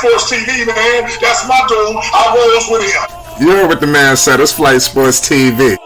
Sports TV, man. That's my dude. I rolls with him. You heard what the man said. It's Flight Sports TV.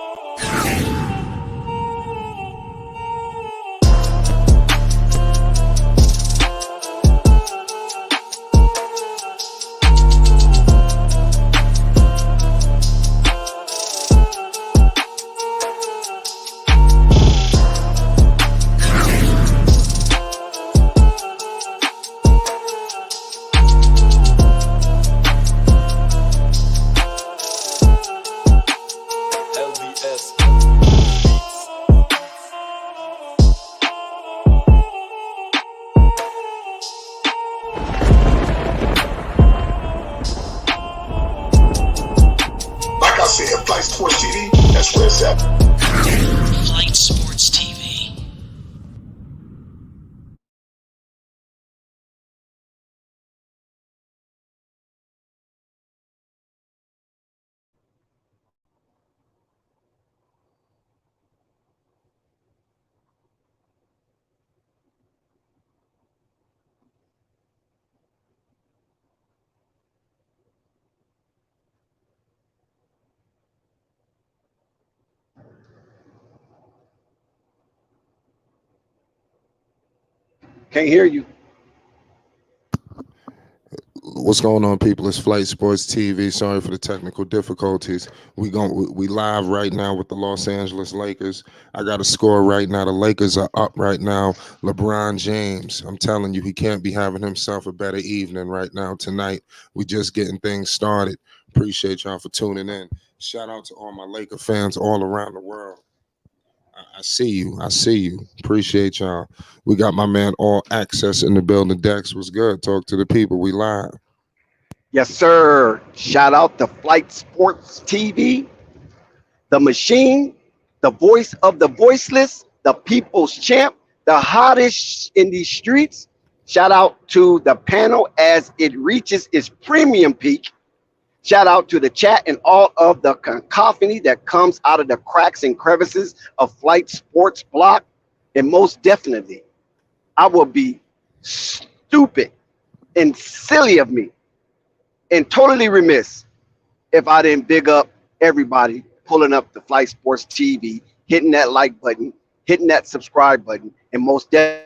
Flight Sports TV, that's where it's at. Flight Sports TV. Can't hear you. What's going on, people? It's Flight Sports TV. Sorry for the technical difficulties. We live right now with the Los Angeles Lakers. I got a score right now. The Lakers are up right now. LeBron James, I'm telling you, he can't be having himself a better evening right now tonight. We just getting things started. Appreciate y'all for tuning in. Shout out to all my Laker fans all around the world. I see you. I see you. Appreciate y'all. We got my man All Access in the building. Dex was good. Talk to the people. We live. Yes, sir. Shout out to Flight Sports TV, the machine, the voice of the voiceless, the people's champ, the hottest in these streets. Shout out to the panel as it reaches its premium peak. Shout out to the chat and all of the cacophony that comes out of the cracks and crevices of Flight Sports Block. And most definitely, I would be stupid and silly of me and totally remiss if I didn't big up everybody pulling up the Flight Sports TV, hitting that like button, hitting that subscribe button, and most definitely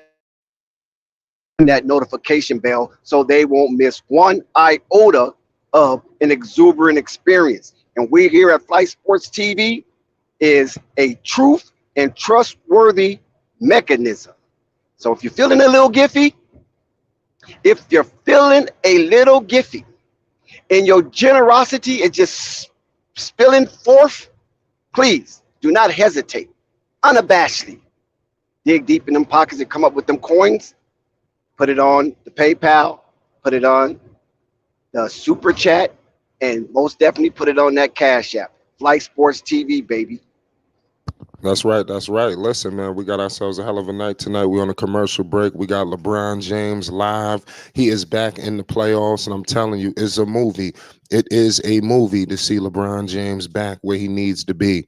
that notification bell so they won't miss one iota of an exuberant experience. And we here at Flight Sports TV is a truth and trustworthy mechanism. So if you're feeling a little giphy, and your generosity is just spilling forth, please do not hesitate, unabashedly. Dig deep in them pockets and come up with them coins, put it on the PayPal, put it on the super chat, and most definitely put it on that Cash App. Flight Sports TV, baby. That's right. That's right. Listen, man, we got ourselves a hell of a night tonight. We're on a commercial break. We got LeBron James live. He is back in the playoffs, and I'm telling you, it's a movie. It is a movie to see LeBron James back where he needs to be.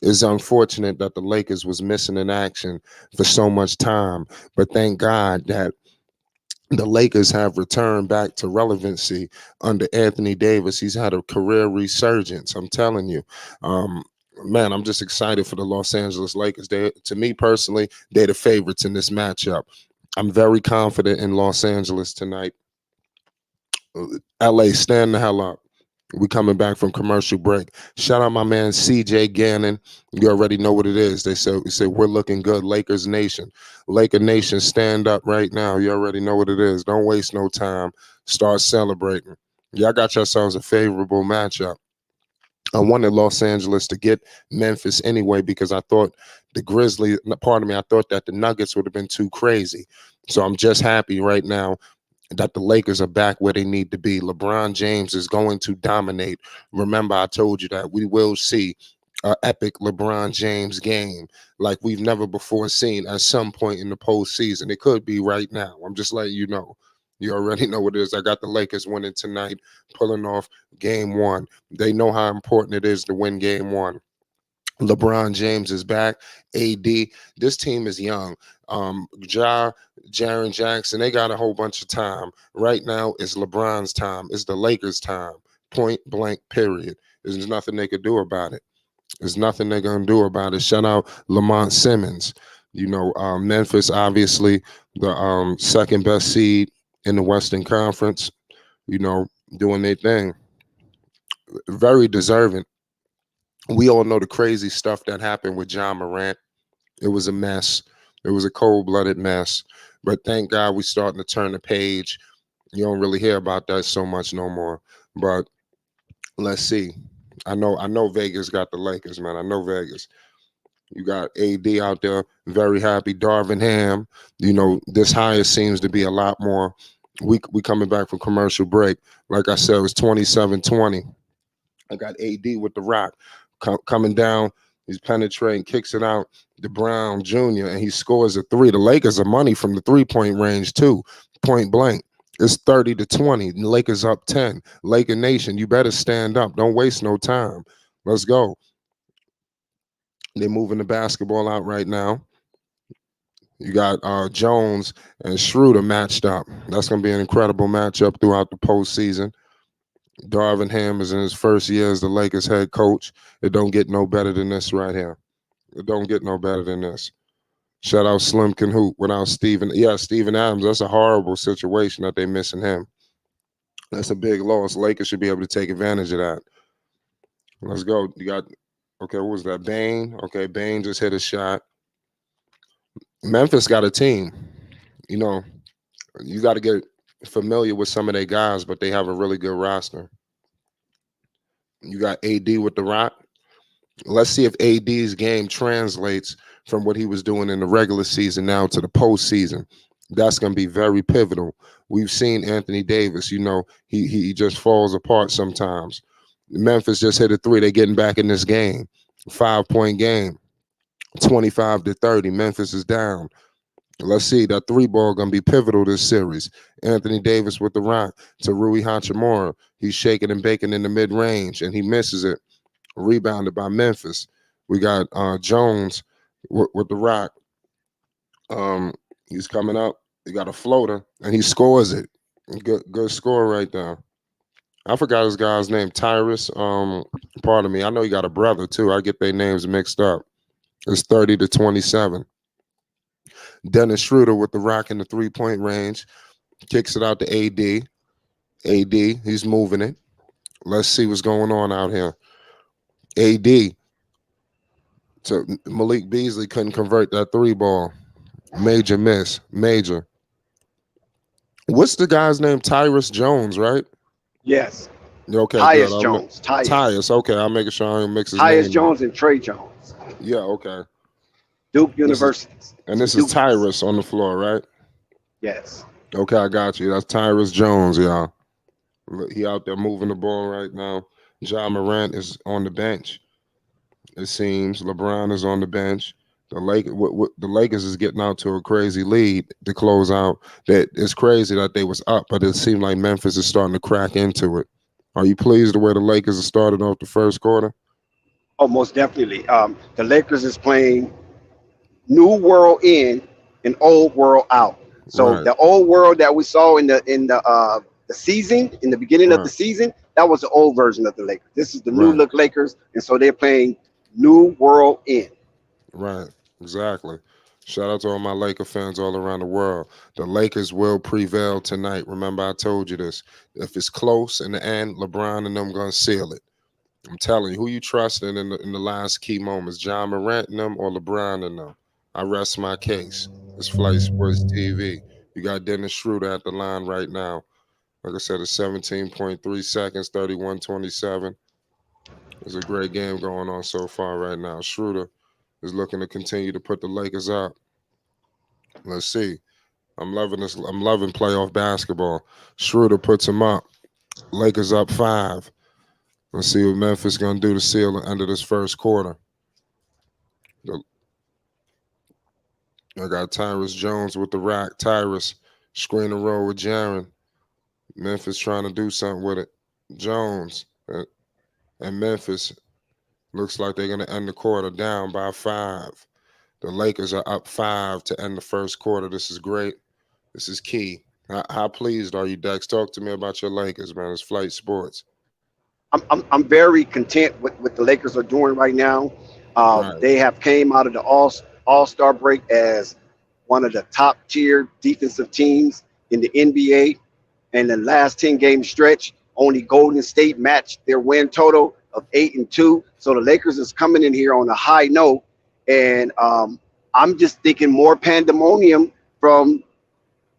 It's unfortunate that the Lakers was missing in action for so much time, but thank God that the Lakers have returned back to relevancy under Anthony Davis. He's had a career resurgence. I'm telling you. Man, I'm just excited for the Los Angeles Lakers. To me personally, they're the favorites in this matchup. I'm very confident in Los Angeles tonight. LA, stand the hell up. We coming back from commercial break. Shout out my man CJ Gannon. You already know what it is. They say we're looking good. Lakers Nation. Laker Nation, stand up right now. You already know what it is. Don't waste no time. Start celebrating. Y'all got yourselves a favorable matchup. I wanted Los Angeles to get Memphis anyway because I thought the Grizzlies, I thought that the Nuggets would have been too crazy. So I'm just happy right now that the Lakers are back where they need to be. LeBron James is going to dominate. Remember, I told you that we will see an epic LeBron James game like we've never before seen at some point in the postseason. It could be right now. I'm just letting you know. You already know what it is. I got the Lakers winning tonight, pulling off game one. They know how important it is to win game one. LeBron James is back. AD, this team is young. Jaren Jackson, they got a whole bunch of time. Right now, it's LeBron's time. It's the Lakers' time. Point blank, period. There's nothing they could do about it. There's nothing they're going to do about it. Shout out Lamont Simmons. Memphis, obviously, the second best seed in the Western Conference, doing their thing. Very deserving. We all know the crazy stuff that happened with John Morant. It was a mess. It was a cold-blooded mess. But thank God we're starting to turn the page. You don't really hear about that so much no more. But let's see. I know Vegas got the Lakers, man. I know Vegas. You got AD out there, very happy. Darvin Ham, this hire seems to be a lot more. We coming back from commercial break. Like I said, it was 27-20. I got AD with the rock coming down. He's penetrating, kicks it out to Brown Jr., and he scores a three. The Lakers are money from the three-point range, too, point blank. It's 30-20. The Lakers up 10. Laker Nation, you better stand up. Don't waste no time. Let's go. They're moving the basketball out right now. You got Jones and Schroeder matched up. That's going to be an incredible matchup throughout the postseason. Darvin Ham is in his first year as the Lakers head coach. It don't get no better than this right here. It don't get no better than this. Shout out Slim Can Hoop without Steven. Yeah, Steven Adams. That's a horrible situation that they're missing him. That's a big loss. Lakers should be able to take advantage of that. Let's go. You got, okay, what was that? Bane. Okay, Bane just hit a shot. Memphis got a team. You got to get familiar with some of their guys, but they have a really good roster. You got AD with the rock. Let's see if AD's game translates from what he was doing in the regular season now to the postseason. That's going to be very pivotal. We've seen Anthony Davis, he just falls apart sometimes. Memphis just hit a three. They're getting back in this game. 5-point game, 25-30. Memphis is down. Let's see, that three ball going to be pivotal this series. Anthony Davis with the rock to Rui Hachimura. He's shaking and baking in the mid-range, and he misses it. Rebounded by Memphis. We got Jones with the rock. He's coming up. He got a floater, and he scores it. Good score right there. I forgot his guy's name, Tyrus. Pardon me. I know he got a brother, too. I get their names mixed up. It's 30-27. Dennis Schroeder with the rock in the three-point range. Kicks it out to AD. AD, he's moving it. Let's see what's going on out here. AD. So Malik Beasley couldn't convert that three ball. Major miss. Major. What's the guy's name? Tyrus Jones, right? Yes. Okay, Tyus good. Jones. Tyus. Okay, I'll make sure I don't mix his Tyus name Jones and Trey Jones. Yeah, okay. Duke University. And this is Tyrus on the floor, right? Yes. Okay, I got you. That's Tyrus Jones, y'all. He out there moving the ball right now. John Morant is on the bench. It seems LeBron is on the bench. The Lakers is getting out to a crazy lead to close out. That it's crazy that they was up, but it seemed like Memphis is starting to crack into it. Are you pleased the way the Lakers have started off the first quarter? Oh, most definitely. The Lakers is playing new world in and old world out. So Right. the old world that we saw in the season, in the beginning of the season, that was the old version of the Lakers. This is the new look Lakers, and so they're playing new world in. Right, exactly. Shout out to all my Laker fans all around the world. The Lakers will prevail tonight. Remember, I told you this. If it's close in the end, LeBron and them gonna seal it. I'm telling you, who you trusting in the last key moments, John Morant and them or LeBron and them? I rest my case. It's Flight Sports TV. You got Dennis Schroeder at the line right now. Like I said, it's 17.3 seconds, 31-27. There's a great game going on so far right now. Schroeder is looking to continue to put the Lakers up. Let's see. I'm loving this. I'm loving playoff basketball. Schroeder puts him up. Lakers up 5. Let's see what Memphis going to do to seal the end of this first quarter. I got Tyrus Jones with the rock. Tyrus screen and roll with Jaren. Memphis trying to do something with it. Jones and Memphis looks like they're going to end the quarter down by 5. The Lakers are up 5 to end the first quarter. This is great. This is key. How pleased are you, Dex? Talk to me about your Lakers, man. It's Flight Sports. I'm very content with what the Lakers are doing right now. Right. They have came out of the All-Star break as one of the top tier defensive teams in the NBA. And the last 10 game stretch, only Golden State matched their win total of 8-2. So the Lakers is coming in here on a high note. And I'm just thinking more pandemonium from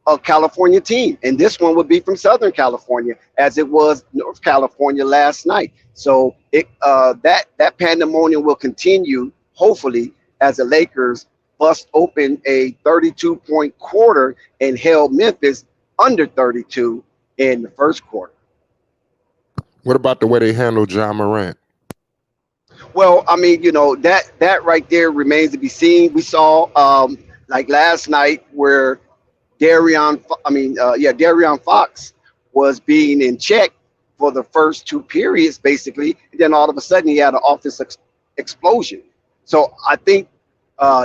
a California team, and this one would be from Southern California, as it was North California last night. So that pandemonium will continue, hopefully, as the Lakers bust open a 32-point quarter and held Memphis under 32 in the first quarter. What about the way they handled John Morant? Well, I mean, that right there remains to be seen. We saw like last night where Darion Fox was being in check for the first two periods, basically. And then all of a sudden, he had an offensive explosion. So I think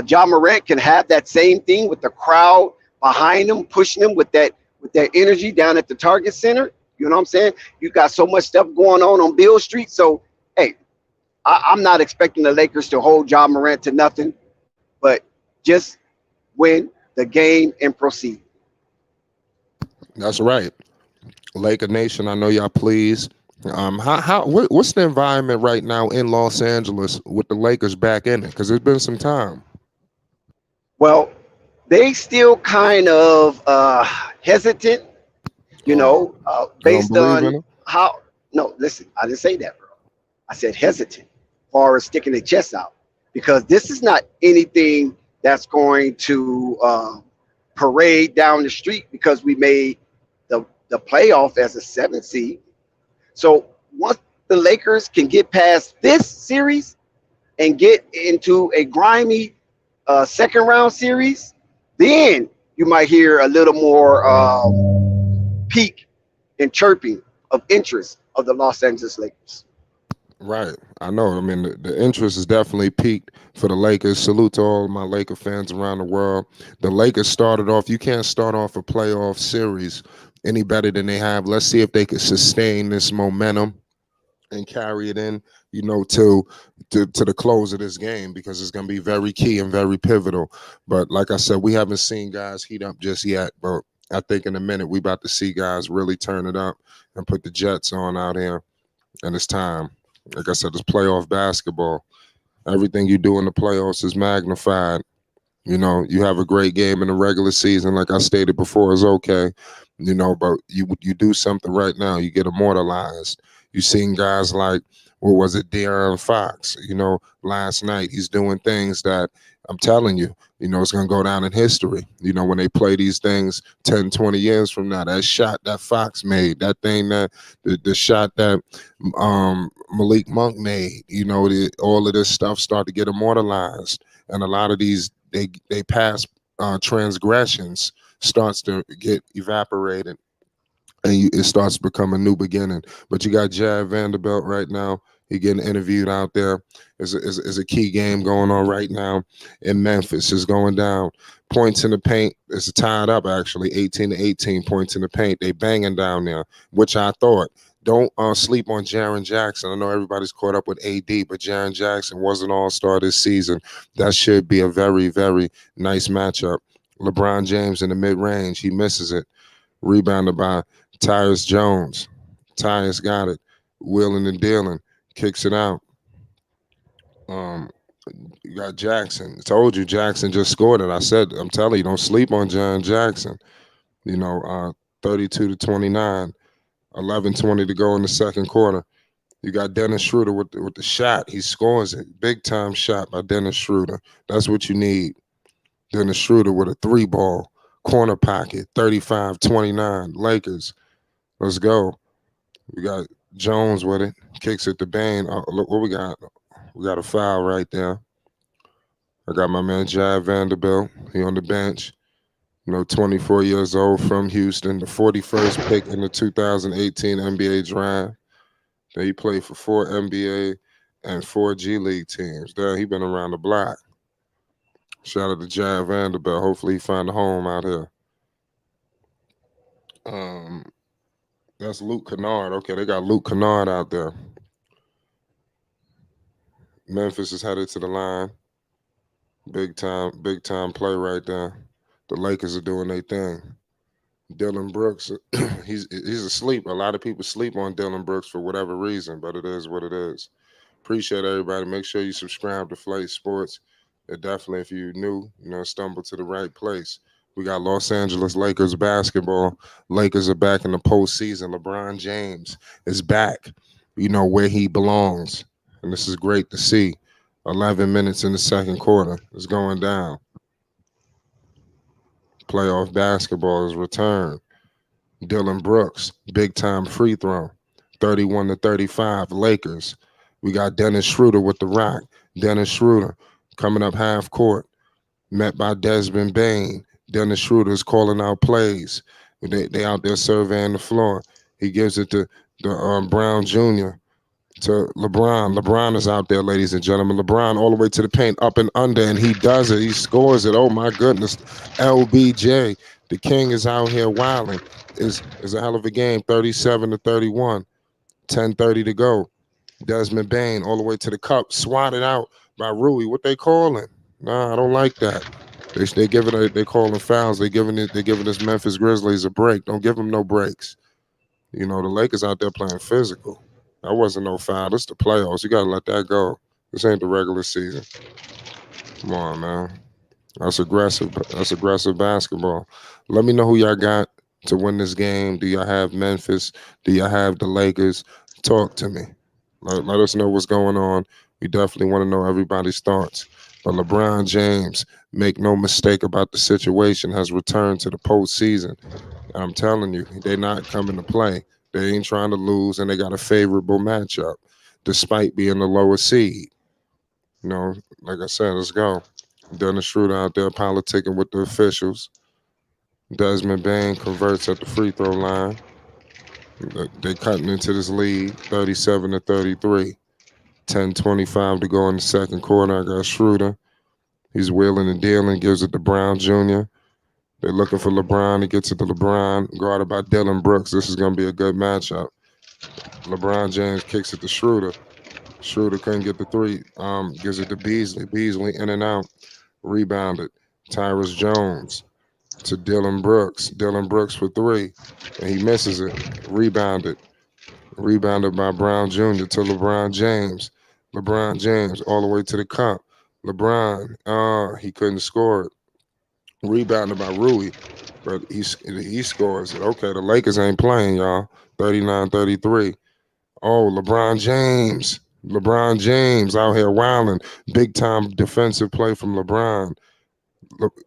John Morant can have that same thing with the crowd behind him, pushing him with that energy down at the Target Center. You know what I'm saying? You got so much stuff going on Beale Street. So, hey, I'm not expecting the Lakers to hold John Morant to nothing, but just win the game and proceed. That's right. Laker Nation, I know y'all pleased. What's the environment right now in Los Angeles with the Lakers back in it? Because it's been some time. Well, they still kind of hesitant, You don't based believe in on it? how. No, listen, I didn't say that, bro. I said hesitant, as far as sticking their chest out, because this is not anything that's going to parade down the street because we made the playoff as a 7th seed. So once the Lakers can get past this series and get into a grimy second round series, then you might hear a little more peak and chirping of interest of the Los Angeles Lakers. Right. I know. I mean, the interest is definitely peaked for the Lakers. Salute to all my Laker fans around the world. The Lakers started off, you can't start off a playoff series any better than they have. Let's see if they can sustain this momentum and carry it in, to the close of this game, because it's going to be very key and very pivotal. But like I said, we haven't seen guys heat up just yet. But I think in a minute we about to see guys really turn it up and put the Jets on out here. And it's time. Like I said, it's playoff basketball. Everything you do in the playoffs is magnified. You have a great game in the regular season, like I stated before, is okay. But you do something right now, you get immortalized. You seen guys like, what was it, De'Aaron Fox, last night. He's doing things that I'm telling you, it's going to go down in history. When they play these things 10, 20 years from now, that shot that Fox made, that thing the shot that Malik Monk made, all of this stuff start to get immortalized. And a lot of these, they pass transgressions starts to get evaporated, and it starts to become a new beginning. But you got Jared Vanderbilt right now. He getting interviewed out there. Is a key game going on right now in Memphis. Is going down. Points in the paint. It's tied up actually, 18-18 points in the paint. They banging down there, which I thought. Don't sleep on Jaren Jackson. I know everybody's caught up with AD, but Jaren Jackson was an all-star this season. That should be a very, very nice matchup. LeBron James in the mid-range. He misses it. Rebounded by Tyus Jones. Tyus got it. Wheeling and dealing. Kicks it out. You got Jackson. I told you Jackson just scored it. I'm telling you, don't sleep on Jaren Jackson. 32-29. 11:20 to go in the second quarter. You got Dennis Schroeder with the shot. He scores it. Big time shot by Dennis Schroeder. That's what you need. Dennis Schroeder with a 3-ball corner pocket. 35-29. Lakers. Let's go. We got Jones with it. Kicks it to Bain. Oh, look what we got. We got a foul right there. I got my man Jared Vanderbilt. He on the bench. 24 years old, from Houston, the 41st pick in the 2018 NBA draft. Then he played for 4 NBA and 4 G League teams. He been around the block. Shout out to Jared Vanderbilt. Hopefully he find a home out here. Um, that's Luke Kennard. Okay, they got Luke Kennard out there. Memphis is headed to the line. Big time play right there. The Lakers are doing their thing. Dylan Brooks, he's asleep. A lot of people sleep on Dylan Brooks for whatever reason, but it is what it is. Appreciate everybody. Make sure you subscribe to Flight Sports. And definitely, if you're new, stumble to the right place. We got Los Angeles Lakers basketball. Lakers are back in the postseason. LeBron James is back, where he belongs. And this is great to see. 11 minutes in the second quarter. It's going down. Playoff basketball is returned. Dylan Brooks, big time free throw. 31-35, Lakers. We got Dennis Schroeder with the rock. Dennis Schroeder coming up half court, met by Desmond Bain. Dennis Schroeder is calling out plays. They out there surveying the floor. He gives it to Brown Jr. to LeBron. LeBron is out there, ladies and gentlemen. LeBron all the way to the paint, up and under, and he does it. He scores it. Oh my goodness. LBJ, the king, is out here wilding. Is a hell of a game. 37-31. 10:30 to go. Desmond Bain all the way to the cup, swatted out by Rui. What they calling? Nah, I don't like that. They calling fouls. They giving this Memphis Grizzlies a break. Don't give them no breaks. The Lakers out there playing physical. That wasn't no foul. This the playoffs. You gotta let that go. This ain't the regular season. Come on, man. That's aggressive. That's aggressive basketball. Let me know who y'all got to win this game. Do y'all have Memphis? Do y'all have the Lakers? Talk to me. Let us know what's going on. We definitely want to know everybody's thoughts. But LeBron James, make no mistake about the situation, has returned to the postseason. I'm telling you, they're not coming to play. They ain't trying to lose, and they got a favorable matchup, despite being the lower seed. Like I said, let's go. Dennis Schroeder out there politicking with the officials. Desmond Bain converts at the free throw line. They cutting into this lead, 37-33. 10:25 to go in the second quarter. I got Schroeder. He's wheeling and dealing, gives it to Brown Jr. They're looking for LeBron. He gets it to LeBron, guarded by Dylan Brooks. This is going to be a good matchup. LeBron James kicks it to Schroeder. Schroeder couldn't get the three. Gives it to Beasley. Beasley in and out. Rebounded. Tyrus Jones to Dylan Brooks. Dylan Brooks for three, and he misses it. Rebounded by Brown Jr. to LeBron James. LeBron James all the way to the cup. LeBron, he couldn't score it. Rebounded by Rui, but he scores it. Okay, the Lakers ain't playing, y'all. 39-33. Oh, LeBron James out here wilding. Big time defensive play from LeBron.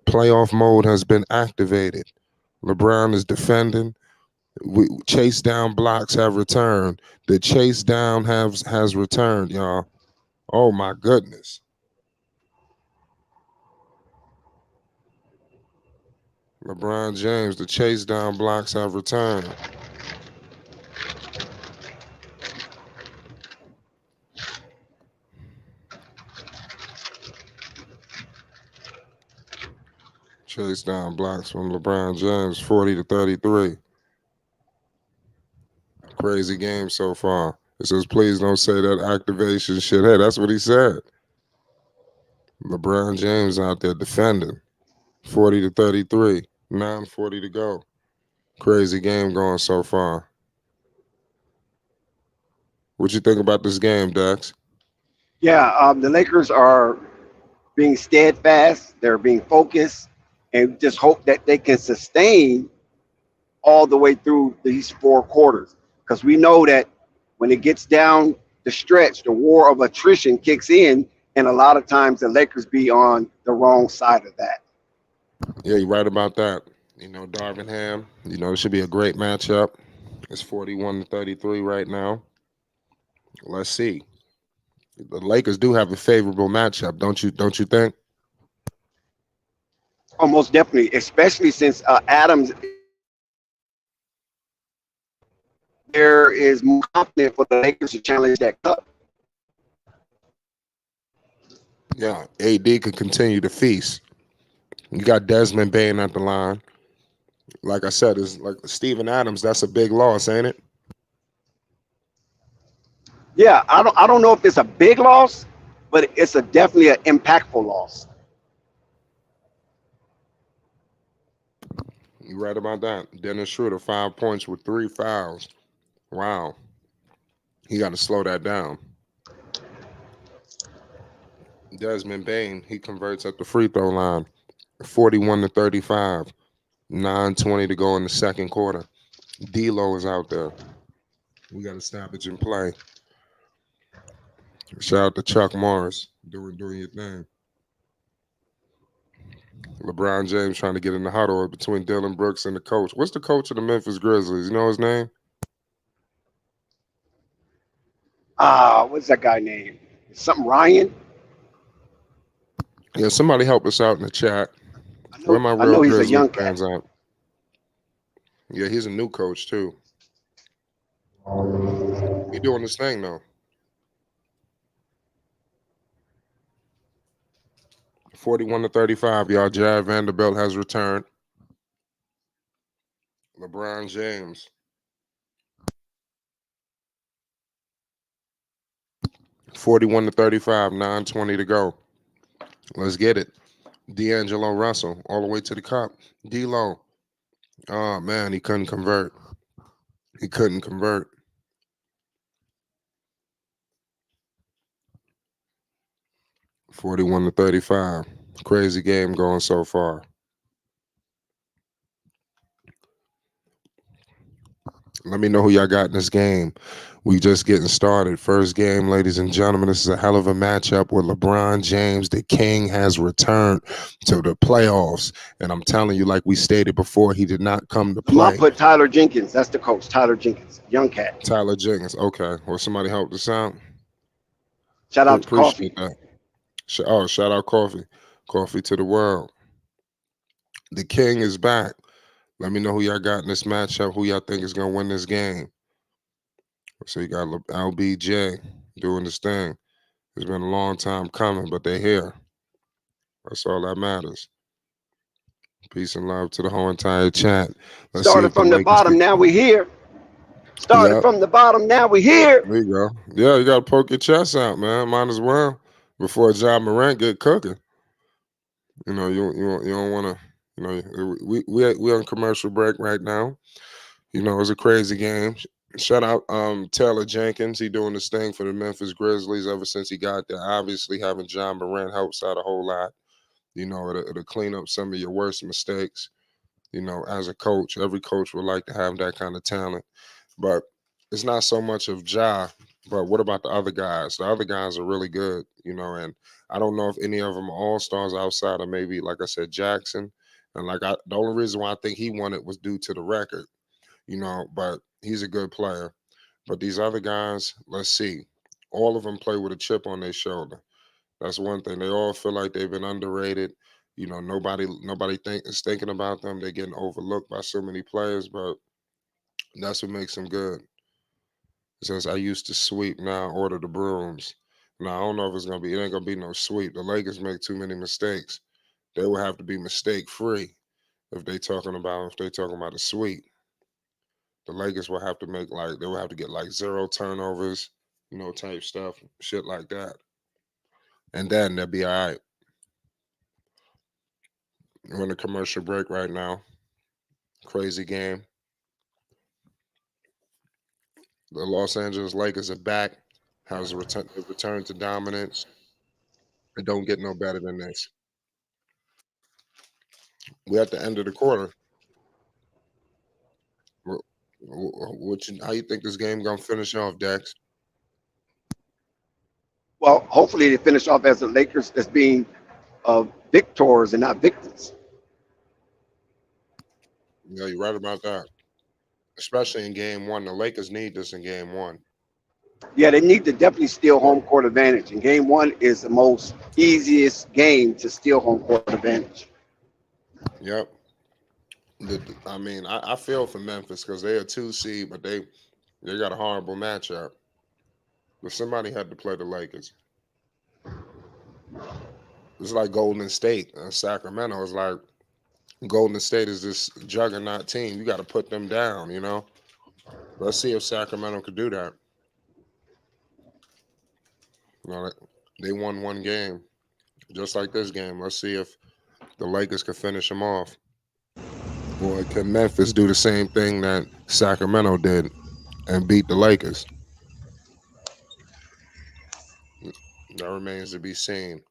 Playoff mode has been activated. LeBron is defending. Chase down blocks have returned. The chase down has returned, y'all. Oh my goodness. LeBron James, the chase down blocks have returned. Chase down blocks from LeBron James, 40-33. Crazy game so far. It says, please don't say that activation shit. Hey, that's what he said. LeBron James out there defending. 40-33. 9:40 to go. Crazy game going so far. What you think about this game, Dex? Yeah, the Lakers are being steadfast. They're being focused, and just hope that they can sustain all the way through these four quarters. Because we know that when it gets down the stretch, the war of attrition kicks in, and a lot of times the Lakers be on the wrong side of that. Yeah, you're right about that. Darvingham, it should be a great matchup. It's 41-33 right now. Let's see. The Lakers do have a favorable matchup, don't you think? Almost definitely, especially since Adams there is more confident for the Lakers to challenge that cup. Yeah, AD could continue to feast. You got Desmond Bain at the line. Like I said, it's like Steven Adams. That's a big loss, ain't it? Yeah, I don't know if it's a big loss, but it's a definitely an impactful loss. You right about that. Dennis Schroeder, 5 points with 3 fouls. Wow. He got to slow that down. Desmond Bain, he converts at the free throw line. 41-35. 9:20 to go in the second quarter. D'Lo is out there. We got a stoppage in play. Shout out to Chuck Morris doing your thing. LeBron James trying to get in the huddle between Dylan Brooks and the coach. What's the coach of the Memphis Grizzlies? You know his name? What's that guy name? Something Ryan. Yeah, somebody help us out in the chat. I Where know. my I real know he's a Grizzlies young cat. fans at? Yeah, he's a new coach too. He doing this thing though. 41-35, y'all. Jared Vanderbilt has returned. LeBron James. 41-35, 9:20 to go. Let's get it. D'Angelo Russell all the way to the cup. D'Lo. Oh man, he couldn't convert. He couldn't convert. 41-35. Crazy game going so far. Let me know who y'all got in this game. We just getting started. First game, ladies and gentlemen. This is a hell of a matchup where LeBron James, the king, has returned to the playoffs. And I'm telling you, like we stated before, he did not come to Lamont play. put Tyler Jenkins. That's the coach. Tyler Jenkins, young cat. Tyler Jenkins. Okay. Well, somebody help us out. Shout out to Appreciate Coffee. that. Shout out Coffee. Coffee to the world. The king is back. Let me know who y'all got in this matchup, who y'all think is going to win this game. So you got LBJ doing this thing. It's been a long time coming, but they're here. That's all that matters. Peace and love to the whole entire chat. Let's see Started if the from the Lakers bottom. can. Now we here. Started Yep, from the bottom. Now we here. there you go. Yeah, you got to poke your chest out, man. Might as well before John Morant get cooking. You know, you don't want to. You know, we on commercial break right now. You know, it was a crazy game. Shout out Taylor Jenkins. He doing this thing for the Memphis Grizzlies ever since he got there. Obviously, having John Morant helps out a whole lot. You know, it'll clean up some of your worst mistakes. You know, as a coach, every coach would like to have that kind of talent. But it's not so much of Ja, but what about the other guys? The other guys are really good, you know, and I don't know if any of them are all stars outside of maybe, like I said, Jackson. And the only reason why I think he won it was due to the record, you know, but he's a good player. But these other guys, let's see. All of them play with a chip on their shoulder. That's one thing. They all feel like they've been underrated. You know, nobody is thinking about them. They're getting overlooked by so many players, but that's what makes them good. It says I used to sweep, now I order the brooms. Now I don't know if it ain't gonna be no sweep. The Lakers make too many mistakes. They will have to be mistake free if they talking about a sweep. The Lakers will have to they will have to get like zero turnovers, you know, type stuff, shit like that. And then they'll be all right. We're in a commercial break right now. Crazy game. The Los Angeles Lakers are back. They've returned to dominance. It don't get no better than this. We're at the end of the quarter. How you think this game gonna finish off, Dex? Well, hopefully they finish off as the Lakers as being victors and not victims. Yeah, you're right about that. Especially in game one. The Lakers need this in game one. Yeah, they need to definitely steal Well, home court advantage. And game one is the most easiest game to steal home court advantage. yep. I mean, I feel for Memphis because they're a 2 seed, but they got a horrible matchup. But somebody had to play the Lakers. It's like Golden State and Sacramento. It's like Golden State is this juggernaut team. You got to put them down, you know. Let's see if Sacramento could do that. You know, they won one game, just like this game. Let's see if the Lakers could finish them off. Or can Memphis do the same thing that Sacramento did and beat the Lakers? That remains to be seen.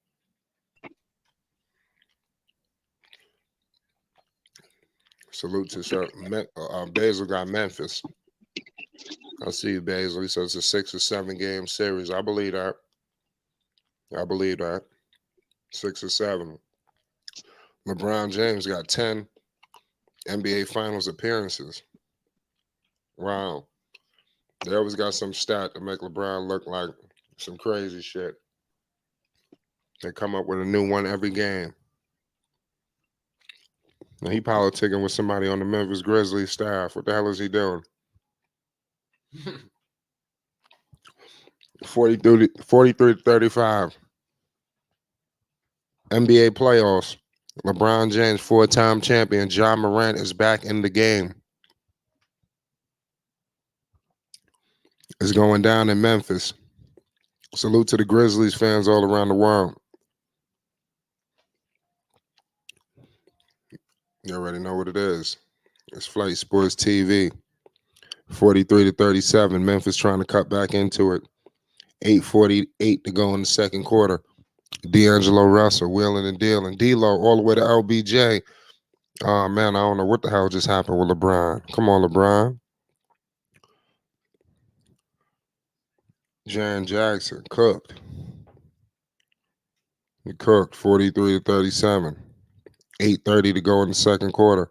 Salute to Sir. Basil got Memphis. I see you, Basil. He says it's a 6 or 7 game series. I believe that. I believe that. 6 or 7. LeBron James got 10 NBA Finals appearances. Wow. They always got some stat to make LeBron look like some crazy shit. They come up with a new one every game. Now he politicking with somebody on the Memphis Grizzlies staff. What the hell is he doing? 43 to 35. NBA playoffs. LeBron James, 4-time champion. John Morant is back in the game. It's going down in Memphis. Salute to the Grizzlies fans all around the world. You already know what it is. It's Flight Sports TV. 43 to 37. Memphis trying to cut back into it. 8:48 to go in the second quarter. D'Angelo Russell wheeling and dealing. D-Lo all the way to LBJ. Oh, man, I don't know what the hell just happened with LeBron. Come on, LeBron. Jaren Jackson cooked. He cooked 43 to 37. 8:30 to go in the second quarter.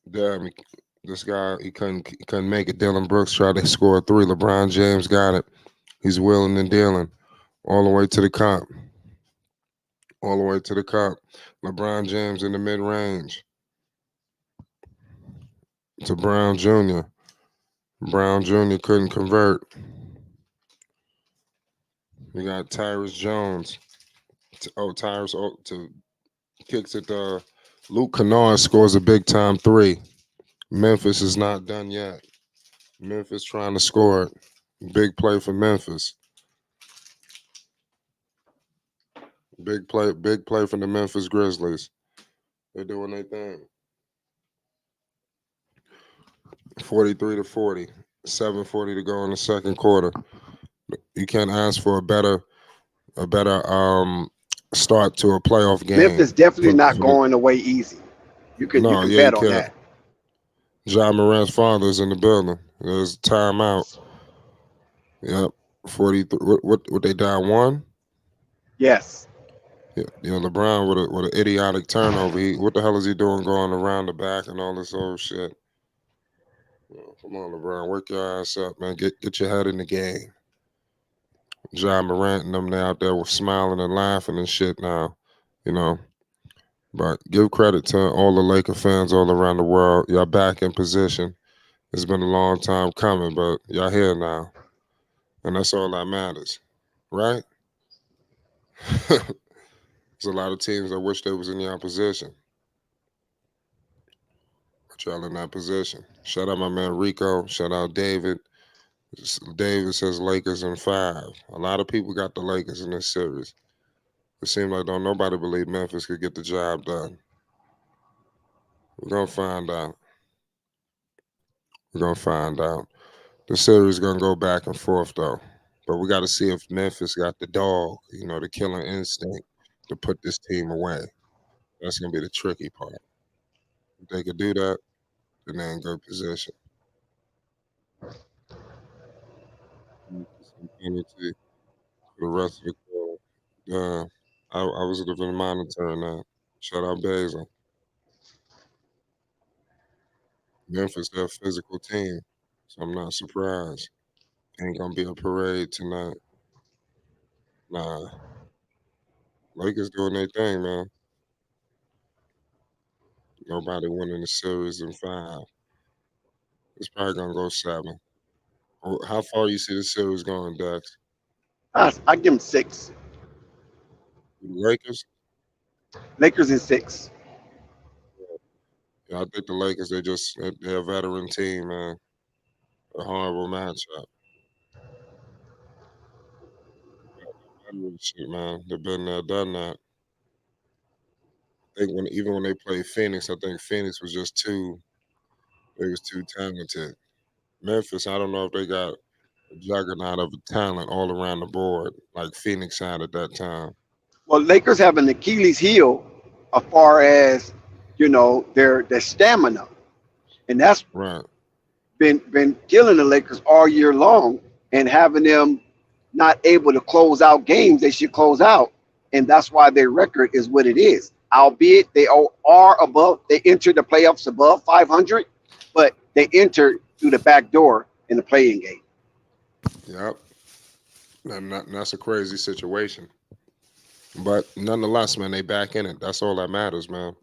Damn, this guy, he couldn't make it. Dylan Brooks tried to score a 3. LeBron James got it. He's wheeling and dealing all the way to the cup. All the way to the cup. LeBron James in the mid-range. To Brown Jr. Brown Jr. couldn't convert. You got Tyrus Jones. Tyrus to kicks it. Luke Kennard scores a big-time 3. Memphis is not done yet. Memphis trying to score it. Big play for Memphis. Big play for the Memphis Grizzlies. They're doing their thing. 43 to 40. 7:40 to go in the second quarter. You can't ask for a better start to a playoff game. Memphis definitely not going away easy. You can Yeah, you bet on can't. that. John Morant's father is in the building. There's timeout. Yep. 43. What they down 1? Yes. Yeah, LeBron with an idiotic turnover. What the hell is he doing going around the back and all this old shit? Come on, LeBron, work your ass up, man. Get your head in the game. John Morant and them, they out there with smiling and laughing and shit now, you know. But give credit to all the Laker fans all around the world. Y'all back in position. It's been a long time coming, but y'all here now. And that's all that matters, right? There's a lot of teams that wish they was in your position. But y'all in that position. Shout out my man Rico. Shout out David. David says Lakers in 5. A lot of people got the Lakers in this series. It seemed like don't nobody believe Memphis could get the job done. We're gonna find out. We're gonna find out. The series gonna go back and forth though. But we gotta see if Memphis got the dog, the killer instinct to put this team away. That's gonna be the tricky part. If they could do that, then they're in good position. Some penalty for the rest of the quarter. I was looking monitoring that. Shout out Basil. Memphis, they're a physical team, so I'm not surprised. Ain't gonna be a parade tonight. Nah, Lakers doing their thing, man. Nobody winning the series in 5. It's probably gonna go 7. How far you see the series going, Dex? I give them 6. The Lakers? Lakers in 6. Yeah, I think the Lakers they're a veteran team, man. A horrible matchup. Veteran shit, man. They've been there, done that. I think when they played Phoenix, I think Phoenix was just too they was too talented. Memphis, I don't know if they got a juggernaut of talent all around the board like Phoenix had at that time. Well, Lakers have an Achilles heel as far as their stamina, and that's Right. been killing the Lakers all year long, and having them not able to close out games they should close out, and that's why their record is what it is. Albeit they are above, they entered the playoffs above 500, but they entered through the back door in the playing game. Yep. That's a crazy situation. But nonetheless, man, they back in it. That's all that matters, man.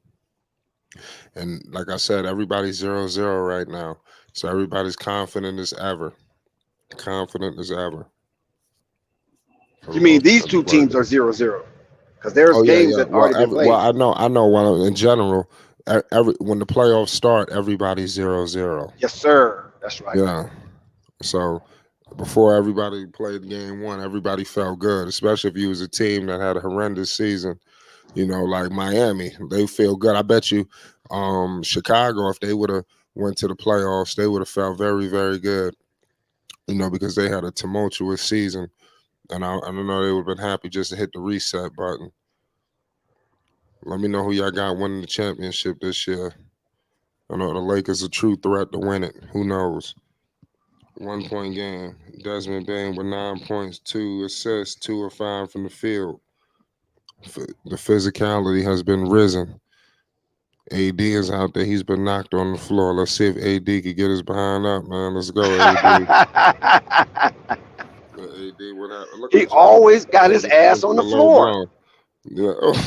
And like I said, everybody's 0-0 right now. So everybody's confident as ever. Confident as ever. For You the mean most these part, the two teams Lakers. are 0-0? Because there's Oh yeah, games yeah. that already been Well, played. I know. Well, in general, every when the playoffs start, everybody's 0-0. Yes, sir. That's right. Yeah. So before everybody played game one, everybody felt good, especially if you was a team that had a horrendous season. Like Miami, they feel good. I bet you, Chicago, if they would have went to the playoffs, they would have felt very, very good. Because they had a tumultuous season, and I don't know they would have been happy just to hit the reset button. Let me know who y'all got winning the championship this year. I know the Lakers a true threat to win it. Who knows? 1 point game. Desmond Bain with 9 points, 2 assists, 2 of 5 from the field. The physicality has been risen. AD is out there. He's been knocked on the floor. Let's see if AD could get his behind up, man. Let's go, AD. AD, what happened? Look He at Ja. always got his AD ass on taking the a low floor. blow. Yeah.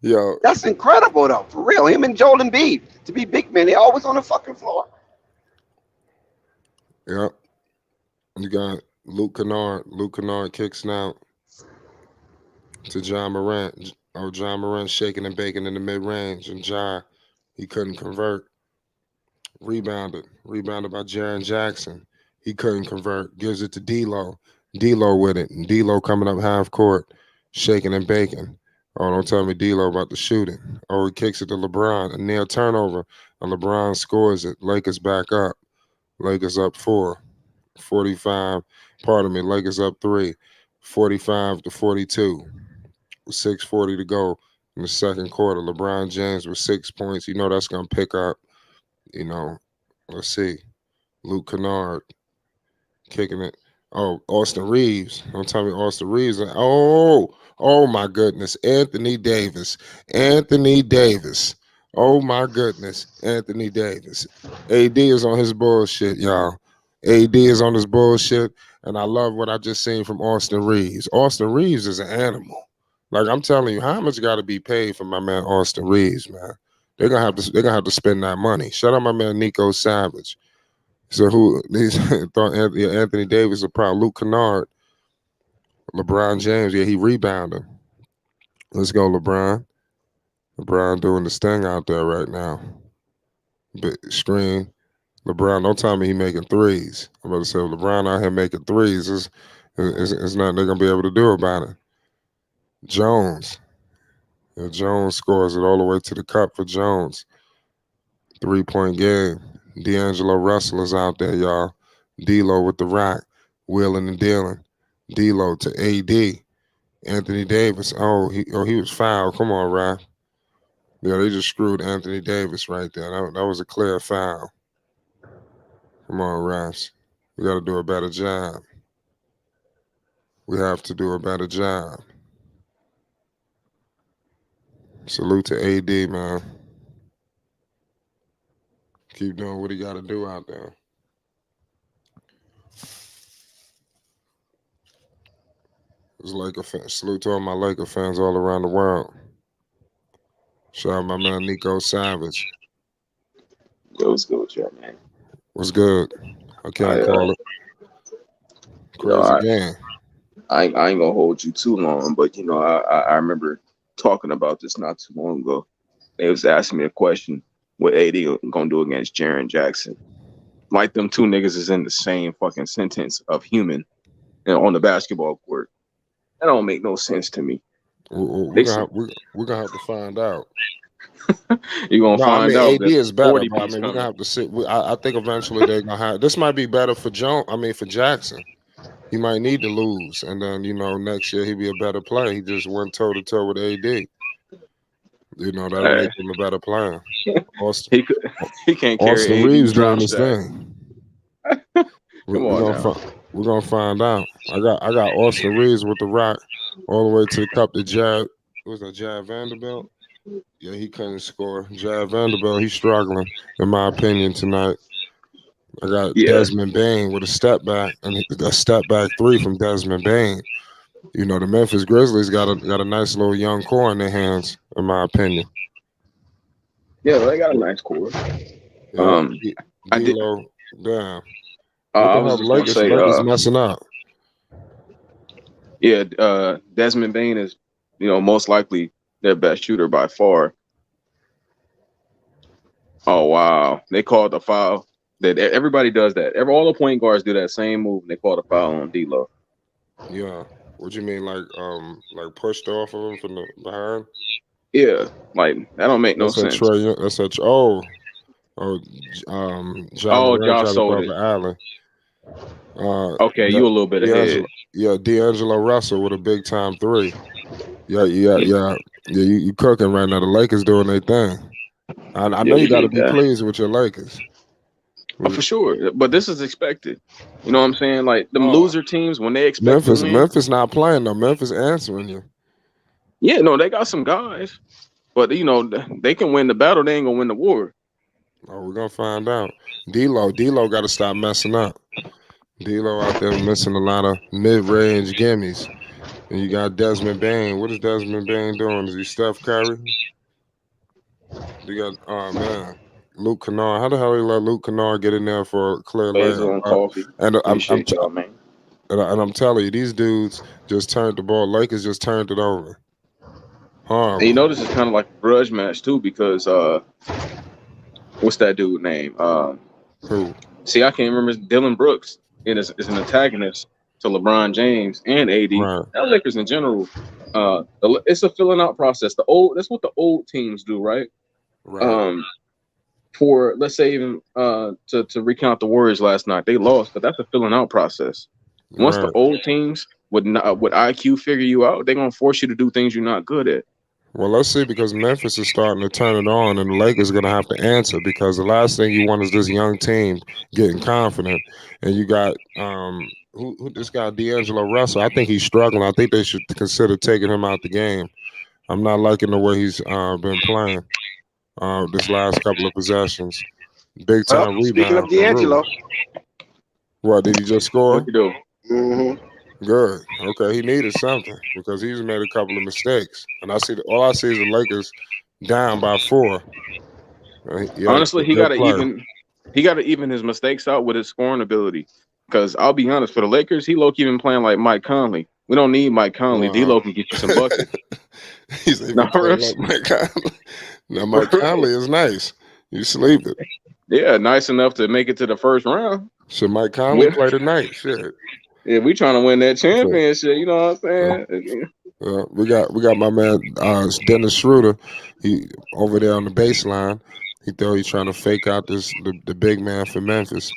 Yo, That's incredible, though. For real. Him and Joel Embiid, to be big men, they always on the fucking floor. yeah. You got Luke Kennard. Luke Kennard kicks now to John Morant. Oh, John Morant shaking and baking in the mid range. And Ja, he couldn't convert. Rebounded. Rebounded by Jaren Jackson. He couldn't convert. Gives it to D'Lo. D'Lo with it. And D'Lo coming up half court, shaking and baking. Oh, don't tell me D'Lo about the shooting. Oh, he kicks it to LeBron. A near turnover. And LeBron scores it. Lakers back up. Lakers up 4. 45. Pardon me. Lakers up 3. 45-42. 6:40 to go in the second quarter. LeBron James with 6 points. That's gonna pick up. You know, let's see. Luke Kennard kicking it. Oh, Austin Reaves. Don't tell me Austin Reaves. Oh my goodness. Anthony Davis. Anthony Davis. Oh my goodness. Anthony Davis. AD is on his bullshit, y'all. AD is on his bullshit. And I love what I just seen from Austin Reaves. Austin Reaves is an animal. Like I'm telling you, how much got to be paid for my man Austin Reaves, man? They're gonna have to spend that money. Shout out my man Nico Savage. So who these thought Anthony Davis a problem. Luke Kennard, LeBron James, yeah, he rebounded. Let's go, LeBron. LeBron doing this thing out there right now. Big screen. LeBron, don't tell me he making threes. I'm about to say LeBron out here making threes. It's nothing they're gonna be able to do about it. Jones. Yeah, Jones scores it all the way to the cup for Jones. 3-point game. D'Angelo Russell is out there, y'all. D'Lo with the rock, wheeling and dealing. D'Lo to AD. Anthony Davis. He was fouled. Come on, Raf. Yeah, they just screwed Anthony Davis right there. That was a clear foul. Come on, Rafs. We got to do a better job. We have to do a better job. Salute to AD, man. Keep doing what he got to do out there. Salute to all my Laker fans all around the world. Shout out my man Nico Savage. Yo, what's good with you, man? What's good? I can't I, call it. you know, Crazy I, game. I ain't gonna hold you too long, but I remember talking about this not too long ago. They was asking me a question. what AD gonna do against Jaren Jackson. Like them two niggas is in the same fucking sentence of human and on the basketball court. That don't make no sense to me. We're gonna have to find out. You're gonna No, I find mean out AD that is better, 40 but I piece mean we're coming. gonna have to sit. I think eventually they're gonna have. This might be better for for Jackson. He might need to lose, and then next year he'd be a better player. He just went toe to toe with AD. That'll make him a better player. Austin, He can't Austin carry AD Reaves doing drop his shot. thing. Come on now. We're gonna find out. I got Austin Reeves with the rock all the way to the cup to Jab. Was that Jab Vanderbilt? Yeah, he couldn't score. Jab Vanderbilt, he's struggling, in my opinion, tonight. I got Desmond Bain with a step back and a step back three from Desmond Bain. The Memphis Grizzlies got a nice little young core in their hands, in my opinion. Yeah, they got a nice core. Yeah, D-Lo, damn. I was just gonna say, Lakers messing up. Yeah, Desmond Bain is, most likely their best shooter by far. Oh wow, they called the foul. That everybody does that. All the point guards do that same move. And they call the foul on D-Lo. Yeah, what you mean, like pushed off of him from the behind? Yeah, like that don't make no sense. That's such. John Moran tried to throw up Allen. Okay, you a little bit ahead. Yeah, D'Angelo Russell with a big time three. Yeah. You cooking right now. The Lakers doing their thing. I know you got to be pleased with your Lakers. Oh, for sure, but this is expected. You know what I'm saying? Like them loser teams when they expect to win. Memphis not playing though. Memphis answering you. Yeah, no, they got some guys, but they can win the battle. They ain't gonna win the war. Oh, we're gonna find out. D-Lo got to stop messing up. D-Lo out there missing a lot of mid-range gimmies. And you got Desmond Bain. What is Desmond Bain doing? Is he Steph Curry? You got Luke Kennard. How the hell he let Luke Kennard get in there for a clear layup? And I'm telling you, these dudes just turned the ball. Lakers just turned it over. And this is kind of like a grudge match too, because what's that dude name? Who? See, I can't remember. Dylan Brooks is an antagonist to LeBron James and AD. Right. And Lakers in general. It's a filling out process. That's what the old teams do, right? Right. For let's say even to recount the Warriors last night, they lost, but that's a filling out process. Once the old teams would IQ figure you out, they're gonna force you to do things you're not good at. Well, let's see, because Memphis is starting to turn it on, and the Lakers are going to have to answer, because the last thing you want is this young team getting confident. And you got who this guy D'Angelo Russell. I think he's struggling. I think they should consider taking him out the game. I'm not liking the way he's been playing this last couple of possessions. Big time rebound. Speaking of D'Angelo, what did he just score? What you do? Mm-hmm. Good. Okay, he needed something, because he's made a couple of mistakes, and all I see is the Lakers down by 4. Honestly, he got to even his mistakes out with his scoring ability. Because I'll be honest, for the Lakers, he low-key been playing like Mike Conley. We don't need Mike Conley. D-Lo can get you some buckets. He's like Mike Conley. Now Mike Conley is nice. You sleep it. Yeah, nice enough to make it to the first round. Should Mike Conley play tonight? Shit. Yeah, we trying to win that championship. You know what I'm saying? We got my man Dennis Schroeder. He over there on the baseline. He's trying to fake out the big man for Memphis.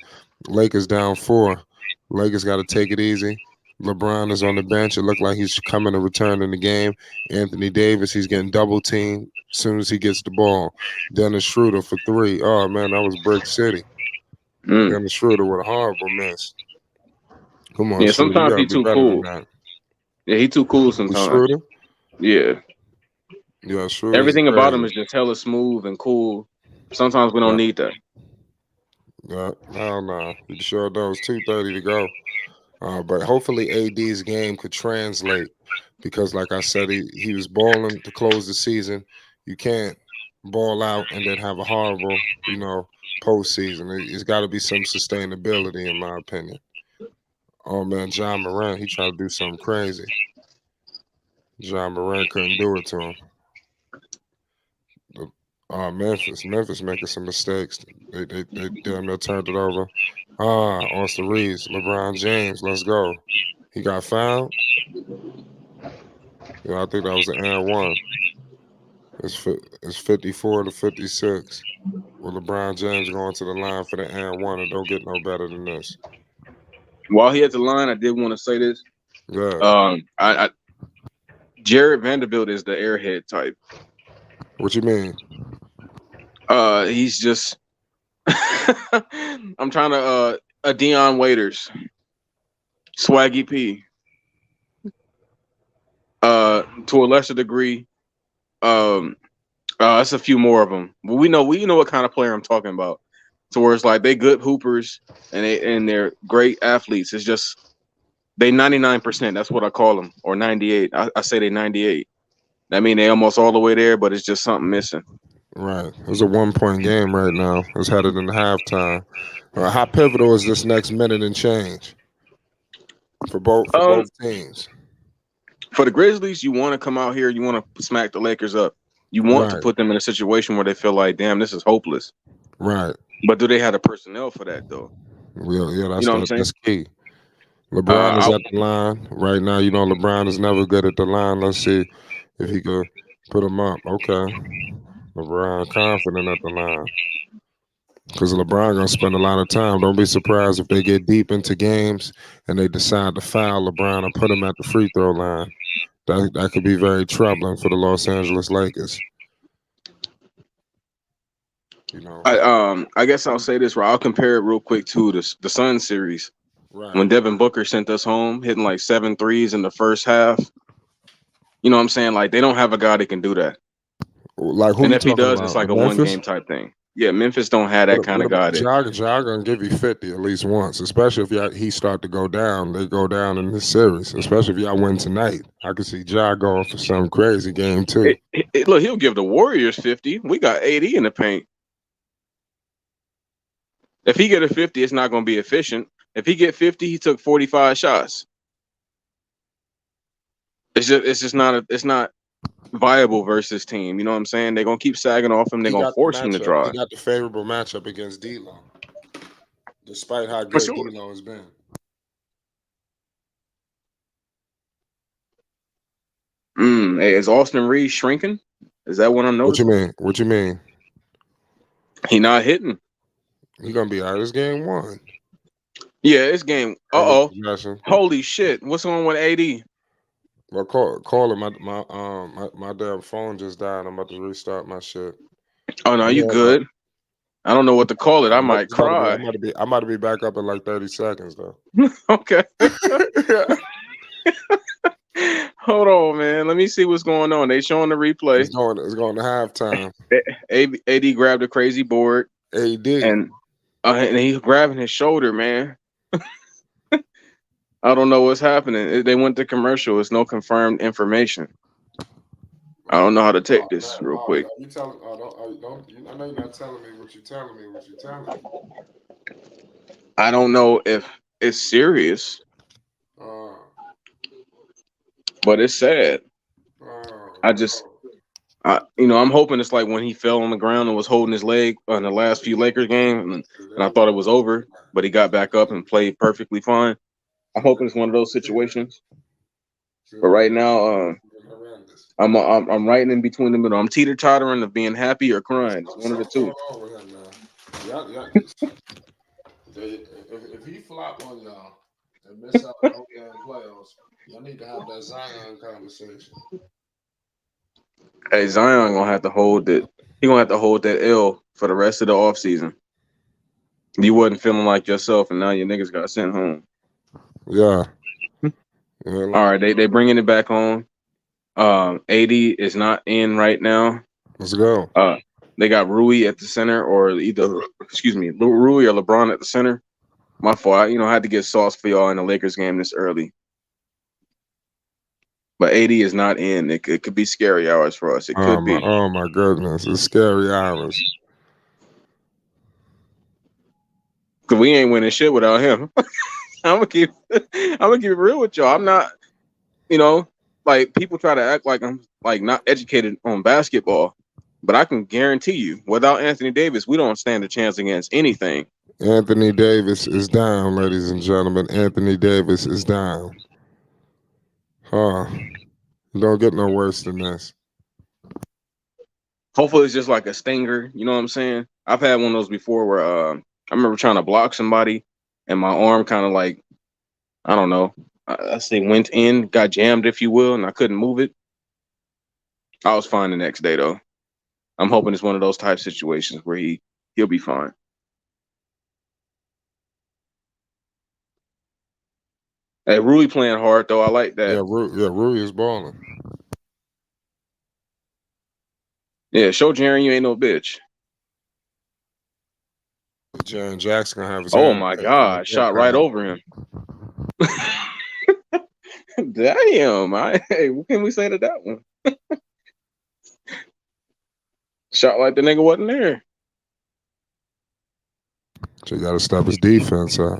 Lakers down 4. Lakers got to take it easy. LeBron is on the bench. It looked like he's coming to return in the game. Anthony Davis, he's getting double teamed as soon as he gets the ball. Dennis Schroeder for 3. Oh man, that was Brick City. Dennis Schroeder with a horrible miss. Come on, yeah. Schroeder, Sometimes he's too cool. Yeah, he too cool sometimes. Schroeder? Yeah. Yeah, Schroeder. Everything about him is just hella smooth and cool. Sometimes we don't need that. Yeah, hell no. You sure does. 2:30 to go. But hopefully AD's game could translate, because like I said, he was balling to close the season. You can't ball out and then have a horrible, postseason. It's got to be some sustainability, in my opinion. Oh man, John Moran, he tried to do something crazy. John Moran couldn't do it to him. Memphis making some mistakes. They damn near turned it over. Austin Reaves, LeBron James, let's go. He got fouled. Yeah, I think that was the and one. It's 54 to 56. With LeBron James going to the line for the and one, it don't get no better than this. While he at the line, I did want to say this. Yeah. I Jared Vanderbilt is the airhead type. What you mean? He's just I'm trying to a Deion Waiters, Swaggy P. To a lesser degree, that's a few more of them. But we know what kind of player I'm talking about. So where it's like they good hoopers and they're great athletes. It's just they 99%. That's what I call them, or 98. I say they 98. I mean they almost all the way there, but it's just something missing. Right. It's a 1-point game right now. It's headed into halftime. How pivotal is this next minute and change for both teams? For the Grizzlies, you want to come out here, you want to smack the Lakers up. You want to put them in a situation where they feel like, damn, this is hopeless. Right. But do they have the personnel for that, though? Yeah, that's, you know what I'm saying? That's key. LeBron is at the line. Right now, LeBron is never good at the line. Let's see if he could put him up. Okay. LeBron confident at the line. Because LeBron going to spend a lot of time. Don't be surprised if they get deep into games and they decide to foul LeBron and put him at the free throw line. That could be very troubling for the Los Angeles Lakers. I guess I'll say this, where I'll compare it real quick to the Sun series. Right. When Devin Booker sent us home, hitting like 7 threes in the first half. You know what I'm saying? Like, they don't have a guy that can do that. Like, who and if he does, about? it's like Memphis? a one-game type thing. Yeah, Memphis don't have that kind of guy. Ja gonna give you 50 at least once, especially if he start to go down. They go down in this series, especially if y'all win tonight. I can see Ja going for some crazy game too. Look, he'll give the Warriors 50. We got 80 in the paint. If he get a 50, it's not going to be efficient. If he get 50, he took 45 shots. It's just not it's not viable versus team. You know what I'm saying? They're gonna keep sagging off him. They're gonna force him to drive. He got the favorable matchup against D'Lo, despite how good D'Lo has been. Hey, is Austin Reaves shrinking? Is that what I'm noticing? What you mean? He not hitting. He gonna be out. It's game 1. Yeah, it's game. Holy shit! What's going on with AD? Well, call him. My damn phone just died. I'm about to restart my shit. Oh no, you good? I don't know what to call it. I might cry. I'm about to be back up in like 30 seconds though. Okay. Hold on, man. Let me see what's going on. They showing the replay. It's going to halftime. AD grabbed a crazy board. AD and he's grabbing his shoulder, man. I don't know what's happening. They went to commercial. It's no confirmed information. I don't know how to take this real quick. I know you're not telling me what you're telling me. I don't know if it's serious, but it's sad. I'm hoping it's like when he fell on the ground and was holding his leg on the last few Lakers games, and I thought it was over, but he got back up and played perfectly fine. I'm hoping it's one of those situations. But right now, I'm right in between the middle. I'm teeter-tottering of being happy or crying. It's one of the two. If he flop on y'all and miss out on the playoffs, y'all need to have that Zion conversation. Hey, Zion gonna have to hold it. He gonna have to hold that L for the rest of the offseason. You wasn't feeling like yourself, and now your niggas got sent home. Yeah. All right, they bringing it back on. AD is not in right now. Let's go. They got Rui at the center, or Rui or LeBron at the center. My fault. I had to get sauce for y'all in the Lakers game this early. But AD is not in. It could be scary hours for us. It could be. Oh my goodness, it's scary hours. Cause we ain't winning shit without him. I'm gonna keep it real with y'all. I'm not, like people try to act like I'm like not educated on basketball. But I can guarantee you, without Anthony Davis, we don't stand a chance against anything. Anthony Davis is down, ladies and gentlemen. Anthony Davis is down. Don't get no worse than this. Hopefully it's just like a stinger. You know what I'm saying? I've had one of those before where I remember trying to block somebody and my arm kind of like, I don't know, I say went in, got jammed, if you will, and I couldn't move it. I was fine the next day, though. I'm hoping it's one of those type situations where he'll be fine. Hey, Rui playing hard, though. I like that. Yeah, Rui is balling. Yeah, show Jaren you ain't no bitch. Jaren Jackson gonna have his Oh hand my up. God, shot right over him. Damn, hey, what can we say to that one? Shot like the nigga wasn't there. So you gotta stop his defense up.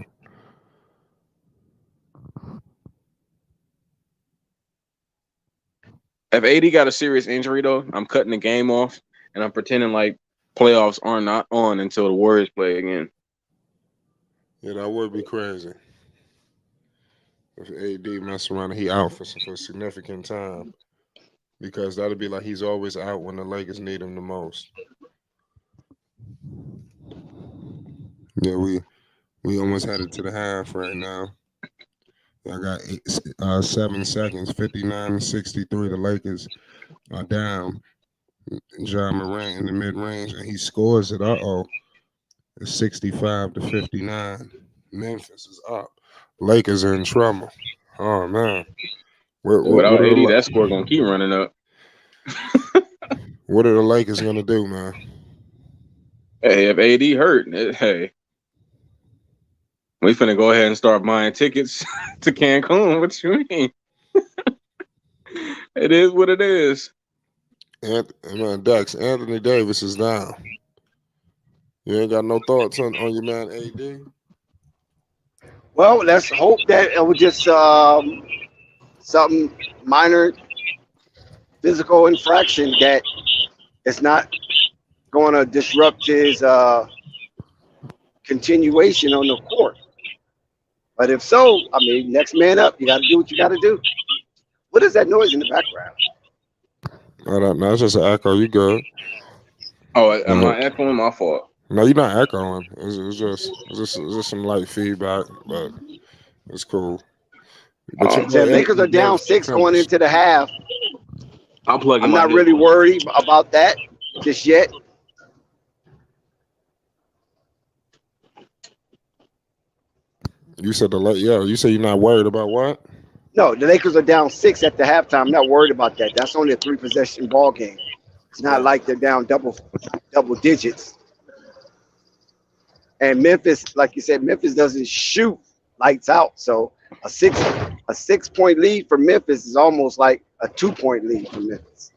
If AD got a serious injury, though, I'm cutting the game off and I'm pretending like playoffs are not on until the Warriors play again. Yeah, that would be crazy. If AD mess around and he out for a significant time. Because that'd be like he's always out when the Lakers need him the most. Yeah, we almost headed to the half right now. I got 7 seconds, 59-63. The Lakers are down. Ja Morant in the mid-range, and he scores it. It's 65-59. Memphis is up. Lakers are in trouble. Oh man. Without AD, that score gonna keep running up. What are the Lakers gonna do, man? Hey, if AD hurt, hey, we finna go ahead and start buying tickets to Cancun. What you mean? It is what it is. Man, Dex, Anthony Davis is down. You ain't got no thoughts on your man AD? Well, let's hope that it was just something minor physical infraction that it's not going to disrupt his continuation on the court. But if so, I mean, next man up. You got to do what you got to do. What is that noise in the background? No, it's just an echo. You good? Oh, am I echoing? My fault. No, you're not echoing. It's just some light feedback, but it's cool. But the Lakers are down 6 going into the half. I'm not really worried about that just yet. You said you say you're not worried about what? No, the Lakers are down 6 at the halftime. I'm not worried about that. That's only a 3-possession ball game. It's not like they're down double digits. And Memphis, like you said, Memphis doesn't shoot lights out. So a 6-point lead for Memphis is almost like a 2-point lead for Memphis.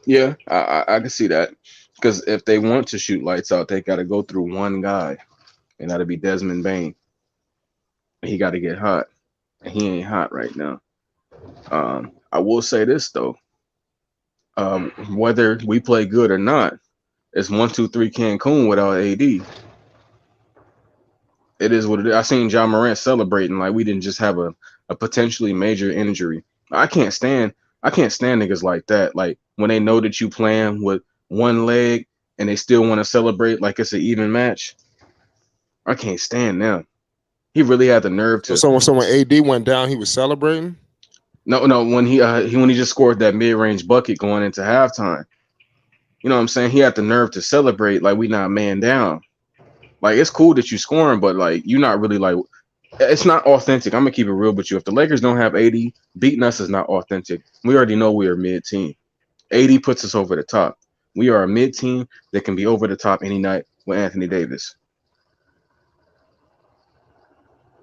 Yeah, I can see that. Because if they want to shoot lights out, they got to go through one guy, and that'll be Desmond Bane. He got to get hot, and he ain't hot right now. I will say this though, whether we play good or not, it's 1-2-3 Cancun without AD. It is what it is. I seen Ja Morant celebrating like we didn't just have a potentially major injury. I can't stand niggas like that. Like when they know that you playing with one leg and they still want to celebrate like it's an even match. I can't stand them. He really had the nerve to. So when AD went down, he was celebrating? No, when he just scored that mid-range bucket going into halftime. You know what I'm saying? He had the nerve to celebrate like we not man down. Like it's cool that you scoring, but like you're not really like it's not authentic. I'm gonna keep it real with you. If the Lakers don't have AD, beating us is not authentic. We already know we are mid-team. AD puts us over the top. We are a mid-team that can be over the top any night with Anthony Davis.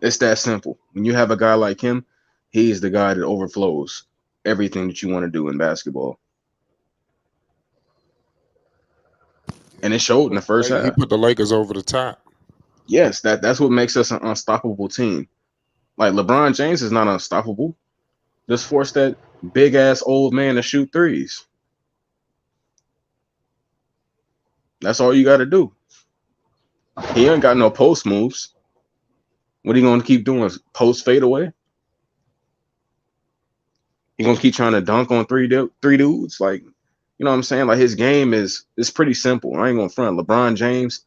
It's that simple. When you have a guy like him, he's the guy that overflows everything that you want to do in basketball. And it showed in the first half. He put the Lakers over the top. Yes, that's what makes us an unstoppable team. Like LeBron James is not unstoppable. Just force that big ass old man to shoot threes. That's all you got to do. He ain't got no post moves. What are you going to keep doing? Post fade away? He going to keep trying to dunk on three dudes? Like, you know what I'm saying? Like, his game is pretty simple. I ain't going to front. LeBron James,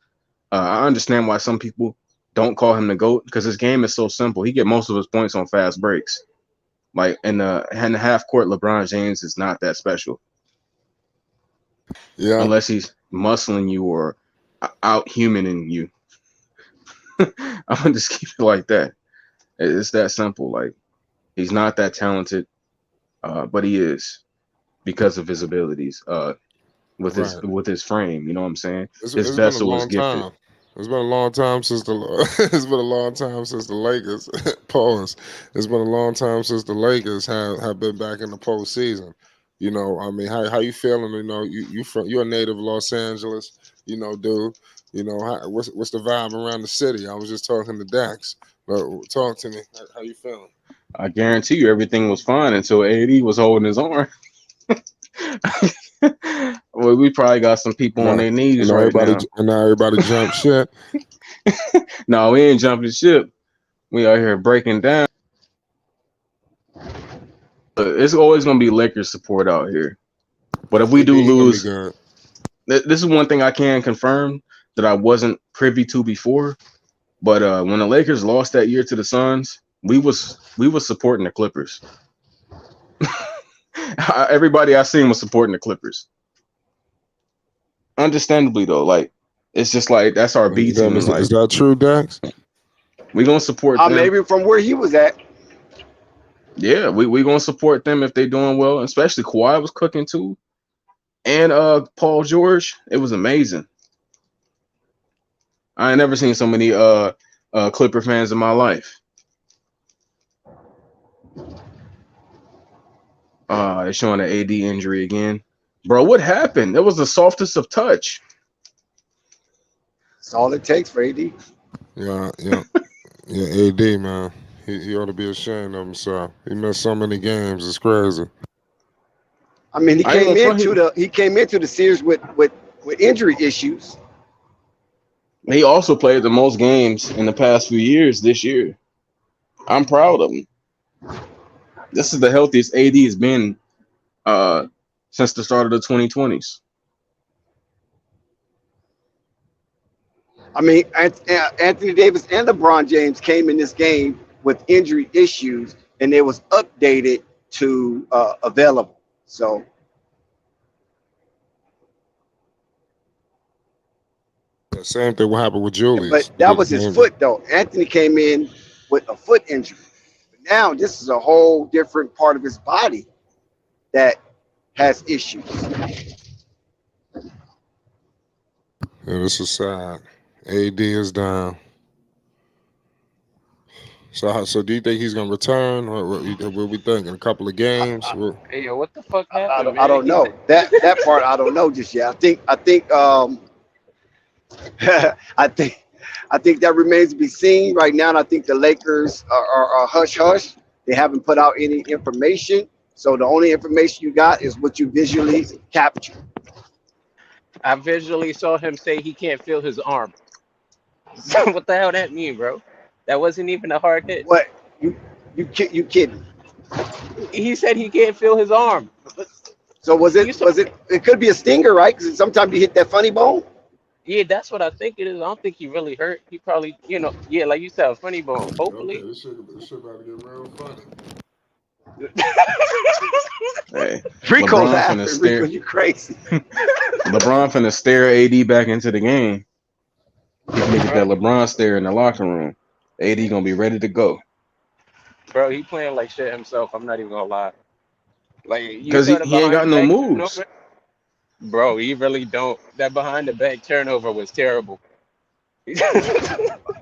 I understand why some people don't call him the GOAT because his game is so simple. He get most of his points on fast breaks. Like, in the half court, LeBron James is not that special. Yeah. Unless he's muscling you or out-humaning you. I'm going to just keep it like that. It's that simple. Like, he's not that talented, but he is because of his abilities. With his frame, you know what I'm saying? His vessel is gifted. Time. It's been a long time since the Lakers pause. It's been a long time since the Lakers have been back in the postseason. You know, I mean, how you feeling? You know, you're a native of Los Angeles. You know, dude. You know, what's the vibe around the city? I was just talking to Dax. Talk to me. How you feeling? I guarantee you, everything was fine until AD was holding his arm. Well, we probably got some people on their knees right now. And now everybody jump ship. No, we ain't jumping ship. We out here breaking down. It's always going to be Lakers support out here. But if we do lose, this is one thing I can confirm that I wasn't privy to before. But when the Lakers lost that year to the Suns, we was supporting the Clippers. Everybody I seen was supporting the Clippers. Understandably though, like it's just like that's our B team. Is that true, Dax? We gonna support them. Maybe from where he was at. Yeah, we gonna support them if they doing well. Especially Kawhi was cooking too, and Paul George. It was amazing. I ain't never seen so many Clipper fans in my life. They're showing an AD injury again. Bro, what happened? It was the softest of touch. That's all it takes for AD. Yeah, AD, man. He ought to be ashamed of himself. He missed so many games. It's crazy. I mean, he came into the series with injury issues. He also played the most games in the past few years this year. I'm proud of him. This is the healthiest AD has been since the start of the 2020s. I mean, Anthony Davis and LeBron James came in this game with injury issues, and it was updated to available. So, the same thing will happen with Julius. But that was his foot, though. Anthony came in with a foot injury. But now this is a whole different part of his body that has issues. Yeah, this is sad. AD is down. So do you think he's gonna return, or what we think in a couple of games? Hey, yo, what the fuck happened? I don't know that part. I don't know just yet. I think I think that remains to be seen right now. And I think the Lakers are hush hush. They haven't put out any information. So the only information you got is what you visually captured. I visually saw him say he can't feel his arm. So what the hell that mean, bro? That wasn't even a hard hit. What? You kidding? He said he can't feel his arm. So was it? It could be a stinger, right? Because sometimes you hit that funny bone. Yeah, that's what I think it is. I don't think he really hurt. He probably, like you said, a funny bone. Hopefully. Okay, this shit about to get real funny. Hey, Rico's after Rico, you crazy. LeBron finna stare AD back into the game. He's gonna get that LeBron stare in the locker room. AD gonna be ready to go. Bro, he playing like shit himself. I'm not even gonna lie. Like, because he ain't got no moves. Bro, he really don't. That behind the back turnover was terrible. Like,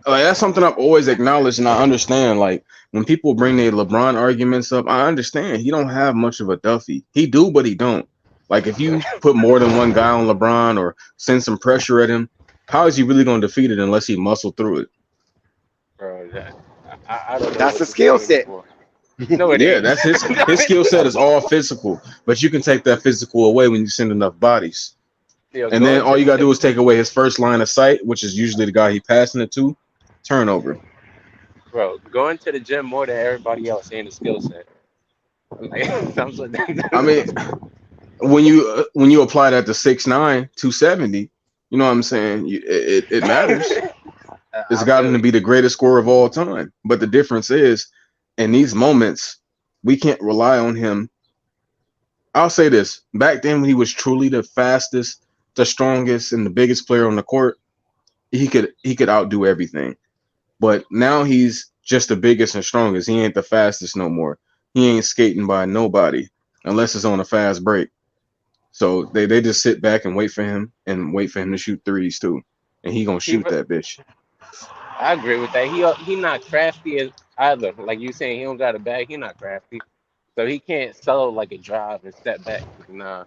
that's something I've always acknowledged, and I understand. Like, when people bring their LeBron arguments up, I understand he don't have much of a Duffy. He do, but he don't. Like, if you put more than one guy on LeBron or send some pressure at him, how is he really going to defeat it unless he muscle through it? Bro, I don't know. That's a skill set. No, it Yeah, ain't. that's his skill set is all physical, but you can take that physical away when you send enough bodies. Yo, And then going all to you the gotta do gym. is take away his first line of sight, which is usually the guy he passing it to. Turnover. Bro, going to the gym more than everybody else ain't a skill set. Like, I mean, when you apply that to 6'9", 270, you know what I'm saying? It matters. It's I got him feel to you. be the greatest scorer of all time. But the difference is, in these moments, we can't rely on him. I'll say this: back then, when he was truly the fastest, the strongest, and the biggest player on the court, he could outdo everything. But now he's just the biggest and strongest. He ain't the fastest no more. He ain't skating by nobody unless it's on a fast break. So they just sit back and wait for him to shoot threes too, and he gonna He, shoot that bitch. I agree with that. He not crafty as either. Like you saying, he don't got a bag. He not crafty, so he can't sell like a drive and step back. Nah.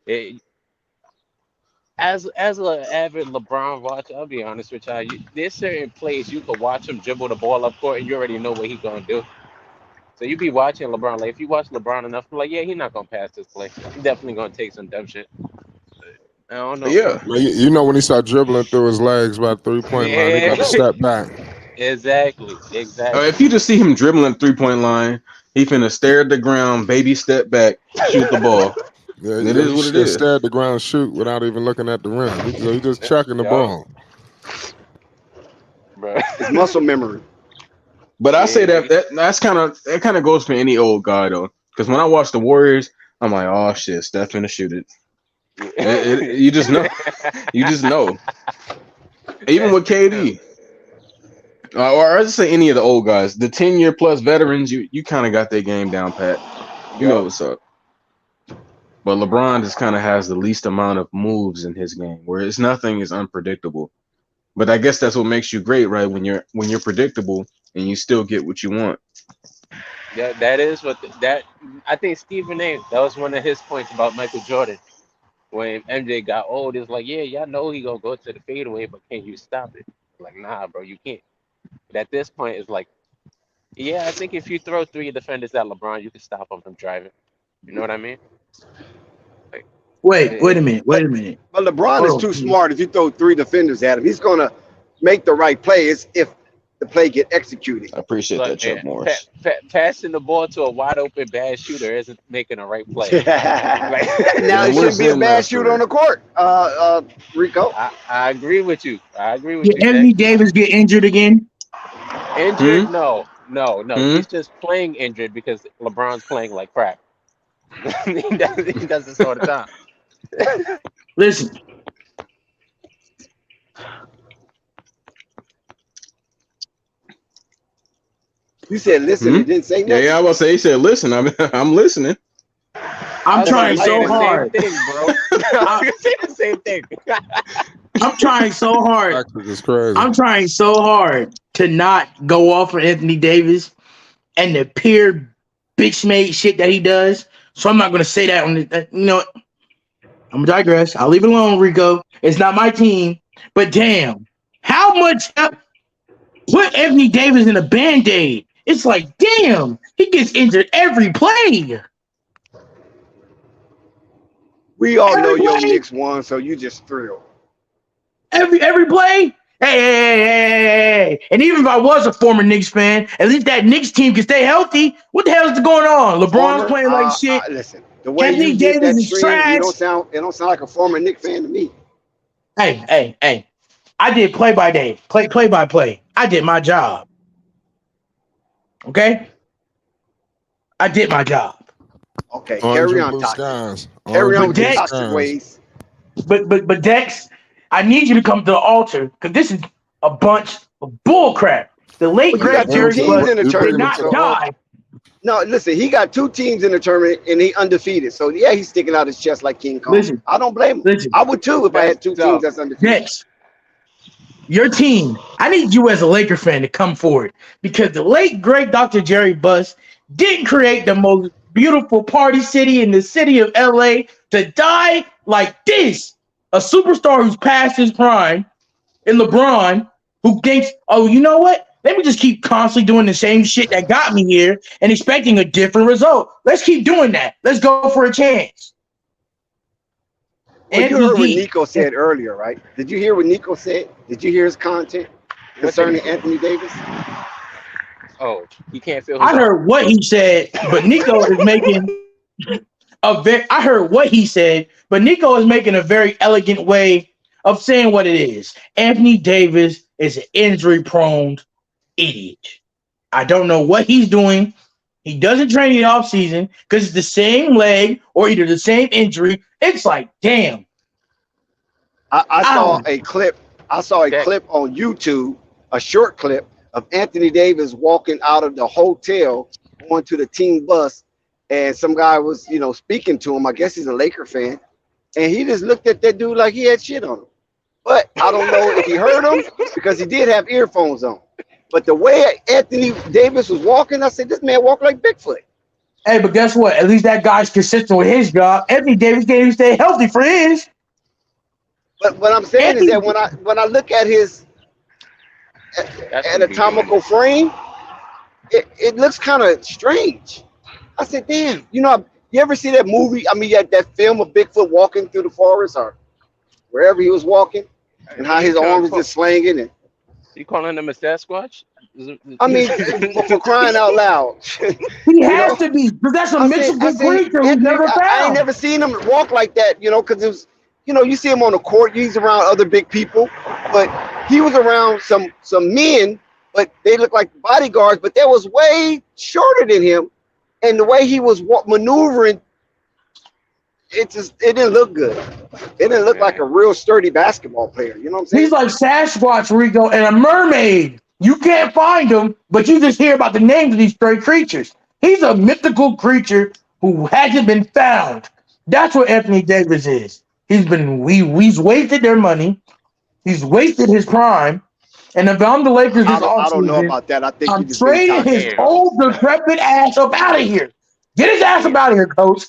It, as an avid LeBron watcher, I'll be honest with y'all. There's certain plays you could watch him dribble the ball up court, and you already know what he gonna do. So you be watching LeBron. Like if you watch LeBron enough, you're like, yeah, he not gonna pass this play. He definitely gonna take some dumb shit. I don't know, bro. Yeah, Man, you know when he started dribbling through his legs by the 3-point line, he got to Yeah, step back. exactly, if exactly. you just see him dribbling 3-point line, he finna stare at the ground, baby step back, shoot the ball. Yeah, And it yeah, is he what it should is. stare at the ground, shoot without even looking at the rim. He just chucking the Yo, ball. bro. It's muscle memory. But I say Yeah, that kind of goes for any old guy though, because when I watch the Warriors, I'm like, oh shit, Steph finna shoot it. You just know, you just know. Even That's with true. KD, or I just say any of the old guys, the 10-year plus veterans, you kind of got their game down pat. You know Yup. what's up. But LeBron just kind of has the least amount of moves in his game, where it's nothing is unpredictable. But I guess that's what makes you great, right? When you're predictable and you still get what you want. Yeah, that is what that. I think Stephen A. That was one of his points about Michael Jordan when MJ got old. It's like, yeah, y'all know he gonna go to the fadeaway, but can you stop it? Like, nah, bro, you can't. But at this point, it's like, yeah, I think if you throw three defenders at LeBron, you can stop him from driving. You know what I mean? Like, Wait it, a minute. But Wait a minute. but LeBron Hold is on, too please. smart. If you throw three defenders at him, he's gonna make the right plays if the play get executed. I appreciate look, that, Chuck pa- Morris. passing the ball to a wide open bad shooter isn't making a right play. Like, Now Man, it we're shouldn't be a Zen bad shooter on master. the court, Rico. I agree with you. I agree with Did you, Anthony Dex. Davis get injured again? Hmm? Injured? No, no, no. Hmm? He's just playing injured because LeBron's playing like crap. He does this all the time. Listen, You said listen Hmm? and didn't say Yeah, nothing. I was say he said, listen, I'm listening. I I'm was That's gonna trying say so the enlightening. same hard. thing, bro. I was I, gonna say the same thing. I'm trying so hard. Tactic is crazy. I'm trying so hard to not go off for Anthony Davis and the pure bitch made shit that he does. So I'm not gonna say that on the. You know, I'm gonna digress. I'll leave it alone, Rico. It's not my team. But damn, how much put Anthony Davis in a band-aid? It's like, damn, he gets injured every play. We all know Every your play. Knicks won, so you just thrilled. Every play. Hey. And even if I was a former Knicks fan, at least that Knicks team can stay healthy. What the hell is going on? LeBron's Former, playing like shit. listen, the way you Anthony did Davis that is stream, trash. it don't sound like a former Knicks fan to me. Hey. I did play by play. I did my job. Okay? I did my job. Okay, Orange carry and on, blue toxic. skies. Carry Orange on and But with your blue Dex, toxic skies. ways. but Dex, I need you to come to the altar because this is a bunch of bull crap. The late Well, you great got two Jerry teams Buss in the You did bringing him tournament, to not the so altar? die. no, listen, he got two teams in the tournament and he undefeated. So yeah, he's sticking out his chest like King Kong. Listen, I don't blame him. listen, I would too if I That's had two teams tough. that's undefeated. Dex, your team. I need you as a Laker fan to come forward because the late great Dr. Jerry Buss didn't create the most beautiful party city in the city of LA to die like this. A superstar who's past his prime in LeBron who thinks, oh, you know what? Let me just keep constantly doing the same shit that got me here and expecting a different result. Let's keep doing that. Let's go for a chance. Well, you heard what Anthony D. Nico said earlier, right? Did you hear what Nico said? Did you hear his content concerning Anthony Davis? Oh, he can't feel his I arm. heard what he said, but Nico is making I heard what he said, but Nico is making a very elegant way of saying what it is. Anthony Davis is an injury-prone idiot. I don't know what he's doing. He doesn't train in the offseason because it's the same leg or either the same injury. It's like, damn. I saw a clip. I saw a clip on YouTube, a short clip of Anthony Davis walking out of the hotel, going to the team bus, and some guy was, speaking to him. I guess he's a Laker fan, and he just looked at that dude like he had shit on him. But I don't know if he heard him because he did have earphones on. But the way Anthony Davis was walking, I said, this man walked like Bigfoot. Hey, but guess what? At least that guy's consistent with his job. Anthony Davis can't even stay healthy for his. But what I'm saying is that when I look at his anatomical frame, it looks kind of strange. I said, damn, you ever see that movie? I mean, that film of Bigfoot walking through the forest or wherever he was walking, and how his arm was just slanging. And you calling him a Sasquatch? I mean, for crying out loud. He has to be, because that's a mythical creature who's never found. I ain't never seen him walk like that, because it was, you see him on the court, he's around other big people, but he was around some men, but they looked like bodyguards, but that was way shorter than him. And the way he was maneuvering, it didn't look good. It didn't look like a real sturdy basketball player. You know what I'm saying? He's like Sasquatch, Rico, and a mermaid. You can't find him, but you just hear about the names of these stray creatures. He's a mythical creature who hasn't been found. That's what Anthony Davis is. He's wasted their money. He's wasted his prime. And if I'm the Lakers, I don't know about that. I think I'm trading his old decrepit ass up out of here. Get his ass up out of here, coach.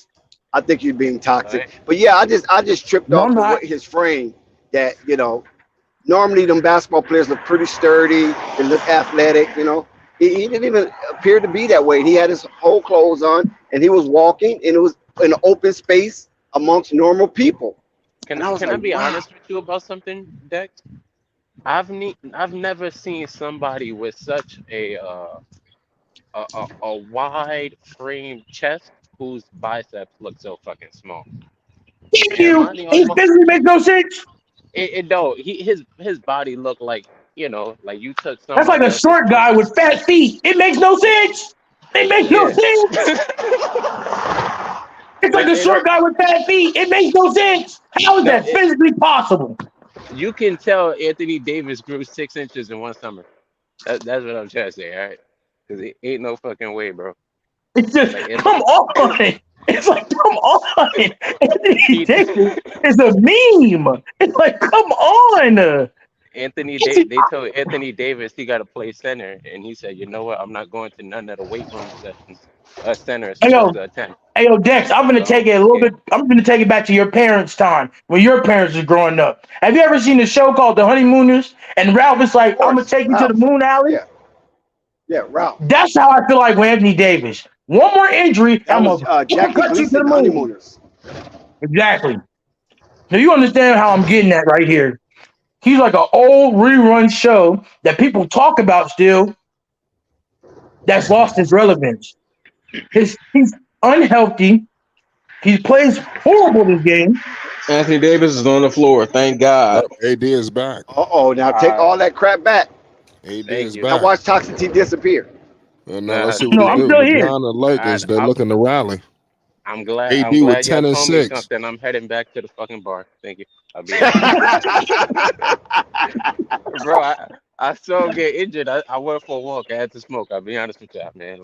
I think you're being toxic. Right. But yeah, I just tripped off his frame. That normally them basketball players look pretty sturdy. They look athletic. He didn't even appear to be that way. He had his whole clothes on, and he was walking, and it was in an open space amongst normal people. Can I be honest with you about something, Dex? I've never seen somebody with such a wide frame chest whose biceps look so fucking small. Thank you. He physically makes no sense. It don't. His body looked like like you took some. That's like a short guy with fat feet. It makes no sense. It makes no sense. It's like a short guy with fat feet. It makes no sense. How is that physically possible? You can tell Anthony Davis grew 6 inches in one summer. That's what I'm trying to say, all right? Because it ain't no fucking way, bro. It's just, come on. It's like, come on. Anthony Davis is a meme. It's like, come on. They told Anthony Davis he got to play center, and he said, you know what? I'm not going to none of the weight room sessions. Center is supposed to attend. Hey, yo, Dex, I'm going to take it a little bit. I'm going to take it back to your parents' time when your parents was growing up. Have you ever seen a show called The Honeymooners? And Ralph is like, I'm going to take you to the moon alley. Yeah, Ralph. That's how I feel like with Anthony Davis. One more injury, I'm going to cut you to the moon. Honeymooners. Exactly. So you understand how I'm getting at right here. He's like an old rerun show that people talk about still that's lost its relevance. He's unhealthy. He plays horrible this game. Anthony Davis is on the floor. Thank God. AD is back. Now take all that crap back. AD is back. Now watch Toxicity disappear. Well, now let's see what I'm still here. The Lakers, they're looking to rally. I'm glad. AD I'm glad with 10 and 6. Something. I'm heading back to the fucking bar. Thank you. I'll be bro, I still get injured. I went for a walk. I had to smoke. I'll be honest with you, man.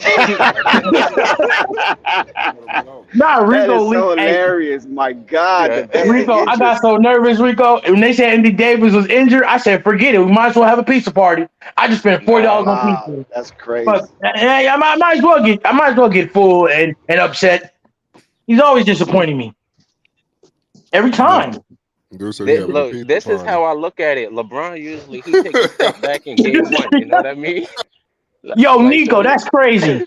Nah, Rico, that is so hilarious. My God. Yeah. Rico, I got so nervous, Rico. When they said Anthony Davis was injured, I said, forget it. We might as well have a pizza party. I just spent $40 on pizza. That's crazy. But I might as well get full and upset. He's always disappointing me. Every time. Dude said he having a Look, pizza this is party. how I look at it. LeBron usually he takes a step back in game one. You know what I mean? Yo, Like, Nico, so that's crazy.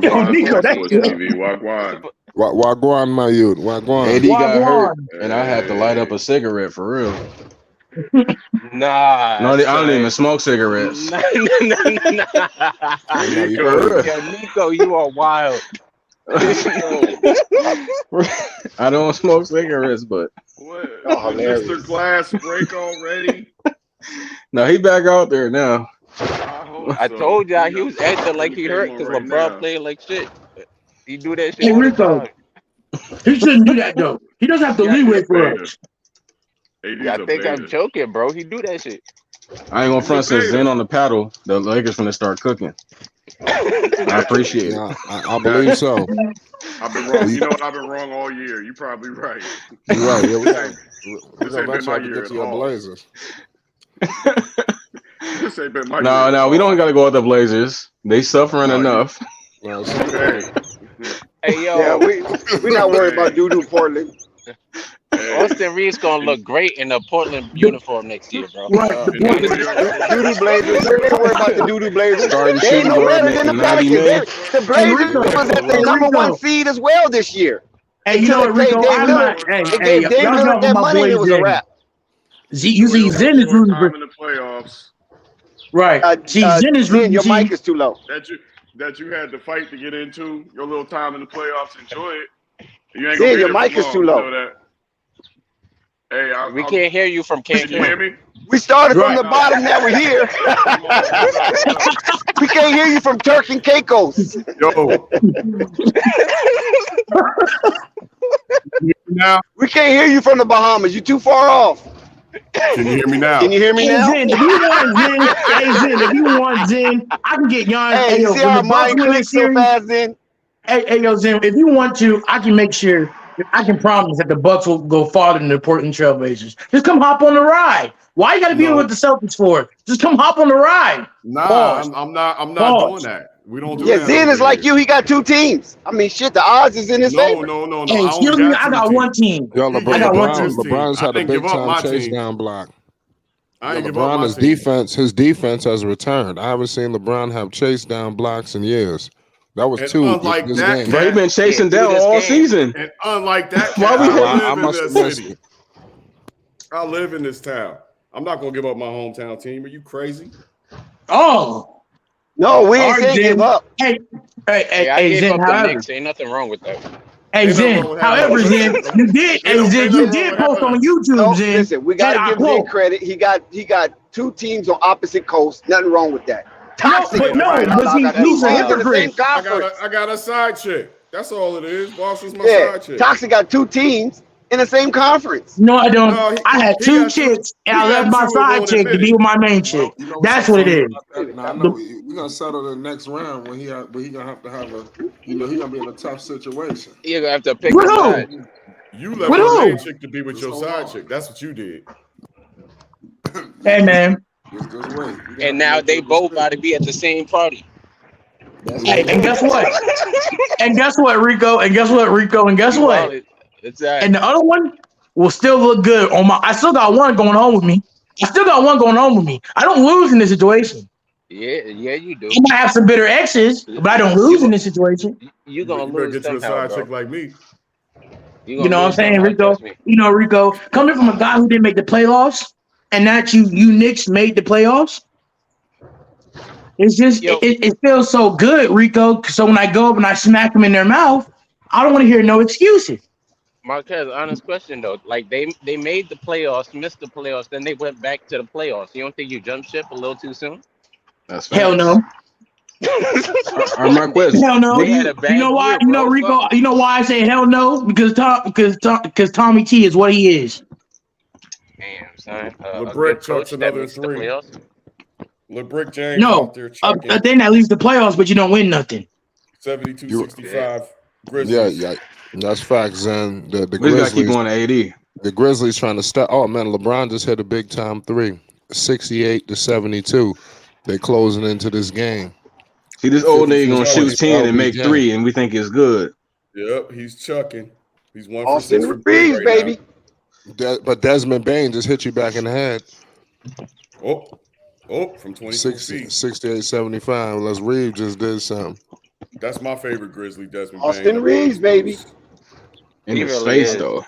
Yo, Wagwan Nico, Sports that's TV. Wagwan. Wagwan, my youth. Wagwan. AD got hurt, Wagwan. and I had to light up a cigarette for real. nah. No, I don't son. even smoke cigarettes. Nah. Hey, Nico. For real. Yo, Nico, you are wild. I don't smoke cigarettes, but What? Oh, Did Mr. hilarious. Glass break already? no, he back out there now. I hope I so. told y'all You he know, was acting like we he came hurt on because right LeBron now. played like shit. He do that shit Hey, all the Rico, time. he shouldn't do that though. He doesn't have the Yeah, leeway for Beta. us. AD's Yeah, I a think I'm beta. joking, bro. He do that shit. I ain't gonna front since beta. Zen on the paddle. The Lakers finna start cooking. I appreciate it. Yeah, I believe so. I've been wrong. You know what? I've been wrong all year. You're probably right. You're right. Yeah, This we're ain't gonna been my eventually have to year get at to your all. Blazers. This ain't been my year. No, at no, we all. don't gotta go with the Blazers. They suffering No, you- enough. No, Hey, Hey, yo, Yeah, we not worried about doo-doo Portland. hey. Austin Reeves gonna look great in a Portland uniform next year, bro. Right. In The New point is, York, Doo-doo Blazers. We ain't worried about the doo-doo Blazers. Starting They ain't shooting no guard better than making the 90 Pelicans. million. The Blazers Rico. was at the Hey, number one Rico. seed as well this year. Hey, you know Until what, they paid Rico? Dame I'm Lillard. not. Hey, They hey, gave Dame y'all know Lillard that my money boy and it was a Zen. wrap. You see, your Zen is short rooting time for in the playoffs right. See, Zen is Zen, rooting. your See, mic is too low. that you had to fight to get into your little time in the playoffs. Enjoy it. You ain't gonna Zen, be your there for mic is long. too You know low. that. Hey, We can't hear you from can you hear Cancun. me? We started from Right. the bottom, now we're here. Hold up. We can't hear you from Turks and Caicos. Yo. Now, We can't hear you from the Bahamas. You're too far off. can you hear me now? Can you hear me hey now? Zen, if you want Zen, hey Zen, if you want Zen, I can get Giannis. Hey, Hey, you yo, see when how the Bucks mine win clicks this so series, fast then? hey, yo, Zen, if you want to, I can make sure. I can promise that the Bucks will go farther than the Portland Trailblazers. Just come hop on the ride. Why you got to be No. with the Celtics for? Just come hop on the ride. Nah, Pause. I'm not Pause. doing that. We don't do Yeah, that. Zen over is like here. you. He got two teams. I mean, shit, the odds is in his favor. No. Hey, I only excuse me, got I two got teams. one team. Yo, He I got one up his team. team. LeBron's I had a didn't give big up time my chase team. down block. I Yeah, ain't give up LeBron, my his team. defense has returned. I haven't seen LeBron have chase down blocks in years. That was And two unlike this that, game. Bro, he been chasing Yeah, down through this all game. season. And unlike that, Why cat, we I had- live I in must that have city. missed it. I live in this town. I'm not gonna give up my hometown team. Are you crazy? Oh, No, we all ain't right, saying give Zen. up. Hey, Hey, I hey, gave Zen. up the However, Knicks. Ain't nothing wrong with that. hey, Ain't nothing Zen. wrong with having However, a- Zen, you did. Hey, Ain't Zen, nothing you wrong did with post having on a- YouTube, No, Zen. listen, we And gotta I give Zen quote, credit. He got two teams on opposite coasts. Nothing wrong with that. no, Toxic. but All no, right, but see, That's he's a Teams in wild. the same hypocrite. conference. I got a side chick. That's all it is. Boss is my Yeah, side chick. Toxic got two teams in the same conference. No, I don't. No, I had he two got two. chicks, and He I left got my two and side won't chick to admit be it. with my main chick. You know what's That's so what it funny is. about that? Now I know we're gonna settle the next round when but he gonna have to have a, he gonna be in a tough situation. You're gonna have to pick With a who? side. You left With your who? main chick to be with Just your hold side on. chick. That's what you did. Hey, man. Just wait. You gotta And now make they your both got to decision. be at the same party. That's Hey, what and guess what? And guess what, Rico? And guess what, Rico? And guess You what? wild. It's that. And the other one will still look good on my. I still got one going on with me. I still got one going on with me. I don't lose in this situation. Yeah, you do. I might have some bitter exes, but I don't lose in this situation. You You gonna better lose get you a somehow, side bro. chick like me. You You gonna know what I'm lose saying, somehow. Rico? Trust me. You know, Rico, coming from a guy who didn't make the playoffs, and that you Knicks made the playoffs. It's just Yo, it feels so good, Rico. So when I go up and I smack them in their mouth, I don't want to hear no excuses. Marquez, honest question though. Like they made the playoffs, missed the playoffs, then they went back to the playoffs. You don't think you jumped ship a little too soon? That's Hell facts. no. Marquez, Hell no. what do They had a you? You bad know why? year, You know, bro. Rico. Fuck. You know why I say hell no? Because Tommy T is what he is. Damn, son. A LeBrick good chucks coach that another makes the three. playoffs. LeBrick James No, out there a chucking thing that leads to playoffs, but you don't win nothing. 72-65 Yeah, Grizzlies. yeah. That's facts. And the We just gotta keep Grizzlies, going to AD. the Grizzlies trying to step. Oh man, LeBron just hit a big time three, 68-72. They closing into this game. See, this old nigga gonna 52 shoot 10 and make LBJ. 3, and we think it's good. Yep, he's chucking. He's 1 for 6 Austin from three Reaves, right baby. now. But Desmond Bain just hit you back in the head. From 24 feet. 68-75. Unless Reaves just did something. That's my favorite Grizzly, Desmond Austin Bain. Reaves, baby. In He his really face, is. though.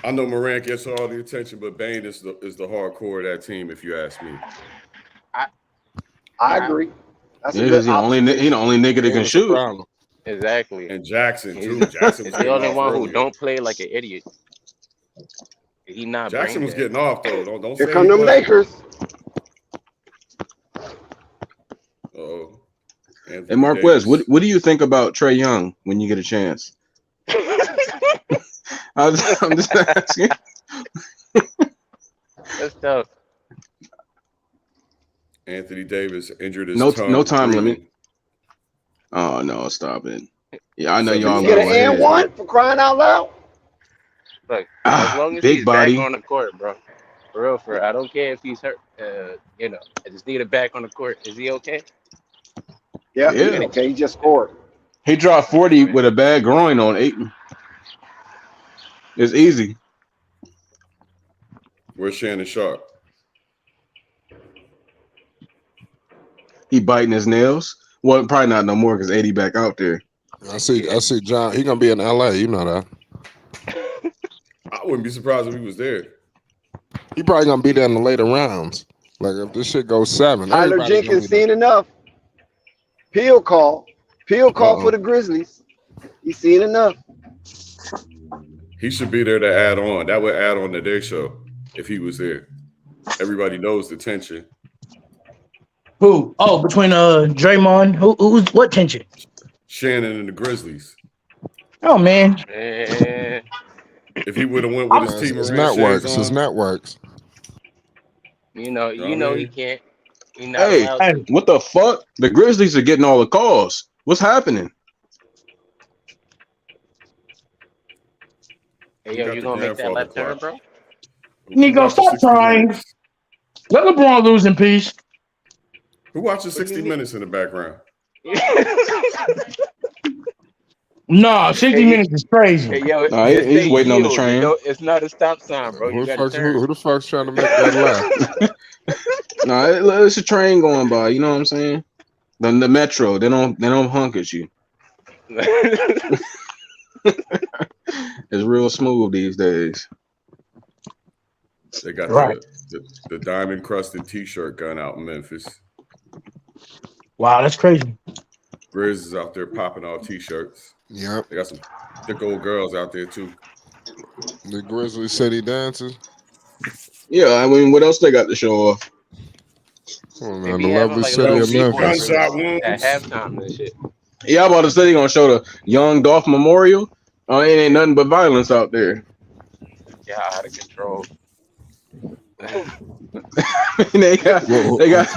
I know Morant gets all the attention, but Bain is the hardcore of that team, if you ask me. I agree. That's Yeah, a because good he the only nigga that Ain't can what's the shoot. problem? Exactly. And Jackson, too. He's, Jackson he's was the getting only off one who earlier. don't play like an idiot. He not Jackson was brain dead. getting off, though. Don't Here say come he them wasn't. Lakers. Uh-oh. Hey, Mark West, what do you think about Trae Young when you get a chance? I'm just asking. That's tough. Anthony Davis injured his No tongue. time breathing. limit. Oh no, stop it. Yeah, I know So y'all You he's get level an ahead. and one for crying out loud. Look, as long as Big he's body. back on the court, bro. For real, for real. I don't care if he's hurt. I just need him back on the court. Is he okay? Yeah. Yeah. Okay, he just scored. He dropped 40 with a bad groin on Ayton. It's easy. Where's Shannon Sharp? He biting his nails. Well, probably not no more because 80 back out there. I see John. He gonna be in LA, you know that. I wouldn't be surprised if he was there. He probably gonna be there in the later rounds. Like if this shit goes 7. Tyler everybody's gonna Jenkins be there. seen enough. Peel call for the Grizzlies. He's seen enough. He should be there to add on. That would add on to their show if he was there. Everybody knows the tension. Who? Oh, between Draymond. Who's what tension? Shannon and the Grizzlies. Oh man. Man. If he would have went with his team It's around networks. shades It's on, networks. You know I mean- he can't. He not Hey, allowed to. what the fuck? The Grizzlies are getting all the calls. What's happening? Hey, yo, got you the gonna make that grandfather left turn, clock. bro? Nico, stop 60 trying. minutes? Let LeBron lose in peace. Who watches 60 Minutes in the background? Nah, 60 minutes is crazy. Hey, yo, Nah, just he's say waiting on the yield. train. It's not a stop sign, bro. Who You the gotta fuck's turn. who the fuck's trying to make that left? Nah, it's a train going by. You know what I'm saying? The metro. They don't honk at you. It's real smooth these days. They got Right. the diamond crusted T-shirt gun out in Memphis. Wow, that's crazy. Grizz is out there popping off T-shirts. Yep. They got some thick old girls out there too. The Grizzly City dances. Yeah, I mean, what else they got to show off? Oh, They man, be the having lovely like city little of skateboard Memphis. Gunshot races wounds. at halftime and shit. Yeah, I'm about to say they're gonna show the Young Dolph Memorial. Oh, it ain't nothing but violence out there. Yeah, out of control. they got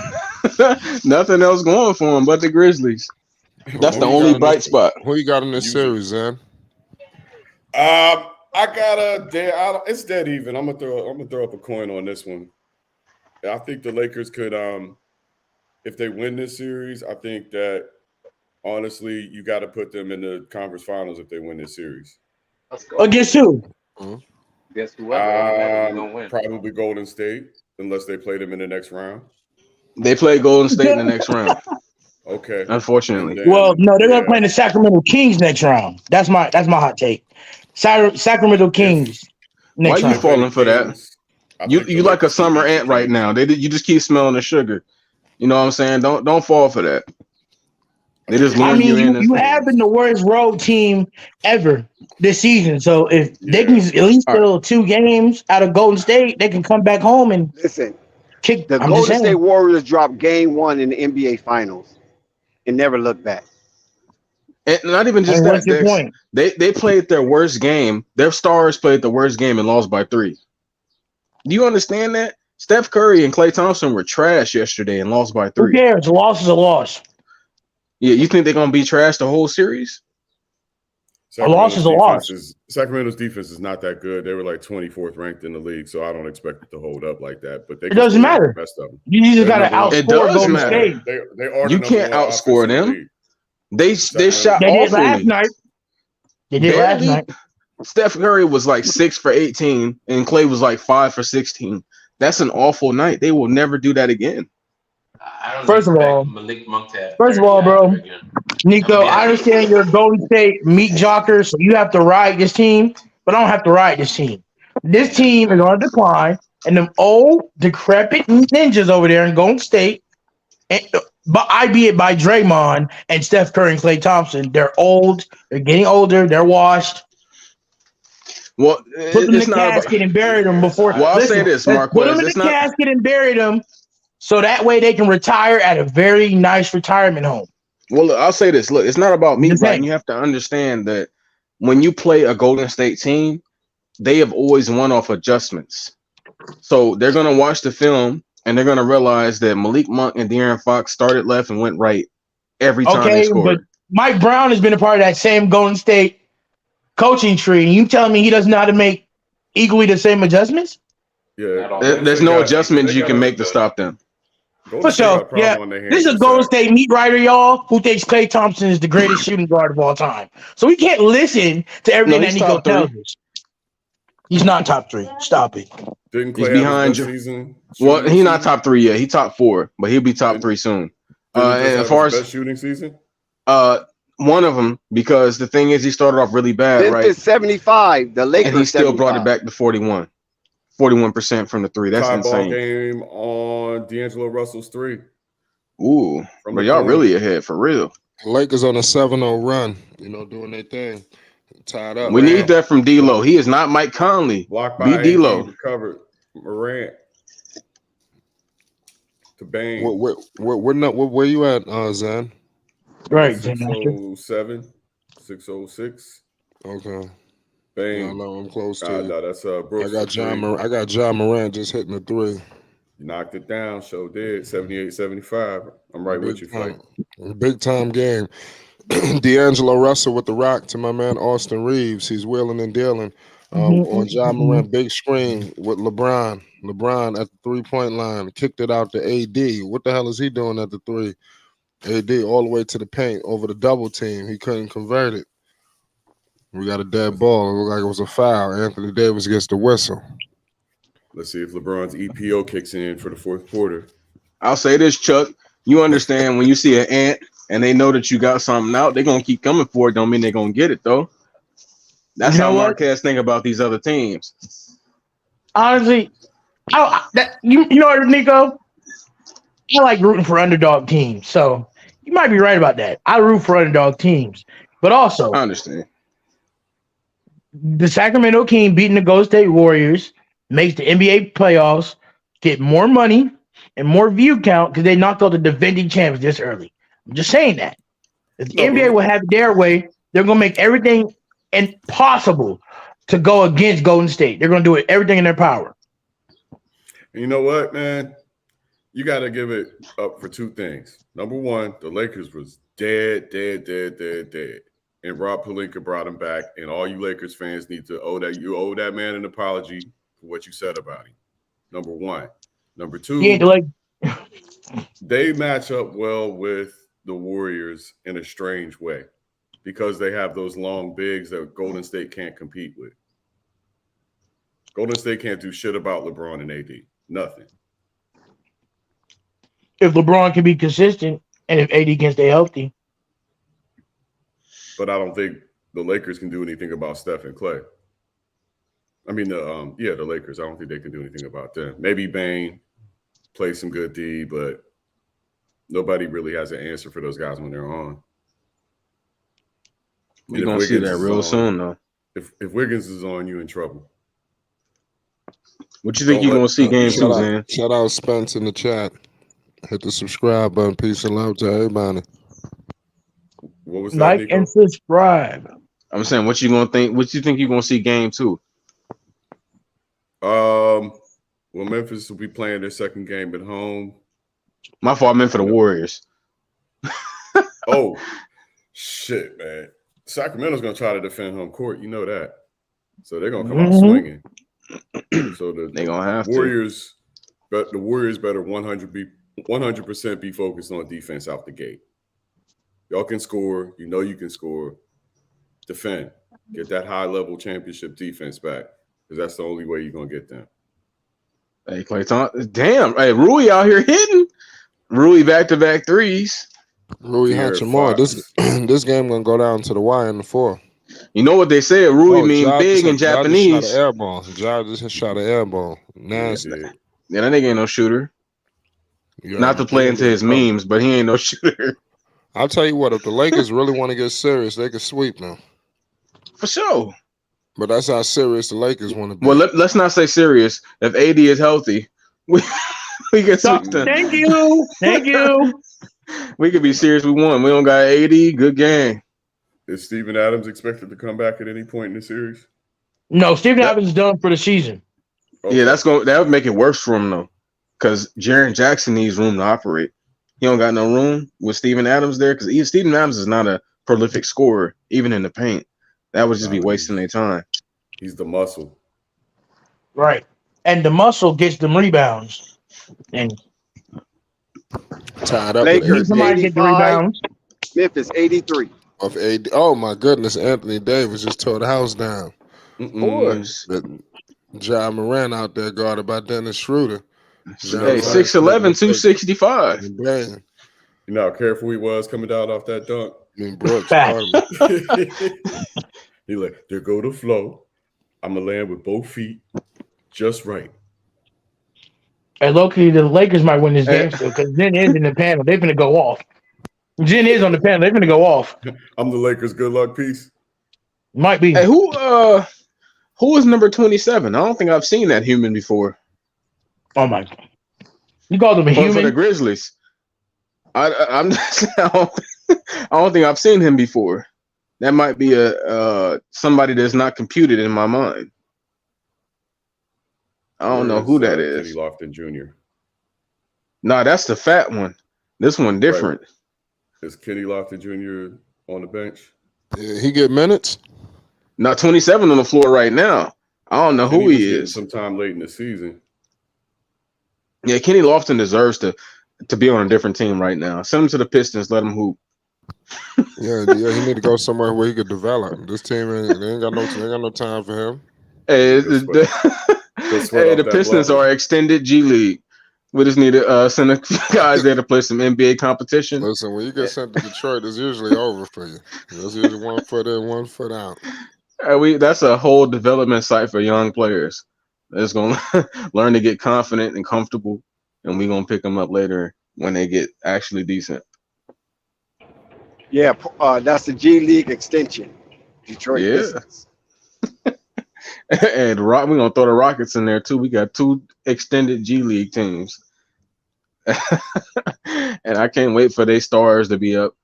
nothing else going for them but the Grizzlies. That's the Who you only got in bright this- spot. Who you got in this Usually. series, Zan? I got it's dead even. I'm gonna throw up a coin on this one. I think the Lakers could, if they win this series, I think that honestly you got to put them in the conference finals if they win this series. Let's go. Against who? Guess whoever you gonna win. Probably Golden State, unless they play them in the next round. They play Golden State in the next round. Okay. Unfortunately. And then- Well, no, they're gonna play the Sacramento Kings next round. That's my hot take. Sacramento Kings Why next you round. falling for that? I You think the like a Lakers summer could beat ant the right Kings. now. You just keep smelling the sugar. You know what I'm saying? Don't fall for that. They just I luring you mean, in. you have been the worst road team ever this season. So if they can at least All right. steal 2 games out of Golden State, they can come back home and Listen, kick. the I'm just Golden saying. State Warriors dropped game 1 in the NBA Finals and never looked back. And not even just And that. what's your Dex. point? They played their worst game. Their stars played the worst game and lost by 3. Do you understand that? Steph Curry and Klay Thompson were trash yesterday and lost by Who 3. cares? A loss is a loss. Yeah, you think they're gonna be trash the whole series? A loss is a loss. Sacramento's defense is not that good. They were like 24th ranked in the league, so I don't expect it to hold up like that. But It doesn't matter. The best of them. You just They're gotta number one. It outscore does Golden matter. State. They are. The You number can't one outscore offense in the them. league. They shot They did last awfully. night. They did last Barely. night. Steph Curry was like 6 for 18, and Clay was like 5 for 16. That's an awful night. They will never do that again. I don't First of expect all, Malik Monk to have first of 30 all, bro, either again. Nico, Yeah. I understand you're a Golden State meat jocker, so you have to ride this team, but I don't have to ride this team. This team is on a decline, and them old, decrepit ninjas over there in Golden State, and, but albeit by Draymond and Steph Curry and Klay Thompson, they're old, they're getting older, they're washed. Well, Put them in it's the not casket about. and bury them before. Well, I'll say Listen, this, put Marquez. them in It's the not. casket and bury them, so that way they can retire at a very nice retirement home. Well, look, I'll say this. Look, it's not about meat Just riding. saying. You have to understand that when you play a Golden State team, they have always won off adjustments. So they're gonna watch the film and they're gonna realize that Malik Monk and De'Aaron Fox started left and went right every time they Okay, but scored. Mike Brown has been a part of that same Golden State coaching tree, and you telling me he doesn't know how to make equally the same adjustments? Yeah, There's no adjustments you can make to stop them. For sure. Yeah. This is a Golden State meat writer, y'all, who thinks Klay Thompson is the greatest shooting guard of all time. So we can't listen to everything that Nico tells us. He's not top 3. Stop it. Didn't He's Klay behind have you. his best season? Well, he's not top 3 yet. He top 4, but he'll be top 3 soon. And as far as best shooting season, one of them, because the thing is, he started off really bad, Memphis right? 75, the Lakers And he still 75. brought it back to 41% from the 3. That's tie ball insane. game on D'Angelo Russell's 3. Ooh, From but the y'all corner. really ahead for real. Lakers on a 7-0 run, doing their thing. Tied up. We need that from D'Lo. He is not Mike Conley. Blocked by Be D'Lo. Recovered. Morant. To Bane. Where you at, Zan? Right, 607. 606. Okay. Bane. Yeah, I know I'm close to it. No, that's Brooks. I got John Morant just hitting the 3. You knocked it down. Show did. 78-75. I'm right with you, Frank. Big time game. D'Angelo Russell with the rock to my man Austin Reaves. He's wheeling and dealing on John Morant. Big screen with LeBron. LeBron at the 3-point line. Kicked it out to AD. What the hell is he doing at the 3? AD all the way to the paint over the double team. He couldn't convert it. We got a dead ball. It looked like it was a foul. Anthony Davis gets the whistle. Let's see if LeBron's EPO kicks in for the fourth quarter. I'll say this, Chuck. You understand when you see an ant and they know that you got something out, they're gonna keep coming for it. Don't mean they're gonna get it though. That's how Marquez think about these other teams. Honestly, you know what, Nico? I like rooting for underdog teams, so you might be right about that. I root for underdog teams, but also I understand. The Sacramento King beating the Golden State Warriors makes the NBA playoffs get more money and more view count because they knocked out the defending champs this early. I'm just saying that. If the NBA will have their way, they're going to make everything impossible to go against Golden State. They're going to do it everything in their power. You know what, man? You got to give it up for 2 things. Number one, the Lakers was dead. And Rob Pelinka brought him back. And all you Lakers fans need to owe that man an apology for what you said about him. Number one. Number 2, they match up well with the Warriors in a strange way because they have those long bigs that Golden State can't compete with. Golden State can't do shit about LeBron and AD. Nothing. If LeBron can be consistent and if AD can stay healthy. But I don't think the Lakers can do anything about Steph and Clay. I mean, the Lakers. I don't think they can do anything about them. Maybe Bane play some good D, but nobody really has an answer for those guys when they're on. We're going to see that real soon, though. If Wiggins is on, you in trouble. What you think you're going to see game 2, man? Shout out Spence in the chat. Hit the subscribe button. Peace and love to everybody. What was that, like Nico? and subscribe. I'm saying, what you gonna think? What you think you're gonna see game 2? Well, Memphis will be playing their second game at home. My fault. I meant for the Warriors. Oh, shit, man! Sacramento's gonna try to defend home court. You know that, so they're gonna come out swinging. So They're gonna have Warriors, but the Warriors better 100% be focused on defense out the gate. Y'all can score. You know you can score. Defend. Get that high-level championship defense back, because that's the only way you're gonna get them. Hey, Klay Thompson. Damn. Hey, Rui out here hitting. Rui back-to-back threes. Rui Hachimura. This game gonna go down to the wire in the fourth. You know what they said? Rui mean big in Japanese. Just shot an air ball. Ja just shot an air ball. Nasty. Yeah, that nigga ain't no shooter. Not to play into his memes, but he ain't no shooter. I'll tell you what, if the Lakers really want to get serious, they can sweep them. For sure. But that's how serious the Lakers want to be. Well, let's not say serious. If AD is healthy, we can sweep them. Thank you. Thank you. We could be serious. We won. We don't got AD. Good game. Is Steven Adams expected to come back at any point in the series? No, Steven Adams is done for the season. Okay. Yeah, that would make it worse for him though, because Jaren Jackson needs room to operate. He don't got no room with Steven Adams there, because Steven Adams is not a prolific scorer, even in the paint. That would just be wasting their time. He's the muscle. Right. And the muscle gets them rebounds. And tied up. Lakers, somebody get the rebounds. Memphis, 83. Of AD. Oh my goodness, Anthony Davis just tore the house down. Of course. Ja Morant out there guarded by Dennis Schroeder. Hey, 6'11", 265. Man. You know how careful he was coming down off that dunk? I mean, Brooks. He like, there go the flow. I'm going to land with both feet just right. Hey, low-key, the Lakers might win this game still, because Jen is in the panel. They're going to go off. Jen is on the panel. They're going to go off. I'm the Lakers' good luck piece. Might be. Hey, who is number 27? I don't think I've seen that human before. Oh my God! You called him a For human? the Grizzlies. I don't think I've seen him before. That might be a somebody that's not computed in my mind. I don't know who that is. Kenny Lofton Jr. Nah, that's the fat one. This one different. Right. Is Kenny Lofton Jr. on the bench? Yeah, he get minutes? Not 27 on the floor right now. I don't know who he is. Sometime late in the season. Yeah, Kenny Lofton deserves to be on a different team right now. Send him to the Pistons. Let him hoop. Yeah, he need to go somewhere where he could develop. This team ain't got no time for him. Hey, the Pistons are extended G League. We just need to send a few guys there to play some NBA competition. Listen, when you get sent to Detroit, it's usually over for you. It's usually 1 foot in, 1 foot out. That's a whole development site for young players. That's going to learn to get confident and comfortable, and we're going to pick them up later when they get actually decent. Yeah, that's the G League extension. Detroit Pistons. And we're going to throw the Rockets in there, too. We got 2 extended G League teams. And I can't wait for their stars to be up.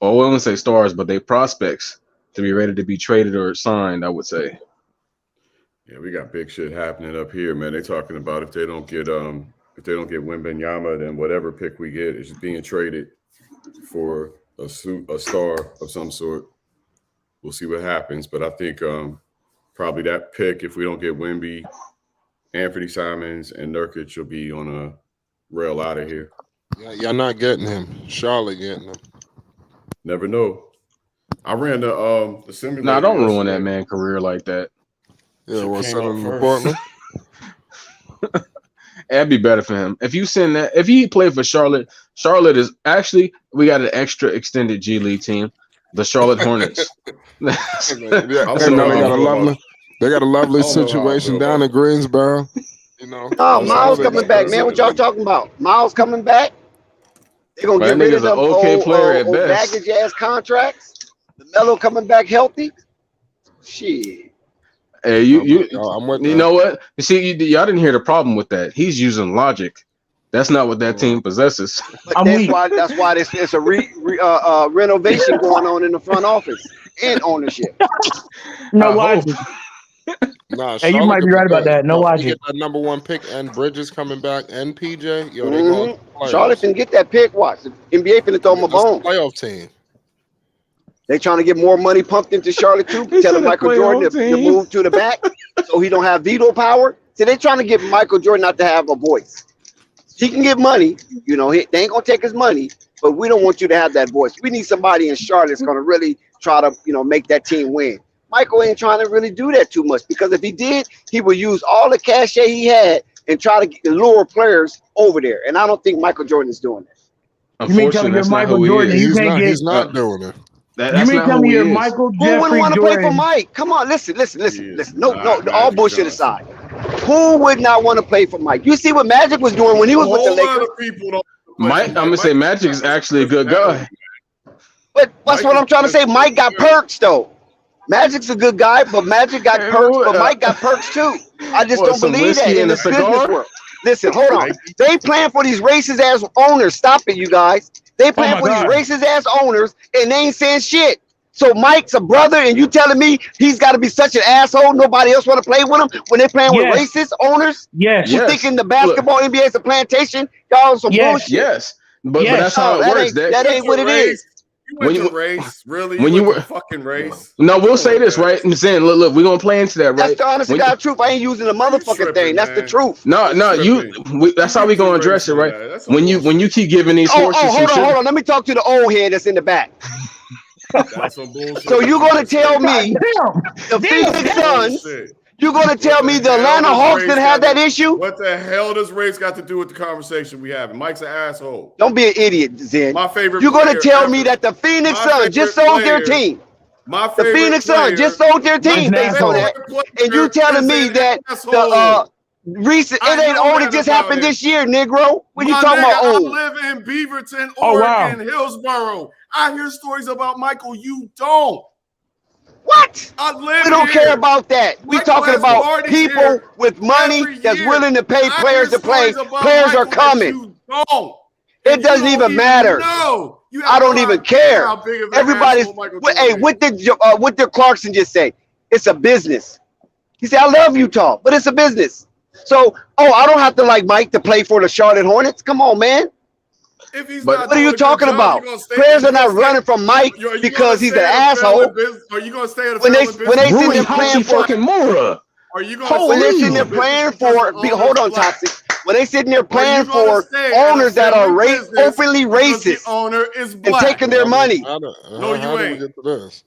Well, I wouldn't say stars, but they prospects to be ready to be traded or signed, I would say. Yeah, we got big shit happening up here, man. They're talking about if they don't get Wembanyama, then whatever pick we get is being traded for a star of some sort. We'll see what happens, but I think probably that pick, if we don't get Wemby, Anthony Simons, and Nurkic will be on a rail out of here. Yeah, y'all not getting him. Charlotte getting him. Never know. I ran the simulator. Nah, don't ruin that man career like that. Yeah, we'll send him to Portland. That'd be better for him. If you send that, if he played for Charlotte, Charlotte is actually, we got an extra extended G League team, the Charlotte Hornets. They got a lovely situation down in Greensboro. You know. Oh, Miles coming back, man. What y'all talking about? Miles coming back? They're gonna get rid of them old baggage ass contracts. The Melo coming back healthy. Shit. Hey, you know what? You see, y'all didn't hear the problem with that. He's using logic. That's not what that team possesses. But that's why it's a renovation going on in the front office and ownership. No logic. Nah, hey, you might be right about that. No logic. Get that number 1 pick and Bridges coming back and PJ. Yo, they going Charlotte can get that pick. Watch. The NBA finna throw them a bone. Playoff team. They trying to get more money pumped into Charlotte too. Telling Michael Jordan to move to the back so he don't have veto power. See, they trying to get Michael Jordan not to have a voice. He can get money, you know. They ain't gonna take his money, but we don't want you to have that voice. We need somebody in Charlotte that's gonna really try to, make that team win. Michael ain't trying to really do that too much because if he did, he would use all the cachet he had and try to lure players over there. And I don't think Michael Jordan is doing that. You mean tell me you're Michael Jordan? You can't get. He's not doing it. You mean tell me you're Michael Jeffrey Who wouldn't want to Jordan? play for Mike? Come on, listen. No, all bullshit aside. Who would not want to play for Mike? You see what Magic was doing when he was with the Lakers? People don't Mike, I'm gonna say Magic is actually a good guy. But that's what I'm trying to say. Mike got perks though. Magic's a good guy, but Magic got perks, but Mike got perks too. I just don't believe that in the business world. Listen, hold on. They playing for these racist ass owners. Stop it, you guys. They playing for these racist ass owners, and they ain't saying shit. So Mike's a brother, and you telling me he's got to be such an asshole? Nobody else want to play with him when they're playing with racist owners? Yes. You thinking the basketball NBA is a plantation? Y'all some bullshit. Yes. But that's how it works. That ain't what it is. When you race, really? When you were fucking race. No, we'll say this, right? I'm saying, look, we're gonna play into that, right? That's the honest to God truth. I ain't using the motherfucking thing. That's the truth. No, that's how we gonna address it, right? When you keep giving these horses. Hold on. Let me talk to the old head that's in the back. That's some bullshit. So you gonna tell me the Phoenix Suns? You gonna tell me the Atlanta Hawks didn't have that issue? What the hell does race got to do with the conversation we have? Mike's an asshole. Don't be an idiot, Zen. My favorite. You're gonna tell me that the Phoenix Suns just sold their team. The Phoenix Suns just sold their team based on that, and you telling me that the recent it ain't only just happened this year, Negro. What you talking about? I live in Beaverton, Oregon, Hillsboro. I hear stories about Michael. You don't. What? We don't care about that. We talking about people with money that's willing to pay players to play. Players are coming. It doesn't even matter. No, I don't even care. Everybody's. Hey, what did Clarkson just say? It's a business. He said, "I love Utah, but it's a business." So, I don't have to like Mike to play for the Charlotte Hornets. Come on, man. What are you talking about? Players are not running from Mike because he's an asshole. Are you going to stay at when they sitting there playing for Mura? Are you going when they're sitting there playing for hold on, Toxic. When they sitting there playing for owners that are openly racist and taking their money? No, you ain't.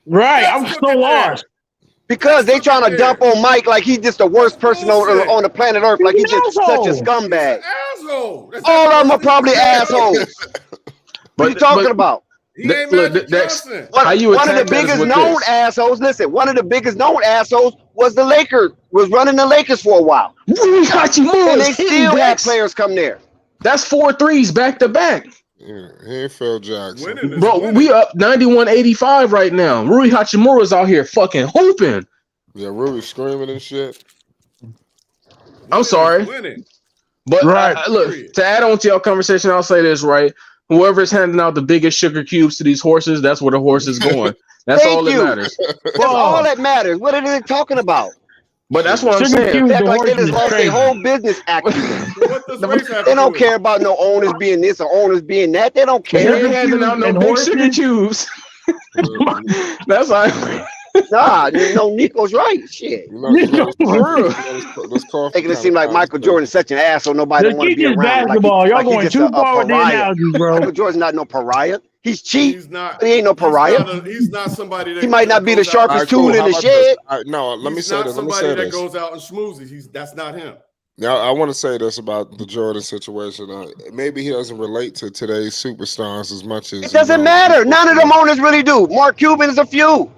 Right, I'm so lost. Because they trying to dump on Mike like he's just the worst person on the planet Earth, like he's just such a scumbag. Asshole. All of them are probably assholes. What are you talking about? He ain't Magic Johnson. How you one of the biggest known assholes. Listen, one of the biggest known assholes was the Lakers. Was running the Lakers for a while. Rui Hachimura, and they still had players come there. That's 4 threes back to back. Yeah, he ain't Phil Jackson. Bro, we up 91-85 right now. Rui Hachimura's out here fucking hooping. Yeah, Rui screaming and shit. I'm sorry. But look, to add on to your conversation, I'll say this, right? Whoever's handing out the biggest sugar cubes to these horses, that's where the horse is going. That's all that matters. That's all that matters. What are they talking about? But that's what I'm saying. Act like they just lost their whole business acumen. They don't care about no owners being this or owners being that. They don't care. They ain't handing out no big sugar cubes. That's all. Nah, no, Nico's right. Shit. Making it seem like Michael Jordan is such an asshole. Nobody don't want to be around. Basketball. Y'all going too far with the analogies, bro. Michael Jordan's not no pariah. He's cheap. He's not. But he ain't no pariah. He's not somebody that he might not be the sharpest tool in the shed. No, let me say this. He's not somebody that goes out and schmoozes. That's not him. Now, I want to say this about the Jordan situation. Maybe he doesn't relate to today's superstars as much as... It doesn't matter. None of them owners really do. Mark Cuban is a few.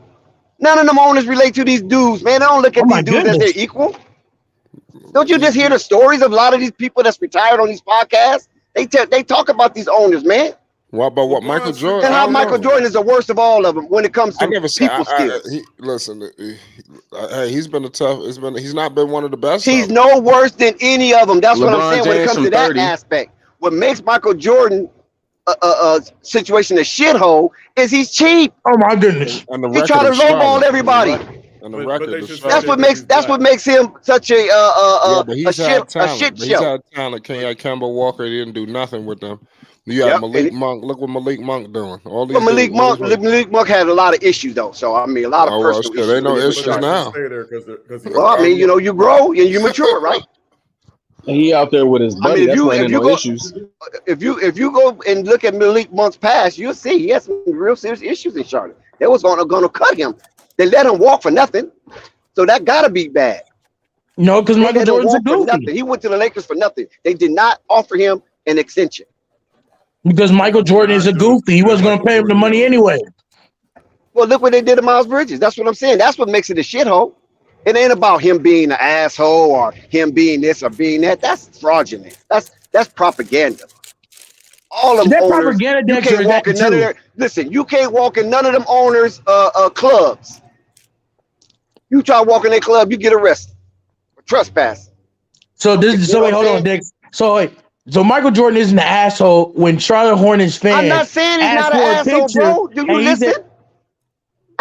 None of them owners relate to these dudes, man. They don't look at these dudes as they're equal. Don't you just hear the stories of a lot of these people that's retired on these podcasts? They talk about these owners, man. What Michael Jordan? And how Michael Jordan is the worst of all of them when it comes to people skills. He's been a tough. He's not been one of the best. He's no worse than any of them. That's what I'm saying when it comes to that aspect. What makes Michael Jordan a situation a shithole is he's cheap. Oh my goodness! He try to lowball everybody. And the record that's what makes him such a shit show. He's had talent. Kemba Walker didn't do nothing with them. You got Malik Monk. Look what Malik Monk doing. Malik Monk had a lot of issues though. So I mean, a lot of personal issues. There ain't no issues now. Well, I mean, you grow and you mature, right? And he out there with his buddy. If you go and look at Malik Monk's past, you'll see he has some real serious issues in Charlotte. They was gonna cut him. They let him walk for nothing. So that gotta be bad. No, because They Michael let him Jordan's a walk for nothing. goofy. He went to the Lakers for nothing. They did not offer him an extension. Because Michael Jordan is a goofy. He wasn't going to pay him the money anyway. Well, look what they did to Miles Bridges. That's what I'm saying. That's what makes it a shithole. It ain't about him being an asshole or him being this or being that. That's fraudulent. That's propaganda. All of them That owners, propaganda, you Dexter, can't is walk that in none of true? their. Listen, you can't walk in none of them owners' clubs. You try walking their club, you get arrested for trespassing. So You this. So know wait, what I'm hold on, saying? Dex. So wait. So Michael Jordan isn't an asshole when Charlotte Hornets I'm not fans saying he's asked not an for a asshole, picture, bro. Do you and he listen? said,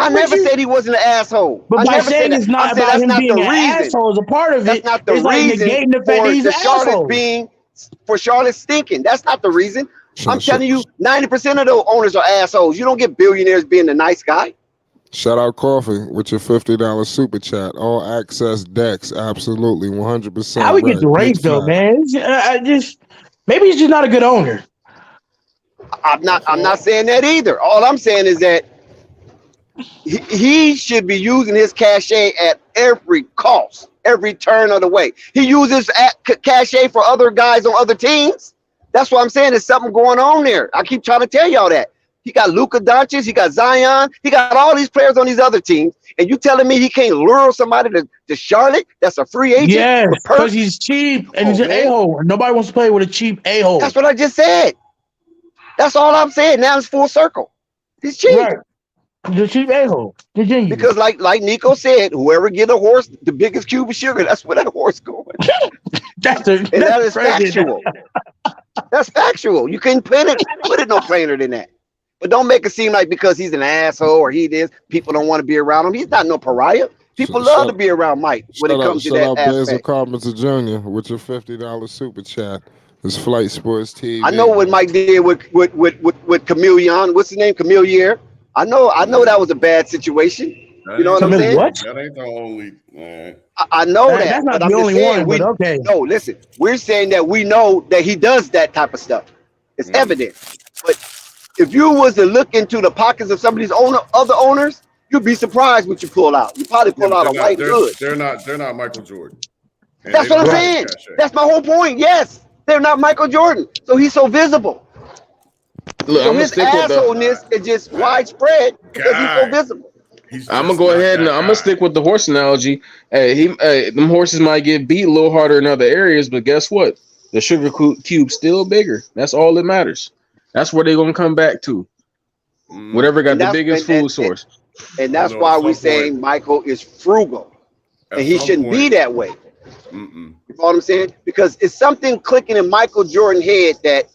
I But never you- said he wasn't an asshole. but I by never said saying that. it's I'm not saying about that's him not being the an reason. asshole as a part of That's it, not the it's like reason negating the fact that for he's the an asshole. Charlotte stinking. That's not the reason. I'm Shout telling you, 90% of those owners are assholes. You don't get billionaires being the nice guy. out Coffee with your $50 super chat. All access Dex. Absolutely. 100% How we get right. the Big race though, fact. man? I just maybe he's just not a good owner. I'm not saying that either. All I'm saying is that he should be using his cachet at every cost, every turn of the way. He uses cachet for other guys on other teams. That's what I'm saying. There's something going on there. I keep trying to tell y'all that. He got Luka Doncic, he got Zion, he got all these players on these other teams, and you telling me he can't lure somebody to Charlotte that's a free agent? Yes, with because perks? he's cheap and Come he's on, an man. a-hole. Nobody wants to play with a cheap a-hole. That's what I just said. That's all I'm saying. Now it's full circle. He's cheap. Right. The cheap a-hole. Continue. Because like Nico said, whoever get a horse, the biggest cube of sugar, that's where that horse going. That's That is crazy. factual. That's factual. You couldn't put it no plainer than that. But don't make it seem like because he's an asshole or he is, people don't want to be around him. He's not no pariah. People love to be around Mike when it comes to that Shout out Basil aspect. Carpenter Jr. with your $50 super chat. It's Flight Sports TV. I know what Mike did with Chameleon. What's his name? Chameleon. I know that was a bad situation. You know what I'm saying? What? That ain't the only man. I know that. That's not but the I'm only just saying, one, but okay. No, listen. We're saying that we know that he does that type of stuff. It's evident. But if you was to look into the pockets of some of these other owners, you'd be surprised what you pull out. You probably pull out a white hood. They're not Michael Jordan. And That's they what I'm don't have saying. cachet. That's my whole point. Yes, they're not Michael Jordan, so he's so visible. Look, So I'm gonna his stick with the. assholeness is just widespread because he's so God. visible. I'm gonna go ahead and I'm gonna stick with the horse analogy. Hey, them horses might get beat a little harder in other areas, but guess what? The sugar cube's still bigger. That's all that matters. That's where they're gonna come back to. Whatever got And the that's- biggest food source. And that's No, why at we some saying point- Michael is frugal, and he some shouldn't be point- that way. Mm-mm. You know what I'm saying? Because it's something clicking in Michael Jordan's head that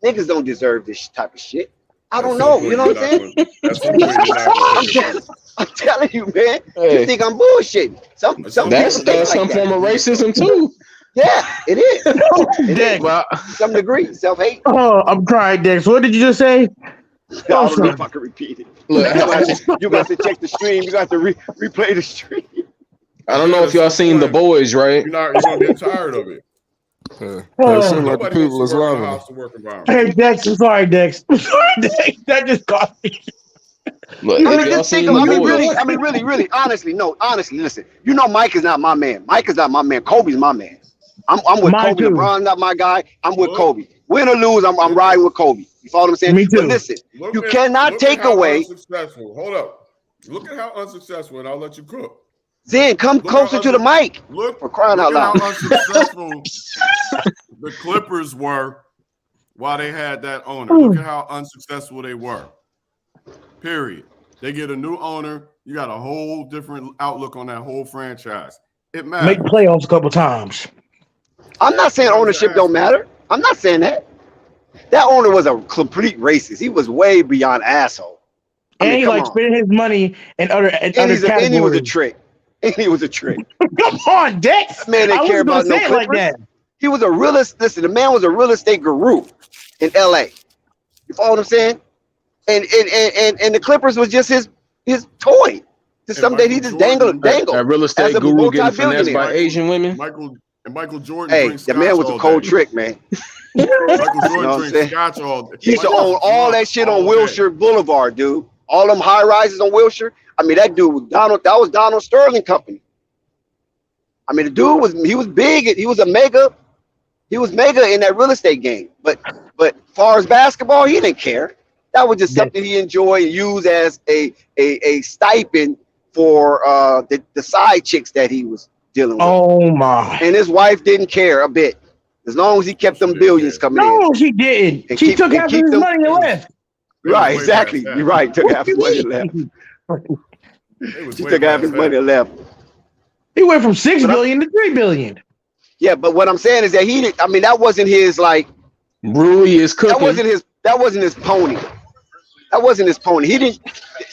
niggas don't deserve this type of shit. I At don't some know. point, You know what I'm you're saying? not gonna- At some point, you're not gonna take a food. I'm telling you, man. Hey. You think I'm bullshitting? Some That's people think some like form that. of racism too. Yeah, it is. It Dex. is. Well, To some degree, self-hate. Oh, I'm crying, Dex. What did you just say? I don't know if I can repeat it. look, You got to check the stream. You got to replay the stream. I don't know if y'all seen The Boys, right? You're gonna get tired of it. It seems like the Nobody people wants is to work in loving a it. hostile work environment. Hey, Dex. I'm sorry, Dex. I'm sorry, Dex. That just cost me. Look, I if mean, y'all just think seen of, The Boys, really, honestly, listen. You know, Mike is not my man. Mike is not my man. Kobe's my man. I'm with Mine Kobe. too. LeBron's not my guy. I'm with Kobe. Win or lose, I'm riding with Kobe. You follow what I'm saying? Me too. But listen, you cannot take how away. Unsuccessful. Hold up. Look at how unsuccessful, and I'll let you cook. Zen, come Look closer how to the mic. Look, For crying out look at loud. how unsuccessful the Clippers were while they had that owner. Look at how unsuccessful they were. Period. They get a new owner. You got a whole different outlook on that whole franchise. It matters. Make playoffs a couple times. I'm not saying ownership don't matter. I'm not saying that. That owner was a complete racist. He was way beyond asshole. I And mean, he come like on. spending his money in other And categories. he was a trick. And he was a trick. Come on, Dex. That man didn't I care wasn't gonna about no say it like Clippers. that. He was a real estate. Listen, the man was a real estate guru in LA. You follow what I'm saying? And the Clippers was just his toy. To some day he just dangled. That real estate as a guru getting finessed multi-billionaire. by Asian women. Michael Jordan Hey, drinks the man scotch was a all cold day. trick, man. Michael You know Jordan what I'm drinks saying? scotch all day. He used to own all that shit on Wilshire Boulevard, dude. all them high rises on Wilshire. I mean, that dude was Donald. That was Donald Sterling company. I mean, the dude was big. He was mega in that real estate game. But far as basketball, he didn't care. That was just something he enjoyed and used as a stipend for the side chicks that he was dealing with. Oh my! And his wife didn't care a bit, as long as he kept them billions coming in. No, she didn't. And She took half of his money and left. Right, exactly. You're right. Took half his money and left. She took half his money and left. He went from $6 billion to $3 billion. Yeah, but what I'm saying is that he didn't. I mean, that wasn't his like. Rui is cooking. That wasn't his pony. That wasn't his pony. He didn't.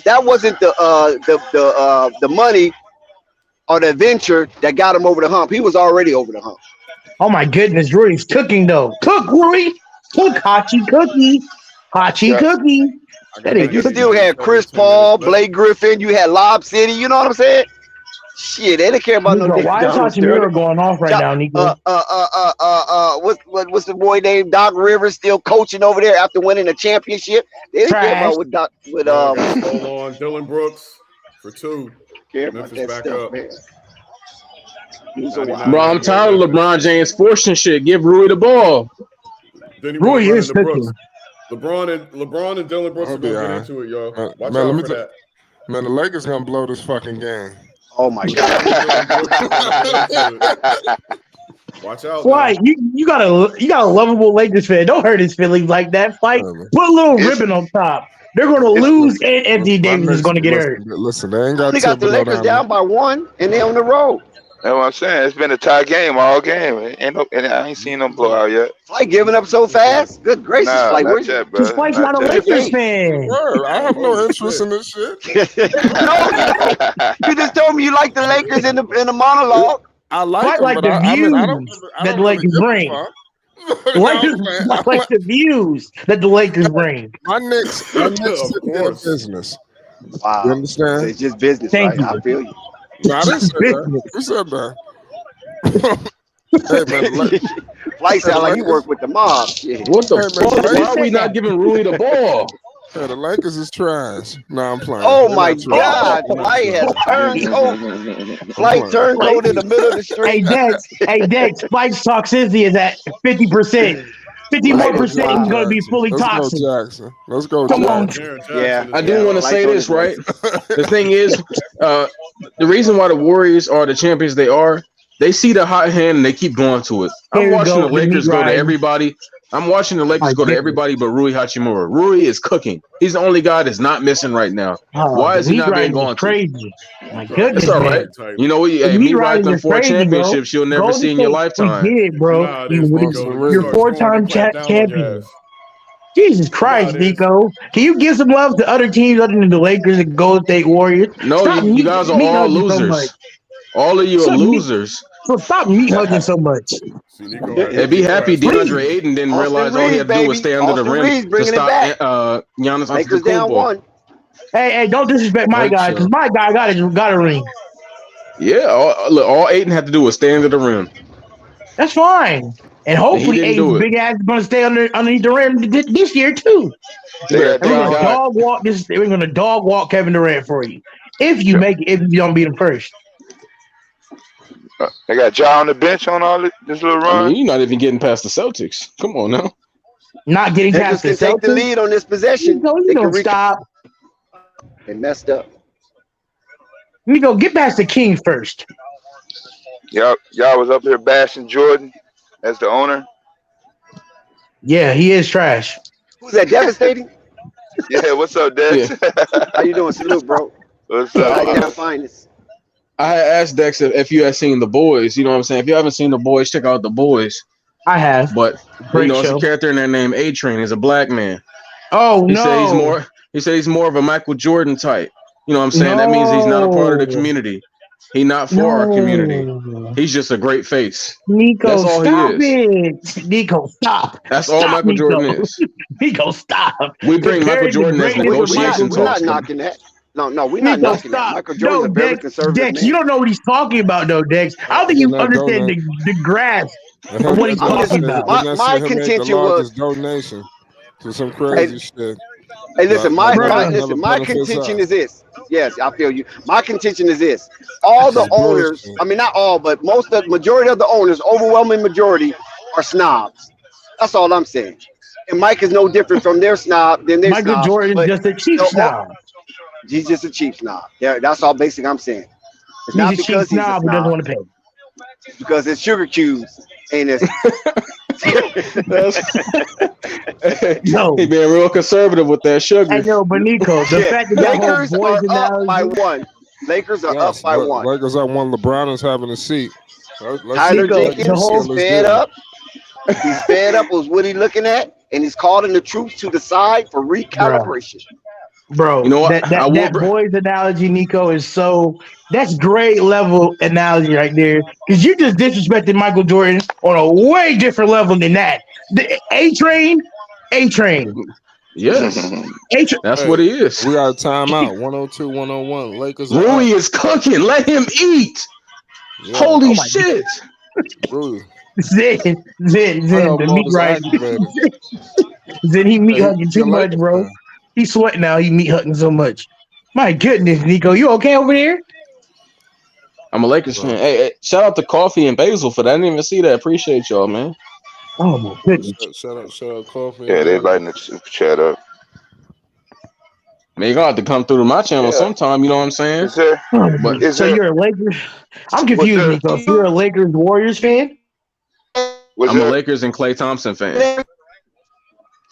That wasn't the money or the adventure that got him over the hump. He was already over the hump. Oh my goodness, Rui's cooking though. Cook, Rui. Cook, Hachi cookie. Hachi cookie. And you still had Chris Paul, Blake Griffin. You had Lob City. You know what I'm saying? Shit, they didn't care about no. Why is Hachimura going off right now, Nico? What's the boy named Doc Rivers still coaching over there after winning a championship? They didn't care about what Doc Hold on, Dylan Brooks for 2. Memphis back up. Bro, I'm tired of LeBron James forcing shit. Give Rui the ball. Rui is cooking. LeBron and Dylan Brooks are gonna get into it, y'all. Watch out for that. Man, the Lakers gonna blow this fucking game. Oh my god! Watch out! Flight, you got a lovable Lakers fan. Don't hurt his feelings like that. Flight, put a little ribbon on top. They're gonna lose, and Anthony Davis is gonna get hurt. Listen, they ain't got. They got the Lakers down by 1, and they on the road. That's what I'm saying. It's been a tie game all game. And I ain't seen them blow out yet. Flight giving up so fast. Good gracious, nah, Flight. Not yet, bro. Flight's not a Lakers fan. Word, I have no interest in this shit. No, you just told me you like the Lakers in the monologue. I like the views that the Lakers bring. Like the views that the Lakers bring. My Knicks is their business. Wow, you understand? It's just business. Thank right? you. I feel you. Nah, who said that? Hey, man, Flight sound like you work with the mob. Shit. What the fuck? Why are we not giving Rui the ball? Yeah, the Lakers is trash. Nah, I'm playing. Oh my God! Flight has turned cold. Flight turned cold in the middle of the street. Hey Dex, Flight's toxicity is at 50%. 50 more percent is going to be fully toxic. Let's go, Come on. Yeah, I do want to say this, right? The thing is, the reason why the Warriors are the champions they see the hot hand and they keep going to it. I'm watching the Lakers go to everybody. I'm watching the Lakers go to everybody but Rui Hachimura. Rui is cooking. He's the only guy that's not missing right now. Why is he not being going crazy? My goodness, it's all right. You know, me riding 4 championships you'll never see in your lifetime. We get it, bro. You're 4-time champion. Jesus Christ, Nico. Can you give some love to other teams other than the Lakers and Golden State Warriors? No, you guys are all losers. All of you are losers. So stop meat hugging so much. Hey, be happy DeAndre Ayton didn't realize all he had to do was stay under the rim to stop Giannis Antetokounmpo. Hey, don't disrespect my guy, because my guy got a ring. Yeah, all Ayton had to do was stay under the rim. That's fine. And hopefully Ayton's big ass is going to stay underneath the rim this year, too. We're going to dog walk Kevin Durant for you. If you make it, if you don't beat him first. They got Ja on the bench on all this little run. I mean, you're not even getting past the Celtics. Come on now. Not getting past the Celtics. Take the lead on this possession. You don't stop. They messed up. Let me go get past the Kings first. Y'all was up here bashing Jordan as the owner. Yeah, he is trash. Who's that? Devastating? Yeah, what's up, Dex? Yeah. How you doing? Salute, bro. What's up? I can't find this. I asked Dex if you had seen The Boys. You know what I'm saying? If you haven't seen The Boys, check out The Boys. I have. But it's a character in there named A-Train. He's a black man. Oh, He said he's more of a Michael Jordan type. You know what I'm saying? That means he's not a part of the community. He's not for our community. He's just a great face. Nico, that's all stop he is. it. Nico, stop. That's all Michael Jordan is. Nico, stop. We bring Michael Jordan as negotiation We're not knocking that. No, we're not knocking that. Michael Jordan's a very conservative Dex, man. you don't know what he's talking about, though, Dex. I don't think you understand the grasp of what he's talking about. My contention was donation to some crazy shit. Hey, listen, never my benefits contention us. is this. Yes, I feel you. My contention is this. All the It's owners, bullshit. I mean not all, but majority of the owners, overwhelming majority, are snobs. That's all I'm saying. And Mike is no different from their snob than their Michael snob, Jordan's but just a cheap snob. he's just a cheap snob. Yeah, that's all basic I'm saying. It's He's not a cheap because he's a snob who doesn't snob, want to pay. because his sugar cubes ain't as No. He being real conservative with that I sugar. know, but Nico, the yeah. fact that that whole Lakers boys are up by analogy, one. Lakers are Yes, up by one. Lakers at one. LeBron is having a seat. Let's Tyler Nico, let the Jenkins whole is Steelers fed do it. up. He's fed up with what he's looking at, and he's calling the troops to the side for recalibration. bro, You know what? that I will that boys analogy, Nico, is that's grade level analogy right there. Because you just disrespected Michael Jordan on a way different level than that. The A train. Yes, that's what Hey, he is. we got a timeout. 102, 101. Lakers are Rui up. is cooking. Let him eat. Yeah. Holy Oh my shit! Rui. Zen, I the meat almost right. aggravated. Zen, he meat Hey, hugging you're too much, Lakers bro. fan. He sweating now. He meat hugging so much. My goodness, Nico, you okay over there? I'm a Lakers Bro. fan. Hey, shout out to Coffee and Basil for that. I didn't even see that. Appreciate y'all, man. Oh my goodness. Shut up, Coffee. Yeah, they lighting the super chat up. Man, you gonna have to come through to my channel Yeah. sometime. You know what I'm saying? Is there? But Is So there? you're a Lakers. I'm Was confused, there? Nico. So you're a Lakers Warriors fan? Was I'm a there? Lakers and Klay Thompson fan.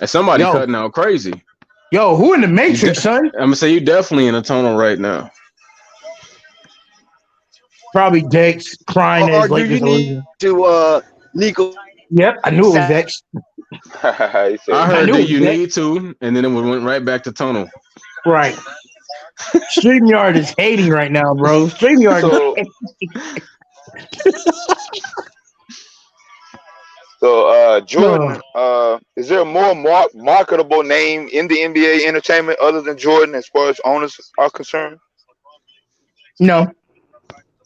And somebody Yo. cutting out crazy. Yo, who in the Matrix, son? I'm gonna say you definitely in a tunnel right now. Probably Dex crying Or as do you Lakers need losing. to Nico? Yep, I knew it was Dex. He said, I heard knew that it, you Nick. need to, and then it went right back to tunnel. Right. StreamYard is hating right now, bro. StreamYard So- is So, Jordan, is there a more marketable name in the NBA entertainment other than Jordan as far as owners are concerned? No.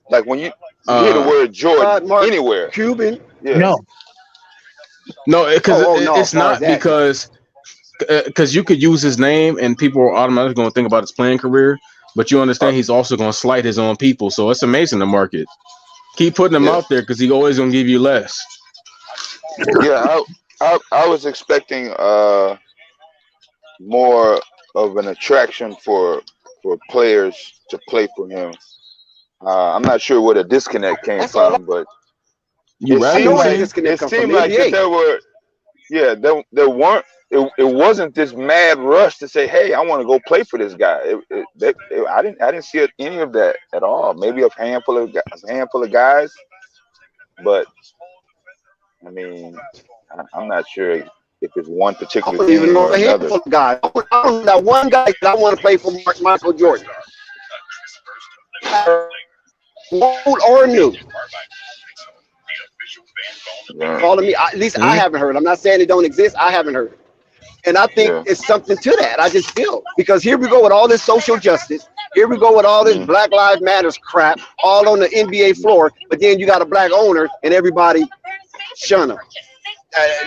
Like when you hear the word Jordan Mark anywhere. Cuban. Yeah. No, because no, it's not that. because you could use his name and people are automatically going to think about his playing career, but you understand he's also going to slight his own people. So it's amazing to market. Keep putting him out there because he's always going to give you less. Yeah, I was expecting more of an attraction for players to play for him. I'm not sure where the disconnect came from, but it seemed like that there were, there weren't. It wasn't this mad rush to say, "Hey, I want to go play for this guy." I didn't see any of that at all. Maybe a handful of guys, but I mean, I'm not sure if it's one particular I don't even team know or a another. handful of guys. I don't know that one guy that I want to play for Michael Jordan. Old or new. Calling me, at least I haven't heard. I'm not saying it don't exist. I haven't heard. And I think it's something to that. I just feel because here we go with all this social justice. Here we go with all this Black Lives Matters crap all on the NBA floor. But then you got a black owner and everybody shun him.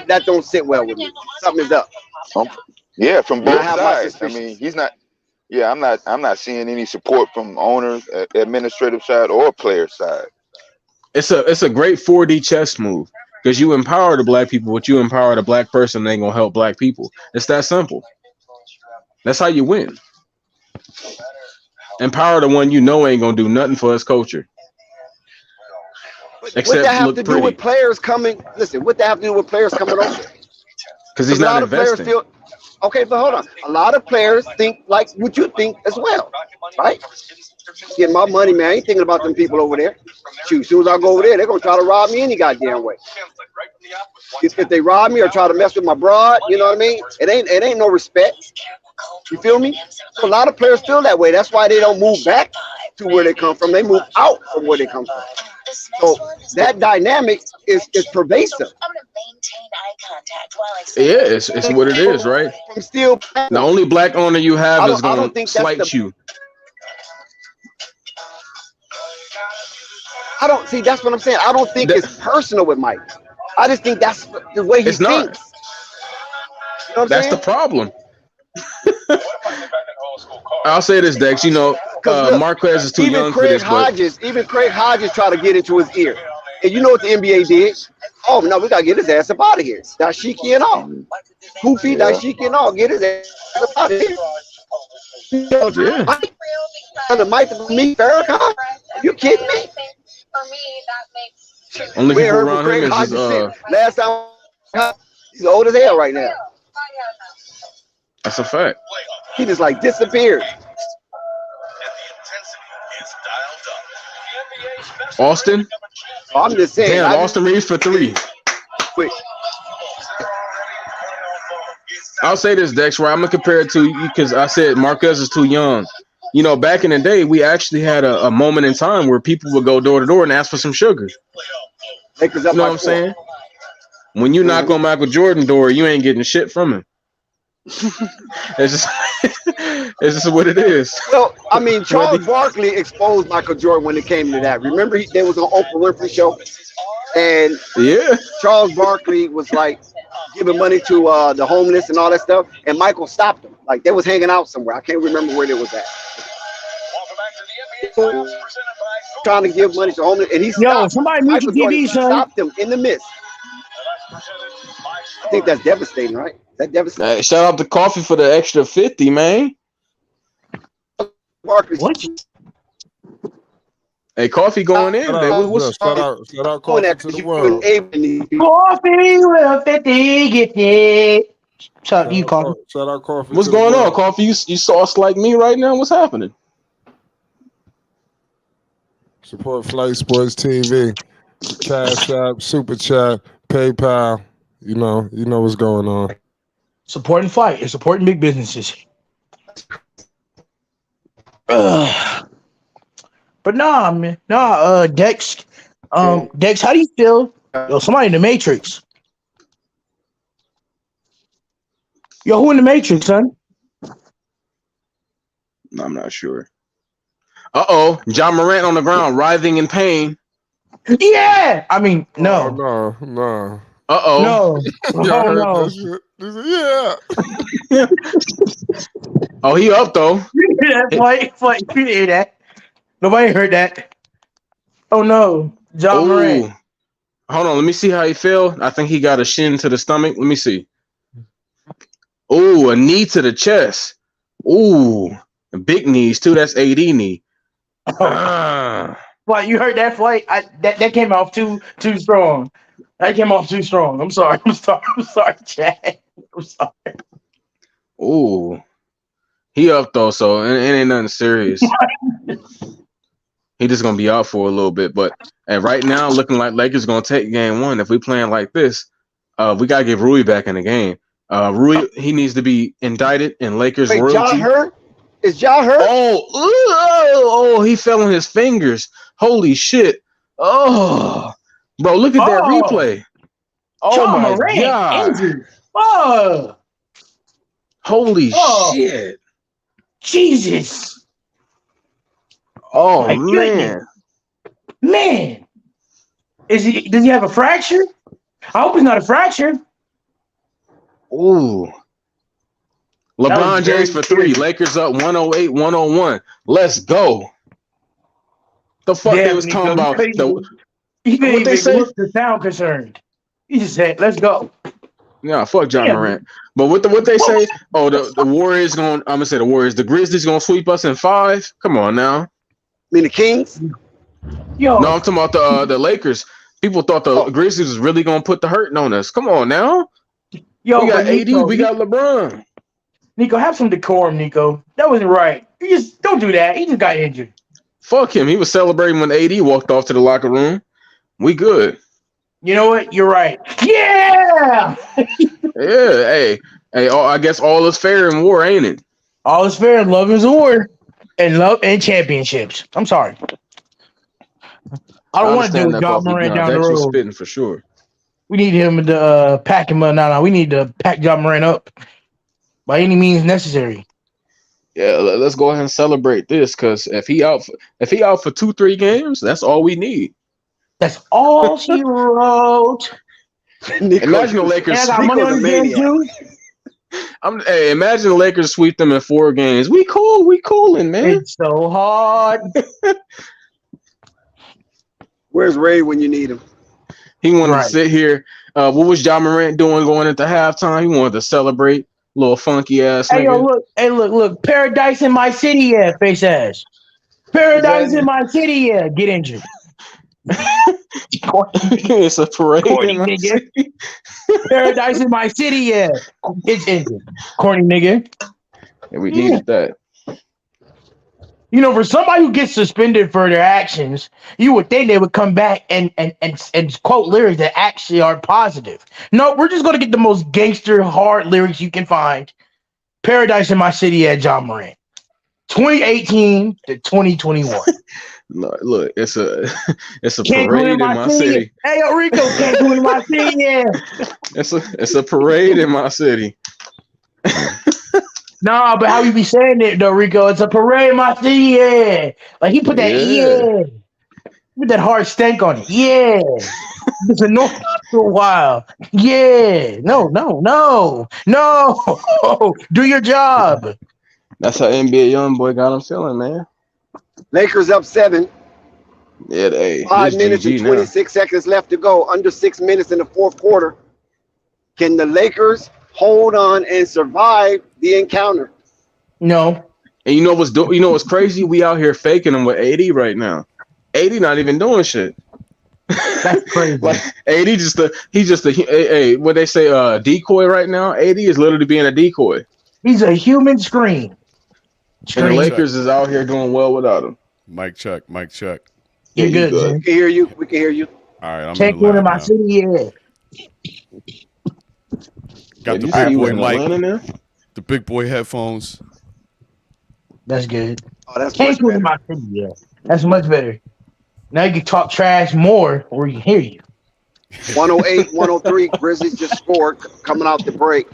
That don't sit well with me. Something is up. Yeah, from both I have my sides. I mean, he's not. Yeah, I'm not seeing any support from owners, administrative side, or player side. It's a great 4D chess move because you empower the black people, but you empower the black person, they ain't gonna help black people. It's that simple. That's how you win. Empower the one you know ain't gonna do nothing for his culture. Except what that have to do with players coming? Listen, what that have to do with players coming over? Because he's not investing. Okay, but hold on. A lot of players think like what you think as well, right? Getting my money, man. I ain't thinking about them people over there. Shoot, as soon as I go over there, they're gonna try to rob me any goddamn way. If they rob me or try to mess with my broad, you know what I mean? It ain't no respect. You feel me? So a lot of players feel that way. That's why they don't move back to where they come from. They move out from where they come from. So that dynamic is pervasive. Yeah, it's what it is, right? The only black owner you have is going to slight you. I don't see. That's what I'm saying. I don't think it's personal with Mike. I just think that's the way he thinks. You know that's the problem. I'll say this, Dex. You know, Look, Marquez is too even young for Craig this, but Hodges tried to get into his ear. And you know what the NBA did? Oh no, we gotta get his ass up out of here. Dashiki and all. Goofy, Yeah. Dashiki and all. Get his ass up out of here. yeah. On the mic for me, Farrakhan? Are you kidding me? Only We people heard from around him Craig is Hodges just last time. He's old as hell right now. that's a fact. He just like disappeared. Austin, I'm just saying. damn, Austin Reaves for 3. Quick. I'll say this, Dex, right? I'm gonna compare it to you because I said Marquez is too young. You know, back in the day, we actually had a moment in time where people would go door to door and ask for some sugar. You know what I'm saying? When you knock on Michael Jordan door, you ain't getting shit from him. It's just what it is. Well, I mean, Charles Barkley exposed Michael Jordan when it came to that. Remember, there was an Oprah Winfrey show, and Yeah. Charles Barkley was like giving money to the homeless and all that stuff, and Michael stopped him. Like they was hanging out somewhere. I can't remember where they was at. Trying to give money to homeless, and he stopped. Somebody mute Michael your TV, Jordan son. stopped him in the midst. I think that's devastating, right? That devastating. Hey, shout out to Coffee for the extra 50, man. Barkley. What? Hey, Coffee going in. What's Shout out Coffee to the world. Coffee will 50 gifted. Shout out to you, Coffee. Shout out Coffee. What's to the going on, world. Coffee? You sauce like me right now? What's happening? Support Flight Sports TV. Cash App, Super Chat, PayPal. You know what's going on. Supporting Flight and supporting big businesses. But nah, man. Nah, Dex. Dex, how do you feel? Yo, somebody in the Matrix. Yo, who in the Matrix, son? I'm not sure. John Morant on the ground, writhing in pain. Yeah! I mean, no. No. No. Y'all Oh, heard no. that shit? He said, yeah. Oh, he up, though. You hear that, Flight? You didn't hear that. Nobody heard that. Oh, no. John Morant. Hold on, let me see how he fell. I think he got a shin to the stomach. Let me see. Ooh, a knee to the chest. Ooh, big knees, too. That's AD knee. Flight, you heard that, Flight? That came off too strong. That came off too strong. I'm sorry, Chad. I'm sorry. Ooh, he up though, so it ain't nothing serious. He just gonna be out for a little bit, and right now looking like Lakers gonna take game 1. If we playing like this, we gotta get Rui back in the game. Rui, he needs to be indicted in Lakers royalty. Ja hurt? Is Ja hurt? Oh, he fell on his fingers. Holy shit. Oh, bro, look at that replay. Oh, John my Morant God. injured. Oh. Holy shit. Jesus. Oh, My man. goodness. Man. Does he have a fracture? I hope it's not a fracture. Ooh. LeBron James for 3. Lakers up 108-101. Let's go. The fuck they was talking about? He didn't what they say? look to sound concerned. He just said, "Let's go." Yeah, fuck John Morant. But what they say? Oh, the Warriors going. I'm gonna say the Warriors. The Grizzlies gonna sweep us in 5. Come on now. I mean the Kings? Yo, No, I'm talking about the Lakers. People thought the Grizzlies was really gonna put the hurting on us. Come on now. yo, We got but AD. We got LeBron. Nico, have some decorum, Nico. That wasn't right. You just don't do that. He just got injured. Fuck him. He was celebrating when AD walked off to the locker room. We good. You know what? You're right. Yeah. Yeah. Hey. I guess all is fair in war, ain't it? All is fair. Love is war, and love and championships. I'm sorry. I don't want to do with John Morant down the road. Spitting for sure. We need him to pack him up. No, we need to pack John Morant up by any means necessary. Yeah, let's go ahead and celebrate this because if he out for 2-3 games, that's all we need. That's all she wrote. Imagine the Lakers. And I got money on the game too. Hey, imagine the Lakers sweep them in 4 games. We cooling, man. It's so hard. Where's Ray when you need him? He wanted to Right. sit here. What was Ja Morant doing going into halftime? He wanted to celebrate. Little funky ass Hey, yo, nigga. look. Paradise in my city, yeah, face ass. Paradise in my city, yeah. Get injured. It's a parade Corny in my nigga. city. Paradise in my city, yeah. It's injured. Corny nigga. And we needed that. You know, for somebody who gets suspended for their actions, you would think they would come back and quote lyrics that actually are positive. No, we're just going to get the most gangster, hard lyrics you can find. Paradise in my city at John Morant. 2018 to 2021. Look, it's a Can't parade in my city. Hey, yo, Rico, can't go in my city, yeah. It's a parade in my city. Nah, but how you be saying it though, Rico? It's a parade in my city, yeah. Like he put that, put that hard stank on it, yeah. It's annoying for a while, yeah. No. Do your job. That's how NBA YoungBoy got him feeling, man. Lakers up 7. Yeah, hey, 5 minutes and 26 seconds left to go. Under 6 minutes in the fourth quarter. Can the Lakers hold on and survive the encounter? No. And you know what's crazy? We out here faking them with AD right now. AD not even doing shit. That's crazy. Like AD he's just a what they say decoy right now. AD is literally being a decoy. He's a human screen. And the Lakers is out here doing well without him. Mic check. You're good, We can hear you. We can hear you. All right, I'm Take one in my city, yeah. Got the big boy mic. The big boy headphones. That's good. Oh, that's Take one in my city, yeah. That's much better. Now you can talk trash more, or we can hear you. 108, 103. Grizzlies just scored coming out the break.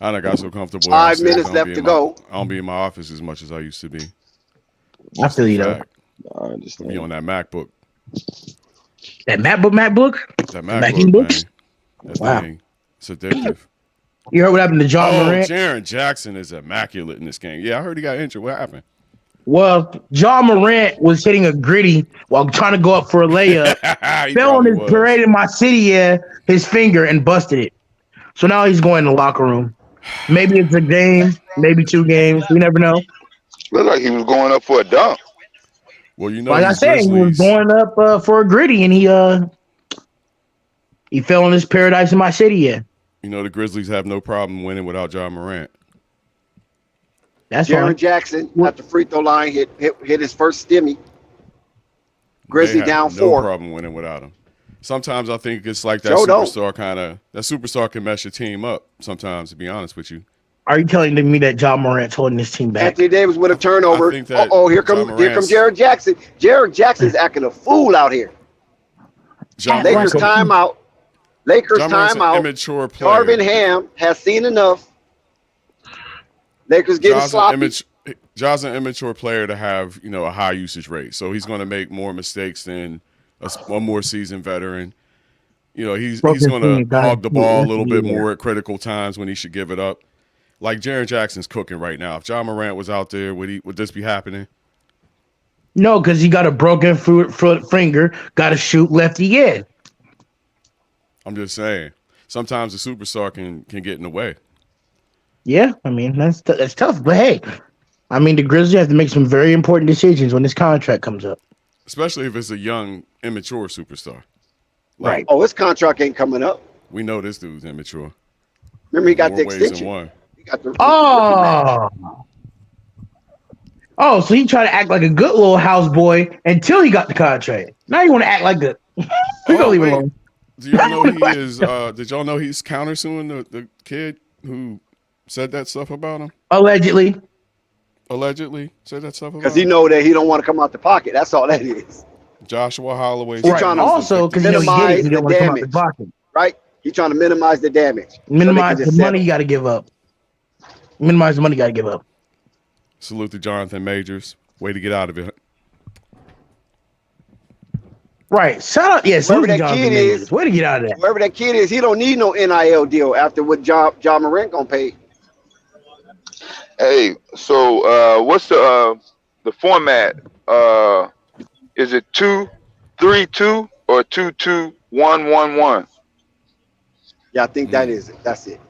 I done got so comfortable. 5 minutes left to go. I don't be in my office as much as I used to be. I feel you though. I understand. Be on that MacBook. That MacBook? That MacBook, man. Wow. Thing, it's addictive. You heard what happened to John Morant? Jaren Jackson is immaculate in this game. Yeah, I heard he got injured. What happened? Well, John Morant was hitting a gritty while trying to go up for a layup. Fell on his parade in my city, yeah, his finger and busted it. So now he's going to the locker room. Maybe it's a game, maybe 2 games. We never know. Looked like he was going up for a dunk. Well, you know, like I said, he was going up for a gritty, and he fell on his paradise in my city. Yeah, you know the Grizzlies have no problem winning without John Morant. That's Jaren Jackson at the free throw line hit his first stimmy. Grizzly down 4. No problem winning without him. Sometimes I think it's like that superstar can mess your team up. Sometimes, to be honest with you. Are you telling me that John Morant's holding his team back? Anthony Davis with a turnover. Here comes Jaren Jackson. Jaren Jackson's acting a fool out here. Lakers timeout. Immature player. Darvin Ham has seen enough. Lakers getting sloppy. Ja's an immature player to have, a high usage rate. So he's going to make more mistakes than one more seasoned veteran. He's going to hog the ball a little bit more at critical times when he should give it up. Like Jaren Jackson's cooking right now. If John Morant was out there, would this be happening? No, because he got a broken finger, got to shoot lefty in. I'm just saying. Sometimes a superstar can get in the way. Yeah, I mean, that's tough. But hey, I mean, the Grizzlies have to make some very important decisions when this contract comes up. Especially if it's a young, immature superstar. Right. Oh, his contract ain't coming up. We know this dude's immature. Remember, he got the More ways extension. than one. So he tried to act like a good little houseboy until he got the contract. Now you want to act like the we gonna leave him alone. Do y'all know he is? Did y'all know he's countersuing the kid who said that stuff about him? Allegedly said that stuff about him because he know that he don't want to come out the pocket. That's all that is. Joshua Holloway. Right. Also, because he don't want to come out the pocket. Right? He's trying to minimize the damage. Minimize the money you got to give up. Minimize the money you got to give up. Salute to Jonathan Majors. Way to get out of it. Right. Shout out. Yeah, Whoever Susie that got the kid is, Lakers. Way to get out of that. whoever that kid is, he don't need no NIL deal after what John Morant gonna pay. Hey, so what's the format? Is it 2-3-2 or 2-2-1-1-1? Yeah, I think that is it. That's it.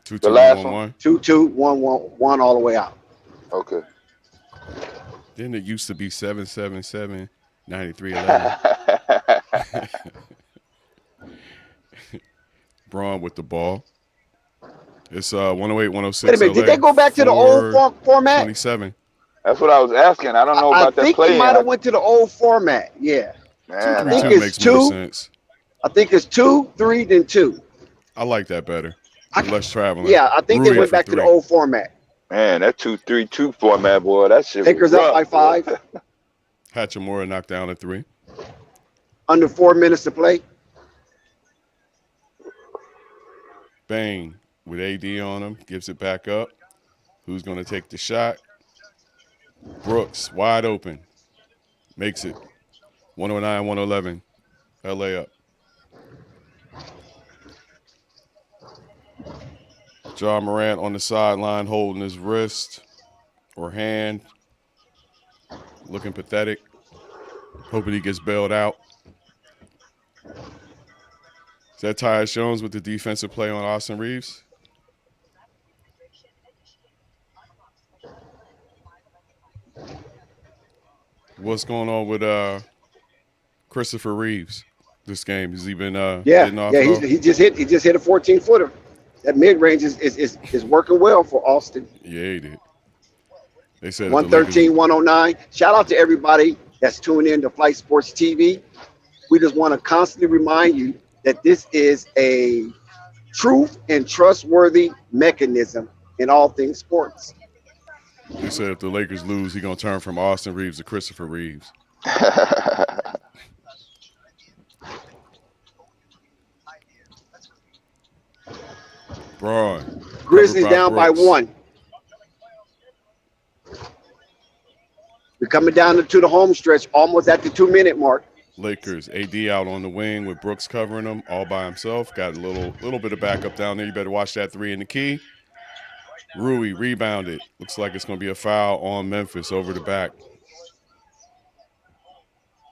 2 The 2 1 last 1 one? 1. 2-2-1-1-1 all the way out. Okay. Didn't it used to be 7-7-7, 93-11? Braun with the ball. It's 108, 106. Wait a minute, did they go back to the old format? 27. That's what I was asking. I don't know I about that think play. they might have went to the old format. Yeah. Man, I think 2-3-2 it's makes more 2. sense. I think it's 2, 3, then 2. I like that better. Less traveling. Yeah, I think they Rui went for back to the 3. old format. Man, that 2-3-2 format, boy, that shit Lakers was up by rough, 5. boy. Hachimura knocked down a 3. Under 4 minutes to play. Bang with AD on him. Gives it back up. Who's going to take the shot? Brooks, wide open. Makes it. 109, 111. LA up. John Morant on the sideline holding his wrist or hand. Looking pathetic. Hoping he gets bailed out. Is that Tyus Jones with the defensive play on Austin Reaves? What's going on with Christopher Reaves this game? Has he been getting off? Yeah, he just hit a 14-footer. That mid-range is working well for Austin. Yeah, he did. They said 113, 109. Shout out to everybody that's tuning in to Flight Sports TV. We just want to constantly remind you that this is a truth and trustworthy mechanism in all things sports. They said if the Lakers lose, he's going to turn from Austin Reaves to Christopher Reaves. Braun. Grizzlies down by 1. We're coming down to the home stretch, almost at the 2-minute mark. Lakers, AD out on the wing with Brooks covering him all by himself. Got a little bit of backup down there. You better watch that 3 in the key. Rui rebounded. Looks like it's going to be a foul on Memphis over the back.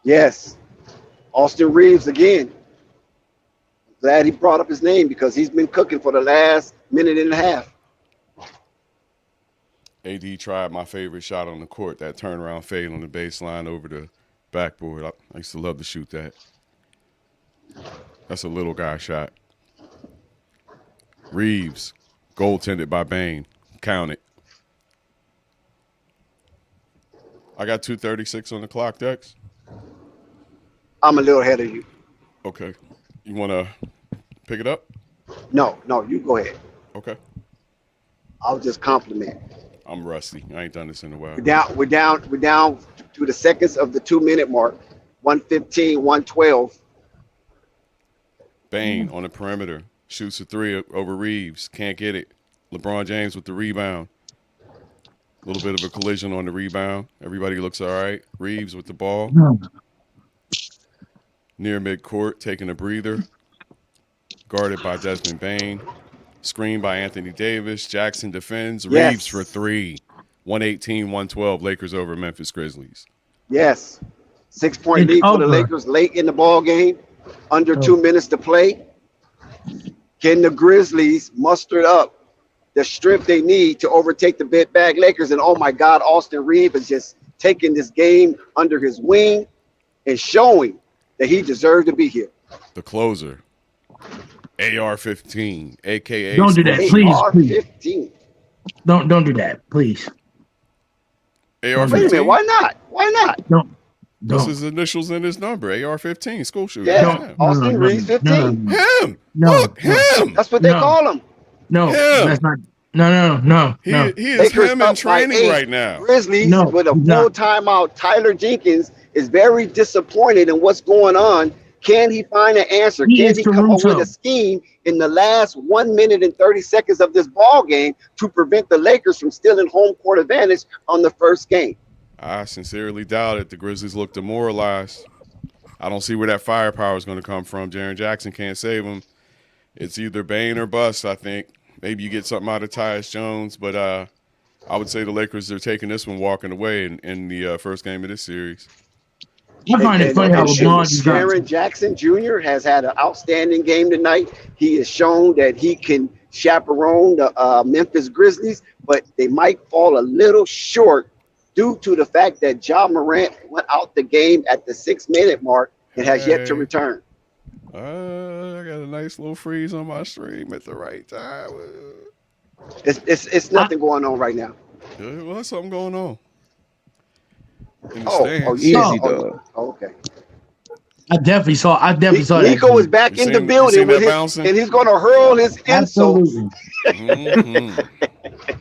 Yes. Austin Reaves again. Glad he brought up his name because he's been cooking for the last minute and a half. AD tried my favorite shot on the court, that turnaround fade on the baseline over the backboard. I used to love to shoot that. That's a little guy shot. Reaves, goaltended by Bane. Count it. I got 2:36 on the clock, Dex. I'm a little ahead of you. Okay. You want to pick it up? No, you go ahead. Okay. I'll just compliment. I'm rusty. I ain't done this in a while. We're down to the seconds of the 2-minute mark. 115, 112. Bane on the perimeter. Shoots a 3 over Reaves. Can't get it. LeBron James with the rebound. A little bit of a collision on the rebound. Everybody looks all right. Reaves with the ball. Near midcourt, taking a breather. Guarded by Desmond Bane. Screen by Anthony Davis. Jackson defends. Yes. Reaves for 3. 118, 112. Lakers over Memphis Grizzlies. Yes. 6-point lead for the Lakers late in the ball game. Under 2 minutes to play. Can the Grizzlies muster up the strength they need to overtake the big bag Lakers? And oh my God, Austin Reaves is just taking this game under his wing and showing that he deserved to be here. The closer. AR-15, a.k.a. Don't do that, please. AR-15. Don't do that, please. AR-15. Wait a minute, why not? Why not? This is initials in his number. AR-15. School shooter. Yeah, Austin Reaves 15. Him. Look, him. That's what they call him. No, that's not. No. He is Lakers him in up by training 8. right now. Grizzlies with a full timeout. Tyler Jenkins is very disappointed in what's going on. Can he find an answer? Can he come up with a scheme in the last 1 minute and 30 seconds of this ball game to prevent the Lakers from stealing home court advantage on the first game? I sincerely doubt it. The Grizzlies look demoralized. I don't see where that firepower is going to come from. Jaren Jackson can't save him. It's either Bane or bust, I think. Maybe you get something out of Tyus Jones, but I would say the Lakers are taking this one walking away in the first game of this series. I find it funny how LeBron just got Jaren Jackson Jr. has had an outstanding game tonight. He has shown that he can chaperone the Memphis Grizzlies, but they might fall a little short due to the fact that Ja Morant went out the game at the 6-minute mark and has yet to return. I got a nice little freeze on my stream at the right time. It's nothing going on right now. Well, there's something going on. Easy, though. Okay. I definitely saw that. Nico is back in the building with and he's going to hurl his insults.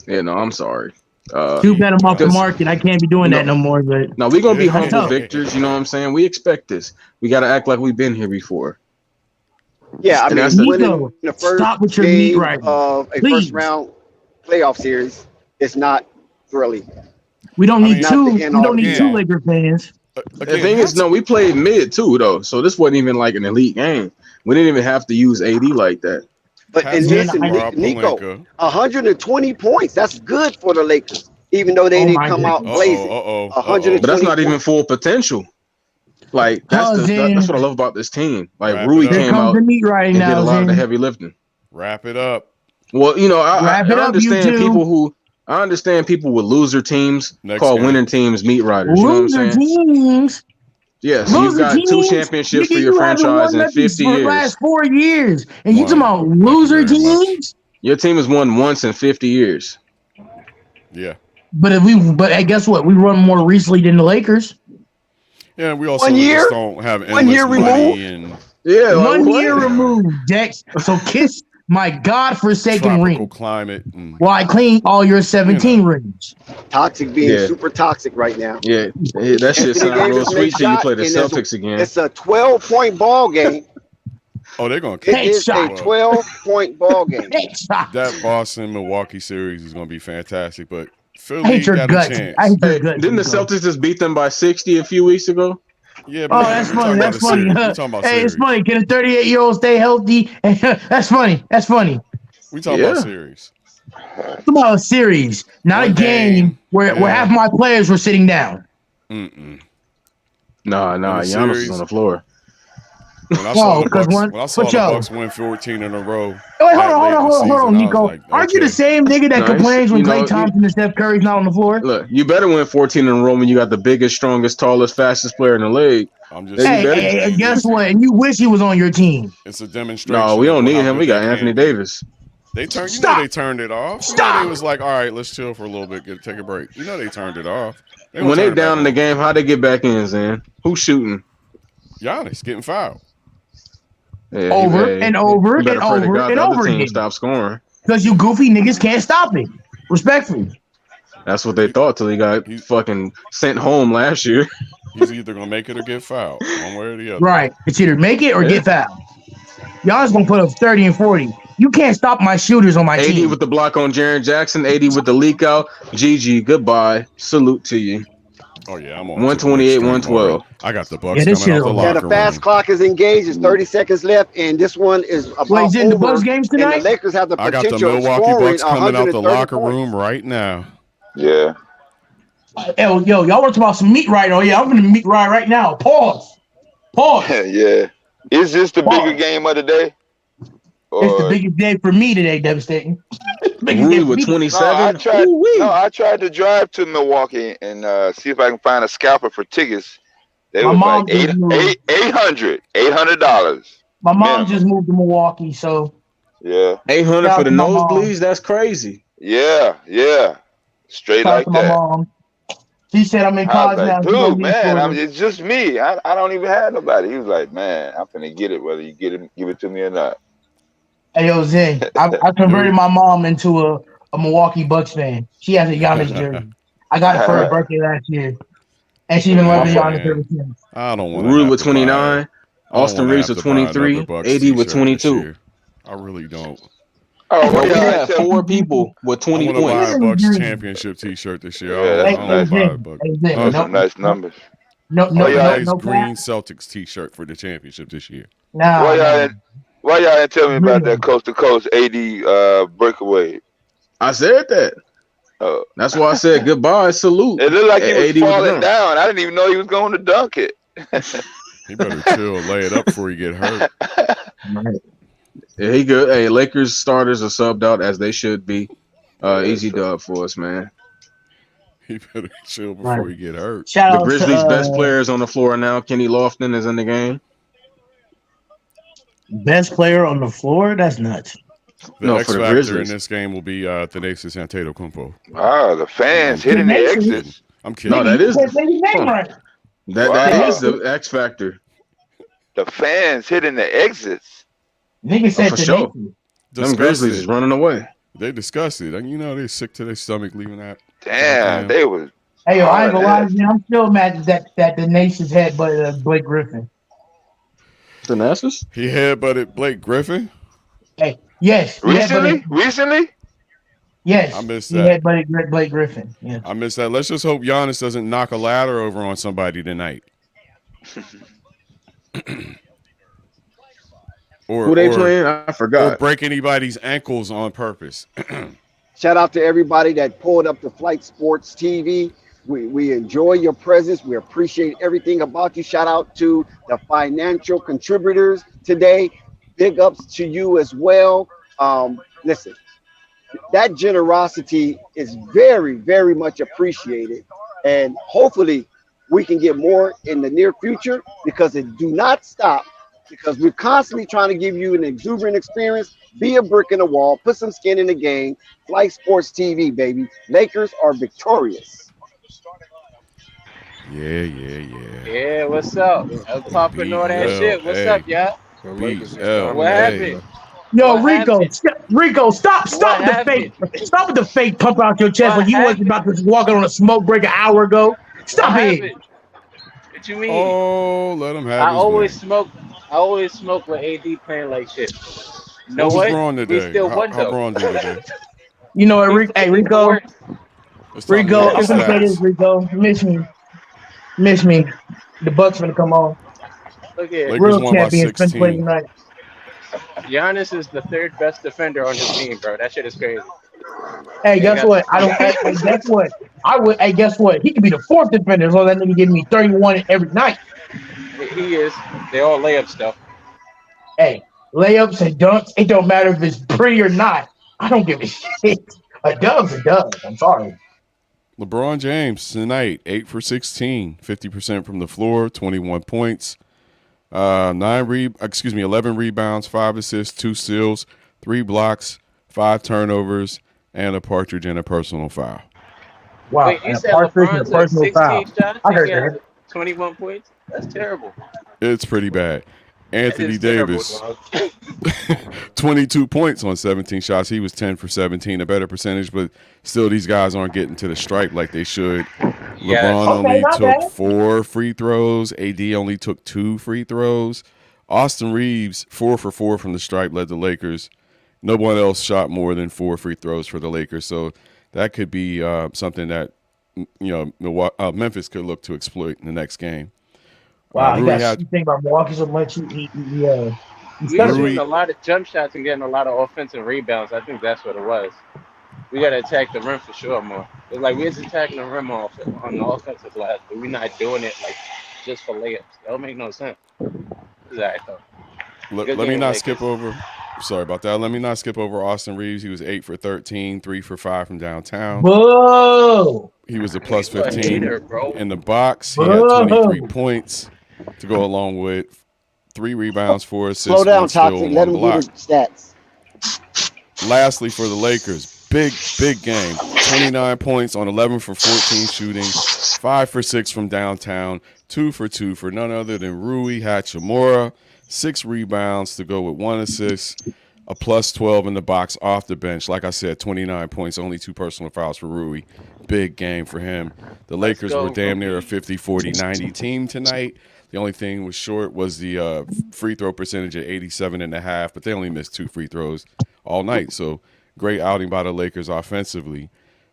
Yeah, no, I'm sorry. Too bad I'm off the market. I can't be doing that no more. But no, we're gonna be humble victors. You know what I'm saying? We expect this. We got to act like we've been here before. Yeah, I mean, winning the first game right of a first round playoff series is not thrilling. We don't need two. We don't need two Laker fans. The thing is, no, we played mid too, though. So this wasn't even like an elite game. We didn't even have to use AD like that. But and listen, Nico, 120 points. That's good for the Lakers, even though they didn't come out blazing. 120 but that's not even full potential. Like that's what I love about this team. Like Rui came out and did a lot of the heavy lifting. Wrap it up. Well, you know, I understand people with loser teams call winning teams meat riders. You know what I'm saying? Teams. Yes, you've got two championships for your franchise in 50 years. Last 4 years, and you talking about loser teams? Your team has won once in 50 years. Yeah. But guess what? We run more recently than the Lakers. Yeah, we also just don't have endless 1 year removed. And 1 year removed, Dex. So kiss my godforsaken ring. Climate. While I clean all your 17 rings. Toxic being super toxic right now. Yeah, that shit sounds real sweet till you play the Celtics again. It's a 12-point ball game. Oh, they're going to kick it. It's a 12-point ball game. That Boston-Milwaukee series is going to be fantastic, but Philly got a chance. Didn't the Celtics just beat them by 60 a few weeks ago? Yeah, but that's funny. That's funny. Hey, it's funny. Can a 38-year-old stay healthy? That's funny. That's funny. We talking about series. It's about a series, not a game where half my players were sitting down. Nah, Giannis is on the floor. When I saw the Bucks win 14 in a row. Wait, hold on, Nico. Aren't you the same nigga that complains when Klay Thompson and Steph Curry's not on the floor? Look, you better win 14 in a row when you got the biggest, strongest, tallest, fastest player in the league. Hey, guess what? And you wish he was on your team. It's a demonstration. No, we don't need him. We got Anthony Davis. They turned. You know they turned it off. Stop. You know they was like, all right, let's chill for a little bit, take a break. You know they turned it off. When they down in the game, how they get back in, Zan? Who's shooting? Giannis getting fouled. Yeah, over and over and over again. Stop scoring because you goofy niggas can't stop it. Respectfully. That's what they thought till he got fucking sent home last year. He's either gonna make it or get fouled, one way or the other. Right. It's either make it or get fouled. Y'all's gonna put up 30 and 40. You can't stop my shooters on my team. 80 with the block on Jaren Jackson, 80 with the leak out. GG, goodbye. Salute to you. Oh yeah, I'm on 128, 112. I got the Bucks coming out the locker room. The fast clock is engaged. It's 30 seconds left, and this one is about over. In the Bucks games tonight? And the Lakers have the potential I got the Milwaukee Bucks coming out the locker room right now. Yeah. Yo, y'all want to talk about some meat right? Oh yeah, I'm gonna meat right now. Pause. Yeah. Is this the bigger game of the day? It's the biggest day for me today, devastating. Rui with 27. I tried to drive to Milwaukee and see if I can find a scalper for tickets. They was like $800. My mom just moved to Milwaukee, so yeah, 800 for the nosebleeds. That's crazy. Yeah, straight like that. Mom. She said, "I'm in college now." Dude, man, it's just me. I don't even have nobody. He was like, "Man, I'm finna get it, whether you give it to me or not." Hey, yo, Zay, I converted my mom into a Milwaukee Bucks fan. She has a Giannis jersey. I got it for her birthday last year. And she's been loving Giannis ever since. I don't want Rui with 29. Austin Reaves with 23. 80 with 22. I really don't. Oh, we have 4 people with 20 points. I want to buy a Bucks championship T-shirt this year. I don't buy a Bucks. Those are nice numbers. No, I no, got no, his no green cap. Celtics T-shirt for the championship this year. Nah, nah. Why y'all didn't tell me about that Green. coast to coast AD breakaway? I said that. Uh, That's why I said goodbye, salute. it looked like he was AD with the falling dunk. down. I didn't even know he was going to dunk it. He better chill, lay it up before he get hurt. Yeah, he good. Hey, Lakers starters are subbed out as they should be. Easy dub for us, man. He better chill before Right. he get hurt. Shout The out Grizzlies' best to players on the floor now. Kenny Lofton is in the game. best player on the floor. That's nuts. The No, X for the factor in Grizzlies. this game will be Thanasis Antetokounmpo. Wow, the fans I'm hitting the Tenacious. exits. I'm kidding. No, that Nigga, is you can't say his name right. that Wow. is the X factor. The fans hitting the exits. Nigga said for sure. Tenacious. Them Grizzlies is running away. They discussed it. And you know they're sick to their stomach leaving that. Damn, they was. Hey, yo, I ain't gonna lie hard to you. I'm still mad that the Nation's head, but Blake Griffin. Thanasis? He headbutted Blake Griffin. Hey, yes. he Recently? headbutted- Recently? Yes. I missed he that. headbutted Blake Griffin. Yeah. I missed that. Let's just hope Giannis doesn't knock a ladder over on somebody tonight. Who they playing? I Or forgot. break anybody's ankles on purpose. Shout out to everybody that pulled up the Flight Sports TV. We enjoy your presence. We appreciate everything about you. Shout out to the financial contributors today. Big ups to you as well. Listen, that generosity is very, very much appreciated. And hopefully we can get more in the near future because it do not stop, because we're constantly trying to give you an exuberant experience. Be a brick in the wall, put some skin in the game. Flight Sports TV, baby. Lakers are victorious. Yeah. Yeah, what's up? I'm popping all that shit. What's up, y'all? What happened? Yo, What Rico, happened? Rico, stop with the happened? fake, stop with the fake pump out your chest What like you wasn't about to walk on a smoke break an hour ago. Stop What it. happened? What you mean? Oh, let him have I his always way. smoke. I always smoke with AD playing like shit. You know What was what? Braun We today? still won How though. Braun do today? You know what, hey, Rico, Let's talk about I'm the gonna say this, stats. Rico. Miss me. The Bucks gonna come on. Look here. Lakers Real won by champions finna play 16. tonight. Giannis is the third best defender on his team, bro. That shit is crazy. Hey, guess what? I don't. Hey, guess what? I would. Hey, guess what? He could be the fourth defender, so that nigga give me 31 every night. He is. They all layups though. Hey, layups and dunks. It don't matter if it's pretty or not. I don't give a shit. A dub's a dub. I'm sorry. LeBron James tonight, 8 for 16, 50% from the floor, 21 points, 11 rebounds, 5 assists, 2 steals, 3 blocks, 5 turnovers, and a partridge and a personal foul. Wow. Wait, you and a said partridge and a LeBron took personal 16 foul. shots? I heard He has that. 21 points? That's terrible. It's pretty bad. Anthony That is terrible, Davis, dog. 22 points on 17 shots. He was 10 for 17, a better percentage, but still these guys aren't getting to the stripe like they should. Yes. LeBron Okay, only not took bad. 4 free throws. AD only took 2 free throws. Austin Reaves, 4 for 4 from the stripe, led the Lakers. No one else shot more than 4 free throws for the Lakers, so that could be something that Memphis could look to exploit in the next game. Wow, Rui you think about Milwaukee so much. We're Rui- shooting a lot of jump shots and getting a lot of offensive rebounds. I think that's what it was. We got to attack the rim for sure more. It's like we're just attacking the rim on the offensive glass, but we're not doing it like just for layups. That don't make no sense. Exactly. Let me not skip over. Sorry about that. Let me not skip over Austin Reaves. He was 8 for 13, 3 for 5 from downtown. Whoa. He was a plus You a 15 hater, bro. in the box. He had 23 points to go along with 3 rebounds, 4 assists, Slow down, 1 steal, Toxic. and Let 1 him do block. the stats. Lastly, for the Lakers, big game. 29 points on 11 for 14 shooting, 5 for 6 from downtown, 2 for 2 for none other than Rui Hachimura, 6 rebounds to go with 1 assist, a plus 12 in the box off the bench. Like I said, 29 points, only 2 personal fouls for Rui. Big game for him. The Lakers were damn near a 50, 40, 90 team tonight. The only thing was short was the free throw percentage at 87.5, but they only missed 2 free throws all night. So great outing by the Lakers offensively.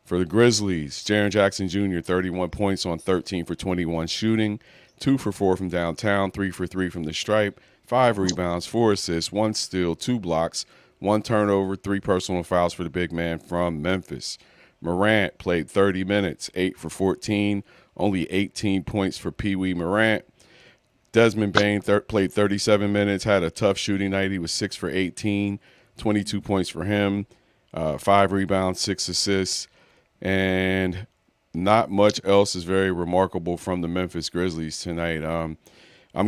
For the Grizzlies, Jaren Jackson Jr., 31 points on 13 for 21 shooting, 2 for 4 from downtown, 3 for 3 from the stripe, 5 rebounds, 4 assists, 1 steal, 2 blocks, 1 turnover, 3 personal fouls for the big man from Memphis. Morant played 30 minutes, 8 for 14, only 18 points for Pee Wee Morant. Desmond Bane played 37 minutes, had a tough shooting night. He was 6 for 18, 22 points for him, 5 rebounds, 6 assists. And not much else is very remarkable from the Memphis Grizzlies tonight. I'm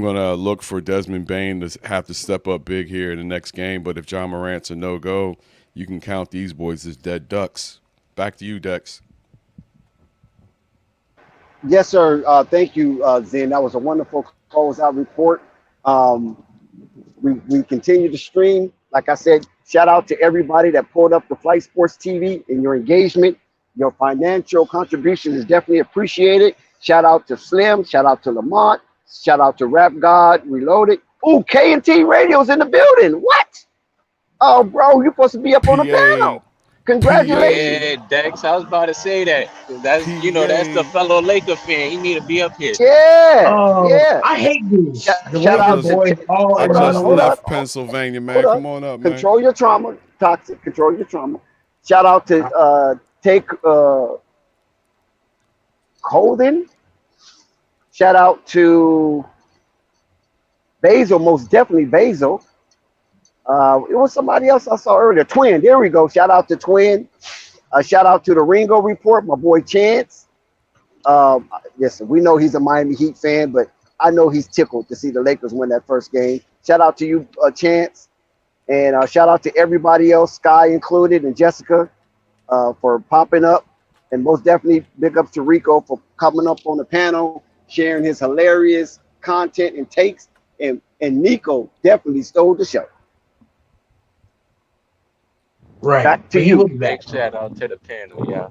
going to look for Desmond Bane to have to step up big here in the next game. But if John Morant's a no-go, you can count these boys as dead ducks. Back to you, Dex. Yes, sir. Thank you, Zen. That was a wonderful closeout report. We continue to stream. Like I said, shout out to everybody that pulled up the Flight Sports TV and your engagement. Your financial contribution is definitely appreciated. Shout out to Slim. Shout out to Lamont. Shout out to Rap God Reloaded. Ooh, K&T Radio's in the building. What? Oh, bro, you're supposed to be up on the panel. Congratulations. Yeah, Dex, I was about to say that. That's that's the fellow Laker fan. He need to be up here. Yeah, yeah. I hate this. The Shout out Laker boys all I in just one. left Pennsylvania, man. Come on up, man. Control your trauma. Toxic. Control your trauma. Shout out to Colden. Shout out to Basil, most definitely Basil. It was somebody else I saw earlier. Twin. There we go. Shout out to Twin. Shout out to the Ringo Report, my boy Chance. Listen, we know he's a Miami Heat fan, but I know he's tickled to see the Lakers win that first game. Shout out to you, Chance. And shout out to everybody else, Sky included, and Jessica for popping up. And most definitely big ups to Rico for coming up on the panel, sharing his hilarious content and takes. And Nico definitely stole the show. Right. Back to you. Big shout out to the panel, yeah.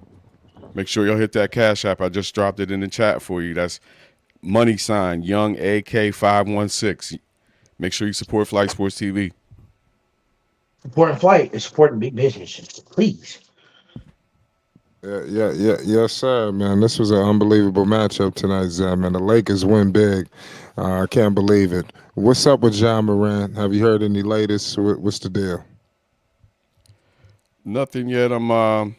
Make sure y'all hit that Cash App. I just dropped it in the chat for you. That's money sign Young AK516. Make sure you support Flight Sports TV. Supporting Flight is supporting big businesses. Please. Yes, sir, man. This was an unbelievable matchup tonight, Zach, man. The Lakers win big. I can't believe it. What's up with John Morant? Have you heard any latest? What's the deal? Nothing yet. I'm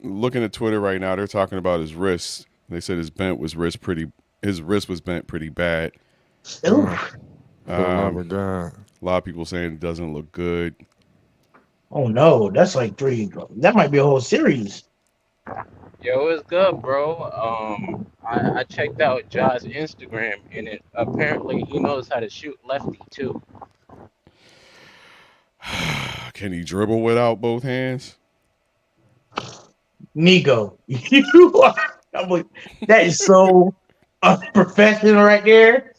looking at Twitter right now. They're talking about his wrist. They said his wrist was bent pretty bad. Oof. Oh my God. A lot of people saying it doesn't look good. Oh no, that's like 3. That might be a whole series. Yo, it's good, bro. I checked out Ja's Instagram, and apparently he knows how to shoot lefty too. Can he dribble without both hands? Nico, that is so unprofessional right there.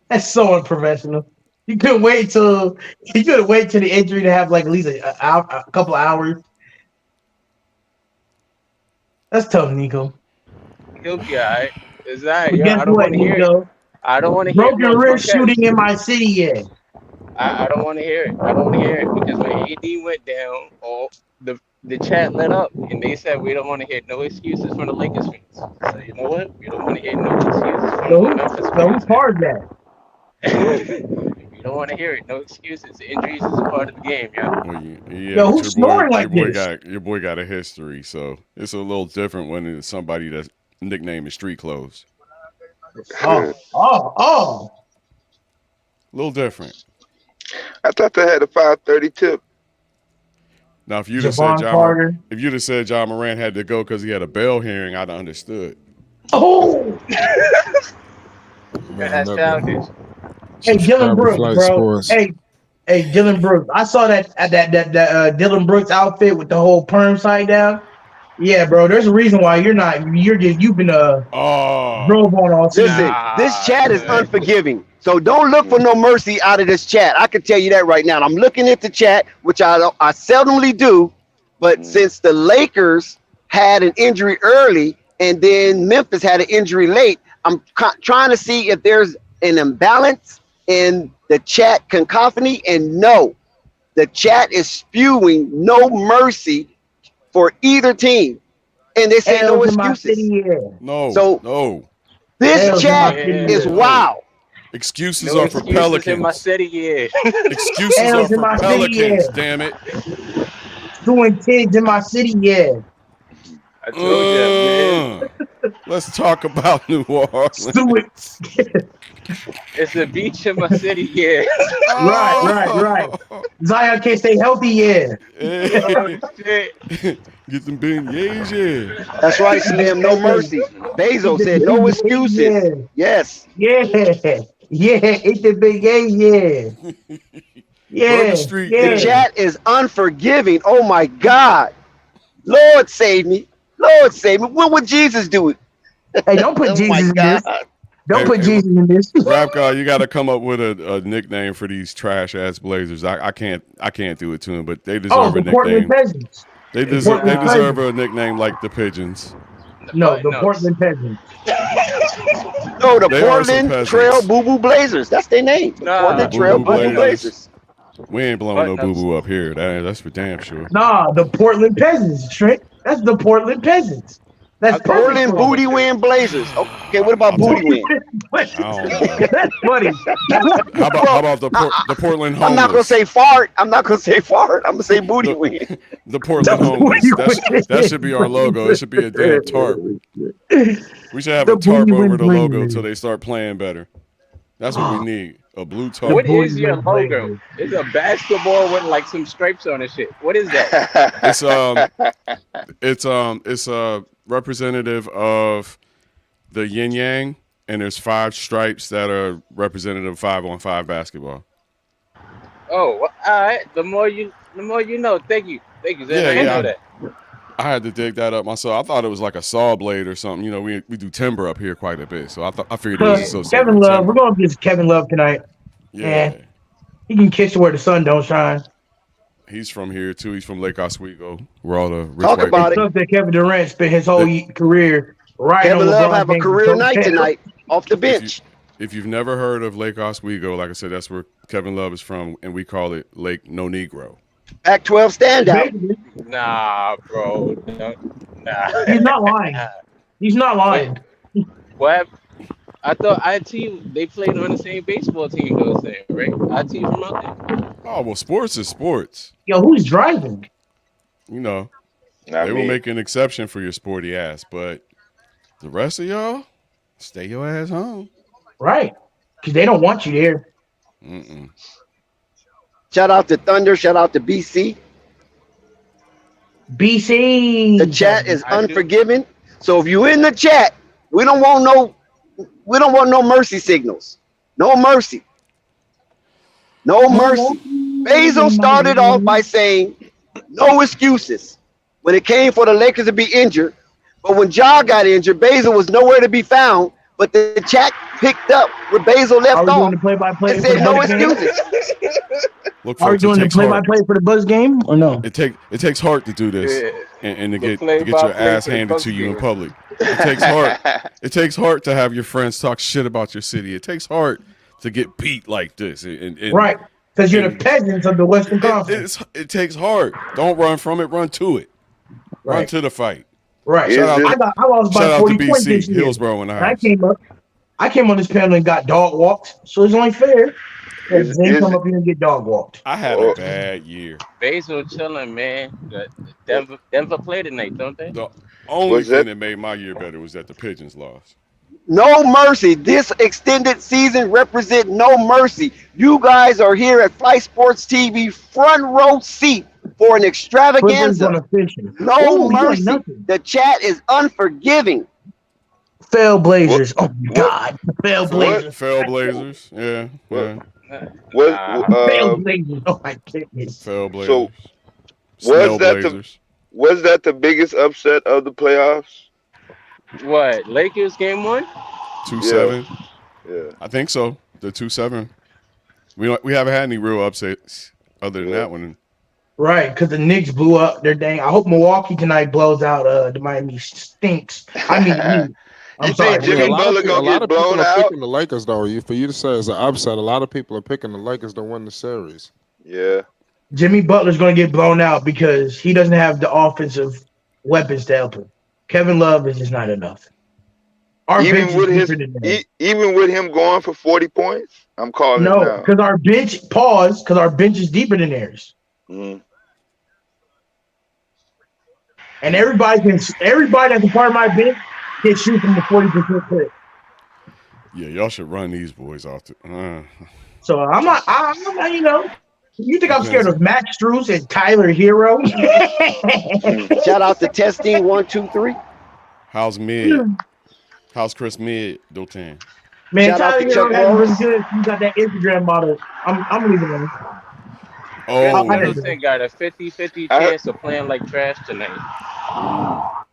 That's so unprofessional. You couldn't wait till the injury to have like at least a couple of hours. That's tough, Nico. He'll be all right. It's all right. But Yo, guess I don't what, want to hear Nico? it. I don't want to hear Broken wrist shooting in my city yet. I don't want to hear it. I don't want to hear it because when AD went down, the chat lit up and they said we don't want to hear no excuses from the Lakers fans. So you know what? We don't want to hear no excuses from the Memphis fans. So who's part of that? You don't want to hear it. No excuses. Injuries is a part of the game, yo. Well, yeah, Yo, but who's snoring like this? Your boy got a history, so it's a little different when it's somebody that's nickname is Street Clothes. Oh. A little different. I thought they had a 5:30 tip. Now, if you'd have said John Morant had to go because he had a bail hearing, I'd have understood. Oh. That's childish. Hey, Dylan Brooks, bro. Hey, Dylan Brooks. I saw that Dylan Brooks outfit with the whole perm side down. Yeah, bro. There's a reason why you've been drove on all season. Listen, this chat is unforgiving. So don't look for no mercy out of this chat. I can tell you that right now. And I'm looking at the chat, which I seldomly do, but since the Lakers had an injury early and then Memphis had an injury late, I'm trying to see if there's an imbalance in the chat cacophony. And no, the chat is spewing no mercy for either team. and they say no L's in my excuses. city, yeah. No, So no. this L's in my chat city, is yeah. wow. Excuses No are for excuses in my Pelicans. city, yeah. Excuses are L's in for my city, Pelicans, yeah. damn it. Doing kids in my city, yeah. I told you, man. Let's talk about New Orleans. Do it. It's a beach in my city, yeah. Right. Zion can't stay healthy, yeah. Oh, shit. Get them beignets, yeah. That's right, Slim. No mercy. Bezos said no excuses. Yeah. Yes. Yeah. Eat the big A, yeah. Yeah. Burger Street, The Yeah. chat is unforgiving. Oh my God. Lord save me. Lord save me. When would Jesus do it? Hey, don't put Oh Jesus my in this. God. Don't put Jesus in this. Rap God, you got to come up with a nickname for these trash ass Blazers. I can't do it to them, but they deserve a the Portland nickname. Peasants. They Portland deserve Peasants. a nickname like the Pigeons. No, the Portland Peasants. No, the They are some Portland peasants. Trail Boo Boo Blazers. That's their name. The Nah. Portland Boo Trail Boo Boo Boo Blazers. Blazers. We ain't blowing no boo boo up here. That's for damn sure. Nah, the Portland Peasants, Trent. That's the Portland Peasants. That's Portland Booty Win Blazers. Okay, what about Booty Win? I don't know. That's funny. How about the Portland homeless? I'm not gonna say fart. I'm gonna say Booty Win. The Portland homeless. That should be our logo. It should be a damn tarp. We should have a tarp over the logo until they start playing better. That's what we need. A blue tarp. What is your logo? It's a basketball with like some stripes on and shit. What is that? It's a representative of the yin yang, and there's 5 stripes that are representative of 5-on-5 basketball. Oh, well, all right. The more you know. Thank you. Zach. I know that. I had to dig that up myself. I thought it was like a saw blade or something. You know, we do timber up here quite a bit, so I figured it was associated Kevin with Love, timber. we're gonna get Kevin Love tonight. Yeah. He can kiss where the sun don't shine. He's from here too. He's from Lake Oswego, where all the rich Talk white about people. it. That Kevin Durant spent his whole career riding Kevin on Love LeBron have a James' career night coattails. tonight off the bench. If you've never heard of Lake Oswego, like I said, that's where Kevin Love is from, and we call it Lake No Negro. Pac-12 standout. Nah, bro. Nah. He's not lying. He's not lying. What? I thought IT they played on the same baseball team though, saying, right? IT from out there. Oh well, sports is sports. Yo, who's driving? You know, Not they me. will make an exception for your sporty ass, but the rest of y'all, stay your ass home. Right. Because they don't want you there. Mm-mm. Shout out to Thunder. Shout out to BC. BC. The chat is unforgiving. So if you in the chat, we don't want no mercy signals. No mercy. No mercy. Bezos started off by saying no excuses when it came for the Lakers to be injured. But when Ja got injured, Bezos was nowhere to be found. But the chat picked up where Bezos Are left we doing off the play-by-play and for said the no Buzz game? excuses. Look, Are we folks, doing the play-by-play for the Buzz game or no? It takes heart to do this, Yeah. and to The get your play-by-play ass for the handed Buzz to you in game. public. It takes heart. It takes heart to have your friends talk shit about your city. It takes heart to get beat like this. And Right. Because you're the peasants of the Western Conference. it takes heart. Don't run from it. Run to it. Run Right. to the fight. Right. Shout out- I lost by Shout out 40 to points BC, this year. Hillsborough in the And house. I came on this panel and got dog walked, so it's only fair that Is- they is come it- up here and get dog walked. I had a bad year. Basil chilling, man. Denver play tonight, don't they? The only Was that- thing that made my year better was that the Pigeons lost. No mercy. This extended season represent no mercy. You guys are here at Flight Sports TV, front row seat for an Clippers extravaganza. gonna finish it. No Ooh, you ain't mercy. nothing. The chat is unforgiving. Fail Blazers. Oh my God. Fail Blazers. Fell Blazers. Yeah. What? yeah. Fail Was Blazers. Oh my goodness. Fell Blazers. So, Smell that the- Blazers. was that the biggest upset of the playoffs? What? Lakers game 1? 2-7. Yeah. I think so. The 2-7. We haven't had any real upsets other than that one. Right, because the Knicks blew up their dang. I hope Milwaukee tonight blows out the Miami Stinks. I mean, I'm You sorry. think Jimmy a lot Butler of gonna get people blown are out? picking the Lakers, though. For you to say it's an upset, a lot of people are picking the Lakers to win the series. Yeah. Jimmy Butler's going to get blown out because he doesn't have the offensive weapons to help him. Kevin Love is just not enough. Our bench Even with is his, deeper than theirs. even with him going for 40 points, I'm calling it No, now. because our bench because our bench is deeper than theirs. Mhm. And everybody that's a part of my bench can shoot from the 40% clip. Yeah, y'all should run these boys off. So I'm not, you think I'm scared of Max Strus and Tyler Hero? Shout out to testing 1, 2, 3. How's Mid? How's Chris Mid, Dotan? Man, Shout out Tyler to Hero Chuck hasn't been Norris. good. You got that Instagram model. I'm leaving it. Oh, Middleton got a 50-50 chance of playing like trash tonight. IG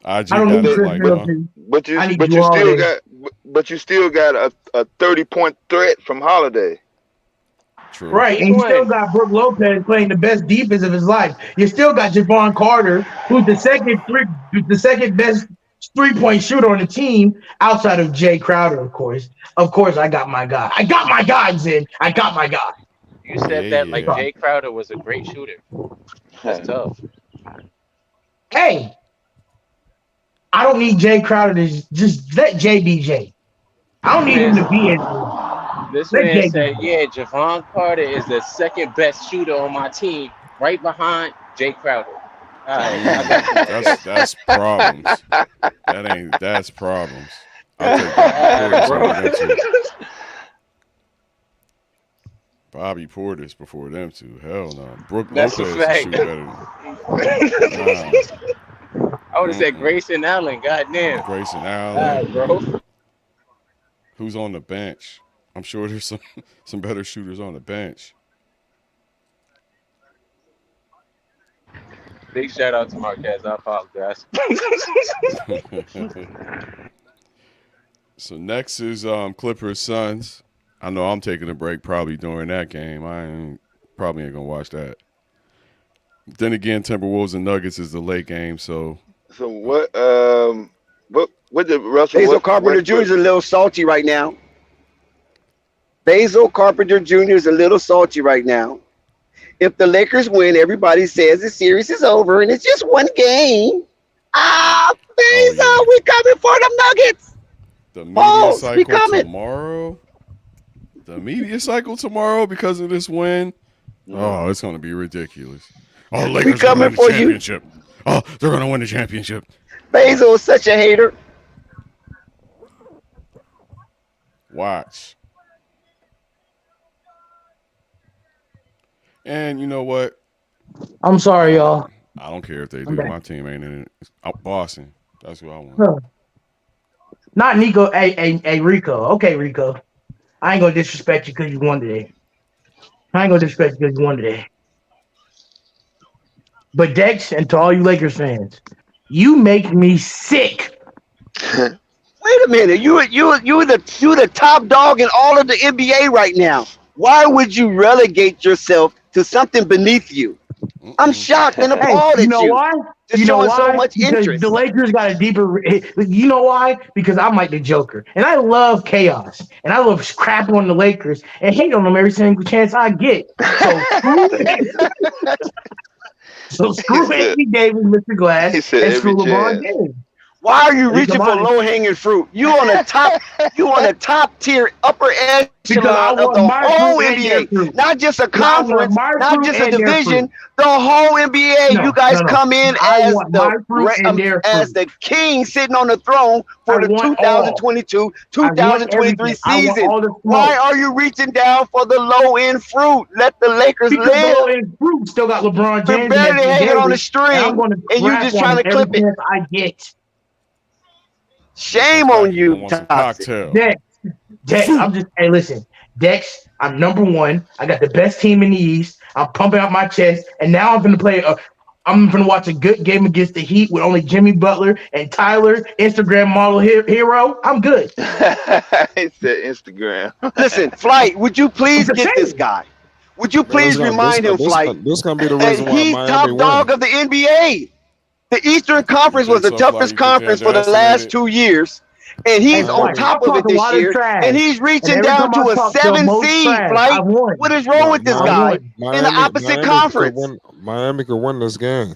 I don't got need it Chris like, Middleton. But you I need but Drew you still Holiday. got a 30-point threat from Holiday. True. Right, and you still got Brook Lopez playing the best defense of his life. You still got Javon Carter, who's the second best 3-point shooter on the team outside of Jay Crowder, of course. Of course, I got my guy. I got my guy, Zen. I got my guy. You said that like Jay Crowder was a great shooter. That's tough. Hey, I don't need Jay Crowder to just let Jay be Jay. I don't need him to be it. This Let man Jay said, yeah, Javon Carter is the second best shooter on my team, right behind Jay Crowder. All right, I got you. That's problems. That's problems. I'll take that. Bobby Portis before them two. Hell no. Brook That's Lopez a fact. shoot better than I would have said Grayson Allen. Goddamn. Grayson Allen. Bro. Who's on the bench? I'm sure there's some better shooters on the bench. Big shout out to Marquez. I apologize. So next is Clippers Suns. I know I'm taking a break probably during that game. Probably ain't gonna watch that. Then again, Timberwolves and Nuggets is the late game. So what did Russell? Basil Carpenter Jr. is a little salty right now. Basil Carpenter Jr. is a little salty right now. If the Lakers win, everybody says the series is over and it's just one game. Basil, we coming for them Nuggets. The media cycle tomorrow. The media cycle tomorrow because of this win. Oh, it's gonna be ridiculous. Oh, Lakers are gonna win the championship. Oh, they're gonna win the championship. Basil is such a hater. Watch. And you know what? I'm sorry, y'all. I don't care if they do. My team ain't in it. Boston. That's what I want. Not Nico. Hey, Rico. Okay, Rico. I ain't gonna disrespect you because you won today. But Dex, and to all you Lakers fans, you make me sick. Wait a minute. You're the top dog in all of the NBA right now. Why would you relegate yourself to something beneath you? I'm shocked and appalled at you. You know why? Just showing so much interest. The Lakers got a deeper. You know why? Because I'm like the Joker, and I love chaos, and I love crapping on the Lakers and hate on them every single chance I get. So screw Anthony Davis, Mr. Glass, and screw LeBron James. Why are you reaching for low-hanging fruit? You on the top tier, upper echelon of the whole NBA, not just a conference, not just a division, the whole NBA. You guys come in as the king sitting on the throne for the 2022-2023 season. Why are you reaching down for the low-end fruit? Let the Lakers live. The low-end fruit still got LeBron James. You're barely hanging on the string, and you just trying to clip it. I get. Shame on you, Toxic. Dex, listen, Dex, I'm number one. I got the best team in the East. I'm pumping out my chest, and now I'm gonna watch a good game against the Heat with only Jimmy Butler and Tyler, Instagram model hero. I'm good. He said Instagram. Listen, Flight, would you please get this guy? Would you please remind him, Flight? This gonna be the reason why he's top dog of the NBA. The Eastern Conference was the toughest conference for the last 2 years, and he's on top of it this year, and he's reaching down to a 7 seed. Flight, what is wrong with this guy in the opposite conference? Miami could win this game.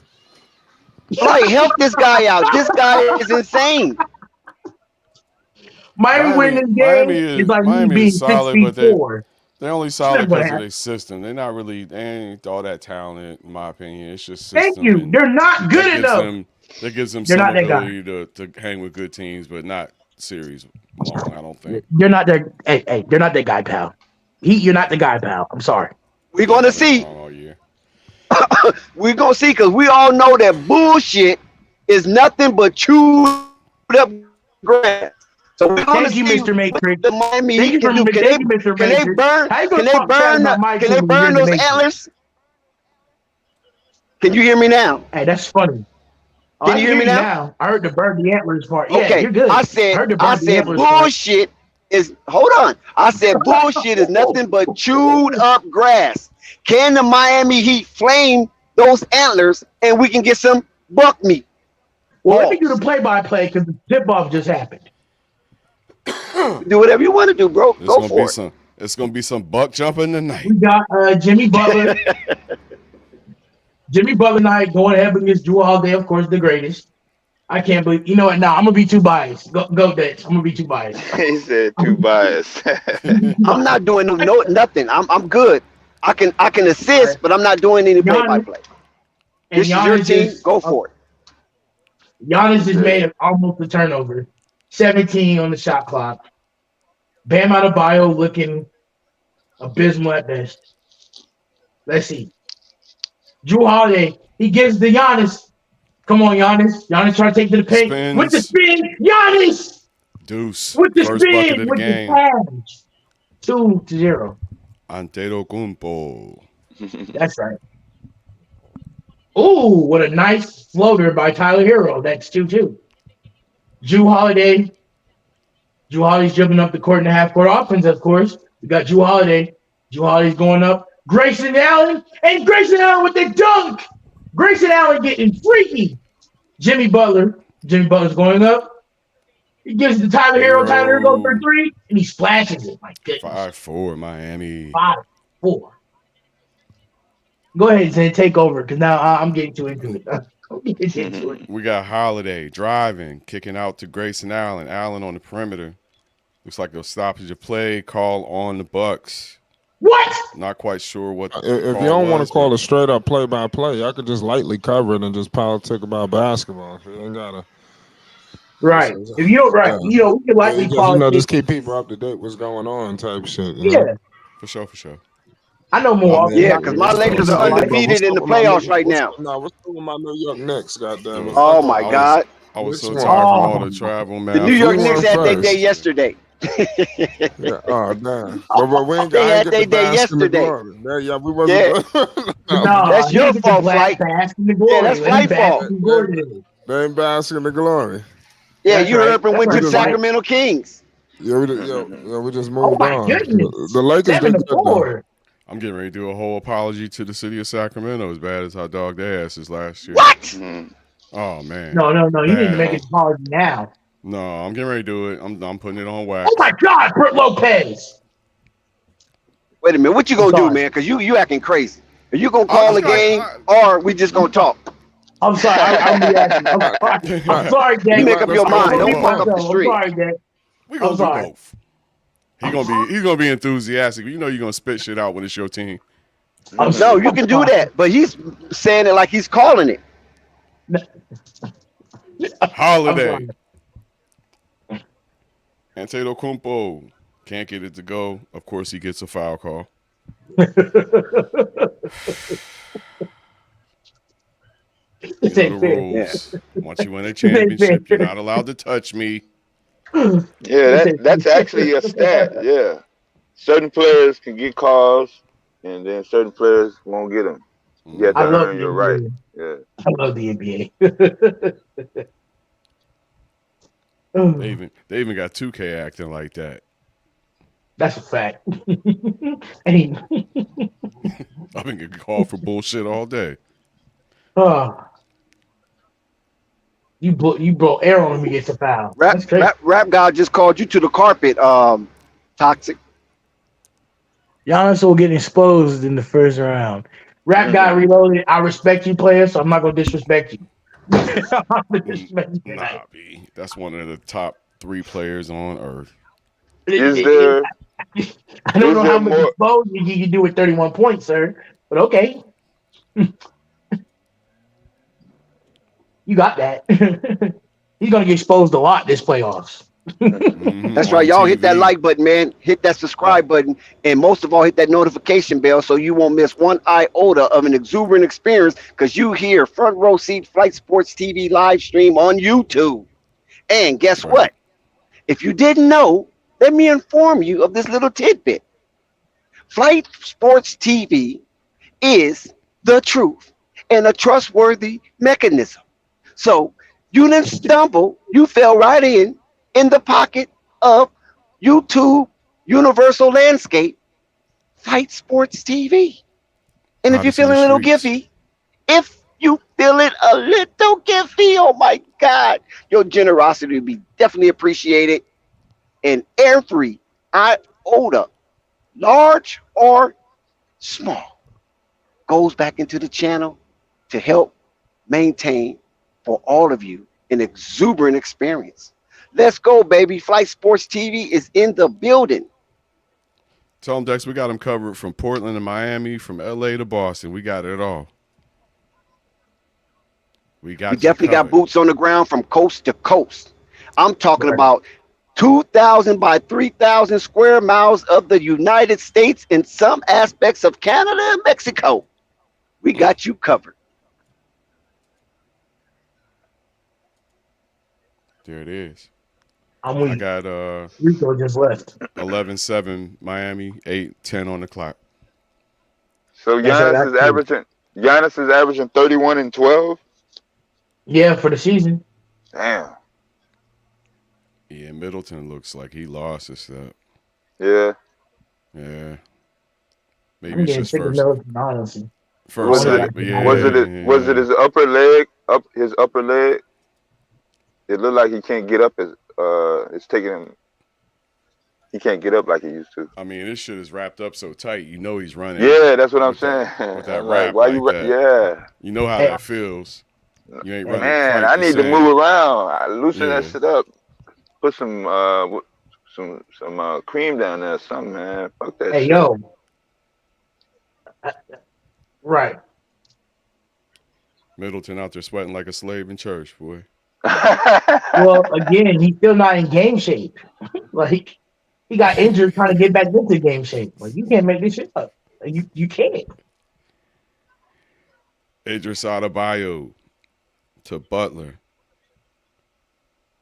Like, help this guy out. This guy is insane. Miami winning this game is like me Miami being is solid, but 6'4". they're only It's solid never gonna because of happen. their system. They're not really, they ain't all that talented, in my opinion. It's just Thank system. you. and They're not good enough. that gives them They're some not that guy. ability to hang with good teams, but not series long, I don't think. You're not that. Hey, you're not that guy, pal. You're not the guy, pal. I'm sorry. We're gonna see. All year. We're gonna see, because we all know that bullshit is nothing but chewed up grass. So we're gonna Thank you, see Mr. Matrix. what the Miami Thank Heat you can do. for- thank you, Mr. Can they Matrix. burn? How you Can gonna they talk trash burn? about my Can they team when you're burn in the those Matrix? antlers? Can you hear me now? Hey, that's funny. Oh, Can I you hear me now? I heard the burn the antlers part. Yeah, Okay, you're good. I said heard the burn the antlers part. bullshit is. Hold on. I said bullshit is nothing but chewed up grass. Can the Miami Heat flame those antlers and we can get some buck meat? Well, let me do the play-by-play because the tip-off just happened. Do whatever you want to do, bro. It's Go gonna for be it. It's gonna be some buck jumping tonight. We got Jimmy Butler. Jimmy Butler night going ahead against Drew Holiday, of course, the greatest. I can't believe. You know what? Now I'm gonna be too biased. Go, Dutch. I'm gonna be too biased. He said too biased. I'm not doing nothing. I'm good. I can assist, but I'm not doing any play-by-play. And This is your team. Go for it. Giannis has made almost a turnover. 17 on the shot clock. Bam Adebayo looking abysmal at best. Let's see. Drew Holiday, he gives the Giannis. Come on, Giannis. Giannis trying to take to the paint. Spins. With the spin. Giannis! Deuce. With the First bucket spin. of the With game. the pass. 2-0. Antetokounmpo. That's right. Ooh, what a nice floater by Tyler Hero. That's 2-2. Drew Holiday. Drew Holiday's jumping up the court in the half-court offense, of course. We got Drew Holiday. Drew Holiday's going up. Grayson Allen. And Grayson Allen with the dunk. Grayson Allen getting freaky. Jimmy Butler. Jimmy Butler's going up. He gives it to Tyler Hero. Tyler Hero goes for 3, and he splashes it. My goodness. 5-4 Miami. 5-4. Go ahead and take over, because now I'm getting too into it. We got Holiday driving, kicking out to Grayson Allen. Allen on the perimeter. Looks like a stoppage of play call on the Bucks. What? Not quite sure what. If you don't want to call it straight up play-by-play, I could just lightly cover it and just politic about basketball. You ain't gotta. Right. If you don't, right, we can lightly call it. Just keep people up to date what's going on type shit. You Yeah. know? For sure. I know more. Yeah, because my Lakers are undefeated in the playoffs right now. No, what's going on with my New York Knicks? Goddamn it! Oh my God! I was so Which tired one? from all the travel, man. The New York Who Knicks won had their first? day yesterday. Yeah, oh damn! But we ain't They had got their day yesterday. Yeah, we wasn't. No, That's he your gets fault, the Flight. basking the glory. Yeah, that's Let him Flight bask fault. in glory. They ain't basking the glory. Yeah, That's you right. heard and went to That's the right. Sacramento Kings. Yeah, we just Oh moved my on. goodness! The Lakers did good though. 7-4. I'm getting ready to do a whole apology to the city of Sacramento as bad as I dogged their asses last year. What? Oh man. No. You need to Bad. make an apology now. No, I'm getting ready to do it. I'm putting it on wax. Oh my God, Bert Lopez. Wait a minute, what you gonna do, sorry. man? Because you acting crazy. Are you gonna call a game or we just gonna talk? I'm sorry. I'm reacting. I'm sorry, Dad. You make up your mind. Don't fuck up the street. I'm sorry, Dad. We gonna I'm do sorry. both. He's gonna be enthusiastic. You know you're gonna spit shit out when it's your team. No, you can do that, but he's saying it like he's calling it. Holiday. Antetokounmpo can't get it to go. Of course, he gets a foul call. You know the rules. Once you win a championship, you're not allowed to touch me. Yeah, that's actually a stat. Yeah, certain players can get calls, and then certain players won't get them. You have to earn your right. Yeah, I love the NBA. They even got 2K acting like that. That's a fact. And I've been getting called for bullshit all day. you brought air on him against a foul. Rap God just called you to the carpet. Toxic. Giannis will get exposed in the first round. Rap guy reloaded. I respect you, player, so I'm not gonna disrespect you. Nah, B. That's one of the top 3 players on earth. Is there I don't is know how there much more? exposure you can do with 31 points, sir. But okay, you got that. He's gonna get exposed a lot this playoffs. That's right. On Y'all hit that TV. like button, man. Hit that Yep. subscribe button. And most of all, hit that notification bell so you won't miss one iota of an exuberant experience because you hear Front Row Seat Flight Sports TV live stream on YouTube. And guess That's right. what? If you didn't know, let me inform you of this little tidbit. Flight Sports TV is the truth and a trustworthy mechanism. So you didn't stumble, you fell right in the pocket of YouTube Universal Landscape, Fight Sports TV. And if you're Hottest in the feeling a little streets. giphy, if you feeling a little giphy, oh my God, your generosity will be definitely appreciated. And every iota, large or small, goes back into the channel to help maintain for all of you an exuberant experience. Let's go, baby. Flight Sports TV is in the building. Tell them, Dex, we got them covered from Portland to Miami, from LA to Boston. We got it all. We got We you definitely got covered. boots on the ground from coast to coast. I'm talking Right. about 2,000 by 3,000 square miles of the United States and some aspects of Canada and Mexico. We got you covered. There it is. I'm I weak. got Rico just left. 11-7 Miami, 8-10 on the clock. So That's right. Giannis is averaging 31 and 12. Yeah, for the season. Damn. Yeah, Middleton looks like he lost his step. Yeah. Yeah. Maybe I'm it's getting just sick of Middleton, honestly. first Was set. it But yeah, was it his upper leg? His upper leg? It looked like he can't get up. It's taking him. He can't get up like he used to. I mean, this shit is wrapped up so tight. You know he's running. Yeah, that's what I'm with that- saying. with that I'm like, wrap why like you? that. Yeah, You know how Hey, that feels. You ain't running man, quite I the need to same. move around. I loosen that Yeah. shit up. Put some cream down there, or something, man. Fuck that hey, shit. yo. Right. Middleton out there sweating like a slave in church, boy. Well, again, he's still not in game shape. Like, he got injured trying to get back into game shape. Like, you can't make this shit up. Like, you can't. Idris Adebayo to Butler.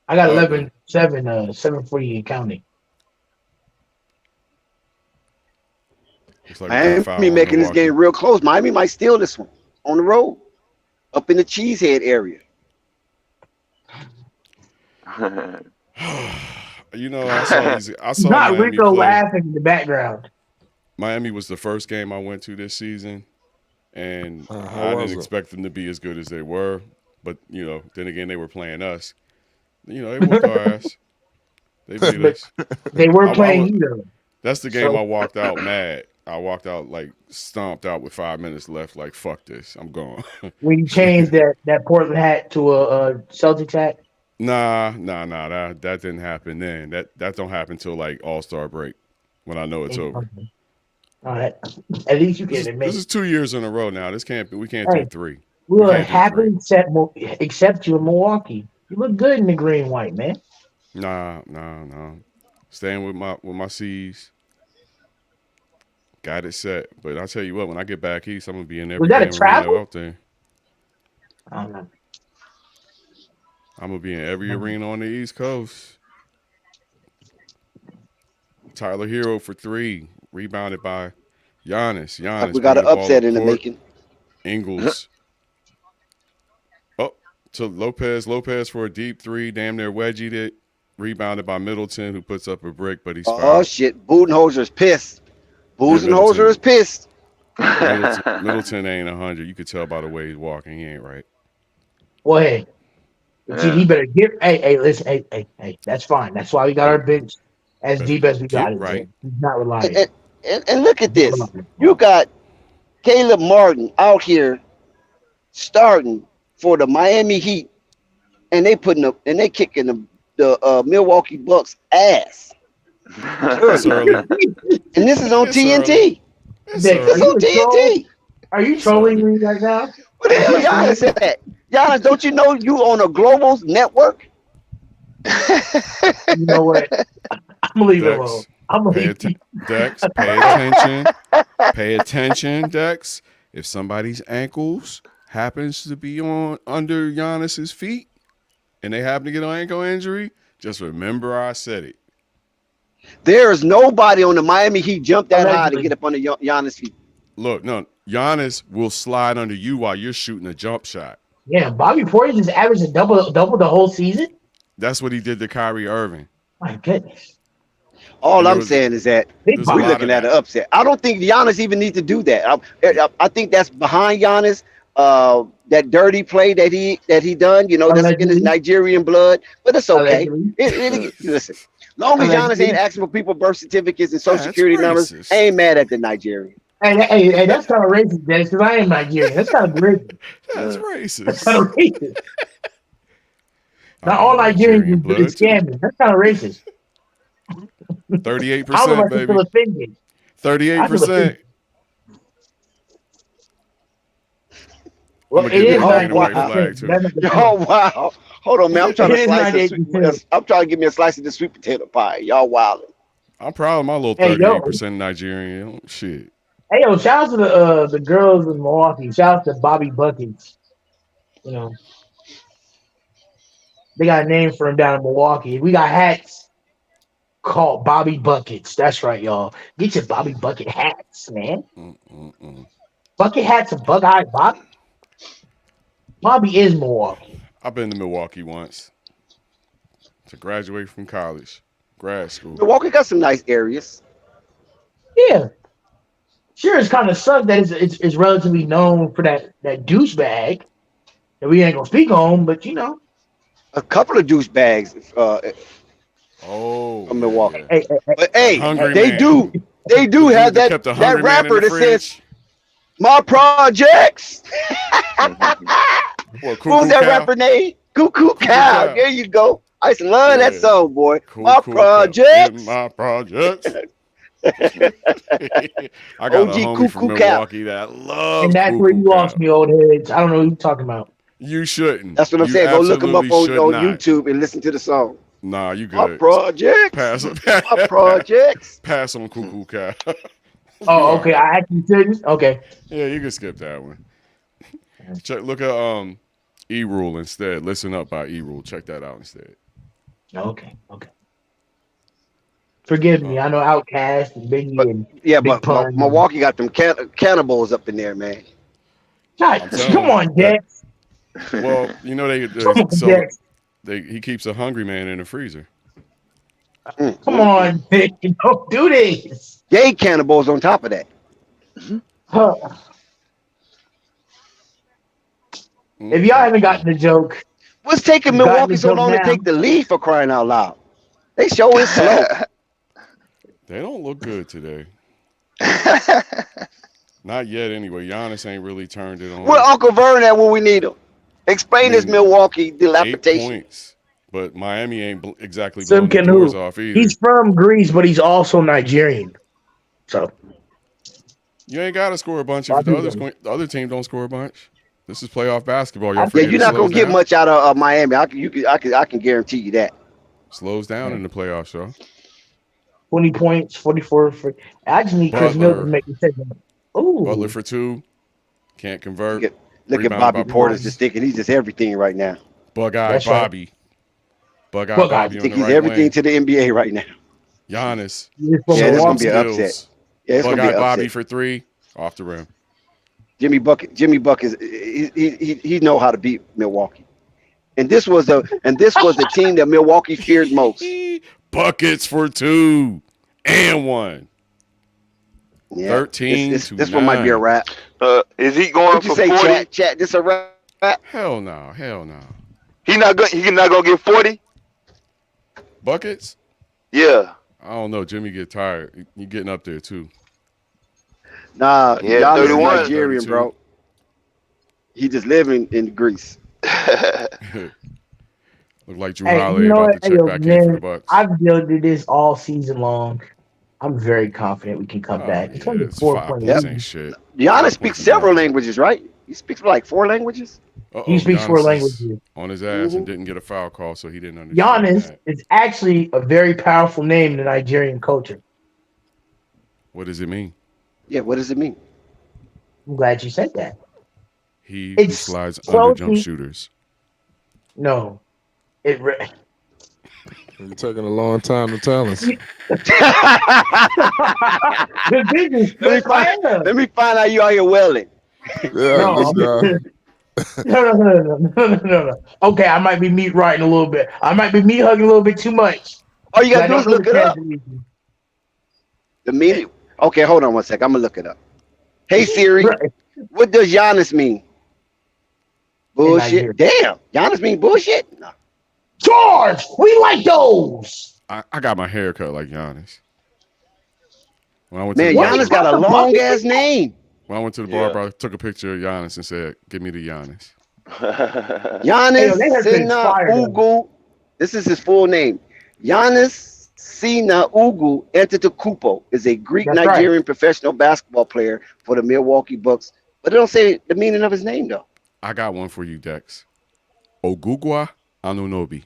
I got Butler. 11-7, 740 and counting. Looks like we got a foul Miami on making this Milwaukee. game real close. Miami might steal this one on the road, up in the Cheesehead area. You know, I saw Not Miami Rico play. laughing in the background. Miami was the first game I went to this season, and How I was didn't it? expect them to be as good as they were. But you know, then again, they were playing us. You know, they whooped our ass. They beat us. They were I playing was- you, though. That's the game So- I walked out mad. I walked out like stomped out with 5 minutes left. Like fuck this, I'm gone. When you changed that Portland hat to a Celtics hat. Nah. That didn't happen then. That don't happen till like All-Star break when I know it's over. Okay. All right. At least you This can admit. is 2 years in a row now. This can't be. We can't Hey. do 3. We'll can't do happily accept you in Milwaukee. You look good in the green and white, man. Nah. Staying with my C's. Got it set. But I'll tell you what, when I get back east, I'm gonna be in every Was that a damn travel? arena out there. I don't know. I'm gonna be in every arena on the East Coast. Tyler Hero for 3, rebounded by Giannis. Like we got an bringing the ball upset up in the court. making. Ingles. To Lopez for a deep 3, damn near wedgied it. Rebounded by Middleton, who puts up a brick, but he's Oh fouled. shit, Budenholzer's pissed. Budenholzer Middleton. is pissed. Middleton ain't 100. You could tell by the way he's walking. He ain't right. Well, hey. He better get. Hey, listen. Hey. That's fine. That's why we got our bench as Better deep as we got get it. right. He's not reliable. And look at this. You got Caleb Martin out here starting for the Miami Heat, and they kicking the Milwaukee Bucks ass It's early, early. and this is on It's early. TNT. It's Dick, This are early. you on a troll? TNT. Are you It's trolling early. me right now? What the hell Giannis said that? Giannis, don't you know you on a global network? You know what? I'm gonna leave it alone. Dex, I'm gonna pay leave attention. Dex, pay attention. Pay attention, Dex. If somebody's ankles happens to be on under Giannis's feet, and they happen to get an ankle injury, just remember I said it. There is nobody on the Miami Heat jump that high to Allegedly. get up under Giannis' feet. Look, no, Giannis will slide under you while you're shooting a jump shot. Yeah, Bobby Portis just averaged a double the whole season. That's what he did to Kyrie Irving. My goodness. All And there I'm was- saying is that Big There's a we're lot Bobby. of looking at that. an upset. I don't think Giannis even needs to do that. I think that's behind Giannis. That dirty play that he done, that's in his Allegedly. Nigerian blood, but it's okay. Allegedly. Listen, long as Giannis Allegedly. ain't asking for people birth certificates and social That's security numbers, racist. I ain't mad at the Nigerian. Hey, that's kind of racist, Dennis, because I am Nigerian. That's kind of racist. That's That's racist. kind of racist. Not I all got Nigerians blood, is too. scamming. That's kind of racist. I don't know 38%, if I should feel baby. offended. I feel 38%. offended. Well, I'm it gonna give is that Oh, nigga the white wow. flag, too. 98%. Oh wow. Hold on, man. I'm trying It to is slice 98%. I'm trying to give me a slice of the sweet potato pie. Y'all wildin'. I'm proud of my little Hey, yo. 38% Nigerian. Shit. Hey, yo, shout out to the girls in Milwaukee. Shout out to Bobby Buckets. You know, they got a name for him down in Milwaukee. We got hats called Bobby Buckets. That's right, y'all. Get your Bobby Bucket hats, man. Bucket hats and bug-eyed Bobby. Bobby is Milwaukee. I've been to Milwaukee once to graduate from college, grad school. Milwaukee got some nice areas. Yeah. Sure, it's kind of sucked that it's relatively known for that douchebag that we ain't gonna speak on, but you know. A couple of douchebags Oh, from Milwaukee. yeah. Hey, But hey, Hungry they man. do The dude have that kept the hungry man in rapper the that says fridge. my projects. What, What was that Cow? rapper name? Cuckoo Cow. Cow. There you go. I used to love that Yeah. song, boy. Cool, My cool, projects. My projects. I got OG a homie from Cuckoo Cow. Milwaukee that loves and that's where you Cuckoo lost Cow. me, old heads. I don't know what you're talking about. You shouldn't. That's what I'm You saying. Go look him up absolutely on should not. YouTube and listen to the song. Nah, you My good. projects. Pass, My projects. pass on Cuckoo Cow. Oh, okay. I actually shouldn't. Okay. Yeah, you can skip that one. Look at E-Rule instead. Listen Up by E-Rule. Check that out instead. Okay. Forgive me. I know Outkast and Biggie But- and Yeah, Big but Pun. Milwaukee got them cannibals up in there, man. God, I'm telling come you, on, Dex. Well, you know Come on, so Dex. he keeps a hungry man in the freezer. Come on, Dex. Don't do this. Gay cannibals on top of that. Huh. If y'all haven't gotten the joke, What's taking You got Milwaukee me so joke long to now. take the lead for crying out loud? They show is slow. They don't look good today. Not yet, anyway. Giannis ain't really turned it on. Where Uncle Vern at when we need him? Explain this Milwaukee 8 dilapidation. points, but Miami ain't exactly Sim blowing the Canu. doors off either. He's from Greece, but he's also Nigerian. So You ain't got to score a bunch if the other team don't score a bunch. This is playoff basketball. Y'all Yeah, forget you're it not gonna slows get down. much out of Miami. I can guarantee you that. Slows down in the playoffs, though. 20 points, 44 for actually Chris Butler. Middleton making second. Ooh. Butler for 2. Can't convert. Look at Rebounded Bobby by Portis Portis. just thinking he's just everything right now. Bug-eyed That's right. Bobby. Bug-eyed Bug-eyed. Bobby I on think the he's right everything lane. to the NBA right now. Giannis. He's from Yeah, this gonna Milwaukee. be an Skills. upset. Yeah, it's gonna be Bug-eyed an Bobby upset. for 3. Off the rim. Jimmy Buck is he know how to beat Milwaukee. And this was the team that Milwaukee feared most. Buckets for 2 and 1. Yeah. 13 This to one might be a 9. wrap. Is he going What you for say, 40? chat? This a wrap? Hell no. Hell no. He not gonna get 40? Buckets? Yeah. I don't know. Jimmy get tired. You getting up there, too. Nah, Yeah, Giannis is 31. Nigerian, 32. bro. He just living in Greece. Look like Drew Hey, you Holiday know about what? to Hey, check yo, back in for the man, Bucks. I've dealt with this all season long. I'm very confident we can come Oh back. It's yeah, only it's 4 point 5 points Yep. ain't lead. shit. Giannis 5 speaks points is several nothing. languages, right? He speaks like 4 languages. He speaks 4 Giannis is languages. on his ass and didn't get a foul call, so he didn't understand Giannis that. is actually a very powerful name in the Nigerian culture. What does it mean? Yeah, what does it mean? I'm glad you said that. He who It's slides under jump closely shooters. no. It re- You're taking a long time to tell us. the business let me spread find fire. let me find out you out here welling. Yeah, No, this guy. no. Okay, I might be meat riding a little bit. I might be meat hugging a little bit too much. All you But I gotta do don't is know look the it up. translation. The meaning. Okay, hold on one sec. I'm gonna look it up. Hey Siri, Right. what does Giannis mean? In Bullshit. Nigeria. Damn, Giannis mean bullshit? No. George, we like those. I got my hair cut like Giannis. When I went Man, to the What? barber, Giannis got a The long bucket? ass name. when I went to the Yeah. barber, I took a picture of Giannis and said, "Give me the Giannis." Hey, Giannis yo, that has been Sina fire though. Ugu. This is his full name. Giannis Sina Ugu Antetokounmpo is a Greek That's right. Nigerian professional basketball player for the Milwaukee Bucks. But they don't say the meaning of his name though. I got one for you, Dex. Ogugwa Anunobi.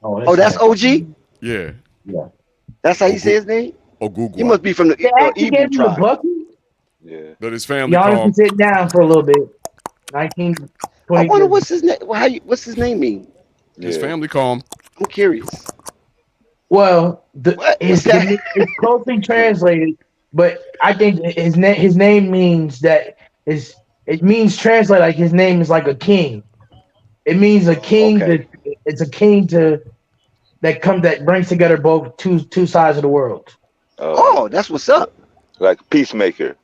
Oh, that's right. OG. Yeah, Yeah. That's how you say his name. He Ogugwa. must be from the They actually Igbo gave him the tribe. bucket. Yeah. But his family Giannis called can sit down for a little bit. I 1920. wonder what's his name. What's his name mean? his Yeah. family called him. I'm curious. Well, What? What's that? it's closely translated, but I think his name means that it means translate like his name is like a king. It means a king Okay. that it's a king that brings together both two sides of the world. Oh, that's what's up. Like peacemaker.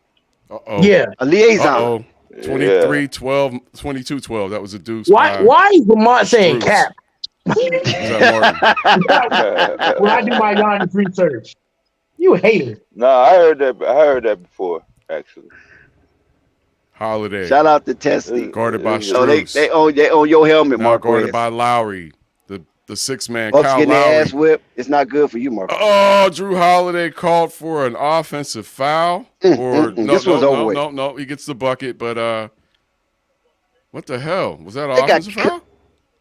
Uh-oh. Yeah. A liaison. Uh-oh. Yeah. 23, 12, 22, 12. That was a deuce. Why is Lamont saying Strus. cap? Was that Martin? When I do my Giannis research, you hater. No, I heard that before, actually. Holiday. Shout out to Testy. Guarded by So they Strus. own your helmet, Now Mark. guarded by Lowry. The six-man Bucks Kyle getting their Lowry. ass whipped. It's not good for you, Mark. Oh, Drew Holiday called for an offensive foul. No, This one's over with. no. He gets the bucket, but what the hell? Was that an They got offensive foul?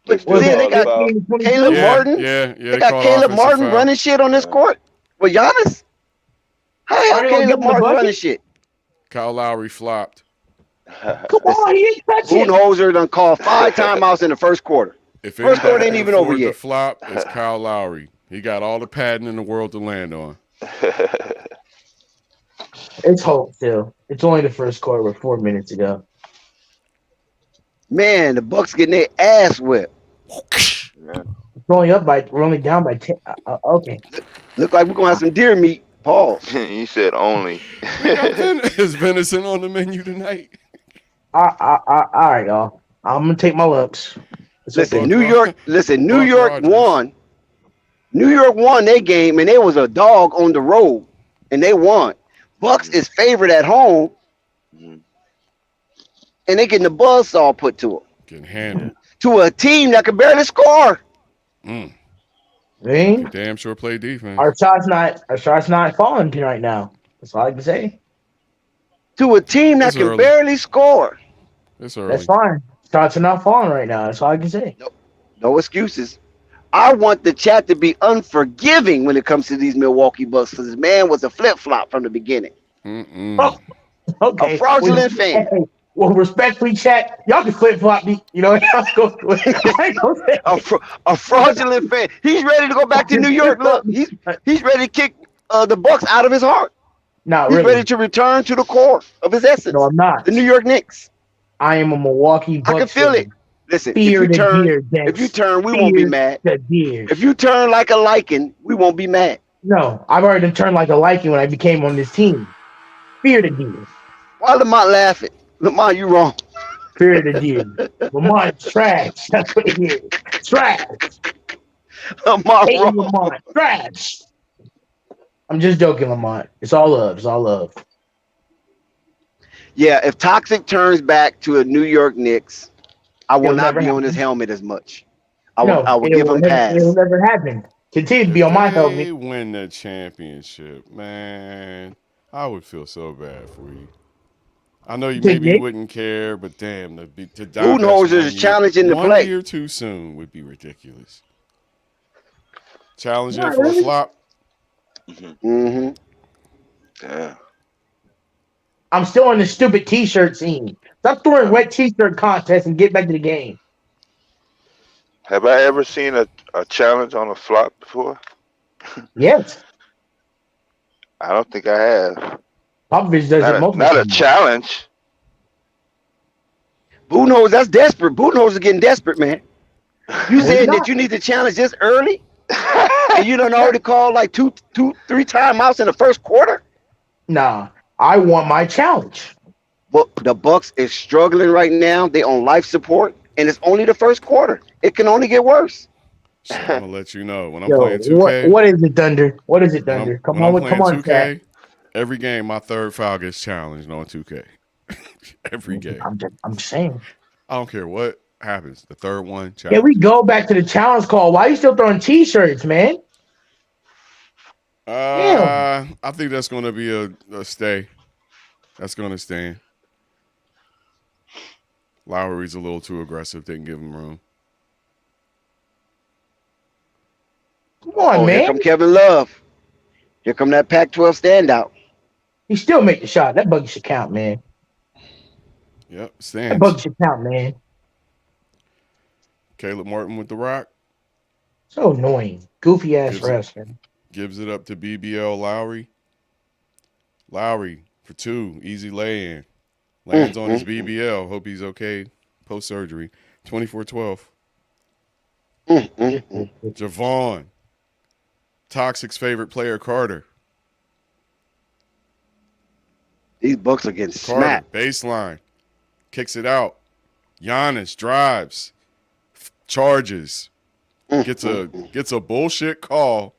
But Was then it they got Caleb Yeah, Martin. yeah. They They got called Caleb offensive Martin foul. running shit on this court. With Giannis? How the hell Are they gonna give Caleb him the Martin bucket? running shit? Kyle Lowry flopped. Come on, he didn't touch it. Budenholzer done called 5 timeouts in the first quarter. If First quarter anybody ain't can even over afford yet. to flop, it's Kyle Lowry. He got all the padding in the world to land on. It's hope still. It's only the first quarter. We're 4 minutes ago. Man, the Bucks getting their ass whipped. Man. We're only down by 10. Okay. Look like we're gonna have some deer meat. Pause. You said only. Is venison on the menu tonight? All right, y'all. I'm gonna take my lumps. It's Listen, okay. New York Rogers. won. New York won their game, and they was a dog on the road, and they won. Bucks is favored at home, Mhm. and they getting the buzzsaw put to them. Getting handled. To a team that can barely score. Mm. Man, Damn sure play defense. our shots not falling right now. That's all I can say. To a team that It's can early. barely score. It's early. That's fine. Shots are not falling right now. That's all I can say. No excuses. I want the chat to be unforgiving when it comes to these Milwaukee Bucks because this man was a flip-flop from the beginning. Mm-mm. Oh, okay. A fraudulent fan. Hey, well, respectfully, chat. Y'all can flip flop me. You know, y'all go. I ain't gonna say- A fraudulent fan. He's ready to go back to New York. Look, he's ready to kick the Bucks out of his heart. Not He's really. ready to return to the core of his essence. No, I'm not. The New York Knicks. I am a Milwaukee Bucks. I can feel it. Listen, Fear if the you deer, Dex. if you turn, we won't be Fear mad. the deer. If you turn like a lichen, we won't be mad. No, I've already turned like a liking when I became on this team. Fear the deer. Why Lamont laughing? Lamont, you wrong. Fear the deer. Lamont trash. That's what it is. Trash. Lamont Hey, wrong. Lamont. Trash. I'm just joking, Lamont. It's all love. It's all love. Yeah, if Toxic turns back to a New York Knicks, I will It'll not never be on his happen. helmet as much. No, I will it give will him never. It will pass. never happen. Continue to be If on my they helmet. win the championship, man, I would feel so bad for you. I know you Take maybe you Nick. wouldn't care, but damn, to die best Budenholzer is challenging the one play. year too soon would be ridiculous. Challenging Not for a really. flop. Mm-hmm. Yeah. I'm still on the stupid T-shirt scene. Stop throwing wet T-shirt contests and get back to the game. Have I ever seen a challenge on a flop before? Yes, I don't think I have. Popovich does it multiple Not a times. challenge. Budenholzer, that's desperate. Budenholzer getting desperate, man. You No, he's saying not. that you need to challenge this early, and you done already called like two, 3 timeouts in the first quarter? Nah, I want my challenge. But the Bucks is struggling right now. They on life support, and it's only the first quarter. It can only get worse. So I'm gonna let you know when I'm Yo, playing 2K. what is it, Thunder? What is it, Thunder? Come When I'm on, playing chat. 2K, every game my third foul gets challenged on 2K. Every game. I'm saying. I don't care what happens. The third one Can challenge. we go back to the challenge call? Why are you still throwing T-shirts, man? I think that's going to be a stay. That's going to stand. Lowry's a little too aggressive. Didn't give him room. Come on, man. Here come Kevin Love. Here come that Pac-12 standout. He still make the shot. That buggy should count, man. Yep, That stands. buggy should count, man. Caleb Martin with the rock. So annoying. Goofy ass refs, man. Gives it up to BBL Lowry. Lowry for 2. Easy lay-in. Lands on his BBL. Hope he's okay post-surgery. 24-12. Javon. Toxic's favorite player, Carter. These Bucks are getting Carter, smacked. baseline. Kicks it out. Giannis drives. Charges. Gets a bullshit call.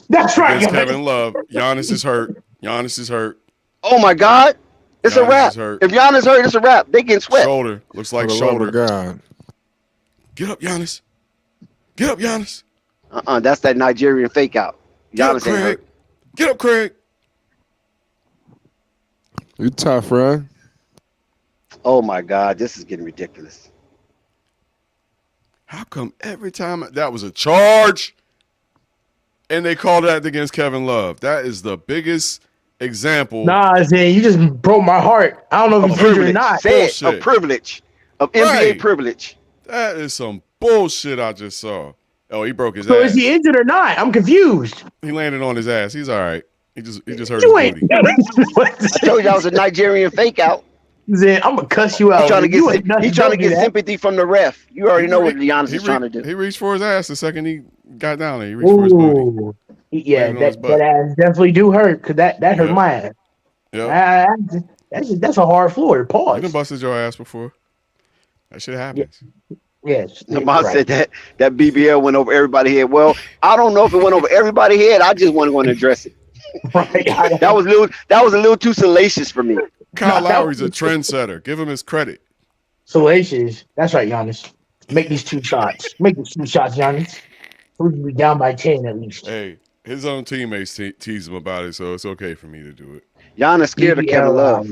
That's right, Against Giannis. Kevin Love. Giannis is hurt. Giannis is hurt. Oh my God. It's a Giannis wrap. is hurt. If Giannis hurt, it's a wrap. They getting swept. Shoulder. Looks like For the love shoulder. of God. Get up, Giannis. Get up, Giannis. That's that Nigerian fake out. Get up, Giannis ain't Craig. hurt. Get up, Craig. You tough, right? Oh my God, this is getting ridiculous. How come every time that was a charge and they called that against Kevin Love? That is the biggest example. Nah, Zane, you just broke my heart. I don't know if A he's injured or privilege. not. Say it. A Bullshit. privilege. Of NBA Right. privilege. That is some bullshit I just saw. Oh, he broke his So ass. is he injured or not? I'm confused. He landed on his ass. He's all right. He just hurt You his ain't. booty. I told you I was a Nigerian fake out. Zane, I'm gonna cuss you out. He's trying to You ain't get, nothing. he's trying to Don't do get that. sympathy from the ref. You already know what Giannis is trying to do. He reached for his ass the second he got down there. He reached for his booty. Ooh. Yeah, Landed on his that butt. ass definitely do hurt because that hurt Yep. my ass. Yep. That's a hard floor. You done Pause. busted your ass before. That shit happens. Yes. Lamont right. said that BBL went over everybody's head. Well, I don't know if it went over everybody's head. I just wasn't going to address it. Right. That was a little too salacious for me. Kyle No, that Lowry's a was- trendsetter. Give him his credit. Salacious. That's right, Giannis. Make these 2 shots. Make these 2 shots, Giannis. We can be down by 10 at least. Hey, his own teammates tease him about it, so it's okay for me to do it. Giannis scared of Kevin Love.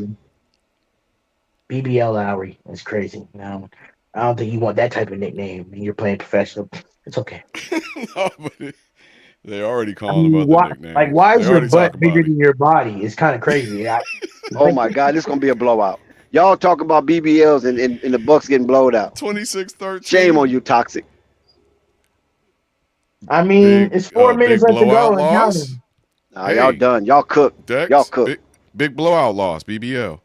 BBL Lowry. That's crazy. No, I don't think you want that type of nickname when you're playing professional. It's okay. No, but they already calling about the nickname. Like, why is They your already butt talk bigger about it. than your body? It's kind of crazy. Oh my God, this is gonna be a blowout. Y'all talk about BBLs and the Bucks getting blowed out. 26-13. Shame on you, Toxic. I mean, it's 4 minutes big left to blowout go. and loss. Nah, y'all done. Y'all cooked. Dex, Y'all cooked. big blowout loss. BBL.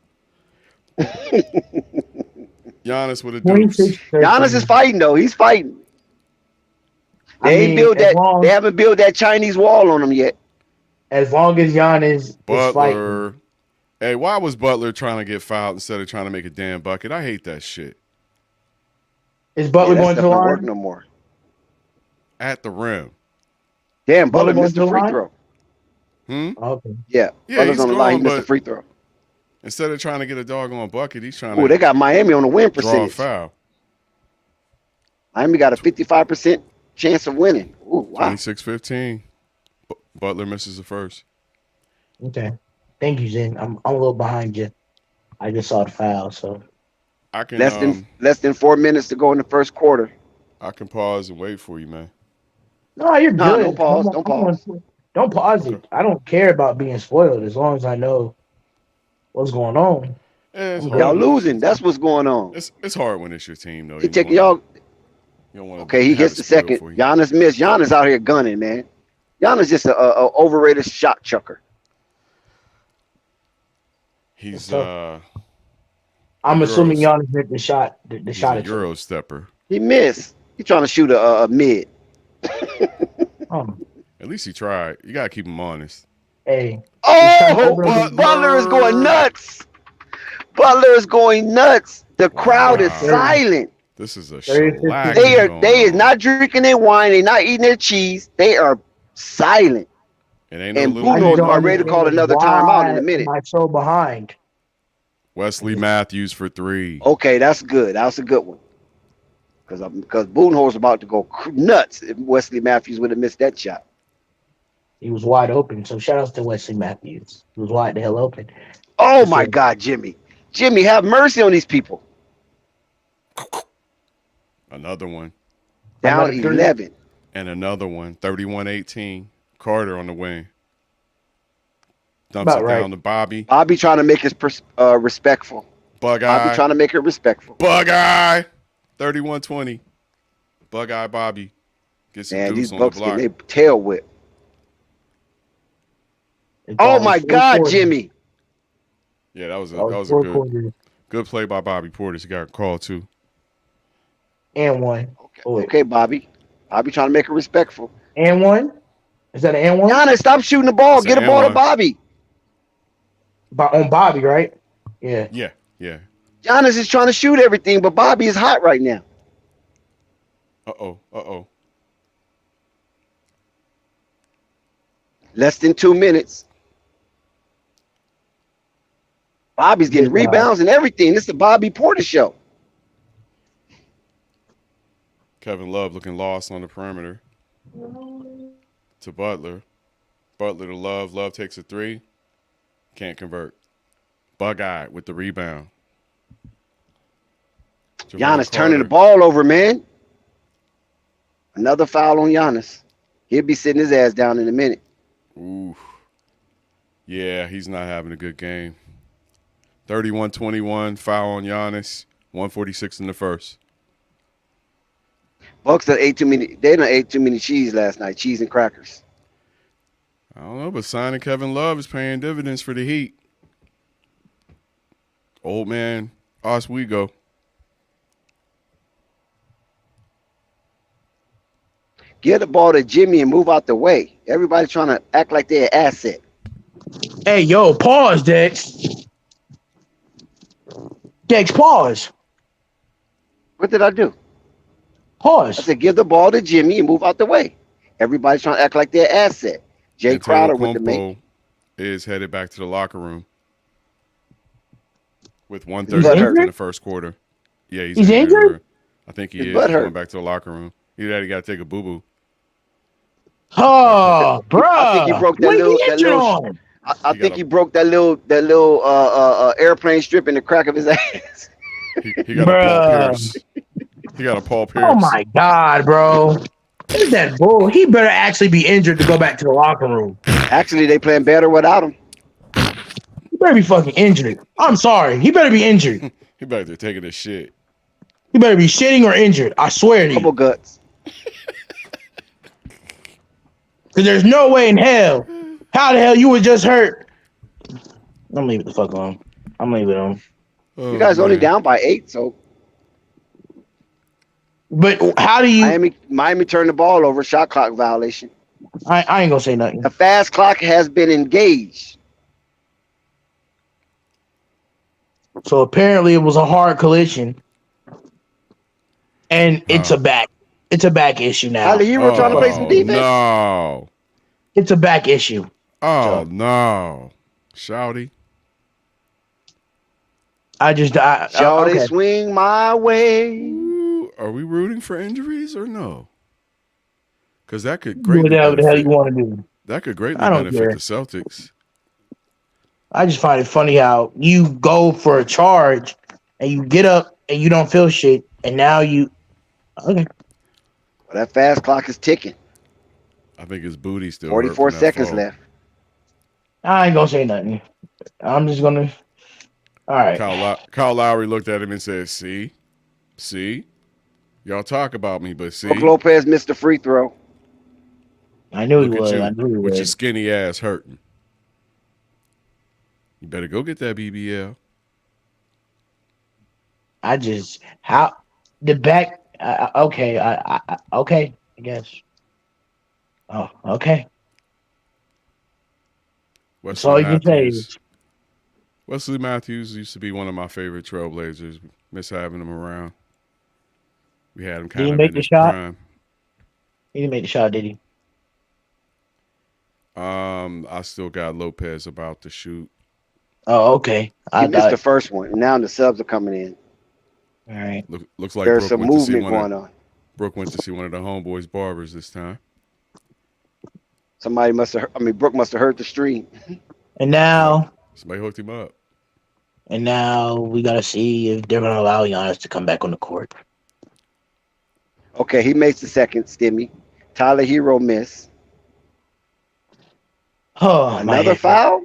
Giannis with a deuce. 26. Giannis is fighting though. He's fighting. They ain't built that. They haven't built that Chinese wall on him yet. As long as Giannis is fighting. Butler. Hey, why was Butler trying to get fouled instead of trying to make a damn bucket? I hate that shit. Is Butler that going to stuff the don't line? work no more. At the rim. Damn, Butler Butler missed going the to the free line? throw. Okay. Yeah, Yeah, Butler's he's on the line. He gone, missed the but free throw. instead of trying to get a doggone bucket, he's trying Oh, to they got Miami on the win draw a percentage. foul. Miami got a 55% chance of winning. Ooh, wow. 26-15. Butler misses the first. Okay. Thank you, Zen. I'm a little behind you. I just saw the foul, so I can Less than 4 minutes to go in the first quarter. I can pause and wait for you, man. no, you're Nah, don't good. pause. Don't pause. Don't pause Okay. it. I don't care about being spoiled as long as I know what's going on. Yeah, it's I'm hard Y'all good. when it's your losing. That's team. what's going on. It's hard when it's your team though. He You don't taking want to y'all. you don't want Okay, to he have hits it the spoiled second. for you. Giannis missed. Giannis out here gunning, man. Giannis just a overrated shot chucker. He's tough. a I'm Euro assuming Giannis hit the shot. The he's shot a at Euro stepper. He missed. He trying to shoot a mid. At least he tried. You gotta keep him honest. Hey, he's trying to Oh, open up. Butler is going nuts. Butler is going nuts. The crowd is Wow. silent. This is a 30-15. shellacking going They is on. not drinking their wine. They not eating their cheese. They are silent. It ain't no And little I just Budenholzer don't league are ready to anymore. call understand another timeout in why a am minute. I so behind. Wesley Matthews for 3. Okay, that's good. That's a good one. Because Budenholzer about to go nuts if Wesley Matthews would have missed that shot. He was wide open. So shout outs to Wesley Matthews. He was wide the hell open. Oh For my sure. God, Jimmy. Jimmy, have mercy on these people. Another one. Down Another three. 11. And another one. 31-18. Carter on the wing. Dumps About it right. down to Bobby. Bobby trying to make it respectful. Bug Bobby eye. trying to make it respectful. Bug eye. 31-20. Bug eye Bobby. Gets a Man, these deuce on the Bucks block. getting their tail whipped. It's Oh always my four God, quarters. Jimmy. Yeah, that was Always a four quarters good play by Bobby Portis. He got a call too. and one. Okay, Oh, wait. okay, Bobby. Bobby trying to make it respectful. And one? Is that an and one? Giannis, stop shooting the ball. It's Get a an ball to and one. Bobby. On Bobby, right? Yeah. Yeah. Giannis is trying to shoot everything, but Bobby is hot right now. Uh-oh. Less than 2 minutes. Bobby's getting rebounds and everything. This is the Bobby Porter show. Kevin Love looking lost on the perimeter. To Butler. Butler to Love. Love takes a 3. Can't convert. Bug-eye with the rebound. Giannis turning the ball over, man. Another foul on Giannis. He'll be sitting his ass down in a minute. Ooh. Yeah, he's not having a good game. 31-21, foul on Giannis. 146 in the first. Bucks done ate too many. They done ate too many cheese last night. Cheese and crackers. I don't know, but signing Kevin Love is paying dividends for the Heat. Old man Oswego. Get the ball to Jimmy and move out the way. Everybody trying to act like they're an asset. Hey, yo, pause, Dex. Dex, pause. What did I do? Pause. I said, give the ball to Jimmy and move out the way. Everybody's trying to act like they're an asset. Jay And Crowder Taylor with the make. Kumpo is headed back to the locker room with He's 1:30 left in injured? the first quarter. Yeah, He's injured? I think he His is. butt He's hurt. going back to the locker room. He got to take a boo-boo. Oh, bro. I think he broke that What little. he injured on? I think he broke that little airplane strip in the crack of his ass. He got a Paul Pierce. He got a Paul Pierce. Oh, my God, bro. What is that bull? He better actually be injured to go back to the locker room. Actually, they playing better without him. He better be fucking injured. I'm sorry. He better be injured. He back there taking his shit. He better be shitting or injured. I swear to you. Bubble guts. Because there's no way in hell. How the hell you was just hurt? I'm leaving the fuck alone. I'm leaving it on. Oh, You guys only man. down by 8, so But how do you? Miami turned the ball over. Shot clock violation. I ain't gonna say nothing. The fast clock has been engaged. So apparently it was a hard collision, and it's a back issue now. Tyler Hero trying to play some defense. No. It's a back issue. Oh, no. Shouty. Shall they okay. swing my way? Ooh, Are we rooting for injuries or no? Because that could Do greatly whatever the hell you benefit. want to do. That could greatly I don't benefit care. the Celtics. I just find it funny how you go for a charge and you get up and you don't feel shit, and now you okay. Well, that fast clock is ticking. I think his booty still hurt 44 from that seconds fall. left. I ain't gonna say nothing. I'm just gonna. All right. Kyle Lowry looked at him and said, see, y'all talk about me, but see, Brook Lopez missed the free throw. I knew he look at was. you I knew he with your was. skinny ass hurting. You better go get that BBL. I just how the back. Okay. Okay. I guess. Oh, okay. That's all you can say. Wesley Matthews used to be one of my favorite Trailblazers. Miss having him around. We had him Did he kind of make in the his shot? prime. He didn't make the shot, did he? I still got Lopez about to shoot. Oh, okay. He missed the first one, and now the subs are coming in. All right. Looks like There's Brooke some went to see movement going on. Brooke went to see one of the homeboys' barbers this time. Somebody Brooke must have heard the stream. And now, Somebody hooked him up. and now we gotta see if they're gonna allow Giannis to come back on the court. Okay, he makes the second, Stimmy. Tyler Hero miss. Oh, Another foul.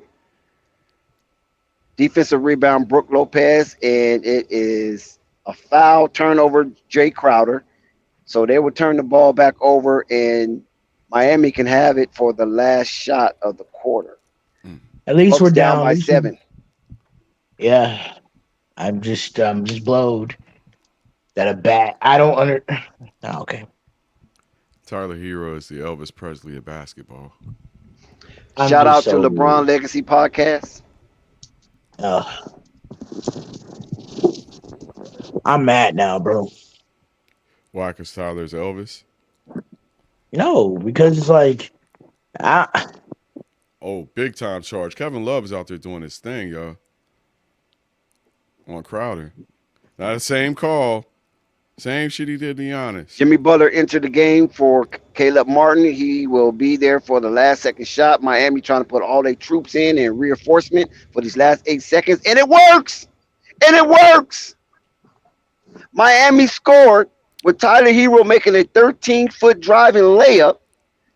Defensive rebound, Brook Lopez, and it is a foul turnover, Jay Crowder. So they will turn the ball back over, and Miami can have it for the last shot of the quarter. At least Bucks we're down by 7. Yeah, I'm just blowed that a bat. I don't under. Oh, okay. Tyler Hero is the Elvis Presley of basketball. Shout out to LeBron Legacy Podcast. I'm mad now, bro. Why? Because Tyler's Elvis? No, because it's like, Oh, big time charge. Kevin Love is out there doing his thing, y'all. On Crowder. Not the same call. Same shit he did to Giannis. Jimmy Butler entered the game for Caleb Martin. He will be there for the last second shot. Miami trying to put all their troops in and reinforcement for these last 8 seconds. And it works. And it works. Miami scored with Tyler Hero making a 13-foot driving layup.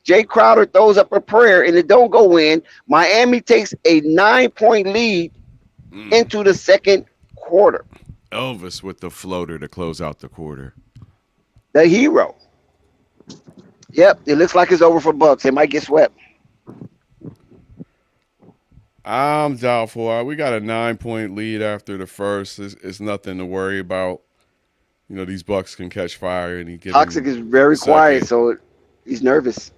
Jay Crowder throws up a prayer and it don't go in. Miami takes a 9-point lead into the second quarter. Elvis with the floater to close out the quarter. The hero. Yep, it looks like it's over for Bucks. It might get swept. I'm doubtful. We got a 9-point lead after the first. It's nothing to worry about. You know, these Bucks can catch fire, and he gets Toxic is very quiet, so he's nervous.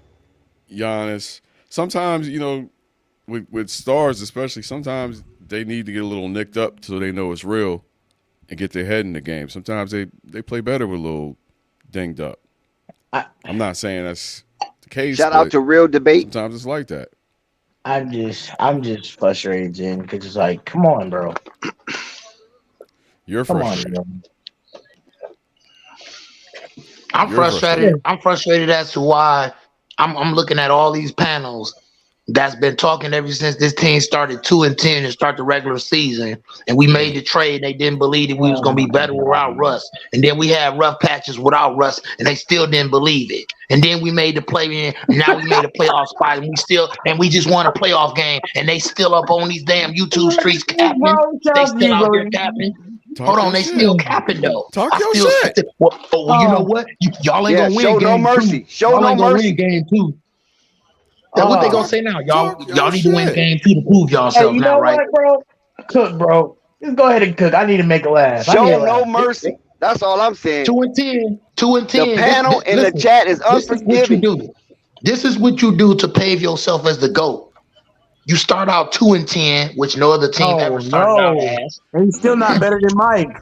Giannis. Sometimes, you know, with stars especially, sometimes they need to get a little nicked up so they know it's real and get their head in the game. Sometimes they play better with a little dinged up. I'm not saying that's the case. Shout out to Real Debate. Sometimes it's like that. I'm just frustrated, Jen, because it's like, come on, bro. You're frustrated. I'm frustrated. I'm frustrated as to why I'm looking at all these panels that's been talking ever since this team started 2-10 and start the regular season. And we made the trade. They didn't believe that we was going to be better without Russ. And then we had rough patches without Russ, and they still didn't believe it. And then we made the play in. Now we made a playoff spot, and we just won a playoff game. And they still up on these damn YouTube streets capping. They still out here capping. Hold on, they still capping though. Talk your shit. Well, you know what? Y'all ain't gonna win. Show no mercy. Show no mercy. Game 2. Now, what they gonna say now? Y'all need to win game 2 to prove yourselves you now, know right? what, bro? Cook, bro. Just go ahead and cook. I need to make a laugh. Show no mercy. That's all I'm saying. 2-10. 2-10. The panel in the chat is unforgiving. This is what you do to pave yourself as the GOAT. You start out 2-10, which no other team ever started out as. And he's still not better than Mike.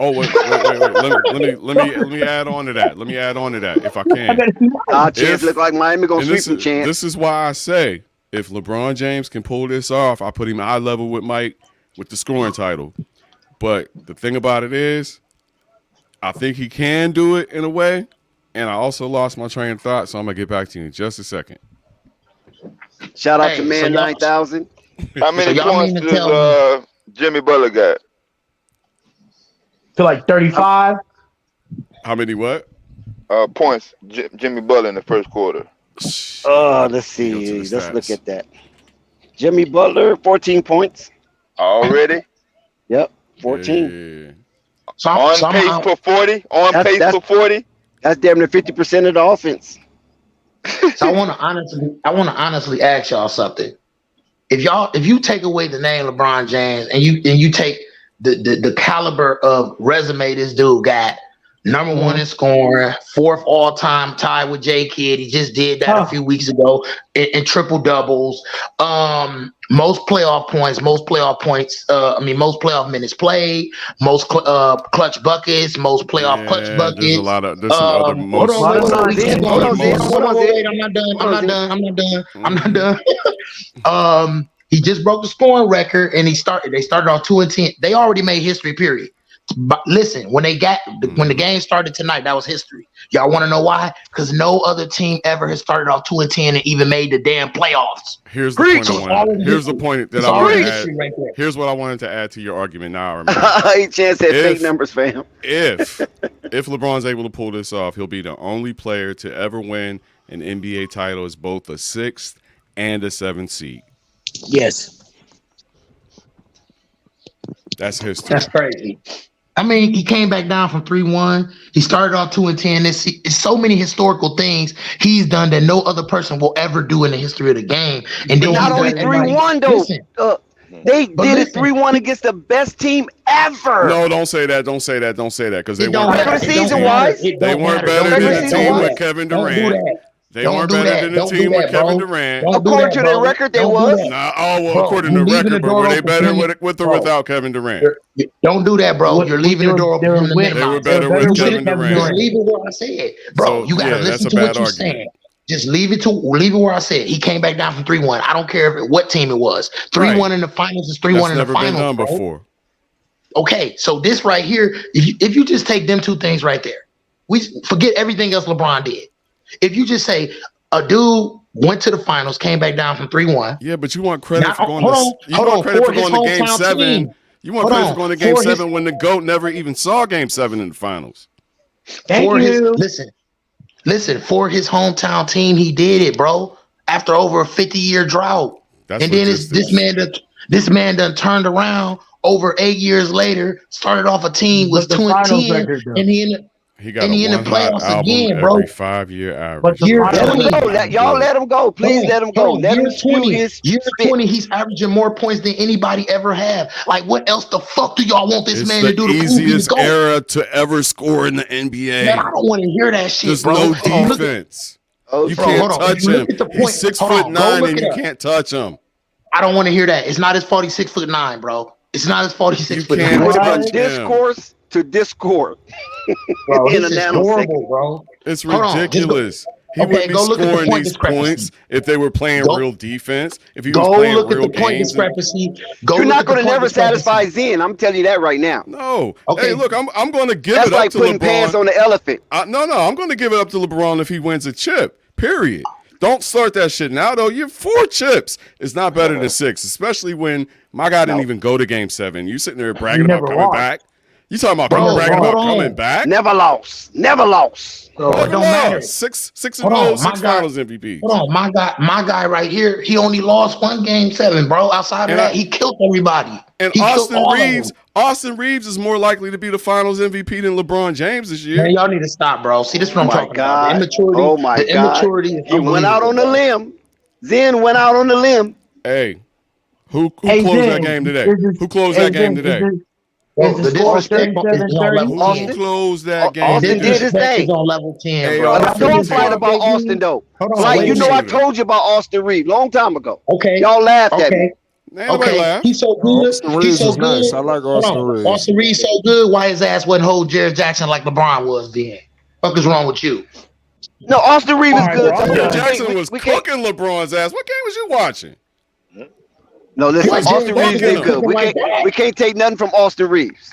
Oh wait. Let me add on to that. If I can. Our chance look like Miami gonna sweep the chance. This is why I say if LeBron James can pull this off, I put him eye level with Mike with the scoring title. But the thing about it is, I think he can do it in a way. And I also lost my train of thought, so I'm gonna get back to you in just a second. Shout out to Hey, Man 9000. How many y'all points mean to tell me does Jimmy Butler got? To like 35. How many what? Points Jimmy Butler in the first quarter. Let's Go to the see. Let's look stats. at that. Jimmy Butler, 14 points. Already Yep, 14. Yeah. on pace for 40. On pace That's- for 40. That's damn near 50% of the offense. So I want to honestly ask y'all something. If you take away the name LeBron James and you take the caliber of resume this dude got, number one in scoring, fourth all time, tied with J Kidd. He just did that a few weeks ago in triple doubles. Most playoff points. Most playoff minutes played. Most clutch buckets. Most playoff clutch buckets. There's a lot of some other most. Hold on, Hold on, I'm not done. He just broke the scoring record, and they started off 2-10. They already made history, period. But listen, when the game started tonight, that was history. Y'all want to know why? Because no other team ever has started off 2-10 and even made the damn playoffs. Here's the point that I wanted to add. Right there. Here's what I wanted to add to your argument. Now I remember. Chance had fake numbers, fam. If LeBron's able to pull this off, he'll be the only player to ever win an NBA title as both a 6th and a 7th seed. Yes. That's history. That's crazy. I mean, he came back down from 3-1. He started off 2-10. It's so many historical things he's done that no other person will ever do in the history of the game. And then Not only 3-1 though. Listen, they did it 3-1 against the best team ever. No, don't say that. Don't say that. Don't say that because they weren't matter. Season-wise, they weren't better than the team with Kevin Durant. They weren't better than the team with Kevin Durant. According to their record, they was. According to the record, but were they better with or without Kevin Durant? Don't do that, bro. You're leaving the door open for the They were better with Kevin Durant. You're leaving where I said, bro. You gotta listen to what you're saying. Just leave it where I said. He came back down from 3-1. I don't care what team it was. 3-1 in the finals is 3-1 in the finals. That's never been done before. Okay, so this right here, if you just take them two things right there, we forget everything else LeBron did. If you just say a dude went to the finals, came back down from 3-1. Yeah, but you want credit for going to Game 7. You want credit for going to Game 7 when the GOAT never even saw Game 7 in the finals. Listen, for his hometown team, he did it, bro. After over a 50-year drought. That's and then this man done turned around over 8 years later, started off a team with 2-10, and he got a one-hot album again, every 5-year average. But y'all let him go. Please let him go. Let him Year 20, he's averaging more points than anybody ever have. Like, what else the fuck do y'all want this man to do? It's the easiest era to ever score in the NBA. Man, I don't want to hear that shit, There's bro. no defense. You can't touch him. He's 6'9" and you can't touch him. I don't want to hear that. It's not his fault he's 6'9", bro. It's not his fault he's 6'9". Discourse to discord. Bro, this is horrible, bro. It's ridiculous. He wouldn't be scoring these points if they were playing real defense. If he was playing real games. You're not going to never satisfy Zen. I'm telling you that right now. No. Okay. Hey, look, I'm going to give it up to LeBron. That's like putting pants on the elephant. No, I'm going to give it up to LeBron if he wins a chip. Period. Don't start that shit now, though. You're 4 chips. It's not better than 6, especially when my guy didn't even go to Game 7. You sitting there bragging about coming back. You talking about bragging about coming back? Never lost. Bro, it don't matter. 6-0, 6 Finals MVP. Hold on, my guy right here. He only lost 1 Game 7, bro. Outside of that, he killed everybody. And Austin Reaves is more likely to be the Finals MVP than LeBron James this year. Man, y'all need to stop, bro. See, this is what I'm talking about. The immaturity. Oh my God! He went out on the limb. Zen went out on the limb. Hey, who closed that game today? Who closed that game today? The disrespect is on level 10. Who closed that game? Austin did his thing. Is on level 10, Hey, bro. Don't fight about Austin though. I told you about Austin Reeves long time ago. Okay, y'all laughed at me. Okay, he's so good. He's so good. Nice. I like Austin Reeves. Austin Reeves so good. Why his ass wasn't hold Jared Jackson like LeBron was then? What is wrong with you? No, Austin Reeves is good. Jared Jackson was cooking LeBron's ass. What game was you watching? No, listen, Austin Reeves is good. We can't take nothing from Austin Reeves.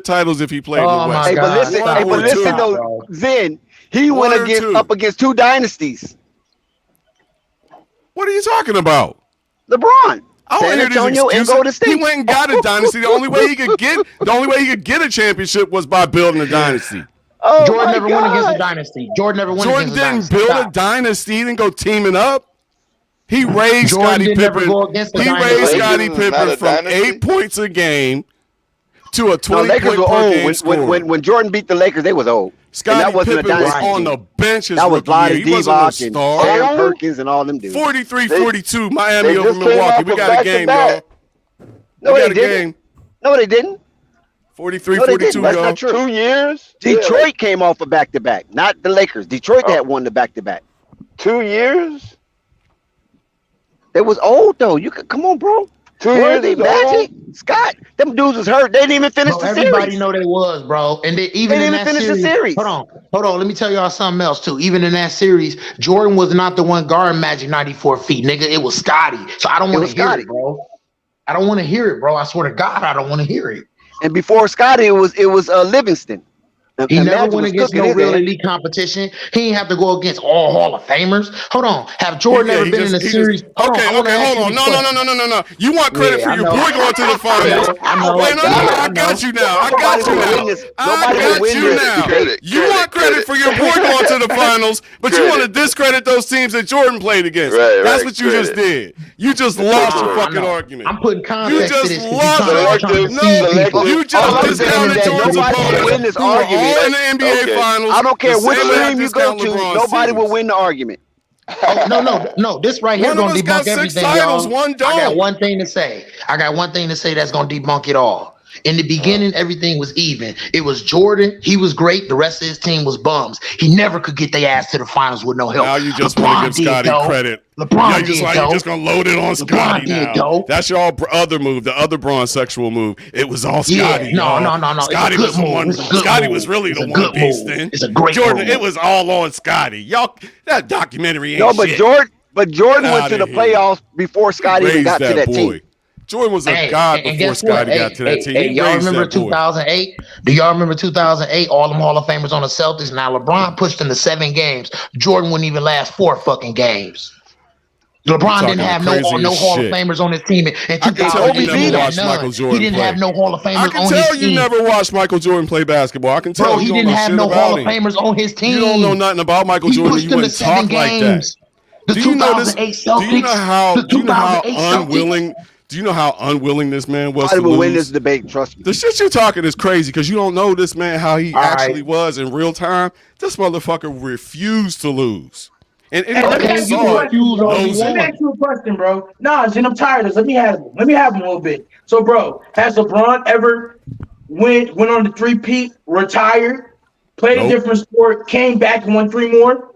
legit titles if he played in the Oh West. my Hey, but God! listen, One hey, or but listen two. though, Zen, he One went or two. up against two dynasties. What are you talking about? LeBron, I don't San hear these Antonio, and excuses. Golden State. He went and got a dynasty. The only way he could get a championship was by building a dynasty. Oh Jordan my never won against a God. dynasty. Jordan never won Jordan against a didn't dynasty. build a Stop. dynasty. He didn't go teaming up. He raised Jordan Scottie didn't never Pippen. go against a He dynasty. raised The Scottie Lakers is not Pippen a from dynasty? 8 points a game to a No, 20 Lakers point were per old. game score. When Jordan beat the Lakers, they was old. And that Scottie wasn't a Pippen was dynasty on team. the bench his That was rookie year. Vlade He wasn't no Divac and star. Sam Perkins and all them dudes. 43-42, Miami They over just came Milwaukee. off We a got a game, back-to-back. y'all. No, We they got a didn't. game. No, they didn't. 43-42, That's y'all. not true. 2 years. Detroit came off a back-to-back, not the Lakers. Detroit had won the back-to-back. 2 years. They was old though. You could come on, bro. 2 years Worthy, is Magic, Scott. Them dudes was hurt. They didn't even finish Bro, the everybody series. know they was, bro. And they, even They in didn't that even finish the series, series. hold on. Let me tell y'all something else too. Even in that series, Jordan was not the one guarding Magic 94 feet, nigga. It was Scotty. So I don't want to hear Scotty. it, bro. I don't want to hear it, bro. I swear to God, I don't want to hear it. And before Scotty, it was Livingston. He And never Magic went was against cooking no his real ass. elite competition. He ain't have to go against all Hall of Famers. Hold on. Have Jordan Yeah, ever he been just- in a he series? just- Hold okay, on. hold on. No. You want credit Yeah, for I your know. boy going to the finals. I know. Wait, no. I got you now. I got you now. Nobody will win this. You want credit for your boy going to the finals, but you want to discredit those teams that Jordan played against. Right, That's right, what you just did. You just lost your I fucking know. argument. I'm putting You context to just this. lost You're your trying to argument. deceive people. You All just I'm saying discounted is that Jordan's nobody will opponents win this who were argument. all in the NBA Okay. finals. I don't care the which same way I team you go discount to. LeBron's Nobody will teams. win the argument. Oh, no. This right here One of gonna us got debunk 6 everything, titles, y'all. one I got don't. one thing to say. That's gonna debunk it all. In the beginning, everything was even. It was Jordan. He was great. The rest of his team was bums. He never could get their ass to the finals with no help. Now you just want to give Scotty credit. LeBron you just did, like though. you just gonna load it on Scotty did, now. though. That's your other move, the other Braun sexual move. It was all Scotty. Yeah, no. Scotty It's a was the good one. move. It's a good Scotty move. was really It's the a one good piece move. then. It's a great Jordan, move. it was all on Scotty. Y'all, that documentary ain't No, but shit. Jordan Get went to outta the here. playoffs before Scotty even Raised got to that boy. team. Jordan was a god and before guess what? Scotty got to that team. Hey, He y'all raised remember that boy. 2008? Do y'all remember 2008? All them Hall of Famers on the Celtics. Now LeBron pushed into 7 games. Jordan wouldn't even last 4 fucking games. LeBron didn't have no Hall of Famers on his team in I can tell 2008. you He never had watched none. Michael Jordan He didn't play. have no Hall of I Famers can on his tell you team. never watched Michael Jordan play basketball. I can tell Bro, you he don't didn't know have shit no about Hall of him. Famers on his team. You don't know nothing about Michael He Jordan. pushed You him to wouldn't 7 talk like that. games. The Do you know this? 2008 Do you know Celtics. how? The Do you know how 2008 Celtics. unwilling? Do you know how unwilling this man was I to will win this lose? debate. Trust me. The shit you're talking is crazy because you don't know this man how he All actually right. was in real time. This motherfucker refused to lose, and Hey, anybody let me who ask you saw a it question, bro. knows Let me it. ask you a question, bro. Nah, Jen, I'm tired of this. Let me have him. Let me have him a little bit. So, bro, has LeBron ever went on the 3-peat, retired, played Nope. a different sport, came back and won 3 more?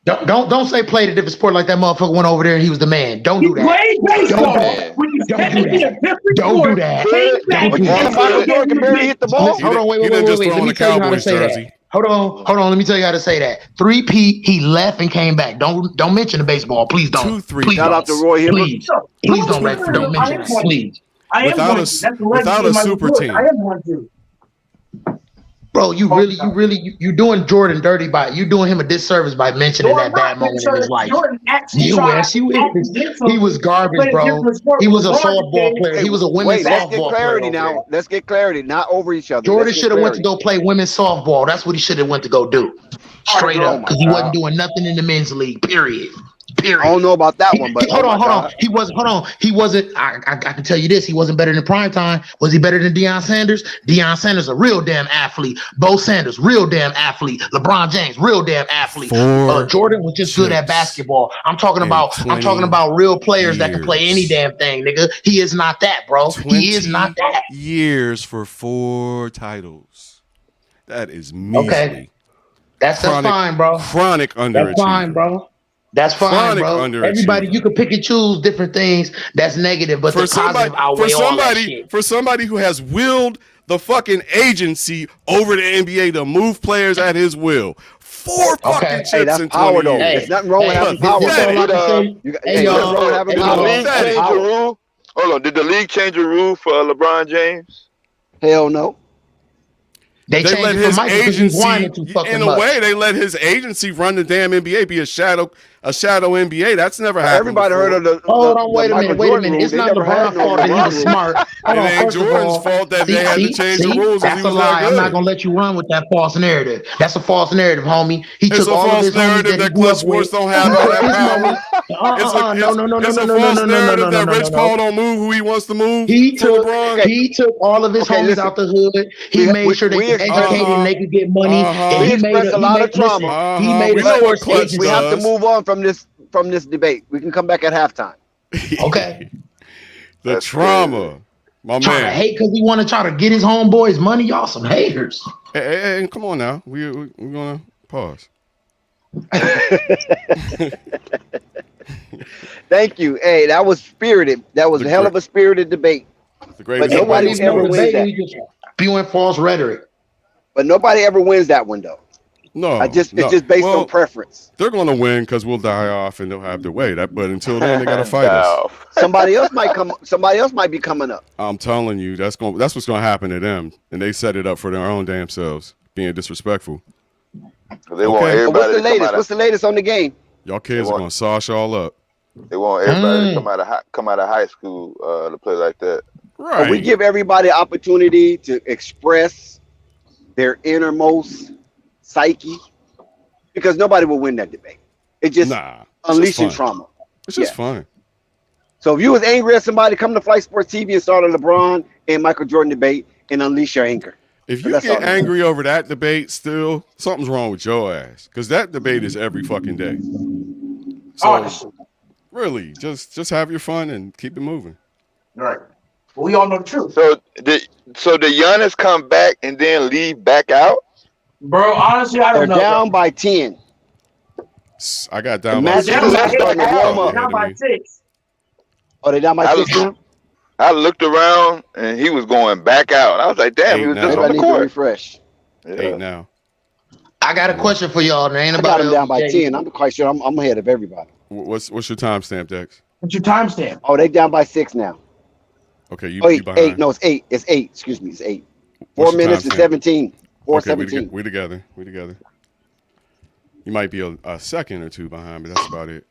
Don't say played a different sport like that motherfucker went over there and he was the man. Don't He do that. played baseball. Don't When he's do technically that. a different Don't sport, do that. came back Don't do and that. Michael Jordan can barely hit the ball. Hold on, wait. He didn't just throw Let on me a tell you how to Cowboys say jersey. that. Hold on. Let me tell you how to say that. 3-peat, he left and came back. Don't mention the baseball. Please don't. 2 3 Please Shout out to don't. Roy Hibbert. Please don't mention that. Please. I am Without one. a- That's the without legacy a of Michael super Jordan. team. I am one too. Bro, you doing Jordan dirty by you doing him a disservice by mentioning that bad moment in his life. Jordan actually Yes, you is. He was garbage, bro. He was a softball player. He was a women's Wait, let's get softball clarity player. now. Let's get clarity, not over each other. Jordan Let's get should have went to clarity. go play women's softball. That's what he should have went to go do. Straight Oh up, my because he God. wasn't doing nothing in the men's league. Period. I don't know about that one, but Hold on. He wasn't. I can tell you this. He wasn't better than primetime. Was he better than Deion Sanders? Deion Sanders, a real damn athlete. Bo Sanders, real damn athlete. LeBron James, real damn athlete. Jordan was just good at basketball. I'm talking about real players that can play any damn thing, nigga. He is not that, bro. He is not that. Years for 4 titles. That is measly. Okay. That's fine, bro. Chronic underachievement. That's fine, bro. That's fine, Chronic bro. underachievement. Everybody, you can pick and choose different things that's negative, but the positive outweigh all that shit. For somebody who has willed the fucking agency over the NBA to move players at his will. 4 fucking chips Hey, that's in power 20 though. years. There's nothing wrong with having power. Hey, Nothing wrong with having Did the power. league change the rule? Hold on. Did the league change the rule for LeBron James? Hell no. They let changed it his for Michael because he's agency, whining too fucking in a much. way, they let his agency run the damn NBA, be a shadow NBA. That's never happened. Everybody before. heard of the. Hold on, wait a minute. Jordan It's rule. not They never had LeBron's no fault that he LeBron was rule. smart. Hold It on, ain't first of Jordan's all, fault that they had to change the rules. That's he a was lie. that I'm good. not gonna let you run with that false narrative. That's a false narrative, homie. He It's took a all of false his homies narrative that he that grew Clutch up with. Sports don't have all that power. It's a No, no, no, no, it's no, a no, no, false no, no, no, narrative no, no, that no, Rich no. Paul don't move who he wants to move He for took LeBron. Okay. he took all of his Okay, homies listen. out the hood. He made sure they We could express educate and they could get money. And we he made express a lot of trauma. he made We a know what sports Clutch agency. We have to does. move on from this debate. We can come back at halftime. Okay. The That's trauma, my Trying to man. hate because he want to try to get his homeboys money. Y'all some haters. Hey, come on now. We're gonna pause. Thank you. Hey, that was spirited. That was a hell of a spirited debate. The greatest But nobody debate in ever sports. wins that. He just spewing false rhetoric. But nobody ever wins that one though. No, It's just based on preference. They're gonna win because we'll die off and they'll have their way. But until then, they gotta fight us. Somebody else might be coming up. I'm telling you, that's what's gonna happen to them, and they set it up for their own damn selves, being disrespectful. They want everybody What's the latest? What's the latest on the game? Y'all kids are gonna sauce y'all up. They want everybody to come out of high school to play like that. Right. We give everybody opportunity to express their innermost psyche, because nobody will win that debate. It just unleashing trauma. It's just fun. So if you was angry at somebody, come to Flight Sports TV and start a LeBron and Michael Jordan debate and unleash your anger. If you get angry over that debate, still something's wrong with your ass, because that debate is every fucking day. So really, just have your fun and keep it moving. Right. We all know the truth. So did Giannis come back and then leave back out? Bro, honestly, I don't know. They're down by 10. I got down by 6. Down by 6. Oh, they down by 6 now? I looked around and he was going back out. I was like, damn, he was just on the court. Refresh. Yeah. 8 now. I got a question for y'all. There ain't I about got them down by 10. I'm quite sure I'm ahead of everybody. What's your timestamp, Dex? What's your timestamp? Oh, they down by 6 now. Okay, you behind. 8. No, it's 8. It's 8. Excuse me, it's 8. 4 minutes and 17. 4:17. We together. You might be a second or two behind, but that's about it.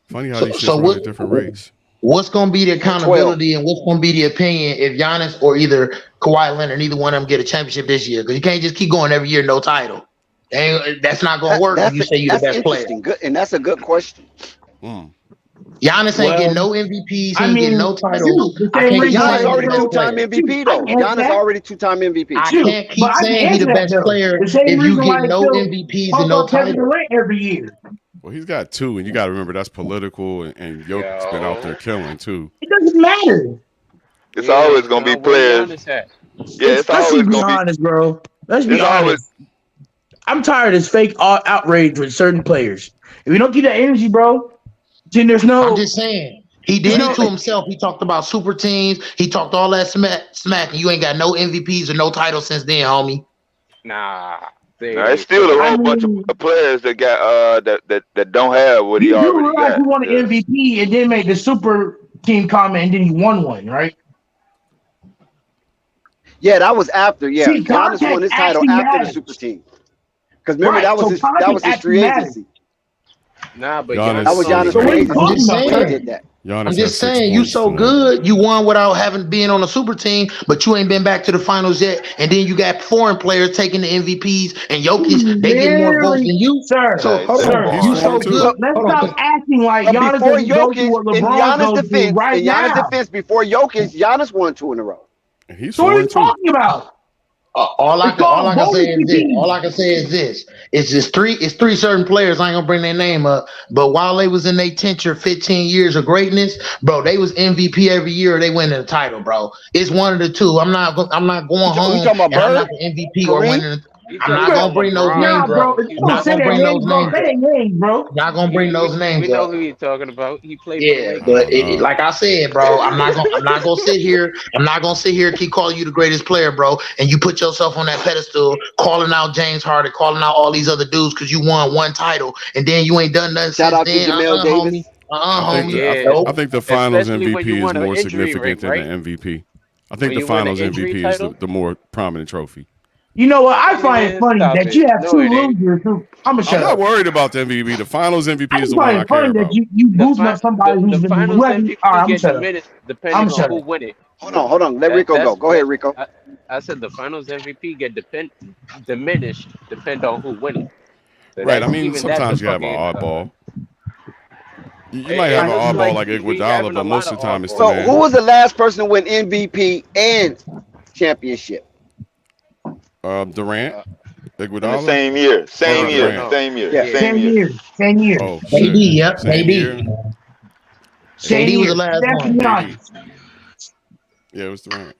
Funny how these shits run at different rates. What's going to be the accountability and what's going to be the opinion if Giannis or either Kawhi Leonard, neither one of them get a championship this year? Because you can't just keep going every year, no title. That's not going to work if you say you're the best player. Good, and that's a good question. Giannis ain't getting no MVPs. He ain't getting no titles. Giannis already 2-time MVP though. Giannis already 2-time MVP. I can't keep saying he's the best player if you get no MVPs and no titles. Every year. Well, he's got 2, and you got to remember that's political, and Jokic's been out there killing too. It doesn't matter. It's always gonna be players. Yeah, it's always be gonna honest, bro. Let's be honest. I'm tired of this fake outrage with certain players. If you don't keep that energy, bro, then there's no. I'm just saying. He did it to himself. He talked about super teams. He talked all that smack, and you ain't got no MVPs or no titles since then, homie. Nah. It's still a whole bunch of players that got that don't have what he already got. You won an MVP and then made the super team comment and then he won one, right? Yeah, that was after. Yeah, Giannis won his title after the super team. Because remember that was his free agency. Nah, but Giannis, that was Giannis free agency. Did that. Giannis I'm just saying, you so good, you won without having been on a super team, but you ain't been back to the finals yet. And then you got foreign players taking the MVPs, and Jokic, they get more votes than you, sir. So hold on, you so good. Let's stop acting like Giannis before Jokic, in Giannis' defense, before Jokic, Giannis won 2 in a row. And he's so what are you talking about? All I can say is this. It's just three certain players. I ain't gonna bring their name up, but while they was in their 10 or 15 years of greatness, bro, they was MVP every year. They winning the title, bro. It's one of the two. I'm not going home. You talking about and I'm not the MVP or winning. I'm not gonna bring those names, bro. I'm not gonna bring those names, bro. Not gonna bring those names. We know who you're talking about. He played. Yeah, but like I said, bro, I'm not gonna sit here. I'm not gonna sit here and keep calling you the greatest player, bro. And you put yourself on that pedestal, calling out James Harden, calling out all these other dudes because you won one title, and then you ain't done nothing Shout since out to then. Jamel Davis. I think the Finals MVP is more significant than the MVP. I think the Finals MVP is the more prominent trophy. You know what? I find it funny that you have two losers. I'm not worried about the MVP. The Finals MVP is the one I care about. That you lose at somebody who's the Finals MVP gets diminished depending on who win it. Hold on. Let Rico go. Go ahead, Rico. I said the Finals MVP get diminished depending on who win it. So Right. I that's mean, even that's sometimes a you have an fucking. oddball. You might have an It looks oddball like he's Iguodala, having a but most lot of the time it's the So oddballs. who man. was the last person to win MVP and championship? Durant, Uh, In the Iguodala. same year. Same No, year. Durant. Same year. Yeah. Yeah. Same 10 year. years. 10 years. Oh KD, shit. yep, Same KD. year. 10 KD was the years. last Steph and one. Giannis. Yeah, it was Durant.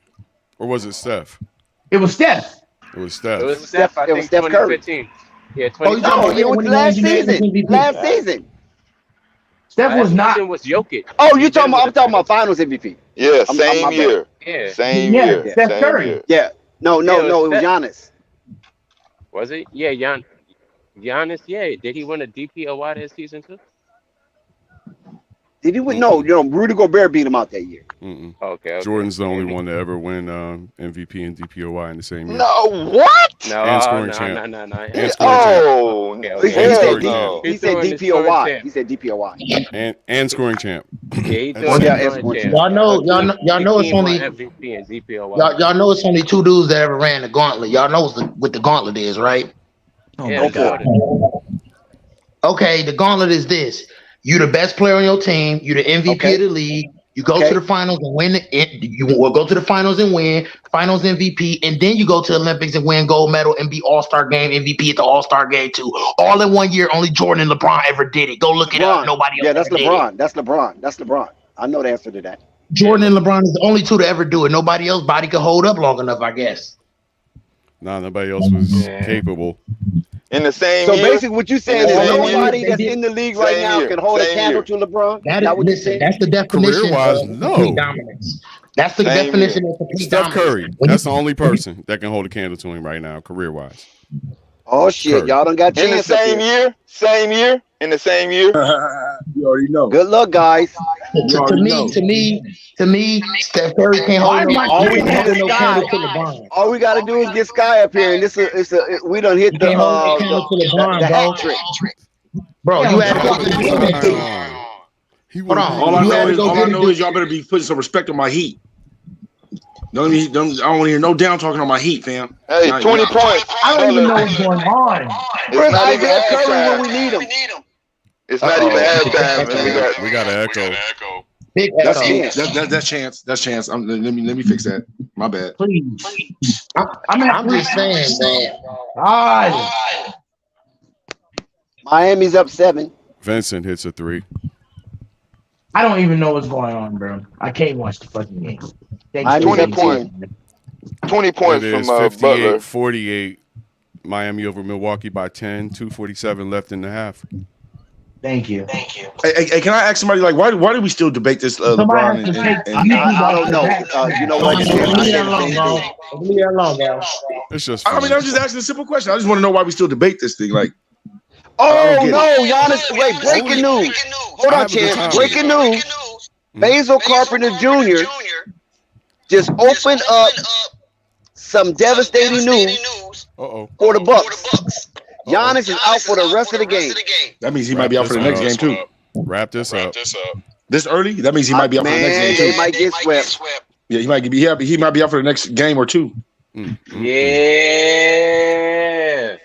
Or was it Steph? It was Steph. It was It was Steph. Steph. I It was think Steph Curry. 2015. Yeah, Oh, you talking 2015. No, about it was when he last won unanimous season. MVP? Last season. Steph was Last not. season was Jokic. Oh, He you did talking it about? with I'm talking the about Finals MVP. Yeah, I'm same my bad. year. Yeah. Same Yeah, year. Steph Same Curry. year. Yeah. No, Yeah, it was Steph. Giannis. Was it? Yeah, Giannis. Yeah. Did he win a DPOY that season too? Did he win? No, Rudy Gobert beat him out that year. Mm-mm. Okay. Jordan's the only Maybe. one to ever win MVP and DPOY in the same year. No, what? No, And scoring no, champ. no. And scoring champ. Oh, Okay, He okay. said, And hell scoring no. he said throwing the scoring DPOY. champ. He said DPOY. And scoring champ. Yeah, he At the throwing Oh, same the yeah, time. and scoring scoring champ. champ. Y'all know it's Team won only MVP and DPOY. y'all know it's only two dudes that ever ran the gauntlet. Y'all know what the gauntlet is, right? Yeah, Go for it. Okay, the gauntlet is this: you the best player on your team, you the MVP Okay. of the league. You go Okay. to the finals and win. You will go to the finals and win finals MVP, and then you go to the Olympics and win gold medal and be All-Star game MVP at the All-Star game too. All in 1 year. Only Jordan and LeBron ever did it. Go look it up. LeBron. Nobody else. Yeah, that's ever did it. LeBron. That's LeBron. I know the answer to that. Jordan and LeBron is the only two to ever do it. Nobody else body could hold up long enough, I guess. Nah, nobody else was Yeah. capable. In the same So year. basically, what you're saying is Same year. nobody They that's did- in the league right Same now year. can hold a Same candle year. to LeBron. That Is is, what you're listen, saying? that's the definition Career-wise, of no. complete dominance. That's the Same definition year. of complete Steph dominance. Curry. When That's you- the only person that can hold a candle to him right now, career-wise. Oh shit, Curry. y'all done got In the chance up same here. year. Same year. In the same year. You already know. Good luck, guys. to me, Steph Curry can't hold no, All we he need can't hold is no Sky. candle to LeBron. All we gotta do is get Sky up here, and we done hit He the can't hold no candle to LeBron, the bro. hat trick. Bro, you had to go Y'all get put a the team. sign on. He Hold would've on. beat All I You had know to is, go all get I a know dude. is y'all better be putting some respect on my heat. Don't I don't want to hear no down talking on my heat, fam. Hey, Nah, 20 nah. points. I don't even know Butler. what's going on. Where's It's not even Isaiah Curry when we halftime. need him? It's not even halftime, and We got an echo. Big That's echo. Chance. That's chance. That's chance. Let me fix that. My bad. Please. I'm just saying, bro. God. Miami's up 7. Vincent hits a 3. I don't even know what's going on, bro. I can't watch the fucking game. Thanks Miami's for up 20 points. 20 points It from is Butler. 58-48. Miami over Milwaukee by 10. 2:47 left in the half. Thank you. Hey, can I ask somebody like why do we still debate this Somebody LeBron has to take and I don't know. You know what? Leave that alone, bro. Leave that alone, bro. It's just I mean, I'm just asking a simple question. I just want to know why we still debate this thing. Like, Oh don't get no, Giannis! Wait, breaking news. Hold I on, have a good Chance. time Breaking news. Basil Carpenter Jr. just opened up some devastating news Uh-oh. for the Bucks. Giannis is out for the rest of the game. that means he might be out for the next game too. Wrap this up. This early? That means he might be out for the next Man, game they too. might get swept. Yeah, he might be out for the next game or two. Yeah.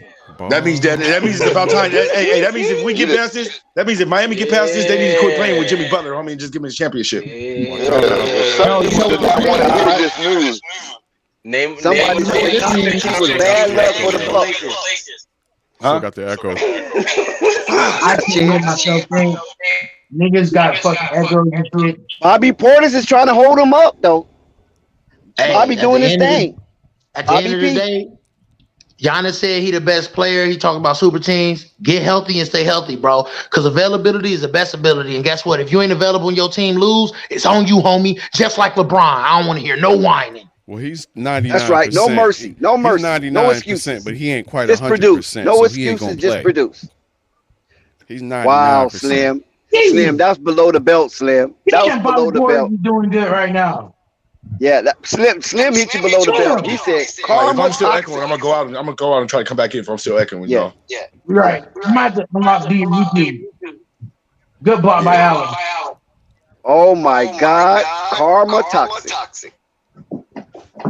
That means it's about time. Hey, that means if we get past this, that means if Miami get past this, they need to quit playing with Jimmy Butler. I mean, just give him the championship. This news. Name Somebody said this was bad luck for the Bucks. Still got the echo. I can't hear myself think. Niggas got fucking echoes and shit. Bobby Portis is trying to hold him up though. Hey, Bobby at doing the his end of the- thing. At the Bobby end of the P. day, Giannis said he the best player. He talking about super teams. Get healthy and stay healthy, bro. Because availability is the best ability. And guess what? If you ain't available and your team lose, it's on you, homie. Just like LeBron. I don't want to hear no whining. Well, he's 99%. That's right. No mercy. No mercy. He's 99%, No excuses. but he ain't quite Just 100%. produce. No so he ain't excuses. gonna Just play. produce. He's 99%. Wow, Slim. Slim, that's below the belt, Slim. That was below the belt. You doing good right now. Yeah, Slim hit you below the belt. He said, If "Karma I'm still toxic." echoing, I'm gonna go out and try to come back in if I'm still echoing. Yeah. Y'all. Right. You might have to unlock the YouTube. Good block by Allen. Oh my God, karma toxic.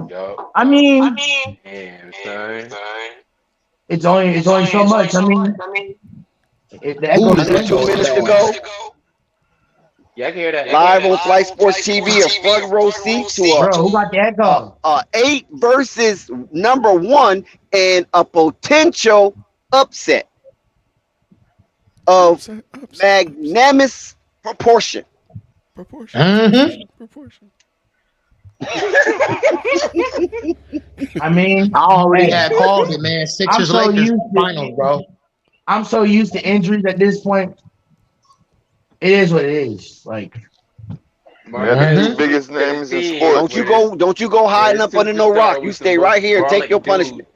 Yo. I mean, Damn, son. It's only so much. I mean, the echo is 2 minutes to go. Yeah, I can hear that. Live on Flight Sports TV, a front row seat to bro. Who got the echo? 8 versus number 1 and a potential upset of magnanimous proportion. I mean, I already had called it, man. Sixers so Lakers used to- finals, bro. I'm so used to injuries at this point. It is what it is. Like, Yeah, the 2 biggest names in sports. Don't you go hiding up under no rock. You stay right here and take your punishment.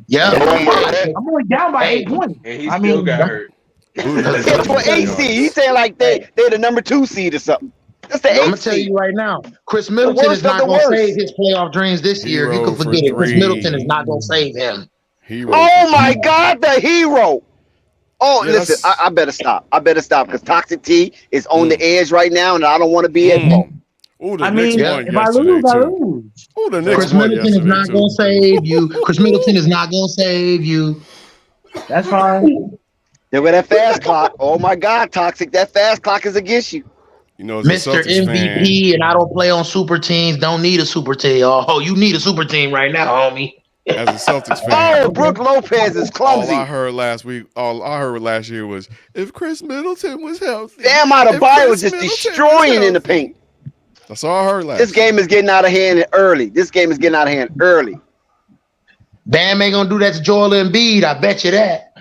Yeah. I'm only down by 8 points. And he still got hurt. That's what 8 seed. He's saying like they're the number 2 seed or something. That's the 8 I'm gonna tell you right now, Chris Middleton is not gonna save his playoff dreams this year. You can forget it. Chris Middleton is not gonna save him. Oh my God, the hero! Oh, listen, I better stop. Because Toxic T is on the edge right now, and I don't want to be at fault. Oh, the I Knicks mean, won if I yesterday lose, I too. lose. Oh, the Knicks Chris won Middleton is yesterday not too. gonna save you. Chris Middleton is not gonna save you. That's fine. There with that fast clock. Oh my God, Toxic, that fast clock is against you. You know, as a Mr. Celtics MVP, and I don't play on super teams. Don't need a super team. Oh, you need a super team right now, homie. fan, as a Celtics fan, Oh, Brooke Lopez is clumsy. all I heard last year was if Chris Middleton was healthy. Damn, Adebayo was just destroying in the paint. That's all I heard last. This game is getting out of hand early. Bam ain't gonna do that to Joel Embiid. I bet you that.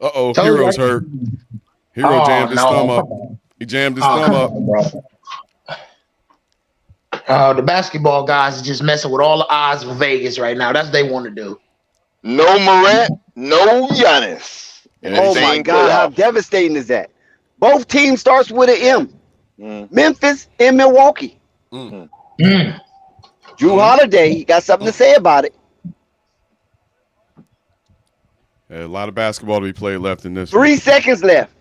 Uh-oh, Told Hero's you. hurt. Hero jammed his thumb up. He jammed his thumb up. The basketball guys are just messing with all the odds for Vegas right now. That's what they want to do. No Morant, no Giannis. Oh my God, how devastating is that? Both teams starts with an M. Memphis and Milwaukee. Drew Holiday, he got something to say about it. A lot of basketball to be played left in this. 3 seconds left.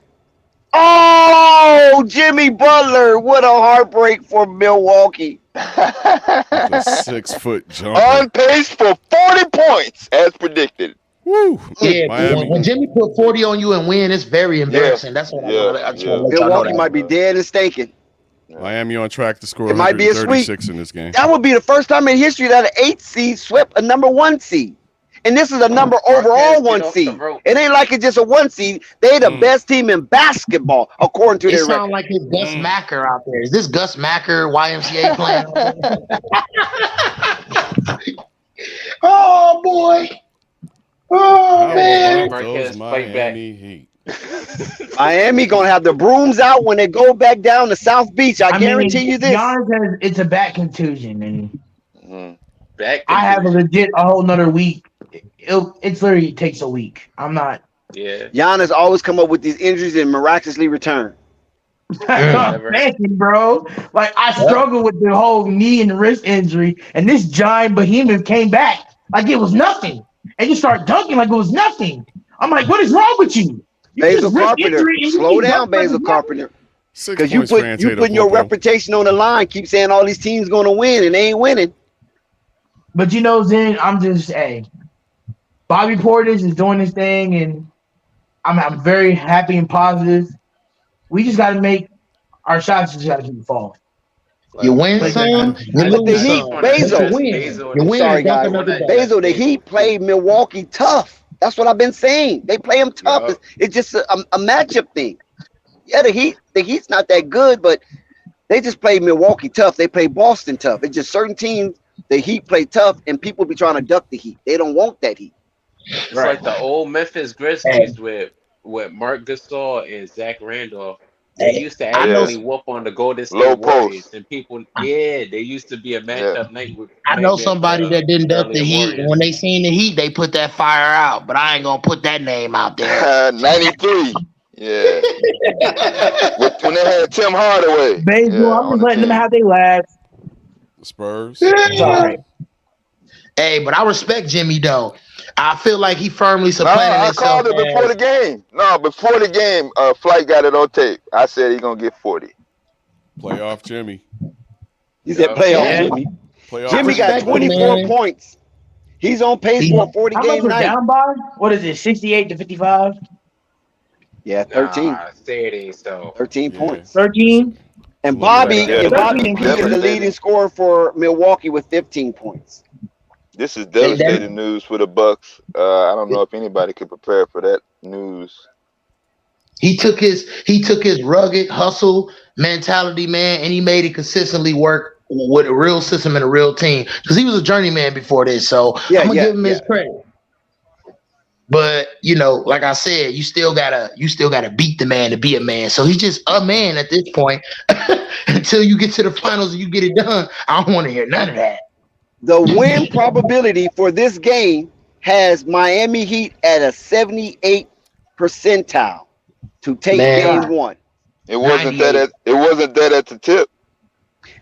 Oh, Jimmy Butler! What a heartbreak for Milwaukee. A 6-foot jumper. On pace for 40 points, as predicted. Woo! Yeah, Miami. when Jimmy put 40 on you and win, it's very embarrassing. That's what I just want to let y'all know. Milwaukee might be dead and stinking. Miami on track to score It might be a 136 sweep. in this game. That would be the first time in history that an 8 seed swept a number 1 seed. And this is a number overall 1 seed. It ain't like it's just a 1 seed. They the best team in basketball, according to It their sounds record. like it's Gus Macker out there. Is this Gus Macker YMCA playing? Oh boy! Oh man! Those Miami Heat. Miami gonna have the brooms out when they go back down to South Beach. I guarantee you this. Giannis has, it's a back contusion, and Back. I have a whole nother week. It's literally takes a week. I'm not. Yeah. Giannis always come up with these injuries and miraculously return. Thank you, bro. Like I struggled with the whole knee and wrist injury, and this giant behemoth came back like it was nothing, and you start dunking like it was nothing. I'm like, what is wrong with you? Basil Carpenter, slow down, Basil Carpenter, because you putting your reputation on the line. Keep saying all these teams going to win, and they ain't winning. But you know, Zen, I'm just Bobby Portis is doing his thing, and I'm very happy and positive. We just got to make our shots. Just got to keep it falling. You win some, you lose some. Basil, You win. Sorry, guys. Basil, the Heat played Milwaukee tough. That's what I've been saying. They play them tough. Yeah. It's just a matchup thing. Yeah, the Heat's not that good, but they just play Milwaukee tough. They play Boston tough. It's just certain teams. The Heat play tough, and people be trying to duck the Heat. They don't want that Heat. It's like the old Memphis Grizzlies with Mark Gasol and Zach Randolph. They used to actually whoop on the Golden State Warriors, and people, they used to be a matchup night. I know somebody that didn't duck the Heat, and when they seen the Heat, they put that fire out. But I ain't gonna put that name out there. 93. Yeah. When they had Tim Hardaway. Basil, I'm just letting them have their laugh. Spurs. Sorry. Hey, but I respect Jimmy though. I feel like he firmly supplanted I himself. called it before the game. No, before the game, Flight got it on tape. I said he's gonna get 40. Playoff Jimmy. He said playoff Jimmy. Playoff Jimmy got respect him, 24 man. points. He's on pace for a 40 How much game we're night. down by? What is it? 68-55. Yeah, 13. Nah, say it ain't so. 13 Yeah. points. 13. And It's a little Bobby bit Yeah, and Bobby Thirteen P is the devastating. leading scorer for Milwaukee with 15 points. This is That- devastating news for the Bucks. I don't know if anybody could prepare for that news. He took his rugged hustle mentality, man, and he made it consistently work with a real system and a real team. Because he was a journeyman before this, so Yeah, I'm gonna yeah, give him his credit. But like I said, you still gotta beat the man to be a man. So he's just a man at this point. Until you get to the finals and you get it done, I don't want to hear none of that. The win probability for this game has Miami Heat at a 78 percentile to take Man. game one. It wasn't that at the tip.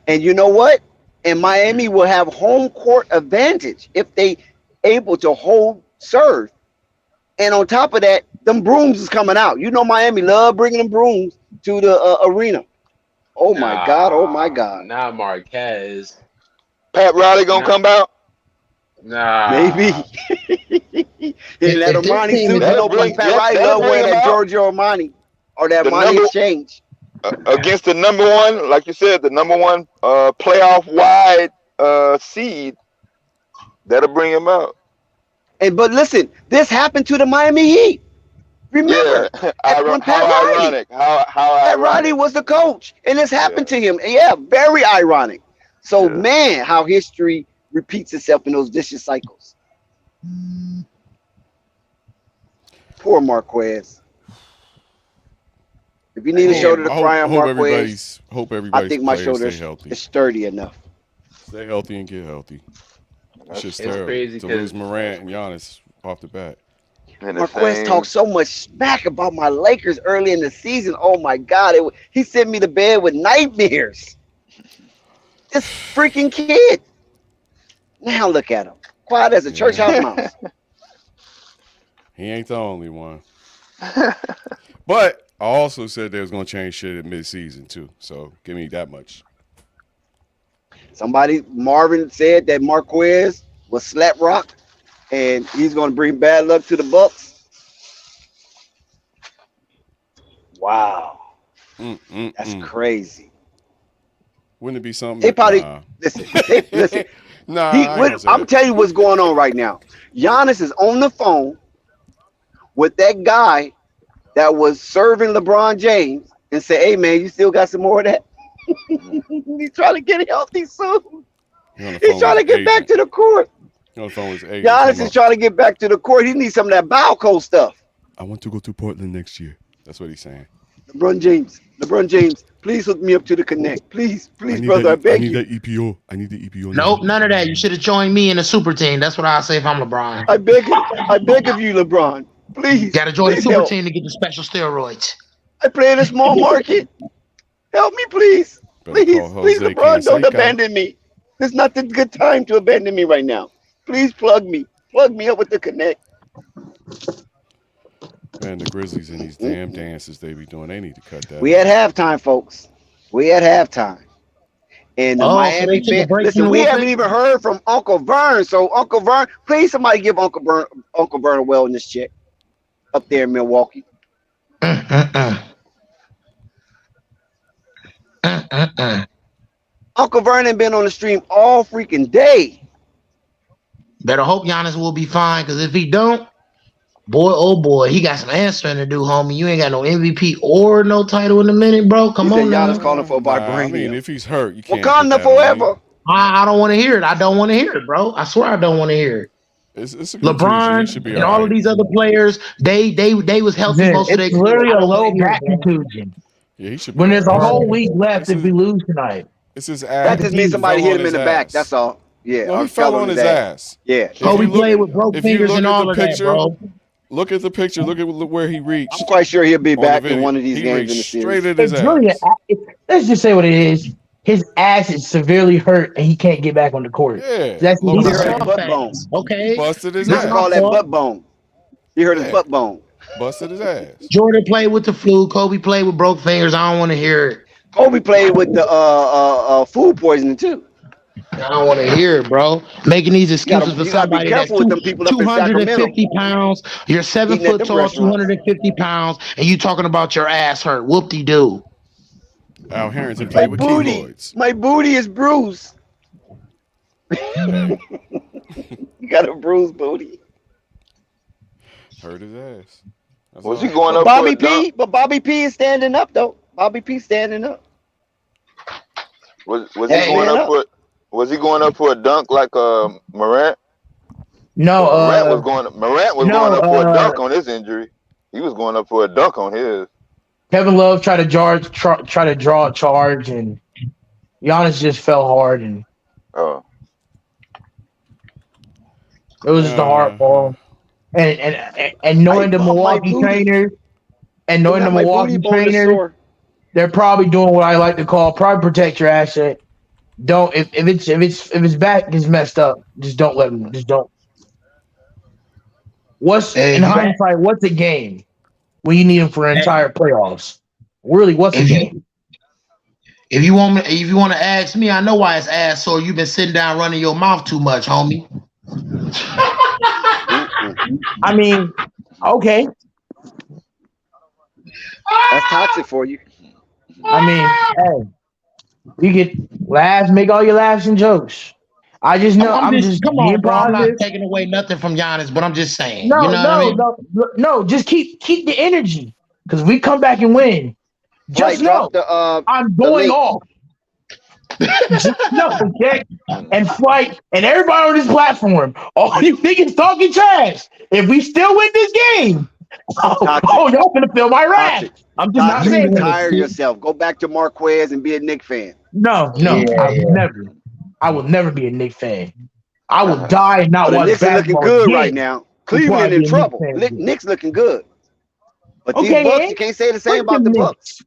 And you know what? And Miami will have home court advantage if they able to hold serve. And on top of that, them brooms is coming out. You know Miami love bringing them brooms to the arena. Oh my God! Oh my God! Not Marquez. Pat Riley gonna come out? Nah. Maybe. In that If this Armani team suit, is- you know, Pat Riley that love bring wearing him that out. Giorgio Armani or that The Armani number- exchange. Against the number one, like you said, the number one playoff wide seed. That'll bring him out. But listen, this happened to the Miami Heat. Remember, Yeah, when how ironic. How Pat ironic. Riley was the coach, and this happened to him. Yeah, very ironic. So, Yeah. man, how history repeats itself in those vicious cycles. Poor Marquez. If you need a shoulder to cry on Marquez, Hope I everybody's think my players shoulder stay healthy. is sturdy enough. Stay healthy and get healthy. It's just It's terrible crazy to lose 'cause- Morant and Giannis off the bat. And the Marquez same- talked so much smack about my Lakers early in the season. Oh my God. He sent me to bed with nightmares. This freaking kid. Now look at him. Quiet as a church house mouse. He ain't the only one. But I also said they was gonna change shit at midseason too. So give me that much. Marvin said that Marquez was slap rock and he's going to bring bad luck to the Bucks. Wow. That's crazy. Wouldn't it be something? They probably listen. Nah, I ain't gonna say I'm that. telling you what's going on right now. Giannis is on the phone with that guy that was serving LeBron James and say, "Hey man, you still got some more of that?" He's trying to get healthy soon. He's trying to get back to the court. On the phone with his agent. Giannis is trying to get back to the court. He needs some of that Balco stuff. I want to go to Portland next year. That's what he's saying. LeBron James, please hook me up to the connect. Please, I brother, I beg need you. that EPO. I need the EPO. Nope, none of that. You should have joined me in the super team. That's what I say if I'm LeBron. I beg of you, LeBron. Please. Got to join the please super help. team to get the special steroids. I play in a small market. Help me, please. Better Please, call please, Jose LeBron, don't Canseco. abandon me. This is not the good time to abandon me right now. Please plug me. Plug me up with the connect. Man, the Grizzlies and these damn dances they be doing, they need to cut that. We had halftime, folks. We had halftime. And the Oh, so Miami they took a band, break listen, from we the haven't Wolves? even heard from Uncle Vern. So Uncle Vern, please somebody give Uncle Vern a wellness check up there in Milwaukee. Uncle Vernon been on the stream all freaking day. Better hope Giannis will be fine, because if he don't, boy, oh boy, he got some answering to do, homie. You ain't got no MVP or no title in a minute, bro. Come He said on now. Giannis calling for I vibranium. mean, if he's hurt, you can't. Wakanda put that on him. forever. I don't want to hear it. I don't want to hear it, bro. I swear I don't want to hear it. It's a contusion. It LeBron should be and all of right. these other players, they was healthy Man, most of their it's literally career. I a don't low wanna hear back it, bro. contusion. Yeah, he should be When there's a all right. whole week left This if we is- lose tonight. It's his That ass. just means somebody He fell hit him on in the his back. ass. That's all. Yeah. No, or he fell on his ass. Yeah. Kobe you look- played with broke if you fingers look and at all the of that, picture, bro. Look at the picture. Look at where he reached. I'm quite sure he'll be on the back in video. one of these He games reached in the straight series. at his It's really ass. let's just say what it is. His ass is severely hurt and he can't get back on the court. Yeah, That's low He He's a hurt back. his soft butt bone. ass. Okay. Busted his Let's Not call my ass. that fault. butt bone. He hurt his Yeah. butt bone. Busted his ass. Jordan played with the flu. Kobe played with broke fingers. I don't want to hear it. Kobe played with the food poisoning too. I don't want to hear it, bro. Making these excuses for You gotta be somebody that's careful with them people up in Sacramento 250 pounds. You're seven eating at foot them tall, restaurants. 250 pounds, and you talking about your ass hurt. Whoop-de-doo. Al Harrington My played with booty, keloids. my booty is bruised. Hey, You got a bruised booty. hurt his ass. That's Was all. he going But up for a dunk? Bobby P is standing up though. Bobby P standing up. Was he Hey, going man, up for? Was he going up for a dunk like Morant? No, Morant was no, going up for a dunk on his injury. He was going up for a dunk on his. Kevin Love tried to try to draw a charge, and Giannis just fell hard, and Oh, it was just a hard ball. And knowing the Milwaukee trainers, they're probably doing what I like to call probably protect your asset. Don't if its back is messed up, just don't let him. Just don't. In hindsight? What's a game when you need him for entire playoffs? Really, what's a game? If you want to ask me, I know why it's ass sore. You've been sitting down running your mouth too much, homie. I mean, okay. That's toxic for you. I mean, hey, you get laughs, make all your laughs and jokes. I just know I'm just come on, being bro. I'm positive. not taking away nothing from Giannis, but I'm just saying. No, just keep the energy because we come back and win. Just know I'm going off. Just know, okay? And Flight and everybody on this platform, all you niggas talking trash. If we still win this game, y'all gonna feel my wrath. I'm just not saying. Tire yourself. Go back to Marquez and be a Knicks fan. No, I will never be a Knicks fan. I will die and not watch Knicks are looking good right now. Cleveland in trouble. Knicks looking good. But these Bucks, you can't say the same about the Bucks.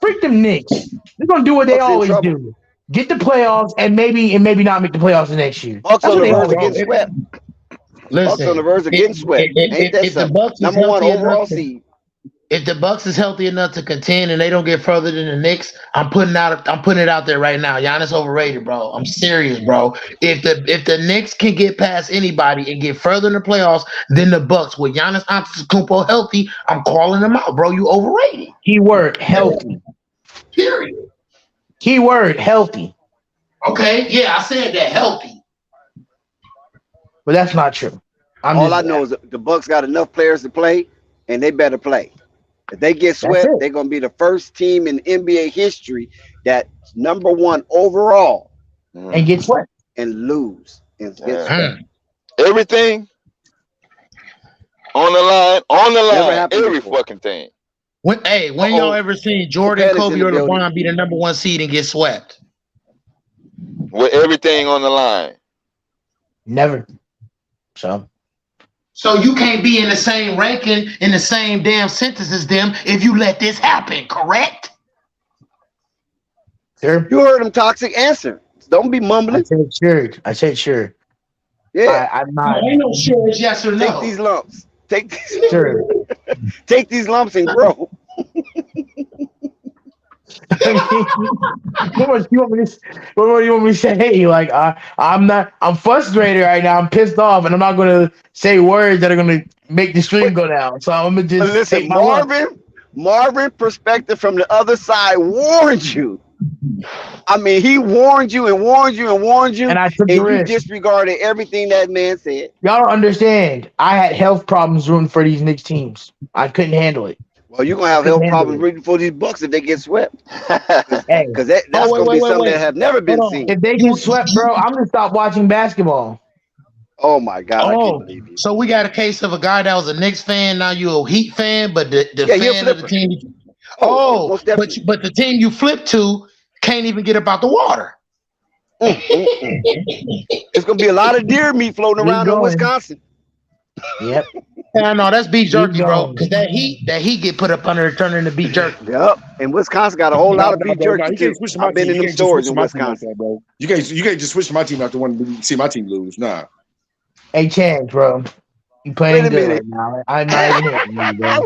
Freak them Knicks. They're gonna do what they always do. Get the playoffs and maybe not make the playoffs the next year. Bucks on the verge of getting swept. Bucks on the verge of getting swept. Ain't that something? Number one overall seed. If the Bucks is healthy enough to contend and they don't get further than the Knicks, I'm putting it out there right now. Giannis overrated, bro. I'm serious, bro. If the Knicks can get past anybody and get further in the playoffs than the Bucks with Giannis Antetokounmpo healthy, I'm calling them out, bro. You overrated. Keyword healthy. Period. Keyword healthy. Okay, yeah, I said that healthy. But that's not true. All I know is the Bucks got enough players to play, and they better play. If they get swept, they're going to be the first team in NBA history that's number one overall and get swept and lose and get swept. Everything on the line, every fucking thing. When y'all ever seen Jordan, Kobe, or LeBron be the number one seed and get swept? With everything on the line. Never. So you can't be in the same ranking in the same damn sentence as them if you let this happen, correct? Sure. You heard him toxic answer. Don't be mumbling. I said sure. Yeah. I'm not. Ain't no sure it's yes or no. Take these lumps. Take these lumps and grow. What more do you want me to say? Like I'm frustrated right now. I'm pissed off, and I'm not gonna say words that are gonna make the stream go down. So I'm gonna just listen. Marvin, perspective from the other side warned you. I mean, he warned you and warned you and warned you, and I took the risk. You disregarded everything that man said. Y'all don't understand. I had health problems rooting for these Knicks teams. I couldn't handle it. Well, you're gonna have health problems rooting for these Bucks if they get swept. Because that's gonna be something that have never been seen. If they get swept, bro, I'm gonna stop watching basketball. Oh my God! I can't believe you. So we got a case of a guy that was a Knicks fan. Now you a Heat fan, but the fan of the team. But the team you flip to can't even get up out the water. There's gonna be a lot of deer meat floating around in Wisconsin. Yep. Yeah, no, that's beef jerky, bro. Because that heat get put up under, turn into beef jerky. Yep. And Wisconsin got a whole lot of beef jerky too. I've been in them stores in Wisconsin, bro. You can't just switch to my team after one see my team lose. Nah. Hey, Chance, bro. You Wait playing a good minute. right now. I'm not even hating you, bro.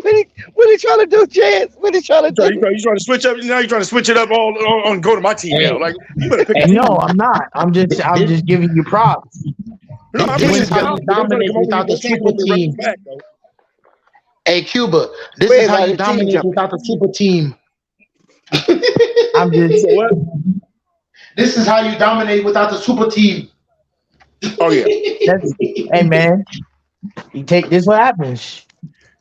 What he trying to do, Chance? What he trying to do? You trying to switch up? Now you're trying to switch it up all on go to my team Hey, now. Like you better pick a hey, team. no, I'm not. I'm just giving you props. No, I'm This picking is how props, you but don't try to dominate come over here. without the Don't try to come super over here team. back though. Hey, Cuba, this Wait, is how about you the team dominate jumping. without the super team. I'm just. So what? This is how you dominate without the super team. Oh yeah. Hey man, you take this. What happens?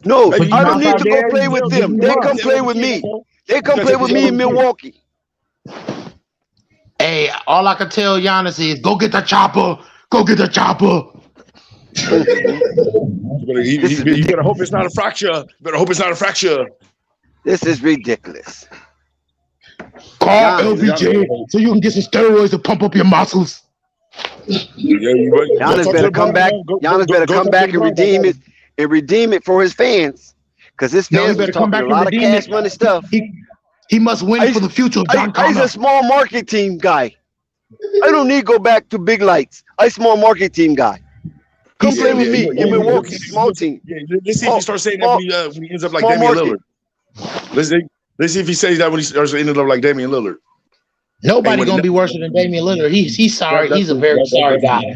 No, Put I your don't mouth need out to go there. play You with give them. you They love. come play with me. They come play with me in Milwaukee. Hey, all I can tell Giannis is go get the chopper. Go get the chopper. You better hope it's not a fracture. Better hope it's not a fracture. This is ridiculous. Call LBJ so you can get some steroids to pump up your muscles. Giannis better come back. Giannis better come back and redeem it for his fans, because his No, he fans was better come talking back a and lot of redeem cash it. money stuff. He must win for the future of John I he's Connor. a small market team guy. I don't need to go back to big lights. I small market team guy. Come play with me in Milwaukee, small team. Yeah, let's see if he starts saying that when he ends up like small Damian market. Lillard. Let's see if he says that when he starts ending up like Damian Lillard. Nobody gonna be worse than Damian Lillard. He's sorry. He's a very sorry guy.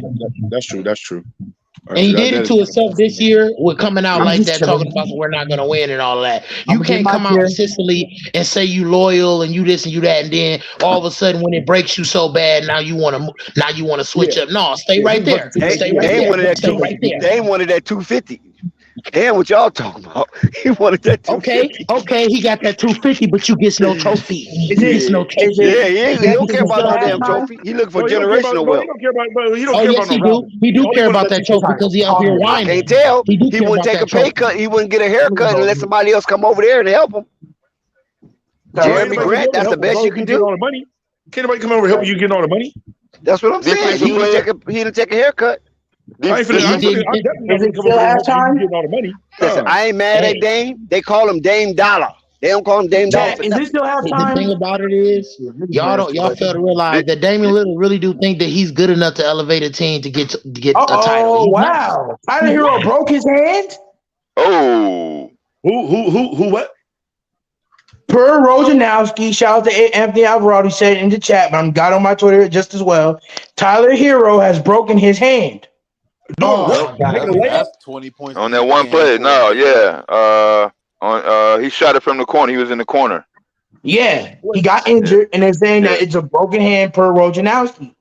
That's true. That's true. And he did it to himself this year with coming out like that, talking about we're not going to win and all that. You can't come out consistently and say you loyal and you this and you that, and then all of a sudden when it breaks you so bad, now you want to switch up. No, stay right there. Stay right there. Stay right there. They ain't wanted that 250. Damn, what y'all talking about? He wanted that 250. Okay, he got that 250, but you get no trophy. You get no trophy. Yeah, he don't care about no damn trophy. He looking for generational wealth. He don't care yes, about he no do. He do care about that trophy because he out here I whining. can't tell. He do He care wouldn't about take a that pay trophy. cut. He wouldn't get a haircut unless somebody else come over there and help him. Jeremy Grant, that's the best you can do. Can't nobody come over and help you get all the money? That's what I'm saying. He didn't take a haircut. I'm definitely not come over here and help you get all the money. Listen, I ain't mad at Dame. They call him Dame Dollar. They don't call him Dame Dollar. Is this still halftime? The thing about it is, y'all fail to realize that Damian Lillard really do think that he's good enough to elevate a team to get a title. Oh wow! Tyler Hero broke his hand. Oh, who? What? Per Rojanowski, shout out to Anthony Alvarado. He said in the chat, but I got on my Twitter just as well. Tyler Hero has broken his hand. No, that's 20 points on that one play. No, yeah. He shot it from the corner. He was in the corner. Yeah, he got injured, and they're saying that it's a broken hand per Rojanowski.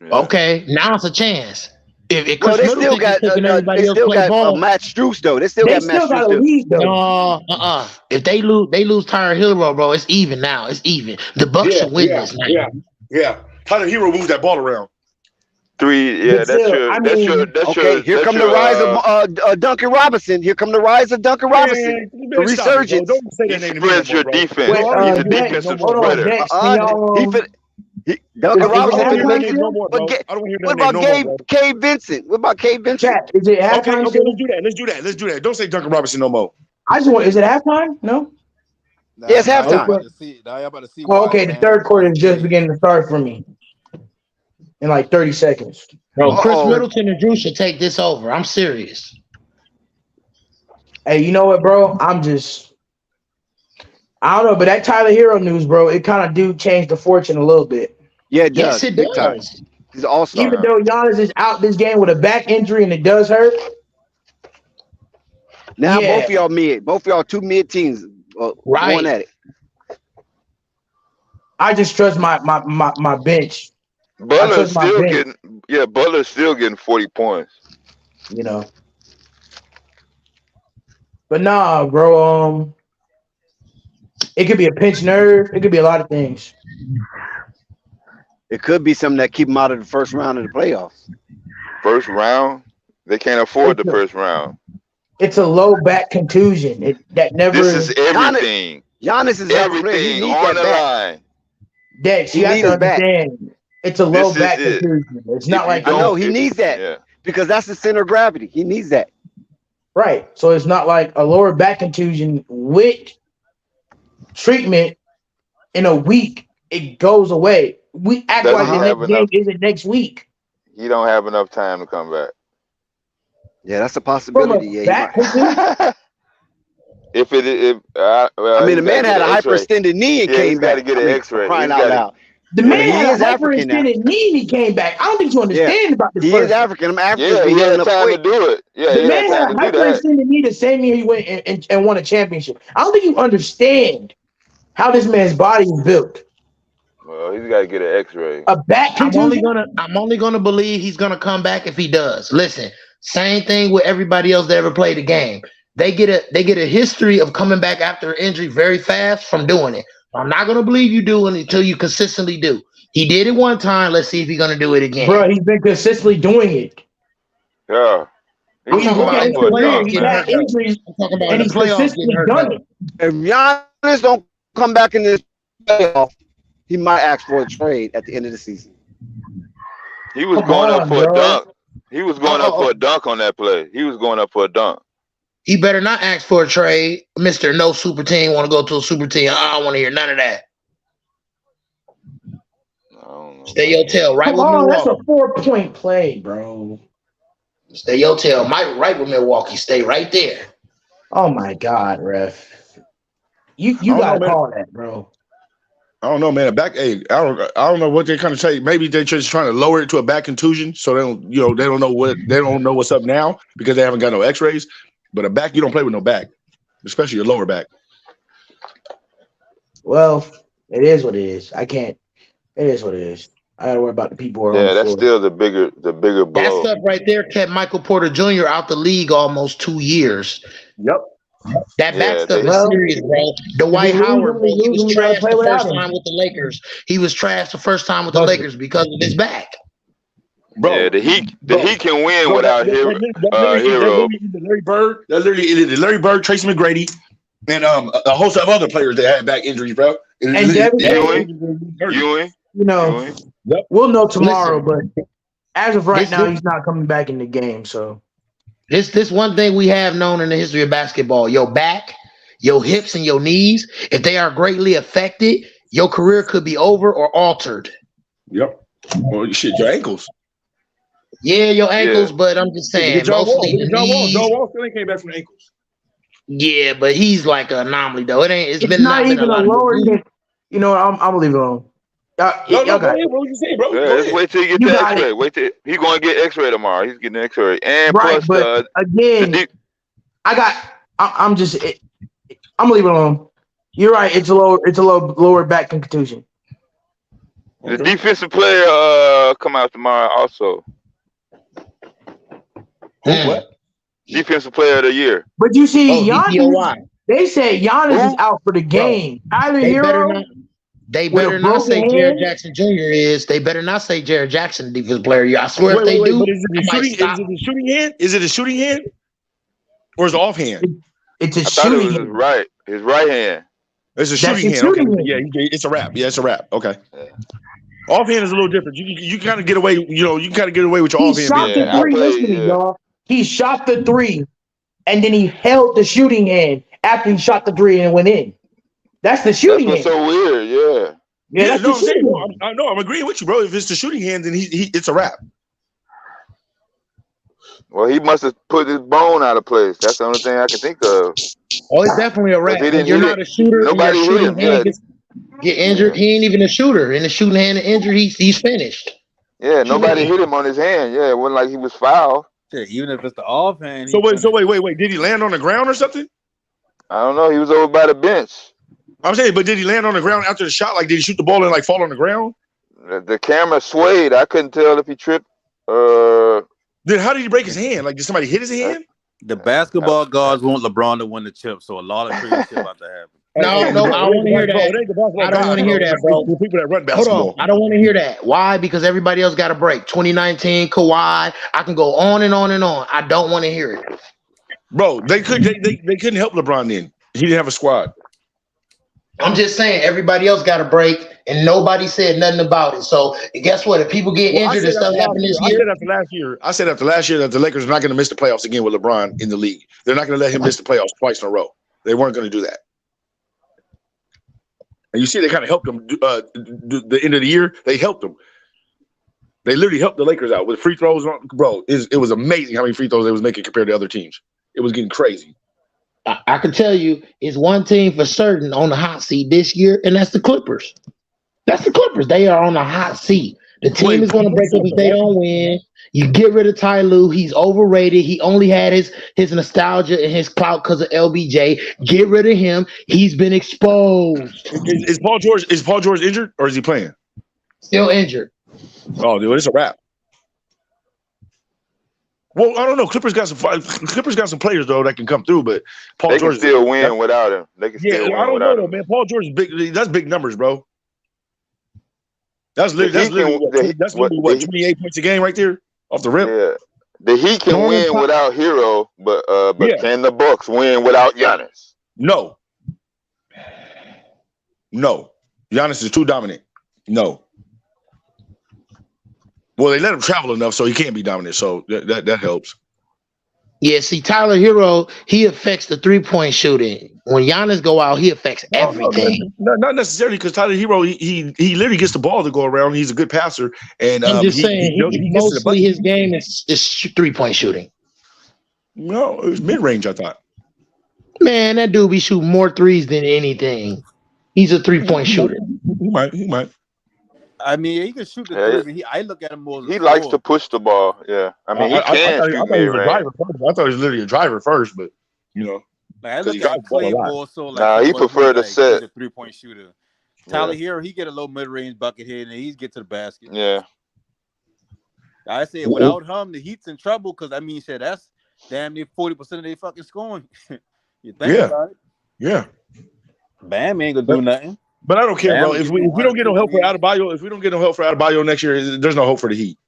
Yeah. Okay, now it's a chance. If Well, Chris they Middleton still got everybody else play ball, Matt Strus though. They still got Matt Strus though. lead though. No, If they lose Tyler Hero, bro, it's even now. It's even. The Bucks should win this night. Yeah. Tyler Hero moves that ball around. 3, yeah, that's your. Here come the rise of Duncan Robinson. Here come the rise of Duncan Robinson. The resurgence. Don't say that He name spreads your defense. He's a defensive spreader. Duncan Robinson finna make it. What about Gabe Vincent? What about Gabe Vincent? Is it halftime? Okay, let's do that. Don't say Duncan Robinson no more. I just want. Is it halftime? No. Yeah, it's halftime. Okay, the third quarter is just beginning to start for me. In like 30 seconds. Bro, Chris Middleton and Drew should take this over. I'm serious. Hey, you know what, bro? I don't know, but that Tyler Hero news, bro, it kind of do change the fortune a little bit. Yeah, it does. Yes, it does. He's an all-star. Even though Giannis is out this game with a back injury and it does hurt. Now both of y'all mid. Both of y'all two mid teams going at it. I just trust my bench. Butler's still getting 40 points. You know. But nah, bro. It could be a pinched nerve. It could be a lot of things. It could be something that keep him out of the first round of the playoffs. First round? They can't afford the first round. It's a low back contusion. That never. This is everything. Giannis is everything on the line. Dex, you have to understand. It's a low back contusion. It's not like I know he needs that because that's the center of gravity. He needs that. Right. So it's not like a lower back contusion with treatment in a week. It goes away. We act like the next game isn't next week. He don't have enough time to come back. Yeah, that's a From a possibility. Yeah, he back might. contusion? I mean, he's the got to man get had a an X-ray. hyperextended knee and Yeah, he's came got to back. get I an mean, for X-ray. crying He's out got to. loud. The I man mean, he had is a African now. hyperextended knee and he came back. I don't think you Yeah, understand about this he is person. African. Them Africans Yeah, be he healing had up time to quick. do it. Yeah, The he had man had time a to do that. hyperextended knee the same year he went and won a championship. I don't think you understand how this man's body is built. Well, he's got to get an X-ray. A back I'm only contusion? gonna believe he's gonna come back if he does. Listen, same thing with everybody else that ever played the game. They get a history of coming back after injury very fast from doing it. I'm not gonna believe you do it until you consistently do. He did it one time. Let's see if he's gonna do it again. Bro, he's been consistently doing it. Yeah, he I'm was talking going about up in the for a Career, dunk, playoffs he's getting man. had hurt though. injuries I'm talking about and in the he's playoffs getting consistently hurt done though. it. If Giannis don't come back in this playoff, he might ask for a trade at the end of the season. He was Come going up on, for a bro. dunk. He was going up for a dunk on that play. He was going up for a dunk. He better not ask for a trade, Mr. No Super Team. Want to go to a super team? I don't want to hear none of that. I don't know. Stay your tail right Come with on, that's Milwaukee. a 4-point play, bro. Stay your tail right with Milwaukee. Stay right there. Oh my God, ref. You I don't know, gotta man. call that, bro. I don't know, man. I don't know what they're kind of say. Maybe they're just trying to lower it to a back contusion, so they don't know what's up now because they haven't got no X-rays. But a back, you don't play with no back, especially your lower back. Well, it is what it is. I can't. It is what it is. I gotta worry about the people who are on Yeah, the that's floor. still the bigger That blow. stuff right there kept Michael Porter Jr. out the league almost 2 years. Yep. That back Yeah, stuff is Well, serious, bro. Dwight if we lose Howard, him, bro, we he lose was him. We gotta trashed play the without first him. time with the Lakers. He was trashed the first time with the Listen, Lakers because of his back. Bro, Yeah, the Heat can win bro, without that's Hero. literally the Larry Bird. That's literally either Larry Bird, Tracy McGrady, and a host of other players that had back injuries, bro. and Devin Ewing. you know, Ewing. Yep. we'll know tomorrow. Listen, but as of right this- now, this- he's not coming back in the game. So This one thing we have known in the history of basketball: your back, your hips, and your knees. If they are greatly affected, your career could be over or altered. Yep. Well, shit, your ankles. Yeah, your ankles, but I'm just saying, mostly the knees. John Wall still ain't came back from the ankles. Yeah, but he's like an anomaly though. It's it's been not not been a even a lot lower. of good. You know, I'm gonna leave it alone. Y'all Go got it. ahead. What was you saying, bro? Yeah, Go let's ahead. wait till you get You the got X-ray. it. Wait till he's going to get X-ray tomorrow. He's getting an X-ray, and Right, plus but again, I'm gonna leave it alone. You're right. It's a lower back contusion. the defensive player come out tomorrow also. What? Defensive player of the year. But you see, DPOY. they said Giannis is out for the game. Tyler Hero. They with better a not say broken Jared hand? Jackson Jr. is. They better not say Jared Jackson defensive player. I swear if they do, But is it I a might shooting? stop. Is it a shooting hand? Is it a shooting hand, or is it offhand? It's a I thought it was shooting. his right hand. It's a That's shooting a hand. shooting Okay, hand. yeah, it's a wrap. Yeah, it's a wrap. Okay. Yeah. Offhand is a little different. You kind of get away. You kind of get away with your He offhand. shot being- the three. Listen to me, y'all. He shot the three, and then he held the shooting hand after he shot the three and went in. That's the shooting That's what's hand. so weird. Yeah. Yeah, that's no, the I'm saying, shooting no, hand. I'm agreeing with you, bro. If it's the shooting hand, then it's a wrap. Well, he must have put his bone out of place. That's the only thing I can think of. Oh, it's definitely a wrap. He didn't When you're hit not it. a shooter, Nobody and your hit shooting him. hand get injured. He ain't even a shooter. And the shooting hand injured, he's finished. Yeah, nobody hit him on his hand. Yeah, it wasn't like he was fouled. Shit, even if it's the offhand. So wait. Did he land on the ground or something? I don't know. He was over by the bench. I'm saying, but did he land on the ground after the shot? Like, did he shoot the ball and like fall on the ground? The camera swayed. I couldn't tell if he tripped. Then how did he break his hand? Like, did somebody hit his hand? The basketball gods want LeBron to win the chip, so a lot of crazy shit about to happen. No, I don't want to hear that. I don't want to hear that, bro. The people that run Hold basketball. on. I don't want to hear that. Why? Because everybody else got a break. 2019, Kawhi. I can go on and on and on. I don't want to hear it. Bro, they couldn't help LeBron then. He didn't have a squad. I'm just saying everybody else got a break and nobody said nothing about it. So guess what? If people get injured and stuff happen this year. I said after last year that the Lakers are not going to miss the playoffs again with LeBron in the league. They're not going to let him miss the playoffs twice in a row. They weren't going to do that. And you see, they kind of helped them the end of the year. They helped them. They literally helped the Lakers out with free throws. Bro, it was amazing how many free throws they was making compared to other teams. It was getting crazy. I can tell you, it's one team for certain on the hot seat this year, and that's the Clippers. That's the Clippers. They are on the hot seat. The team is going to break up if they don't win. You get rid of Ty Lue. He's overrated. He only had his nostalgia and his clout because of LBJ. Get rid of him. He's been exposed. Is Paul George injured or is he playing? Still injured. Oh, dude, it's a wrap. Well, I don't know. Clippers got some players though that can come through, but Paul George can still win without him. They can still win I don't without know, him. man. Paul George is big. That's big numbers, bro. That's literally what 28 points a game right there off the rip. Yeah, the Heat can win without Hero, but can the Bucks win without Giannis? No. Giannis is too dominant. No. Well, they let him travel enough so he can't be dominant. So that helps. Yeah, see, Tyler Hero, he affects the 3-point shooting. When Giannis go out, he affects everything. No, not necessarily because Tyler Hero, he literally gets the ball to go around. He's a good passer, and I'm just saying, mostly his game is 3-point shooting. No, it was mid range. I thought. Man, that dude be shooting more threes than anything. He's a 3-point shooter. He might. I mean, he can shoot the three, but I look at him more. He likes to push the ball. Yeah, I mean, he can shoot mid range. I thought he was literally a driver first, but you know, like, I look at Clay more so. Like, he preferred to set. He's a 3-point shooter. Tyler Hero, he get a low mid range bucket here and he get to the basket. Yeah. I say without him, the Heat's in trouble because I mean, shit, that's damn near 40% of their fucking scoring. You think about it? Yeah. Bam ain't gonna do nothing. But I don't care, bro. If we don't get no help for Adebayo, next year, there's no hope for the Heat.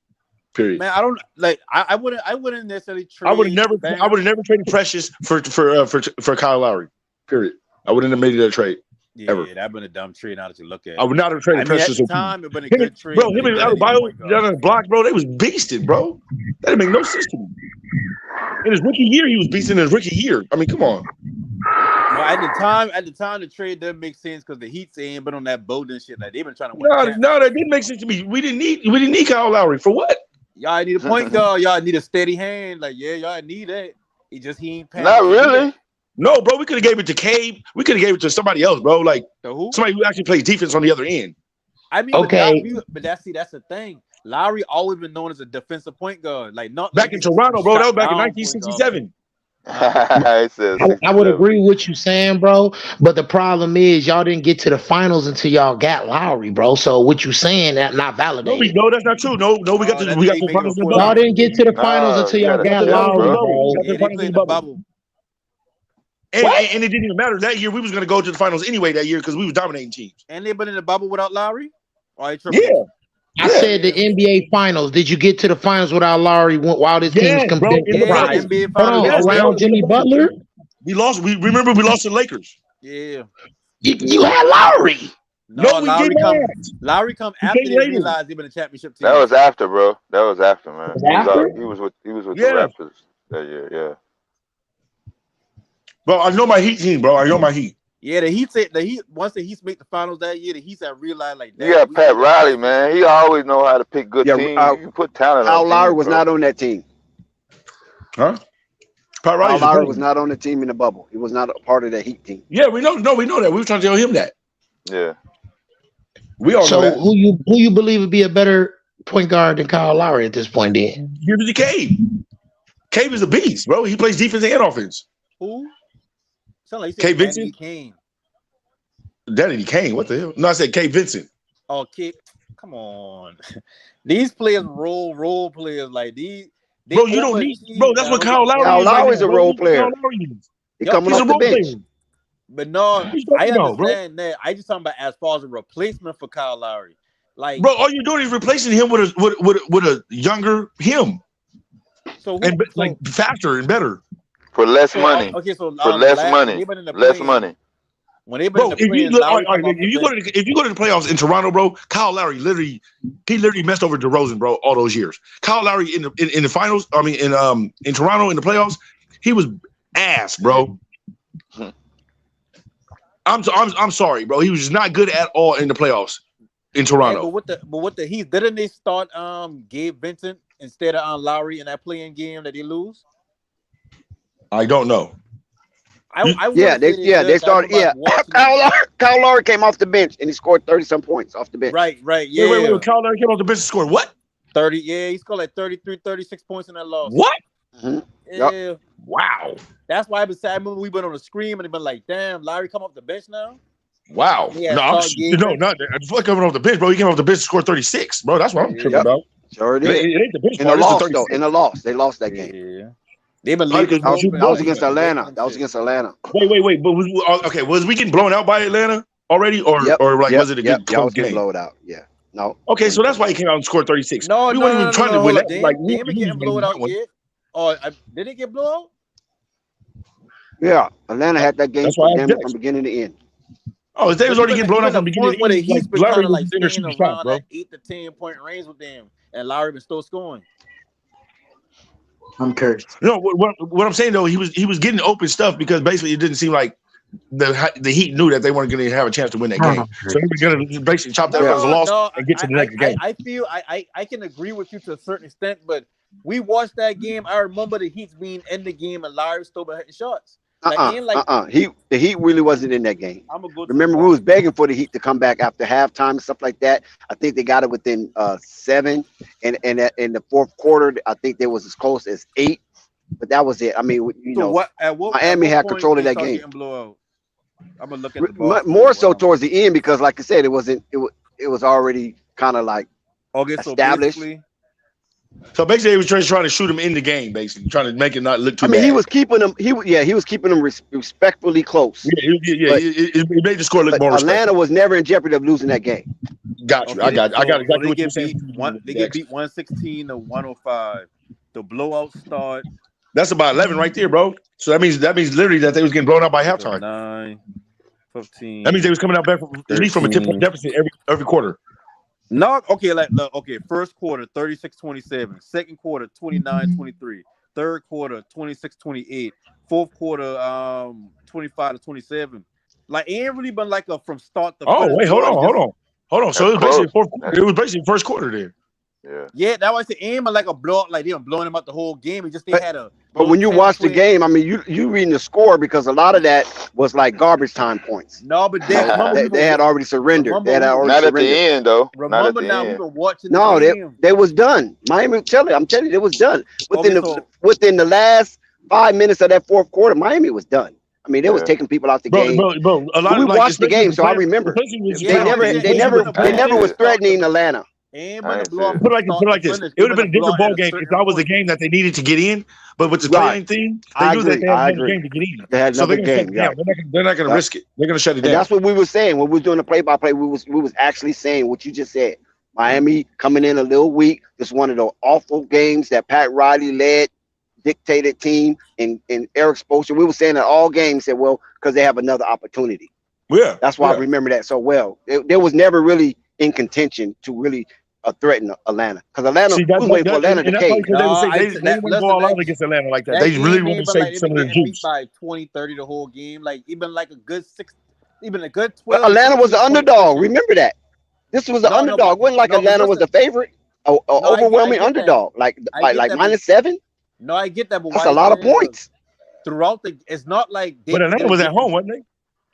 Period. Man, I don't like. I wouldn't necessarily trade. I would have never traded Precious for Kyle Lowry. Period. I wouldn't have made that trade. Yeah, ever. that'd been a dumb trade. Now that you look at it, I would not have traded Precious. At the time, it'd been a good trade. Bro, him and Adebayo down on the block, bro. They was beasted, bro. That didn't make no sense to me. In his rookie year, he was beasting in his rookie year. I mean, come on. Well, at the time, the trade doesn't make sense because the Heat's ain't been on that boat and shit. Like they've been trying to win. No, that didn't make sense to me. We didn't need Kyle Lowry for what? Y'all need a point guard. Y'all need a steady hand. Like y'all need that. He ain't passing. Not really. No, bro. We could have gave it to Cade. We could have gave it to somebody else, bro. Like somebody who actually plays defense on the other end. I mean, okay, but that's the thing. Lowry always been known as a defensive point guard. Like not back in Toronto, bro. That was back in 1967. I would agree with what you saying, bro. But the problem is y'all didn't get to the finals until y'all got Lowry, bro. So what you saying that not validated? No, that's not true. No, we got to the finals. Y'all didn't get to the finals until y'all got Lowry, bro. Yeah, they played the bubble. And it didn't even matter that year. We was going to go to the finals anyway that year because we was dominating teams. And they been in the bubble without Lowry. Yeah. I said the NBA Finals. Did you get to the finals without Lowry while this team was competing? Around Jimmy Butler? We lost. We remember we lost to the Lakers. Yeah. You had Lowry. No, Lowry come after they realized he been a championship team. That was after, bro. That was after, man. He was with the Raptors that year. Yeah. Bro, I know my Heat team, bro. I know my Heat. Yeah, the Heat once the Heat make the finals that year, the Heat had realized like that. You got Pat Riley, man. He always know how to pick good teams. You can put talent on. Kyle Lowry was not on that team. Huh? Pat Riley was not on the team in the bubble. He was not a part of that Heat team. Yeah, we know. No, we know that. We were trying to tell him that. Yeah. We all know that. Who you believe would be a better point guard than Kyle Lowry at this point? Then give it to Cade. Cade is a beast, bro. He plays defense and offense. Who? Like K. Vincent? Danny Kane. What the hell? No, I said K. Vincent. Oh, K. Come on. These players role players like these. Bro, you don't need. Bro, that's what Kyle Lowry is. Kyle Lowry's a role player. He's coming off the bench. But no, I understand that. I just talking about as far as a replacement for Kyle Lowry. Like, bro, all you're doing is replacing him with a younger him. Like faster and better. For less money. Okay, so for less money. Less money. When they been if you go to the playoffs in Toronto, bro, Kyle Lowry literally messed over DeRozan, bro, all those years. Kyle Lowry in the finals, I mean in Toronto in the playoffs, he was ass, bro. I'm sorry, bro. He was just not good at all in the playoffs. in Yeah, Toronto. but with the Heat, didn't they start Gabe Vincent instead of Lowry in that playing game that they lose? I don't know. I want Yeah, to say they did. they I started. remember Yeah, watching it. Kyle Lowry came off the bench and he scored 30-some points off the bench. Right, yeah. Wait. Kyle Lowry came off the bench and scored what? 30, yeah, he scored like 33, 36 points in that loss. What? Mm-hmm. Yeah. Yep. Wow. That's why I remember we went on a scream and they been like, damn, Lowry come off the bench now? Wow. Yeah, No, not fuck coming off the bench, bro. He came off the bench and scored 36, bro. That's what I'm tripping about. Sure did. It ain't the bench In part. the It's the loss, 36. though. In the loss. They lost that game. Yeah. They've been Like, leaving. That was against Atlanta. That was against Atlanta. Wait. But was we getting blown out by Atlanta already? Was it a good y'all was close getting game? blown out. Yeah. No. Okay, so that's why he came out and scored 36. No, we weren't even trying to win that. They Like, ain't been getting blown out yet. Oh, did it get blown out? Yeah. Atlanta had that game That's why from beginning to end. Oh, they was already getting blown out from the beginning. Where the Heat's been kind of like staying staying around that 8 to 10 point range with them, and Lowry been still scoring. I'm cursed. No, what I'm saying though, he was getting open stuff because basically it didn't seem like the Heat knew that they weren't going to have a chance to win that game, so he was going to basically chop that as a loss and get to the next game. I feel I can agree with you to a certain extent, but we watched that game. I remember the Heat being in the game and Lowry still been hitting shots. The Heat really wasn't in that game. Go Remember, we was begging for the Heat to come back after halftime and stuff like that. I think they got it within 7, and in the fourth quarter, I think they was as close as 8. But that was it. I mean, Miami had control of that game. I'm gonna look at more so towards the end because, like I said, it was already kind of like established. So basically, he was trying to shoot him in the game, basically trying to make it not look too bad. He was keeping them. He was keeping them respectfully close. Yeah. It made the score look more. Atlanta was never in jeopardy of losing that game. Got you. I got exactly what you're saying. They get beat 116 to 105. The blowout start. That's about 11 right there, bro. So that means literally that they was getting blown out by halftime. 9, 15. That means they was coming out back at least from a 10-point deficit every quarter. No, okay, first quarter 36-27, second quarter 29-23, third quarter 26-28, fourth quarter 25-27. Like it ain't really been like a from start to finish. Wait, hold on. So it was basically fourth quarter. It was basically first quarter there. Yeah, that was the aim of like a blowout, like they were blowing them out the whole game. It just they had a. But when you watch the game, I mean, you reading the score because a lot of that was like garbage time points. No, but they had already surrendered. They had already not surrendered. at the end though. Remember now we were watching. No, they was done. Miami, I'm telling you, it was done within the last 5 minutes of that fourth quarter. Miami was done. I mean, they was taking people out the game. Bro, we watched the game, so I remember. They never was threatening Atlanta. Put it like this. It would have been a different ball game if that was a game that they needed to get in. But with the playing thing, they knew that they had another game to get in. They had another game. Yeah. They're not going to risk it. They're going to shut it down. And that's what we were saying when we were doing the play-by-play. We was actually saying what you just said. Miami coming in a little weak. It's one of the awful games that Pat Riley led, dictated team, and Eric Spoelstra. We were saying that all games said, well, because they have another opportunity. Yeah, that's why I remember that so well. There was never really in contention to really threaten Atlanta because Atlanta was waiting for Atlanta to cave. They wouldn't go all out against Atlanta like that. They really want to save some of their juice. By 20-30 the whole game, like even like a good 6, even a good 12. Well, Atlanta was the underdog. Remember that. This was the underdog. It wasn't like Atlanta was the favorite. Overwhelming underdog. Like -7. No, I get that, but that's a lot of points. Throughout it's not like. But Atlanta was at home, wasn't they?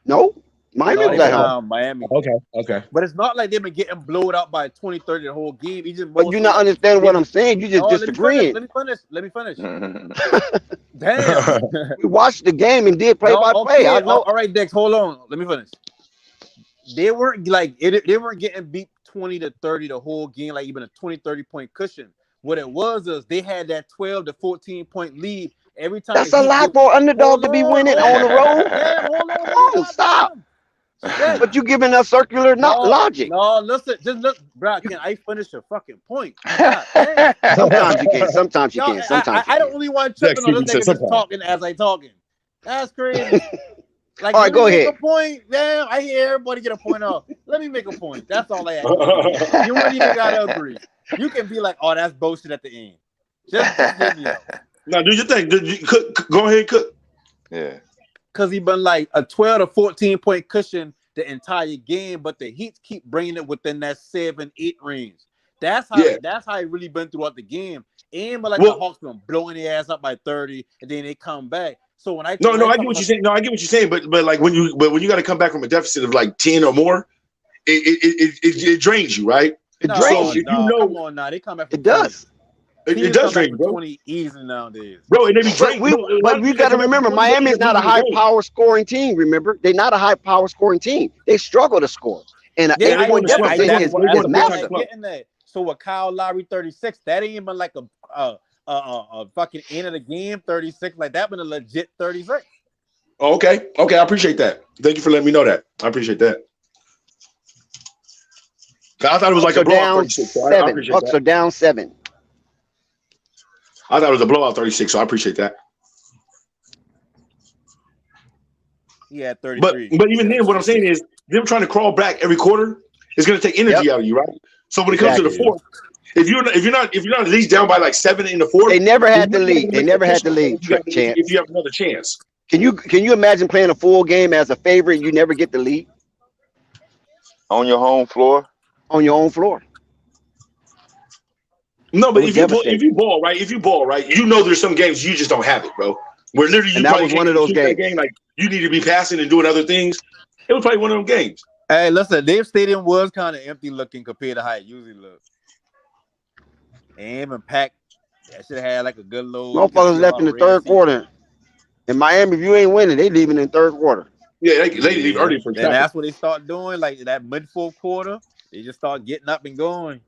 No. Miami was at home. Miami. Okay. But it's not like they've been getting blown out by 20-30 the whole game. But you're not understanding what I'm saying. You just disagreeing. Let me finish. Damn. We watched the game and did play-by-play. I know. All right, Dex, hold on. Let me finish. They weren't they weren't getting beat 20-30 the whole game, like even a 20-30 point cushion. What it was is they had that 12 to 14 point lead every time. That's a lot for an underdog to be winning on the road. Damn, hold on, stop. But you giving us circular logic. No, listen, just look, bro. Can I finish a fucking point? Sometimes you can. Sometimes you can. Sometimes I don't really want to trip on this nigga just talking as I talking. That's crazy. Like, all right, go ahead. Make a point. Damn, I hear everybody get a point off. Let me make a point. That's all I ask. You don't even gotta agree. You can be like, "Oh, that's bullshit" at the end. Just give me up. Now, do you think? Go ahead, Cook. Yeah. Because he been like a 12 to 14 point cushion the entire game, but the Heat keep bringing it within that 7-8 range. That's how it really been throughout the game. And but the Hawks been blowing their ass up by 30, and then they come back. So when I I get what you're saying. No, I get what you're saying. But like when you got to come back from a deficit of like 10 or more, it drains you, right? It drains you. Come on now, they come back. It does. It does drain you, bro. 20 easy nowadays, bro. And they be drained. But we got to remember, Miami's not a high power scoring team. Remember, they're not a high power scoring team. They struggle to score, and an 8-point deficit is massive. So with Kyle Lowry 36, that ain't even like a fucking end of the game 36. Like that been a legit 36. Oh, okay. I appreciate that. Thank you for letting me know that. I appreciate that. I thought it was like a blowout 36. So I appreciate Bucks that. are down 7. I thought it was a blowout 36, so I appreciate that. Yeah, 33. But even then, what I'm saying is them trying to crawl back every quarter is going to take energy out of you, right? So when it comes to the fourth, if you're not at least down by like 7 in the fourth, they never had the lead. They never had the lead. If you have another chance, can you imagine playing a full game as a favorite? You never get the lead on your home floor. On your own floor. No, but if you ball right, you know there's some games you just don't have it, bro. Where literally you that was one of those games. Like you need to be passing and doing other things. It was probably one of them games. Hey, listen, their stadium was kind of empty looking compared to how it usually looks. And even packed. That should have had like a good load. Motherfuckers left in the third quarter. In Miami, if you ain't winning, they leaving in the third quarter. Yeah, they leave early for. And that's what they start doing. Like that mid fourth quarter, they just start getting up and going.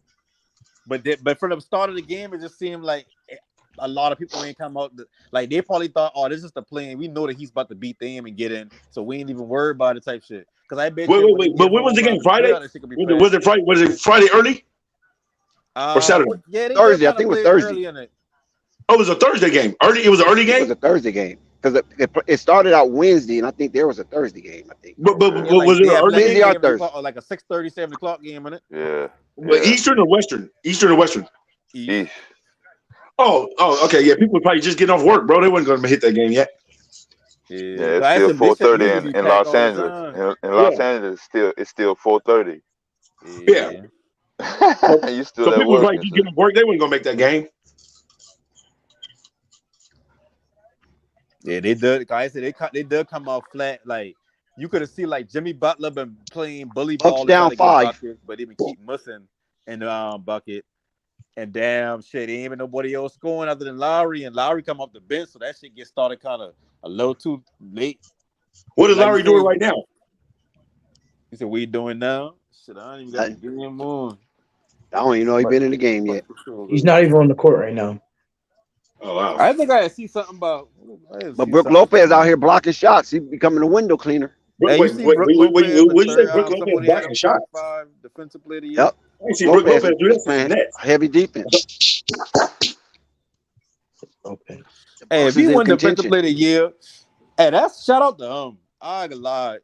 But from the start of the game, it just seemed like a lot of people ain't come out. Like they probably thought, oh, this is the plan. We know that he's about to beat them and get in, so we ain't even worried about it type shit. Because I bet. Wait. But when was the game? Friday? Was it Friday? Was it Friday early? Or Saturday? Yeah, Thursday. I think it was Thursday. Oh, it was a Thursday game. Early. It was an early game. It was a Thursday game because it started out Wednesday, and I think there was a Thursday game. I think. But was it an early Wednesday or Thursday? Like a 6:30, 7 o'clock game, isn't it? Yeah. But Eastern or Western? Eastern or Western? East. Oh, okay. Yeah, people probably just getting off work, bro. They wasn't going to hit that game yet. Yeah, it's still 4:30 in Los Angeles. In Los Angeles, it's still 4:30. Yeah. You still so at people work probably just getting off work. They wasn't going to make that game. Yeah, they did. Like I said, they did come out flat. Like you could have seen, like Jimmy Butler been playing bully ball down 5, buckets, but he been keep missing in the bucket. And damn shit, ain't even nobody else scoring other than Lowry. And Lowry come off the bench, so that shit get started kind of a little too late. What is Lowry doing right now? He said, "What you doing now?" Shit, I don't even got the game on. I don't even know he been in the game yet. He's not even on the court right now. Oh wow! I think I see something about. But Brook Lopez out here blocking shots. He becoming a window cleaner. What you say? Brook Lopez blocking shots? Defensive player of the year. Yep. I see Brook Lopez do that, man. Heavy defense. Okay. Hey, if he won defensive player of the year, hey, that's shout out to I ain't gonna lie.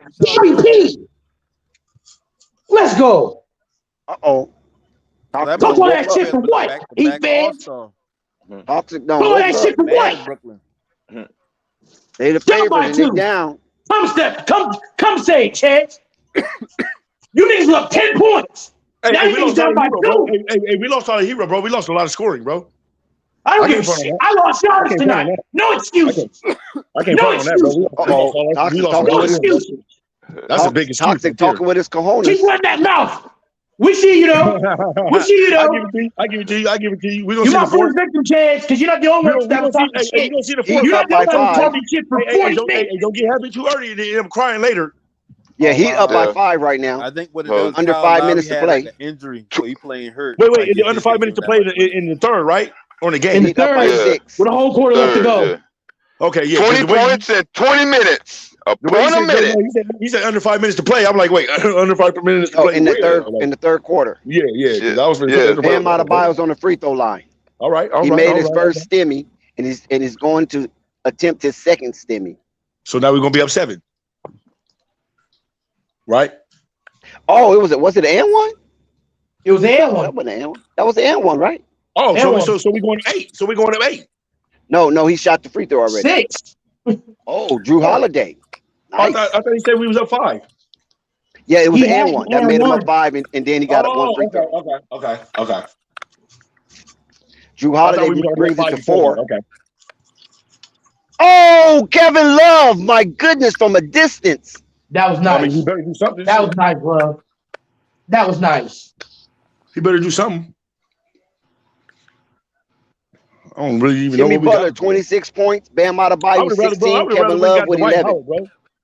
Let's go. Uh-oh. Talk all that shit for what? Heat fans. Toxic don't. All that shit for what? Brooklyn. They the favorite and they down. Come say it, Chance. You niggas look 10 points. Now you niggas down by 2. Hey, we lost all the hero, bro. We lost a lot of scoring, bro. I don't give a shit. I lost yards tonight. No excuses. I can't front on that, bro. We lost no excuses. That's the biggest Toxic talking with his cojones. Keep letting that mouth. We see you though. We see you though. I give it to you. We're gonna see the fourth victim, Chance, because you're not the only one that's talking shit. You're gonna see the fourth. You're not the only one talking shit for 40 minutes. Don't get happy too early and end up crying later. Yeah, he up by 5 right now. I think what it is, under 5 minutes to play. Like injury, so he playing hurt. Wait, under 5 minutes to play in the third, right? On the game. In the third, by 6. With a whole quarter left to go. Okay, yeah. 20 points in 20 minutes. A point a minute. He said under 5 minutes to play. I'm like, wait, under 5 minutes to play. In the third quarter. Yeah. I was Bam Adebayo's on the free throw line. All right. He made his first stimmy, and he's going to attempt his second stimmy. So now we're gonna be up 7. Right? Oh, was it an and one? It was an and one. That wasn't an and one. That was an and one, right? Oh, so we're going to 8. So we're going to 8. No, he shot the free throw already. 6. Oh, Drew Holiday. Nice. I thought he said we was up 5. Yeah, it was He an had and an one that and made him a one. 5, and then he got one free throw. Okay. Drew I thought Holiday we were going to brings go it 5 to before 4. that. Okay. Oh, Kevin Love! My goodness, from a distance. That was I mean, he nice. better do something. That was nice, bro. That was nice. He better do something. I don't really even know Jimmy what we Butler, got. 26 points. Bam I Adebayo, would have rather, bro. I 16. would have rather Kevin went and Love got with Dwight 11. Howard, bro.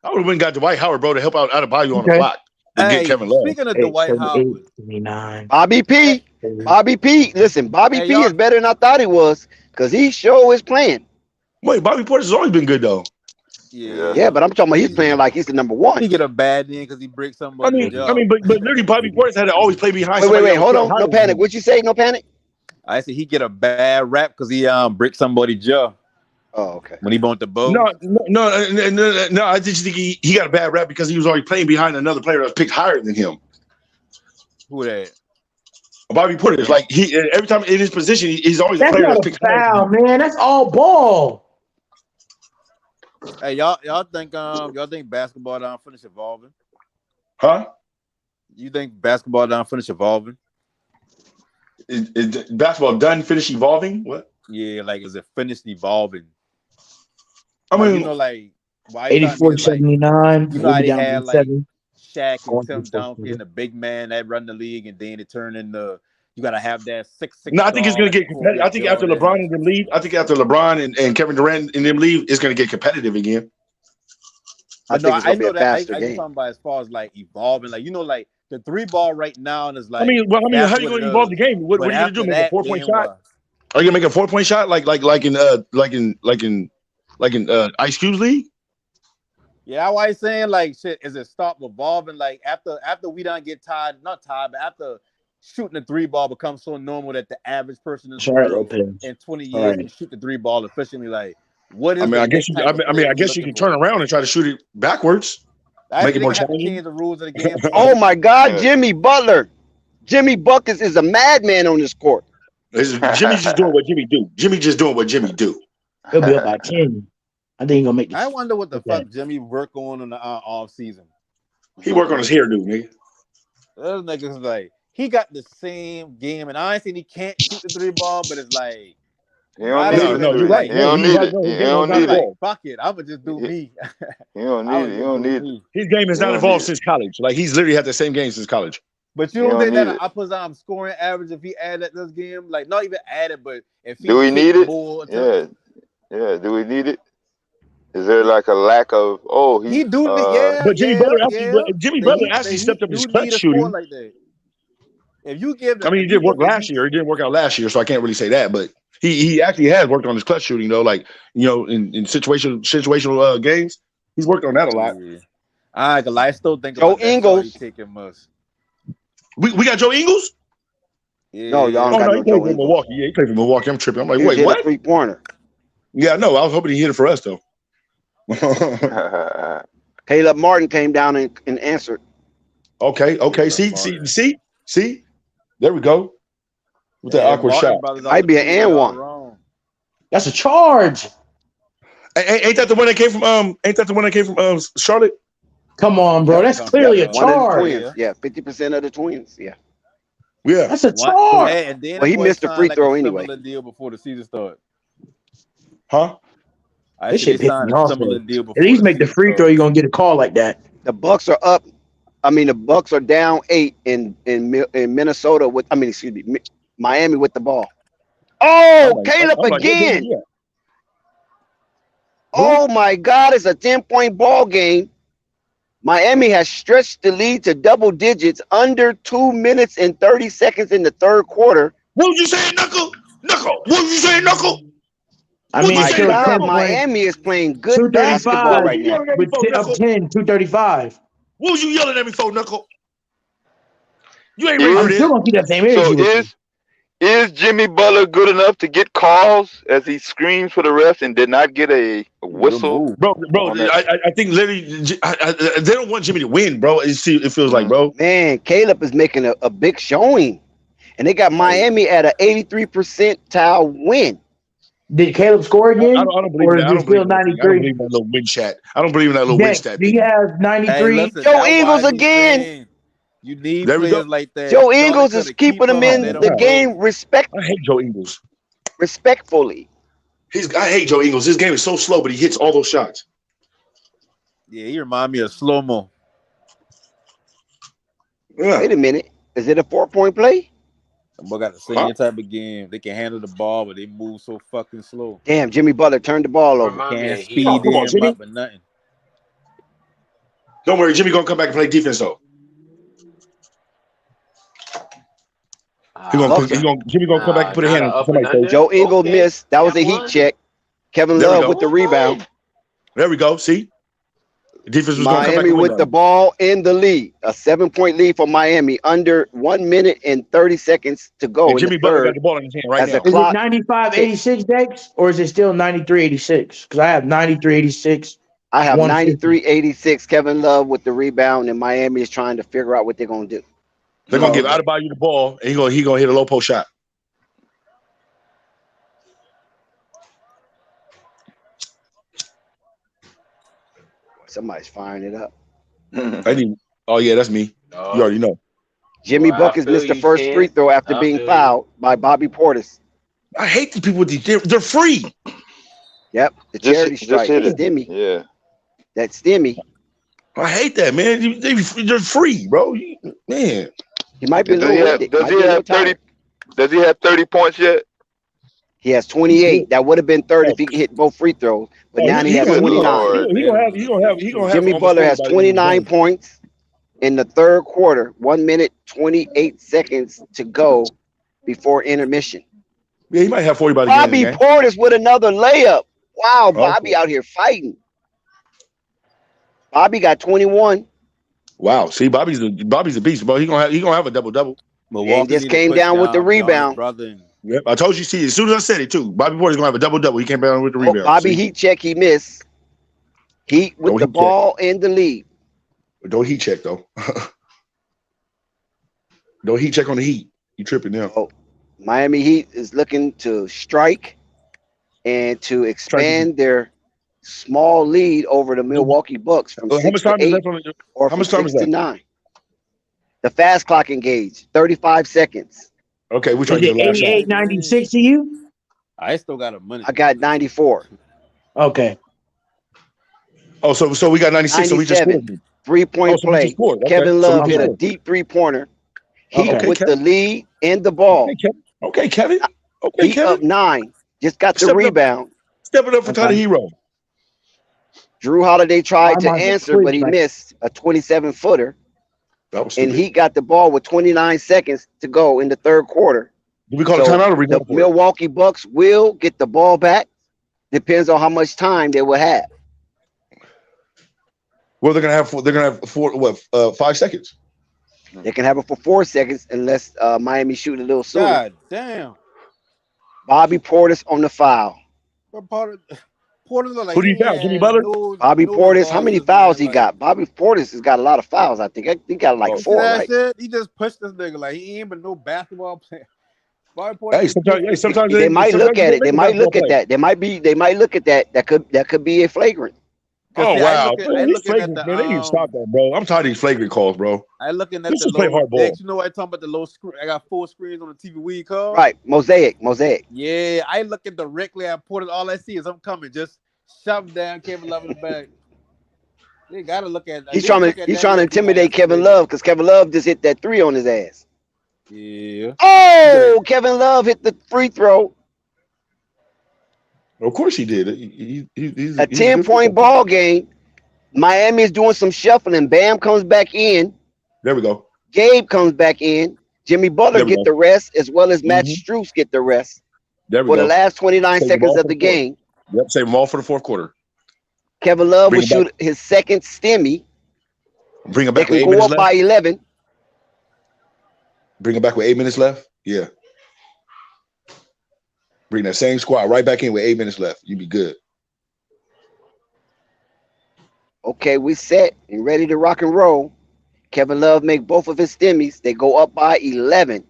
I would have went and got Dwight Howard, bro, to help out Adebayo on the Okay. block to get Hey, Kevin Love. speaking of 8, Dwight 78, Howard, 79. Bobby hey, P. Bobby P. Listen, Bobby hey, P y'all, is better than I thought he was because he sure is playing. Wait, Bobby Portis has always been good, though. Yeah, but I'm talking about he's playing like he's the number one. he get a bad name because he breaks I somebody's mean, jaw. but literally, Bobby Portis had to always play behind Wait, somebody that was hold playing on. higher No than panic. him. What you say? No panic? I said he get a bad rap because he breaks somebody's jaw Oh, okay. when he bought the bow. No. I just think he got a bad rap because he was already playing behind another player that was picked higher than him. Who that? Bobby Portis, like he every time in his position, he's always a That's player not that's a picked higher foul, than him. man. That's all ball. Hey, y'all think basketball down finish evolving? Huh? You think basketball down finish evolving? Is basketball done? Finish evolving? What? Yeah, like is it finished evolving? I Like, mean, you know, like why 84, like 79. you know We'll how be they down had to like 7. Shaq and Going Tim to 4. Duncan, the big man that run the league, and then it turned into you gotta have that 6'6" no, I think it's star going to like get competitive. I think after LeBron and them leave, and Kevin Durant and them leave, it's going to get competitive again. I think it's I gonna be know a that. faster I game. talking about as far as like evolving, like you know, like the 3-ball right now is like. I mean, that's how are you what going it to evolve the is. game? What But are you going to do? after Make a that, 4-point then shot? what? Are you going to make a 4-point shot like in Ice Cube's league? Yeah, that's why I'm saying like shit. Is it stop evolving? Like after we don't get tired, not tired, but after shooting the 3-ball becomes so normal that the average person in the world in 20 years can shoot the 3-ball efficiently. Like, what is I mean, the I guess next type of play I we guess you looking can turn for? around and try to shoot it backwards, I make think it they more have to challenging. change the rules of the game. Oh my God, Jimmy Butler. Jimmy Buckets is a madman on this court. Jimmy's just doing what Jimmy do. Jimmy just doing what Jimmy do. He'll be up by 10. I think he's gonna make this. I wonder what the fuck Jimmy work on in the off season. He work on his hairdo, nigga. Those niggas like he got the same game, and I ain't saying he can't shoot the 3-ball, but it's like He don't need it. No, you're right. He don't need it. He don't need like, it. fuck it, I'ma just do me. He don't need it. He don't need it. His game has He not don't evolved need since college. Like he's literally had the same game since college. But you He don't don't think that need an it. opposite scoring average if he added this game, like not even added, but if he Do we need it? more Yeah. Do we need it? Is there like a lack of? Oh, he do need, But Jimmy Butler actually stepped up his clutch need a shooting. score like that. If you give, I mean, he did work last year. It didn't work out last year, so I can't really say that. But he actually has worked on his clutch shooting, though. Like in situational games, he's worked on that a lot. Yeah. I still think Joe about that Ingles. taking most. We got Joe Ingles. Yeah. No, y'all don't got He no played Joe for Ingles. Milwaukee. Yeah, he played for Milwaukee. I'm tripping. I'm like, He wait, hit what? a 3-pointer. Yeah, no, I was hoping he hit it for us though. Caleb Martin came down and answered. Okay. See. There we go. With that awkward shot. Might be an and one. Wrong. That's a charge. Ain't that the one that came from? Charlotte? Come on, bro. That's clearly a One of the charge. Twins. Yeah, 50% of the Twins. Yeah. Yeah. That's a charge. And then Well, he missed a free throw anyway. Similar deal before the season started. Huh? This shit pissed me off. Similar At deal before least make the free throw. You're gonna get a call like that. The Bucks are up. The Bucks are down 8 in Minnesota with. Miami with the ball. Oh, Caleb again. Oh my God! It's a 10-point ball game. Miami has stretched the lead to double digits under 2 minutes and 30 seconds in the third quarter. What was you saying, Knuckle? What was you saying, Knuckle? Miami is playing good basketball right now. With up 10, 235. What was you yelling at me for, Knuckle? You ain't ready for this. Still gonna keep that same energy. Is Jimmy Butler good enough to get calls as he screams for the refs and did not get a whistle? Bro, I think literally they don't want Jimmy to win, bro. It feels like, bro. Man, Caleb is making a big showing. And they got Miami at an 83% win. Did Caleb score again? I don't believe Or that. is I it don't believe still that. I don't 93? believe that little win chat. I don't believe in that little win Dex, stat do thing. you have Hey, 93? listen, Joe that's why Ingles I be again. saying you need There we go. players like that. Joe Charlotte Ingles could is have keeping keep them him, let in him the God. game go. I hate Joe Ingles. respectfully. I hate Joe Ingles. His game is so slow, but he hits all those shots. Yeah, he remind me of slow mo. Yeah. Wait a minute. Is it a 4-point play? Boy got the same type of game. They can handle the ball, but they move so fucking slow. Damn, Jimmy Butler turned the ball over. Remind me Can't of speed Oh, come on, them Jimmy. up or nothing. Don't worry, Jimmy gonna come back and play defense though. Jimmy gonna come back and put a Not hand a on up and somebody's face. under. Joe Ingles Okay, missed. That was got a heat one. check. Kevin There we Love go. with the rebound. There we go. See, the defense was gonna come back Miami and win with the that. ball in the lead. A 7-point lead for Miami. Under 1 minute and 30 seconds to go And in the Jimmy Butler got third. the ball in his hand right As the now. Is it clock 95-86, Dex? Or is it still 93-86? Because I have 93-86. I have 150. 93-86. Kevin Love with the rebound, and Miami is trying to figure out what they're gonna do. They're gonna give Adebayo the ball, and he gonna hit a low post shot. Somebody's firing it up. Oh yeah, that's me. You already know. Jimmy Well, I Buckets feel missed the you, first Ken. free throw after I being feel you. fouled by Bobby Portis. I hate these people with these. They're free. Yep, the charity strike. hit it. Stimmy. Yeah. That Stimmy. I hate that, man. They're free, bro. Man. He might be a Does little he have winded. does Might he be a little have 30 tired. does he have 30 points yet? He has 28. That would have been 30 if he could hit both free throws. But now he has Good 29. Lord. He gonna have Jimmy almost Butler 40 has by the end of the 29 game. points in the third quarter. 1 minute, 28 seconds to go before intermission. Yeah, he might have 40 by the end of Bobby the game. Portis with another layup. Wow, Bobby out here fighting. Bobby got 21. Wow. See, Bobby's a beast, bro. He gonna have a double. And just came down with the rebound. Yep. I told you, see, as soon as I said it too, Bobby Porter's gonna have a double. He came down with the rebound. Bobby see? heat check, he missed. Heat with the ball in the lead. Don't heat check though. Don't heat check on the Heat. You tripping now. Oh, Miami Heat is looking to strike and to expand their small lead over the Milwaukee Bucks from 6 to 8 or from 6 to 9. The fast clock engaged, 35 seconds. Okay, we're Is trying to it get the last shot. 88-96 to you? I still got a minute. I got 94. Okay. Oh, so we got 96, so we just scored. 3-point so we play. just scored. Okay. Kevin So Love we hit a scored. deep 3-pointer. Heat Okay, with Kevin. the lead and the ball. Okay, Kevin. Okay, Heat Kevin. up 9. Just got the Step it up. rebound. Step it up for Tyler Hero. Drew Holiday tried to Why am I answer, but he like- missed a 27-footer. That was And stupid. he got the ball with 29 seconds to go in the third quarter. Did we call a timeout or we the go for it? Milwaukee Bucks will get the ball back. Depends on how much time they will have. Well, they're gonna have 5 seconds. They can have it for 4 seconds unless Miami shoot a little sooner. God damn. Bobby Portis on the foul. Porter look like Who do you foul? Jimmy Butler? Bobby Portis, how many fouls he got? Bobby Portis has got a lot of fouls. I think he got like 4, right? Shit? He just pushed this nigga like he ain't but no basketball player. Bobby Portis Sometimes They might look at it. They might look at that. that. They might look at that. That could be a flagrant. Oh see, wow, I these looking at flagrant, the, man, they need to stop that, bro. I'm tired of these flagrant calls, bro. I looking at Let's the just play low hardball. decks. You know what I talking about the low screen? I got 4 screens on the TV we call. Right, mosaic. Yeah, I looking directly at Porter. All I see is I'm coming. Just shove down Kevin Love in the back. They gotta look at. He's trying to intimidate Kevin Love because Kevin Love just hit that 3 on his ass. Yeah. Oh, Kevin Love hit the free throw. Of course he did. He's A 10-point ball game. Miami is doing some shuffling. Bam comes back in. There we go. Gabe comes back in. Jimmy Butler There we get go. the rest as well as Matt Strus get the rest There we for go. the last 29 Save them seconds all of for the the fourth. game. Yep, save them all for the fourth quarter. Kevin Love will Bring it back. shoot his second stimmy. Bring it They back with can 8 go minutes up left. by 11. Bring it back with 8 minutes left. Yeah. Bring that same squad right back in with 8 minutes left. You be good. Okay, we set and ready to rock and roll. Kevin Love make both of his stimmies. They go up by 11.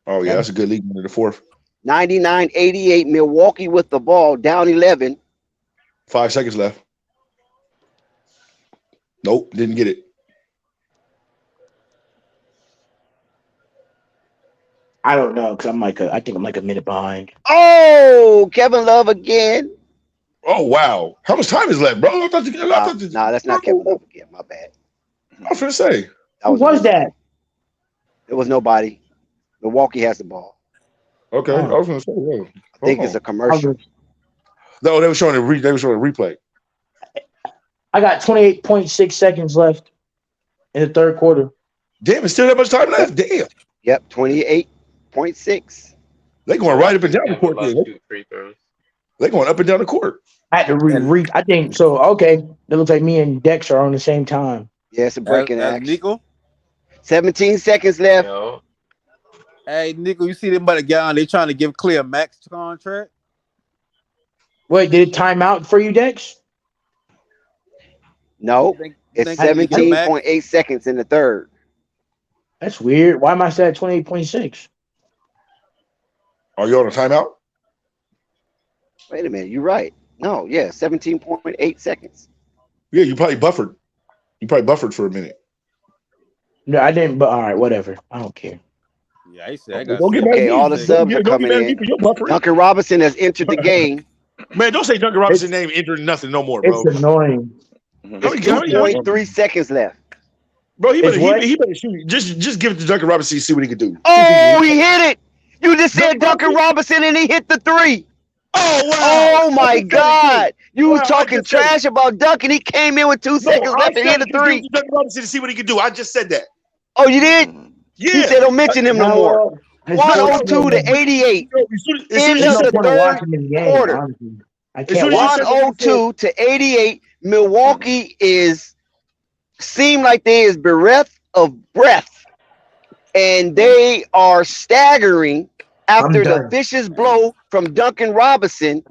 Oh yeah, that's a good lead into the fourth. 99-88. Milwaukee with the ball, down 11. 5 seconds left. Nope, didn't get it. I don't know because I think I'm like a minute behind. Oh, Kevin Love again. Oh wow, how much time is left, bro? I thought Nah, that's not Kevin Love again. My bad. I was gonna say. Who was that? It was nobody. Milwaukee has the ball. Okay, I was gonna say. Yeah. I think it's a commercial. No, they were showing a they were showing a replay. I got 28.6 seconds left in the third quarter. Damn, it's still that much time left. Damn. Yep, 28.6. They going right up and down the court. They going up and down the court. I had to read. I think so. Okay, it looks like me and Dex are on the same time. Yeah, it's a breaking action. Nico? 17 seconds left. Yo. Hey, Nico, you see them about to get on? They trying to give Clear max contract. Wait, did it time out for you, Dex? No, it's 17.8 seconds in the third. That's weird. Why am I still at 28.6? Are you on a timeout? Wait a minute, you're right. No, yeah, 17.8 seconds. Yeah, you probably buffered. You probably buffered for a minute. No, I didn't. But all right, whatever. I don't care. Yeah, I said I got. Okay, all the subs are coming in. Duncan Robinson has entered the game. Man, don't say Duncan Robinson's name entering nothing no more, bro. It's annoying. There's 2.3 seconds left. Bro, he better shoot. Just give it to Duncan Robinson and see what he can do. Oh, he hit it. You just said Duncan Robinson and he hit the three. Oh, wow. Oh, my God. You were talking trash about Duncan. He came in with 2 seconds left and hit a three. Duncan Robinson to see what he can do. I just said that. Oh, you did? Yeah. He said don't mention him no more. 102 to 88. End of the third quarter. 102 to 88. Milwaukee seem like they is bereft of breath, and they are staggering after the vicious blow from Duncan Robinson.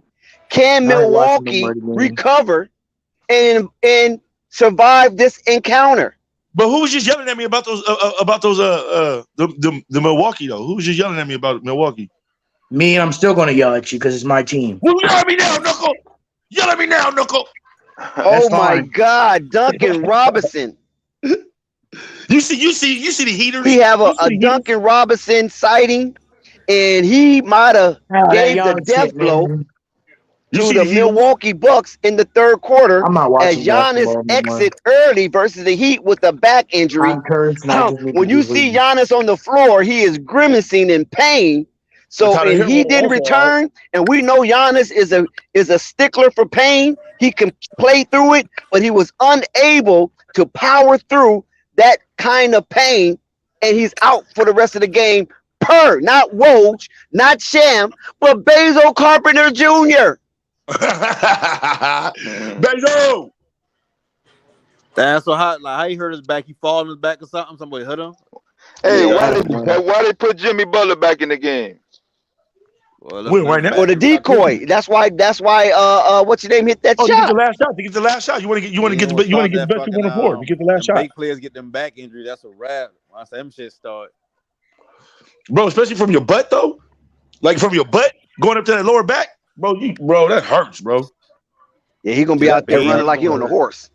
Can Milwaukee recover and survive this encounter? But who was just yelling at me about those the Milwaukee though? Who was just yelling at me about Milwaukee? Me, and I'm still going to yell at you because it's my team. Well, yell at me now, Knuckle. Yell at me now, Knuckle. Oh my God, Duncan Robinson. You see the heaters. We have a Duncan Robinson sighting, and he might have gave the death blow to the Milwaukee Bucks in the third quarter as Giannis exit early versus the Heat with a back injury. When you see Giannis on the floor, he is grimacing in pain. So and he didn't return, and we know Giannis is a stickler for pain. He can play through it, but he was unable to power through that kind of pain, and he's out for the rest of the game. Not Woj, not Sham, but Basil Carpenter Jr. Basil. That's so how he hurt his back. He fall on his back or something. Somebody hit him. Hey, why they put Jimmy Butler back in the game? Right now. For the decoy. That's why. What's your name? Hit that shot. To get the last shot. To get the last shot. You want to get the best you want to afford to get the last shot. Big players get them back injury. That's a wrap. Once them shit start. Bro, especially from your butt though. Like from your butt going up to that lower back, bro. That hurts, bro. Yeah, he gonna be out there running like he on a horse.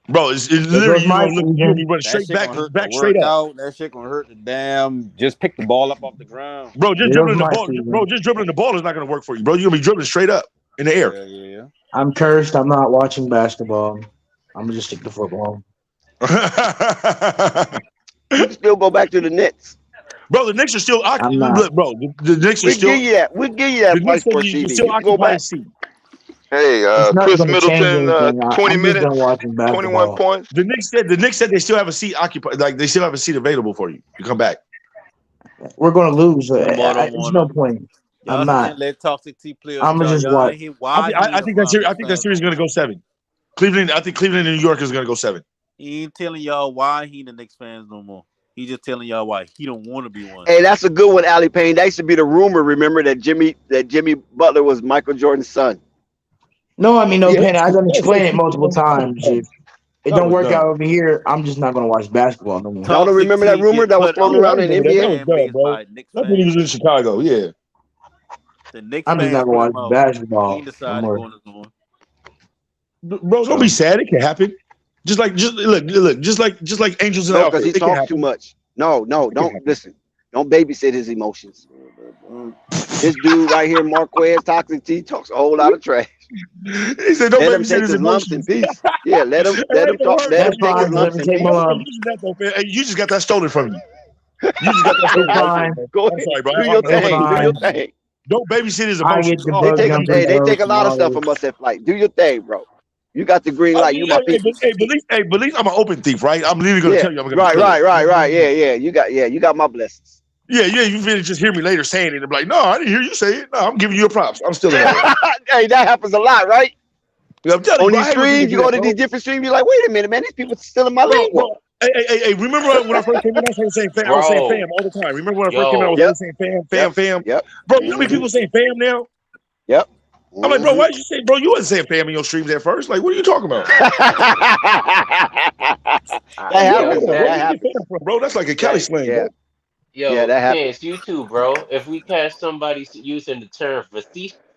Bro, it's literally you run straight back straight up. That shit gonna hurt the damn. Just pick the ball up off the ground. Bro, just dribbling the ball. Bro, just dribbling the ball is not gonna work for you, bro. You're gonna be dribbling straight up in the air. Yeah. I'm cursed. I'm not watching basketball. I'm gonna just stick to football. Still go back to the Knicks. Bro, the Knicks are still occupied. Bro, the Knicks are still. We'll give you that price for CD. Still occupied seat. Hey, Chris Middleton, 20 minutes, 21 points. The Knicks said they still have a seat occupied, like they still have a seat available for you to come back. We're gonna lose. There's no point. I'm not. Let toxic T players. I'm gonna just watch. I think that series is gonna go 7. Cleveland. I think Cleveland and New York is gonna go 7. He ain't telling y'all why he the Knicks fans no more. He just telling y'all why he don't want to be one. Hey, that's a good one, Allie Payne. That used to be the rumor. Remember that Jimmy Butler was Michael Jordan's son. No, I mean, Penny. I done explained it multiple times. If it don't work out over here, I'm just not gonna watch basketball no more. Y'all don't remember that rumor that was floating around in the NBA? That's when he was in Chicago. Yeah. The Knicks I'm just fans not gonna put watch him out. basketball He no decided to more. go on his own. Bro, don't be sad. It can happen. Just look. Just like angels in the No, because he outfield. It can talks too happen. much. No, It can don't happen. listen. Don't babysit his emotions. This dude right here, Marquez Toxic T, talks a whole lot of trash. He said, "Don't Let him babysit take his his lumps in emotions." peace. Yeah, let him talk. Let That's him take his fine. Let lumps me in take peace. my Why you lumps. using that though, man? Hey, you just got that stolen from you. You just got that It's stolen right fine. there, Go bro. I'm ahead. sorry, bro. Do your I'm It's thing. Do fine. your thing. Don't babysit his I get emotions. the Oh, They bug take man, jumping they jokes take a and lot of all stuff this. from us at Flight. Do your thing, bro. You got the green I light. mean, You my people. but at least I'm an open thief, right? I'm literally gonna Yeah. tell you I'm gonna Right, kill right, it. right, right. Yeah. You got my blessings. Yeah. You finna just hear me later saying it and be like, no, I didn't hear you say it. No, I'm giving you your props. I'm stealing that. Hey, that happens a lot, right? I'm telling you, On bro. I these hate when people streams, do you go that, to bro. these different streams. You're like, wait a minute, man. These people stealing my lingo. Hey, remember when I first came in, I was saying fam. I was saying Bro, fam all the time. Remember when I first came in, I yo, was always saying fam. Yep. Bro, you know how many people saying fam now? Yep. I'm like, bro, why did you say, bro, you wasn't saying fam in your streams at first? Like, what are you talking about? That happens, Bro, though. where That you get happens. fam from, bro? That's like a Cali that slang, Yeah. bro. yo, Yeah, that happens. Chance, you too, bro. If we catch somebody using the term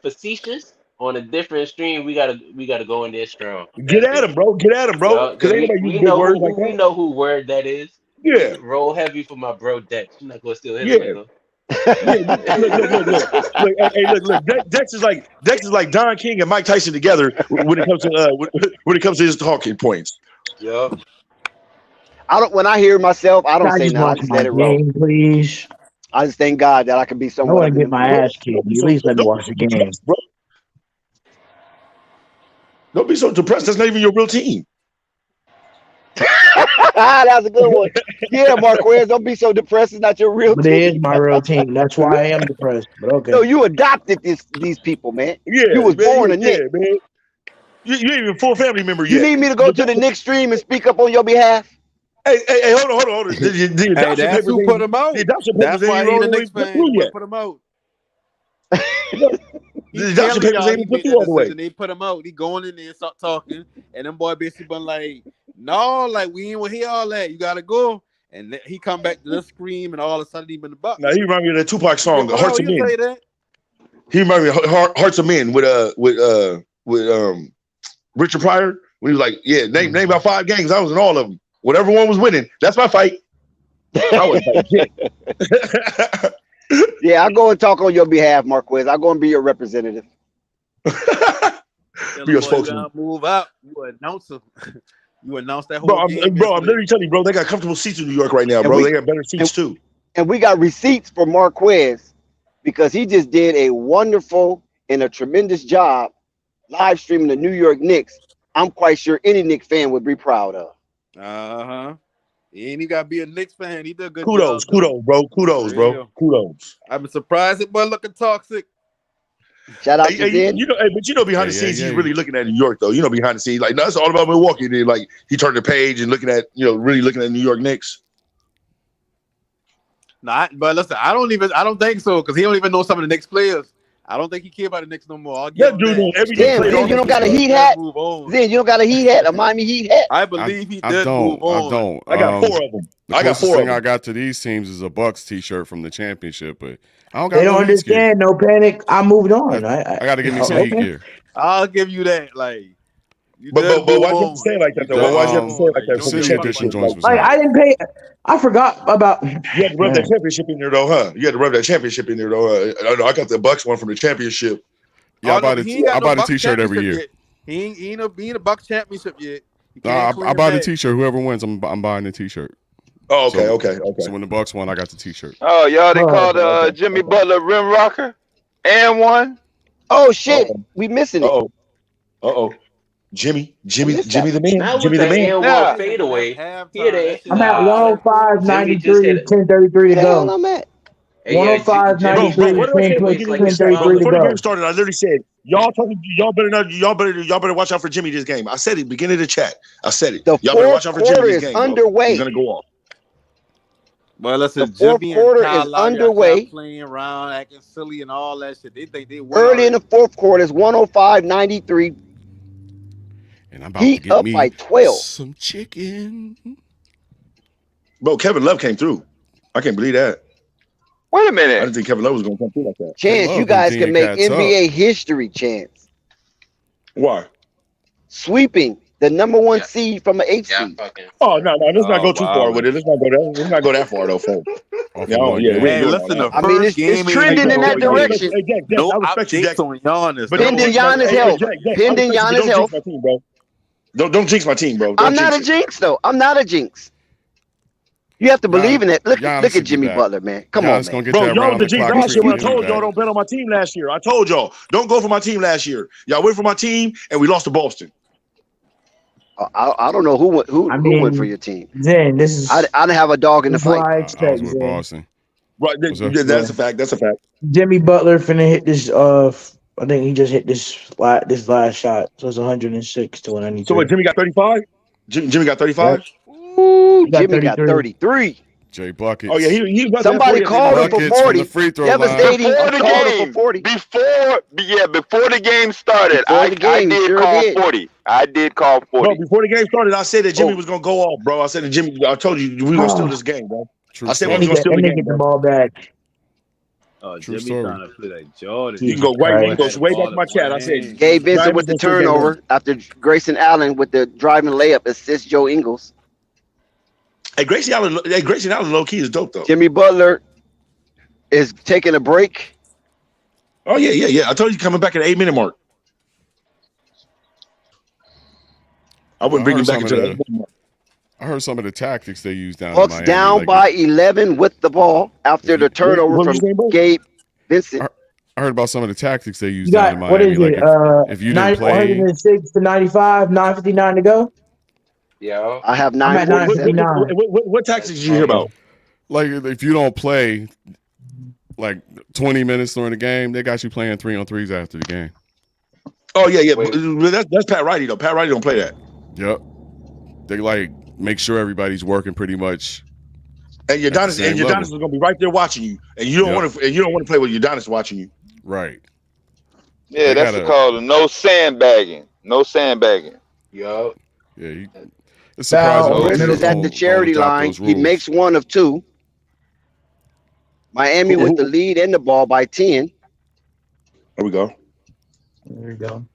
facetious on a different stream, we gotta go in there strong. Get That's at it. him, bro. Get at him, bro. Yo, Because cause ain't we, nobody we using big know words like we that. know who word that is. Yeah. Roll heavy for my bro Dex. You're not gonna steal his Yeah. lingo. Yeah. Look. Dex is like Don King and Mike Tyson together when it comes to his talking points. Yo. When I hear myself, I Can don't I say just nothing. I watch just my let it roll. game, please? I just thank God that I can be I somewhat want up to in get the my music. ass kicked. At least let me watch the game. Bro. Don't be so depressed. That's not even your real team. That's a good one. Yeah, Marquez, don't be so depressed. It's not your real But it is team. my real team. That's why I am depressed. But okay. No, you adopted these people, man. Yeah, You was man. born a Knick. Man. You ain't even full family member You yet. need me to go to the Knicks stream and speak up on your behalf? Hey, hold on. The Hey, adoption that's papers who put ain't him out. the adoption That's papers why ain't he all the the way Knicks put fan. The through boy yet. put him out. The He adoption telling papers y'all ain't he even put made through that all the way. decision. They put him out. He going in there and start talking. And them boy basically been like, no, like we ain't want to hear all that. You gotta go. And he come back to the scream, and all of a sudden he been the buck. Now he remind me of that Tupac song, Bro, "Hearts of you Men." say that? He remind me of Hearts of Men with Richard Pryor when he was like, "Yeah, name about 5 games. I was in all of them. Whatever one was winning, that's my fight." I was like, "Yeah." Yeah, I'll go and talk on your behalf, Marquez. I'll go and be your representative. Be your spokesman. You gotta move up. You announce him. You announce that whole Bro, I'm game. literally telling you, bro. They got comfortable seats in New York right now, And bro. we- They got better seats too. And we got receipts for Marquez because he just did a wonderful and a tremendous job live streaming the New York Knicks. I'm quite sure any Knicks fan would be proud of. He ain't even gotta be a Knicks fan. He did a good Kudos, job. Though. bro. Kudos. I'm surprised it wasn't looking toxic. Shout out to But behind the scenes, he's really looking at New York, though. Behind the scenes, like, no, it's all about Milwaukee. Then, like, he turned the page and looking at, really looking at New York Knicks. But listen, I don't think so because he don't even know some of the Knicks players. I don't think he care about the Knicks no more. I'll give him that. Then you don't got a Heat hat. Then you don't got a Heat hat, a Miami Heat hat. I believe he did don't, move on. I don't. I got 4 of them. The closest thing I got to these teams is a Bucks T-shirt from the championship, but I don't got. They don't understand. No panic. I moved on. I got to give me some Heat gear. I'll give you that. Like, but why do you have to say it like that though? Why do you have to say it like that for the championship? Like I didn't pay. I forgot about. You had to rub that championship in there though, huh? You had to rub that championship in there though. I got the Bucks one from the championship. Yeah, I buy the T-shirt every year. Yet. He ain't a Bucks championship yet. I buy the T-shirt. Whoever wins, I'm buying the T-shirt. Oh, okay. So when the Bucks won, I got the T-shirt. Oh, y'all, they called Jimmy Butler rim rocker and one. Oh shit, we missing it. Jimmy the man. Now Jimmy with the man. N1 fadeaway. I'm at 105, 93, 10:33 to go. I'm at 105, 93, 10:33 to Before the go. game started, I literally said, y'all better watch out for Jimmy this game. I said it beginning of the chat. I said it. The Y'all better watch out for Jimmy quarter this is game. underway. He's gonna go off. Well, listen, The fourth Jimmy quarter and Kyle is Lowry underway. playing around, acting silly and all that shit. They think they won. Early in the fourth quarter is 105-93. And I'm about Heat to get up me by 12. some chicken. Bro, Kevin Love came through. I can't believe that. Wait a I minute. didn't think Kevin Love was going to come through like that. Chance, love you them guys teeing can make cats up. NBA history, Chance. Why? Sweeping the number one Yeah. seed from an 8 Yeah, seed. fucking. Oh no, let's not Oh, go too far wow. with it. Let's not go that. Let's not go that far though, folks. Off Yeah, of one we game. ain't Hey, doing all listen, the that. I mean, first it's game ain't trending even in that I respect direction. you. Hey, Jack, no I respect you, updates Jack. on Giannis. But though. Pending but Giannis' hey, health. Jack, I Pending respect you, but Giannis' don't jinx health. my team, bro. Don't jinx my team, bro. I'm Don't not jinx a it. jinx, though. I'm not a jinx. You have to believe in it. Look Giannis at will be Jimmy back. Butler, man. Come on, Giannis gonna man. get Bro, that y'all was round the the jinx clock last year when I treatment. He'll told be y'all back. don't bet on my team last year. I told y'all don't go for my team last year. Y'all went for my team and we lost to Boston. I don't know who went for your team. Then this is I didn't have a dog in the this is what fight. I I expect. was with Zen. Boston. Right, What's up? that's a fact. That's a fact. Jimmy Butler finna hit this. I think he just hit this last shot. So it's 106 to 193. So what? Jimmy got 35. Jimmy got 35. Ooh, He got Jimmy got 33. 33. Jay Buckets. Oh yeah, he was Somebody called him for Buckets from 40. the free throw line. Devastating. Before He the called him for game, 40. before the game started, Before the game, he I did sure call did. 40. I did call Bro, 40. before the game started, I said that Jimmy Oh. was gonna go off, bro. I said that Jimmy. I told you we were gonna steal this game, bro. True I said we story. was gonna steal the And they game, get the bro. ball back. Oh, True Jimmy story. trying to play like Jordan. You can Jesus go right. You can Christ. go way back to my chat. I said Gabe Vincent Miami's with the gonna steal the game. turnover after Grayson Allen with the driving layup assists Joe Ingles. Hey, Grayson Allen, low key is dope though. Jimmy Butler is taking a break. Oh yeah. I told you coming back at the 8-minute mark. I wouldn't bring him back until that. I heard some of the tactics they use down in Bucks Miami. down like by 11 with the ball after the turnover What from was your name, bro? Gabe Vincent. I heard about some of the tactics they use You down in got what Miami. is Like it? if you didn't play, 106 to 95, 9:59 to go. Yo. I have I'm at 946. 9:59. What tactics did you hear about? like if you don't play, like 20 minutes during the game, they got you playing 3-on-3s after the game. Oh yeah. Wait. But that's Pat Riley though. Pat Riley don't play that. Yep. They like make sure everybody's working pretty much. And Udonis is gonna be right there watching you, and you don't want to play with Udonis watching you. Right. Yeah, that's called no sandbagging. No sandbagging. Yo. Yeah. It's surprising. Chris Lakers is at the don't charity adopt line. those He rules. makes one of two. Miami with the lead and the ball by 10. There we go. There we go.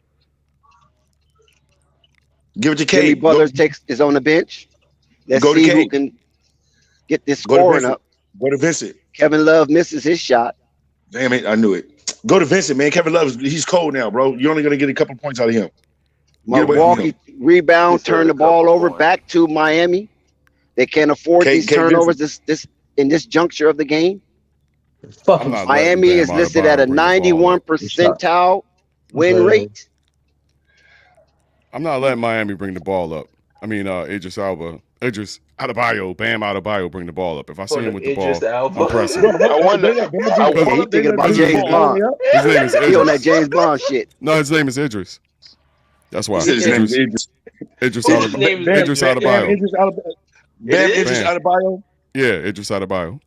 Give it to Jimmy Cade. Butler is on the bench. Let's Go to see who Cade. can get this Go to scoring Vincent. up. Go to Vincent. Kevin Love misses his shot. Damn it, I knew it. Go to Vincent, man. Kevin Love, he's cold now, bro. You're only gonna get a couple points out of him. Get away from Milwaukee him. rebound, He turn said the a couple ball over points. back to Miami. They can't afford Cade- these Cade turnovers this in this juncture of the game. Fuck I'm him. not Miami letting is Bam listed at a Adebayo bring the ball 91 up. percentile win Right. rate. I'm not letting Miami bring the ball up. I mean, Idris Adebayo, Bam Adebayo bring the ball up. If I see him with the ball, Idris Elba. I'm pressing. I wonder. Yeah, he thinking about His name James is Bond. His name is He on that Idris. James Bond shit. No, his name is Idris. That's why. He said his name is Idris Idris. His name is Idris Idris. Adebayo. Idris Bam. Adebayo. Yeah, Idris Adebayo.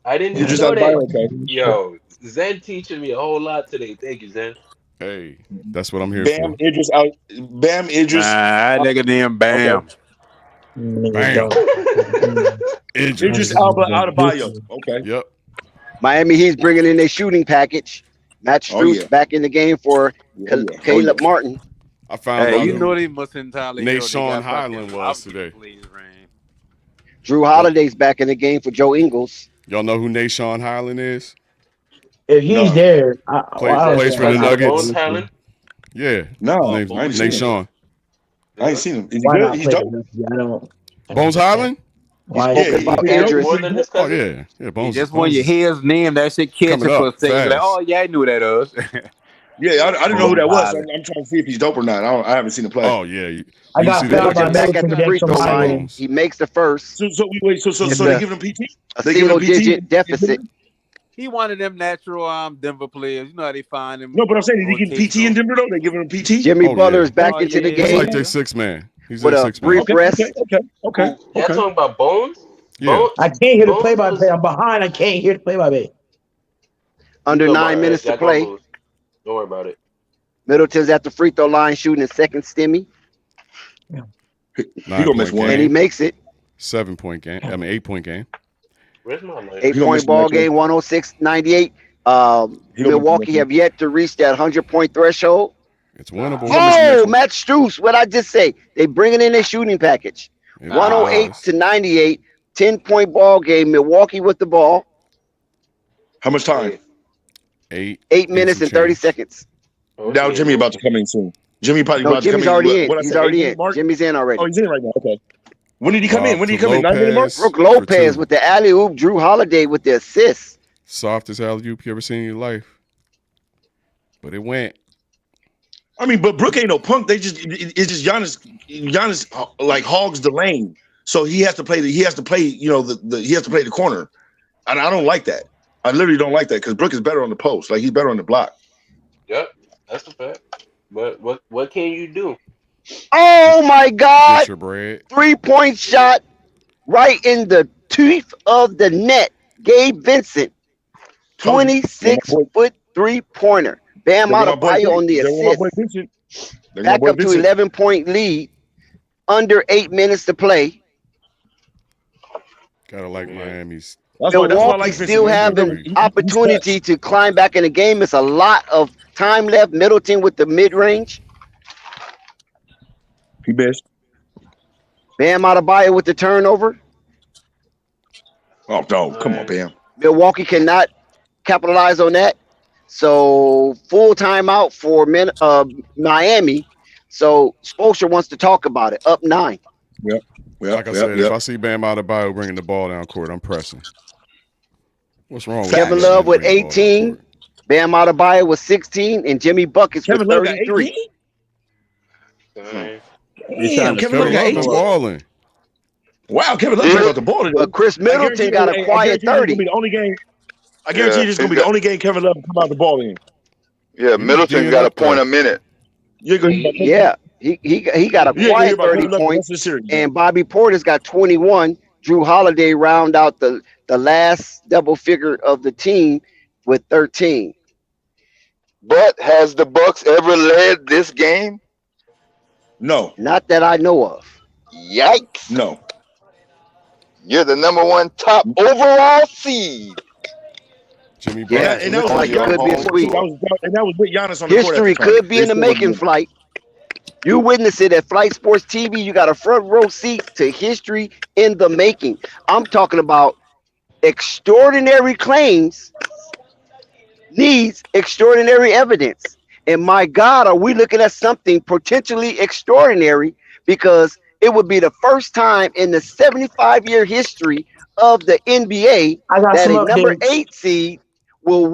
I didn't even Idris know that. Adebayo, okay. Yo, Zen teaching me a whole lot today. Thank you, Zen. Hey, that's what I'm here Bam for. Idris That nigga named Bam. Bam. Idris Adebayo. Okay. Yep. Miami Heat's bringing in their shooting package. Matt Oh, Strus yeah. back in the game for Caleb Martin. I found Hey, out you who know they must entirely Nashawn Highland was today. Drew Holiday's back in the game for Joe Ingles. Y'all know who Nashawn Highland is? If he's No. there, Plays for the Nuggets. Bones Highland? Yeah. No, His I name's ain't seen him. Nashawn. I ain't seen him. Is he Why good? not He's play dope. with Nucky? I don't. Bones Highland? Why? Yeah, About he's Idris. More than his Oh cousin? yeah. Yeah, Bones. Just when Bones you is- hear his name, that shit catch Coming you for a up second. Like, fast. oh yeah, I knew that us. Yeah, I didn't know who that was. Highland. I'm trying to see if he's dope or not. I haven't seen him play. Oh yeah. I You got see fouled that? by Georgia back at Middleton the free against throw some line. Highland. He makes the first. So It's they a- give him PT? A They give him single-digit deficit. He one of them natural Denver players. You know how they find him. No, but I'm saying, did he get PT in Denver though? They giving him PT? Jimmy Oh, Butler yeah. is back Oh, into the yeah. He's game like their sixth man. He's with their a sixth man. brief Okay, rest. okay. Y'all talking about Bones? Yeah. Bones? I can't hear the Bones play-by-play. was- I'm behind. I can't hear the play-by-play. Under Don't 9 worry, minutes to y'all gonna play. lose. Don't worry about it. Middleton's at the free throw line shooting his second stimmy, He gonna miss one. and he makes it. 7-point game. I mean 8-point game. Where's my lighter? 8-point ball game, 106-98. Milwaukee have yet to reach that 100-point threshold. It's winnable. Oh, Matt Strus, what I just say? They bringing in a shooting package. 108-98, 10-point ball game. Milwaukee with the ball. How much time? 8 minutes and 30 seconds. Now Jimmy about to come in soon. Jimmy probably about Jimmy's to come in. already in. What I He's said, already 8 in. mark? Jimmy's in already. Oh, he's in right now. Okay. When did he come in? When did he come in? 9 minute mark? Brooke Lopez with the alley oop. Drew Holiday with the assist. Softest alley oop you ever seen in your life. But it went. I mean, but Brooke ain't no punk. It's just Giannis like hogs the lane. So he has to play he has to play the corner. And I don't like that. I literally don't like that because Brooke is better on the post. Like he's better on the block. Yep, that's a fact. But what can you do? Oh my God! Get your bread. 3-point shot right in the teeth of the net. Gabe Vincent, 26-foot 3-pointer. Bam Adebayo on the assist. Back up to 11-point lead. Under 8 minutes to play. Gotta like Miami's. Milwaukee still have an opportunity to climb back in the game. It's a lot of time left. Middleton with the mid-range. He missed. Bam Adebayo with the turnover. Oh, no. Come on, Bam. Milwaukee cannot capitalize on that. So, full timeout for Miami. So, Spoelstra wants to talk about it. Up 9. Yep. Like I said, if I see Bam Adebayo bringing the ball down court, I'm pressing. What's wrong with Kevin Love with 18. Bam Adebayo with 16. And Jimmy Buckets with 33. Damn, Kevin Love got 18. Balling. Wow, Kevin Love got the ball today. But Chris Middleton got a quiet 30. I guarantee you this is going to be the only game Kevin Love can come out the ball in. Yeah, Middleton got a point a minute. Yeah, he got a quiet 30 points. And Bobby Portis got 21. Drew Holiday round out the last double figure of the team with 13. But has the Bucks ever led this game? No. Not that I know of. Yikes. No. You're the number 1 top overall seed. Jimmy yeah, and that was like it could be a sweep. And that was with Giannis on the court. History could be in the making, Flight. You witness it at Flight Sports TV. You got a front row seat to history in the making. I'm talking about extraordinary claims needs extraordinary evidence. And my God, are we looking at something potentially extraordinary? Because it would be the first time in the 75-year history of the NBA that a number 8 seed will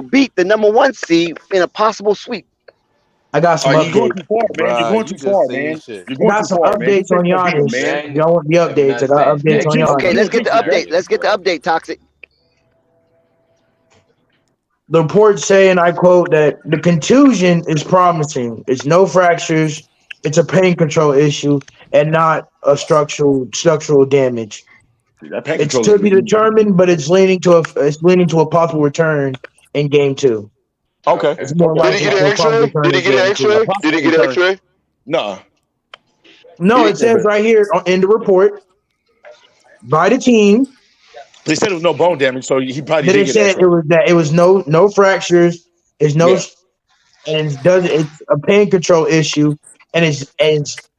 beat the number 1 seed in a possible sweep. I got some updates. You're going too far, man. You're going too far, man. I got some updates on Giannis. Y'all want the updates? I got updates on Giannis. Okay, let's get the update. Let's get the update, Toxic. The reports say, and I quote, that the contusion is promising. It's no fractures. It's a pain control issue and not a structural damage. It's to be determined, but it's leaning to a possible return in game 2. Okay. It's more Did he get an X-ray? Did he get an X-ray? Did he get an X-ray? No. No, it says right here in the report by the team. They said it was no bone damage, so he probably didn't get it. It was no fractures. It's no, and it's a pain control issue, and it's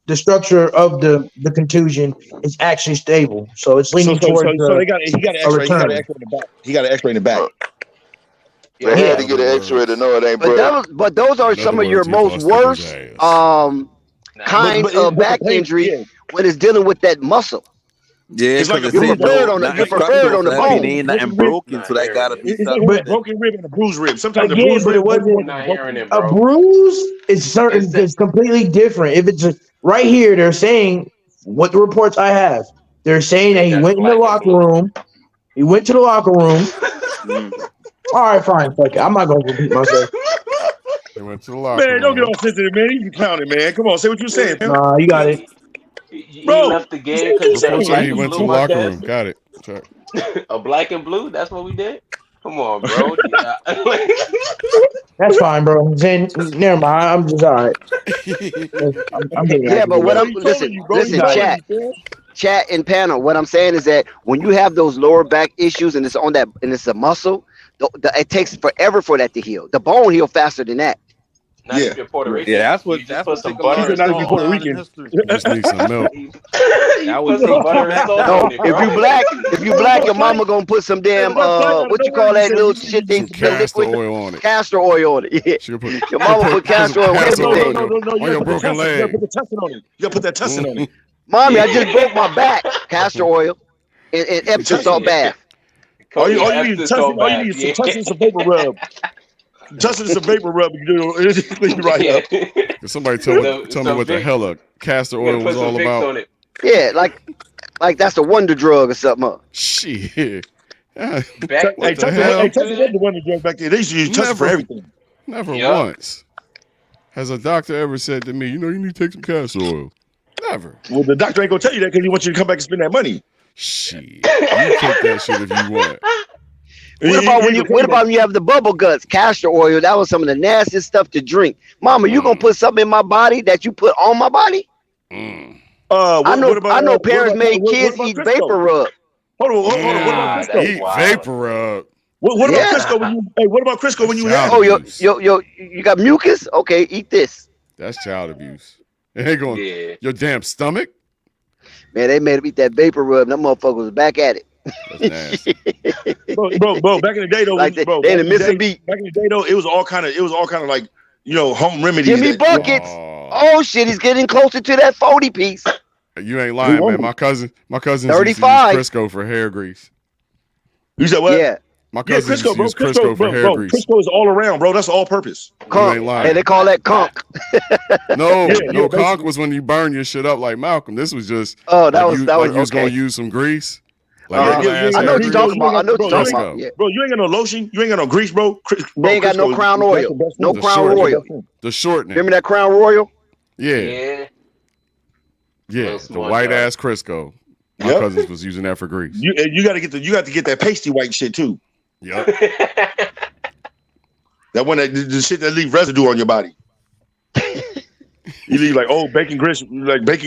the structure of the contusion is actually stable, so it's leaning towards. So he got an X-ray. He got an X-ray in the back. He got an X-ray in the back. They had to get an X-ray to know it ain't broke. But those are some of your most worst kind of back injury when it's dealing with that muscle. Yeah, it's like you're preferred on the bone. Ain't nothing broken, so that gotta be something. It's like a broken rib and a bruised rib. Sometimes again, a bruised but rib it wasn't a bruise. It's certain. It's completely different. If it's right here, they're saying what the reports I have. They're saying that he went in the locker room. He went to the locker room. All right, fine. Fuck it. I'm not gonna repeat myself. He went to the locker room. Don't get all sensitive, man. You clowning, man. Come on, say what you're saying. Man. Nah, you got it. He left the game because he went to the locker room. Got it. Sorry. A black and blue. That's what we did. Come on, bro. That's fine, bro. Zen, never mind. I'm just all right. I'm getting but what I'm listen, chat. chat and panel. What I'm saying is that when you have those lower back issues and it's on that and it's a muscle, it takes forever for that to heal. The bone heal faster than that. Not if you're Puerto Rican. Yeah, that's You what just that's put what some took a butter lot and of Not if you're salt Puerto on in Rican. history. You just need some milk. it. That You was put some butter and salt No, on it, if bro. you black, your mama gonna put some damn what you call that little shit they Some the castor liquid oil on it. castor oil on it. Yeah. She'll put Your mama put some castor oil on castor oil everything. No. You on your gotta put the broken tussin. You gotta leg. put the tussin on it. You gotta put that tussin on it. Mommy, I just broke my back. Castor oil and Epsom salt bath. All you Kobe need is Epsom tussin. salt All you bath. need is some Yeah. tussin and some vapor rub. Tussin and some vapor rub. You do it. Clean you right up. Can somebody tell me Some what the Vicks. hell a castor You gotta oil put was some all Vicks about? on it. Yeah, like that's a wonder drug or something. Shit. Back Hey, What the tussin hell? was the wonder drug back there. They used to use tussin for everything. Never Yup. once has a doctor ever said to me, you need to take some castor oil. Never. Well, the doctor ain't gonna tell you that because he wants you to come back and spend that money. Shit. You take that shit if you want. What about when you have the bubble guts? Castor oil, that was some of the nastiest stuff to drink. Mama, you gonna put something in my body that you put on my body? I know parents made kids eat vapor rub. Hold on. What about Crisco? Eat vapor rub. What about Crisco when you? Hey, what about Crisco when you? Child abuse. You got mucus? Okay, eat this. That's child abuse. It ain't going your damn stomach. Man, they made him eat that vapor rub. That motherfucker was back at it. That's nasty. bro, back in the day though, Like they didn't miss a beat. Back in the day though, it was all kind of like home remedies. Jimmy Buckets. Oh shit, he's getting closer to that 40 piece. You ain't lying, man. My cousin used to use 35. Crisco for hair grease. You said what? Yeah. My cousin used to use Crisco for hair bro, grease. Crisco is all around, bro. That's all purpose. You ain't lying. Hey, they call that conch. No, conch was when you burn your shit up like Malcolm. This was just that was you was gonna okay. use some grease. I know what you're talking about. Yeah. Bro, you ain't got no lotion. You ain't got no grease, bro. They ain't got no Crown Oil. No Crown Royal. The shortening. Remember that Crown Royal? Yeah. The white ass Crisco. My cousins was using that for grease. You got to get that pasty white shit too. Yep. That one the shit that leave residue on your body. You leave like bacon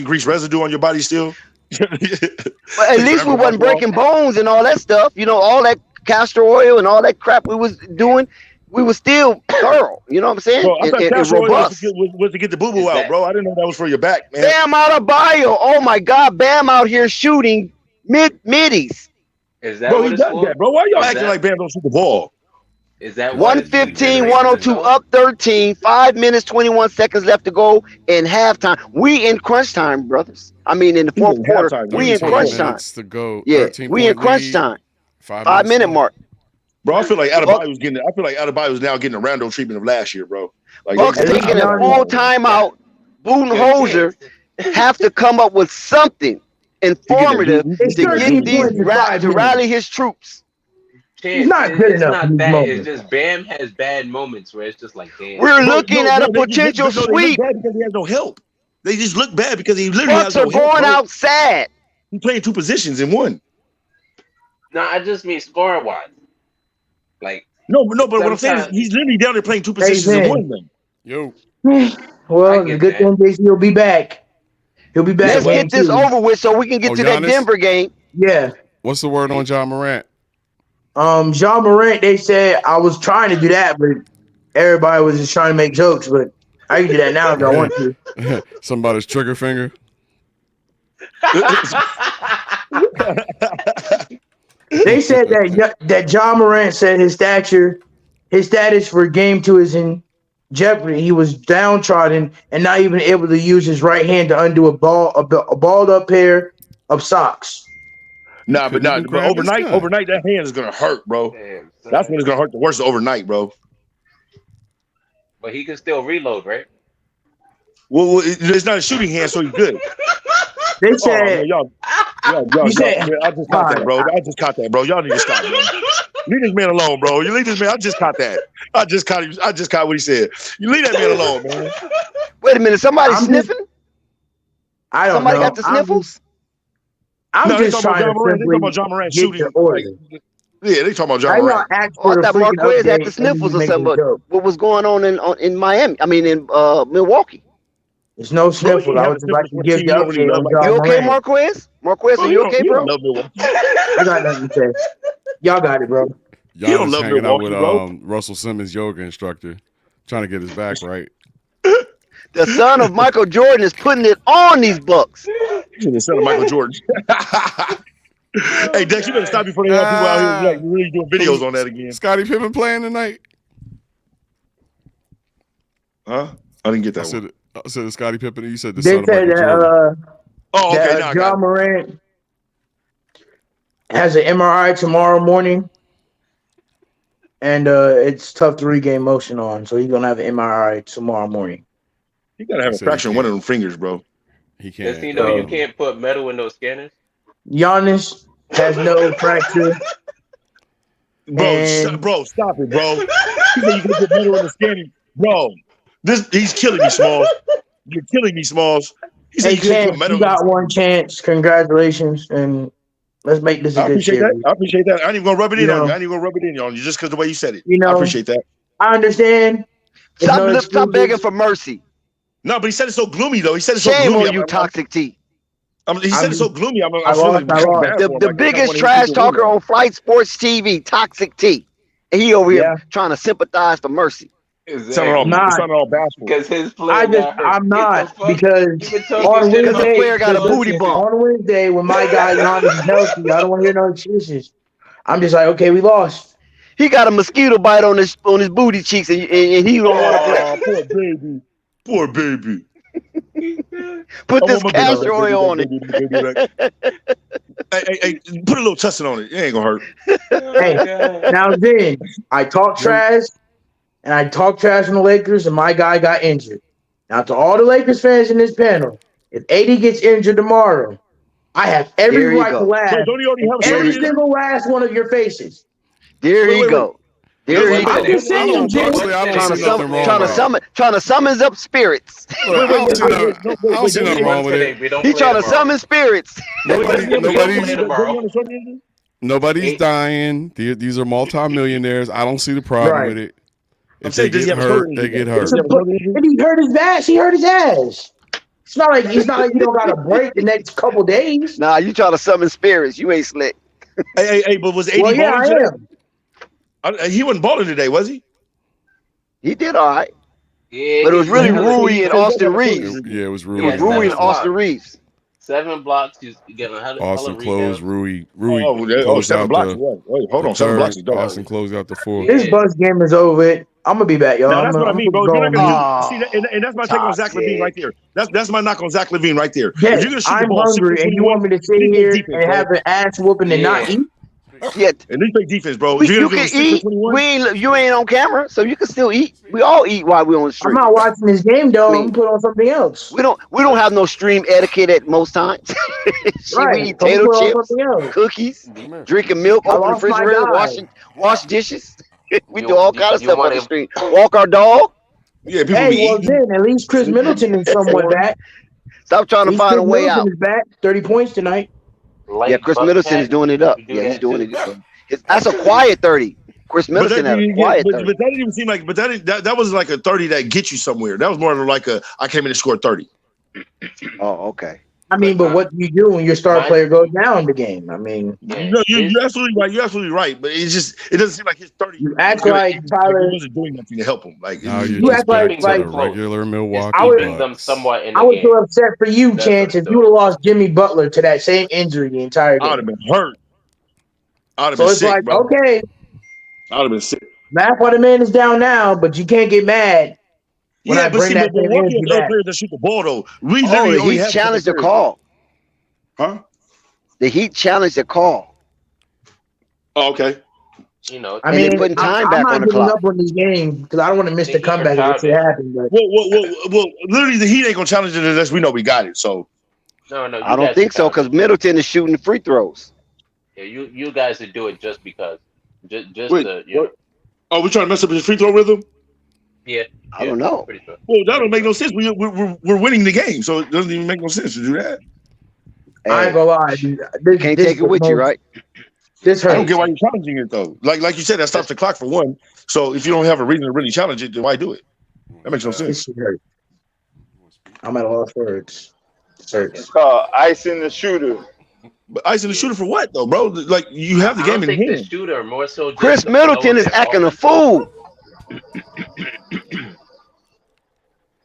grease residue on your body still. But at least we wasn't breaking bones and all that stuff. All that castor oil and all that crap we was doing. We was still thorough. You know what I'm saying? Bro, I thought castor oil robust. was to get the boo boo out, bro. I didn't know that was for your back, man. Bam out of bio. Oh my God, Bam out here shooting middies. Is that bro, what he it's does for? that, bro. Why y'all acting like Bam don't shoot the ball? Is that what 115, 102, up 13, 5 minutes, 21 seconds left to go in halftime. We in crunch time, brothers. I mean, in the fourth quarter, we in crunch time. To go. Yeah, we in crunch time. 5 minute mark. Bro, I feel like Adebayo's now getting a rando treatment of last year, bro. Like Bucks taking a full timeout. Budenholzer have to come up with something informative to get these to rally his troops. He's not good enough. It's not that. It's just Bam has bad moments where it's just like, damn. We're looking at a potential sweep. Because he has no help. They just look bad because he literally Bucks has no are going help, out sad. He's playing two positions in one. No, I just mean scoring wise. Like no, but what I'm saying is he's literally down there playing two positions in one. Man. Yo. Well, the good thing is he'll be back. He'll be back. Let's get this over with so we can get to that Denver game. Yeah. What's the word on John Morant? John Morant, they said I was trying to do that, but everybody was just trying to make jokes. But I can do that now if I want to. Somebody's trigger finger. They said that John Morant said his status for game 2 is in jeopardy. He was downtrodden and not even able to use his right hand to undo a balled up pair of socks. But overnight that hand is gonna hurt, bro. Damn, that's when it's gonna hurt the worst overnight, bro. But he can still reload, right? Well, it's not a shooting hand, so he's good. They said, y'all, I just caught that, bro. Y'all need to stop, bro. Leave this man alone, bro. You leave this man. I just caught that. I just caught what he said. You leave that man alone, man. Wait a minute. Somebody sniffing? I don't Somebody know. got the sniffles? I'm just trying to they talking about John Morant shooting. Yeah, they talking about John Morant. I thought Marquez had the sniffles or something. But what was going on in Miami? I mean, in Milwaukee. It's no sniffle. I would just like to give the update on You John okay, Morant. Marquez? Marquez, are you okay, bro? I got nothing to say. Y'all got it, bro. Giannis hanging out with Russell Simmons, yoga instructor, trying to get his back right. The son of Michael Jordan is putting it on these Bucks. The son of Michael Jordan. Hey, Dex, you better stop before they have people out here like really doing videos on that again. Scottie Pippen playing tonight? Huh? I didn't get that one. I said Scottie Pippen. You said the They son of said Michael Jordan. Okay. Now John Morant has an MRI tomorrow morning, and it's tough to regain motion on, so he's gonna have an MRI tomorrow morning. You gotta have a fracture in one of them fingers, bro. He can't. Does he know you can't put metal in those scanners? Giannis has no fracture. Bro, stop it, bro. He said you can put metal in the scanning, bro. He's killing me, Smalls. You're killing me, Smalls. He said you got one chance. Congratulations, and let's make this a good series. I appreciate that. I ain't even gonna rub it in on you. I ain't even gonna rub it in on you just because the way you said it. I appreciate that. I understand. Stop begging for mercy. No, but he said it so gloomy though. He said it so Shame gloomy. on you, Toxic T. He said it so gloomy. I'm the biggest trash talker on Flight Sports TV, Toxic T. And he over here trying to sympathize for mercy. Exactly. All bashful. Because his player I'm not because on Wednesday, player got a booty bump. On Wednesday, when my guy Giannis is healthy, I don't want to hear no excuses. I'm just like, okay, we lost. He got a mosquito bite on his booty cheeks, and he don't want to play. Poor baby. Poor baby. Put this castor oil on it. Hey, put a little tussin on it. It ain't gonna hurt. Hey, now then, I talk trash, and I talk trash on the Lakers, and my guy got injured. Now, to all the Lakers fans in this panel, if AD gets injured tomorrow, I have every right to laugh. So don't he already have every single last one of your faces. There you go. There he I'm goes. just saying, Jim. Trying to summon up spirits. I don't see nothing wrong with it. He's trying to summon spirits. Nobody's dying. These are multimillionaires. I don't see the problem with it. If they get hurt, they get hurt. And he hurt his ass. He hurt his ass. It's not like you don't got a break the next couple days. Nah, you trying to summon spirits. You ain't slick. Hey, but was AD balling today? He wasn't balling today, was he? He did all right. Yeah, but it was really Rui and Austin Reaves. Yeah, it was Rui. It was Rui and Austin Reaves. 7 blocks. He's getting a hell Austin of closed. Rui closed 7 out blocks. Hold on, 7 blocks. Austin closed out the 4. This Bucks game is over. I'm gonna be back, y'all. Now, that's what I mean, bro. You're not gonna see that, and that's my take on Zach LaVine right there. That's my knock on Zach LaVine right there. Yes, if you're gonna shoot I'm the ball hungry, and you want me to sit here and have an ass whooping and not eat? Yeah, and they play defense, bro. You can eat. You ain't on camera, so you can still eat. We all eat while we're on the stream. I'm not watching this game, though. I'm put on something else. We don't have no stream etiquette at most times. Right. We eat potato chips, cookies, drinking milk, open the refrigerator, wash dishes. We do all kind of stuff on the stream. Walk our dog. Yeah, people then at least Chris Middleton is somewhat back. Stop trying to find a way out. Is back. 30 points tonight. Yeah, Chris Middleton is doing it up. Yeah, he's doing it up. That's a quiet 30. Chris Middleton had a quiet 30. But that didn't even seem like. But that was like a 30 that gets you somewhere. That was more like a I came in and scored 30. Oh, okay. I mean, but what do you do when your star player goes down the game? I mean, no, you're absolutely right. You're absolutely right. But it doesn't seem like his 30. You act like Tyler wasn't doing nothing to help him. Like you act like regular Milwaukee. I was so upset for you, Chance, if you would have lost Jimmy Butler to that same injury the entire game. I would have been hurt. I would have so been it's sick, like, bro. okay, I would have been sick. laugh while the man is down now, but you can't get mad. Yeah, but see, Milwaukee has other players that shoot the ball though. The Heat challenged the call. Huh? The Heat challenged the call. Oh, okay. You know, I mean, putting time I'm back not on the giving clock. up on this game because I don't want to miss the comeback if it happens. But Well, literally, the Heat ain't gonna challenge it unless we know we got it. So, no, I don't think so because Middleton is shooting free throws. Yeah, you guys would do it just because, just wait, to, you know. Oh, we trying to mess up his free throw rhythm? Yeah, I don't know. Pretty sure. Well, that don't make no sense. We're winning the game, so it doesn't even make no sense to do that. Hey, I ain't gonna lie, can't take it with you, right? This hurts. I don't get why you're challenging it though. Like you said, that stops the clock for one. So if you don't have a reason to really challenge it, then why do it? That makes no sense. I'm at a loss for words. Search. It's called ice in the shooter. But ice in the shooter for what though, bro? Like you have the I game don't in think the hand. shooter, more so just Chris the Middleton flow is of acting a offense. fool.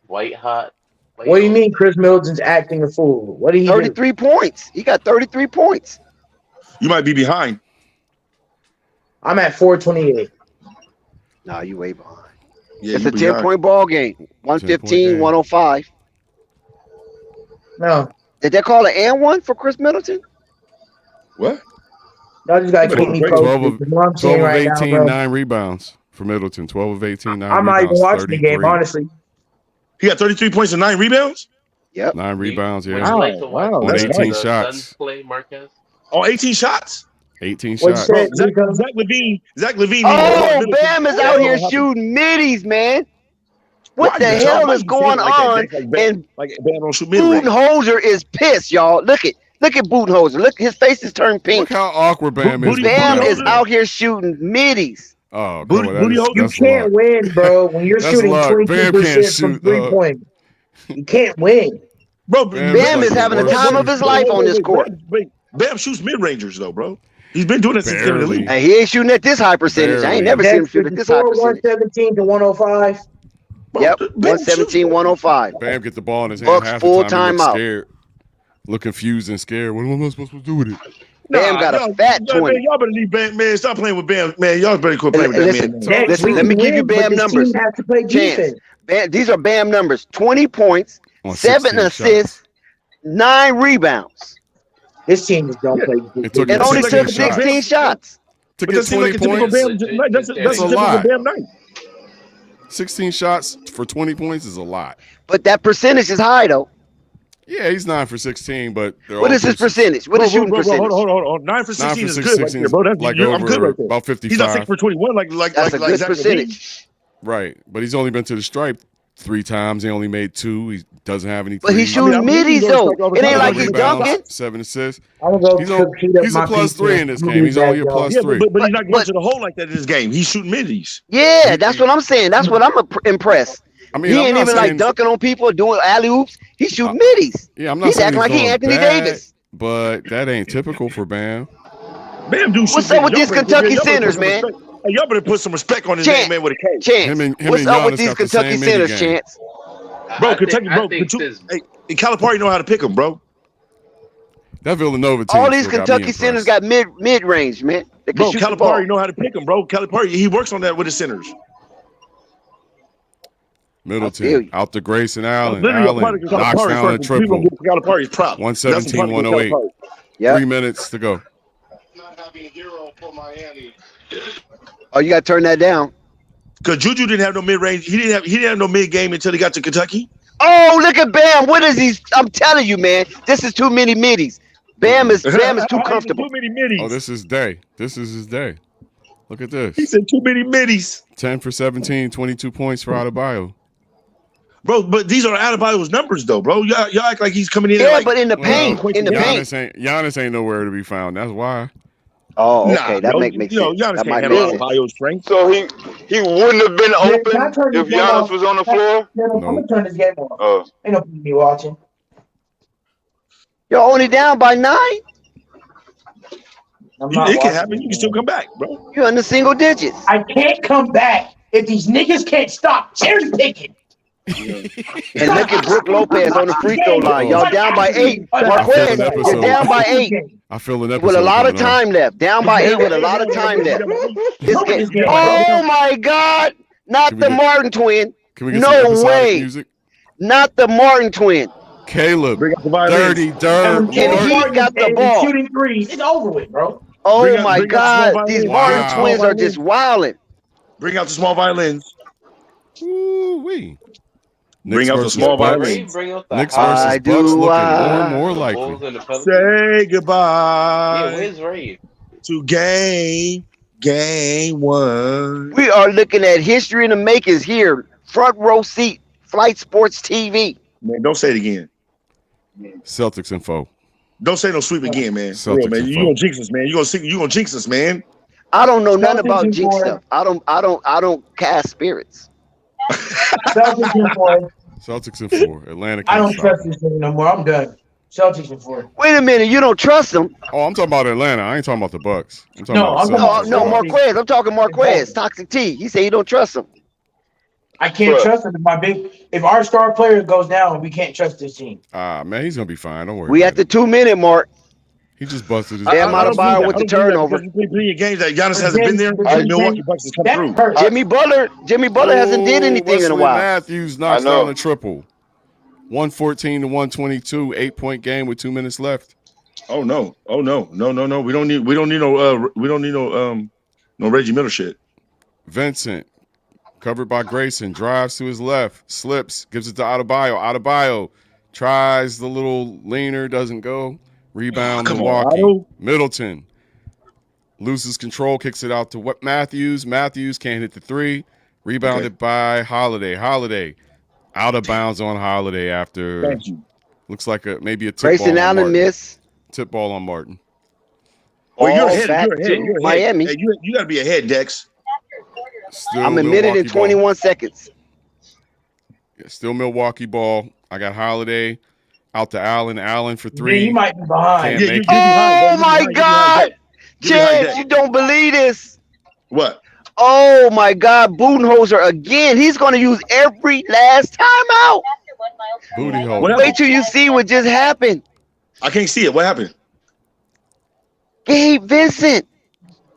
White hot. What do you mean Chris Middleton's acting a fool? What did he do? 33 points. He got 33 points. You might be behind. I'm at 428. Nah, you way behind. Yeah, It's you a behind. 10-point ball game. 115, 105. No. Did they call it and one for Chris Middleton? What? Y'all just gotta keep me 12 posted. of, What I'm 12 seeing of right 18, now, bro. 9 rebounds for Middleton. 12 of 18, 9 I'm not even rebounds. watching the game, 33. honestly. He got 33 points and 9 rebounds? Yep. 9 rebounds, Would yeah. you like to watch Wow, On that's 18 nice. shots. Suns play, Marquez? On 18 shots? 18 What'd you shots. say? Zach Levine. Oh, Bam is out here shooting middies, man. What the hell is going on? And Bam don't shoot mid-range. Budenholzer is pissed, y'all. Look at Budenholzer. Look, his face is turned pink. Look how awkward Bam is. Bam with is Budenholzer. out here shooting middies. Oh, Booty- come on, booty that is, hole- You that's can't luck. win, bro. When you're That's shooting luck. Bam can't 22% from shoot, 3-point, you can't win. Bro, Bam is having the time of his life on this court. Bam shoots mid-rangers, though, bro. He's been doing that since the league. Hey, he ain't shooting at this high percentage. I ain't never seen him shoot at this high percentage. 117 to 105. Yep, 117, 105. Bam get the ball in his hand Bucks half full the time. He looks timeout. scared. Look confused and scared. What am I supposed to do with it? Bam got a fat 20. Y'all better leave Bam, man. Stop playing with Bam, man. Y'all better quit playing with that Listen, man. listen, let me give you Bam numbers. Have to play defense. Bam, these are Bam numbers. 20 points, On 7 16 assists, 9 rebounds. This team just don't play It took And him only 16 took 16 shots. To But get that seems 20 like a typical points, Bam. That's a That's a typical lot. Bam night. 16 shots for 20 points is a lot. But that percentage is high, though. Yeah, he's 9 for 16, but they're What all is his deuces. percentage? What is shooting percentage? Hold on. 9 for 9 16 for is good right 16 there, bro. That's, like I'm good over right there. about He's not 6 55. for 21 like That's a good Zach percentage. Right, but he's only been to the stripe 3 times. He only made 2. He doesn't have any. But he's threes. shooting middies, though. It ain't like he's 7 rebounds, dunking. 7 assists. I'm gonna He's, go shoot up he's a my plus pizza. 3 in this I'm gonna game. be He's only a back, plus Yeah, 3. but he's not going But- to the hole like that in this game. He's shooting middies. Yeah, that's what I'm saying. That's what I'm impressed. I mean, He I'm ain't not even like saying- dunking on people or doing alley oops. He's shooting middies. Yeah, I'm not He's saying acting like he doing Anthony bad, Davis. but that ain't typical for Bam. Bam, dude, What's up with these Kentucky centers, man? Hey, y'all better put some respect on his Chance, name, man, with a K. Chance, Him what's and up with Giannis these got the Kentucky same centers, minigame. Chance? Bro, Kentucky, bro. Hey, and Calipari know how to pick them, bro. That Villanova team. All these still got me Kentucky centers impressed. got mid range, man. They can Bro, shoot the ball. Calipari know how to pick them, bro. Calipari, he works on that with his centers. I feel Middleton you. out to Grayson Allen. Literally, a Allen product of knocks Calipari. down a People triple. give Calipari's prop. 117, 108. Yeah. 3 minutes to go. Oh, you got to turn that down. Because Juju didn't have no mid range. He didn't have no mid game until he got to Kentucky. Oh, look at Bam. What is he? I'm telling you, man. This is too many middies. Bam is too comfortable. Too many middies. Oh, this is day. This is his day. Look at this. He said too many middies. 10 for 17, 22 points for Adebayo. Bro, but these are Adebayo's numbers, though, bro. Y'all act like he's coming in. Yeah, like, but in the paint, Giannis ain't nowhere to be found. That's why. Oh, okay, that bro, makes sense. Giannis That can't might handle make sense. Adebayo's strength. So he wouldn't have been open if Giannis was on the floor. I'm gonna turn this game off. Ain't no me watching. You're only down by 9. It can happen. You can still come back, bro. You're in the single digits. I can't come back if these niggas can't stop cherry picking. And look at Brook Lopez on the free throw line. Y'all down by 8. Marquez, you're down by 8. I feel an episode With a lot of coming on. time left. Down by 8 with a lot of time left. Oh my God. Not the Martin twin. Can we get some No episodic way. music? Not the Martin twin. Caleb, Bring up the violins. Dirty Dirk. And he got the ball. Shooting threes. It's over with, bro. Oh Bring out- my bring out God. small These violins. Martin twins are just wilding. Bring out the small violins. Ooh-wee. Bring Knicks out the versus small Bucks. violins. Knicks I versus do, Bucks looking more and more likely. Bulls and the Pelicans. Say Yeah, goodbye where's Ray? to game 1. We are looking at history in the makers here. Front row seat, Flight Sports TV. Man, don't say it again. Celtics and foe. Don't say no sweep again, man. For real, Celtics man. and You foe. gonna jinx us, man. You gonna jinx us, man. I don't know nothing about Celtics jinx and stuff. I don't cast spirits. Celtics in 4. Celtics in 4. Atlanta. I Can't don't stop trust them. this thing no more. I'm done. Celtics in 4. Wait a minute, you don't trust them? Oh, I'm talking about Atlanta. I ain't talking about the Bucks. I'm talking No, about the I'm talking Celtics. about Marquez. I'm talking Marquez. Toxic T. He said you don't trust him. I can't trust him. If our star player goes down, we can't trust this team. Man, he's gonna be fine. Don't worry. We at the 2-minute mark. He just busted his. Bam Adebayo with the turnover. You play plenty of games that Giannis hasn't been there. The Milwaukee Bucks has come through. Jimmy Butler hasn't did anything in a while. Matthews knocks down a triple. 114 to 122, 8-point game with 2 minutes left. Oh no! No! We don't need no Reggie Miller shit. Vincent, covered by Grayson, drives to his left, slips, gives it to Adebayo. Adebayo tries the little leaner, doesn't go. Rebound Milwaukee. Middleton loses control, kicks it out to Matthews. Matthews can't hit the three. Rebounded by Holiday. Holiday out of bounds on Holiday after looks like maybe a tip Grayson ball on Allen Martin. miss. Tip ball on Martin. Well, you're ahead. You're ahead. Miami. Hey, you got to be ahead, Dex. I'm a minute and 21 seconds. Yeah, still Milwaukee ball. I got Holiday out to Allen. Allen for three. Yeah, you might be behind. Oh my God, Chance, you don't believe this? What? Oh my God, Budenholzer again. He's going to use every last timeout. Booty hole. Wait till you see what just happened. I can't see it. What happened? Gabe Vincent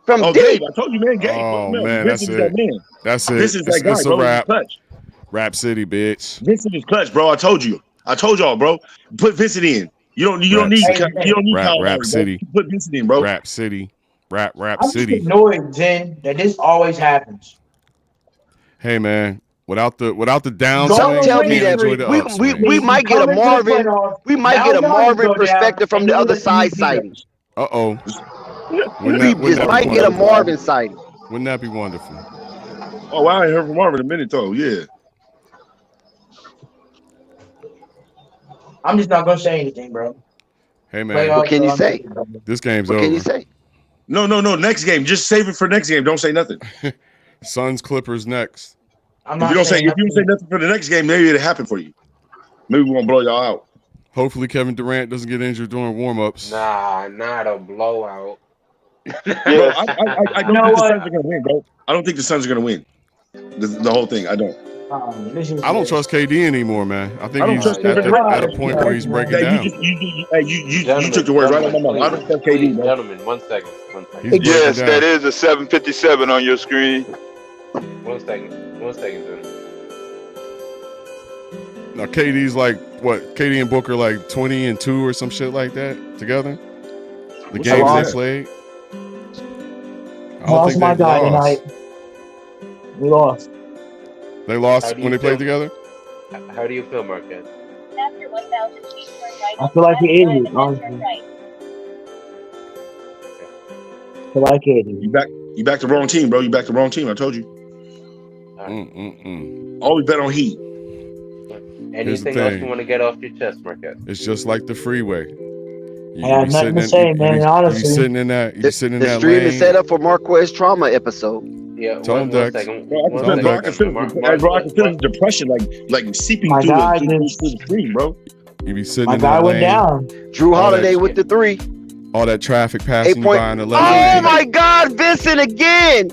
from Gabe. I told you, man. Gabe. Oh man, that's Vincent it. man. That's it. This is that guy, it's bro. a wrap. Clutch. Rap City, bitch. Vincent is clutch, bro. I told you. I told y'all, bro. Put Vincent in. You don't need Rap City. Put Vincent in, bro. Rap City. Rap I'm City. just annoyed, Zen, that this always happens. Hey man, without the downswing, Don't tell me can't that enjoy the upswing. we might get a Marvin. We might get a Marvin perspective from the other side sighting. Uh-oh. We just might get a Marvin sighting. Wouldn't that be wonderful? Oh, I ain't heard from Marvin in a minute though. Yeah. I'm just not gonna say anything, bro. Hey man, What can you say? This game's What over. can you say? No. Next game. Just save it for next game. Don't say nothing. Suns Clippers next. If you don't say nothing for the next game, maybe it'll happen for you. Maybe we won't blow y'all out. Hopefully Kevin Durant doesn't get injured during warmups. Nah, not a blowout. Bro, I don't think the Suns are gonna win, bro. I don't think the Suns are gonna win. The whole thing. I don't. I don't trust KD anymore, man. I think he's at a point where he's breaking down. You took the words right out of my mouth. I don't trust KD, bro. Gentlemen, 1 second. Yes, that is a 757 on your screen. 1 second. 1 second, dude. Now KD's like what? KD and Booker like 20-2 or some shit like that together. The games they played. Lost my guy tonight. We lost. They lost when they played together? How do you feel, Marquez? I feel like an idiot, honestly. I feel like an idiot. You back the wrong team, bro. You back the wrong team. I told you. Always bet on Heat. Anything else you want to get off your chest, Marquez? It's just like the freeway. I have nothing to say, man. Honestly, you sitting in that. You sitting in that The stream lane. is set up for Marquez trauma episode. Yeah, Tell him, Dex. Bro, I can feel the depression like seeping through the screen, bro. You be sitting my in guy that went lane. down. Drew Holiday with the 3. All that traffic passing you 8 by in the Oh left. my God, Vincent again!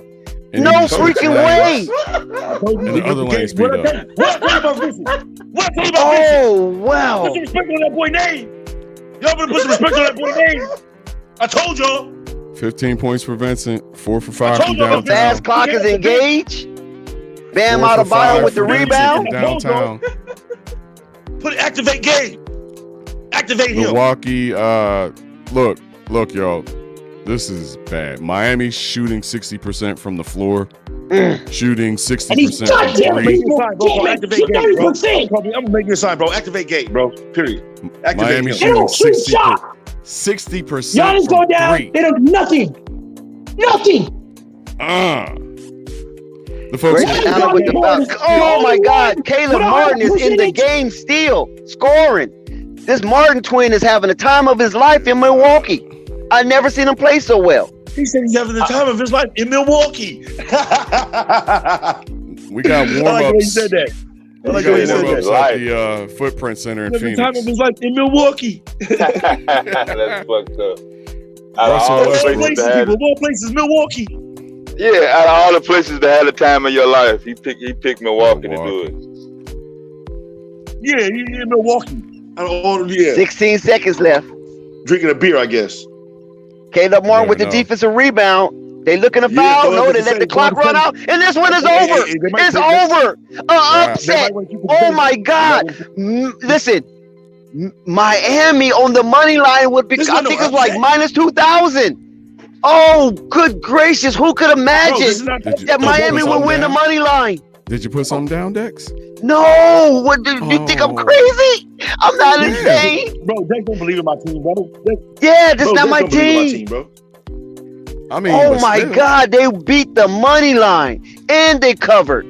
And No you be freaking switching way! And the other lane speed up. What? Oh wow! Put some respect on that boy name. Y'all better put some respect on that boy name. I told y'all. 15 points for Vincent. 4 for 5 from The downtown. fast clock is engaged. Bam 4 for 5 Adebayo with the for Vincent rebound. from downtown. Activate game. Activate him. Milwaukee. Look, y'all. This is bad. Miami shooting 60% from the floor. Shooting 60% from three. Activate game, bro. I'm gonna make you a sign, bro. Activate game, bro. Period. Activate Miami him. shooting 60%. Giannis go down. Three. They don't do nothing. The folks. Grayson Allen with the foul. Oh my God! Caleb Martin is in the game still scoring. This Martin twin is having the time of his life in Milwaukee. I never seen him play so well. He said he's having the time of his life in Milwaukee. We got I like the way you warm-ups. said that. I like He the way got he more said ups that. at the Footprint Center in Every time of Phoenix. his life in Milwaukee. That's fucked up. Out of Russell all the Of all places places, that had, people. Of all places, Milwaukee. yeah, out of all the places that had the time of your life, he picked Milwaukee to do it. Yeah, in Milwaukee. Out of all, yeah. 16 seconds left. Drinking a beer, I guess. Caleb Martin with the know. defensive rebound. They looking to Yeah, foul. so No, they they can let say- the clock run out, and this one is Hey, over. they might- It's they- over. Right. Upset. might want to keep it Oh safe. my God. Listen, Miami on the money line would be. This I wasn't think no it's like upset. minus 2,000. Oh, good gracious! Who could imagine Bro, this is not Did you- that did you Miami put would something win the down? money line? Did you put something down, Dex? No. What do you think? I'm Oh. crazy? I'm not Yeah. insane. Bro, Dex don't believe in my team, bro. Yeah, this Bro, not Dex my don't believe in my team. team, bro. I mean, Oh but my still. God, they beat the money line and they covered.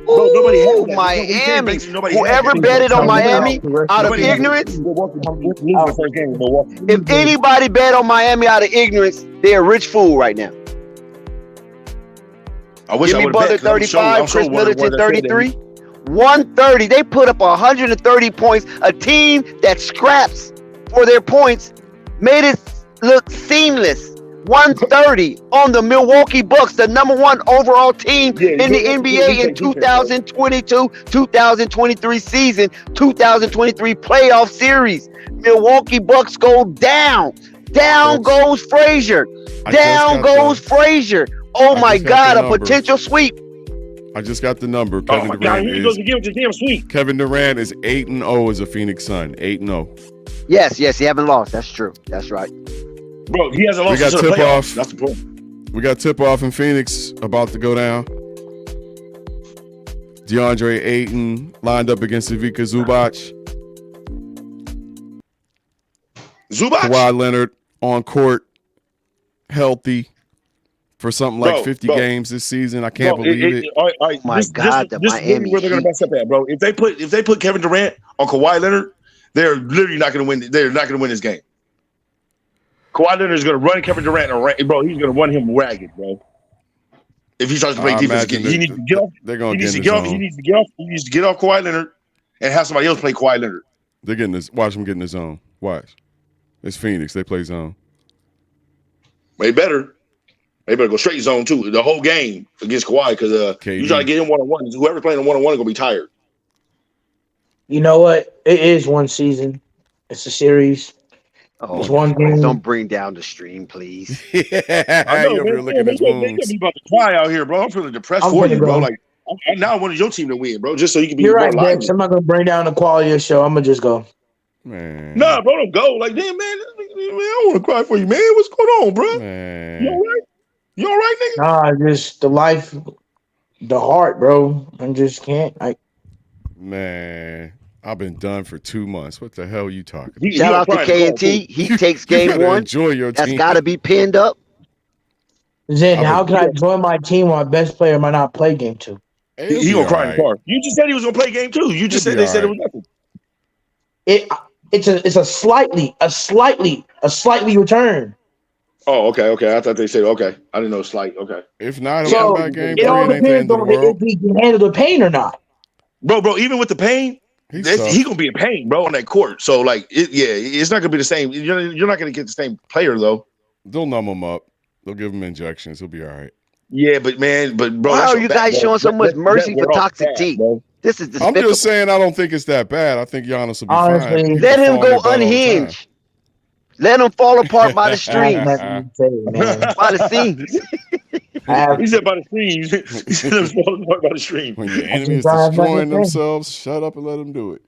Bro, nobody had Ooh, that. Miami. Nobody had Whoever that. betted on Miami out of Nobody had ignorance, Milwaukee losing the first game in Milwaukee. if anybody bet on Miami out of ignorance, they're a rich fool right now. I wish I Jimmy would Butler have bet. 35, Chris Middleton 33, 130. They put up 130 points. A team that scraps for their points made it look seamless. 130 on the Milwaukee Bucks, the number one overall team in the NBA in 2022, 2023 season, 2023 playoff series. Milwaukee Bucks go down. Down goes Frazier. Down goes Frazier. Oh my God, a potential sweep. I just got the number. Oh Kevin my God, Durant here he goes is again with the damn sweep. Kevin Durant is 8-0 as a Phoenix Sun. 8-0. Yes, he haven't lost. That's true. That's right. Bro, he hasn't We lost got to the tip playoffs. off. That's the point. We got tip off in Phoenix about to go down. DeAndre Ayton lined up against Ivica Zubac. Kawhi Leonard on court, healthy for something like 50 games this season. I can't believe it. All right, my God, the this is Miami where they're going to mess up at, bro. If they put Kevin Durant on Kawhi Leonard, they're literally not going to win. They're not going to win this game. Kawhi Leonard is going to run Kevin Durant, bro. He's going to run him ragged, bro. If he starts to play defense again, he needs to get off. They're going He to needs to get get off. He needs to get off. He needs to get off Kawhi Leonard and have somebody else play Kawhi Leonard. They're getting this. Watch them get in the zone. Watch. It's Phoenix. They play zone. They better go straight zone too the whole game against Kawhi because you try to get him one-on-one. Whoever's playing him one-on-one is gonna be tired. You know what? It is one season. It's a series. Oh, it's one game. Don't bring down the stream, please. I know, you over here licking his They wounds. got me about to cry out here, bro. I'm feeling depressed I'm for gonna you, bro. go. Like I now wanted your team to win, bro, just so you can be You're more right, lively. Dex. I'm not gonna bring down the quality of the show. I'm gonna just go. Man. Nah, bro, don't go. Like, damn, man, I want to cry for you, man. What's going on, bro? Man. You all right? You all right, nigga? Nah, just the life, the heart, bro. I just can't. Man. I've been done for 2 months. What the hell are you talking about? Shout out to K&T. He takes You game better one. enjoy your That's team. got to be pinned up. Zen, how can I join my team when my best player might not play game two? He gonna cry in the car. You just said he was gonna play game two. You just said they said it was nothing. It's a slightly return. Oh, okay. I thought they said okay. I didn't know slight. Okay. If not, So back game it all 3, it ain't the end depends of the on world. if he can handle the pain or not. Bro, even with the pain, He's he gonna be in pain, bro, on that court. So like, it's not gonna be the same. You're not gonna get the same player though. They'll numb him up. They'll give him injections. He'll be all right. Yeah, but bro, Why that's are your you back, guys bro. showing so much mercy for we're all Toxic bad, T? bro. This is I'm despicable. just saying I don't think it's that bad. I think Giannis will be Honestly, fine. Let him go unhinged. Let him fall apart by the streams, by the seams. He said by the streams. He said it was falling apart by the stream. When your enemy is destroying themselves, shut up and let them do it.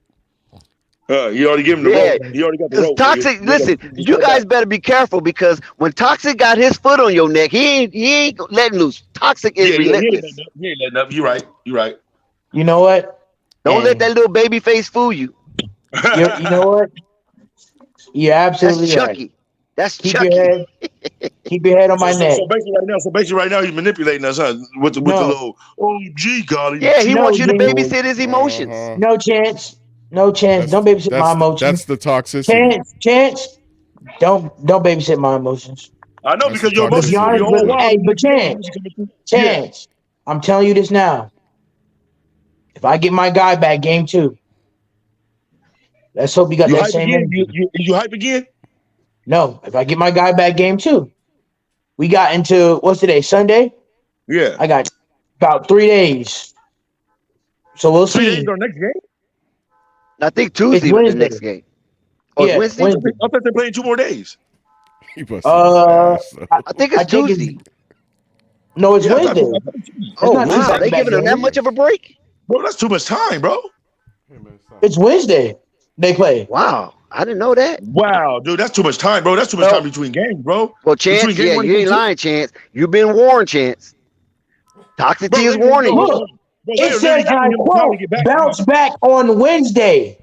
You already give him the rope. You already got the rope. Toxic, listen, you guys better be careful because when Toxic got his foot on your neck, he ain't letting loose. Toxic is relentless. He ain't letting up. You're right. You know what? Don't let that little baby face fool you. You know what? You're absolutely That's Chucky. right. That's Keep Chucky. Keep your head on my neck. So basically right now he's manipulating us, huh? With the little golly. Yeah, he wants you to babysit his emotions. No chance. Don't babysit my emotions. That's the toxicity. Chance. Don't babysit my emotions. I know because your emotions But are your own. Chance. I'm telling you this now. If I get my guy back, game 2. Let's hope you got You that hype same again? energy. You hype again? No, if I get my guy back, game 2. We got into what's today? Sunday. Yeah. I got about 3 days, so we'll 3 days see. on next game? I think It's Tuesday was the Wednesday. next game. Oh, it's Yeah, Wednesday? Wednesday. I thought they're playing 2 more days. He busted his ass. I think it's Tuesday. No, it's Yeah, I thought- Wednesday. I thought- It's Oh, not wow. Tuesday They back giving them that game. much of a break? Bro, that's too much time, bro. It's Wednesday. They play. Wow. I didn't know that. Wow, dude, that's too much time, bro. That's too much time between games, bro. Well, Chance, Between game yeah, 1 and you game ain't 2. lying, Chance. You've been warned, Chance. Toxic T is warning you. Look, it says, and I quote, bounce back on Wednesday.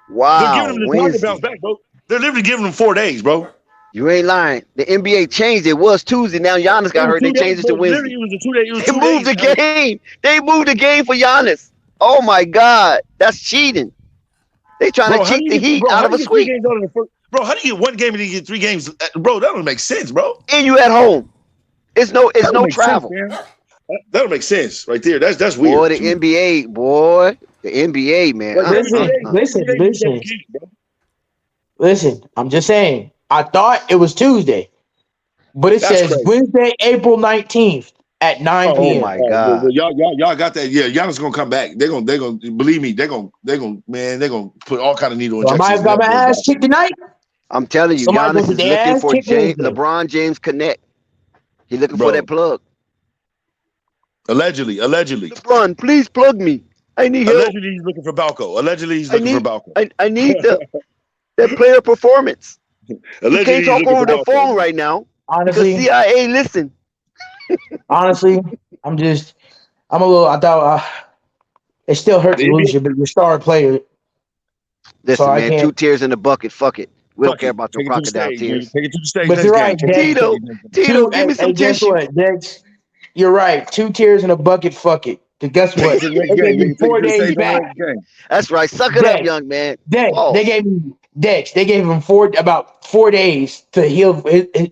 Wow. They're giving them the time to Wednesday. bounce back, bro. They're literally giving them 4 days, bro. You ain't lying. The NBA changed it. It was Tuesday. Now Giannis got hurt. They changed it to Wednesday. It was a 2 day. It was They 2 moved days. the game. They moved the game for Giannis. Oh my God, that's cheating. They trying Bro, to how do cheat you the get- Heat bro, out how of do a you get 3 sweep. games out of the first? Bro, how do you get 1 game and you get 3 games? Bro, that don't make sense, bro. And you at home. It's no That don't make travel. sense, man. That don't make sense right there. That's weird. Boy, the NBA, boy, the NBA, man. Listen. I'm just saying. I thought it was Tuesday, but it That's says crazy. Wednesday, April 19th at 9 p.m. Well, y'all got that. Yeah, Giannis gonna come back. They're gonna believe me. They're gonna put all kind of needle So I might injections. have got my ass kicked tonight. I'm telling you, Somebody Giannis gonna is get their looking ass for kicked Wednesday. LeBron James connect. He looking Bro. for that plug. Allegedly. LeBron, please plug me. I need help. Allegedly, he's looking for Balco. Allegedly, he's looking for Balco. I need that player performance. You Allegedly, can't he's talk looking over for the Balco. phone right now Honestly, because CIA listen. honestly, I'm a little. I thought it still hurt to lose your star player. Listen, So I man, can't- 2 tears in the bucket. Fuck it. We don't Fuck care it. about Take your it to the crocodile stage, tears. dude. Take it to the stage. But next you're game. right, Take it to the Tito, stage. Tito, give me some guess tissue. what, Dex? You're right. 2 tears in a bucket. Fuck it. 'Cause guess Take what? it to the next They game. gave me Take it 4 to the days stage on the back. next game. That's right. Suck it up, Dex. young man. Dex, Pause. they gave me Dex. They gave him about 4 days to heal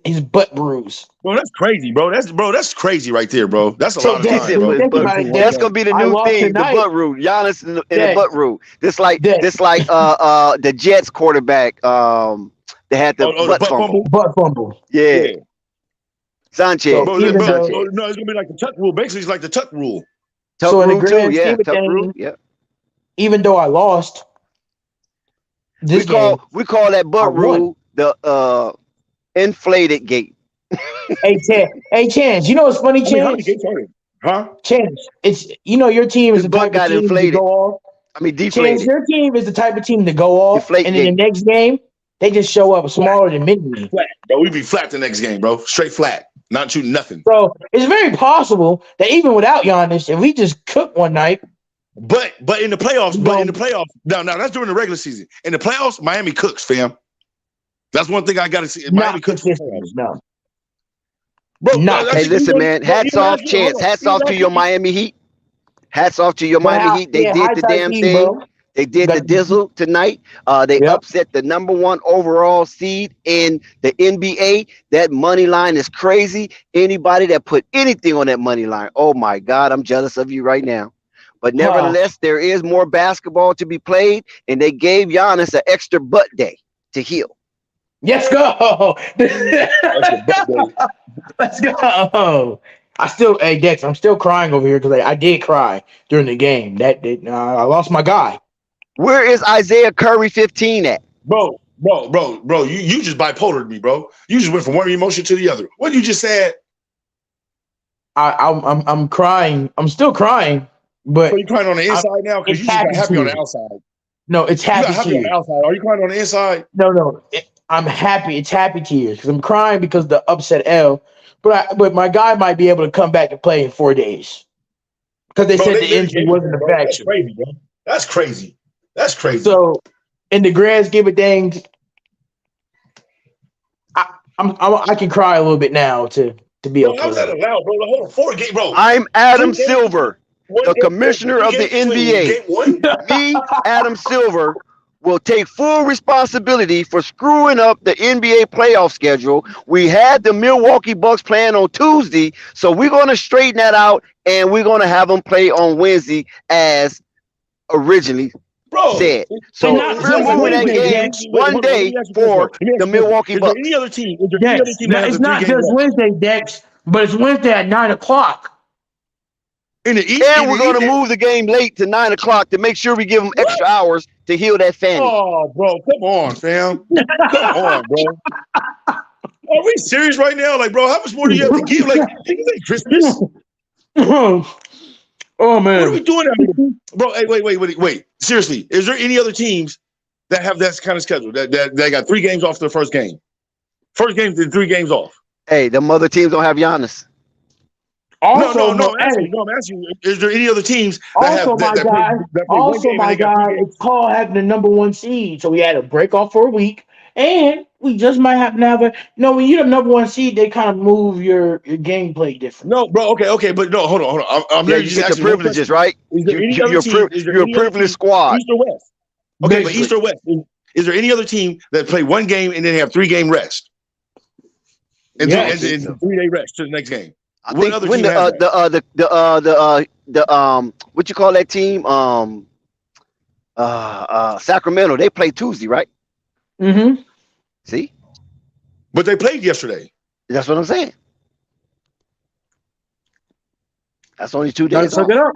his butt bruise. Bro, that's crazy, bro. That's crazy right there, bro. That's a So lot of Dex, time, bro. think about it, That's Dex. gonna be the I new lost thing, the tonight. butt root. Giannis in the Dex. butt root. This like Dex. the Jets quarterback. They had the the butt butt fumble. Butt fumble. Yeah. Sanchez. So Bro, even though- no, it's gonna be like the tuck rule. Basically, it's like the tuck rule. Tuck so in the rule too. grand Yeah, scheme of tuck rule. things, Yeah. even though I lost this game, We call that I butt won. rule the inflated gate. Hey, Chance, you know what's funny, I mean, how many Chance? games are there? Huh? Chance, it's your team is His the butt type of got team to inflated. go off. I mean Chance, deflated. your team is the type of team to go off, Deflate and in the gate. next game they just show up smaller than me. Flat, bro. We be flat the next game, bro. Straight flat. Not shooting nothing. So it's very possible that even without Giannis, if we just cook one night, But in the playoffs, now that's during the regular season. In the playoffs, Miami cooks, fam. That's one thing I gotta see. Miami not cooks. consistent. No, Bro, Not- Hey, listen, man. Hats off, Chance. Hats off to your Miami Heat. Hats off to your Miami Heat. They did the hindsight damn team, thing. bro. They did the dizzle tonight. They upset the #1 overall seed in the NBA. That money line is crazy. Anybody that put anything on that money line, oh my God, I'm jealous of you right now. But nevertheless, there is more basketball to be played, and they gave Giannis an extra butt day to heal. Let's go. Let's go. Hey Dex, I'm still crying over here because I did cry during the game. I lost my guy. Where is Isaiah Curry 15 at? Bro, you just bipolar to me, bro. You just went from one emotion to the other. What you just said? I'm crying. I'm still crying, but So you crying on the inside now because you just got happy on the outside. No, it's You got happy happy on tears. the outside. Are you crying on the inside? No, I'm happy. It's happy tears because I'm crying because of the upset L. But my guy might be able to come back and play in 4 days because they said the injury wasn't a That's factor. crazy, bro. That's crazy. That's crazy. So, in the grand scheme of things, I can cry a little bit now to be Bro, okay. how's that allowed, bro? The whole 4 game, bro. I'm Adam 2 games, Silver, one the game, commissioner of the game, NBA. Game 1. Me, Adam Silver, will take full responsibility for screwing up the NBA playoff schedule. We had the Milwaukee Bucks playing on Tuesday, so we're going to straighten that out, and we're going to have them play on Wednesday as originally said. So we're moving that game one day for the Milwaukee Bucks. Is there any other team? Is there any other team that has it's a not 3-game just rest? Wednesday, Dex, but it's Wednesday at 9:00. In the East, and we're going to move the game late to 9:00 to make sure we give them extra hours to heal that fanny. Oh, bro, come on, fam. Come on, bro. Are we serious right now? Like, bro, how much more do you have to give? Like, is it Christmas? Oh man, what are we doing out here, bro? Hey, wait. Seriously, is there any other teams that have that kind of schedule that got 3 games off their first game? First game, then 3 games off. Hey, the other teams don't have Giannis. Also, no, I'm asking you, is there any other teams that also, have that play one game my and they got guy, 3 games? it's called having the number 1 seed, so we had a break off for a week, and we just might have to have a. When you're the number 1 seed, they kind of move your gameplay different. No, bro. Okay, but no, hold on. I'm literally just asking privileges, right? Is there any other team? You're a privileged squad. East or West? Okay, but East or West? Is there any other team that play 1 game and then have 3-game rest? And 3-day rest to the next game. I think when the what you call that team? Sacramento, they play Tuesday, right? Mm-hmm. See? But they played yesterday. That's what I'm saying. That's only 2 days. Gotta suck it up.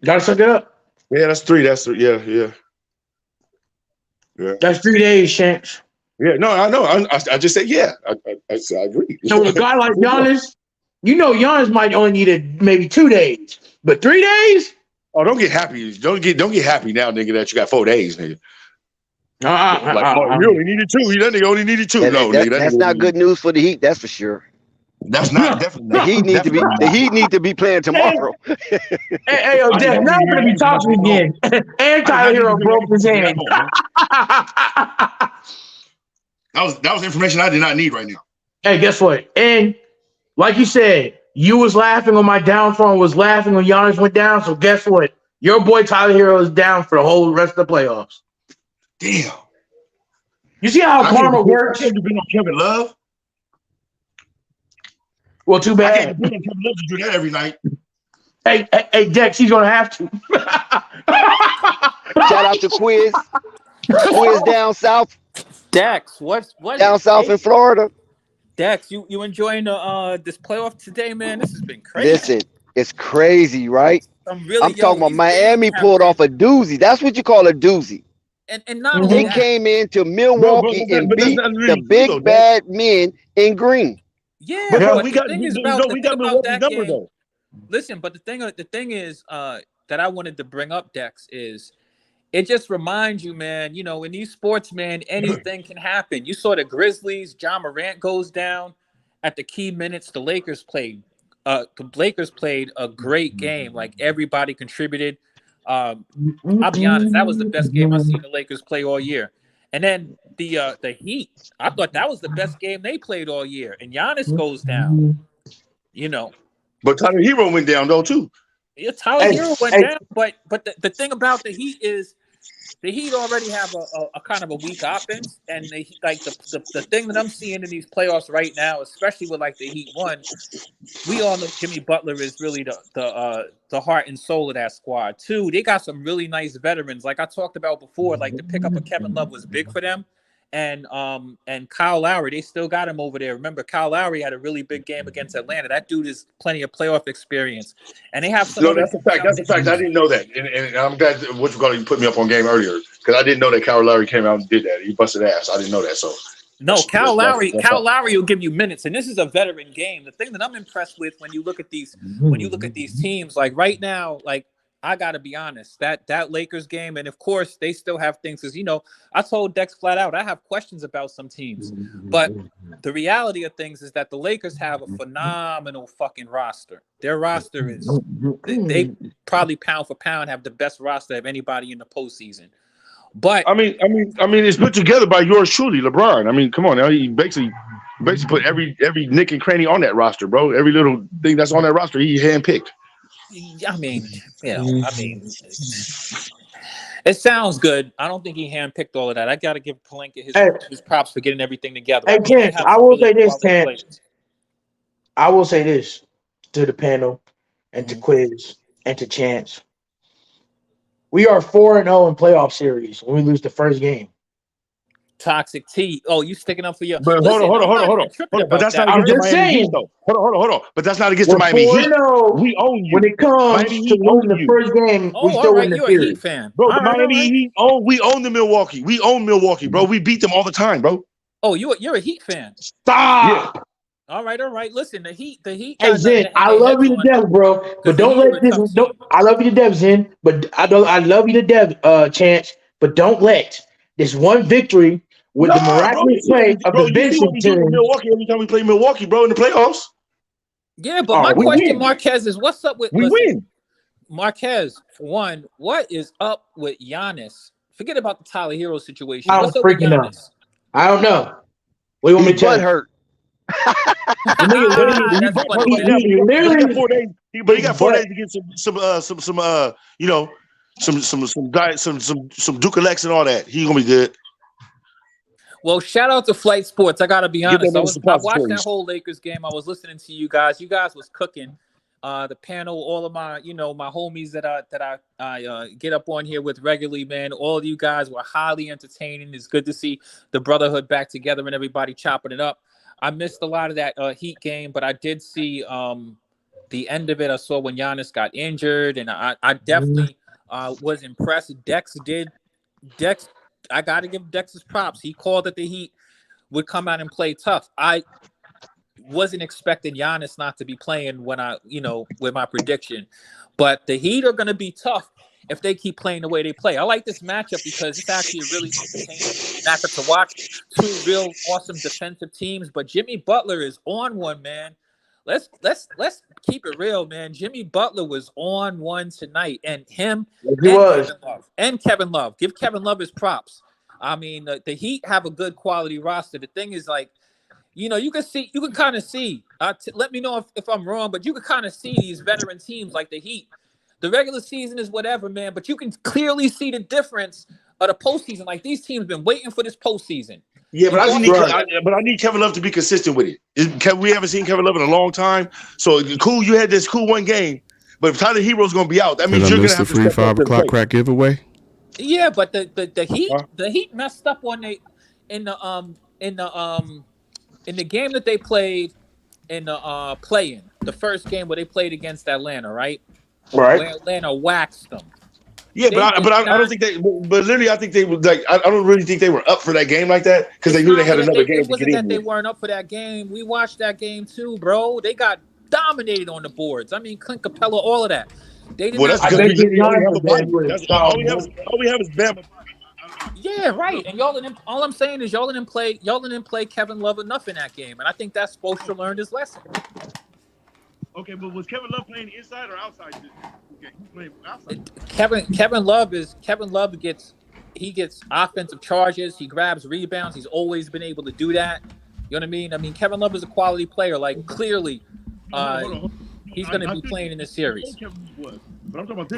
Gotta suck it up. Yeah, that's 3. That's 3. Yeah. That's 3 days, Shanks. Yeah, no, I know. I just said yeah. I agree. So with a guy like Giannis, Giannis might only need maybe 2 days, but 3 days? Oh, don't get happy. Don't get happy now, nigga, that you got 4 days, nigga. You only needed 2. That nigga only needed 2. That's not good news for the Heat. That's for sure. That's not definitely. The Heat need to be playing tomorrow. Hey, Jeff, now we're gonna be talking again. And Tyler Hero broke his hand. That was information I did not need right now. Hey, guess what? And like you said, you was laughing on my downfall, was laughing when Giannis went down. So guess what? Your boy Tyler Hero is down for the whole rest of the playoffs. Damn. You see how karma works? I can't depend on Kevin Love. Well, too bad. I can't depend on Kevin Love to do that every night. Hey, Dex, he's gonna have to. Shout out to Quiz. Quiz down south. Dex, what down south in Florida? Dex, you enjoying this playoff today, man? This has been crazy. Listen, it's crazy, right? I'm talking about Miami pulled off a doozy. That's what you call a doozy. And not only they came into Milwaukee and beat the big bad men in green. Yeah, but we got Milwaukee number though. Listen, but the thing is that I wanted to bring up, Dex, is it just reminds you, man, in these sports, man, anything can happen. You saw the Grizzlies, John Morant goes down at the key minutes. The Lakers played a great game. Like, everybody contributed. I'll be honest, that was the best game I've seen the Lakers play all year. And then the Heat, I thought that was the best game they played all year. And Giannis goes down, But Tyler Hero went down though too. Yeah, Tyler Hero went down. But the thing about the Heat is the Heat already have a kind of a weak offense, and the thing that I'm seeing in these playoffs right now, especially with like the Heat one, we all know Jimmy Butler is really the heart and soul of that squad. 2, they got some really nice veterans, like I talked about before. Like, the pickup of Kevin Love was big for them, and Kyle Lowry, they still got him over there. Remember, Kyle Lowry had a really big game against Atlanta. That dude is plenty of playoff experience, and they have some. No, that's a fact. That's a fact. I didn't know that, and I'm glad you put me up on game earlier, because I didn't know that Kyle Lowry came out and did that. He busted ass. I didn't know that. So no, Kyle Lowry will give you minutes, and this is a veteran game. The thing that I'm impressed with when you look at these teams, like right now, like, I gotta be honest, that Lakers game, and of course they still have things, because I told Dex flat out I have questions about some teams, but the reality of things is that the Lakers have a phenomenal fucking roster. Their roster is they probably pound for pound have the best roster of anybody in the postseason. But I mean, it's put together by yours truly, LeBron. I mean, come on now, he basically put every nick and cranny on that roster, bro. Every little thing that's on that roster, he handpicked. I mean, It sounds good. I don't think he handpicked all of that. I got to give Pelinka his props for getting everything together. Hey, I think they Chance, have I some will really say this, quality Chance. players. I will say this to the panel and to Mhm. Quiz and to Chance. We are 4-0 in playoff series when we lose the first game. Toxic T. Oh, you sticking up for your. But Listen, I'm not even tripping But about that's not that, I'm against the bro. just Miami Heat, saying, though. Hold on. But that's not against the we're Miami Heat. 4-0 We own when you. it comes Miami to Heat losing own the you. first game. We Oh, all still win right. the You're a Heat series. fan. Bro, All the right, all Miami right. Heat we own the Milwaukee. We own Milwaukee, bro. We beat them all the time, bro. Oh, you're a Heat fan. Yeah. Stop. All right, all right. Listen, the Heat Hey got nothing Zen, to hang I their love heads you to on death, bro. because But the don't Heat are let a this. tough team. I love you to death, Zen. But I love you to death, Chance. But don't let this one victory with the Nah, bro. miraculous play of the You see what Vincent we do with team. Milwaukee every time we play Milwaukee, bro, in the playoffs. Yeah, but All my right, We well, question, win. Marquez, is what's up with? We Listen, win. Marquez, for one, what is up with Giannis? Forget about the Tyler Hero situation. I What's don't up with freaking know. Giannis? I don't know. What do you want me He to tell butt you? hurt. The nigga literally, He That's butt funny, hurt right man. now, he but he got literally 4 days. But he got 4 butt. days to get some Ducalex and all that. He gonna be good. Well, shout out to Flight Sports. I gotta be Get that honest. nigga I watched that suppositories. whole Lakers game. I was listening to you guys. You guys was cooking. The panel, all of my, my homies that I get up on here with regularly, man. All of you guys were highly entertaining. It's good to see the brotherhood back together and everybody chopping it up. I missed a lot of that Heat game, but I did see the end of it. I saw when Giannis got injured, and I definitely was impressed. Dex, I got to give Dex his props. He called that the Heat would come out and play tough. I wasn't expecting Giannis not to be playing when with my prediction, but the Heat are going to be tough if they keep playing the way they play. I like this matchup because it's actually a really entertaining matchup to watch. Two real awesome defensive teams, but Jimmy Butler is on one, man. Let's keep it real, man. Jimmy Butler was on one tonight, and him He was. Kevin Love. Give Kevin Love his props. I mean, the Heat have a good quality roster. The thing is, like, you can kind of see. Let me know if I'm wrong, but you can kind of see these veteran teams like the Heat. The regular season is whatever, man, but you can clearly see the difference of the postseason. Like, these teams been waiting for this postseason. Yeah, but I need Kevin Love to be consistent with it. We haven't seen Kevin Love in a long time. So cool, you had this cool one game, but if Tyler Hero's going to be out, that means you're going to have to free step up 5 o'clock crack giveaway. Yeah, but the Heat messed up on in the game that they played in the play-in, the first game where they played against Atlanta, right? Right. Where Atlanta waxed them. Yeah, I don't think they. But literally, I think they were like. I don't really think they were up for that game like that because they knew they had another game to get in. It wasn't that they weren't up for that game. We watched that game too, bro. They got dominated on the boards. I mean, Clint Capella, all of that. They did that's because we only have a body. All we have is Bama. Yeah, right. And all I'm saying is y'all didn't play Kevin Love enough in that game, and I think that's supposed to learn his lesson. Okay, but was Kevin Love playing inside or outside? Okay, he playing outside. Kevin Love gets offensive charges. He grabs rebounds. He's always been able to do that. You know what I mean? I mean, Kevin Love is a quality player. Like, clearly, he's going to be playing in this series.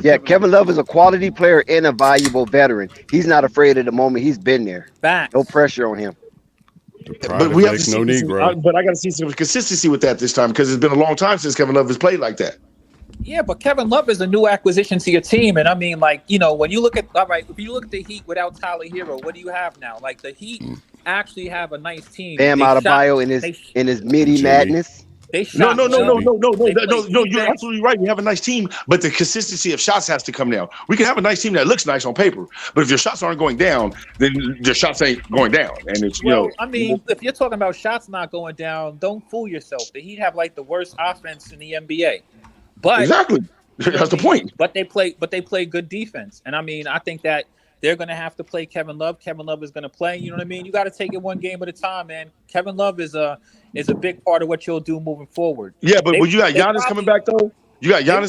Yeah, Kevin Love is a quality player and a valuable veteran. He's not afraid of the moment. He's been there. Facts. No pressure on him. But we have to see. But I got to see some consistency with that this time because it's been a long time since Kevin Love has played like that. Yeah, but Kevin Love is a new acquisition to your team, and I mean, like, when you look at if you look at the Heat without Tyler Hero, what do you have now? Like, the Heat actually have a nice team. Bam Adebayo in his midi madness. They shot. No. You're absolutely right. We have a nice team, but the consistency of shots has to come down. We can have a nice team that looks nice on paper, but if your shots aren't going down, then your shots ain't going down. And it's I mean, if you're talking about shots not going down, don't fool yourself. The Heat have like the worst offense in the NBA. But exactly, that's the point. But they play good defense, and I mean, I think that they're going to have to play Kevin Love. Kevin Love is going to play. You know what I mean? You got to take it one game at a time, man. Kevin Love is a big part of what you'll do moving forward. Yeah, but when you got Giannis coming back though,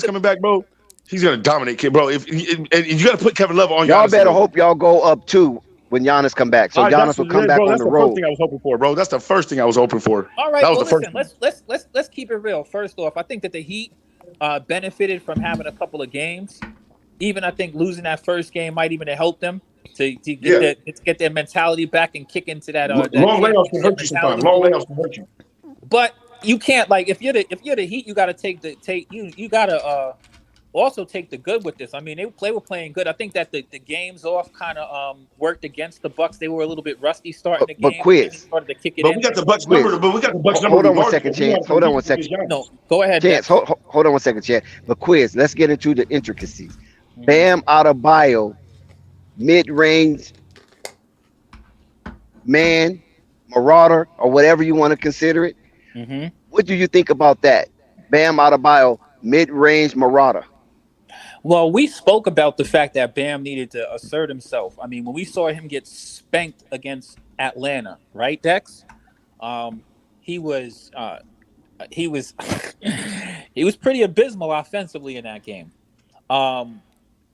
coming back, bro. He's going to dominate, kid, bro. And you got to put Kevin Love on. Y'all better hope y'all go up 2 when Giannis come back. So Giannis will come back on the road. That's the first thing I was hoping for, bro. That's the first thing I was hoping for. All right, that was the first. Let's keep it real. First off, I think that the Heat benefited from having a couple of games even I think losing that first game might even have helped them to get their mentality back and kick into that long layoffs can hurt you sometimes. Long layoffs can hurt you. But you can't, like, if you're the Heat, you got to you got to also take the good with this. I mean, they were playing good. I think that the games off kind of worked against the Bucks. They were a little bit rusty starting the game. But Quiz. Started to kick it but in. we got the Bucks number. But we got the Bucks number. Hold on one second, Chance. Hold on one second. No, go ahead. Chance, hold on one second, Chance. But Quiz, let's get into the intricacies. Bam Adebayo, mid-range man, marauder, or whatever you want to consider it. Mm-hmm. What do you think about that? Bam Adebayo, mid-range marauder. Well, we spoke about the fact that Bam needed to assert himself. I mean, when we saw him get spanked against Atlanta, right, Dex? He was he was pretty abysmal offensively in that game.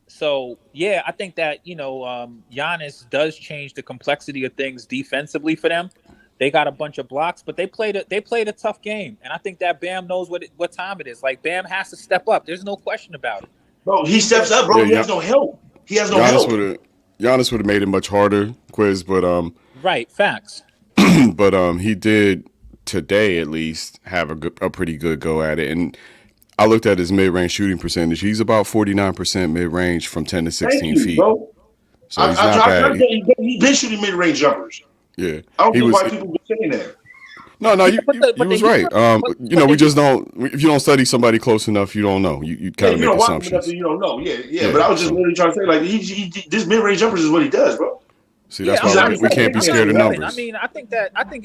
So yeah, I think that Giannis does change the complexity of things defensively for them. They got a bunch of blocks, but they played a tough game, and I think that Bam knows what time it is. Like, Bam has to step up. There's no question about it. Bro, he steps up, bro. He has no help. He has no help. Giannis would have made it much harder, Quiz, but right, facts. But he did today at least have a pretty good go at it, and I looked at his mid-range shooting percentage. He's about 49% mid-range from 10 to 16 feet. Bro. So he's not bad. He's been shooting mid-range jumpers. Yeah, I don't know why people been saying that. No, you was right. We just don't. If you don't study somebody close enough, you don't know. You kind of make assumptions. You don't know. Yeah. But I was just literally trying to say, like, this mid-range jumpers is what he does, bro. See, that's why we can't be scared of numbers. I mean, I think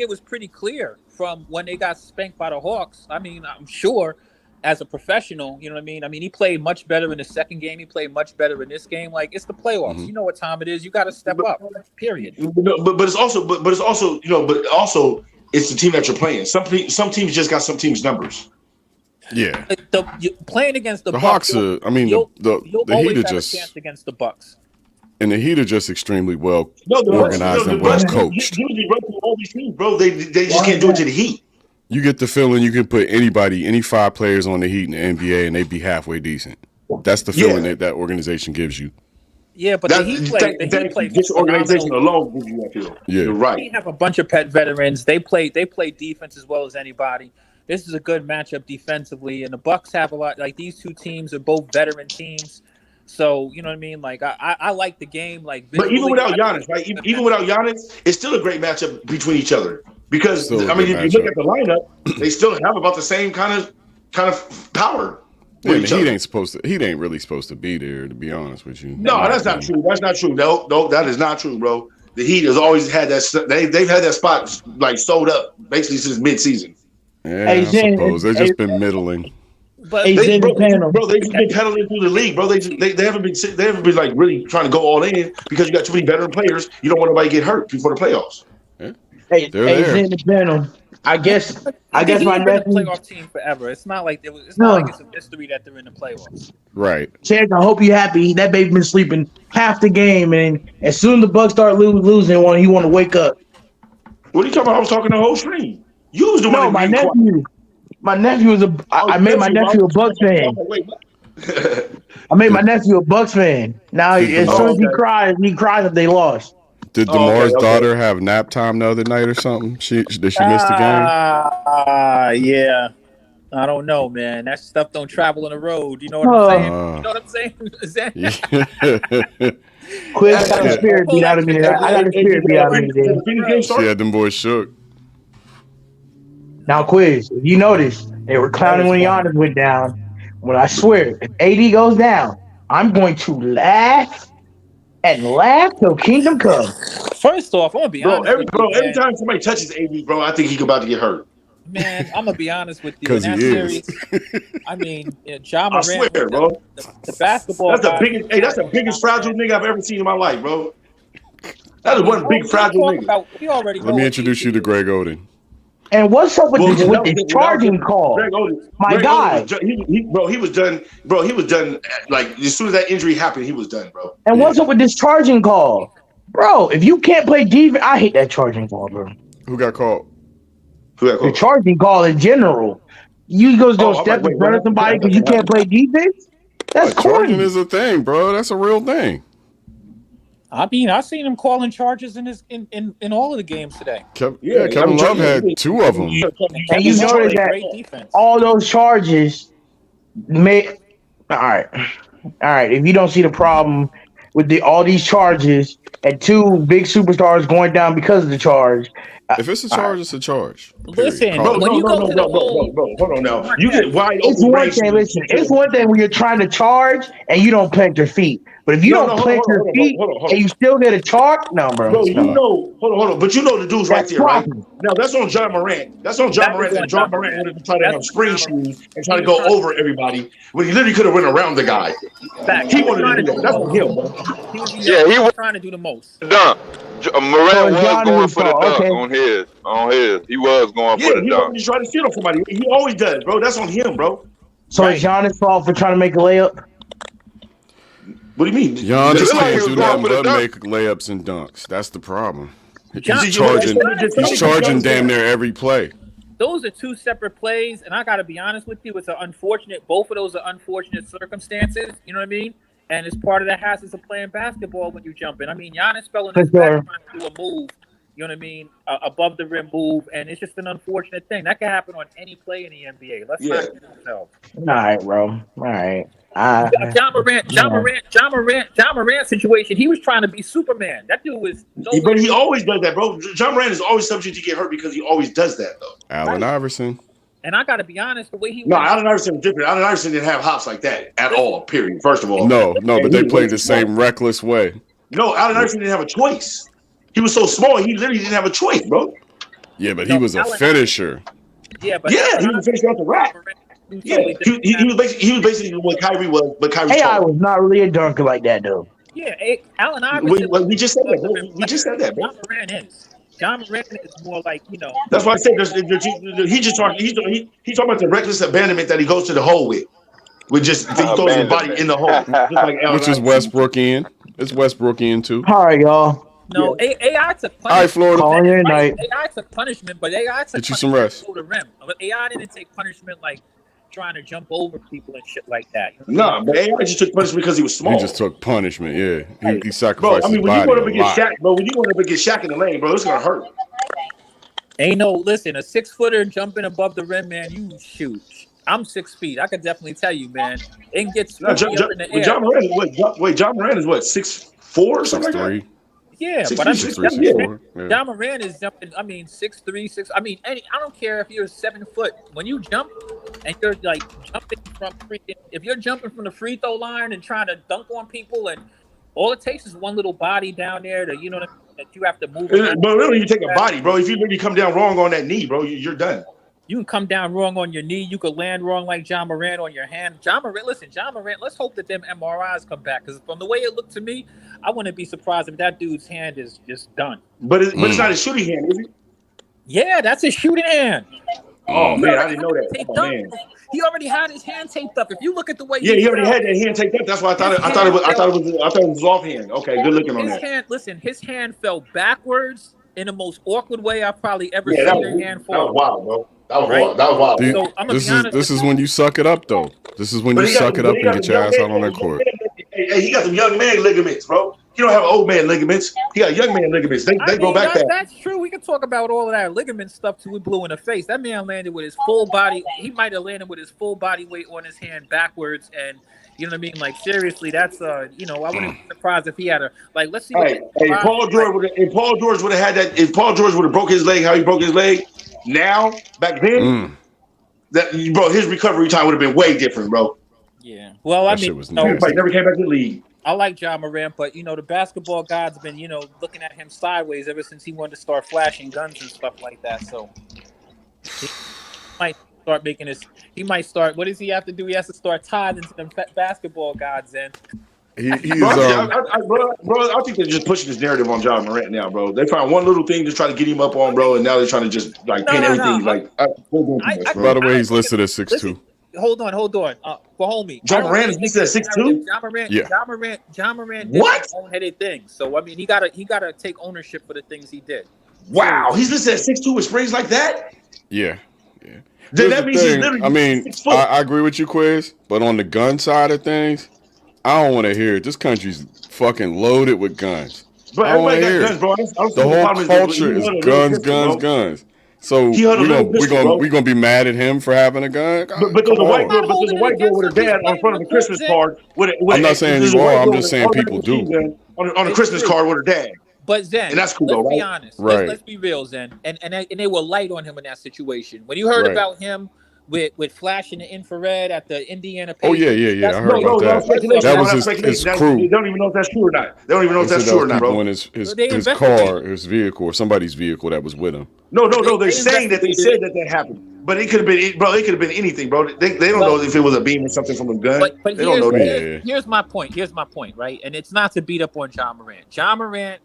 it was pretty clear from when they got spanked by the Hawks. I mean, I'm sure as a professional, you know what I mean? I mean, he played much better in the second game. He played much better in this game. Like, it's the playoffs. Mm-hmm. You know what time it is. You got to step up. Period. But it's also it's the team that you're playing. Some teams just got some teams' numbers. Yeah. Playing against the Hawks Bucks, I mean, the Heat are just a chance against the Bucks. And the Heat are just extremely well organized and well coached. Usually run through all these teams, bro. They just can't do it to the Heat. You get the feeling you can put any 5 players on the Heat in the NBA and they'd be halfway decent. That's the feeling that organization gives you. Yeah, but the Heat played this organization alone gives you that feel. Yeah, you're right. They have a bunch of pet veterans. They play defense as well as anybody. This is a good matchup defensively, and the Bucks have a lot. Like, these two teams are both veteran teams. So, you know what I mean? Like, I like the game. Like, but even without Giannis, right? Even without Giannis, it's still a great matchup between each other. Because I mean, if you look at the lineup, they still have about the same kind of power. Yeah, He ain't really supposed to be there, to be honest with you. No, that's not true. That's not true. No, that is not true, bro. The Heat has always had that. They've had that spot like sold up basically since mid-season. Yeah, I suppose they've just been middling. But they've just been pedaling through the league, bro. They haven't been like really trying to go all in because you got too many veteran players. You don't want nobody to get hurt before the playoffs. Yeah. In the panel. I guess my nephew. Playoff team forever. It's not like it's not like it's a mystery that they're in the playoffs. Right. Chance, I hope you're happy. That baby been sleeping half the game, and as soon as the Bucks start losing, he want to wake up. What are you talking about? I was talking the whole stream. You was the one. My nephew. My nephew was I made my nephew a Bucks fan. I made my nephew a Bucks fan. Now, as soon as he cries if they lost. Did DeMar's daughter have nap time the other night or something? Did she miss the game? Yeah. I don't know, man. That stuff don't travel on the road. You know what I'm saying? You know what I'm saying? Is that Quiz, I got the spirit beat out of me. She had them boys shook. Now, Quiz, if you notice, they were clowning when Giannis went down. When I swear, if AD goes down, I'm going to laugh and laugh till kingdom come. First off, I'm gonna be honest. Every time somebody touches AD, bro, I think he's about to get hurt. Man, I'm gonna be honest with you. In that series, I mean, Ja Morant, I swear, bro. The basketball. That's the biggest fragile nigga I've ever seen in my life, bro. That is one big fragile nigga. Let me introduce you to Greg Oden. And what's up with this charging call? My guy. He was done. Bro, he was done. Like, as soon as that injury happened, he was done, bro. And what's up with this charging call? Bro, if you can't play defense, I hate that charging call, bro. Who got called? The charging call in general. You go step in front of somebody because you can't play defense? That's Charging corny. is a thing, bro. That's a real thing. I mean, I've seen him calling charges in all of the games today. Kevin Love had 2 of them. And you notice that great defense. all those charges may. All right. If you don't see the problem with all these charges and 2 big superstars going down because of the charge, If it's a charge, it's a charge. Listen, Bro, when you go to the bro, hold on now. You get wide it's open one range. thing. Listen, it's one thing when you're trying to charge and you don't plant your feet. But if you don't plant your feet and you still get a charge, no, bro. Bro, you know, hold on. But you know the dude's right there, right? Now that's on John Morant. That's on John Morant. And John Morant wanted to try to have spring shoes and try to go over everybody when he literally could have went around the guy. He wanted to do that. That's on him, bro. He was trying to do the most. Dunk. Morant was going for the dunk on his. He was going for the dunk. He's trying to steal somebody. He always does, bro. That's on him, bro. So it's Giannis' fault for trying to make a layup? What do you mean? Giannis can't do nothing but make layups and dunks. That's the problem. He's charging damn near every play. Those are 2 separate plays, and I got to be honest with you. It's an unfortunate. Both of those are unfortunate circumstances. You know what I mean? And it's part of the hassles of playing basketball when you jump in. I mean, Giannis fell in his back trying to do a move. You know what I mean? Above the rim move, and it's just an unfortunate thing that can happen on any play in the NBA. Let's not get ourselves. All right, bro. All right. John Morant situation. He was trying to be Superman. That dude was. But he always does that, bro. John Morant is always subject to get hurt because he always does that, though. Allen Iverson. And I got to be honest, the way he. No, Allen Iverson was different. Allen Iverson didn't have hops like that at all. Period. First of all. No, but they played the same reckless way. No, Allen Iverson didn't have a choice. He was so small, he literally didn't have a choice, bro. Yeah, but he was a finisher. Yeah, but he was a finisher off the rack. Yeah, he was basically what Kyrie was, but Kyrie. AI was not really a dunker like that, though. Yeah, Allen Iverson. We just said that, bro. We just said that, bro. John Morant is more like, you know. That's why I said he's talking about the reckless abandonment that he goes to the hole with just he throws his body in the hole, just like which is Westbrookian. It's Westbrookian too. All right, y'all. No, AI took punishment. All right, Florida. AI took punishment, but AI took get you some rest. To the rim. But AI didn't take punishment like trying to jump over people and shit like that. No, but AI just took punishment because he was small. He just took punishment. Yeah, he sacrificed when his body. You want to get Shaq, bro, when you want to get Shaq in the lane, bro, it's gonna hurt. Listen, a 6-footer jumping above the rim, man. You shoot. I'm 6 feet. I can definitely tell you, man. It can get up in the air. John Morant is John Morant is what, 6'4" or something like that? Yeah, but I mean, John Morant is jumping. I mean, 6'3", 6. I mean, I don't care if you're 7 foot. When you jump and you're like jumping if you're jumping from the free throw line and trying to dunk on people, and all it takes is one little body down there to, you know, that you have to move. But really, you take a body, bro. If you really come down wrong on that knee, bro, you're done. You can come down wrong on your knee. You could land wrong like John Morant on your hand. John Morant, let's hope that them MRIs come back. Because from the way it looked to me, I wouldn't be surprised if that dude's hand is just done. But it's not a shooting hand, is it? Yeah, that's a shooting hand. Oh, man, I didn't know that. Oh, man. He already had his hand taped up. If you look at the way he already had that hand taped up. That's why I thought it was offhand. Okay, good looking on that. His hand fell backwards in the most awkward way I've probably ever seen a hand fall. That was wild, bro. That was wild. So this is when you suck it up, though. This is when you suck it up and get your ass out on that court. Hey, he got some young man ligaments, bro. He don't have old man ligaments. He got young man ligaments. They go back there. That's true. We can talk about all of that ligament stuff till we blew in the face. That man landed with his full body. He might have landed with his full body weight on his hand backwards, and you know what I mean. Like seriously, that's I wouldn't be surprised if he had let's see. If Paul George would have had that, if Paul George would have broke his leg, how he broke his leg, now back then, his recovery time would have been way different, bro. Yeah. Well, I mean, everybody never came back to the league. I like John Morant, but the basketball gods been looking at him sideways ever since he wanted to start flashing guns and stuff like that. So he might start making this. He might start. What does he have to do? He has to start tithing to them basketball gods. And I think they're just pushing this narrative on John Morant now, bro. They found one little thing to try to get him up on, bro, and now they're trying to just paint everything like. By the way, he's listed as 6'2". Hold on. For homie, John Morant is listed as 6'2". John Morant did his own-headed thing. So I mean, he gotta take ownership for the things he did. Wow, he's listed at 6'2" with springs like that. Yeah. then Here's that the means he's thing. literally I mean, 6 foot. I agree with you, Quiz, but on the gun side of things, I don't want to hear it. This country's fucking loaded with guns. Bro, I don't want everybody to got hear guns, it. bro. I don't see The what the whole problem is. That culture he is had a little guns, pistol, guns, bro. guns. So He had a little pistol, bro. we gonna be mad at him for having a gun? But there's Come a white on. girl. But there's a white girl with her dad on front of a Christmas card. I'm not saying There's you a white are. I'm girl with just an saying automatic people machine do. gun on a It's Christmas true. card with her dad. But Zen, And that's cool, though, let's be right? honest. Right. Let's be real, Zen. And they were light on him in that situation. When you heard Right. about him with flashing the infrared at the Indiana Oh Pacers, yeah. I heard No, about that's that. speculation. That was That's his speculation. crew. They don't even know if that's true or not. They don't even know They if said that's that true was or not, people bro. in his They car, investigated. his vehicle, or somebody's vehicle that was with him. No. They're They saying that they said that happened. But it could have been, bro. It could have been anything, bro. They don't know if it was a beam or something from a gun. But They don't know that. here's my point. Here's my point, right? And it's not to beat up on John Morant. John Morant,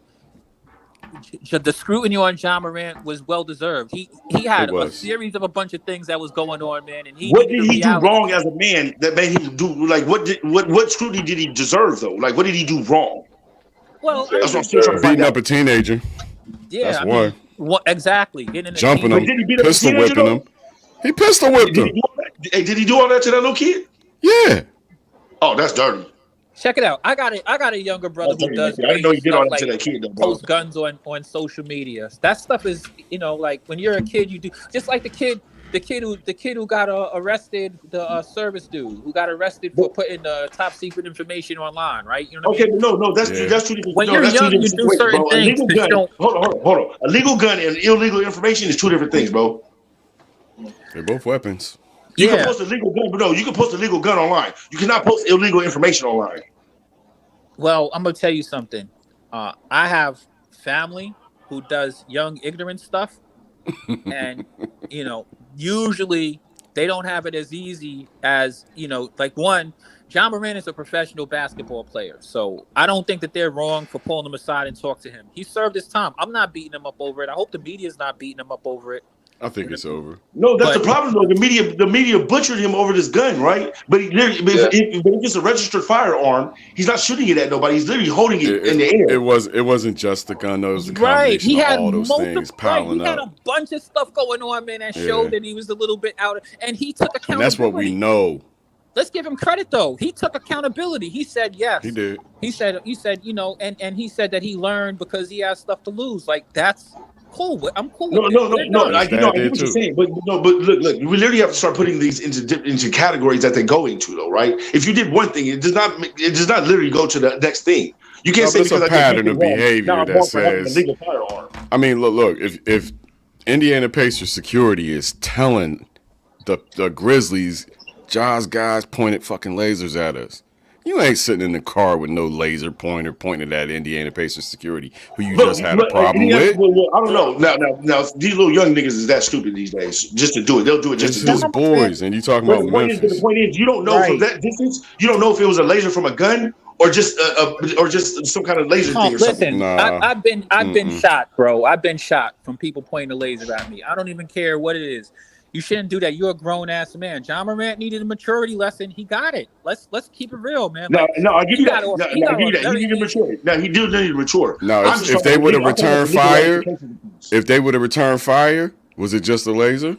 the scrutiny on John Morant was well deserved. He had a series of a bunch of things that was going on, man. And What did he do wrong as a man that made him do like what scrutiny did he deserve though? Like what did he do wrong? Well, that's what I'm still trying to find Beating out. up a teenager. Yeah, That's I one. mean, what exactly? Getting in a Jumping team- him, Did he beat up a pistol teenager, whipping him. He pistol whipped him. Did he do all that to that little kid? Yeah. Oh, that's dirty. Check it out. I got a younger brother who does. I didn't know he did all that crazy to that stuff, kid though, bro. post guns on social media. That stuff is, like when you're a kid, you do just like the kid who got arrested, the service dude who got arrested for putting top secret information online, right? You know what I mean? No, that's two different. When no, you're that's young, two you different do situations, certain bro. A things legal that gun. you don't. Hold on. A legal gun and illegal information is two different things, bro. They're both weapons. You can post a legal gun, but no, you can post a legal gun online. You cannot post illegal information online. Well, I'm gonna tell you something. I have family who does young ignorant stuff, and usually they don't have it as easy as like one. John Morant is a professional basketball player, so I don't think that they're wrong for pulling him aside and talk to him. He served his time. I'm not beating him up over it. I hope the media's not beating him up over it. I think it's over. No, that's the problem though. The media butchered him over this gun, right? But if it's a registered firearm, he's not shooting it at nobody. He's literally holding it in the air. It wasn't just the gun. It was the Right, combination he of had all those things piling he had a up. bunch of stuff going on, man, that showed that he was a little bit out, and he took accountability. And that's what we know. Let's give him credit though. He took accountability. He said yes. He did. He said, and he said that he learned because he has stuff to lose. Like that's cool. I'm cool with it. No. I get what you're saying, but look. We literally have to start putting these into categories that they go into, though, right? If you did one thing, it does not literally go to the next thing. You can't say it's a because pattern I of did something behavior wrong, now I'm that wrong for having a says. legal firearm. I mean, look. If Indiana Pacers security is telling the Grizzlies, Jaws guys pointed fucking lasers at us. You ain't sitting in the car with no laser pointer pointed at Indiana Pacers security, who you just had a problem with. Well, I don't know. Now, these little young niggas is that stupid these days just to do it. They'll do it just to do It's it. boys, and you talking about Memphis. The point is, you don't know from that distance. You don't know if it was a laser from a gun or just some kind of laser thing or something. Listen, I've been shot, bro. I've been shot from people pointing a laser at me. I don't even care what it is. You shouldn't do that. You're a grown ass man. John Morant needed a maturity lesson. He got it. Let's keep it real, man. No, I give you that. I give you that. He needed maturity. Now he did need to mature. No, if they would have returned fire, was it just a laser?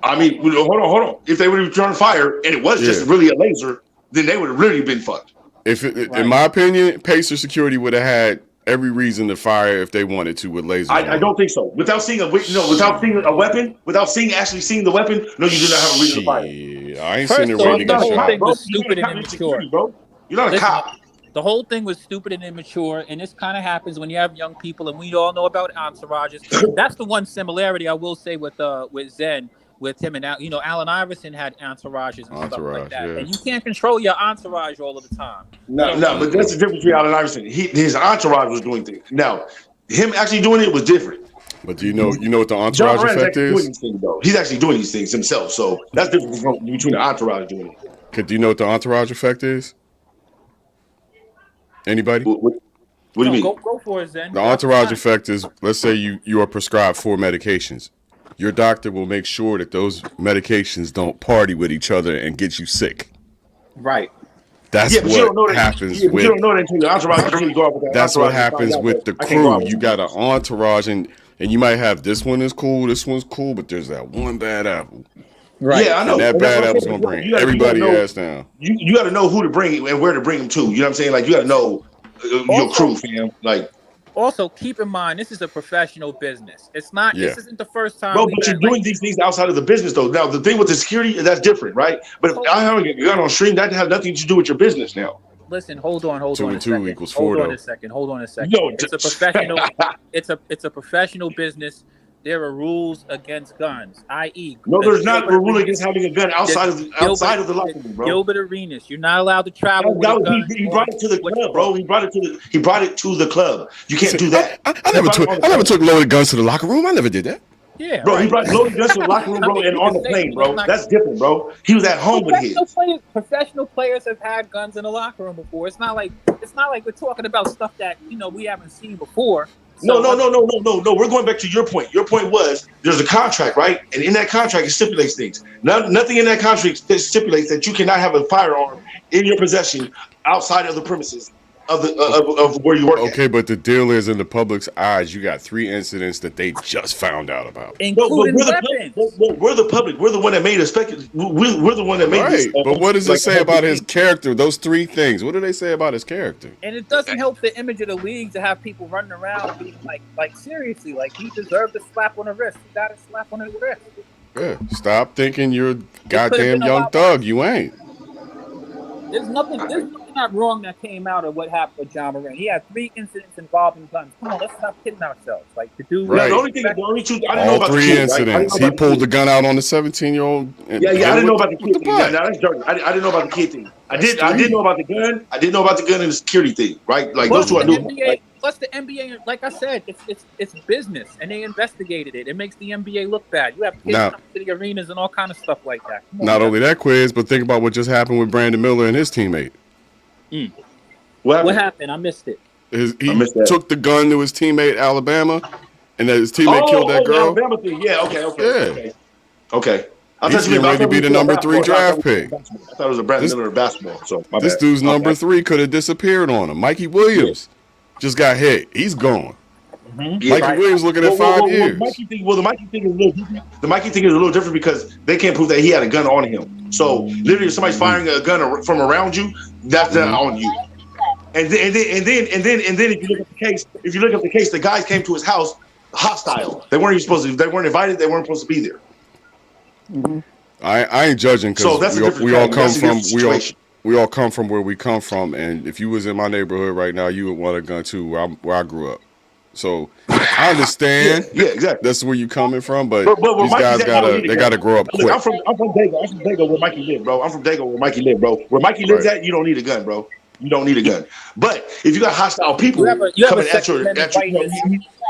I mean, hold on. If they would have returned fire and it was just really a laser, then they would have really been fucked. In my opinion, Pacer security would have had every reason to fire if they wanted to with lasers. I don't think so. Without seeing a weapon, without actually seeing the weapon, no, you do not have a reason to fire. I ain't seen it ready to the whole shot. thing was stupid and immature. Bro. You're not a cop. The whole thing was stupid and immature, and this kind of happens when you have young people, and we all know about entourages. That's the one similarity I will say with Zen. With him and Allen Iverson had entourages and stuff like that, and you can't control your entourage all of the time. No, but that's the difference between Allen Iverson. His entourage was doing things. Now, him actually doing it was different. But do you know what the entourage effect is? He's actually doing these things himself, so that's different between the entourage doing it. Do you know what the entourage effect is? Anybody? What do you mean? Go for it, Zen. The entourage effect is, let's say you are prescribed 4 medications. Your doctor will make sure that those medications don't party with each other and get you sick. Right. That's what happens with. You don't know that until your entourage really go out with that. That's what happens with the crew. You got an entourage, and And you might have this one is cool, this one's cool, but there's that one bad apple. Right. Yeah, I know. And that And bad that's what I'm apple's saying. gonna bring You everybody gotta know- ass down. You got to know who to bring and where to bring them to. You know what I'm saying? Like you got to know your crew, fam. Like. Also, keep in mind, this is a professional business. It's not. Yeah. This isn't the first time. Bro, we've but you're had, doing these things outside of the business, though. Now, the thing with the security, that's different, right? But if I have a gun on stream, that has nothing to do with your business now. Listen, hold on 2 a and 2 second. equals 4, Hold on though. a second. Hold on a second. Yo, It's a professional. it's a professional business. There are rules against guns, i.e., No, the there's not a Gilbert rule Arenas- against having a gun outside of the locker room, bro. Gilbert Arenas. You're not allowed to travel with a gun. He brought it to the club, bro. He brought it to the club. You can't do that. I never took loaded guns to the locker room. I never did that. Yeah, bro. He brought loaded guns to the locker room, bro, and on the plane, bro. That's different, bro. He was at home with his. Professional players have had guns in the locker room before. It's not like we're talking about stuff that we haven't seen before. No. We're going back to your point. Your point was there's a contract, right? And in that contract, it stipulates things. Nothing in that contract stipulates that you cannot have a firearm in your possession outside of the premises of where you work. Okay, but the deal is, in the public's eyes, you got 3 incidents that they just found out about. Including weapons. We're the public. We're the one that made a we're the one that made this. But what does it say about his character? Those 3 things. What do they say about his character? And it doesn't help the image of the league to have people running around being like seriously, like he deserved a slap on the wrist. He got a slap on the wrist. Yeah. Stop thinking you're a goddamn young thug. You ain't. There's nothing not wrong that came out of what happened with John Moran. He had 3 incidents involving guns. Come on, let's stop kidding ourselves. Like the dude. Right. The only two. I didn't know All about 3 the kid, incidents. Right? He pulled the gun out on the 17-year-old. I didn't know about the kid thing. Now that's dirty. I didn't know about the kid thing. I did know about the gun. I didn't know about the gun and the security thing. Right? Like those two I knew. Plus the NBA, like I said, it's business, and they investigated it. It makes the NBA look bad. You have kids Now- coming to the arenas and all kind of stuff like that. Come on, Not man. only that, Quiz, but think about what just happened with Brandon Miller and his teammate. What happened? I missed it. He took the gun to his teammate Alabama, and that his teammate killed that girl. Alabama thing. Yeah. Okay. I He's thought you getting ready to be the number 3 draft pick. I thought it was a Brandon Miller basketball. So my This bad. dude's number Okay. 3 could have disappeared on him. Mikey Williams just got hit. He's gone. Mikey Williams looking at 5 years. The Mikey thing is a little different. The Mikey thing is a little different because they can't prove that he had a gun on him. So literally, if somebody's firing a gun from around you, that's not on you. And then if you look at the case, the guys came to his house hostile. They weren't even supposed to. They weren't invited. They weren't supposed to be there. I ain't judging So that's because a we all different come thing. That's a from different situation. we all come from where we come from, and if you was in my neighborhood right now, you would want a gun too. Where I grew up, so I understand. Yeah, exactly. That's where you coming from, but where these Mikey's guys at, I don't need a gun. gotta grow up Look, quick. I'm from Dago. I'm from Dago where Mikey lived, bro. Where Mikey lives Right. at, you don't need a gun, bro. You don't need a gun. But if you got hostile people You have a coming at Second your, Amendment right in this-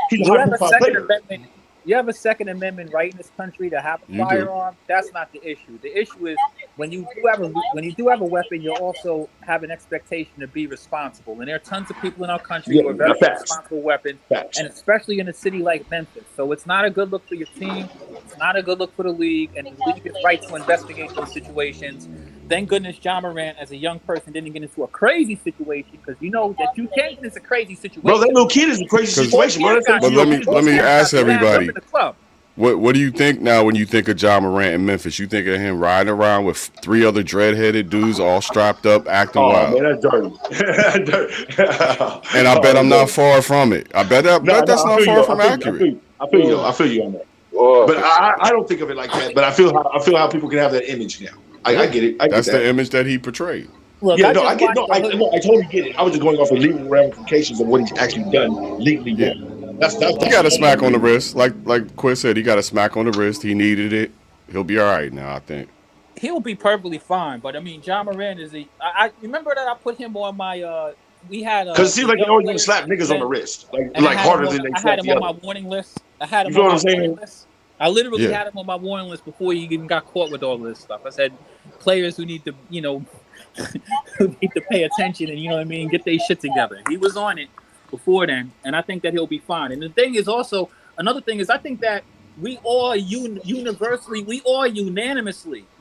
he's a you have a high-profile Second player. Amendment. You have a Second Amendment right in this country to have a You do. firearm. That's not the issue. The issue is when you do have a weapon, you also have an expectation to be responsible. And there are tons of people in our country who are very facts. responsible weapons, Facts. and especially in a city like Memphis. So it's not a good look for your team. It's not a good look for the league, and the league is right to investigate those situations. Thank goodness John Morant, as a young person, didn't get into a crazy situation, because you know that you can't get into a crazy situation. Bro, that little kid is a crazy situation, bro. But let me ask everybody, what do you think now when you think of John Morant in Memphis? You think of him riding around with 3 other dread-headed dudes all strapped up, acting wild. Man, that's dirty. And I bet I'm not far from it. I bet that's not far from accurate. I feel you on that. But I don't think of it like that. But I feel how people can have that image now. I get it. That's the image that he portrayed. Look, I totally get it. I was just going off the legal ramifications of what he's actually done legally. Yeah. That's He got a smack on the wrist, like Quiz said. He got a smack on the wrist. He needed it. He'll be all right now, I think. He'll be perfectly fine. But I mean, John Morant is I remember that I put him on my we had because it seems like they always want to slap niggas on the wrist, like harder than they I slap had him the on other. my warning list. I had him You know on what my I'm saying? warning list. I literally Yeah. had him on my warning list before he even got caught with all this stuff. I said players who need to, who need to pay attention and get their shit together. He was on it before then, and I think that he'll be fine. And the thing is also, another thing is, I think that we all unanimously,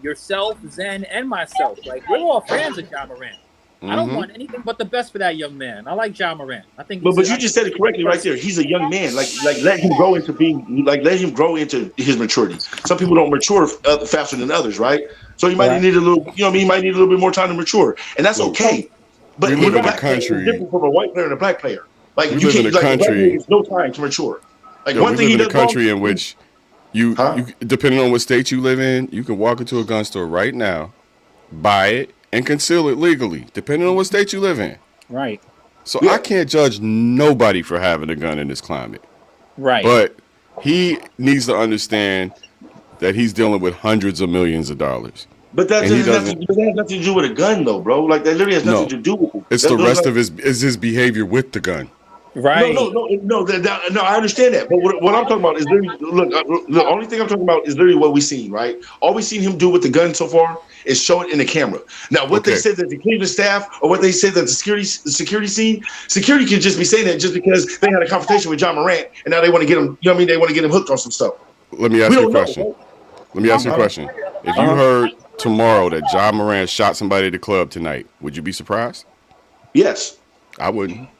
yourself, Zen, and myself, like we're all fans of John Morant. I don't want anything but the best for that young man. I like Ja Morant. I think. But you just said it correctly right there. He's a young man. Like let him grow into his maturity. Some people don't mature faster than others, right? So you might need a little. You know what I mean? You might need a little bit more time to mature, and that's okay. But we live in a country is different from a white player and a black player. Like we you live can't. in a Like country. there's no time to mature. Like one we thing live he in a does country wrong, in which you depending on what state you live in, you can walk into a gun store right now, buy it, and conceal it legally, depending on what state you live in. Right. So I can't judge nobody for having a gun in this climate. Right. But he needs to understand that he's dealing with hundreds of millions of dollars. But that has nothing to do with a gun, though, bro. Like that literally has nothing to do with it. It's the rest of his behavior with the gun. Right. No. I understand that, but what I'm talking about is literally the only thing I'm talking about is literally what we've seen. Right, all we've seen him do with the gun so far is show it in the camera. Now, what they said that the Cleveland staff or what they said that the security can just be saying that just because they had a confrontation with Ja Morant and now they want to get him. You know what I mean? They want to get him hooked on some stuff. Let me ask you a question. If you heard tomorrow that Ja Morant shot somebody at the club tonight, would you be surprised? Yes, I wouldn't.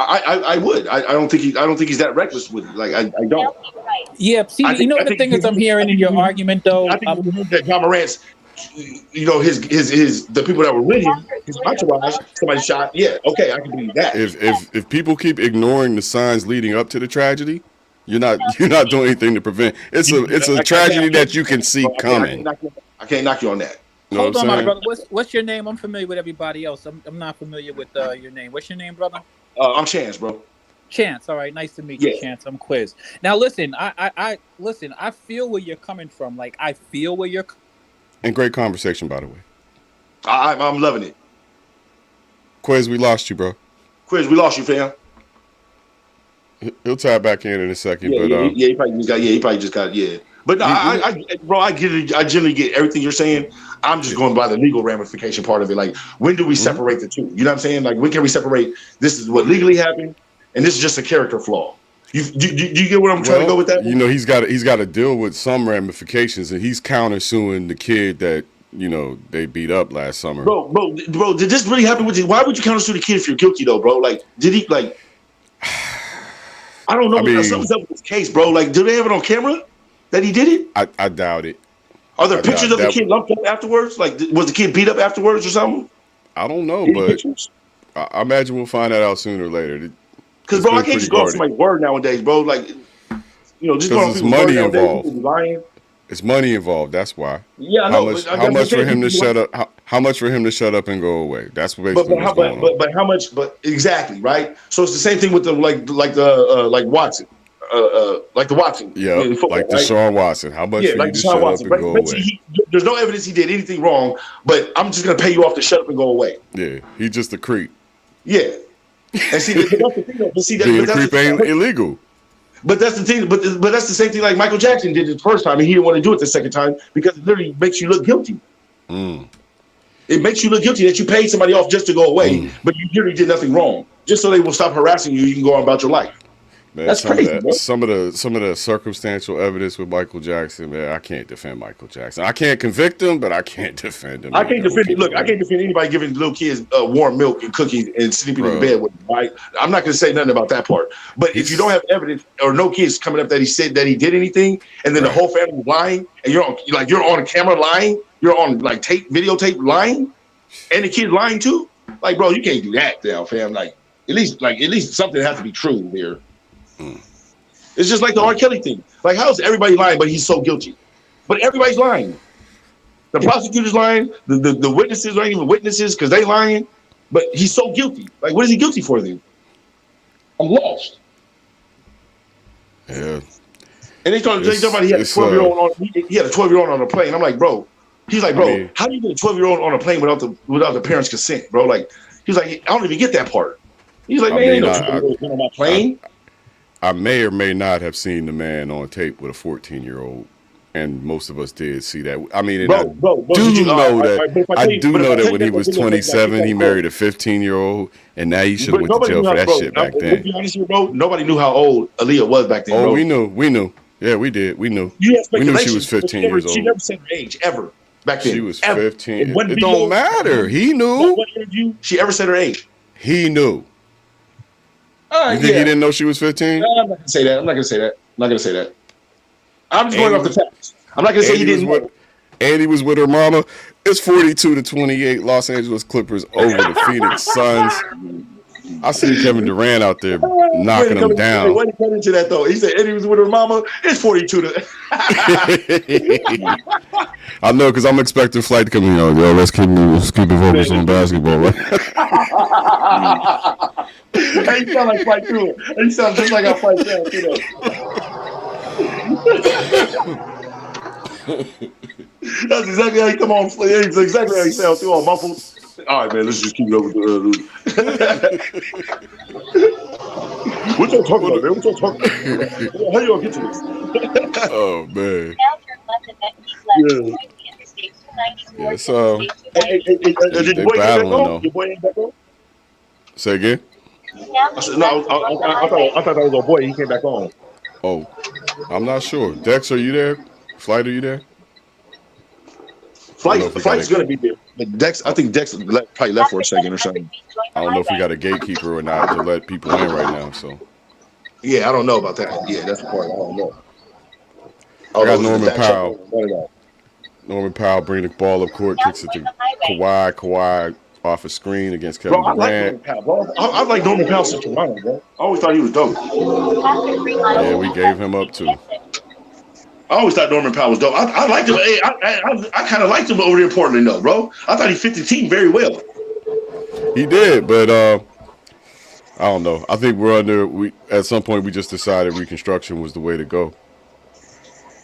I would. I don't think he's that reckless with it. Like I don't. Yeah. See, the thing is, I'm hearing in your argument though. I think that Ja Morant's, his the people that were with him, his entourage, somebody shot. Yeah, okay, I can believe that. If people keep ignoring the signs leading up to the tragedy, you're not doing anything to prevent. It's a tragedy that you can see coming. I can't knock you on that. Hold on, my brother. What's your name? I'm familiar with everybody else. I'm not familiar with your name. What's your name, brother? I'm Chance, bro. Chance. All right, nice to meet you, Chance. I'm Quiz. Now, listen. I listen. I feel where you're coming from. Like I feel where you're. And great conversation, by the way. I'm loving it. Quiz, we lost you, bro. Quiz, we lost you, fam. He'll tap back in a second, but he probably just got. But no, I get it. I generally get everything you're saying. I'm just going by the legal ramification part of it. Like, when do we separate the two? You know what I'm saying? Like, when can we separate? This is what legally happened, and this is just a character flaw. Do you get where I'm trying to go with that? You know, he's got to deal with some ramifications, and he's countersuing the kid that they beat up last summer. Bro, did this really happen with you? Why would you countersue the kid if you're guilty though, bro? Like, did he like? I don't know. Something's up with this case, bro. Like, do they have it on camera that he did it? I doubt it. Are there pictures of the kid lumped up afterwards? Like, was the kid beat up afterwards or something? I don't know, but I imagine we'll find that out sooner or later. Because, bro, I can't just go off somebody's word nowadays, bro. Like, just go off people's money word involved. Lying. It's money involved. That's why. Yeah, I know. How much for him to shut up? How much for him to shut up and go away? That's basically what's going on. But how much? But exactly right. So it's the same thing with the like Watson. Like the Watson. Yeah, football, like Deshaun Watson. How much for you to shut up and go away? There's no evidence he did anything wrong, but I'm just gonna pay you off to shut up and go away. Yeah, he's just a creep. Yeah, and see, that's the thing. But see, being a creep ain't illegal. But that's the thing. But that's the same thing like Michael Jackson did it the first time, and he didn't want to do it the second time because it literally makes you look guilty. It makes you look guilty that you paid somebody off just to go away, but you literally did nothing wrong. Just so they will stop harassing you, you can go on about your life. Man, that's crazy. Some of the circumstantial evidence with Michael Jackson, man, I can't defend Michael Jackson. I can't convict him, but I can't defend him. I can't defend it. Look, I can't defend anybody giving little kids warm milk and cookies and sleeping in bed with them. Right? I'm not going to say nothing about that part. But if you don't have evidence or no kids coming up that he said that he did anything, and then the whole family lying, and you're on camera lying, you're on like videotape lying, and the kid lying too. Like, bro, you can't do that, now, fam. Like, at least something has to be true here. It's just like the R. Kelly thing. Like, how is everybody lying, but he's so guilty? But everybody's lying. The prosecutor's lying. The witnesses aren't even witnesses because they lying. But he's so guilty. Like, what is he guilty for then? I'm lost. Yeah. And they talking about he had a 12-year-old on. He had a 12-year-old on a plane. I'm like, bro. He's like, bro, how do you get a 12-year-old on a plane without the parents' consent, bro? Like, he's like, I don't even get that part. He's like, man, ain't no 12-year-old on my plane. I may or may not have seen the man on tape with a 14-year-old, and most of us did see that. I mean, I do know that when he was 27, he married a 15-year-old, and now he should have went to jail for that shit back then. To be honest with you, bro, nobody knew how old Aaliyah was back then. Oh, bro. we knew. Yeah, we did. We knew. We knew she was 15 years old. She never said her age ever. back then. She was Ever. 15. In one It video, don't matter. He knew. What interview she ever said her age? He knew. You think he didn't know she was 15? No, I'm not gonna say that. I'm not gonna say that. I'm just going off the facts. I'm not gonna say he didn't know. Andy was with her mama. It's 42-28. Los Angeles Clippers over the Phoenix Suns. I see Kevin Durant out there knocking him down. Why did he come into that though? He said Eddie was with her mama. It's 42 to. I know, because I'm expecting Flight to come in. Yo, let's keep the focus on basketball, right? Hey, you sound like Flight too. You sound just like I Flight sound too. That's exactly how you come on. That's exactly how you sound too. All muffled. All right, man. Let's just keep it over. What y'all talking about, man? What y'all talking about? How y'all get to this? Oh man. Yeah, so Hey, they battling though. Your boy ain't back on? Say again? I thought that was a boy. He came back on. Oh, I'm not sure. Dex, are you there? Flight, are you there? Flight's gonna be there. But Dex, I think Dex probably left for a second or something. I don't know if we got a gatekeeper or not to let people in right now. So yeah, I don't know about that. Yeah, that's the part I don't know. I got Norman Powell. Norman Powell bringing the ball up court, kicks it to Kawhi. Kawhi off a screen against Kevin Durant. I like Norman Powell since Toronto, bro. I always thought he was dope. Yeah, we gave him up too. I always thought Norman Powell was dope. I liked him. I kind of liked him over there in Portland, though, bro. I thought he fit the team very well. He did, but I don't know. I think at some point we just decided reconstruction was the way to go.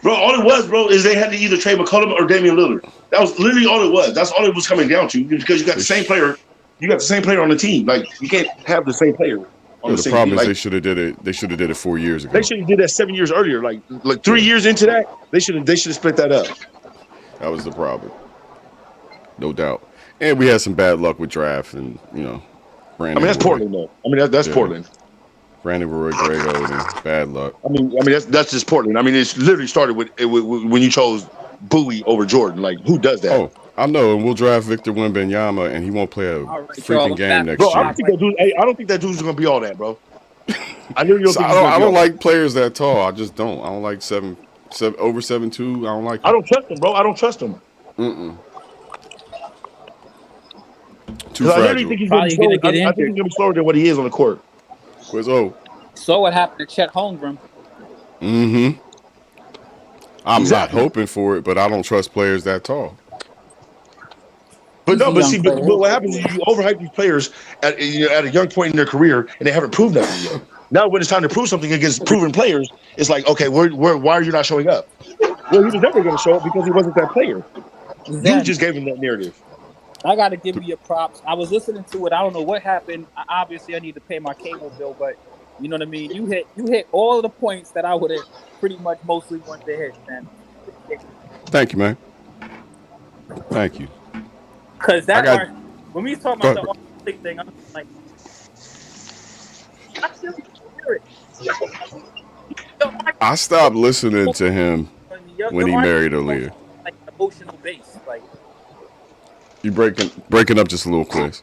Bro, all it was, bro, is they had to either trade McCollum or Damian Lillard. That was literally all it was. That's all it was coming down to, because you got the same player. You got the same player on the team. Like, you can't have the same player. The problem is they should have did it. They should have did it 4 years ago. They should have did that 7 years earlier. Like 3 years into that, they should have split that up. That was the problem, no doubt. And we had some bad luck with draft, and Brandon. I mean, that's Portland, though. I mean, that's Portland. Brandon Roy Grego, and bad luck. I mean that's just Portland. I mean, it's literally started with when you chose Bowie over Jordan. Like, who does that? Oh, I know, and we'll draft Victor Wembanyama, and he won't play a freaking game next year. I don't think that dude's gonna be all that, bro. I don't like players that tall. I just don't. I don't like over 7'2". I don't like. I don't trust him, bro. I don't trust him. Too fragile. I really think he's gonna be slower. I think he's gonna be slower than what he is on the court. Quizzo. So what happened to Chet Holmgren? I'm not hoping for it, but I don't trust players that tall. But what happens is you overhype these players at a young point in their career, and they haven't proved nothing yet. Now, when it's time to prove something against proven players, it's like, okay, why are you not showing up? Well, he was never going to show up because he wasn't that player. You just gave him that narrative. I got to give you your props. I was listening to it. I don't know what happened. Obviously, I need to pay my cable bill, but you know what I mean. You hit all of the points that I would have pretty much mostly wanted to hit, man. Thank you, man. Thank you. Because when we talk about the artistic thing, I'm like, I stopped listening to him when he married Aaliyah. Like emotional base, like you breaking up just a little, Quiz.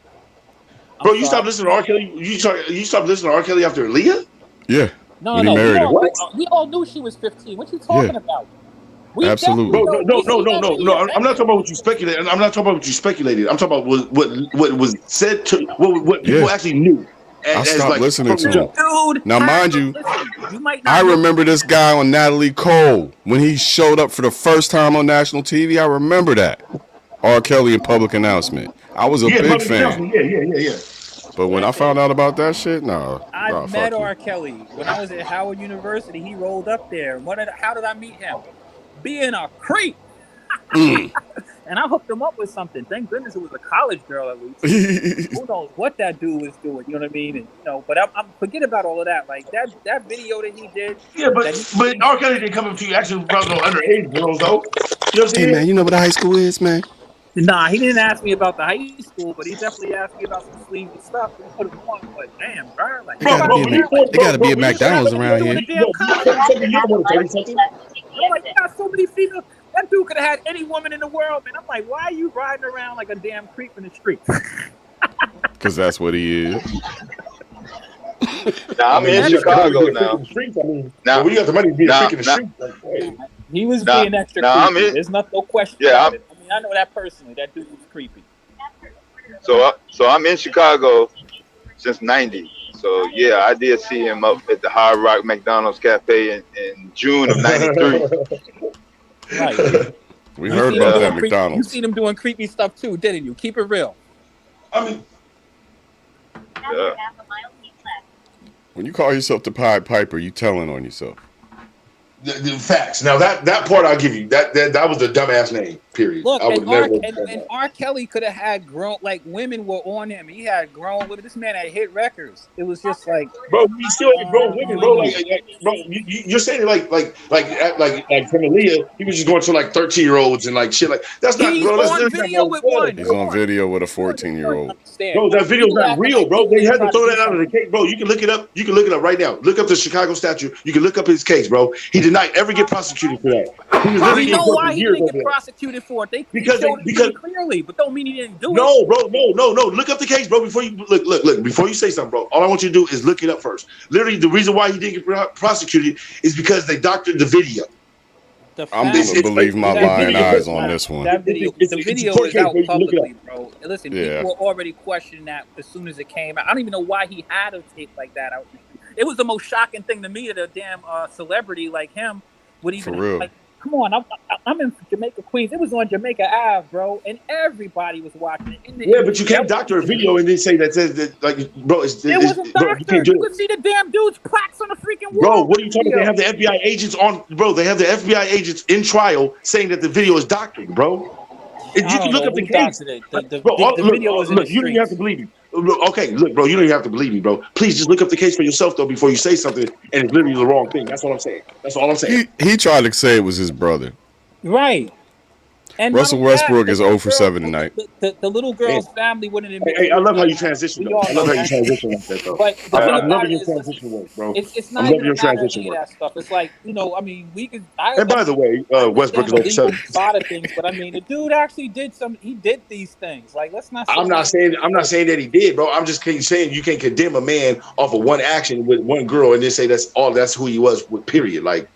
Bro, you stopped listening to R. Kelly. You stopped listening to R. Kelly after Aaliyah? Yeah. No, when he married her. We all knew she was 15. What you talking about? Absolutely. No. I'm not talking about what you speculated. I'm not talking about what you speculated. I'm talking about what was said to what people actually knew. I stopped listening to him. Dude, now, mind you, I remember this guy on Natalie Cole when he showed up for the first time on national TV. I remember that. R. Kelly in public announcement. I was a big fan. Yeah. But when I found out about that shit, I met R. Kelly when I was at Howard University. He rolled up there. How did I meet him? Being a creep. And I hooked him up with something. Thank goodness it was a college girl at least. Who knows what that dude was doing? You know what I mean? And, but I'm forget about all of that. Like that video that he did. Yeah, but R. Kelly didn't come up to you actually about no underage girls though. You know what I'm saying? Hey man, you know what a high school is, man? Nah, he didn't ask me about the high school, but he definitely asked me about some sleazy stuff. And put him on, but damn, bro, like they gotta be at McDonald's around here. I'm like, you got so many females. That dude could have had any woman in the world, man. I'm like, why are you riding around like a damn creep in the street? Because that's what he is. Now I'm in Chicago now. Now we got the money to be a freak in the street. He was being extra creepy. There's no question about it. I mean, I know that personally. That dude was creepy. So I'm in Chicago since '90. So yeah, I did see him up at the Hard Rock McDonald's Cafe in June of '93. Right. We heard about that McDonald's. You seen him doing creepy stuff too, didn't you? Keep it real. I mean, yeah. When you call yourself the Pied Piper, you telling on yourself. The facts. Now that part I'll give you. That was the dumbass name. Period. Look, I would and R. Kelly could have had grown, like women were on him. He had grown women. This man had hit records. It was just like, bro, he still had grown women, bro. Bro, you're saying it like from Aaliyah, he was just going to like 13-year-olds and like shit like that's not. He's bro, that's on video with one. He's on video with a 14-year-old. Bro, that video's not real, bro. They had to throw that out of the case, bro. You can look it up. You can look it up right now. Look up the Chicago statute. You can look up his case, bro. He did not ever get prosecuted for that. He was literally you know why he didn't get prosecuted for it? They showed it clearly, but don't mean he didn't do it. No, bro, no. Look up the case, bro. Before you look. Before you say something, bro. All I want you to do is look it up first. Literally, the reason why he didn't get prosecuted is because they doctored the video. I'm gonna believe my lying eyes on this one. That video, the video is out publicly, bro. Listen, people were already questioning that as soon as it came out. I don't even know why he had a tape like that out. It was the most shocking thing to me that a damn celebrity like him would even. For real. Like, come on, I'm in Jamaica, Queens. It was on Jamaica Ave, bro, and everybody was watching it. But you can't doctor a video and then say that says that, like, bro, it wasn't doctored. You could see the damn dude's plaques on the freaking wall. Bro, what are you talking about? They have the FBI agents on, bro. They have the FBI agents in trial saying that the video is doctored, bro. You can look up the case. The video was in the streets. You don't even have to believe me. Okay, look, bro, you don't even have to believe me, bro. Please just look up the case for yourself, though, before you say something, and it's literally the wrong thing. That's what I'm saying. That's all I'm saying. He tried to say it was his brother. Right. And Russell Westbrook is 0 for 7 tonight. The little girl's family wouldn't admit. Hey, I love how you transition. I love how you transition like that, though. But I'm loving your transition work, bro. It's not even about any of that stuff. It's like, I mean, we could. And by the way, Westbrook is 0 for 7. A lot of things, but I mean, the dude actually did some. He did these things. Like, let's not. I'm not saying that he did, bro. I'm just saying you can't condemn a man off of one action with one girl and then say that's who he was. With period. Like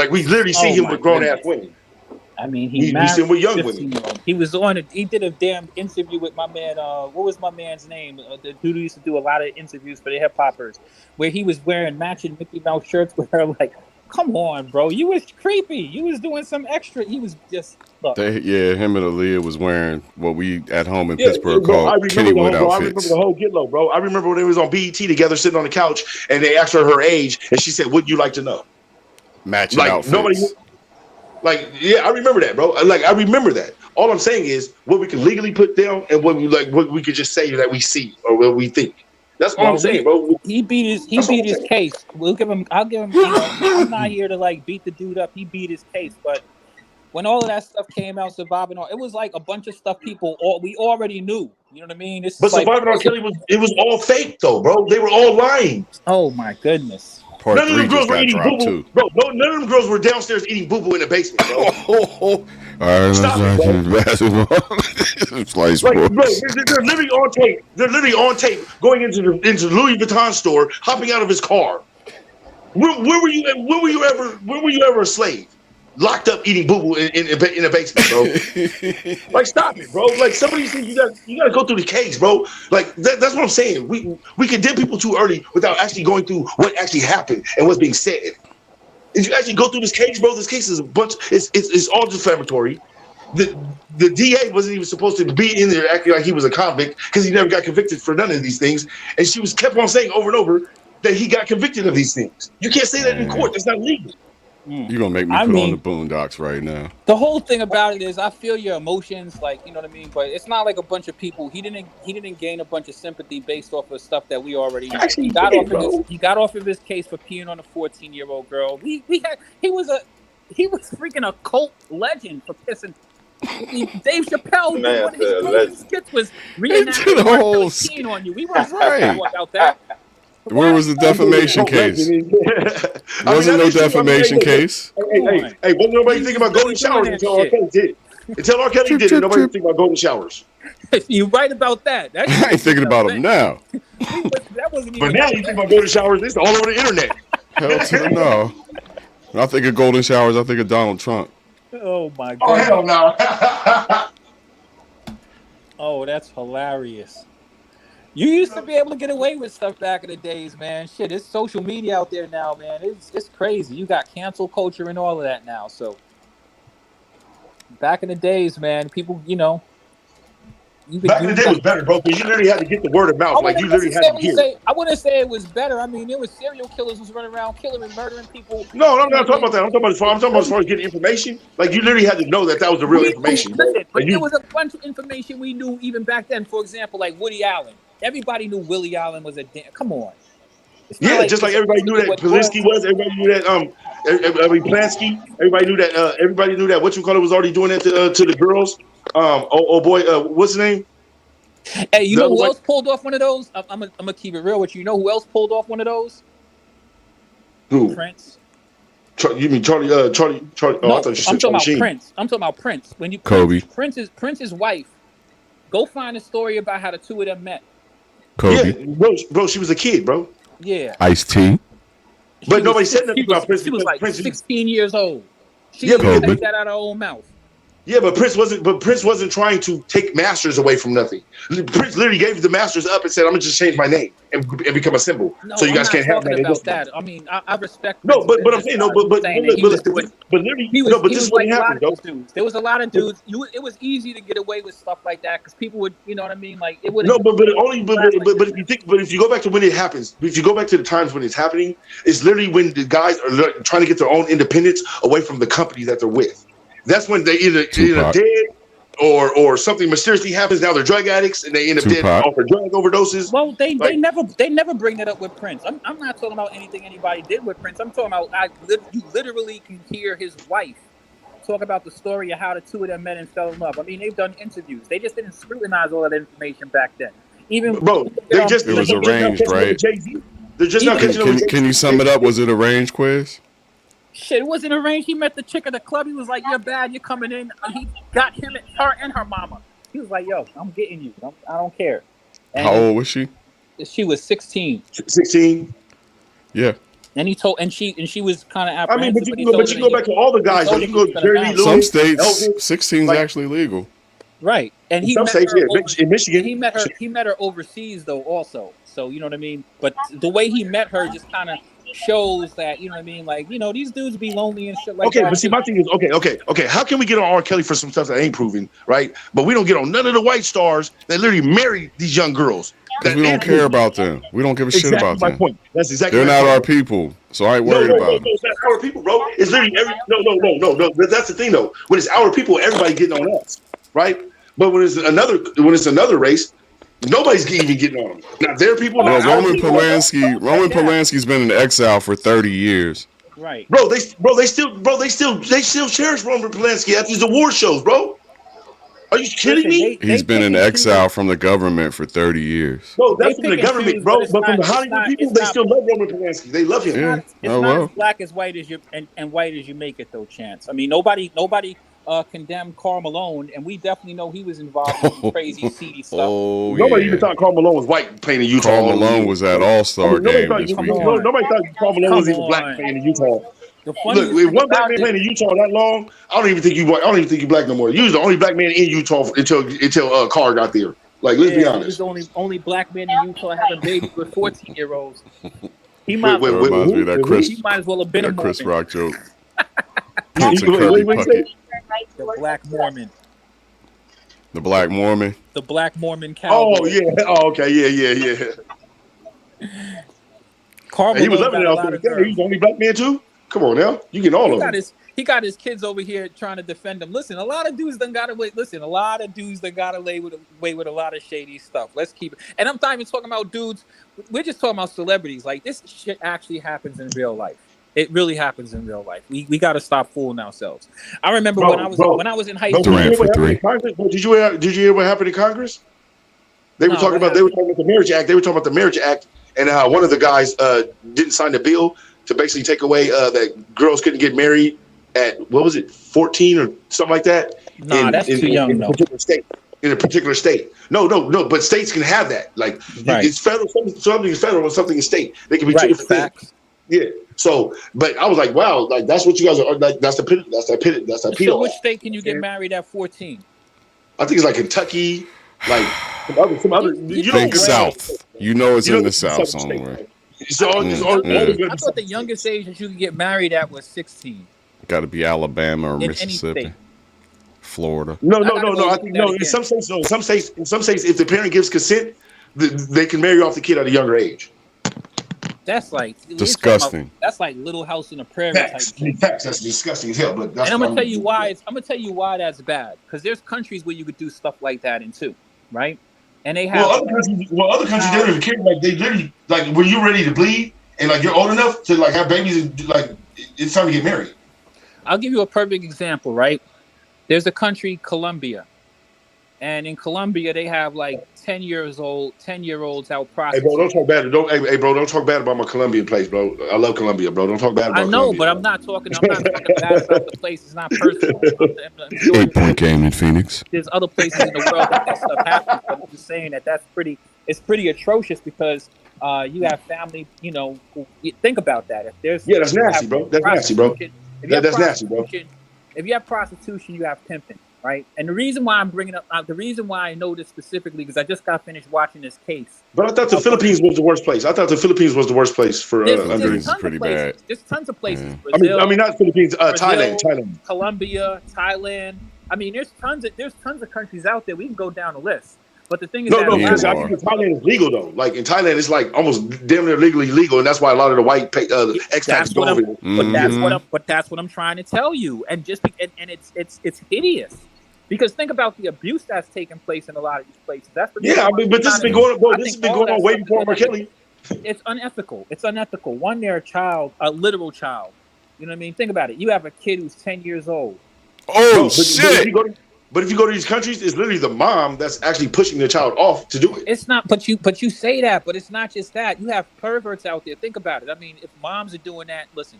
we literally see him with grown ass women. I mean, he married with young women. He was on it. He did a damn interview with my man. What was my man's name? The dude who used to do a lot of interviews for the hip hoppers, where he was wearing matching Mickey Mouse shirts with her. Like, come on, bro, you was creepy. You was doing some extra. He was just. Look. Him and Aaliyah was wearing what we at home in Pittsburgh called Kennywood outfits. I remember the whole get low, bro. I remember when they was on BET together, sitting on the couch, and they asked her age, and she said, "Would you like to know?" Matching outfits. I remember that, bro. I remember that. All I'm saying is what we can legally put down and what we could just say that we see or what we think. That's all I'm saying, bro. He beat his case. I'll give him. I'm not here to like beat the dude up. He beat his case, but when all of that stuff came out, Surviving R, it was like a bunch of stuff we already knew. You know what I mean? But Surviving R Kelly was all fake though, bro. They were all lying. Oh my goodness. Part none of them girls were eating boo-boo, bro. None of them girls were downstairs eating boo-boo in the basement, bro. All right, stop it, bro. Bro, they're literally on tape. They're literally on tape going into the Louis Vuitton store, hopping out of his car. Where were you ever a slave? Locked up eating boo-boo in a basement, bro. Like, stop it, bro. Like, some of these things you gotta go through the case, bro. Like, that's what I'm saying. We condemn people too early without actually going through what actually happened and what's being said. If you actually go through this case, bro, this case is a bunch. It's all defamatory. The DA wasn't even supposed to be in there acting like he was a convict because he never got convicted for none of these things, and she was kept on saying over and over that he got convicted of these things. You can't say that in court. That's not legal. You're gonna make me put on the Boondocks right now. The whole thing about it is I feel your emotions, like, you know what I mean, but it's not like a bunch of people. He didn't gain a bunch of sympathy based off of stuff that we already know. He got off of his case for peeing on a 14-year-old girl. He was freaking a cult legend for pissing. Dave Chappelle, one of his skits was reenacting the whole scene on you. We weren't right about that. Where was the defamation case? Wasn't no defamation case. Hey, wasn't nobody thinking about golden showers until R. Kelly did it. Until R. Kelly did it, nobody was thinking about golden showers. You're right about that. That I ain't thinking about them now. That wasn't even. But now you think about golden showers, it's all over the internet. Hell to the no. When I think of golden showers, I think of Donald Trump. Oh my god. Oh hell no. Oh, that's hilarious. You used to be able to get away with stuff back in the days, man. Shit, it's social media out there now, man. It's crazy. You got cancel culture and all of that now. So back in the days, man, people, you know. Back in the day was better, bro, because you literally had to get the word of mouth. Like you literally had to hear it. I wouldn't say it was better. I mean, there was serial killers who's running around killing and murdering people. No, I'm not talking about that. I'm talking about as far as getting information. Like you literally had to know that was the real information. Listen, but there was a bunch of information we knew even back then. For example, like Woody Allen. Everybody knew Willie Allen was a damn. Come on. Yeah, like, just like everybody knew that Polanski was. Everybody knew that. Polanski. Everybody knew that. Everybody knew that. What you call it was already doing that to the girls. What's his name? Hey, you know who else pulled off one of those? I'm gonna keep it real with you. You know who else pulled off one of those? Who? Prince. You mean Charlie? No, I thought you said I'm talking about Sheen. Prince. I'm talking about Prince. When you Kobe. Prince's wife. Go find a story about how the two of them met. Kobe. Yeah, bro, she was a kid, bro. Yeah. Ice-T. But nobody said nothing about Prince. She was like 16 years old. She Yeah, didn't but- take that out of her own mouth. Yeah, but Prince wasn't trying to take masters away from nothing. Prince literally gave the masters up and said, "I'm gonna just change my name and become a symbol, No, so you guys I'm can't not have talking that." about that. I mean, I respect. No, Prince but I'm saying no, but saying that he was doing- literally, He was, no, but he this was is what like a lot happened, of though. those dudes. There was a lot of dudes. It was easy to get away with stuff like that because people would, you know what I mean? Like it would. No, but if you go back to when it happens, if you go back to the times when it's happening, it's literally when the guys are trying to get their own independence away from the company that they're with. That's when they either dead or something mysteriously happens. Now they're drug addicts and they end up dead off of drug overdoses. Well, they never bring that up with Prince. I'm not talking about anything anybody did with Prince. I'm talking about you literally can hear his wife talk about the story of how the two of them met and fell in love. I mean, they've done interviews. They just didn't scrutinize all that information back then. Even bro, it was arranged, right? They're just not catching up. Can you sum it up? Was it arranged, Quiz? Shit, it wasn't arranged. He met the chick at the club. He was like, "You're bad. You're coming in." He got her and her mama. He was like, "Yo, I'm getting you. I don't care." And how old was she? She was 16. 16. Yeah. And he told, and she was kind of I mean, apprehensive. but you go back to all the guys. Like you go to Jerry Lee Lewis. Some states, Elvis, 16 is actually legal. Right, and he some met states, her in Michigan, he met her overseas though, also. So you know what I mean. But the way he met her just kind of shows that, you know what I mean. Like, you know, these dudes be lonely and shit like that. Okay, but see, my thing is, okay. How can we get on R. Kelly for some stuff that ain't proven, right? But we don't get on none of the white stars that literally marry these young girls. Because we don't care about them. We don't give a shit about them. My point. That's exactly. They're not our people, so I ain't worried about them. No, it's not our people, bro. It's literally no. But that's the thing, though. When it's our people, everybody getting on us, right? But when it's another race, nobody's even getting on them. Not their people. Well, Roman Polanski's been in exile for 30 years. Right, bro. They still cherish Roman Polanski at these award shows, bro. Are you kidding me? He's been in exile from the government for 30 years. No, that's from the government, bro. But from the Hollywood people, they still love Roman Polanski. They love him. Yeah. It's not as black as white as you and white as you make it, though, Chance. I mean, nobody condemned Karl Malone, and we definitely know he was involved in some crazy, seedy stuff. Nobody even thought Karl Malone was white playing in Utah. Karl Malone was at All-Star game this weekend. Nobody thought Karl Malone was even black playing in Utah. Look, if one black man playing in Utah that long, I don't even think you black no more. You was the only black man in Utah until Carr got there. Like, let's be honest. He was the only black man in Utah having babies with 14-year-olds. He might reminds me of that Chris. He might as well have been a Chris Mormon. Rock joke. The Black Mormon. The Black Mormon. The Black Mormon cowboy. Oh yeah. Oh okay. Yeah. Karl he was Malone loving it out there. He's the only black man too. Come on now, you get all of them. He got his kids over here trying to defend him. Listen, a lot of dudes done got away. Listen, a lot of dudes done got away with a lot of shady stuff. Let's keep it. And I'm not even talking about dudes. We're just talking about celebrities. Like, this shit actually happens in real life. It really happens in real life. We got to stop fooling ourselves. I remember when I was in high school. Durant for 3. Did you hear what happened in Congress? They were talking about the marriage act. They were talking about the marriage act, and one of the guys didn't sign the bill to basically take away that girls couldn't get married at, what was it, 14 or something like that? Nah, that's too young, in a particular state. In a particular state. No, but states can have that. Like, it's federal, something is federal and something is state. They can be two different things. Yeah. So, but I was like, wow, like that's what you guys are like. That's that pedo. So, which state can you get married at 14? I think it's like Kentucky, like some other. You think South. You know it's in the South somewhere. I thought the youngest age that you could get married at was 16. Got to be Alabama or Mississippi, Florida. No. I think no. In some states, if the parent gives consent, they can marry off the kid at a younger age. That's like disgusting. That's like Little House on the Prairie type shit. That's disgusting as hell. But that's and I'm gonna tell you why. I'm gonna tell you why that's bad. Because there's countries where you could do stuff like that in too, right? And they have other countries they don't even care. Like they literally like when you're ready to bleed and like you're old enough to like have babies and like it's time to get married. I'll give you a perfect example, right? There's a country, Colombia. And in Colombia, they have like 10-year-olds out prostituting. Hey, bro, don't talk bad. Don't talk bad about my Colombian place, bro. I love Colombia, bro. Don't talk bad about Colombia. I know, but I'm not talking bad about the place. It's not personal. I'm sure 8-point game in Phoenix. There's other places in the world that stuff happens. But I'm just saying it's pretty atrocious because you have family, who, think about that. That's nasty, bro. That's nasty, bro. That's nasty, bro. If you have prostitution, you have pimping. Right, and the reason why I'm bringing up, the reason why I know this specifically, because I just got finished watching this case. But I thought the Philippines was the worst place. There's pretty bad. There's tons of places. Brazil, I mean, not Philippines. Brazil, Thailand, Colombia, Thailand. I mean, there's tons of countries out there. We can go down the list. But the thing is, because I think in Thailand is legal though. Like in Thailand, it's like almost damn near legally legal, and that's why a lot of the white expats go over there. But that's what I'm trying to tell you, and it's hideous. Because think about the abuse that's taking place in a lot of these places. But this has been going on. This has been going on way before R. Kelly. It's unethical. One, they're a literal child. You know what I mean? Think about it. You have a kid who's 10 years old. Oh, shit. But if you go to these countries, it's literally the mom that's actually pushing the child off to do it. It's not, but you say that, but it's not just that. You have perverts out there. Think about it. I mean, if moms are doing that, listen.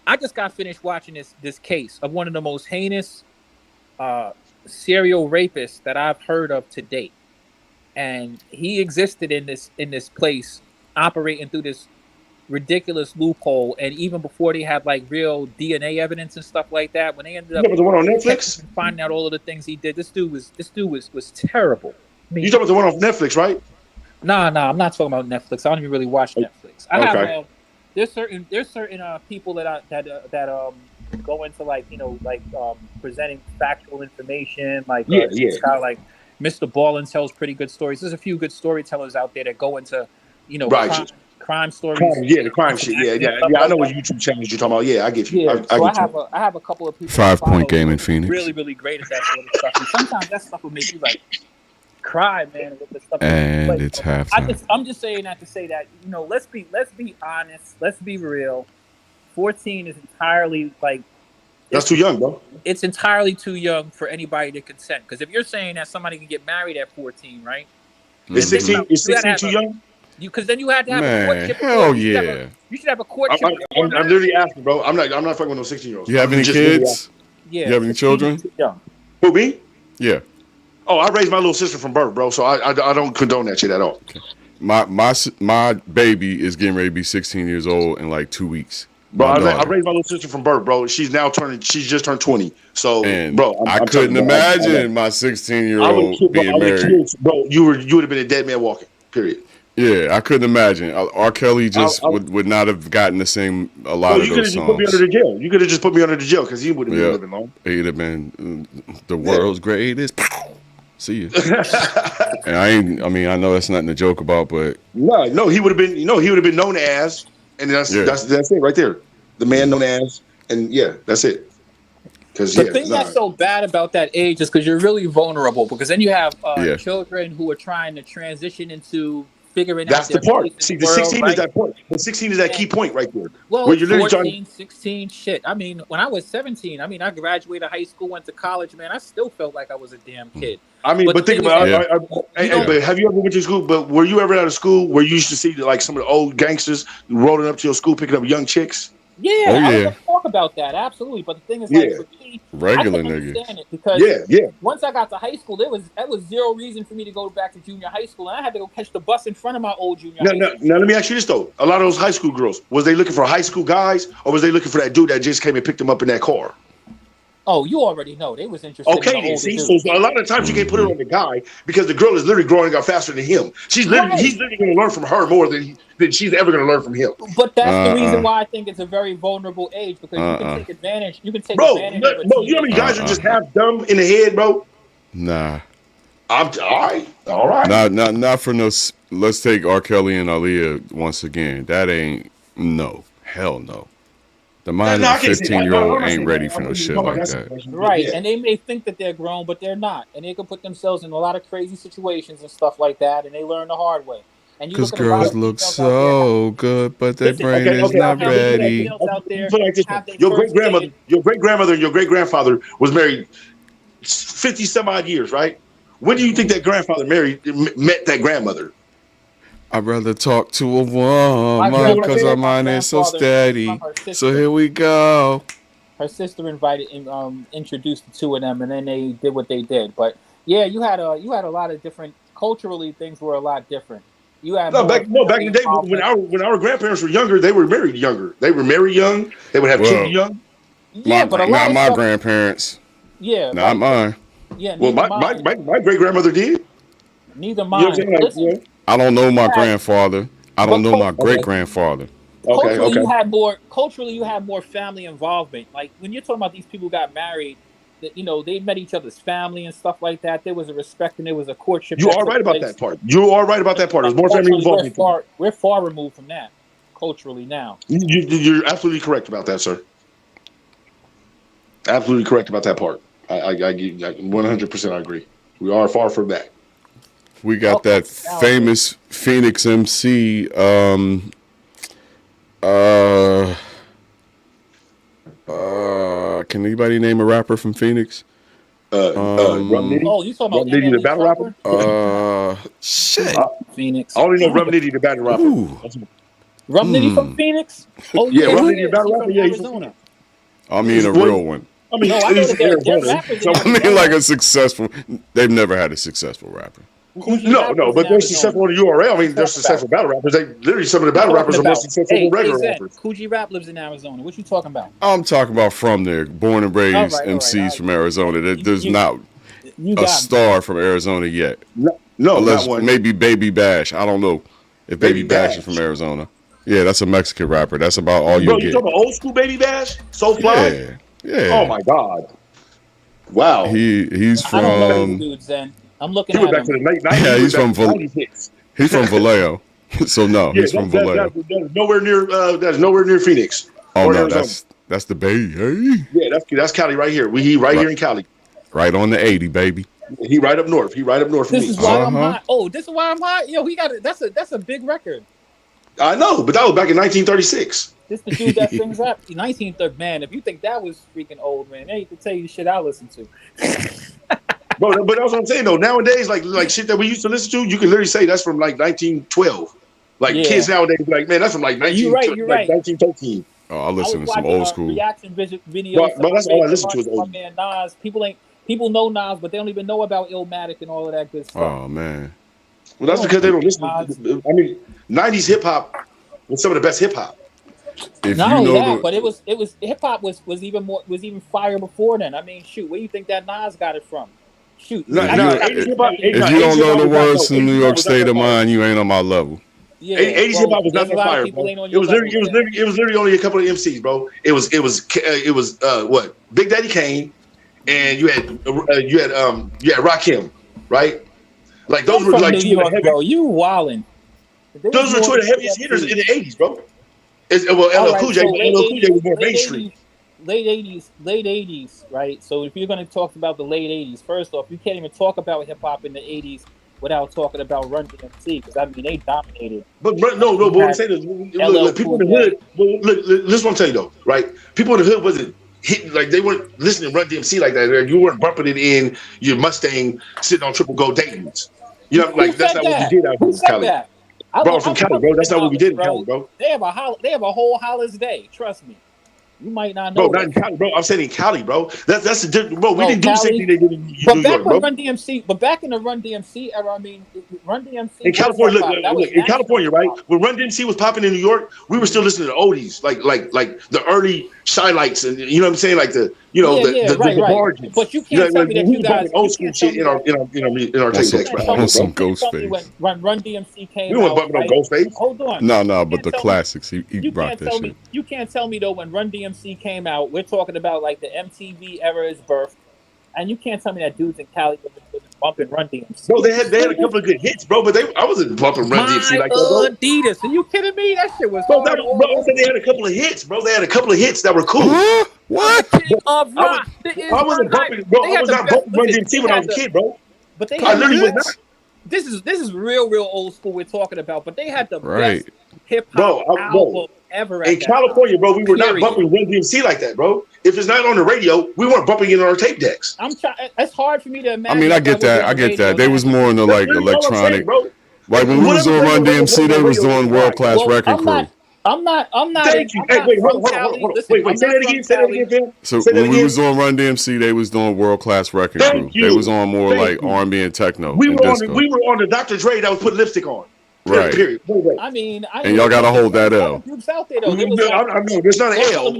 I just got finished watching this case of one of the most heinous serial rapists that I've heard of to date, and he existed in this place, operating through this ridiculous loophole. And even before they had like real DNA evidence and stuff like that, when they ended up the one on Netflix finding out all of the things he did, this dude was terrible. I mean, you talking about the one on Netflix, right? Nah, I'm not talking about Netflix. I don't even really watch Netflix. I have there's certain people that go into presenting factual information, kind of like Mr. Ballin tells pretty good stories. There's a few good storytellers out there that go into crime stories. The crime shit. Yeah. I know what YouTube channels you're talking about. Yeah, I get you. I have a couple of people. 5-point game in Phoenix. Really, really great at that sort of stuff. And sometimes that stuff will make you like cry, man. With the stuff. And it's halftime. I'm just saying that to say that let's be honest. Let's be real. 14 is entirely that's too young, bro. It's entirely too young for anybody to consent. Because if you're saying that somebody can get married at 14, right? Is 16 too young? Because then you had to have a courtship. Hell yeah. You should have a courtship. I'm literally asking, bro. I'm not fucking with no 16-year-olds. You have any kids? Yeah. You have any children? Who, me? Yeah. Oh, I raised my little sister from birth, bro. So I don't condone that shit at all. Okay. My baby is getting ready to be 16 years old in like 2 weeks. Bro, I raised my little sister from birth, bro. She's just turned 20. So, bro, I couldn't imagine my 16-year-old being married. Bro, you would have been a dead man walking. Period. Yeah, I couldn't imagine. R. Kelly would not have gotten to sing a lot of those songs. You could have just put me under the jail. You could have just put me under the jail because he wouldn't have been living long. He'd have been the world's greatest. See you. And I know that's nothing to joke about, but no, he would have been. He would have been known as, and that's it right there. The man known as, and that's it. Because the thing that's so bad about that age is because you're really vulnerable. Because then you have children who are trying to transition into figuring That's out their the part. place in See, the the world, 16 is right? that point. The 16 is that key And point right there. well, Where you're literally trying. 14, 16, shit. I mean, when I was 17, I mean, I graduated high school, went to college, man. I still felt like I was a damn kid. I mean, But the but think thing is, about like, hey, you don't. but have you ever went to school? But were you ever out of school where you used to see like some of the old gangsters rolling up to your school picking up young chicks? Yeah, Oh, I was yeah. gonna talk about that, absolutely. But the thing is, Yeah, like, for me, I Regular couldn't niggas. understand it because yeah. once I got to high school, that was zero reason for me to go back to junior high school, and I had to go catch the bus in front of my old junior high school. Now, let me ask you this though: a lot of those high school girls, was they looking for high school guys, or was they looking for that dude that just came and picked them up in that car? Oh, you already know they was interested in Okay, the then. older See, dude. so a lot of times you can't put it on the guy because the girl is literally growing up faster than him. He's literally going to learn from her more than she's ever going to learn from him. But that's the reason why I think it's a very vulnerable age because you can take advantage. You can take advantage of a Bro, you know how many guys are just half dumb in the head, bro? Nah. All right. Not for no. Let's take R. Kelly and Aaliyah once again. That ain't hell no. The mind of a 15-year-old ain't ready for no shit like that. Right, and they may think that they're grown, but they're not, and they can put themselves in a lot of crazy situations and stuff like that, and they learn the hard way. And you Because look at a lot girls of look females out there. so good, but their brain is not ready. Out there have their Your first great grandmother, date. your great grandmother, and your great grandfather was married 50 some odd years, right? When do you think that grandfather met that grandmother? I'd rather talk to a woman because her mind ain't so steady. So here we go. Her sister introduced the two of them, and then they did what they did. But yeah, you had a lot of different culturally things were a lot different. You had back in the day when our grandparents were younger, they were married younger. They were married young. They would have kids young. Yeah, but a lot not of my stuff, grandparents. Yeah, not right. mine. Yeah, well, my great grandmother did. Neither mine. You know what I'm saying? Like, I don't know my grandfather. I don't know my great grandfather. Culturally, you had more family involvement. Like when you're talking about these people who got married, that they met each other's family and stuff like that. There was a respect and there was a courtship. You are right about that part. You are right about that part. There's more family involvement. We're far removed from that culturally now. You're absolutely correct about that, sir. Absolutely correct about that part. I 100% agree. We are far from that. We got that famous Phoenix MC. Can anybody name a rapper from Phoenix? Rum Nitty. Oh, you talking about Rum Nitty, the battle rapper? Shit. Phoenix. I only know Rum Nitty, the battle rapper. Rum Nitty from Phoenix? Oh yeah, Rum Nitty, the he's battle rapper. from Yeah, Arizona. I mean a real one. I mean, No, I know that they're rappers. I mean like a successful. They've never had a successful rapper. No, but they're successful in the URL. I mean, they're successful battle rappers. They literally some of the battle rappers are more successful than regular rappers. Coogee Rap lives in Arizona. What you talking about? I'm talking about from there, born and raised MCs from Arizona. There's not a star from Arizona yet. No, unless not one. maybe Baby Bash. I don't know if Baby Bash is from Arizona. Yeah, that's a Mexican rapper. That's about all you get. You talking about old school Baby Bash? So fly? Yeah. Oh my God. Wow. He's from. I don't know these dudes. Then I'm looking at back to him. the late 90s. Yeah, he's from He's from Vallejo. So no, he's from Vallejo. That's nowhere near Phoenix. Oh no, that's the Bay. Hey? Yeah, that's Cali right here. He right here in Cali. Right on the 80, baby. He right up north. From This me. is why I'm hot. Oh, this is why I'm hot. Yo, he got it. That's a big record. I know, but that was back in 1936. This the dude that sings up. 1930. Man, if you think that was freaking old, man, they can tell you the shit I listen to. But that's what I'm saying though. Nowadays, like shit that we used to listen to, you can literally say that's from like 1912. Like kids nowadays be like, man, that's from like 1913. Oh, I listen to some old school. Reaction videos. But that's all I listen to is old. Man, Nas. People know Nas, but they don't even know about Illmatic and all of that good stuff. Oh man. Well, that's because they don't listen. I mean, 90s hip hop was some of the best hip hop. Not only that, but it was hip hop was even fire before then. I mean, shoot, where do you think that Nas got it from? Shoot. If you don't know the words to New York State of Mind, you ain't on my level. Yeah, 80s hip hop was not that fire, bro. It was literally only a couple of MCs, bro. It was what? Big Daddy Kane, and you had Rakim, right? Like those were like New York, bro. You wildin'. Those were two of the heaviest hitters in the 80s, bro. LL Cool J was more mainstream. Late 80s, right? So if you're going to talk about the late 80s, first off, you can't even talk about hip hop in the 80s without talking about Run DMC, because I mean they dominated. But no. But what I'm saying is, look, people in the hood. Well, look, this is what I'm telling you though, right? People in the hood wasn't hitting like they weren't listening to Run DMC like that. You weren't bumping it in your Mustang sitting on triple gold Dayton's. You know, like that's not what we did out here in Cali. Bro, from Cali, bro. That's not what we did in Cali, bro. They have a whole Hollis Day. Trust me. You might not Bro, know. not in Cali, bro. I'm saying in Cali, bro. That's the difference, bro. We didn't do the same thing they did in New York, bro. But back in the Run DMC era, I mean, Run DMC in California, look, in California, right? When Run DMC was popping in New York, we were still listening to oldies, like the early Shy Lights, and you know what I'm saying, like the margins. But you can't tell me that you guys old school shit in our tape decks, bro. On some Ghostface. When Run DMC came out, we weren't bumping on Ghostface. Hold on. No, but the classics. He brought that shit. You can't tell me though when Run DMC came out, we're talking about like the MTV era is birth, and you can't tell me that dudes in Cali were bumping Run DMC. Bro, they had a couple of good hits, bro, but I wasn't bumping Run DMC like that, bro. Adidas, are you kidding me? That shit was bro. I said they had a couple of hits, bro. They had a couple of hits that were cool. What? King of Rock. I wasn't bumping, bro. I was not bumping Run DMC when I was a kid, bro. But they I literally was not. This is real old school we're talking about, but they had the best hip hop album ever. In California, bro, we were not bumping Run DMC like that, bro. If it's not on the radio, we weren't bumping it on our tape decks. It's hard for me to imagine. I mean, I get that. They was more in the like electronic. Like when we was on Run DMC, they was doing World Class Wrecking Crew. I'm not. Thank you. Hey, wait, hold on. Wait, say that again, Phil. So when we was on Run DMC, they was doing World Class Wrecking Crew. They was on more like R&B and techno. We were on the Dr. Dre that was putting lipstick on. Right. Period. I mean, and y'all gotta hold that L. Groups out there though. I know there's not an L.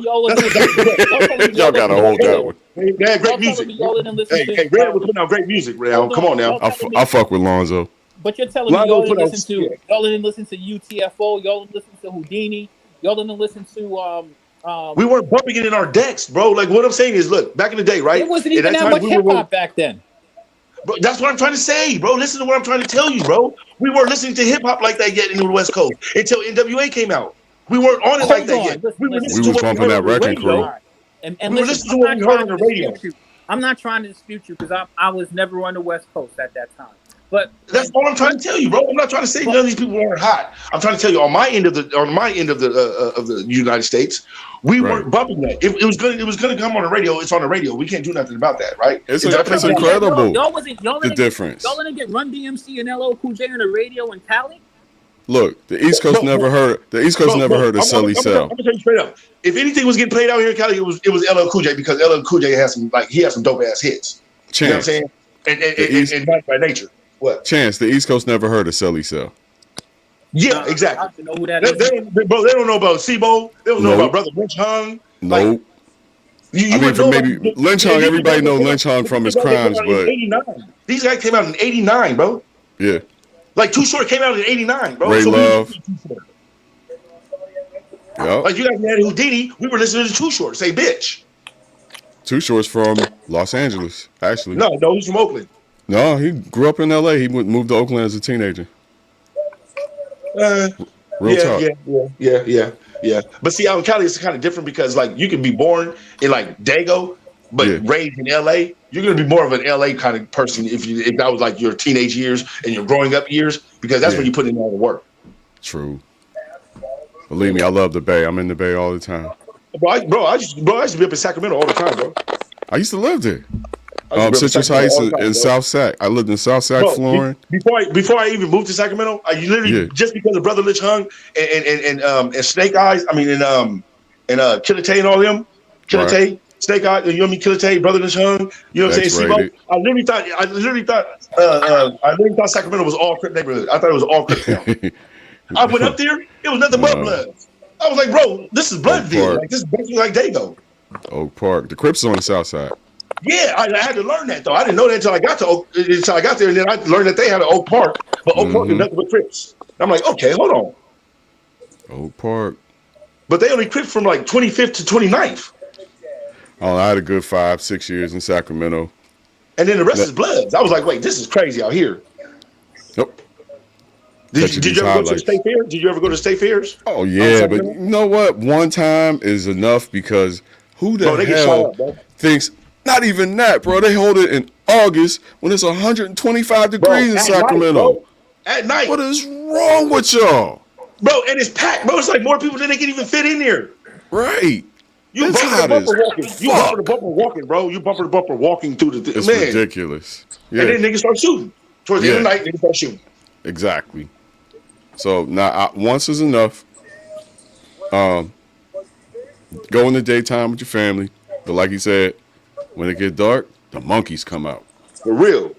Y'all gotta hold that one. They had great music. Hey, Red was putting out great music, Red. Come on now. I fuck with Lonzo. But you're telling me y'all didn't listen to UTFO, y'all didn't listen to Houdini, y'all didn't listen to we weren't bumping it in our decks, bro. Like what I'm saying is, look, back in the day, right? It wasn't even that much hip hop back then. Bro, that's what I'm trying to say, bro. Listen to what I'm trying to tell you, bro. We weren't listening to hip hop like that yet in the West Coast until NWA came out. We weren't on it like that yet. We was bumping that Wrecking Crew. And we were listening to what we heard on the radio. I'm not trying to dispute you because I was never on the West Coast at that time. But that's all I'm trying to tell you, bro. I'm not trying to say none of these people weren't hot. I'm trying to tell you on my end of the United States, we weren't bumping that. It was gonna come on the radio. It's on the radio. We can't do nothing about that, right? It's incredible. The difference. Y'all didn't get Run DMC and LL Cool J on the radio in Cali. Look, the East Coast never heard of Sully Cell. I'm gonna tell you straight up. If anything was getting played out here in Cali, it was LL Cool J because LL Cool J has some dope ass hits. Chance. You know what I'm saying? And not by nature. What? Chance, the East Coast never heard of Sully Cell. Yeah, exactly. I don't know who that is. They don't know about Sibo. They don't know about Brother Lynch Hung. Nope. I mean, for maybe Lynch Hung, everybody know Lynch Hung from his crimes, but these guys came out in '89, bro. Yeah. Like Too Short came out in '89, bro. Ray Love. Yep. Like you guys had Houdini, we were listening to Too Short. Say bitch. Too Short's from Los Angeles, actually. No, he's from Oakland. No, he grew up in L.A. He moved to Oakland as a teenager. Real talk. Yeah. But see, out in Cali, it's kind of different because like you can be born in like Dago, but raised in L.A. You're gonna be more of an L.A. kind of person if that was like your teenage years and your growing up years because that's when you put in all the work. True. Believe me, I love the Bay. I'm in the Bay all the time. I used to be up in Sacramento all the time, bro. I used to live there. Citrus Heights and South Sac. I lived in South Sac, Florida. Before I even moved to Sacramento, I literally just because of Brother Lynch Hung and Snake Eyes. I mean, and Killer Tay and all them. Killer Tay, Snake Eyes. You know what I mean? Killer Tay, Brother Lynch Hung. You know what I'm saying? I literally thought Sacramento was all Crip neighborhood. I thought it was all Crip. I went up there. It was nothing but Bloods. I was like, bro, this is Bloodville. Like, this is basically like Dago. Oak Park. The Crips are on the South Side. Yeah, I had to learn that though. I didn't know that until I got there, and then I learned that they had an Oak Park, but Oak Park is nothing but Crips. I'm like, okay, hold on. Oak Park. But they only Crips from like 25th to 29th. Oh, I had a good 5-6 years in Sacramento. And then the rest is Bloods. I was like, wait, this is crazy out here. Nope. Did you ever go to the state fair? Did you ever go to state fairs? Oh yeah, but you know what? One time is enough because who the hell thinks? Not even that, bro. They hold it in August when it's 125 degrees in Sacramento. At night. What is wrong with y'all? Bro, and it's packed, bro. It's like more people than they can even fit in there. Right. You It's bumper to hot as bumper walking. You bumper to bumper walking, bro. You bumper to bumper walking through the It's man. ridiculous. Yeah. And then niggas start shooting. Towards the end of the night, niggas start shooting. Exactly. So now once is enough. Go in the daytime with your family. But like he said, when it get dark, the monkeys come out. For real.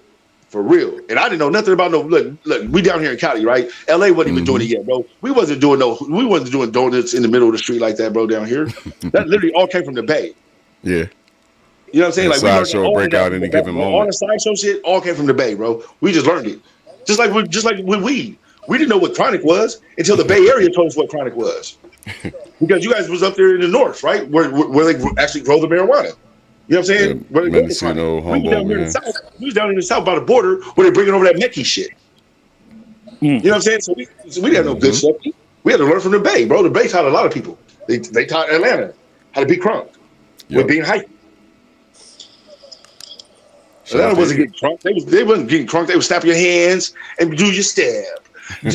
For real. And I didn't know nothing about no look, we down here in Cali, right? LA wasn't even doing it yet, bro. We wasn't doing donuts in the middle of the street like that, bro, down here. That literally all came from the Bay. Yeah. You know what I'm saying? Like we learned sideshow break out any given moment. All the sideshow shit all came from the Bay, bro. We just learned it. Just like with weed. We didn't know what chronic was until the Bay Area told us what chronic was. Because you guys was up there in the north, right? Where they actually grow the marijuana. You know what I'm saying? Yeah, Mendocino, Humboldt, we was down in the south by the border where they're bringing over that Meccy shit. You know what I'm saying? So we didn't have no good stuff. We had to learn from the Bay, bro. The Bay taught a lot of people. They taught Atlanta how to be crunk with being hype. Atlanta wasn't getting crunk. They wasn't getting crunk. They would snap your hands and do your step and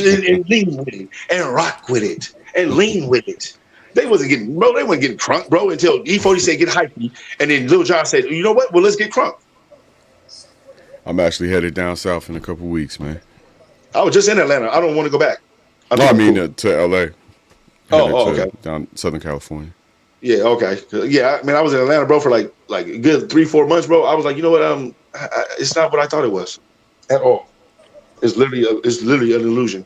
lean with it and rock with it and lean with it. They wasn't getting crunk, bro, until E40 said get hypey, and then Lil Jon said, you know what? Well, let's get crunk. I'm actually headed down south in a couple weeks, man. I was just in Atlanta. I don't want to go back. I mean to LA. Okay. Down Southern California. Yeah, okay. Yeah, I mean, I was in Atlanta, bro, for like a good 3-4 months, bro. I was like, you know what? It's not what I thought it was at all. It's literally an illusion.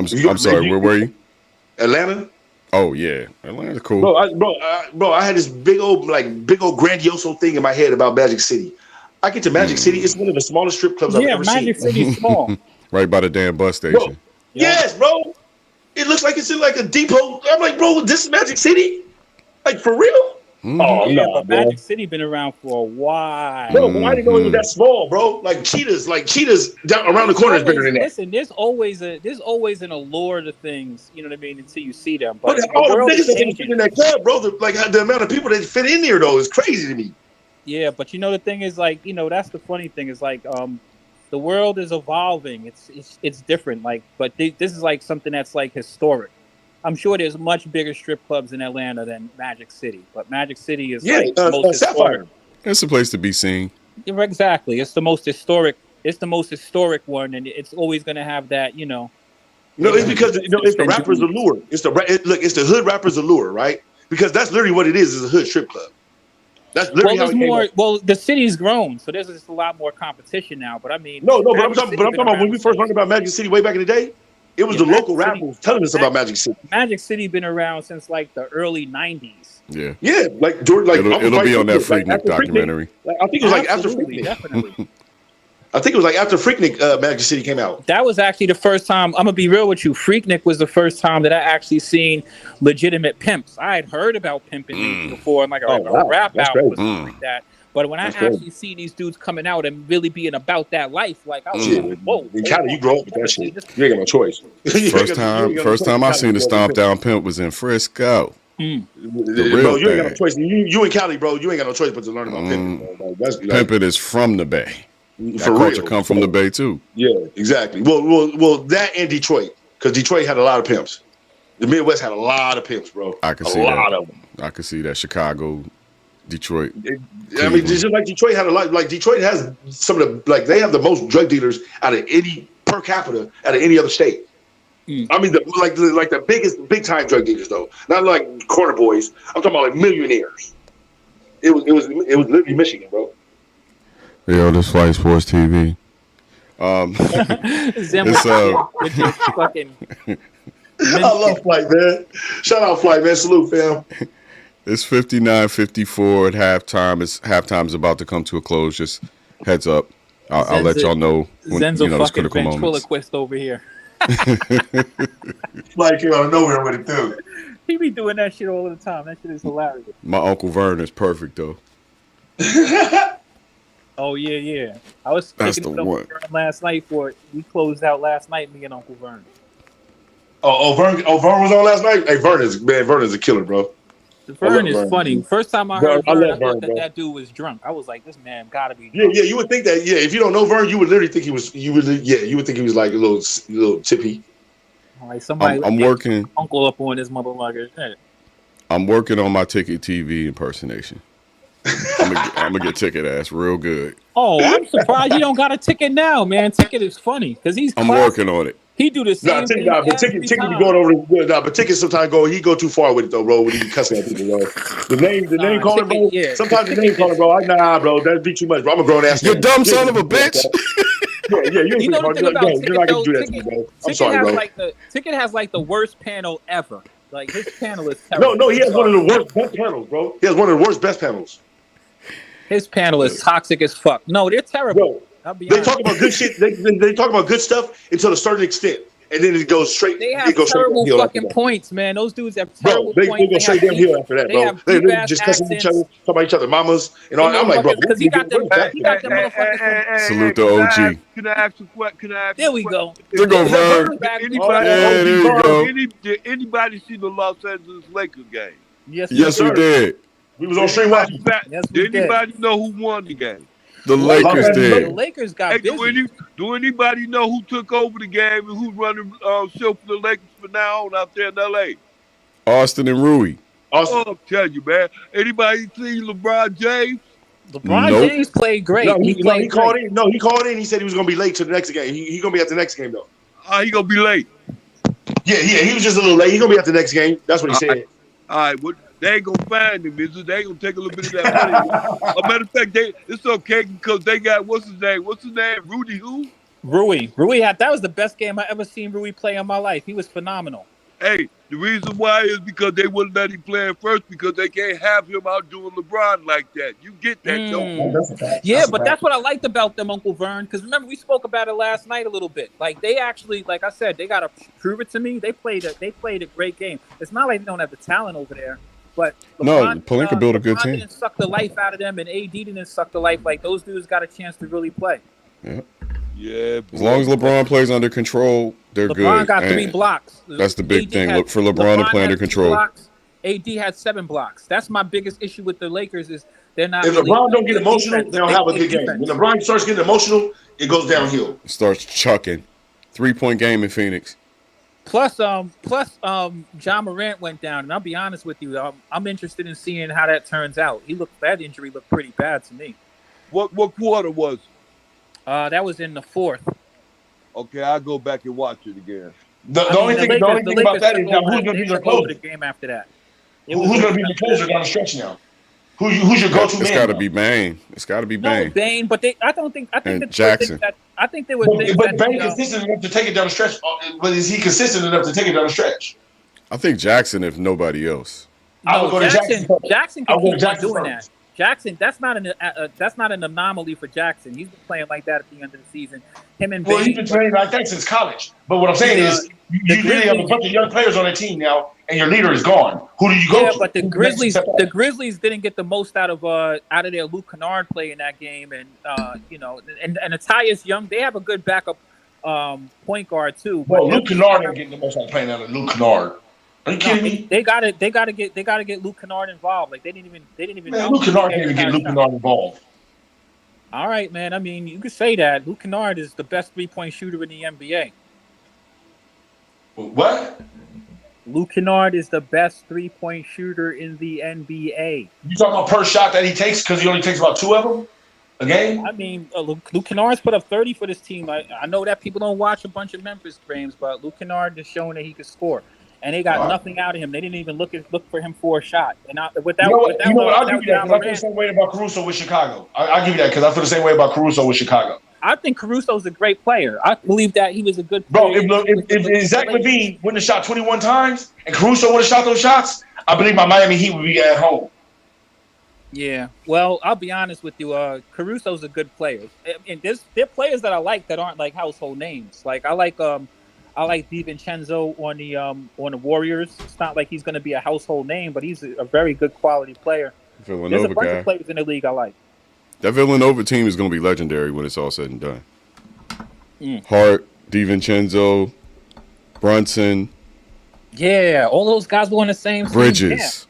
I'm sorry. Where were you? Atlanta. Oh yeah, Atlanta's cool, bro. I had this big old grandioso thing in my head about Magic City. I get to Magic City, it's one of the smallest strip clubs I've ever seen. Yeah, Magic City's small. Right by the damn bus station. Bro, yes, bro. It looks like it's in like a depot. I'm like, bro, this is Magic City? Like for real? Oh yeah, but Magic City been around for a while. Bro, but I didn't know it was that small, bro. Like cheetahs down around the corner is bigger than that. Listen, there's always an allure to things, you know what I mean, until you see them. But all the niggas that fit in that club, bro. The amount of people that fit in there though is crazy to me. Yeah, but you know the thing is like, you know, that's the funny thing is like the world is evolving. It's different. Like, but this is like something that's like historic. I'm sure there's much bigger strip clubs in Atlanta than Magic City, but Magic City is the most Sapphire. It's a place to be seen. Yeah, exactly. It's the most historic. It's the most historic one, and it's always going to have that, you know. No, it's because it's the rapper's allure. It's the hood rapper's allure, right? Because that's literally what it is a hood strip club. That's literally how it came up. Well, the city's grown, so there's just a lot more competition now. But I mean, but I'm talking about when we first learned about Magic City way back in the day. It was the local rappers telling us about Magic City. Magic City been around since like the early '90s. Yeah, like George, like it'll be on that Freaknik documentary. I think it was like after Freaknik. Definitely. I think it was like after Freaknik, Magic City came out. That was actually the first time. I'm gonna be real with you. Freaknik was the first time that I actually seen legitimate pimps. I had heard about pimping before, and like a rap album or something like that. But when I actually see these dudes coming out and really being about that life, like I was like, whoa. In Cali, you grow up with that shit. You ain't got no choice. First time I seen a stomp down pimp was in Frisco. Bro, you ain't got no choice. You in Cali, bro. You ain't got no choice but to learn about pimping. Pimping is from the Bay. That culture come from the Bay too. Yeah, exactly. Well, that and Detroit, because Detroit had a lot of pimps. The Midwest had a lot of pimps, bro. I can see that. A lot of them. I can see that. Chicago, Detroit. I mean, just like Detroit had a lot. Like Detroit has some of the they have the most drug dealers out of any per capita out of any other state. I mean, the biggest big time drug dealers though, not like corner boys. I'm talking about like millionaires. It was literally Michigan, bro. Yo, this Flight Sports TV. With your fucking. I love Flight, man. Shout out Flight, man. Salute, fam. It's 59-54 at halftime. Halftime's about to come to a close. Just heads up. I'll let y'all know when those critical moments. Ventriloquist over here. Flight came out of nowhere with it too. He be doing that shit all the time. That shit is hilarious. My Uncle Vern is perfect though. Oh yeah. I was speaking to Uncle Vern last night we closed out last night, me and Uncle Vern. Vern was on last night. Hey, Vern is a killer, bro. Vern is funny. First time I heard Vern, I thought Vern, that dude was drunk. I was like, this man gotta be drunk. Yeah, you would think that. Yeah, if you don't know Vern, you would literally think he was. You would think he was like a little tippy. Like somebody. I'm working. Uncle up on this motherfucker. Shit. I'm working on my Ticket TV impersonation. I'm gonna get Ticket ass real good. Oh, I'm surprised you don't got a Ticket now, man. Ticket is funny because he's. I'm working on it. He do the same thing. But Ticket be going over. But Ticket sometimes go too far with it though, bro. When he be cussing at people, bro. The name calling, bro. Yeah, sometimes the name calling, bro. Nah, bro, that'd be too much, bro. I'm a grown ass. You dumb son of a bitch. Yeah. You know the thing about Ticket, you're not gonna do that to me, bro. I'm sorry, bro. Ticket has like the worst panel ever. Like his panel is terrible. No, he has one of the worst best panels, bro. He has one of the worst best panels. His panel is toxic as fuck. No, they're terrible. Bro, they talk about good shit. They talk about good stuff until a certain extent, and then it goes straight. They have terrible fucking points, man. Those dudes have terrible points. They go straight downhill after that, bro. They just cussing each other, talking about each other mamas and all. I'm like, bro, because he got them motherfuckers. Salute the OG. Can I ask you what? There we go. There go Vern. There you go. Did anybody see the Los Angeles Lakers game? Yes, we did. We was on stream watching. Did anybody know who won the game? The Lakers did. The Lakers got busy. Do anybody know who took over the game and who's running show for the Lakers from now on out there in L.A.? Austin and Rui. Oh, I'm telling you, man. Anybody see LeBron James? LeBron James played great. He called in. No, he called in. He said he was going to be late to the next game. He going to be at the next game, though. He going to be late? Yeah. He was just a little late. He going to be at the next game. That's what he said. All right. Well, they ain't going to find him, is it? They ain't going to take a little bit of that money. As a matter of fact, it's okay because they got, what's his name? Rudy who? Rui. That was the best game I ever seen Rui play in my life. He was phenomenal. Hey, the reason why is because they wouldn't let him play at first because they can't have him out doing LeBron like that. You get that, don't you? That's what I liked about them, Uncle Vern. Because remember, we spoke about it last night a little bit. Like they actually, like I said, they got to prove it to me. They played a great game. It's not like they don't have the talent over there, but LeBron, Pelinka built a good LeBron team. Didn't suck the life out of them, and AD didn't suck the life. Like those dudes got a chance to really play. Yeah. As long as LeBron plays under control, they're good. LeBron got 3 blocks. That's the big thing. Look for LeBron to play under control. Blocks. AD had 7 blocks. That's my biggest issue with the Lakers is they're not. If LeBron don't get emotional, they don't have a good game. When LeBron starts getting emotional, it goes downhill. Starts chucking. 3-point game in Phoenix. Plus, John Morant went down, and I'll be honest with you, I'm interested in seeing how that turns out. That injury looked pretty bad to me. What quarter was it? That was in the 4th. Okay, I'll go back and watch it again. The only thing about that is now who's going to be their closer? The game after that. Who's going to be the closer down the stretch now? Who's your go-to man? It's got to be Bane. No, Bane, but I think Jackson. I think they would think but Bane consistent enough to take it down the stretch. But is he consistent enough to take it down the stretch? I think Jackson, if nobody else. I would go to Jackson. Jackson can keep on doing that. Jackson, that's not an anomaly for Jackson. He's been playing like that at the end of the season. Him and Bane. He's been playing like that since college. But what I'm saying is, you really have a bunch of young players on the team now, and your leader is gone. Who do you go to? Yeah, but the Grizzlies didn't get the most out of their Luke Kennard play in that game, and and Tyus Young, they have a good backup point guard too. Well, Luke Kennard ain't getting the most out of playing out of Luke Kennard. Are you kidding me? They gotta get Luke Kennard involved. Like they didn't even. Man, Luke Kennard can't even get Luke Kennard involved. All right, man. I mean, you could say that Luke Kennard is the best 3-point shooter in the NBA. What? Luke Kennard is the best 3-point shooter in the NBA. You talking about per shot that he takes because he only takes about 2 of them a game? I mean, Luke Kennard's put up 30 for this team. I know that people don't watch a bunch of Memphis games, but Luke Kennard is showing that he can score. And they got nothing out of him. They didn't even look for him for a shot. And I'll give you that because I feel the same way about Caruso with Chicago. I'll give you that because I feel the same way about Caruso with Chicago. I think Caruso's a great player. I believe that he was a good player. Bro, if Zach LaVine wouldn't have shot 21 times and Caruso would have shot those shots, I believe my Miami Heat would be at home. Yeah. Well, I'll be honest with you. Caruso's a good player. And there are players that I like that aren't like household names. Like I like DiVincenzo on the Warriors. It's not like he's going to be a household name, but he's a very good quality player. Villanova There's a bunch guy. of players in the league I like. That Villanova team is going to be legendary when it's all said and done. Hart, DiVincenzo, Brunson. Yeah, all those guys were on the same team. Bridges.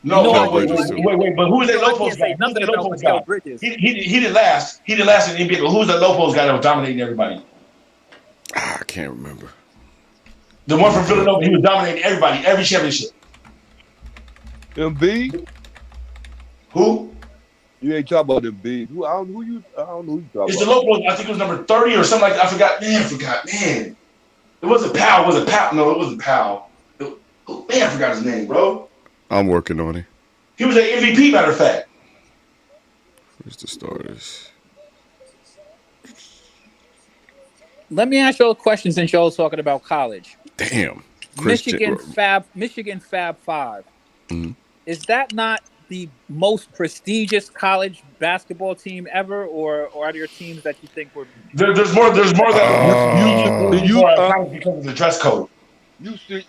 No, You know, wait. But who is that low I can't post guy? say Who's nothing that low about post guy? Mikal Bridges. He didn't last. He didn't last in the NBA. But who's that low post guy that was dominating everybody? I can't remember. The one from Villanova. He was dominating everybody, every championship. Embiid? Who? You ain't talking about Embiid. I don't know who you talking It's the about. low post. I think it was number 30 or something like that. I forgot. Man. It wasn't Powell. Was it Powell? No, it wasn't Powell. I forgot his name, bro. I'm working on it. He was an MVP, matter of fact. Where's the starters? Let me ask y'all a question since y'all talking about college. Damn. Michigan Fab 5. Mm-hmm. Is that not the most prestigious college basketball team ever, or are there teams that you think were? There's more that you because of the dress code.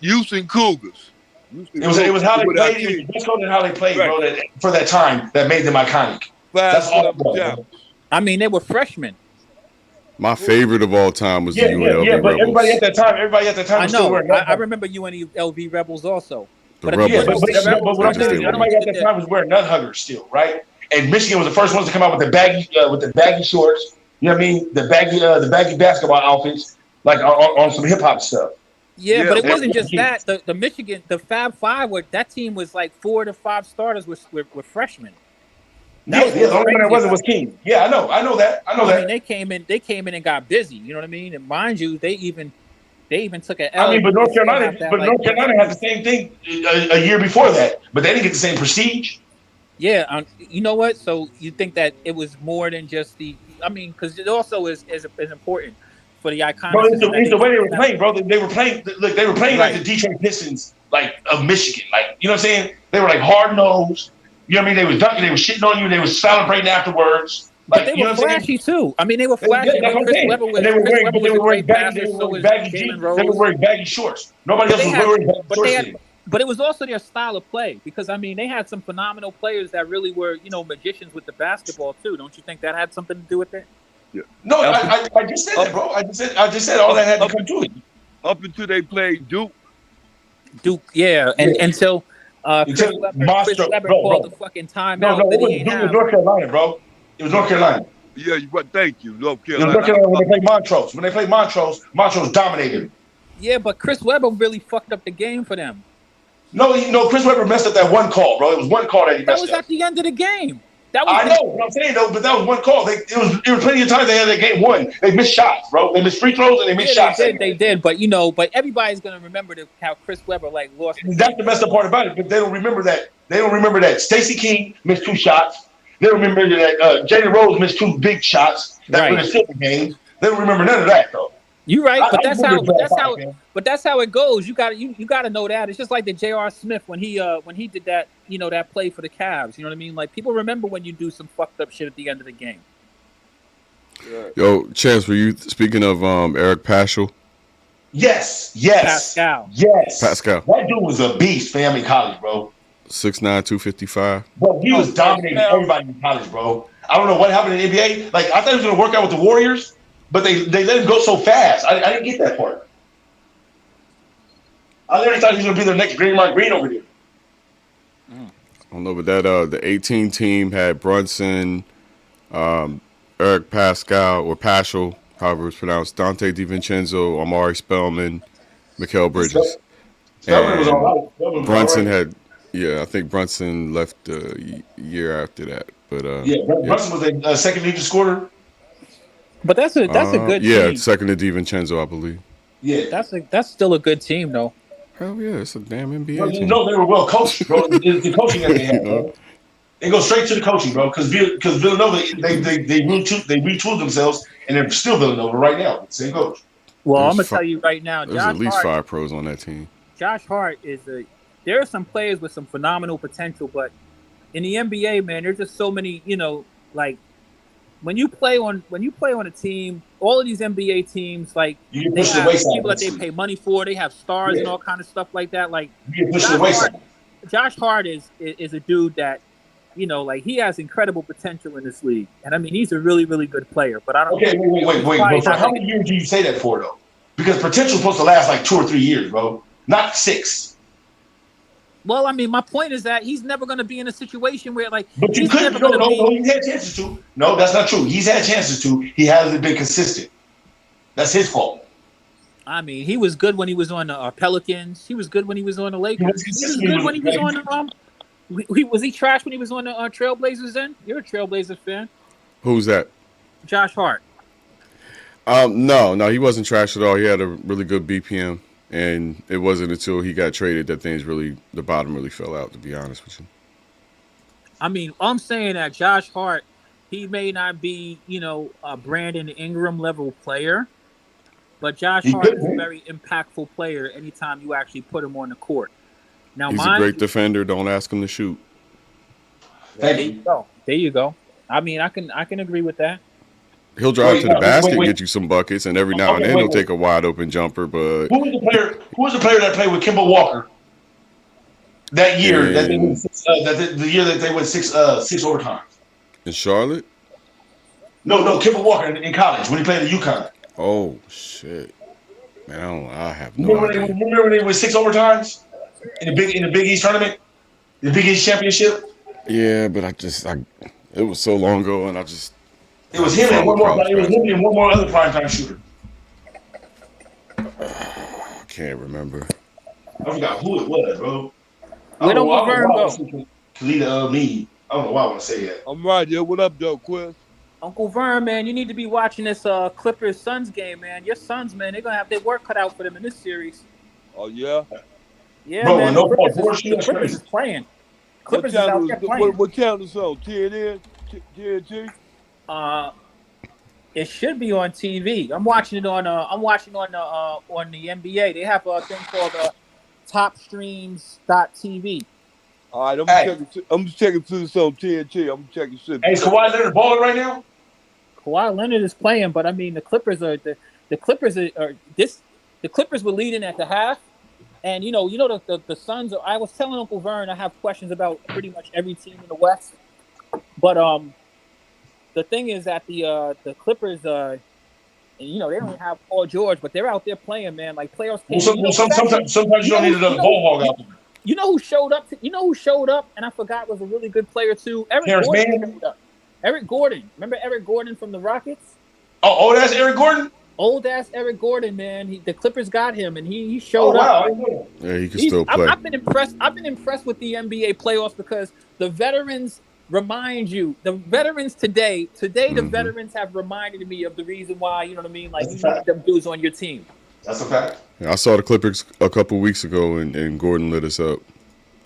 Houston Cougars. It was how they played. It was the dress code and how they played, bro. For that time, that made them iconic. That's all it was. I mean, they were freshmen. My favorite of all time was the UNLV but Rebels. everybody at that time I was still know. wearing I remember UNLV Rebels also. But what I'm saying is everybody at that time was wearing nut huggers still, right? And Michigan was the first ones to come out with the baggy shorts. You know what I mean? The baggy basketball outfits, like on some hip hop stuff. Yeah, but it wasn't just that. The Michigan, the Fab 5, that team was like 4 to 5 starters were freshmen. The only one that wasn't was King. Yeah, I know that. I mean, they came in and got busy. You know what I mean? And mind you, they even took an L. I mean, but North Carolina had the same thing a year before that, but they didn't get the same prestige. Yeah, you know what? So you think that it was more than just the? I mean, because it also is important for the iconic. Bro, it's the way they were playing, bro. They were playing. Look, they were playing like the Detroit Pistons, like of Michigan. Like, you know what I'm saying? They were like hard nosed. You know what I mean? They was dunking. They was shitting on you. They was celebrating afterwards. Like, but they were flashy too. I mean, they were flashy. They were wearing baggy shorts. Nobody else was wearing baggy shorts. But it was also their style of play, because I mean, they had some phenomenal players that really were, magicians with the basketball too. Don't you think that had something to do with it? Yeah. No, I just said that, bro. I just said all that had to come to it. Up until they played Duke. Yeah, and so Chris Webber called the fucking timeout. No, it was North Carolina, bro. It was North Carolina. Yeah, thank you, North Carolina. It was North Carolina when they played Montrose. Montrose dominated. Yeah, but Chris Webber really fucked up the game for them. No, Chris Webber messed up that one call, bro. It was one call that he messed up. That was at the end of the game. I know what I'm saying, though, but that was one call. It was plenty of times they had that game won. They missed shots, bro. They missed free throws and they missed shots. They did, but everybody's gonna remember how Chris Webber lost. That's the messed up part about it. But they don't remember that. They don't remember that Stacey King missed 2 shots. They don't remember that Jalen Rose missed 2 big shots. That would have still the game. They don't remember none of that, though. You're right, but that's how it goes. You got to know that. It's just like the J.R. Smith when he did that, that play for the Cavs. You know what I mean? Like, people remember when you do some fucked up shit at the end of the game. Yo, Chance, were you speaking of Eric Paschal? Yes. Pascal. Yes. Pascal. That dude was a beast, fam, in college, bro. 6'9", 255. Bro, he was dominating everybody in college, bro. I don't know what happened in the NBA. Like, I thought he was going to work out with the Warriors, but they let him go so fast. I didn't get that part. I literally thought he was going to be their next Draymond Green over there. I don't know, but that the 18 team had Brunson, Eric Pascal, or Paschal, however it's pronounced, Dante DiVincenzo, Amari Spellman, Mikal Bridges. Spellman was all right. Brunson had, I think Brunson left a year after that. But Brunson was a second leading scorer. But that's a good team. Yeah, second to DiVincenzo, I believe. Yeah, that's still a good team, though. Hell yeah, it's a damn NBA team. No, they were well coached, bro. It's the coaching that they had, bro. They go straight to the coaching, bro. Because Villanova, they retooled themselves, and they're still Villanova right now. Same coach. Well, I'm gonna tell you right now, there's at least 5 pros on that team. Josh Hart there are some players with some phenomenal potential, but in the NBA, man, there's just so many, like when you play on a team, all of these NBA teams, like they have people that they pay money for, they have stars and all kind of stuff like that. Like Josh Hart is a dude that, like he has incredible potential in this league, and I mean he's a really, really good player. But I don't. Okay, wait. But for how many years do you say that for though? Because potential is supposed to last like 2 or 3 years, bro, not 6. Well, I mean, my point is that he's never going to be in a situation where, like, But you he's couldn't. never No, going to no, be. no. He's had chances to. No, that's not true. He's had chances to. He hasn't been consistent. That's his fault. I mean, he was good when he was on the Pelicans. He was good when he was on the Lakers. He was good when he was on was he trash when he was on the Trailblazers? Then you're a Trailblazers fan. Who's that? Josh Hart. No, he wasn't trash at all. He had a really good BPM, and it wasn't until he got traded that the bottom really fell out. To be honest with you. I mean, I'm saying that Josh Hart, he may not be, a Brandon Ingram level player, but Josh Hart is a very impactful player anytime you actually put him on the court. Now, he's a great defender. Don't ask him to shoot. There you go. I mean, I can agree with that. He'll drive to the basket, get you some buckets, and every now and then he'll take a wide open jumper. But who was the player that played with Kemba Walker that year? That they went the year that they went six overtimes in Charlotte. No, Kemba Walker in college when he played at UConn. Oh shit, man! I have no idea. Remember when they went 6 overtimes in the Big East tournament, the Big East championship? Yeah, but it was so long ago, and it was him and one more. It was him and one more other primetime shooter. I can't remember. I forgot who it was, bro. Where don't Laverne go? Kalita me. I don't know why I want to say that. I'm right there. What up, though, Quest? Uncle Vern, man, you need to be watching this Clippers Suns game, man. Your Suns, man, they're gonna have their work cut out for them in this series. Oh yeah. Yeah, bro, man. No The Clippers is playing. Clippers is out there playing. What channel is on? TNN, TNT. It should be on TV. I'm watching it on the NBA. They have a thing called TopStreams.tv. All right, I'm checking to this on TNT. I'm checking shit. Hey, is Kawhi Leonard balling right now? Kawhi Leonard is playing, but I mean the Clippers were leading at the half, and the Suns. I was telling Uncle Vern I have questions about pretty much every team in the West, but the thing is that the Clippers, they don't have Paul George, but they're out there playing, man, like playoffs. Sometimes you don't need another ball hog out there. You know who showed up? And I forgot was a really good player too. Eric Gordon. Remember Eric Gordon from the Rockets? Oh, old ass Eric Gordon. Old ass Eric Gordon, man. The Clippers got him, and he showed up. Yeah, he can still play. I've been impressed with the NBA playoffs because the veterans remind you. The veterans today, the veterans have reminded me of the reason why. You know what I mean? Like you need them dudes on your team. That's a fact. Yeah, I saw the Clippers a couple weeks ago, and Gordon lit us up.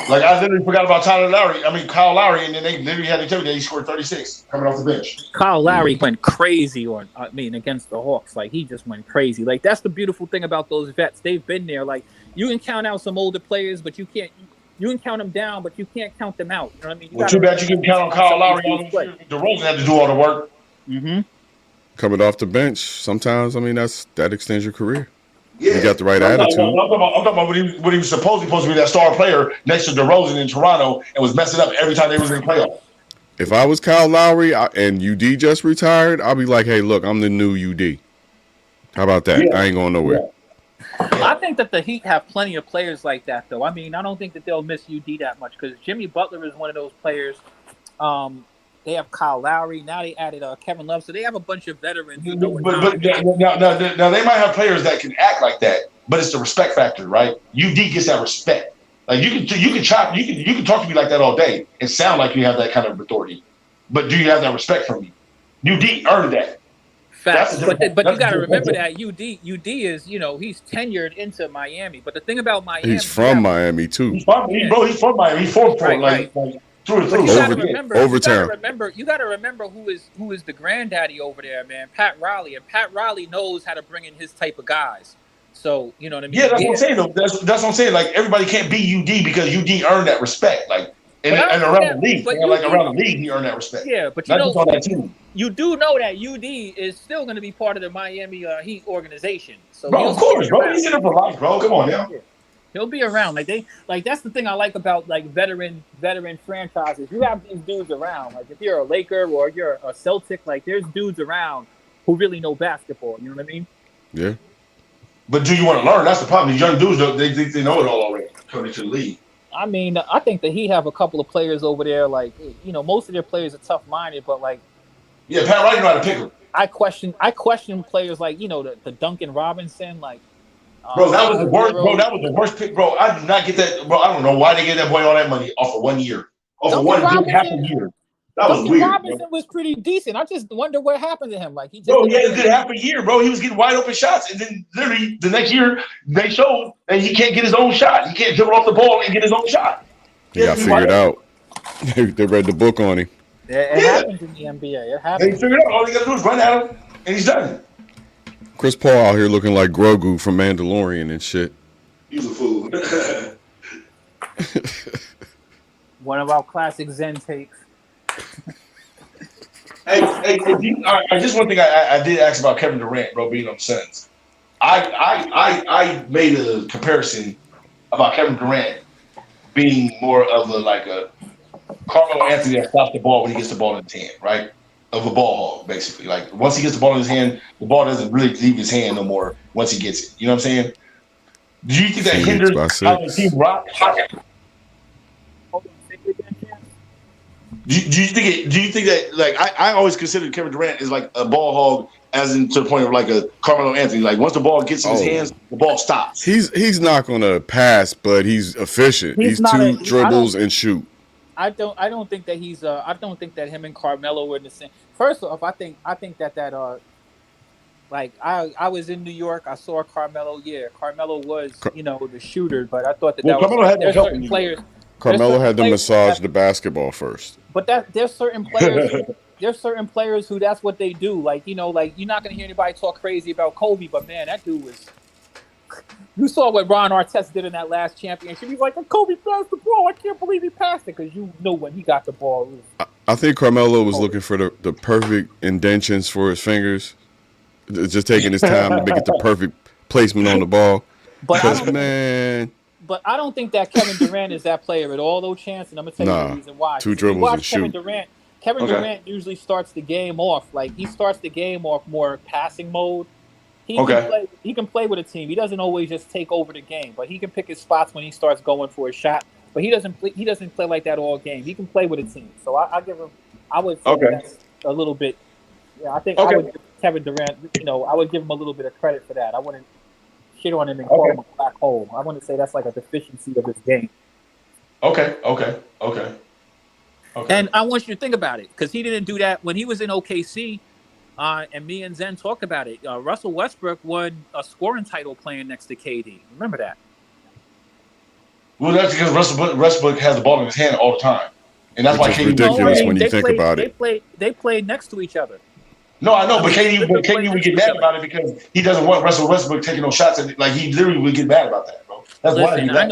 Like I literally forgot about Kyle Lowry, and then they literally had to tell me that he scored 36 coming off the bench. Kyle Lowry went crazy against the Hawks. Like he just went crazy. Like that's the beautiful thing about those vets. They've been there. Like you can count out some older players, but you can't. You can count them down, but you can't count them out. You know what I mean? Well, too bad you can count on Kyle Lowry. DeRozan had to do all the work. Mm-hmm. Coming off the bench, sometimes that extends your career. Yeah. He got the right attitude. I'm talking about when he was supposed to be that star player next to DeRozan in Toronto and was messing up every time they was in the playoffs. If I was Kyle Lowry and UD just retired, I'd be like, hey, look, I'm the new UD. How about that? Yeah. I ain't going nowhere. Yeah. I think that the Heat have plenty of players like that, though. I mean, I don't think that they'll miss UD that much because Jimmy Butler is one of those players. They have Kyle Lowry. Now they added Kevin Love. So they have a bunch of veterans. But now they might have players that can act like that, but it's the respect factor, right? UD gets that respect. Like you can talk to me like that all day and sound like you have that kind of authority, but do you have that respect from me? UD earned that. Facts. But you got to remember that UD is he's tenured into Miami. But the thing about Miami, he's from Miami too. He's from Miami. He's from right. Through and through. You got to remember who is the granddaddy over there, man. Pat Riley, and Pat Riley knows how to bring in his type of guys. So you know what I mean? Yeah, that's what I'm saying. Though. That's what I'm saying. Like everybody can't be UD because UD earned that respect. Like and around the league, around the league, he earned that respect. Yeah, but you do know that UD is still going to be part of the Miami Heat organization. So bro, of course, bro, he's in it for life, bro. Come on now. Yeah. He'll be around. That's the thing I like about like veteran franchises. You have these dudes around. Like if you're a Laker or you're a Celtic, like there's dudes around who really know basketball. You know what I mean? Yeah. But do you want to learn? That's the problem. These young dudes, they know it all already coming to the league. I mean, I think that he have a couple of players over there. Like, most of their players are tough minded, but like, Yeah, Pat Riley know how to pick him. I question players like the Duncan Robinson, like. Bro, that was the worst. Bro, that was the worst pick, bro. I did not get that, bro. I don't know why they gave that boy all that money off of 1 year, off of one good half a year. That was weird. Robinson was pretty decent. I just wonder what happened to him. Like he had a good half a year, bro. He was getting wide open shots, and then literally the next year they showed that he can't get his own shot. He can't dribble off the ball and get his own shot. He got figured out. They read the book on him. It happens in the NBA. It happens. They figured out all they got to do is run at him, and he's done. Chris Paul out here looking like Grogu from Mandalorian and shit. He's a fool. One of our classic Zen takes. Hey, just one thing I did ask about Kevin Durant, bro, being on the Suns. I made a comparison about Kevin Durant being more of a Carmelo Anthony that stops the ball when he gets the ball in his hand, right? Of a ball hog, basically. Like once he gets the ball in his hand, the ball doesn't really leave his hand no more once he gets it. You know what I'm saying? Do you think that hinders how the team rock? Do you think that like I always considered Kevin Durant is like a ball hog, as in to the point of like a Carmelo Anthony. Like once the ball gets in his hands, the ball stops. He's not gonna pass, but he's efficient. He's two dribbles and shoot. I don't think that he's I don't think that him and Carmelo were in the same. First off, I think that like I was in New York, I saw Carmelo. Yeah, Carmelo was the shooter, but I thought that Carmelo had there's certain players. Carmelo had to massage the basketball first. But there's certain players. There's certain players who that's what they do. Like like you're not gonna hear anybody talk crazy about Kobe, but man, that dude was. You saw what Ron Artest did in that last championship. He's like, Kobe passed the ball. I can't believe he passed it, because you know when he got the ball. I think Carmelo was looking for the perfect indentions for his fingers. Just taking his time to make it the perfect placement on the ball. But I don't think that Kevin Durant is that player at all, though, Chance. And I'm going to tell you the reason why. Two dribbles and shoot. Kevin Durant usually starts the game off. Like, he starts the game off more passing mode. He can play with a team. He doesn't always just take over the game, but he can pick his spots when he starts going for a shot. But he doesn't play like that all game. He can play with a team. So I give him. I would say that's a little bit. Yeah, I think I would give Kevin Durant. I would give him a little bit of credit for that. I wouldn't shit on him and call him a black hole. I wouldn't say that's like a deficiency of his game. Okay. And I want you to think about it, because he didn't do that when he was in OKC. And me and Zen talked about it. Russell Westbrook won a scoring title playing next to KD. Remember that? Well, that's because Russell Westbrook has the ball in his hand all the time, and that's why KD ridiculous when you think about it. They played next to each other. No, I know, but KD would get mad about it because he doesn't want Russell Westbrook taking no shots. Like he literally would get mad about that, bro. That's why. I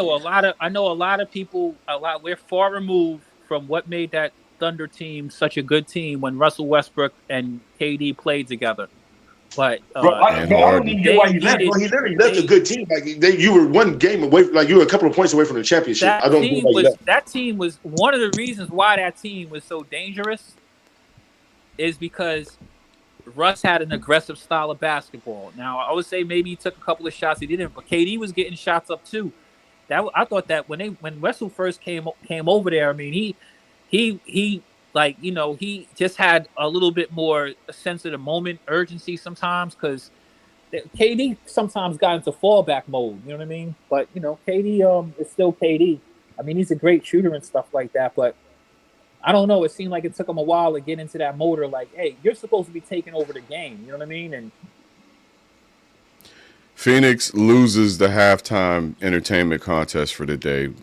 know a lot of people. We're far removed from what made that Thunder team such a good team when Russell Westbrook and KD played together. But I don't even get why you left. He literally left a good team. Like you were one game away, like you were a couple of points away from the championship. That team was one of the reasons why that team was so dangerous. Is because Russ had an aggressive style of basketball. Now I would say maybe he took a couple of shots. He didn't, but KD was getting shots up too. I thought that when Russell first came over there, I mean he like, he just had a little bit more a sense of the moment, urgency sometimes, because KD sometimes got into fallback mode. You know what I mean? But KD is still KD. I mean, he's a great shooter and stuff like that. But I don't know. It seemed like it took him a while to get into that motor. Like, hey, you're supposed to be taking over the game. You know what I mean? And Phoenix loses the halftime entertainment contest for the day.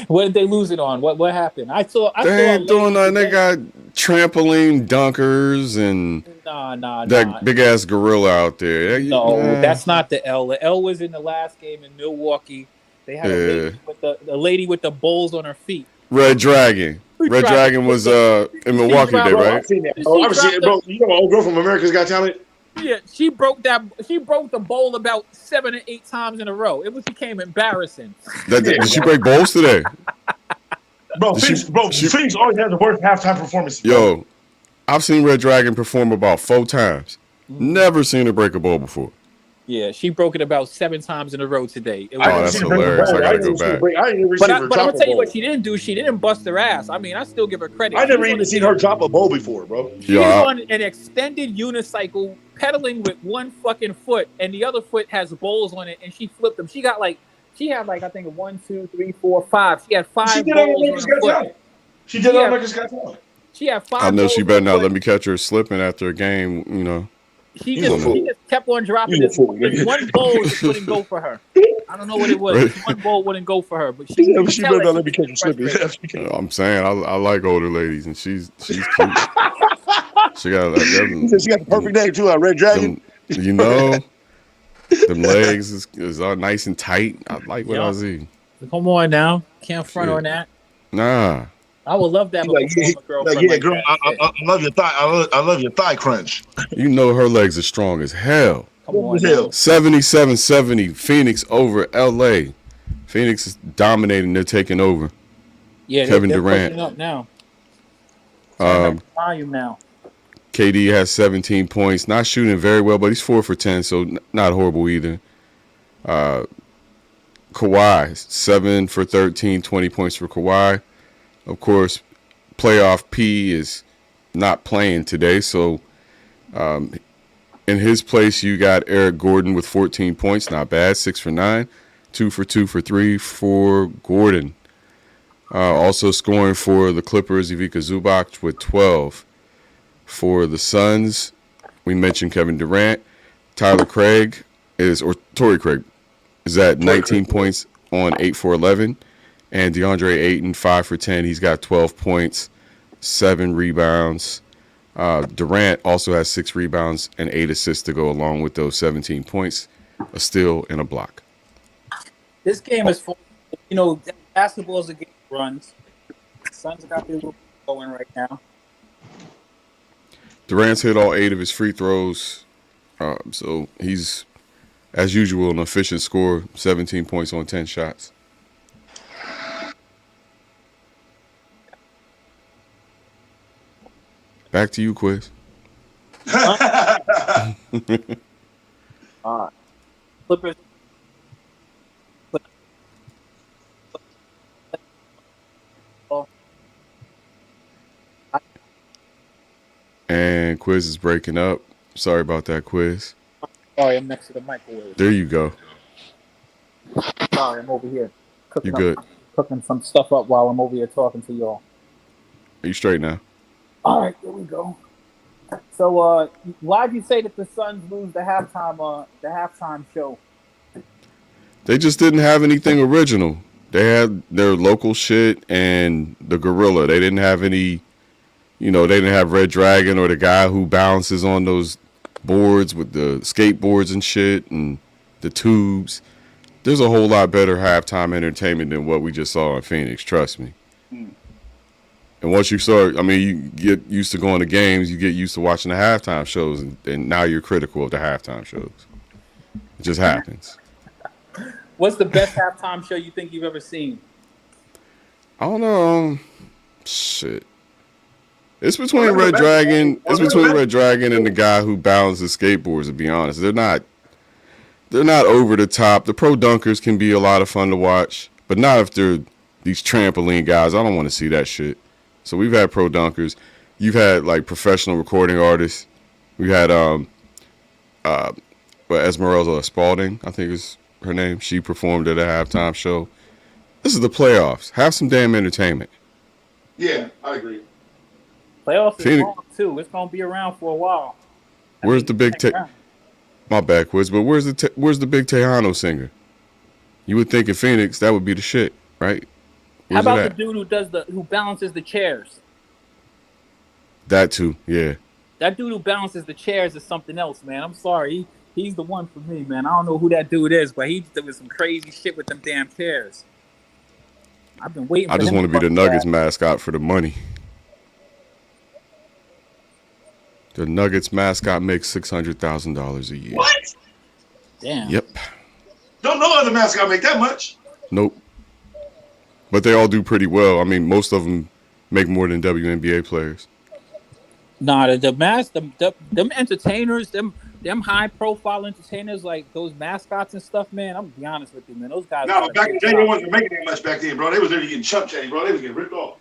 What did they lose it on? What happened? They ain't doing nothing. They got trampoline dunkers and that big ass gorilla out there. That's not the L. The L was in the last game in Milwaukee. They had a lady with the bowls on her feet. Red Dragon. Red Dragon was in Milwaukee today, right? I've seen that. I've seen it, bro. You know, old girl from America's Got Talent. Yeah, she broke the bowl about 7 or 8 times in a row. It became embarrassing. Did she break bowls today? Phoenix always has the worst halftime performance. Yo, I've seen Red Dragon perform about 4 times. Never seen her break a bowl before. Yeah, she broke it about 7 times in a row today. It Oh, that's hilarious. I gotta go back. I didn't even But see I'm her gonna drop a tell you ball. what she didn't do. She didn't bust her ass. I mean, I still give her credit. I never She's even seen her drop a ball before, bro. She's on an extended unicycle, pedaling with one fucking foot, and the other foot has balls on it, and she flipped them. She had I think 1, 2, 3, 4, 5. She had 5 She did balls on on America's her Got foot. Talent. She did on America's Got Talent. She had 5. I know she balls better on her not foot. let me catch her slipping after a game. You know. She just kept on dropping this. One bowl just wouldn't go for her. I don't know what it was. Right. One bowl wouldn't go for her, but she better not let me catch her slipping. I'm saying I like older ladies, and she's cute. She got She got the perfect name too. Red Dragon. You know, them legs is all nice and tight. I like what I see. Come on now, can't front on that. Nah. I would love to have a girlfriend yeah, like girl, that. I love your thigh. I love your thigh crunch. You know her legs are strong as hell. Come on now. 77-70, Phoenix over LA. Phoenix is dominating. They're taking over. Yeah, Kevin they're Durant. pushing up now. Volume now. KD has 17 points. Not shooting very well, but he's 4 for 10, so not horrible either. Kawhi, 7 for 13, 20 points for Kawhi. Of course, playoff P is not playing today, so in his place, you got Eric Gordon with 14 points. Not bad, 6 for 9, 2 for 2 for 3 for Gordon. Also scoring for the Clippers, Ivica Zubac with 12. For the Suns, we mentioned Kevin Durant. Torrey Craig is at 19 points on 8 for 11. And DeAndre Ayton, 5 for 10. He's got 12 points, 7 rebounds. Durant also has 6 rebounds and 8 assists to go along with those 17 points, a steal and a block. This game is full. Basketball is a game of runs. Suns got their little going right now. Durant's hit all 8 of his free throws, so he's, as usual, an efficient scorer, 17 points on 10 shots. Back to you, Quiz. All right. Clippers. And Quiz is breaking up. Sorry about that, Quiz. Sorry, I'm next to the microwave. There you go. Sorry, I'm over here You good? cooking some stuff up while I'm over here talking to y'all. Are you straight now? All right, here we go. So, why'd you say that the Suns lose the halftime show? They just didn't have anything original. They had their local shit and the gorilla. They didn't have any, they didn't have Red Dragon or the guy who balances on those boards with the skateboards and shit and the tubes. There's a whole lot better halftime entertainment than what we just saw in Phoenix, trust me. And once you start, you get used to going to games, you get used to watching the halftime shows, and now you're critical of the halftime shows. It just happens. What's the best halftime show you think you've ever seen? I don't know. Shit. It's between Red Dragon. It's between Red Dragon and the guy who balances skateboards, to be honest. They're not over the top. The pro dunkers can be a lot of fun to watch, but not if they're these trampoline guys. I don't want to see that shit. So we've had pro dunkers. You've had like professional recording artists. We had Esmeralda Spalding, I think is her name. She performed at a halftime show. This is the playoffs. Have some damn entertainment. Yeah, I agree. Playoffs is long too. It's gonna be around for a while. Where's the big my bad, Quiz, but where's the big Tejano singer? You would think in Phoenix that would be the shit, right? How about the dude who balances the chairs? That too, yeah. That dude who balances the chairs is something else, man. I'm sorry. He's the one for me, man. I don't know who that dude is, but he did some crazy shit with them damn chairs. I've been waiting for I just want to be the Nuggets mascot for the money. The Nuggets mascot makes $600,000 a year. What? Damn. Yep. Don't know other mascot make that much. Nope. But they all do pretty well. Most of them make more than WNBA players. Nah, them entertainers, them them high profile entertainers like those mascots and stuff, man. I'm gonna be honest with you, man. Those guys. No, back in the day, they wasn't making that much back then, bro. They was literally getting chump change, bro. They was getting ripped off.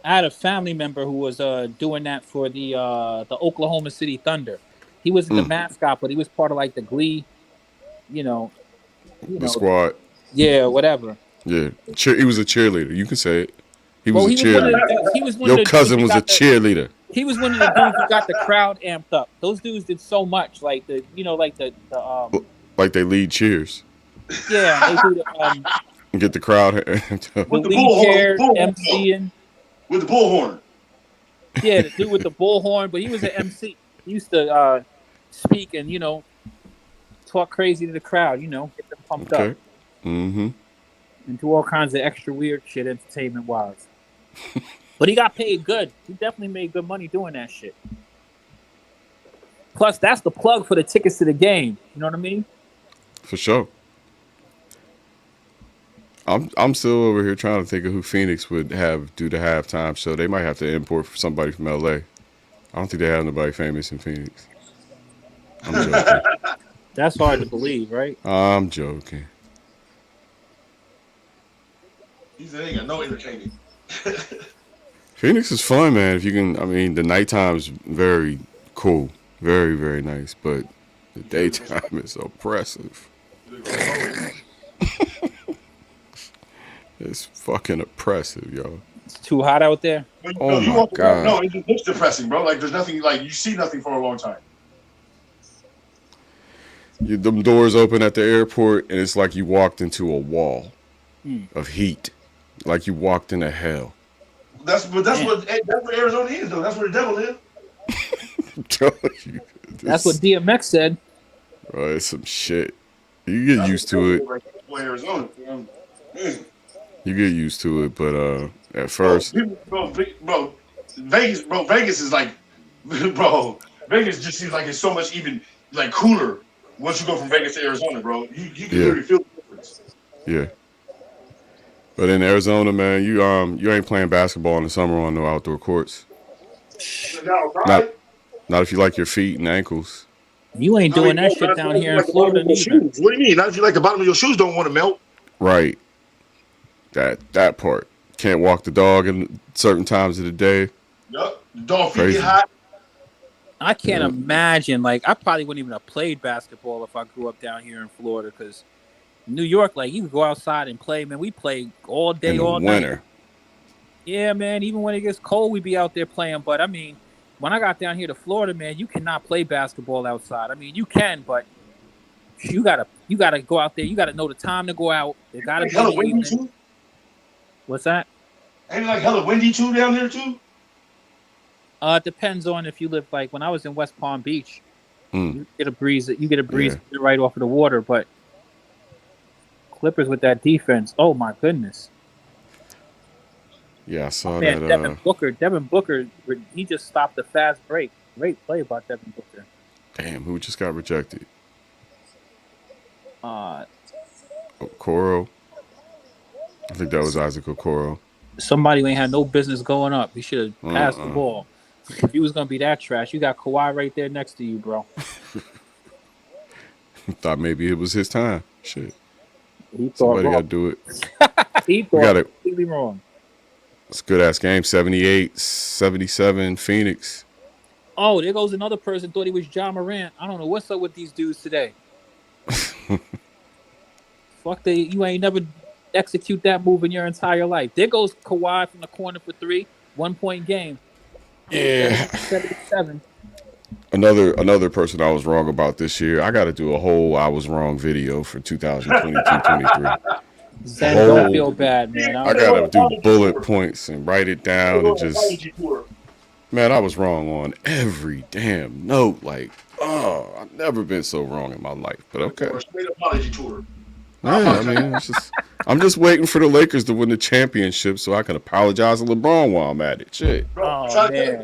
I had a family member who was doing that for the Oklahoma City Thunder. He wasn't the mascot, but he was part of like the Glee, the squad. Yeah, whatever. Yeah, he was a cheerleader. You can say it. He was a cheerleader. Your cousin was a cheerleader. He was one of the dudes who got the crowd amped up. Those dudes did so much, like the like they lead cheers. Yeah, they do the get the crowd with the bullhorn, MCing with the bullhorn. Yeah, the dude with the bullhorn, but he was an MC. He used to speak and talk crazy to the crowd. Get them pumped up. Mm-hmm. And do all kinds of extra weird shit, entertainment wise. But he got paid good. He definitely made good money doing that shit. Plus, that's the plug for the tickets to the game. You know what I mean? For sure. I'm still over here trying to think of who Phoenix would do the halftime show. They might have to import somebody from LA. I don't think they have nobody famous in Phoenix. I'm joking. That's hard to believe, right? I'm joking. He said they ain't got no entertainment. Phoenix is fun, man. If you can, the nighttime's very cool, very, very nice, but the daytime is oppressive. It's fucking oppressive, yo. It's too hot out there. Oh my god! No, it looks depressing, bro. Like there's nothing. Like you see nothing for a long time. Them doors open at the airport, and it's like you walked into a wall of heat, like you walked into hell. That's what Arizona is, though. That's where the devil is. I'm telling you, that's what DMX said. Bro, it's some shit. You get used to it. Arizona. You get used to it, but at first, bro, Vegas is like, bro, Vegas just seems like it's so much even like cooler once you go from Vegas to Arizona, bro. You can literally feel the difference. Yeah. But in Arizona, man, you ain't playing basketball in the summer on no outdoor courts. Not if you like your feet and ankles. You ain't doing that shit down here in Florida neither. What do you mean? Not if you like the bottom of your shoes don't want to melt. Right. That part. Can't walk the dog in certain times of the day. Yup. The dog feet get hot. I can't imagine. Like, I probably wouldn't even have played basketball if I grew up down here in Florida, because New York, like, you can go outside and play, man. We play all day, all night. Winter. Yeah, man. Even when it gets cold, we be out there playing. But when I got down here to Florida, man, you cannot play basketball outside. You can, but you gotta go out there. You gotta know the time to go out. There gotta be hella windy too. What's that? Ain't it like hella windy too down there too? It depends on if you live, like, when I was in West Palm Beach, you get a breeze right off of the water, but Clippers with that defense, oh my goodness. Yeah, I saw that. Devin Booker, he just stopped the fast break. Great play by Devin Booker. Damn, who just got rejected? Okoro. I think that was Isaac Okoro. Somebody who ain't had no business going up. He should have passed the ball. If he was gonna be that trash, you got Kawhi right there next to you, bro. Thought maybe it was his time. Shit. Somebody got to do it. He thought completely wrong. It's a good-ass game. 78-77 Phoenix. Oh, there goes another person thought he was John Morant. I don't know what's up with these dudes today. You ain't never execute that move in your entire life. There goes Kawhi from the corner for 3, 1-point game. Yeah. 77. Another person I was wrong about this year. I got to do a whole I was wrong video for 2022-23. Zen, don't feel bad, man. I got to do bullet points and write it down and just... Man, I was wrong on every damn note. Like, I've never been so wrong in my life. But okay. Straight apology tour. Yeah, I'm just waiting for the Lakers to win the championship so I can apologize to LeBron while I'm at it. Shit. Bro, I'm trying to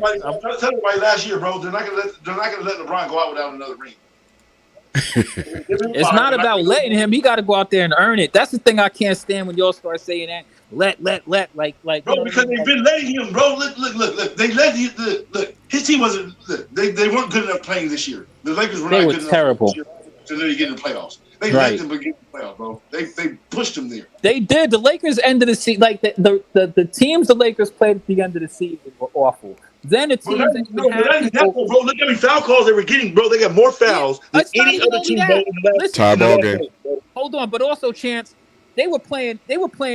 tell everybody last year, bro. They're not gonna let LeBron go out without another ring. It's not about letting him. He got to go out there and earn it. That's the thing I can't stand when y'all start saying that. Let like bro, you know what because I mean? they've been letting him, bro. Look. They let him. Look. His team wasn't. Look, they weren't good enough playing this year. The Lakers were They not were good enough terrible. this year to really get in the playoffs. They Right. let them get in the playoffs, bro. They pushed them there. They did. The Lakers ended the season like the teams the Lakers played at the end of the season were awful. Then the teams that even had people, bro. Look how many foul calls they were getting, bro. They got more fouls than it's not any even other only team. that. In the last Tie ball game. Hold on, but also Chance, they were playing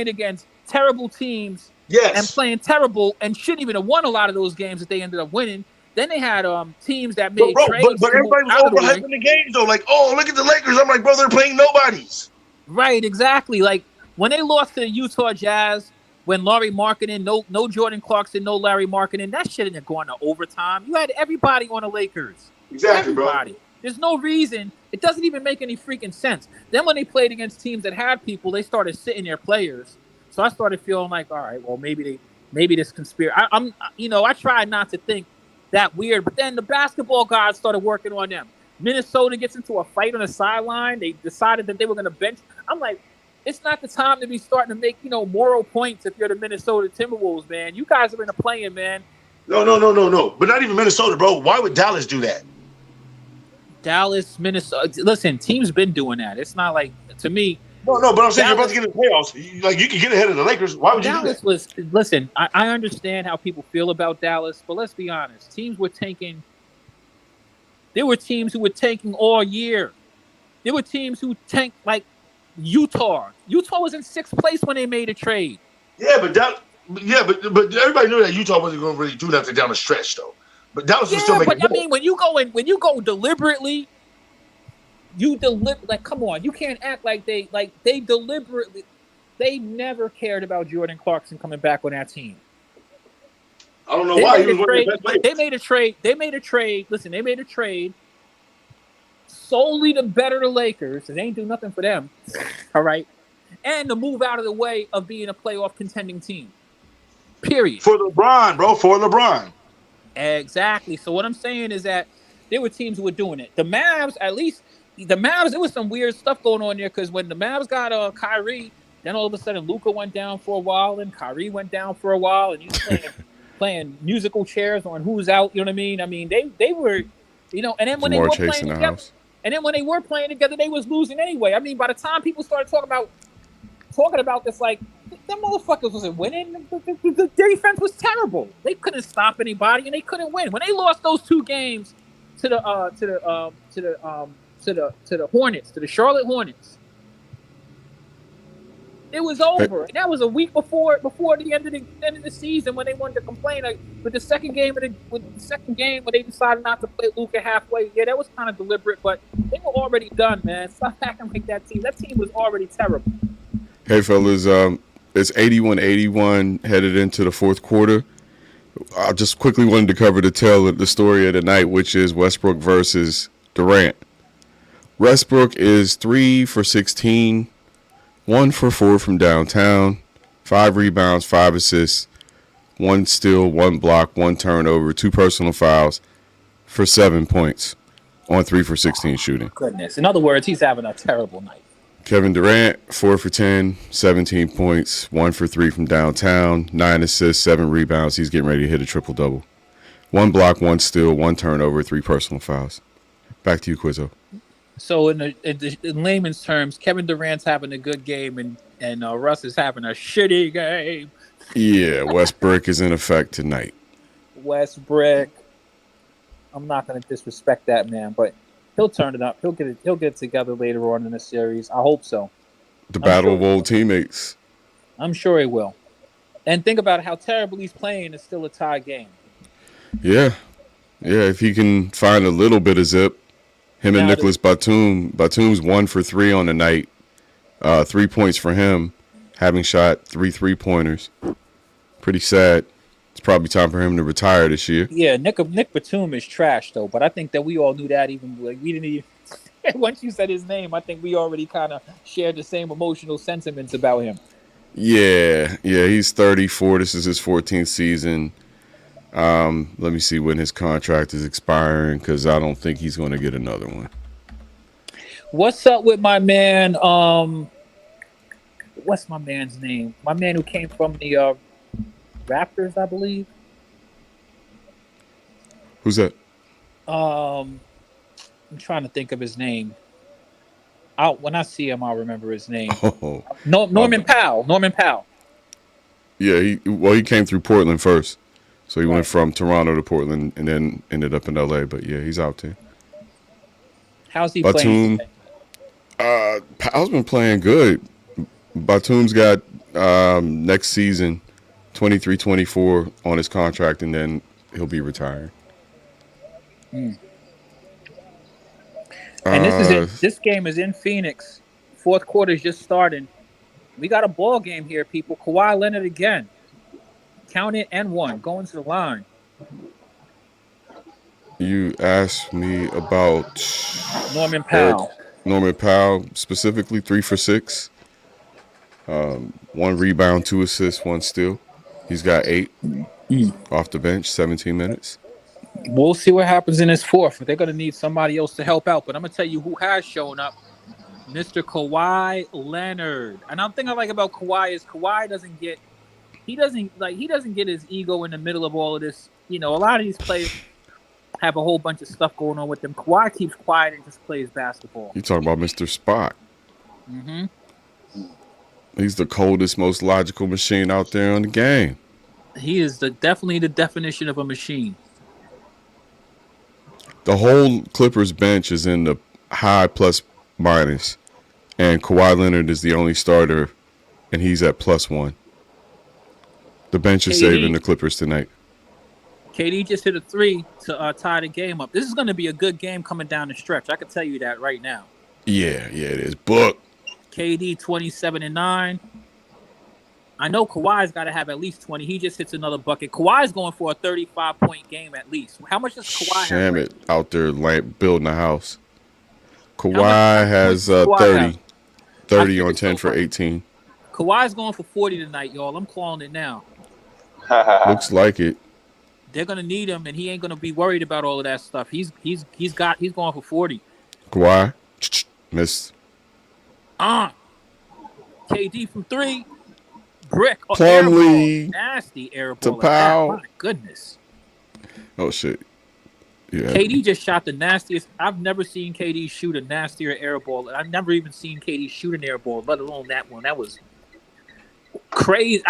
against terrible teams. Yes. And playing terrible and shouldn't even have won a lot of those games that they ended up winning. Then they had teams that made trades. But everybody was overhyping the games though. Like, oh, look at the Lakers. I'm like, bro, they're playing nobodies. Right, exactly. Like when they lost to the Utah Jazz, when Larry Markkinen, no Jordan Clarkson, no Larry Markkinen, that shit didn't go into overtime. You had everybody on the Lakers. Exactly, everybody. Bro. There's no reason. It doesn't even make any freaking sense. Then when they played against teams that had people, they started sitting their players. So I started feeling like, all right, well, maybe this conspiracy. I tried not to think that weird, but then the basketball guys started working on them. Minnesota gets into a fight on the sideline. They decided that they were going to bench. I'm like, it's not the time to be starting to make, moral points if you're the Minnesota Timberwolves, man. You guys are in a play-in, man. No. But not even Minnesota, bro. Why would Dallas do that? Dallas, Minnesota. Listen, teams been doing that. It's not like, to me. No, but I'm saying you're about to get in the playoffs. Like, you can get ahead of the Lakers. Why would you do that? Listen, I understand how people feel about Dallas, but let's be honest. Teams were tanking. There were teams who were tanking all year. There were teams who tanked like Utah. Utah was in 6th place when they made a trade. Yeah, but everybody knew that Utah wasn't going to really do nothing down the stretch, though. But Dallas was still making. But I mean, when you go deliberately. Come on, you can't act like they deliberately. They never cared about Jordan Clarkson coming back on that team. I don't know why. He was one of the best players. They made a trade. Listen, they made a trade solely to better the Lakers. It ain't do nothing for them. All right, and to move out of the way of being a playoff contending team. Period. For LeBron, bro. For LeBron. Exactly. So what I'm saying is that there were teams who were doing it. The Mavs, at least. The Mavs, there was some weird stuff going on there because when the Mavs got Kyrie, then all of a sudden Luka went down for a while and Kyrie went down for a while and he was playing musical chairs on who's out. You know what I mean? I mean, they were, and then when they were playing together, they was losing anyway. I mean, by the time people started talking about this, like them motherfuckers wasn't winning. The defense was terrible. They couldn't stop anybody and they couldn't win. When they lost those 2 games to the Hornets, to the Charlotte Hornets. It was over. And that was a week before the end of the season when they wanted to complain. Like, with the second game when they decided not to play Luka halfway. Yeah, that was kind of deliberate, but they were already done, man. Stop acting like that team. That team was already terrible. Hey, fellas, it's 81-81 headed into the 4th quarter. I just quickly wanted to cover the story of the night, which is Westbrook versus Durant. Westbrook is 3 for 16, 1 for 4 from downtown, 5 rebounds, 5 assists, 1 steal, 1 block, 1 turnover, 2 personal fouls for 7 points on 3 for 16 shooting. Goodness. In other words, he's having a terrible night. Kevin Durant, 4 for 10, 17 points, 1 for 3 from downtown, 9 assists, 7 rebounds. He's getting ready to hit a triple-double. 1 block, 1 steal, 1 turnover, 3 personal fouls. Back to you, Quizzo. So in layman's terms, Kevin Durant's having a good game and Russ is having a shitty game. Yeah, Westbrook is in effect tonight. Westbrook. I'm not going to disrespect that man, but he'll turn it up. He'll get it together later on in the series. I hope so. The battle of old teammates. I'm sure he will. And think about how terrible he's playing. It's still a tie game. Yeah. Yeah, if he can find a little bit of zip. Him and Nicholas Batum. Batum's 1 for 3 on the night. 3 points for him, having shot 3 3-pointers. Pretty sad. It's probably time for him to retire this year. Yeah, Nick Batum is trash, though. But I think that we all knew that we didn't even – once you said his name, I think we already kind of shared the same emotional sentiments about him. Yeah, he's 34. This is his 14th season. Let me see when his contract is expiring because I don't think he's going to get another one. What's up with my man? what's my man's name? My man who came from the Raptors, I believe. Who's that? I'm trying to think of his name. When I see him, I'll remember his name. Oh, Norman Powell. Norman Powell. Yeah, he came through Portland first, so he went from Toronto to Portland and then ended up in LA. But yeah, he's out there. How's he Batum, playing? Powell's been playing good. Batum's got next season 23-24 on his contract, and then he'll be retired. And this game is in Phoenix. Fourth quarter is just starting. We got a ball game here, people. Kawhi Leonard again. Count it and one. Going to the line. You asked me about Norman Powell. Norman Powell, specifically 3 for 6. 1 rebound, 2 assists, 1 steal. He's got 8 off the bench, 17 minutes. We'll see what happens in this fourth. They're going to need somebody else to help out. But I'm going to tell you who has shown up. Mr. Kawhi Leonard. And I'm thinking like about Kawhi is Kawhi doesn't get his ego in the middle of all of this. You know, a lot of these players have a whole bunch of stuff going on with them. Kawhi keeps quiet and just plays basketball. You talking about Mr. Spock. Mm-hmm. He's the coldest, most logical machine out there on the game. He is definitely the definition of a machine. The whole Clippers bench is in the high plus minus, and Kawhi Leonard is the only starter, and he's at +1. The bench is saving the Clippers tonight. KD just hit a 3 to tie the game up. This is going to be a good game coming down the stretch. I can tell you that right now. Yeah, it is. Book. KD 27-9. I know Kawhi's got to have at least 20. He just hits another bucket. Kawhi's going for a 35-point game at least. How much does Kawhi have? Sham it out there building a house. Kawhi has 30. 30 on 10 for 18. Kawhi's going for 40 tonight, y'all. I'm calling it now. Looks like it. They're gonna need him, and he ain't gonna be worried about all of that stuff. He's going for 40. Kawhi missed. KD from 3. Brick. Plumlee. Nasty air To ball. Powell. My goodness. Oh shit. Yeah. KD just shot the nastiest. I've never seen KD shoot a nastier air ball. I've never even seen KD shoot an air ball, let alone that one. That was crazy.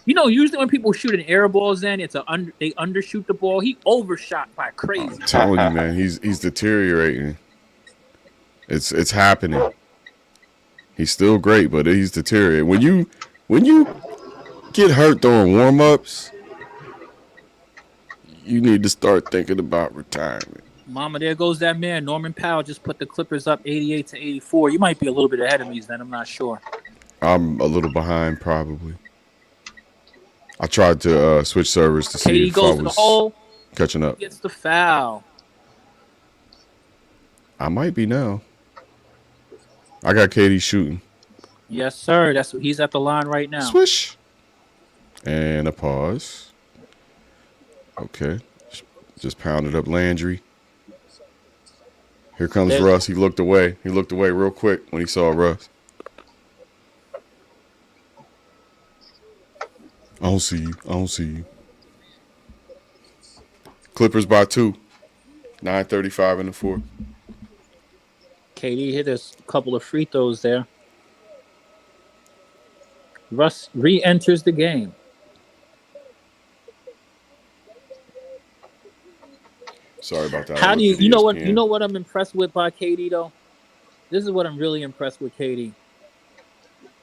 Usually when people shoot an air balls, then they undershoot the ball. He overshot by crazy. I'm telling you, man, he's deteriorating. It's happening. He's still great, but he's deteriorating. When you get hurt throwing warm-ups, you need to start thinking about retirement. Mama, there goes that man. Norman Powell just put the Clippers up 88-84. You might be a little bit ahead of me, then. I'm not sure. I'm a little behind, probably. I tried to switch servers to see if I was catching up. Gets the foul. I might be now. I got KD shooting. Yes, sir. He's at the line right now. Swish. And a pause. Okay. Just pounded up Landry. Here comes Russ. He looked away. He looked away real quick when he saw Russ. I don't see you. Clippers by 2. 9:35 in the fourth. KD hit a couple of free throws there. Russ re-enters the game. Sorry about that. How do you know what? You know what I'm impressed with by KD though? This is what I'm really impressed with KD.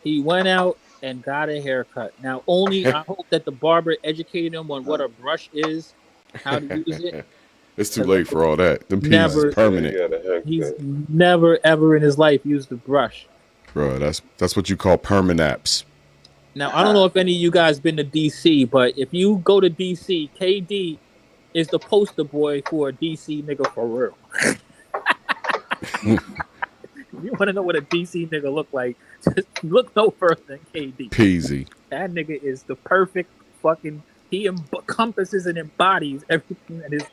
He went out and got a haircut. Now, I hope that the barber educated him on what a brush is, how to use it. It's too late for all that. The piece is permanent. He's never ever in his life used a brush. Bro, that's what you call permanaps. Now, I don't know if any of you guys been to DC, but if you go to DC, KD is the poster boy for a DC nigga for real. You want to know what a DC nigga look like? Just look no further than KD. Peasy. That nigga is the perfect fucking. He encompasses and embodies everything that is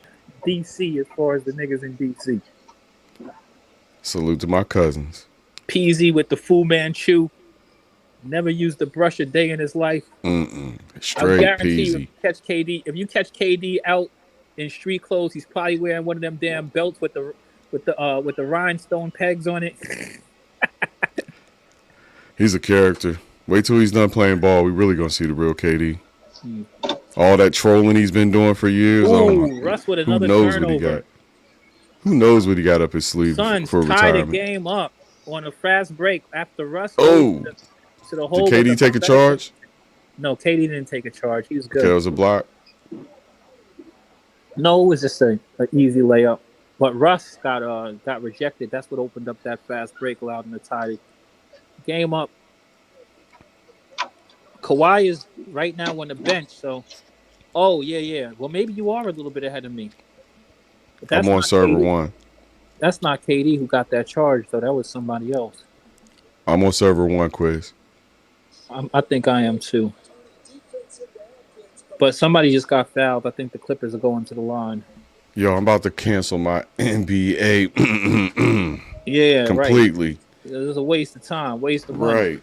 DC as far as the niggas in DC. Salute to my cousins. Peasy with the Fu Manchu. Never used a brush a day in his life. I Straight guarantee you, peasy. if you catch KD out in street clothes, he's probably wearing one of them damn belts with the rhinestone pegs on it. He's a character. Wait till he's done playing ball. We really gonna see the real KD. All that trolling he's been doing for years. Ooh, Russ with another who knows turnover. what he got? Who knows what he got up his sleeve Suns for tied retirement? the game up on a fast break after Russ. Oh, to the hole. did KD take a charge? No, KD didn't take a charge. He was good. Okay, it was a block. No, it was just an easy layup. But Russ got rejected. That's what opened up that fast break, allowed him to tie the game up. Kawhi is right now on the bench, so. Oh, yeah. Well, maybe you are a little bit ahead of me. I'm on server KD. 1. That's not KD who got that charge, though. That was somebody else. I'm on server 1, Quiz. I think I am, too. But somebody just got fouled. I think the Clippers are going to the line. Yo, I'm about to cancel my NBA. Yeah, completely. Right. It was a waste of time, waste of money. Right.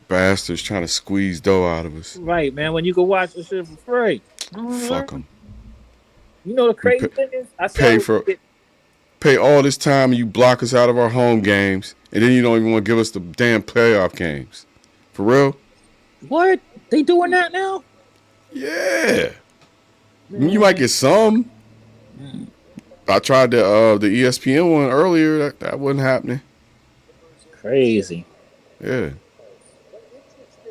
Bastards trying to squeeze dough out of us. Right, man. When you can watch this shit for free. Fuck them. You know the crazy thing is? Pay all this time and you block us out of our home games, and then you don't even want to give us the damn playoff games. For real? What? They doing that now? Yeah. You might get some. I tried the ESPN one earlier. That wasn't happening. Crazy. Yeah.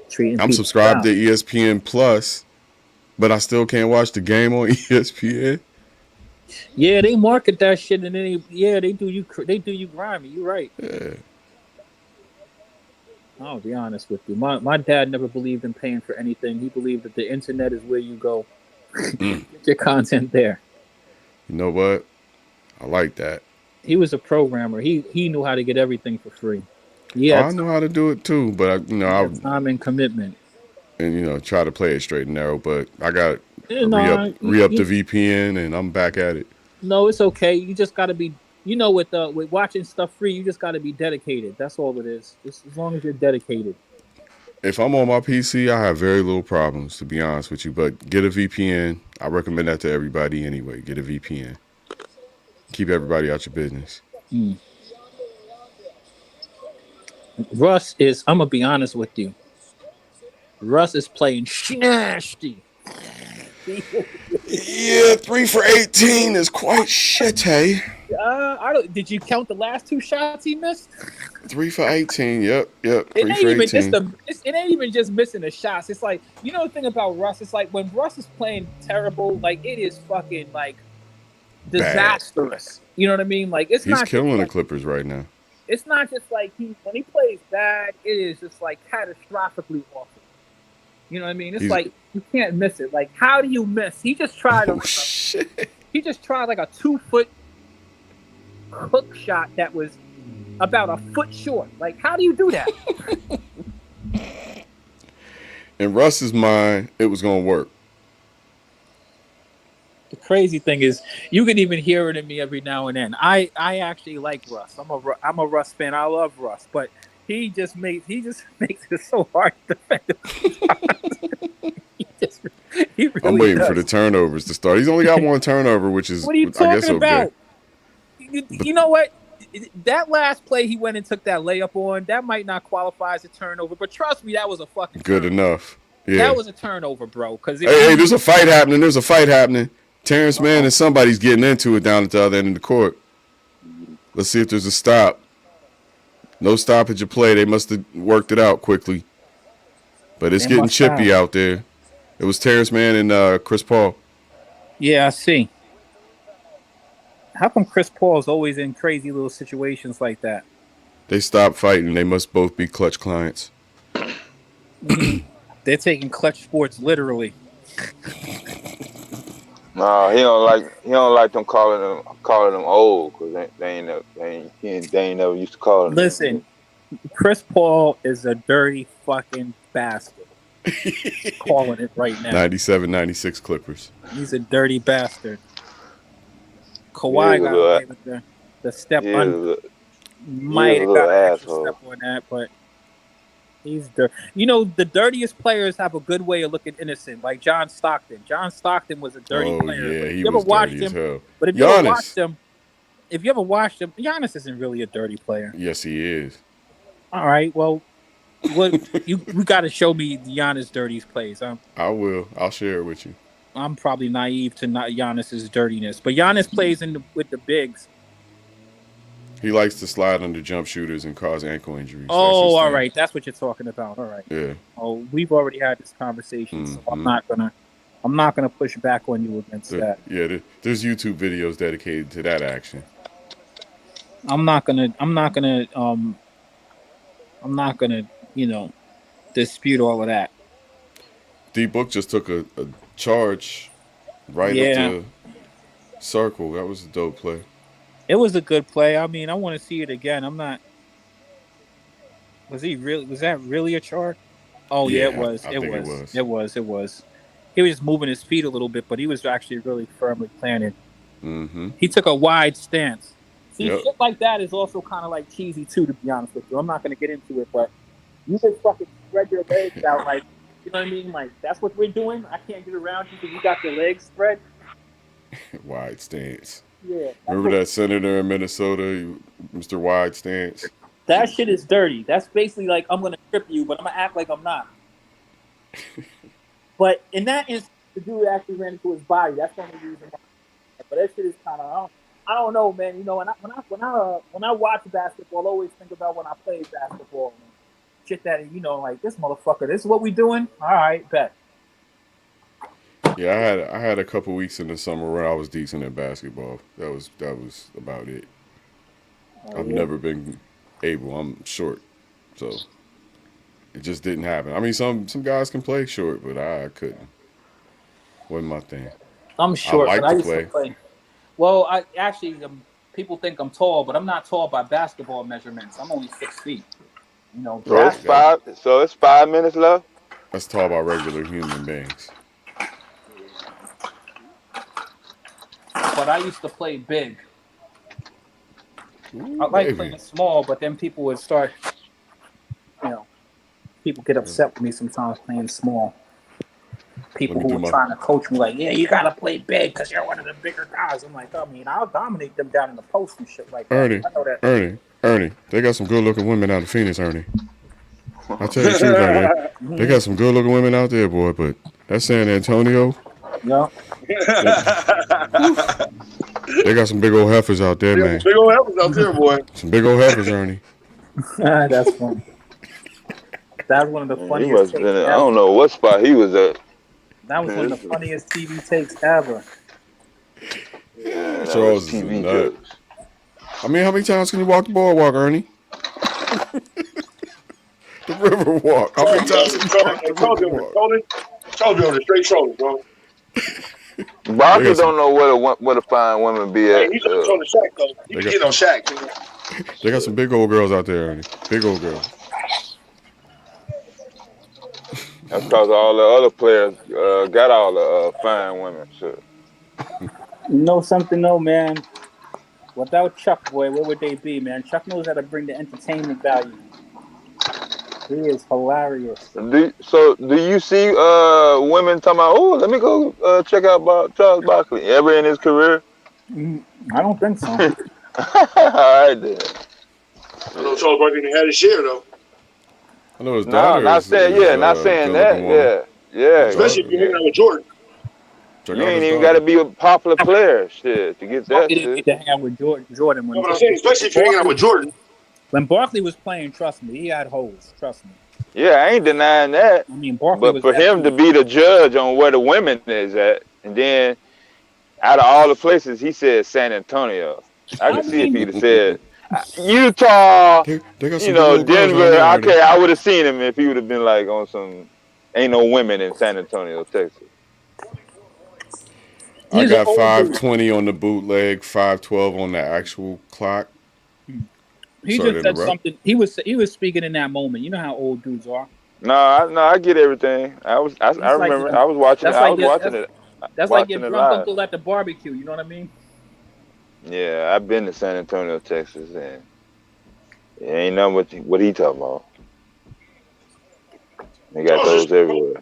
Treating I'm subscribed to ESPN Plus, but I still can't watch the game on ESPN. Yeah, they market that shit, and then they do you grimy. You right. Yeah. I'll be honest with you. My dad never believed in paying for anything. He believed that the internet is where you go get your content there. You know what? I like that. He was a programmer. He knew how to get everything for free. Yeah, I know how to do it too, but I time and commitment. And try to play it straight and narrow. But I got re-up the VPN, and I'm back at it. No, it's okay. You just got to be. With watching stuff free, you just got to be dedicated. That's all it is. Just as long as you're dedicated. If I'm on my PC, I have very little problems, to be honest with you. But get a VPN. I recommend that to everybody anyway. Get a VPN. Keep everybody out your business. Russ is, I'm going to be honest with you. Russ is playing nasty. Yeah, 3 for 18 is quite shitty. Did you count the last 2 shots he missed? 3 for 18. Yep. 3 It ain't for even 18. it ain't even just missing the shots. It's like, the thing about Russ, it's like when Russ is playing terrible, like it is fucking like disastrous. Bad. You know what I mean? Like he's killing the Clippers right now. It's not just like when he plays bad, it is just like catastrophically awful. You know what I mean? It's like you can't miss it. Like, how do you miss? He just tried he just tried like a 2-foot hook shot that was about a foot short. Like, how do you do that? In Russ's mind, it was gonna work. The crazy thing is, you can even hear it in me every now and then. I actually like Russ. I'm a Russ fan. I love Russ, but he just makes it so hard to defend him. he really I'm waiting does. for the turnovers to start. He's only got 1 turnover, which is what are you talking I guess about? Okay. You know what? That last play he went and took that layup on, that might not qualify as a turnover, but trust me, that was a fucking good turnover. enough. Yeah, that was a turnover, bro. Because hey, there's a fight happening. Terrence Mann and somebody's getting into it down at the other end of the court. Let's see if there's a stop. No stoppage of play. They must have worked it out quickly. But it's getting chippy out there. It was Terrence Mann and Chris Paul. Yeah, I see. How come Chris Paul's always in crazy little situations like that? They stopped fighting. They must both be Clutch clients. They're taking Clutch Sports literally. No, he don't like them calling them old because they ain't never used to call them. Listen, Chris Paul is a dirty fucking bastard. Calling it right now. 97-96 Clippers. He's a dirty bastard. Kawhi got away with the step under. Might have got an extra step on that, but He's dirty. You know, the dirtiest players have a good way of looking innocent, like John Stockton. John Stockton was a dirty Oh player. yeah, But if he you ever was watched dirty as him, hell. but if you ever watched Giannis. him, Giannis isn't really a dirty player. Yes, he is. All right, well, we got to show me Giannis' dirtiest plays. I will. I'll share it with you. I'm probably naive to not Giannis's dirtiness, but Giannis plays with the bigs. He likes to slide under jump shooters and cause ankle injuries. Oh, all right, that's what you're talking about. All right. Yeah. Oh, we've already had this conversation, so I'm not gonna push back on you against that. Yeah, there's YouTube videos dedicated to that action. I'm not gonna, dispute all of that. D-Book just took a charge right up the circle. That was a dope play. It was a good play. I mean, I want to see it again. I'm not. Was that really a charge? Oh yeah, it was. It was. He was just moving his feet a little bit, but he was actually really firmly planted. Mm-hmm. He took a wide stance. See, shit like that is also kind of like cheesy too, to be honest with you. I'm not going to get into it, but you just fucking spread your legs out, like, you know what I mean? Like, that's what we're doing. I can't get around you because you got your legs spread. Wide stance. Yeah. Remember that senator in Minnesota, Mr. Wide Stance? That shit is dirty. That's basically like, I'm going to trip you, but I'm going to act like I'm not. But in that instance, the dude actually ran into his body. That's the only reason. But that shit is kind of, I don't know, man. You know, when I watch basketball, I always think about when I played basketball. Man. Shit that, you know, like, this motherfucker, this is what we doing? All right, bet. Yeah, I had a couple weeks in the summer where I was decent at basketball. That was about it. I've never been able. I'm short, so it just didn't happen. I mean, some guys can play short, but I couldn't. Wasn't my thing. I'm short, but I used play. to play. Well, I actually, people think I'm tall, but I'm not tall by basketball measurements. I'm only 6 feet. You know, so it's 5 minutes left. That's tall by regular human beings. But I used to play big. I like playing small, but then people would start, you know, people get upset with me sometimes playing small. People who were trying to coach me like, yeah, you got to play big because you're one of the bigger guys. I'm like, I mean, I'll dominate them down in the post and shit like that. I know that. Ernie, they got some good-looking women out of Phoenix, Ernie. I'll tell you the truth right there. They got some good-looking women out there, boy, but that's San Antonio. Yeah. They got some big old heifers out there, man. Big old heifers out there, boy. Some big old heifers, Ernie. That's funny. That's one of the funniest. I don't know what spot he was at. That was one of the funniest TV takes ever. Yeah, Charles is a nut. I mean, how many times can you walk the boardwalk, Ernie? The river walk. How many times can you walk the river walk? Told you on the straight shoulder, bro. Barkley don't know what a fine woman be at. Hey, he's on the Shaq, though. He can get on Shaq. They got some big old girls out there, Ernie. Big old girls. That's because all the other players got all the fine women. Shit. You know something, though, man? Without Chuck, boy, where would they be, man? Chuck knows how to bring the entertainment value. He is hilarious. Do you see women talking about, oh, let me go check out Charles Barkley ever in his career? I don't think so. All right, then. I know Charles Barkley had his share, though. I know his daughter. Not saying that. Yeah. Especially if you're hanging out with Jordan. You ain't even got to be a popular player, shit, to get that. He didn't get to hang out with Jordan. No, but I'm saying, especially if you're hanging out with Jordan. When Barkley was playing, trust me, he had holes. Trust me. Yeah, I ain't denying that. I mean, Barkley but for him to be the judge on where the women is at, and then out of all the places, he said San Antonio. I can see if he'd have said Utah, Denver. I would have seen him if he would have been like on some ain't no women in San Antonio, Texas. I got 5:20 on the bootleg, 5:12 on the actual clock. He just said something. He was speaking in that moment. You know how old dudes are. No, I get everything. I remember. I was watching it. That's like your drunk uncle at the barbecue. You know what I mean? Yeah, I've been to San Antonio, Texas, and it ain't nothing what he talking about. They got those everywhere.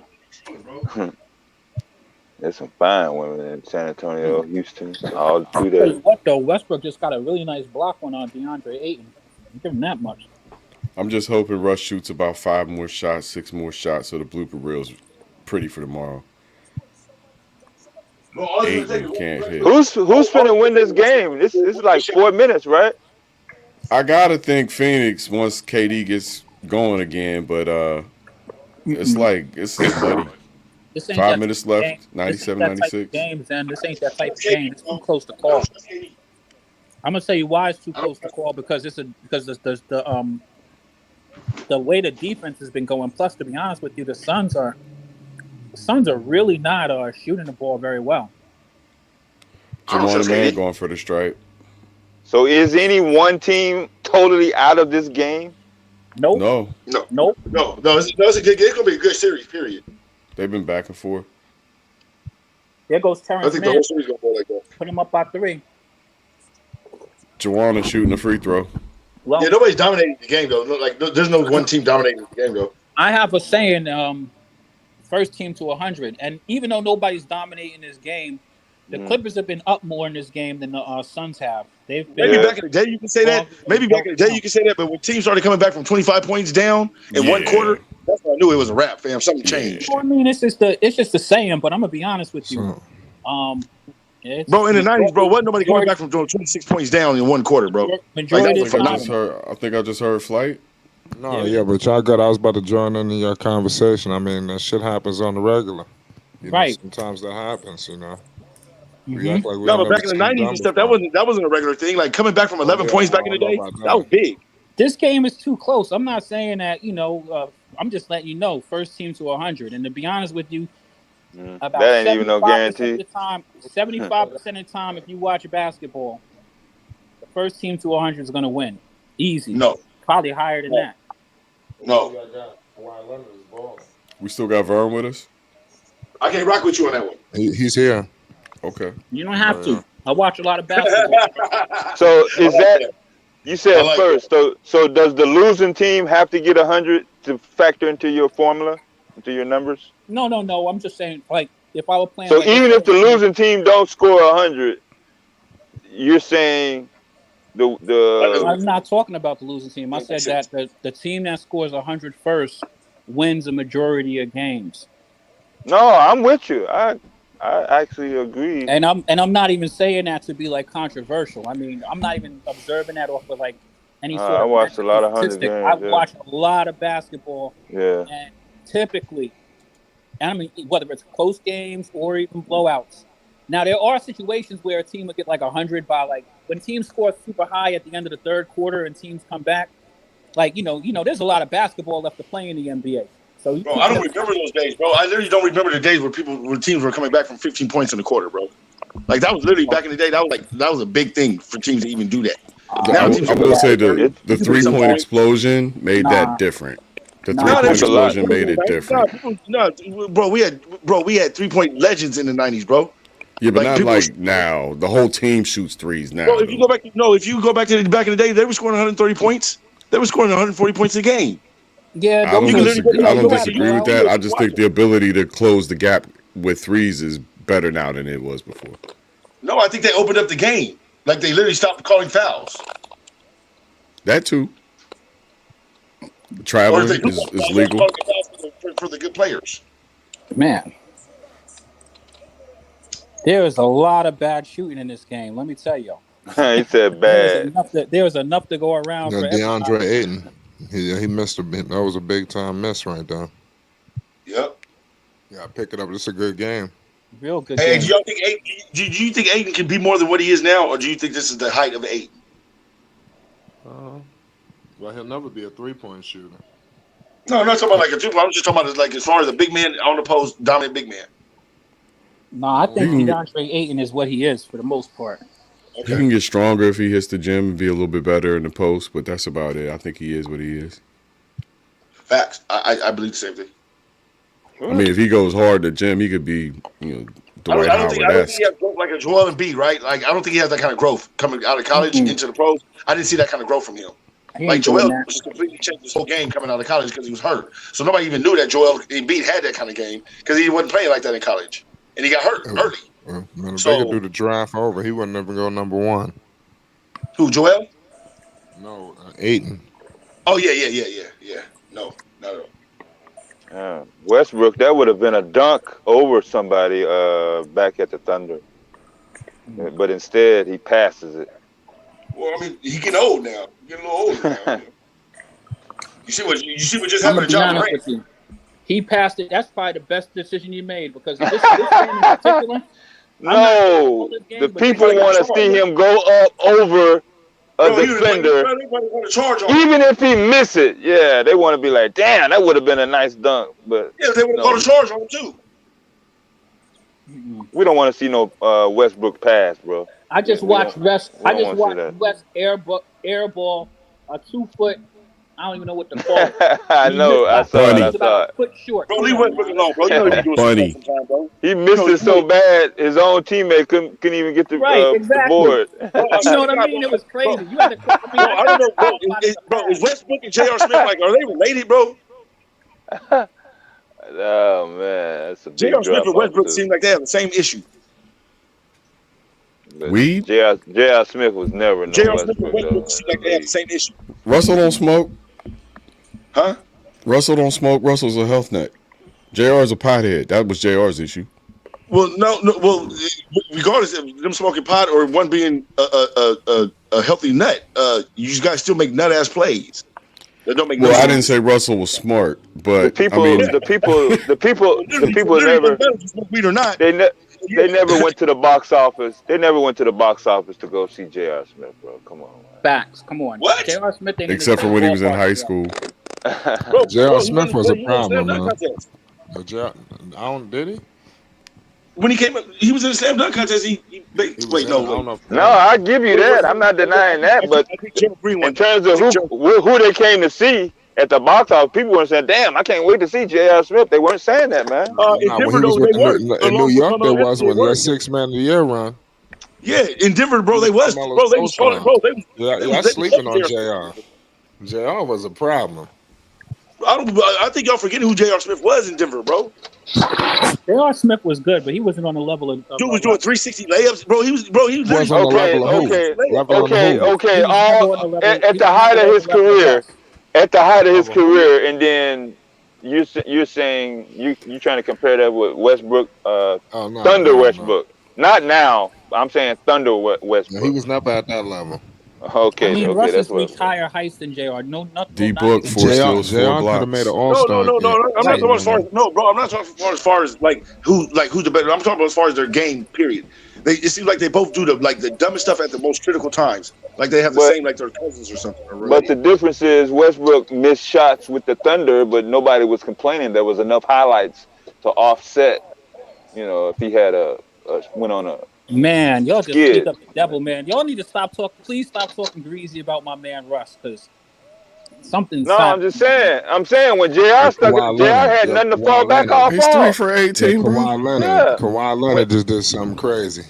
There's some fine women in San Antonio, Houston, all through Tell you there. what though, Westbrook just got a really nice block one on DeAndre Ayton. Give him that much. I'm just hoping Russ shoots about 5 more shots, 6 more shots, so the blooper reel's pretty for tomorrow. Ayton can't hit. Who's finna win this game? This is like 4 minutes, right? I gotta think Phoenix once KD gets going again, but it's muddy. This ain't 5 minutes left, game. 97, This ain't that type 96. of games, and this ain't that type of game. It's too close to call. I'm gonna tell you why it's too close to call because the way the defense has been going. Plus, to be honest with you, the Suns are really not shooting the ball very well. Jamal Man going for the stripe. So is any one team totally out of this game? Nope. No. Nope. No. It's gonna be a good series. Period. They've been back and forth. There goes Terrence I think the Mann. whole series gonna go like that. Put him up by 3. Juwan is shooting a free throw. Well, Yeah, nobody's dominating the game though. Like there's no one team dominating the game though. I have a saying, first team to 100. And even though nobody's dominating this game, the Clippers have been up more in this game than the Suns have. They've been Maybe back in the day you can say that. Maybe back in the day you can say that. But when teams started coming back from 25 points down in one quarter, that's when I knew it was a wrap, fam. Something changed. Well, I mean, it's just a saying, but I'm gonna be honest with you. Bro, in the 90s, bro, wasn't nobody coming back from 26 points down in one quarter, bro. Majority of the I think I just heard Flight. No, yeah, but y'all good. I was about to join in your conversation. I mean, that shit happens on the regular. You know, Right. sometimes that happens, you know. No, but back in the 90s and stuff, that wasn't a regular thing. Like coming back from 11 points back in the day, that was big. This game is too close. I'm not saying that, I'm just letting you know, first team to 100. And to be honest with you, about That ain't even no 75% guarantee. of the time, 75% of the time, if you watch basketball, the first team to 100 is going to win. Easy. No. Probably higher than that. No. We still got Vern with us? I can't rock with you on that one. He's here. Okay. You don't have to. I watch a lot of basketball. So is that you said first? So does the losing team have to get 100 to factor into your formula, into your numbers? No. I'm just saying, like, if I were playing. So like even if the losing team don't score 100, you're saying I'm not talking about the losing team. I said that the team that scores 100 first wins a majority of games. No, I'm with you. I actually agree. And I'm not even saying that to be like controversial. I mean, I'm not even observing that off of like any sort of. I watched a lot of 100 statistic. games. I've watched a lot of basketball. Yeah. And typically, and I mean, whether it's close games or even blowouts. Now there are situations where a team will get like 100 by like when teams score super high at the end of the third quarter and teams come back. Like there's a lot of basketball left to play in the NBA. So Bro, I don't remember those days, bro. I literally don't remember the days where teams were coming back from 15 points in the quarter, bro. Like that was literally back in the day. That was a big thing for teams to even do that. I will say the 3-point explosion made that different. The 3-point explosion made it different. No, bro, we had 3-point legends in the 90s, bro. Yeah, but not like now. The whole team shoots threes now. Bro, if you go back to back in the day, they were scoring 130 points. They were scoring 140 points a game. Yeah, I don't disagree with that. I just think the ability to close the gap with threes is better now than it was before. No, I think they opened up the game. Like they literally stopped calling fouls. That too. Traveling is legal. For the good players. Man. There is a lot of bad shooting in this game. Let me tell you. He said bad. There was enough to go around for DeAndre Ayton. He missed a bit. That was a big time miss right there. Yep. Yeah, pick it up. It's a good game. Real good Hey, game. do you think Ayton can be more than what he is now, or do you think this is the height of Ayton? Well, he'll never be a 3-point shooter. No, I'm not talking about like a 2-point. I'm just talking about like as far as a big man on the post, dominant big man. No, I think DeAndre Ayton is what he is for the most part. Okay. He can get stronger if he hits the gym and be a little bit better in the post, but that's about it. I think he is what he is. Facts. I believe the same thing. I mean, if he goes hard at the gym, he could be, Dwight Howard. I don't think he has growth like a Joel Embiid, right? Like I don't think he has that kind of growth coming out of college into the pros. I didn't see that kind of growth from him. Like Joel just completely changed his whole game coming out of college because he was hurt. So nobody even knew that Joel Embiid had that kind of game because he wasn't playing like that in college, and he got hurt early. Well, man, if So- they could do the draft over, he wouldn't ever go number one. Who, Joel? No, Ayton. Oh yeah. No. Westbrook, that would have been a dunk over somebody back at the Thunder, but instead he passes it. Well, I mean, he getting old now. He getting a little older now. You see what just happened to John Morant? He passed it. That's probably the best decision he made because this game in particular. No, the people want to see him go up over a defender, even if he miss it. Yeah, they want to be like, damn, that would have been a nice dunk. But yeah, they would have called a charge on him too. We don't want to see no Westbrook pass, bro. I just watched West. I just watched West airball a 2 foot. I don't even know what to call it. I know. I saw it. About a foot short. Bro, leave Westbrook alone, bro. You know he doing Funny. sometime, bro. He missed it so bad, his own teammate couldn't even get the, the board. You know what I mean? It was crazy. You had to. I don't know, bro. Is Westbrook and J.R. Smith like? Are they related, bro? Oh man, that's a big J.R. Smith drop and Westbrook off, seem like they have the same issue. Weed? J.R. Smith was never no J.R. Smith and Westbrook. Westbrook seem like they have the same issue. Russell don't smoke. Huh? Russell don't smoke. Russell's a health nut. JR is a pothead. That was JR's issue. Well, no. Well, regardless of them smoking pot or one being a healthy nut, you guys still make nut ass plays. That don't make. Well, no I sense. didn't say Russell was smart, but the people never. Weed or not, they never went to the box office. They never went to the box office to go see J.R. Smith, bro. Come on, man. Facts. Come on. What? J.R. Smith. Except for when he was in high school. J.R. Smith was a problem, man. Did he? When he came up, he was in the slam dunk contest. No, I give you that. I'm not denying that. But in terms of who they came to see at the box office, people were saying, "Damn, I can't wait to see J.R. Smith." They weren't saying that, man. In New York, there was when that 6 man of the year run. Yeah, in Denver, bro, they was. Bro, they was calling, bro. Y'all sleeping on J.R. J.R. was a problem. I think y'all forgetting who J.R. Smith was in Denver, bro. J.R. Smith was good, but he wasn't on the level of. Dude was doing 360 layups, bro. He was on the level of who? Okay. All at the height of his career, and then you're saying you trying to compare that with Westbrook, Thunder Westbrook. Not now. I'm saying Thunder Westbrook. No, he was never at that level. Okay, I mean, okay, Russ that's has what. reached higher heights than JR. No, nothing. D-Book, 4 steals, 4 could blocks. have made an all-star. No. I'm not talking about as far as bro. I'm not talking about as far as who's the better. I'm talking about as far as their game. Period. It seems like they both do the dumbest stuff at the most critical times. Like they have the same like their cousins or something. But the difference is Westbrook missed shots with the Thunder, but nobody was complaining. There was enough highlights to offset. You know, if he had went on a. Man, y'all just picked up the devil, man. Y'all need to stop talking. Please stop talking greasy about my man Russ, because something's. No, I'm just saying. I'm saying when JR stuck, JR had nothing to fall back off. He's 3 for 18, bro. Kawhi Leonard just did something crazy.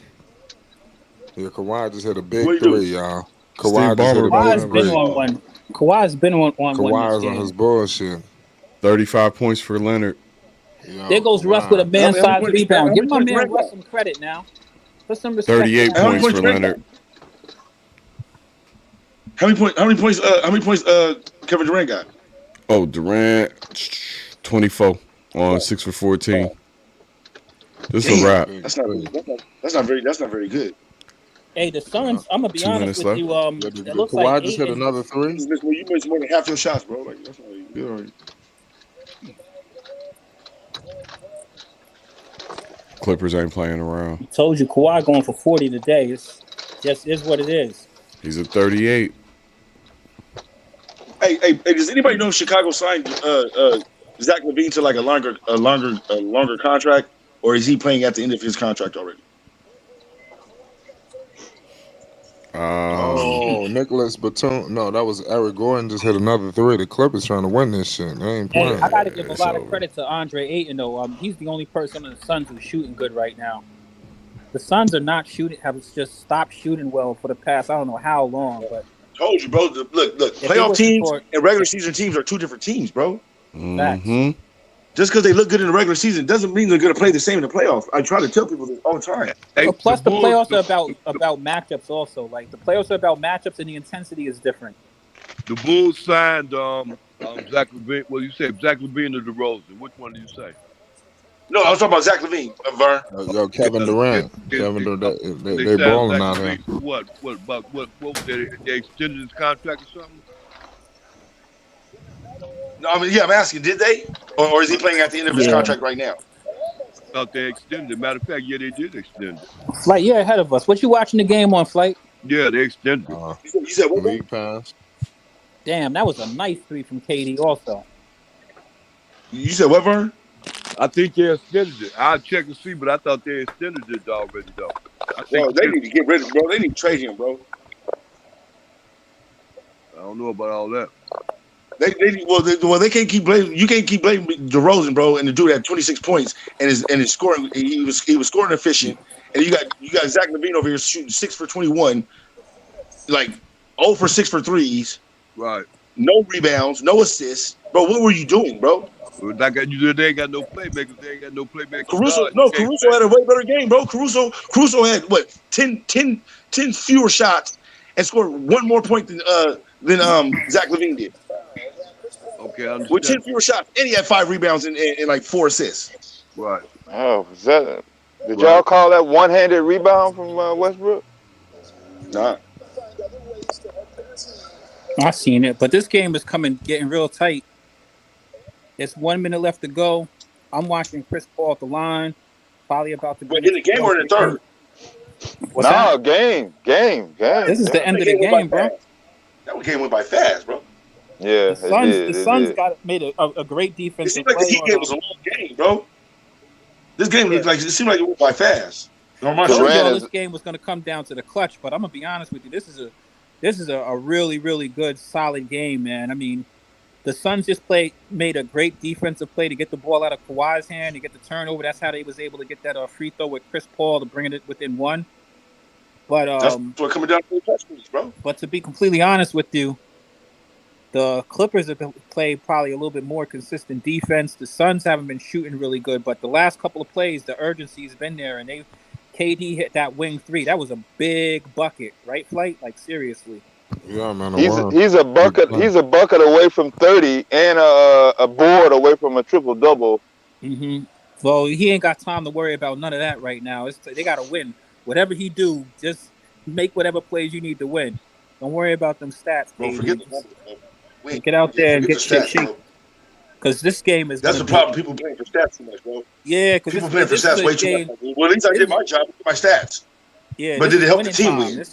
Yeah, Kawhi just hit a big three, y'all. Kawhi just hit a big three. Kawhi's been on one. Kawhi's on his bullshit. 35 points for Leonard. There goes Russ with a man-sized rebound. Give my man Russ some credit now. Put some respect. 38 points for Leonard. How many points? Kevin Durant got? Oh, Durant, 24 on 6 for 14. This is a wrap. That's not very good. Hey, the Suns. I'm gonna be honest with you. It looks Kawhi like just hit another three. You missed more than half your shots, bro. Like that's not good. Clippers ain't playing around. I told you Kawhi going for 40 today. It's just is what it is. He's at 38. Hey, does anybody know if Chicago signed Zach LaVine to like a longer contract, or is he playing at the end of his contract already? Nicholas Batum. No, that was Eric Gordon. Just hit another three. The Clippers trying to win this shit. They ain't playing. Hey, I got to give a lot of credit to Andre Ayton though. He's the only person on the Suns who's shooting good right now. The Suns are not shooting. Have just stopped shooting well for the past I don't know how long, but Told you, bro. Look. If it Playoff wasn't teams for and regular season teams are two different teams, bro. facts. Just because they look good in the regular season doesn't mean they're going to play the same in the playoffs. I try to tell people this all the time. Hey, Plus, the Bulls, playoffs are about matchups also. Like the playoffs are about matchups, and the intensity is different. the Bulls signed Zach LaVine. Well, you said Zach LaVine or DeRozan. Which one did you say? No, I was talking about Zach LaVine, Vern. Yo, Kevin Durant. Kevin Durant. They balling out here. What was they extended his contract or something? No, I mean, yeah, I'm asking, did they? Or is he playing at the end of his contract right now? I thought they extended it. Matter of fact, yeah, they did extend it. Flight, you're ahead of us. What you watching the game on, Flight? Yeah, they extended it. You said what? League pass. Damn, that was a nice three from KD also. You said what, Vern? I think they extended it. I'll check and see, but I thought they extended it already, though. Well, they need to get rid of bro. They need to trade him, bro. I don't know about all that. They can't keep blaming. You can't keep blaming DeRozan, bro. And the dude had 26 points and his scoring. He was scoring efficient. And you got Zach LaVine over here shooting 6 for 21, like 0 for 6 for threes. Right. No rebounds, no assists, bro. What were you doing, bro? They ain't got no playmakers. They ain't got no playmakers. Caruso had a way better game, bro. Caruso had what 10 fewer shots and scored one more point than Zach LaVine did. Okay, I understand. With 10 fewer shots, and he had 5 rebounds and like 4 assists. Right. Oh, did y'all call that one-handed rebound from Westbrook? Nah. I seen it, but this game is getting real tight. It's 1 minute left to go. I'm watching Chris Paul at the line. Probably about to go. In the game or in the third? Game. This is the end of the game, bro. That game went by fast, bro. Yeah, the Suns made a great defense. It seemed like the Heat game was a long game, bro. This game it seemed like it went by fast. This game was going to come down to the clutch, but I'm gonna be honest with you. This is a really, really good, solid game, man. I mean, the Suns just made a great defensive play to get the ball out of Kawhi's hand, to get the turnover. That's how they was able to get that free throw with Chris Paul to bring it within one. But that's what coming down to the touchdowns, bro. But to be completely honest with you, the Clippers have played probably a little bit more consistent defense. The Suns haven't been shooting really good, but the last couple of plays, the urgency's been there, and KD hit that wing three. That was a big bucket, right, Flight? Like seriously. Yeah, man. He's a bucket. He's a bucket away from 30 and a board away from a triple double. Mm-hmm. Well, he ain't got time to worry about none of that right now. They got to win. Whatever he do, just make whatever plays you need to win. Don't worry about them stats, bro. Forget the numbers, bro. Get out there and get shit shape. Because this game is. That's the problem. People playing for stats too much, bro. Yeah, because people playing for stats way too much. Well, at least I did my job with my stats. Yeah, but did it help the team win?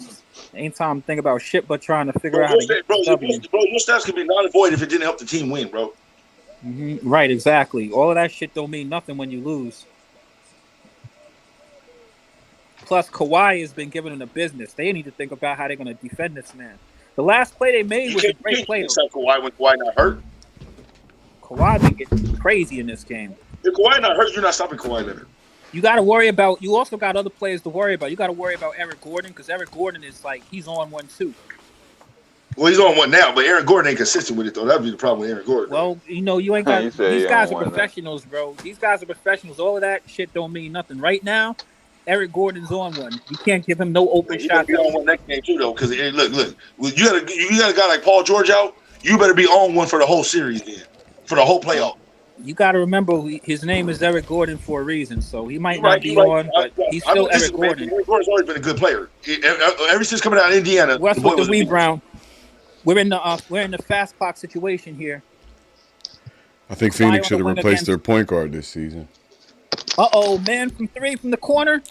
Ain't time to think about shit, but trying to figure out how to get your stats could be null and void if it didn't help the team win, bro. Mm-hmm. Right, exactly. All of that shit don't mean nothing when you lose. Plus, Kawhi has been giving them the business. They need to think about how they're going to defend this man. The last play they made was a great play. Kawhi when Kawhi not hurt. Kawhi been getting crazy in this game. If Kawhi not hurt, you're not stopping Kawhi Leonard. You got to worry about. You also got other players to worry about. You got to worry about Eric Gordon because Eric Gordon is like he's on one too. Well, he's on one now, but Eric Gordon ain't consistent with it though. That'd be the problem with Eric Gordon. Well, you ain't got. These guys are professionals, bro. These guys are professionals. All of that shit don't mean nothing right now. Eric Gordon's on one. You can't give him no open shot. Be on one next game too, though, because look, you got a guy like Paul George out. You better be on one for the whole series, then, for the whole playoff. You got to remember, his name is Eric Gordon for a reason, so he might not be on, but he's still Eric Gordon. Eric Gordon's always been a good player. Ever since coming out of Indiana. What's with the rebound? We're in the fast clock situation here. I think Phoenix should have replaced their point guard this season. Man from three from the corner.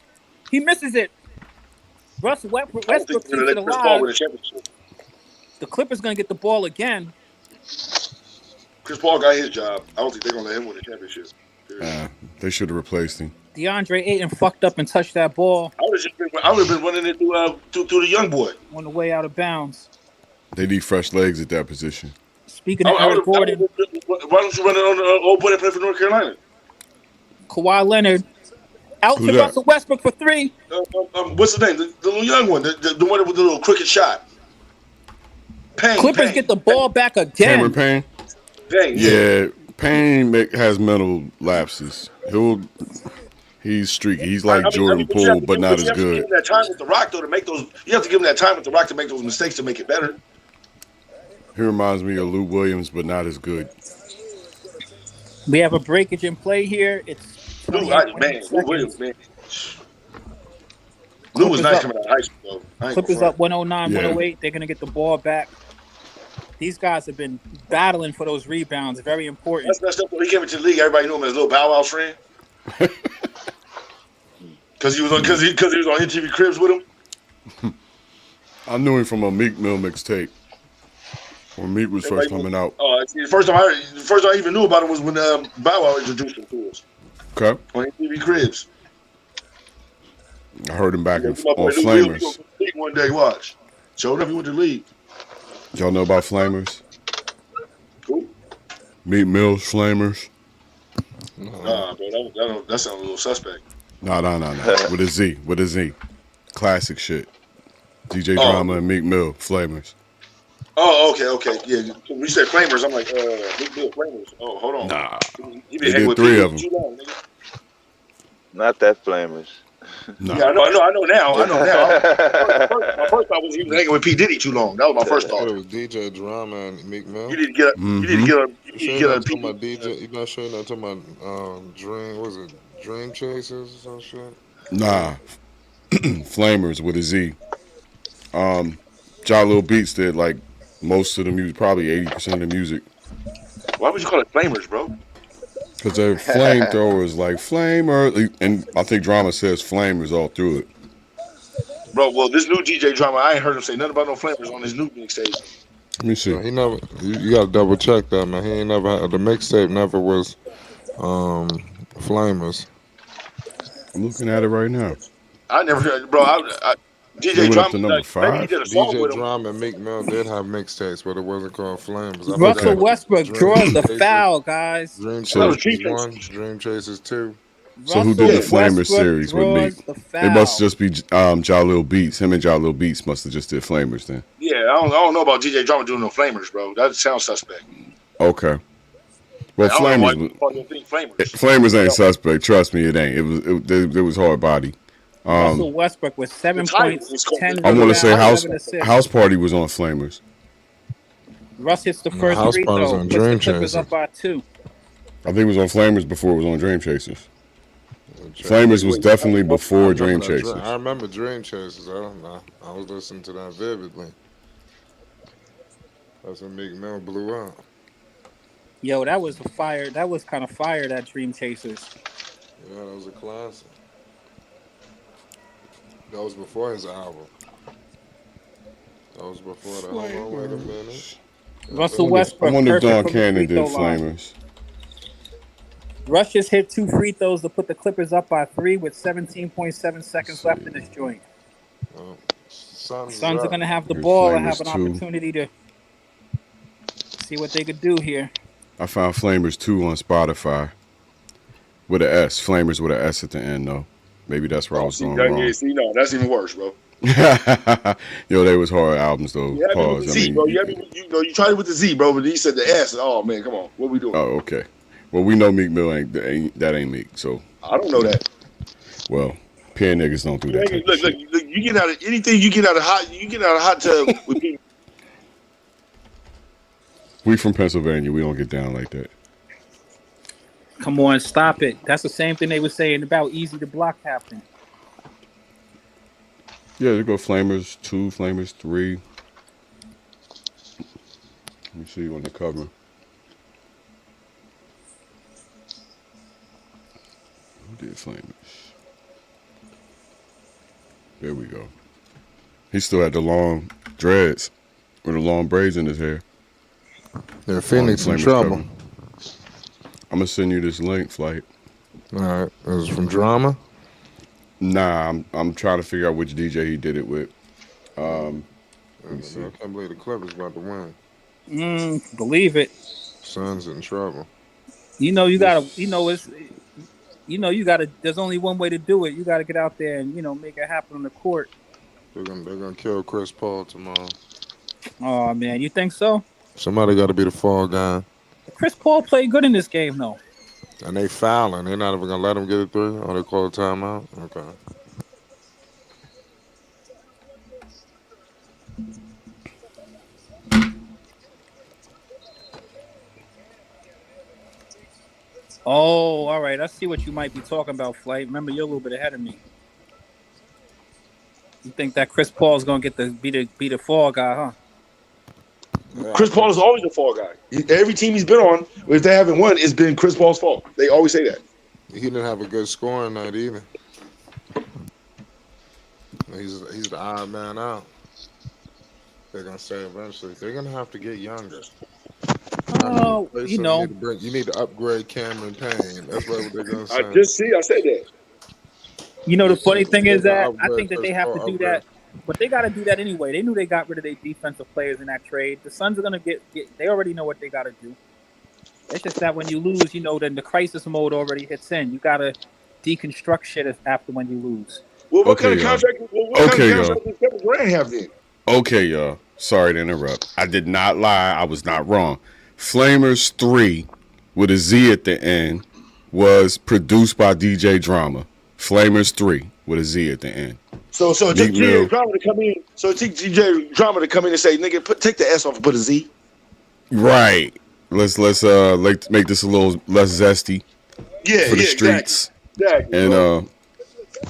He misses it. Westbrook keeps it alive. The Clippers going to get the ball again. Chris Paul got his job. I don't think they're going to let him win the championship. They should have replaced him. DeAndre Ayton fucked up and touched that ball. I would have been running it through the young boy. On the way out of bounds. They need fresh legs at that position. Speaking of Eric Gordon. Why don't you run it on the old boy that played for North Carolina? Kawhi Leonard. Out to Russell Westbrook for three. What's the name? The little young one. The one with the little crooked shot. Clippers get the ball back Cameron again. Payne. Yeah, Payne has mental lapses. He's streaky. He's like Jordan Poole, but not as You have to give good. him that time with the Rock though to make those. You have to give him that time with the Rock to make those mistakes to make it better. He reminds me of Lou Williams, but not as good. We have a breakage in play here. It's Lou Williams, man. Lou was Clippers nice up. coming out of high school, though. Clippers up 109, Yeah. 108. They're going to get the ball back. These guys have been battling for those rebounds. Very important. That's messed up. When he came into the league, everybody knew him as Little Bow Wow's friend. Because he was on MTV Cribs with him. I knew him from a Meek Mill mixtape when Meek was first coming out. The first time I even knew about him was when Bow Wow introduced him to us Okay, on MTV Cribs. I heard him back on Lou Williams Flamers. went to the league one day. Watch. Showed up. He went to the league. Y'all know about Flamers? Cool. Meek Mill's Flamers. Nah, bro, that sounds a little suspect. No. With a Z. Classic shit. DJ Drama and Meek Mill, Flamers. Oh, okay. Yeah. When you said Flamers, I'm like, Big Bill Flamers. Oh, hold on. Nah. He They been hanging did with 3 people of them. too long, nigga. Not that Flamers. No. Yeah, I know now. My first thought was he was hanging with P. Diddy too long. That was my first thought. It was DJ Drama and Meek Mill. You need to get a. You need to get a. You need to get a. talking about DJ. You not sure you're not talking about Dream? Was it Dream Chasers or some shit? Nah. Flamers with a Z. Lil Beats did like most of the music, probably 80% of the music. Why would you call it Flamers, bro? Because they're flamethrowers, like flamer, and I think Drama says flamers all through it. Bro, well, this new DJ Drama, I ain't heard him say nothing about no Flamers on his new mixtape. Let me see. He never. You gotta double check that, man. He ain't never had the mixtape. Never was Flamers. I'm looking at it right now. I never heard, bro. They DJ went up Drama, to number 5. maybe he did a song with DJ him. Drama and Meek Mill did have mixtapes, but it wasn't called Flames. Russell Westbrook draws the foul, guys. Dream So- Chasers 1, Dream Chasers 2. So who did the Russell Flamers Westbrook series with draws Meek? the It foul. must just be Lil Beats. Him and Lil Beats must have just did Flamers then. Yeah, I don't know about DJ Drama doing no Flamers, bro. That sounds suspect. Okay. Well, I don't know why Flamers, you call them thing Flamers. Flamers ain't suspect. Trust me, it ain't. It was hard body. Russell Westbrook with 7 points, 10 I want to say rebounds, House 11 assists. House Party was on Flamers. Russ hits the first House free Party's throw. on Puts the Dream Clippers Chasers. up by 2. I think it was on Flamers before it was on Dream Chasers. Flamers was definitely before Dream Chasers. I remember Dream Chasers. I don't know. I was listening to that vividly. That's when Meek Mill blew out. Yo, that was a fire. That was kind of fire, that Dream Chasers. Yeah, that was a classic. That was before his album. That was before the whole. Wait a minute. Russell Westbrook. I wonder if perfect Don from the Cannon free did throw line. Flamers. Russ just hit 2 free throws to put the Clippers up by 3 with 17.7 seconds left in this joint. Suns are going to have the Here's ball and Flamers have an 2. opportunity to see what they could do here. I found Flamers 2 on Spotify with an S. Flamers with an S at the end, though. Maybe that's where I was going wrong. Yeah, see, no, that's even worse, bro. Yo, they was hard albums, though. You had me with Pause. the I Z, mean, bro. You tried it with the Z, bro, but he said the S. Oh man, come on, what we doing? oh, okay. Well, we know Meek Mill ain't Meek, so. I don't know that. Well, peer niggas don't do that. type of Look, shit. you get out of anything. You get out of hot tub with people. We from Pennsylvania. We don't get down like that. Come on, stop it. That's the same thing they were saying about Easy to Block Captain. Yeah, they go Flamers 2, Flamers 3. Let me see on the cover. Who did Flamers? There we go. He still had the long dreads with the long braids in his hair. Yeah, Phoenix in Flamers trouble. cover. I'm gonna send you this link, Flight. All right, it was from Drama. Nah, I'm trying to figure out which DJ he did it with. Let me see. I can't believe the Clippers about to win. Believe it. Suns in trouble. You know you gotta. You know it's. You know you gotta. There's only one way to do it. You gotta get out there and make it happen on the court. They're gonna kill Chris Paul tomorrow. Oh man, you think so? Somebody got to be the fall guy. Chris Paul played good in this game though. And they fouling. They're not even gonna let him get a three, or they call a timeout. Okay. Oh, all right. I see what you might be talking about, Flight. Remember, you're a little bit ahead of me. You think that Chris Paul is gonna get be the fall guy, huh? Chris Paul is always the fall guy. Every team he's been on, if they haven't won, it's been Chris Paul's fault. They always say that. He didn't have a good scoring night either. He's the odd man out. They're gonna say eventually they're gonna have to get younger. Oh, you know, you need to upgrade Cameron Payne. That's what they're gonna say. I said that. You know, the funny thing is that I think that they have to do that, but they got to do that anyway. They knew they got rid of their defensive players in that trade. The Suns are gonna get. They already know what they got to do. It's just that when you lose, you know, then the crisis mode already hits in. You got to deconstruct shit after when you lose. Well, what kind of contract? What kind of contract does Kevin Durant have then? Okay, y'all. Sorry to interrupt. I did not lie. I was not wrong. Flamers 3 with a Z at the end was produced by DJ Drama. Flamers 3 with a Z at the end. So it took DJ Drama to come in. So it took DJ Drama to come in and say, "Nigga, take the S off and put a Z." Right. Let's make this a little less zesty. Yeah, for the streets. Exactly. And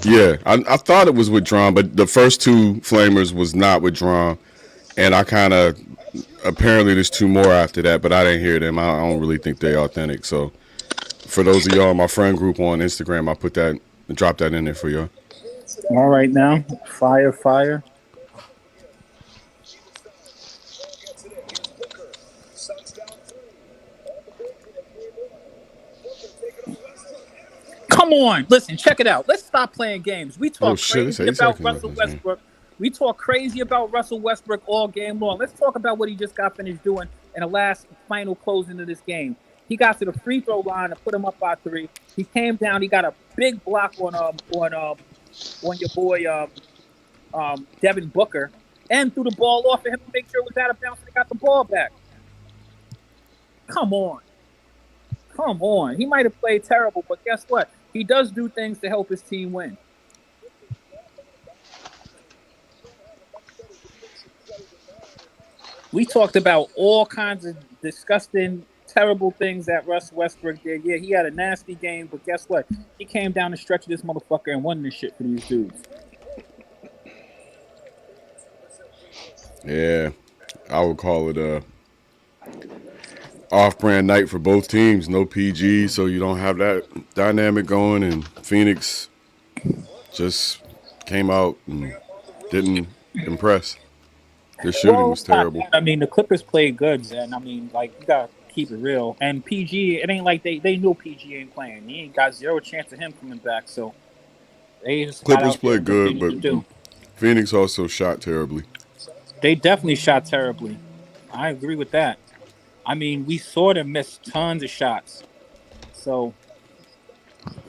yeah, I thought it was withdrawn, but the first two Flamers was not withdrawn, and I kind of apparently there's two more after that, but I didn't hear them. I don't really think they're authentic. So for those of y'all in my friend group on Instagram, I dropped that in there for y'all. All right, now fire. Come on, listen, check it out. Let's stop playing games. We talk crazy about Russell Westbrook. We talk crazy about Russell Westbrook all game long. Let's talk about what he just got finished doing in the last final closing of this game. He got to the free throw line and put him up by 3. He came down. He got a big block on your boy Devin Booker, and threw the ball off for him to make sure it was out of bounds and he got the ball back. Come on. He might have played terrible, but guess what? He does do things to help his team win. We talked about all kinds of disgusting, terrible things that Russ Westbrook did. Yeah, he had a nasty game, but guess what? He came down the stretch of this motherfucker and won this shit for these dudes. Yeah, I would call it a off-brand night for both teams. No PG, so you don't have that dynamic going. And Phoenix just came out and didn't impress. Their shooting was terrible. I mean, the Clippers played good, and I mean, like, you gotta keep it real. And PG, it ain't like they knew PG ain't playing. He ain't got zero chance of him coming back. So they just Clippers played good, but Phoenix also shot terribly. They definitely shot terribly. I agree with that. I mean, we saw them miss tons of shots. So,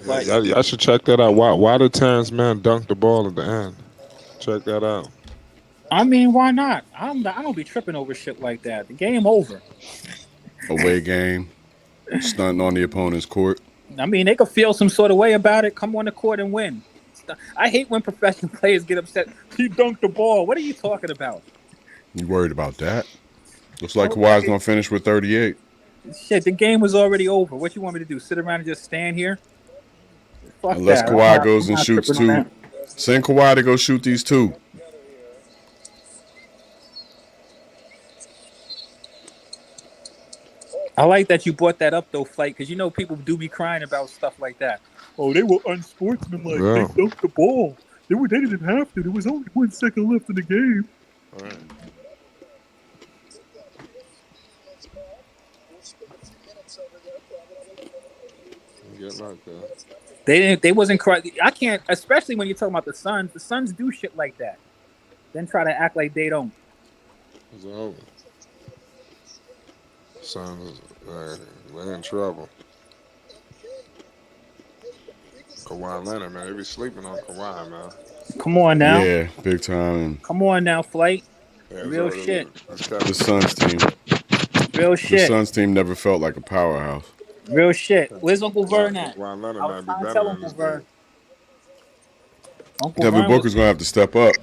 but y'all should check that out. Why did Terrence Mann dunk the ball at the end? Check that out. I mean, why not? I don't be tripping over shit like that. The game over. Away game, stunting on the opponent's court. I mean, they could feel some sort of way about it. Come on the court and win. I hate when professional players get upset. He dunked the ball. What are you talking about? You worried about that? Looks like Kawhi's gonna finish with 38. Shit, the game was already over. What you want me to do? Sit around and just stand here? Fuck Unless that. Kawhi goes and shoots 2. Send Kawhi to go shoot these 2. I like that you brought that up, though, Flight, because you know people do be crying about stuff like that. Oh, they were unsportsmanlike. Yeah. They dunked the ball. They didn't have to. There was only 1 second left in the game. All right. They wasn't crying. I can't, especially when you're talking about the Suns. The Suns do shit like that. Then try to act like they don't. It's over. Suns, we're in trouble. Kawhi Leonard, man, they be sleeping on Kawhi, man. Come on now. Yeah, big time. Come on now, Flight. Real shit. The Suns team. Real The shit. Suns team never felt like a powerhouse. Real shit. Where's Uncle Vern at? Ron Leonard I was might be trying to better tell than Uncle this Vern. dude. Uncle Devin Vern was. Booker's gonna have to step up.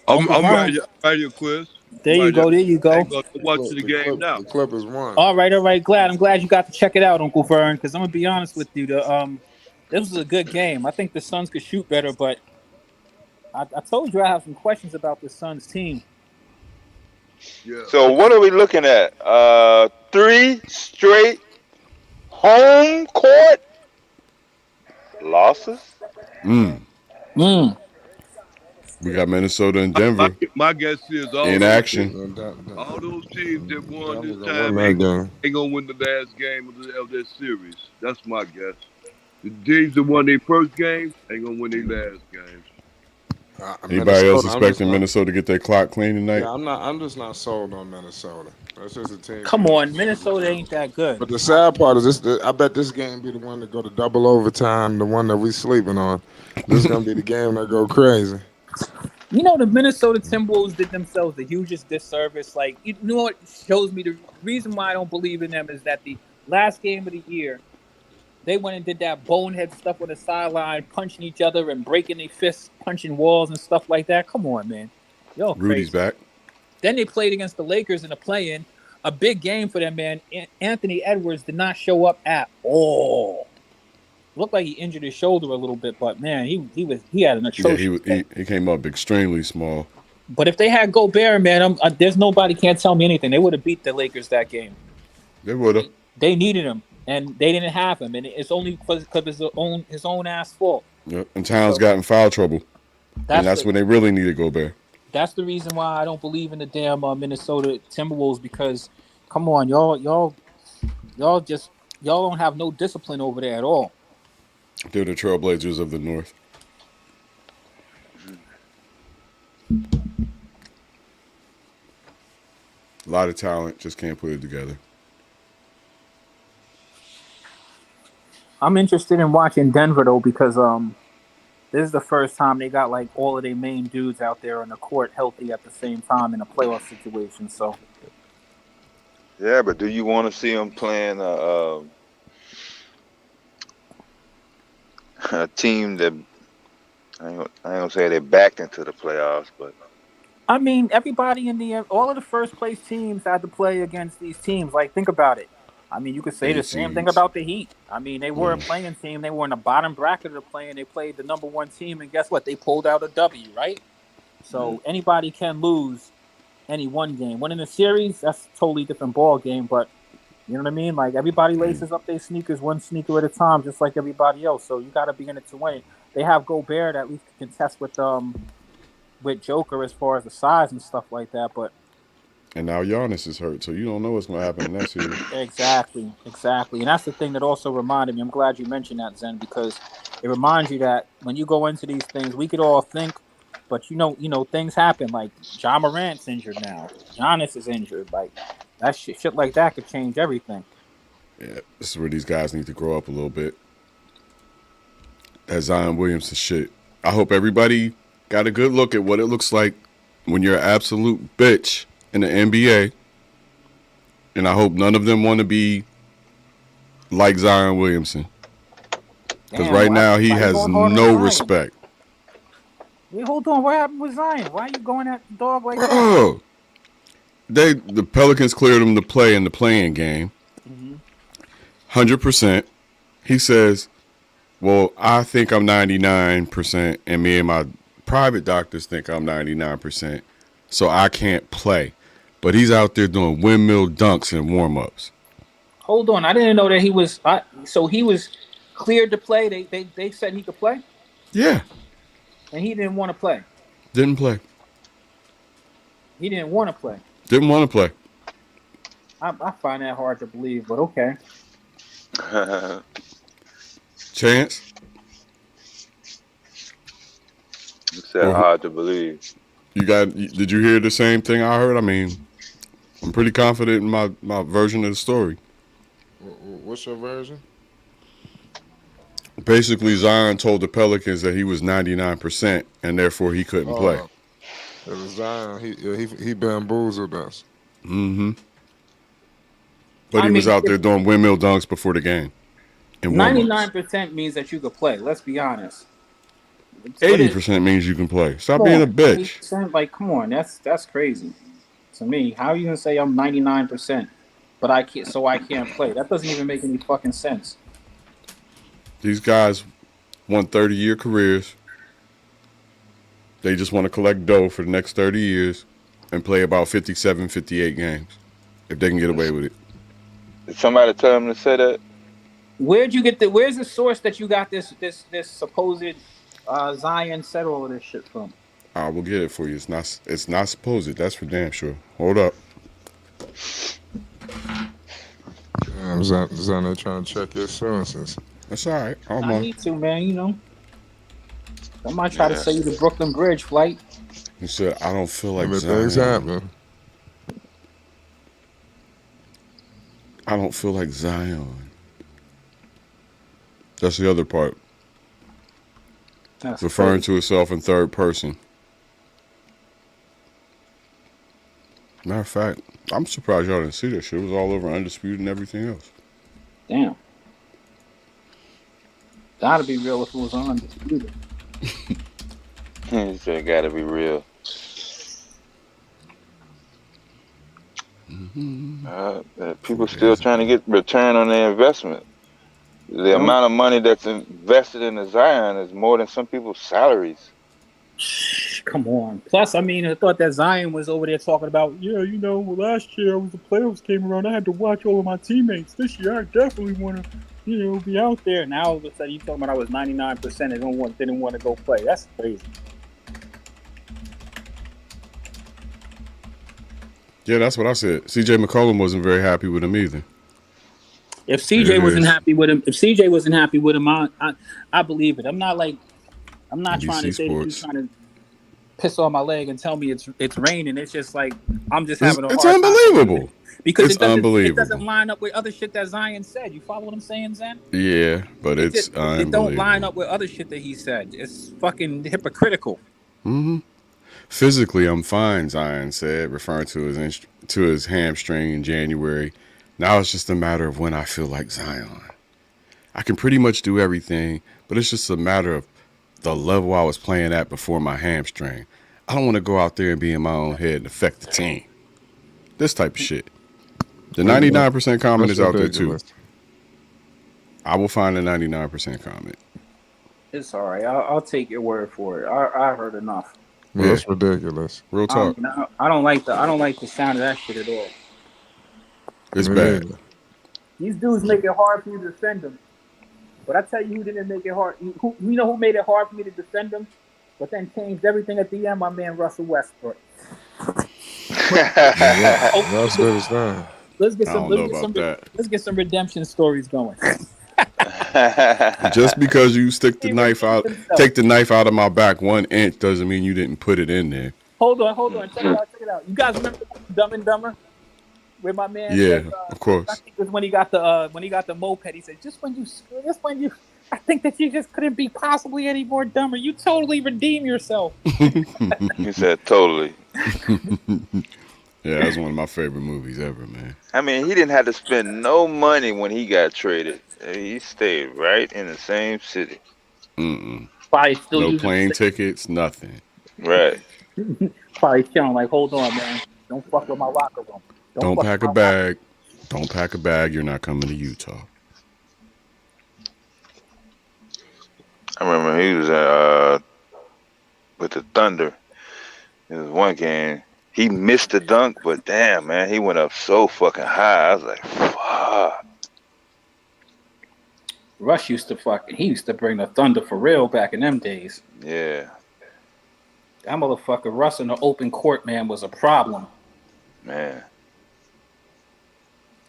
I'm Uncle Vern. right here, Quiz. There you go. There you go. Go watch the game now. The Clippers won. All right. I'm glad you got to check it out, Uncle Vern. Because I'm gonna be honest with you. This was a good game. I think the Suns could shoot better, but I told you I have some questions about the Suns team. Yeah. So what are we looking at? 3 straight home court losses. We got Minnesota and Denver My guess is in action. all those teams that won this Denver time gonna win that ain't gonna win the last game of this series. That's my guess. The teams that won their first game ain't gonna win their last game. Anybody else expecting Minnesota to get their clock clean tonight? Yeah, I'm just not sold on Minnesota. That's just a team. Come on, Minnesota ain't that good. But the sad part is this. I bet this game be the one that go to double overtime. The one that we sleeping on. This is gonna be the game that go crazy. You know, the Minnesota Timberwolves did themselves the hugest disservice. Like, you know what shows me the reason why I don't believe in them is that the last game of the year, they went and did that bonehead stuff on the sideline, punching each other and breaking their fists, punching walls and stuff like that. Come on, man. Yo, Rudy's back. Then they played against the Lakers in a play-in. A big game for them, man. Anthony Edwards did not show up at all. Looked like he injured his shoulder a little bit, but man, he had an atrocious. Yeah, he came up extremely small. But if they had Gobert, man, there's nobody can't tell me anything. They would have beat the Lakers that game. They would have. They needed him, and they didn't have him, and it's only because it's his own ass fault. Yep. And Towns got in foul trouble, and that's when they really needed Gobert. That's the reason why I don't believe in the damn Minnesota Timberwolves, because, come on, y'all don't have no discipline over there at all. They're the Trailblazers of the North. A lot of talent, just can't put it together. I'm interested in watching Denver though, because this is the first time they got like all of their main dudes out there on the court healthy at the same time in a playoff situation. So Yeah, but do you want to see them playing a team that I ain't gonna say they're backed into the playoffs, but I mean, everybody all of the first place teams had to play against these teams. Like, think about it. I mean, you could say the same thing about the Heat. I mean, they were a playing team. They were in the bottom bracket of the play-in. They played the number one team, and guess what? They pulled out a W, right? So anybody can lose any one game. Winning a series, that's a totally different ball game. But you know what I mean? Like, everybody laces up their sneakers one sneaker at a time, just like everybody else. So you got to be in it to win. They have Gobert that at least can contest with Joker as far as the size and stuff like that. But and now Giannis is hurt, so you don't know what's going to happen in that series. Exactly. And that's the thing that also reminded me. I'm glad you mentioned that, Zen, because it reminds you that when you go into these things, we could all think, but you know, things happen. Like Ja Morant's injured now. Giannis is injured. Like that shit like that could change everything. Yeah, this is where these guys need to grow up a little bit. That Zion Williamson shit. I hope everybody got a good look at what it looks like when you're an absolute bitch in the NBA, and I hope none of them want to be like Zion Williamson, because right now he has no respect. Wait, hold on. What happened with Zion? Why are you going at the dog like that? The Pelicans cleared him to play in the playing game, 100%. He says, "Well, I think I'm 99%, and me and my private doctors think I'm 99%, so I can't play." But he's out there doing windmill dunks and warm-ups. Hold on. I didn't know that he was so he was cleared to play. They said he could play? Yeah. And he didn't want to play. Didn't play. He didn't want to play. Didn't want to play. I find that hard to believe, but okay. Chance? You said hard to believe. Did you hear the same thing I heard? I mean, I'm pretty confident in my version of the story. What's your version? Basically, Zion told the Pelicans that he was 99% and therefore he couldn't play. It was Zion. He bamboozled us. Mm-hmm. But I he was mean, out there doing windmill dunks before the game. In warm-ups. 99% means that you could play. Let's be honest. 80% means you can play. Stop Come being a on, bitch. 20%. Like, come on, that's crazy to me. How are you gonna say I'm 99%, but I can't play? That doesn't even make any fucking sense. These guys want 30-year careers. They just want to collect dough for the next 30 years and play about 57, 58 games if they can get away with it. Did somebody tell them to say that? Where'd you get where's the source that you got this supposed Zion said all of this shit from? I will get it for you. It's not supposed. That's for damn sure. Hold up. I'm Zana trying to check your sources. That's all right. I need to, man. You know, somebody try to say you the Brooklyn Bridge flight. He said, "I don't feel like Everything's Zion. happening. I don't feel like Zion." That's the other part. That's referring crazy. to himself in third person. Matter of fact, I'm surprised y'all didn't see that shit. It was all over Undisputed and everything else. Damn. Gotta be real if it was on Undisputed. He said, "Gotta be real." People still trying to get return on their investment. The amount of money that's invested in the Zion is more than some people's salaries. Come on. Plus, I mean, I thought that Zion was over there talking about, yeah, you know, last year when the playoffs came around, I had to watch all of my teammates. This year, I definitely want to, you know, be out there. Now, all of a sudden, you talking about I was 99% and didn't want to go play. That's crazy. Yeah, that's what I said. CJ McCollum wasn't very happy with him either. If CJ wasn't happy with him, I believe it. I'm not trying to say that you're trying to piss on my leg and tell me it's raining. It's just like I'm just having a hard time. It's unbelievable. Because it's unbelievable. It doesn't line up with other shit that Zion said. You follow what I'm saying, Zen? Yeah, but it's unbelievable. It don't line up with other shit that he said. It's fucking hypocritical. Mm-hmm. Physically, I'm fine, Zion said, referring to his hamstring in January. Now it's just a matter of when I feel like Zion. I can pretty much do everything, but it's just a matter of the level I was playing at before my hamstring. I don't want to go out there and be in my own head and affect the team. This type of shit. The 99% comment is out there too. I will find the 99% comment. It's all right. I'll take your word for it. I heard enough. Yeah. That's ridiculous. Real talk. I don't like the sound of that shit at all. It's bad. These dudes make it hard for you to defend them. But I tell you who didn't make it hard. You know who made it hard for me to defend them, but then changed everything at the end? My man Russell Westbrook. That's good as that. Let's get some redemption stories going. Just because you take the knife out of my back 1 inch doesn't mean you didn't put it in there. Hold on. Check it out. You guys remember Dumb and Dumber? Where my man said, of course. I think it was when he got the moped. He said, just when you I think that you just couldn't be possibly any more dumber. You totally redeem yourself. He said totally. Yeah, that's one of my favorite movies ever, man. I mean, he didn't have to spend no money when he got traded. He stayed right in the same city. Mm-mm. No plane tickets, nothing. Right. Probably chilling like, hold on, man. Don't fuck with my locker room. Don't pack a bag. Don't pack a bag. You're not coming to Utah. I remember he was with the Thunder. It was one game. He missed the dunk, but damn, man, he went up so fucking high. I was like, fuck. Russ used to bring the Thunder for real back in them days. Yeah. That motherfucker Russ in the open court, man, was a problem. Man.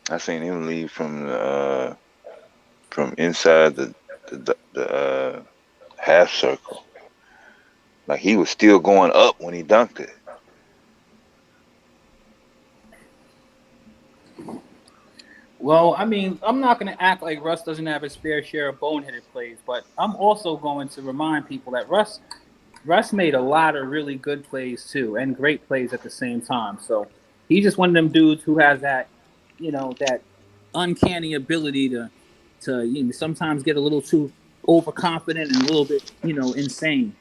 I seen him leave from inside the half circle. Like he was still going up when he dunked it. Well, I mean, I'm not going to act like Russ doesn't have his fair share of boneheaded plays, but I'm also going to remind people that Russ Russ made a lot of really good plays too, and great plays at the same time. So he's just one of them dudes who has that, that uncanny ability to sometimes get a little too overconfident and a little bit, insane.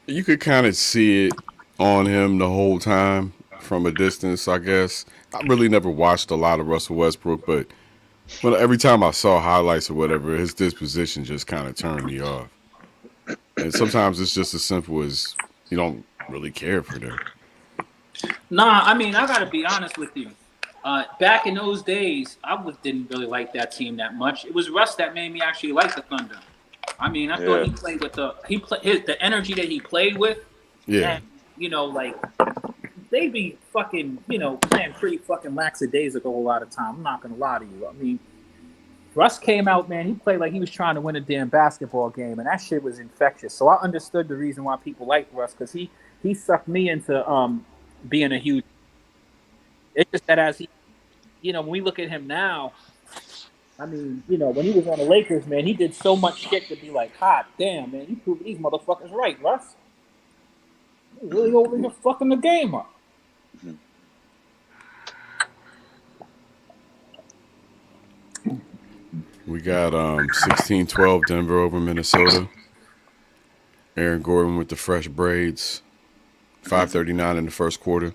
You could kind of see it on him the whole time from a distance, I guess. I really never watched a lot of Russell Westbrook, but every time I saw highlights or whatever, his disposition just kind of turned me off. And sometimes it's just as simple as you don't really care for them. Nah, I mean, I got to be honest with you. Back in those days, didn't really like that team that much. It was Russ that made me actually like the Thunder. I mean, I thought he played with the energy that he played with. Yeah. And, they be fucking, playing pretty fucking lackadaisical a lot of time. I'm not going to lie to you. I mean, Russ came out, man, he played like he was trying to win a damn basketball game, and that shit was infectious. So I understood the reason why people liked Russ, because he sucked me into being a huge. It's just that as he, when we look at him now, I mean, when he was on the Lakers, man, he did so much shit to be like, hot damn, man, you proved these motherfuckers right, Russ. You really over here fucking the game up. We got 16-12 Denver over Minnesota. Aaron Gordon with the fresh braids. 5:39 in the first quarter.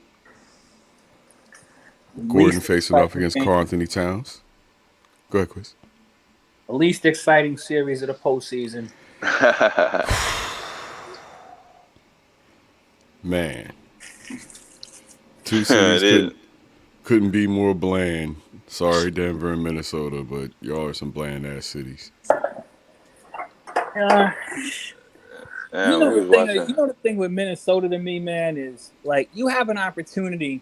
Gordon facing off against Karl Anthony Towns. Go ahead, Chris. The least exciting series of the postseason. Man. Two cities couldn't be more bland. Sorry, Denver and Minnesota, but y'all are some bland-ass cities. The thing with Minnesota to me, man, is like you have an opportunity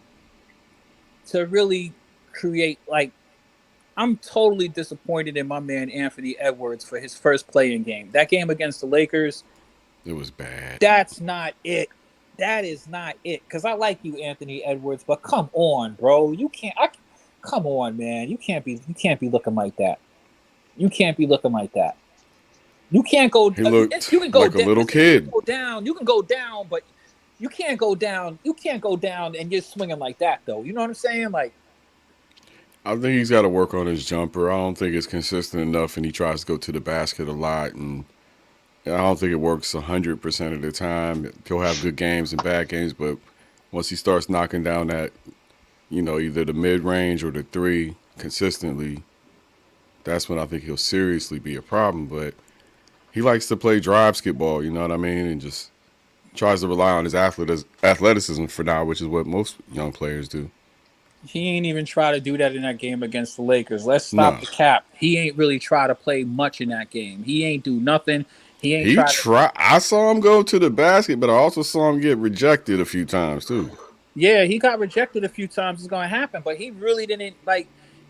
to really create. Like, I'm totally disappointed in my man Anthony Edwards for his first playing game. That game against the Lakers, it was bad. That's not it. That is not it. Because I like you, Anthony Edwards, but come on, bro. You can't. Come on, man. You can't be looking like that. You can't be looking like that. You can't go. He looked you can go like down, a little kid. You can go down, but you can't go down. You can't go down and just swinging like that, though. You know what I'm saying? Like, I think he's got to work on his jumper. I don't think it's consistent enough, and he tries to go to the basket a lot, and I don't think it works 100% of the time. He'll have good games and bad games, but once he starts knocking down that, either the mid-range or the three consistently, that's when I think he'll seriously be a problem. But he likes to play drive skip ball, you know what I mean, and just tries to rely on his athleticism for now, which is what most young players do. He ain't even try to do that in that game against the Lakers. Let's stop the cap. He ain't really try to play much in that game. He ain't do nothing. I saw him go to the basket, but I also saw him get rejected a few times too. Yeah, he got rejected a few times. It's going to happen, but he really didn't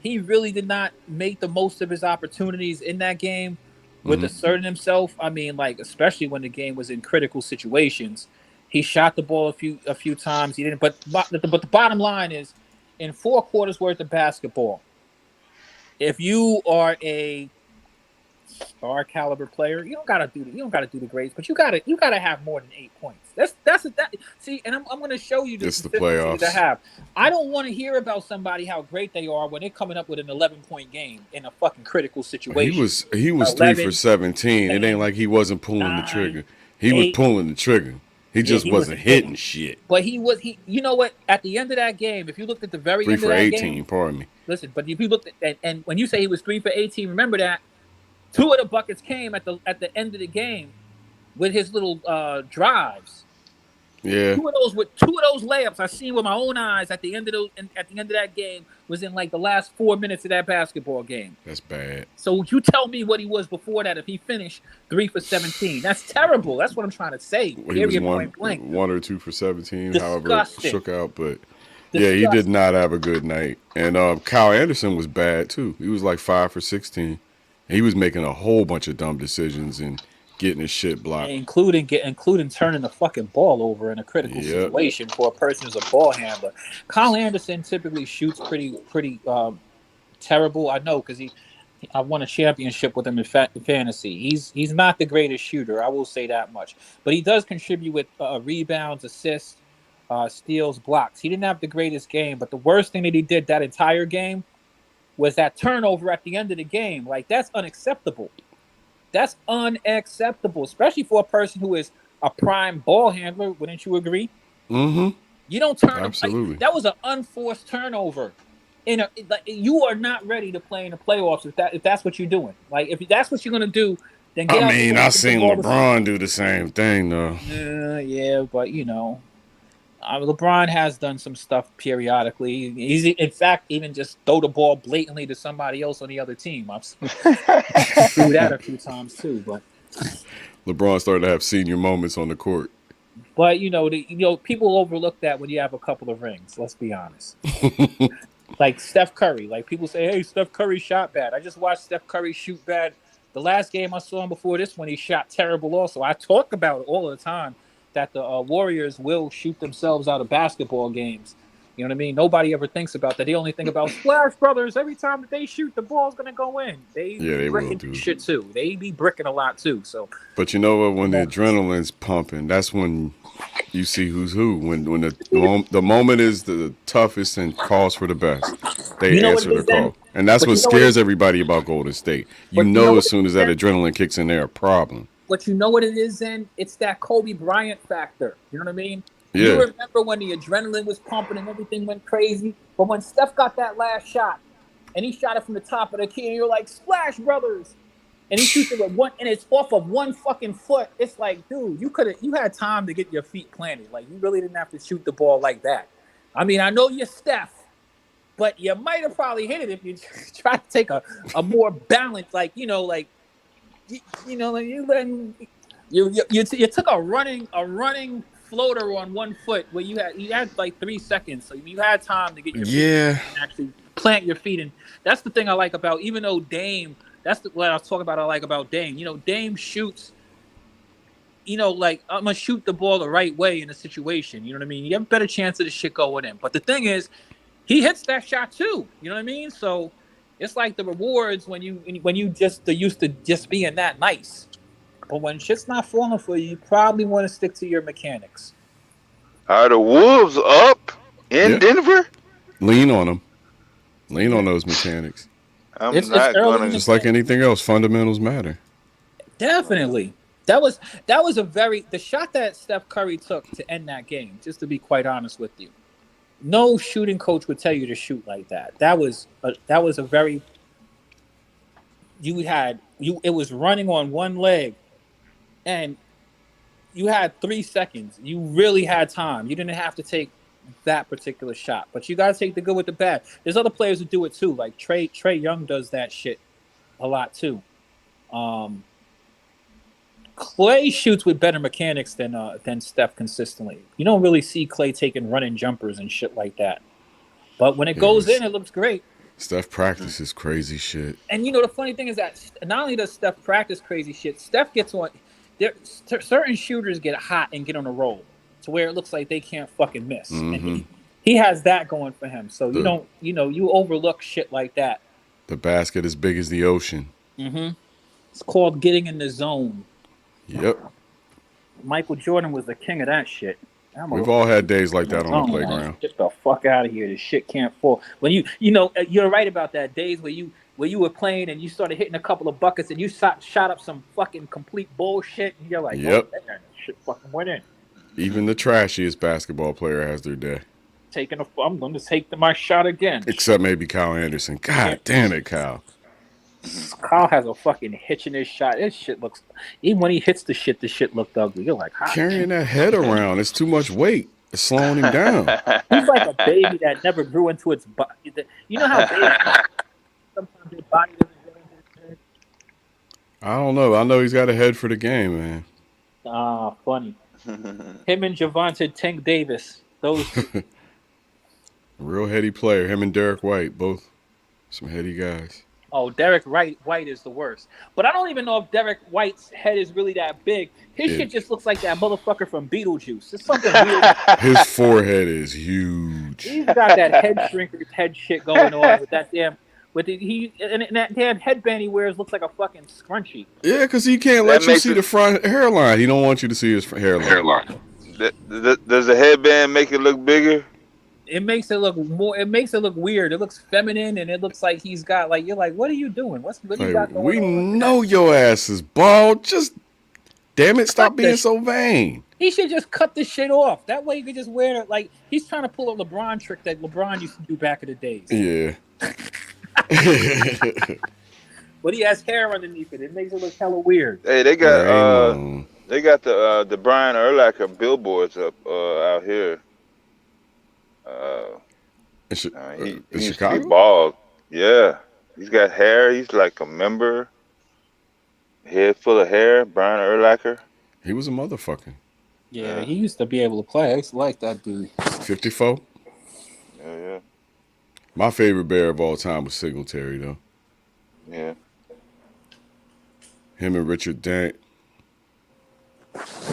He really did not make the most of his opportunities in that game with asserting himself. I mean, especially when the game was in critical situations, he shot the ball a few times. He didn't. But the bottom line is, in 4 quarters worth of basketball, if you are a star caliber player, you don't gotta do the grades, but you gotta have more than 8 points. See, and I'm gonna show you the playoffs I have. I don't want to hear about somebody how great they are when they're coming up with an 11-point game in a fucking critical situation. He was 3 for 17. It ain't like he wasn't pulling the trigger. He was pulling the trigger. He just wasn't hitting shit. But he you know what? At the end of that game, if you looked at the very end of that 3 for 18, game, pardon me. Listen, but if you looked at and when you say he was 3 for 18, remember that 2 of the buckets came at the end of the game with his little drives. Yeah. 2 of those layups I seen with my own eyes at the end of that game was in the last 4 minutes of that basketball game. That's bad. So you tell me what he was before that if he finished 3 for 17. That's terrible. That's what I'm trying to say. Well, he was 1 or 2 for 17, Disgusting. however it shook out. But yeah, he did not have a good night. And Kyle Anderson was bad too. He was 5 for 16. He was making a whole bunch of dumb decisions and getting his shit blocked, including turning the fucking ball over in a critical situation for a person who's a ball handler. Kyle Anderson typically shoots pretty terrible. I know because he I won a championship with him in fantasy. He's not the greatest shooter, I will say that much, but he does contribute with rebounds, assists, steals, blocks. He didn't have the greatest game, but the worst thing that he did that entire game was that turnover at the end of the game. Like, that's unacceptable. That's unacceptable, especially for a person who is a prime ball handler. Wouldn't you agree? Mm-hmm. You don't turn. Absolutely. Like, that was an unforced turnover. You are not ready to play in the playoffs if that's what you're doing. Like, if that's what you're gonna do, then get out. I mean, I seen LeBron do the same thing though. Yeah, but LeBron has done some stuff periodically. He's, in fact, even just throw the ball blatantly to somebody else on the other team. I've do that a few times too. But LeBron started to have senior moments on the court. But people overlook that when you have a couple of rings. Let's be honest. Like Steph Curry. Like, people say, "Hey, Steph Curry shot bad." I just watched Steph Curry shoot bad. The last game I saw him before this one, he shot terrible. Also, I talk about it all the time that the Warriors will shoot themselves out of basketball games. You know what I mean? Nobody ever thinks about that. They only think about Splash Brothers. Every time that they shoot, the ball's gonna go in. They bricking will do shit too. They be bricking a lot too. So, but you know what? When the adrenaline's pumping, that's when you see who's who. When the moment is the toughest and calls for the best, they answer the call, and that's what scares everybody about Golden State. You know as soon as that adrenaline kicks in, they're a problem. But you know what it is, then? It's that Kobe Bryant factor. You know what I mean? Yeah. You remember when the adrenaline was pumping and everything went crazy? But when Steph got that last shot, and he shot it from the top of the key, and you're like, Splash Brothers! And he shoots it with one, and it's off of 1 fucking foot. It's like, dude, you had time to get your feet planted. Like, you really didn't have to shoot the ball like that. I mean, I know you're Steph, but you might have probably hit it if you tried to take a more balanced, you took a running floater on 1 foot where you had like 3 seconds, so you had time to get your feet and actually plant your feet. And that's the thing I like about, even though Dame, what I was talking about. I like about Dame. Dame shoots. Like, I'm gonna shoot the ball the right way in a situation. You know what I mean? You have a better chance of the shit going in. But the thing is, he hits that shot too. You know what I mean? So it's like the rewards when you just are used to just being that nice. But when shit's not falling for you, you probably want to stick to your mechanics. Are the Wolves up in Denver? Lean on them. Lean on those mechanics. It's gonna, just like anything else, fundamentals matter. Definitely. That was the shot that Steph Curry took to end that game, just to be quite honest with you. No shooting coach would tell you to shoot like that. It was running on one leg, and you had 3 seconds. You really had time. You didn't have to take that particular shot, but you got to take the good with the bad. There's other players who do it too. Like Trey Young does that shit a lot too. Clay shoots with better mechanics than Steph consistently. You don't really see Clay taking running jumpers and shit like that. But when it goes in, it looks great. Steph practices crazy shit. And the funny thing is that not only does Steph practice crazy shit, Steph gets on. Certain shooters get hot and get on a roll to where it looks like they can't fucking miss. Mm-hmm. And he has that going for him. So you overlook shit like that. The basket as big as the ocean. Mm-hmm. It's called getting in the zone. Yep. Michael Jordan was the king of that shit. We've all had days like that on the playground. Get the fuck out of here. This shit can't fall. When you're right about that. Days where you were playing and you started hitting a couple of buckets and you shot up some fucking complete bullshit. And you're like, yep. Oh, that shit fucking went in. Even the trashiest basketball player has their day. I'm going to take my shot again. Except maybe Kyle Anderson. God damn it, Kyle. Kyle has a fucking hitch in his shot. This shit looks, even when he hits the shit looked ugly. You're like, carrying that head around, it's too much weight. It's slowing him down. He's like a baby that never grew into its body. You know how babies sometimes their body doesn't grow into its head? I don't know. I know he's got a head for the game, man. Funny. Him and Javonte Tank Davis. Those real heady player. Him and Derek White, both some heady guys. Oh, Derek White is the worst. But I don't even know if Derek White's head is really that big. His shit just looks like that motherfucker from Beetlejuice. It's something weird. His forehead is huge. He's got that head shrinker's head shit going on with that damn With that damn headband he wears looks like a fucking scrunchie. Yeah, because he can't That let you makes see it the front hairline. He don't want you to see his hairline. Does the headband make it look bigger? It makes it look more. It makes it look weird. It looks feminine, and it looks like he's got like you're like, what are you doing? What do you got Like, going we on? know your ass is bald. Just damn it, stop being this. so vain. He should just cut this shit off. That way you could just wear it. Like he's trying to pull a LeBron trick that LeBron used to do back in the days. Yeah. But he has hair underneath it. It makes it look hella weird. Hey, they got the Brian Urlacher billboards up out here. In He used to Chicago? be bald. Yeah, he's got hair. He's like a member. Head full of hair. Brian Urlacher. He was a motherfucker. Yeah, he used to be able to play. I used to like that dude. 54. Yeah. My favorite Bear of all time was Singletary, though. Yeah. Him and Richard Dent.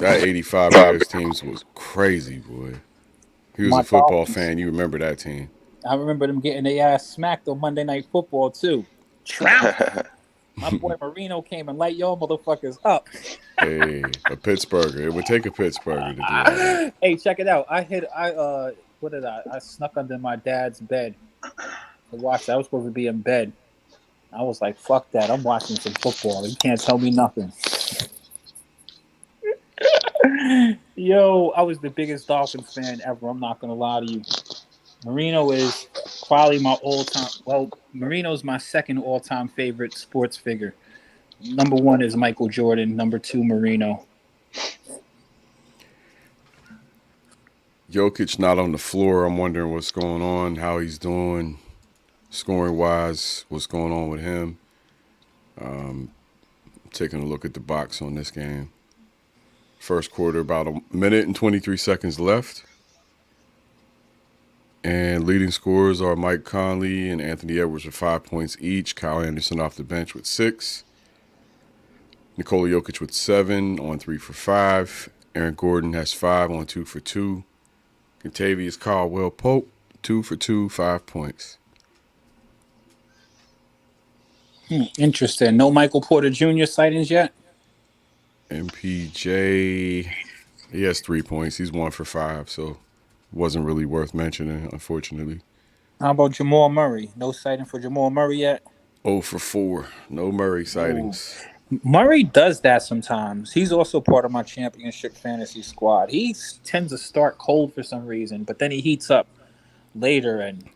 That 85 Bears teams was crazy, boy. He was My a football Dolphins. fan. You remember that team. I remember them getting their ass smacked on Monday Night Football, too. Trout. My boy Marino came and light y'all motherfuckers up. Hey, a Pittsburgher. It would take a Pittsburgher to do that. Hey, check it out. I snuck under my dad's bed to watch. I was supposed to be in bed. I was like, fuck that. I'm watching some football. You can't tell me nothing. Yo, I was the biggest Dolphins fan ever. I'm not going to lie to you. Marino is probably my all-time. Well, Marino's my second all-time favorite sports figure. Number one is Michael Jordan. Number two, Marino. Jokic not on the floor. I'm wondering what's going on, how he's doing, scoring-wise, what's going on with him. Taking a look at the box on this game. First quarter, about a minute and 23 seconds left. And leading scorers are Mike Conley and Anthony Edwards with 5 points each. Kyle Anderson off the bench with 6. Nikola Jokic with 7 on 3 for 5. Aaron Gordon has 5 on 2 for 2. Contavious Caldwell Pope, 2 for 2, 5 points. Interesting. No Michael Porter Jr. sightings yet? MPJ, he has 3 points. He's 1 for 5, so wasn't really worth mentioning, unfortunately. How about Jamal Murray? No sighting for Jamal Murray yet? 0 for 4. No Murray sightings. Murray does that sometimes. He's also part of my championship fantasy squad. He tends to start cold for some reason, but then he heats up later, and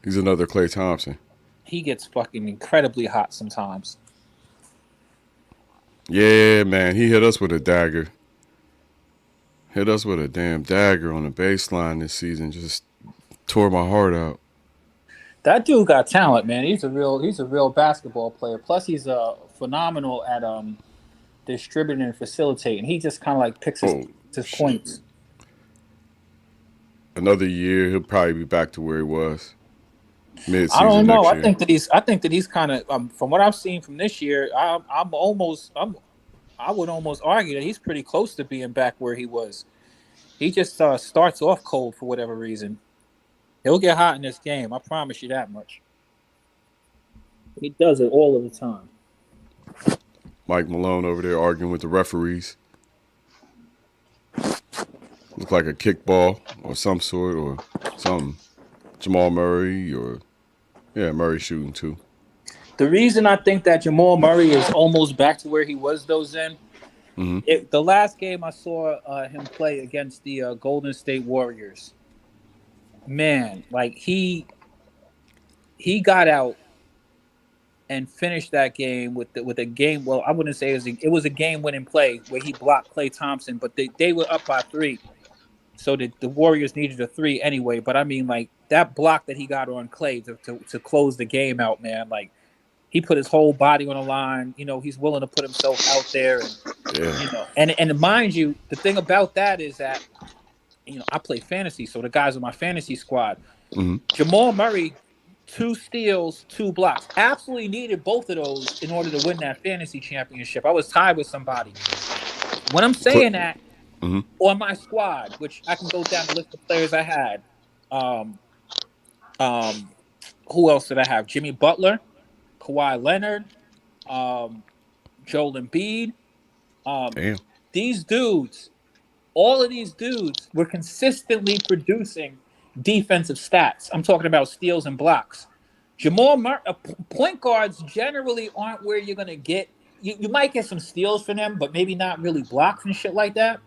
He's another Klay Thompson. he gets fucking incredibly hot sometimes. Yeah, man, he hit us with a dagger. Hit us with a damn dagger on the baseline this season. Just tore my heart out. That dude got talent, man. He's a real basketball player. Plus, he's phenomenal at distributing and facilitating. He just kind of like picks his points. Another year, he'll probably be back to where he was. Mid-season I don't know. next I year. think that he's kind of from what I've seen from this year. I would almost argue that he's pretty close to being back where he was. He just starts off cold for whatever reason. He'll get hot in this game. I promise you that much. He does it all of the time. Mike Malone over there arguing with the referees. Look like a kickball or some sort or something. Jamal Murray or, Murray shooting too. The reason I think that Jamal Murray is almost back to where he was, though, Zen, the last game I saw him play against the Golden State Warriors, man, like he got out and finished that game with a game. Well, I wouldn't say it was a game-winning play where he blocked Klay Thompson, but they were up by 3. So the Warriors needed a 3 anyway. But I mean, like that block that he got on Klay to close the game out, man. Like he put his whole body on the line. You know, he's willing to put himself out there, and and mind you, the thing about that is that I play fantasy, so the guys on my fantasy squad, Jamal Murray, 2 steals, 2 blocks, absolutely needed both of those in order to win that fantasy championship. I was tied with somebody. When I'm saying that. On my squad, which I can go down the list of players I had. Who else did I have? Jimmy Butler, Kawhi Leonard, Joel Embiid. Damn. These dudes, all of these dudes were consistently producing defensive stats. I'm talking about steals and blocks. Jamal Murray, point guards generally aren't where you're going to get. You might get some steals from them, but maybe not really blocks and shit like that.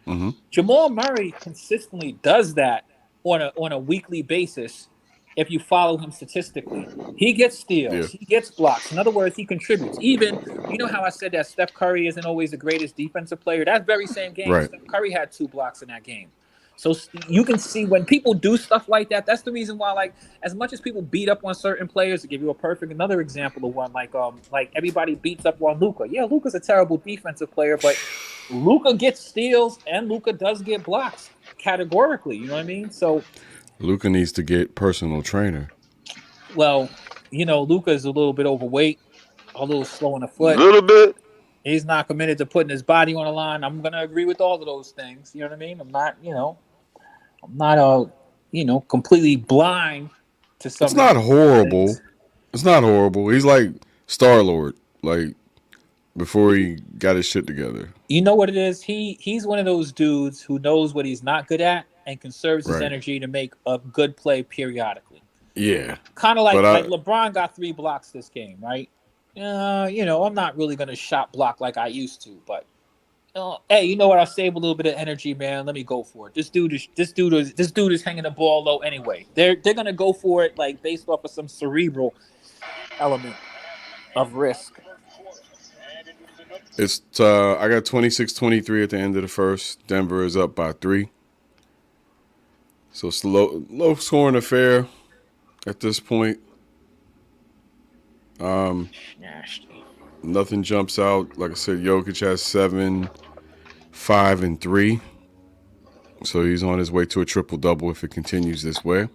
Mm-hmm. Jamal Murray consistently does that on a weekly basis. If you follow him statistically, he gets steals, he gets blocks. In other words, he contributes. Even, you know how I said that Steph Curry isn't always the greatest defensive player? That very same game, right. Steph Curry had 2 blocks in that game. So you can see when people do stuff like that, that's the reason why, like, as much as people beat up on certain players, to give you another example of one, like everybody beats up on Luka. Yeah, Luka's a terrible defensive player, but Luka gets steals and Luka does get blocks categorically. You know what I mean? So Luka needs to get personal trainer. Well, Luka is a little bit overweight, a little slow in the foot. A little bit. He's not committed to putting his body on the line. I'm gonna agree with all of those things. You know what I mean? I'm not completely blind to something. It's not horrible. It's not horrible. He's like Star-Lord, like before he got his shit together. You know what it is? He's one of those dudes who knows what he's not good at and conserves his energy to make a good play periodically. Yeah. Kind of like LeBron got 3 blocks this game, right? I'm not really going to shot block like I used to, but hey, you know what? I'll save a little bit of energy, man. Let me go for it. This dude is hanging the ball low anyway. They're going to go for it like based off of some cerebral element of risk. It's I got 26-23 at the end of the first. Denver is up by 3. So it's low scoring affair at this point. Nothing jumps out. Like I said, Jokic has 7, 5, and 3. So he's on his way to a triple-double if it continues this way.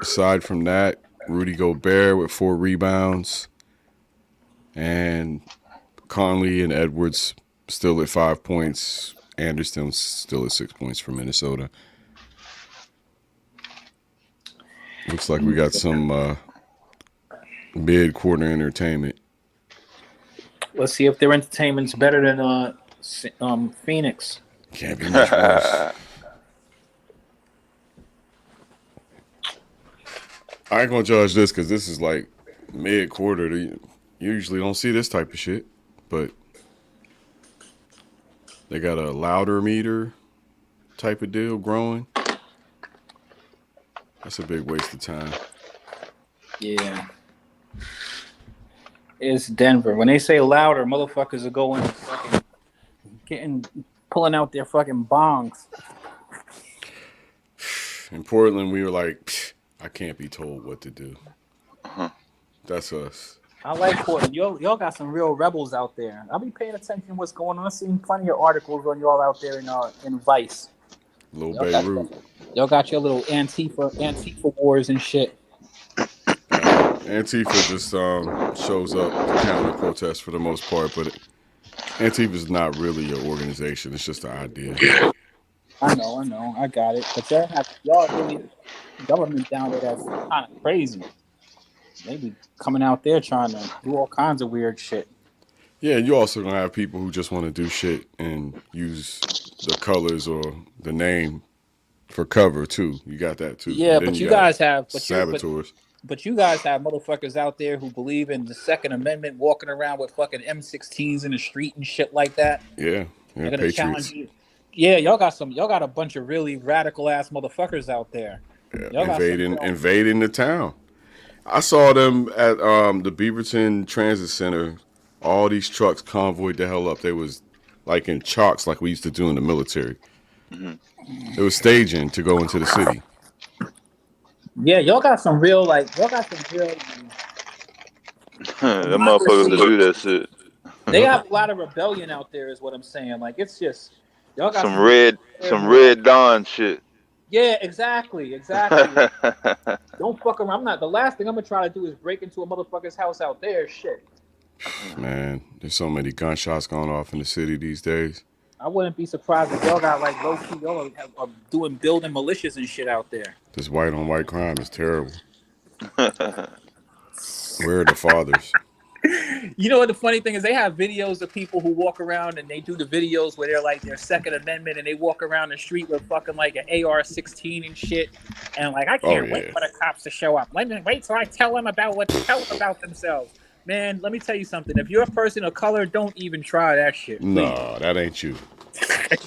Aside from that, Rudy Gobert with 4 rebounds. And Conley and Edwards still at 5 points. Anderson still at 6 points for Minnesota. Looks like we got some mid-quarter entertainment. Let's see if their entertainment's better than Phoenix. Can't be much worse. I ain't gonna judge this because this is like mid-quarter. You usually don't see this type of shit, but they got a louder meter type of deal growing. That's a big waste of time. Yeah. It's Denver. When they say louder, motherfuckers are going fucking pulling out their fucking bongs. In Portland, we were like, I can't be told what to do. That's us. I like Portland. Y'all got some real rebels out there. I'll be paying attention to what's going on. I've seen plenty of articles on y'all out there in Vice. Little Beirut. Y'all got your little Antifa wars and shit. Antifa just shows up to counter protest for the most part, but Antifa is not really an organization. It's just an idea. I know. I got it. But y'all really government down there that's kind of crazy. They be coming out there trying to do all kinds of weird shit. Yeah, you also gonna have people who just want to do shit and use the colors or the name for cover too. You got that too. Yeah, but you guys have saboteurs. But you guys have motherfuckers out there who believe in the Second Amendment, walking around with fucking M16s in the street and shit like that. Yeah, they're gonna challenge you. Yeah, y'all got a bunch of really radical ass motherfuckers out there. Yeah, invading the town. I saw them at the Beaverton Transit Center. All these trucks convoyed the hell up. They was like in chalks, like we used to do in the military. It was staging to go into the city. Yeah, y'all got some real. Them motherfuckers to do that shit. They have a lot of rebellion out there, is what I'm saying. Like, it's just y'all got some red dawn shit. Yeah, exactly. Don't fuck around. The last thing I'm gonna try to do is break into a motherfucker's house out there. Shit. Man, there's so many gunshots going off in the city these days. I wouldn't be surprised if y'all got like low key y'all are doing building militias and shit out there. This white on white crime is terrible. Where are the fathers? You know what the funny thing is? They have videos of people who walk around and they do the videos where they're like their Second Amendment and they walk around the street with fucking like an AR-16 and shit. And like I can't wait for the cops to show up. Wait till I tell them about themselves. Man, let me tell you something. If you're a person of color, don't even try that shit. Please. No, that ain't you.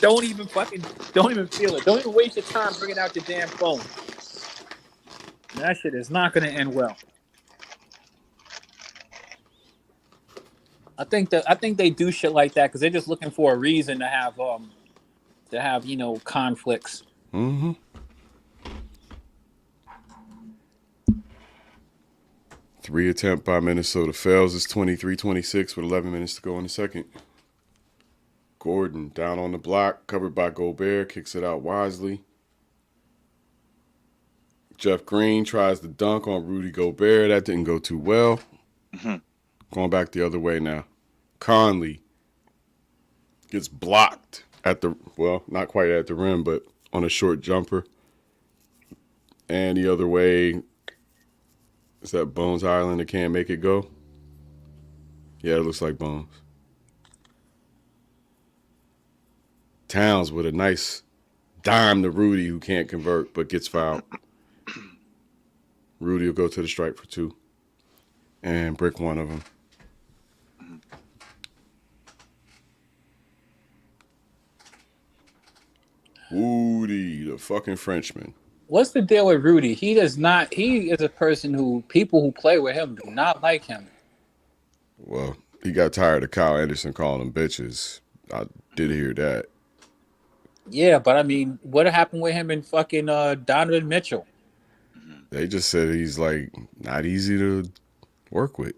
don't even feel it. Don't even waste your time bringing out your damn phone. That shit is not going to end well. I think they do shit like that because they're just looking for a reason to have conflicts. Mm-hmm. Three attempt by Minnesota fails. It's 23-26 with 11 minutes to go in the second. Gordon down on the block, covered by Gobert, kicks it out wisely. Jeff Green tries to dunk on Rudy Gobert. That didn't go too well. Mm-hmm. Going back the other way now. Conley gets blocked at not quite at the rim, but on a short jumper. And the other way, is that Bones Island that can't make it go? Yeah, it looks like Bones. Towns with a nice dime to Rudy, who can't convert but gets fouled. Rudy will go to the stripe for two and brick one of them. Rudy, the fucking Frenchman. What's the deal with Rudy? He is a person who people who play with him do not like him. Well, he got tired of Kyle Anderson calling them bitches. I did hear that. Yeah, but I mean, what happened with him and fucking Donovan Mitchell? They just said he's like not easy to work with.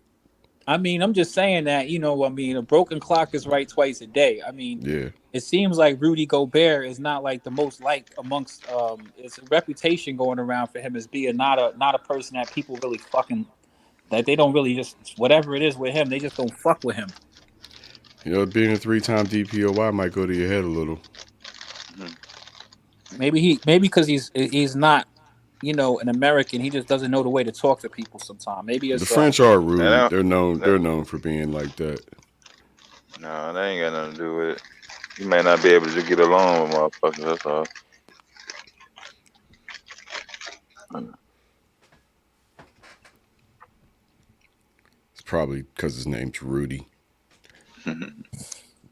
I mean, I'm just saying that, a broken clock is right twice a day. I mean, yeah. It seems like Rudy Gobert is not like the most liked amongst it's a reputation going around for him as being not a person that people really fucking, that they don't really just, whatever it is with him, they just don't fuck with him. Being a 3-time DPOY might go to your head a little. Maybe because he's not, an American, he just doesn't know the way to talk to people sometimes. Maybe it's the French are rude. They're known for being like that. No, that ain't got nothing to do with it. You may not be able to get along with motherfuckers, that's all. It's probably because his name's Rudy.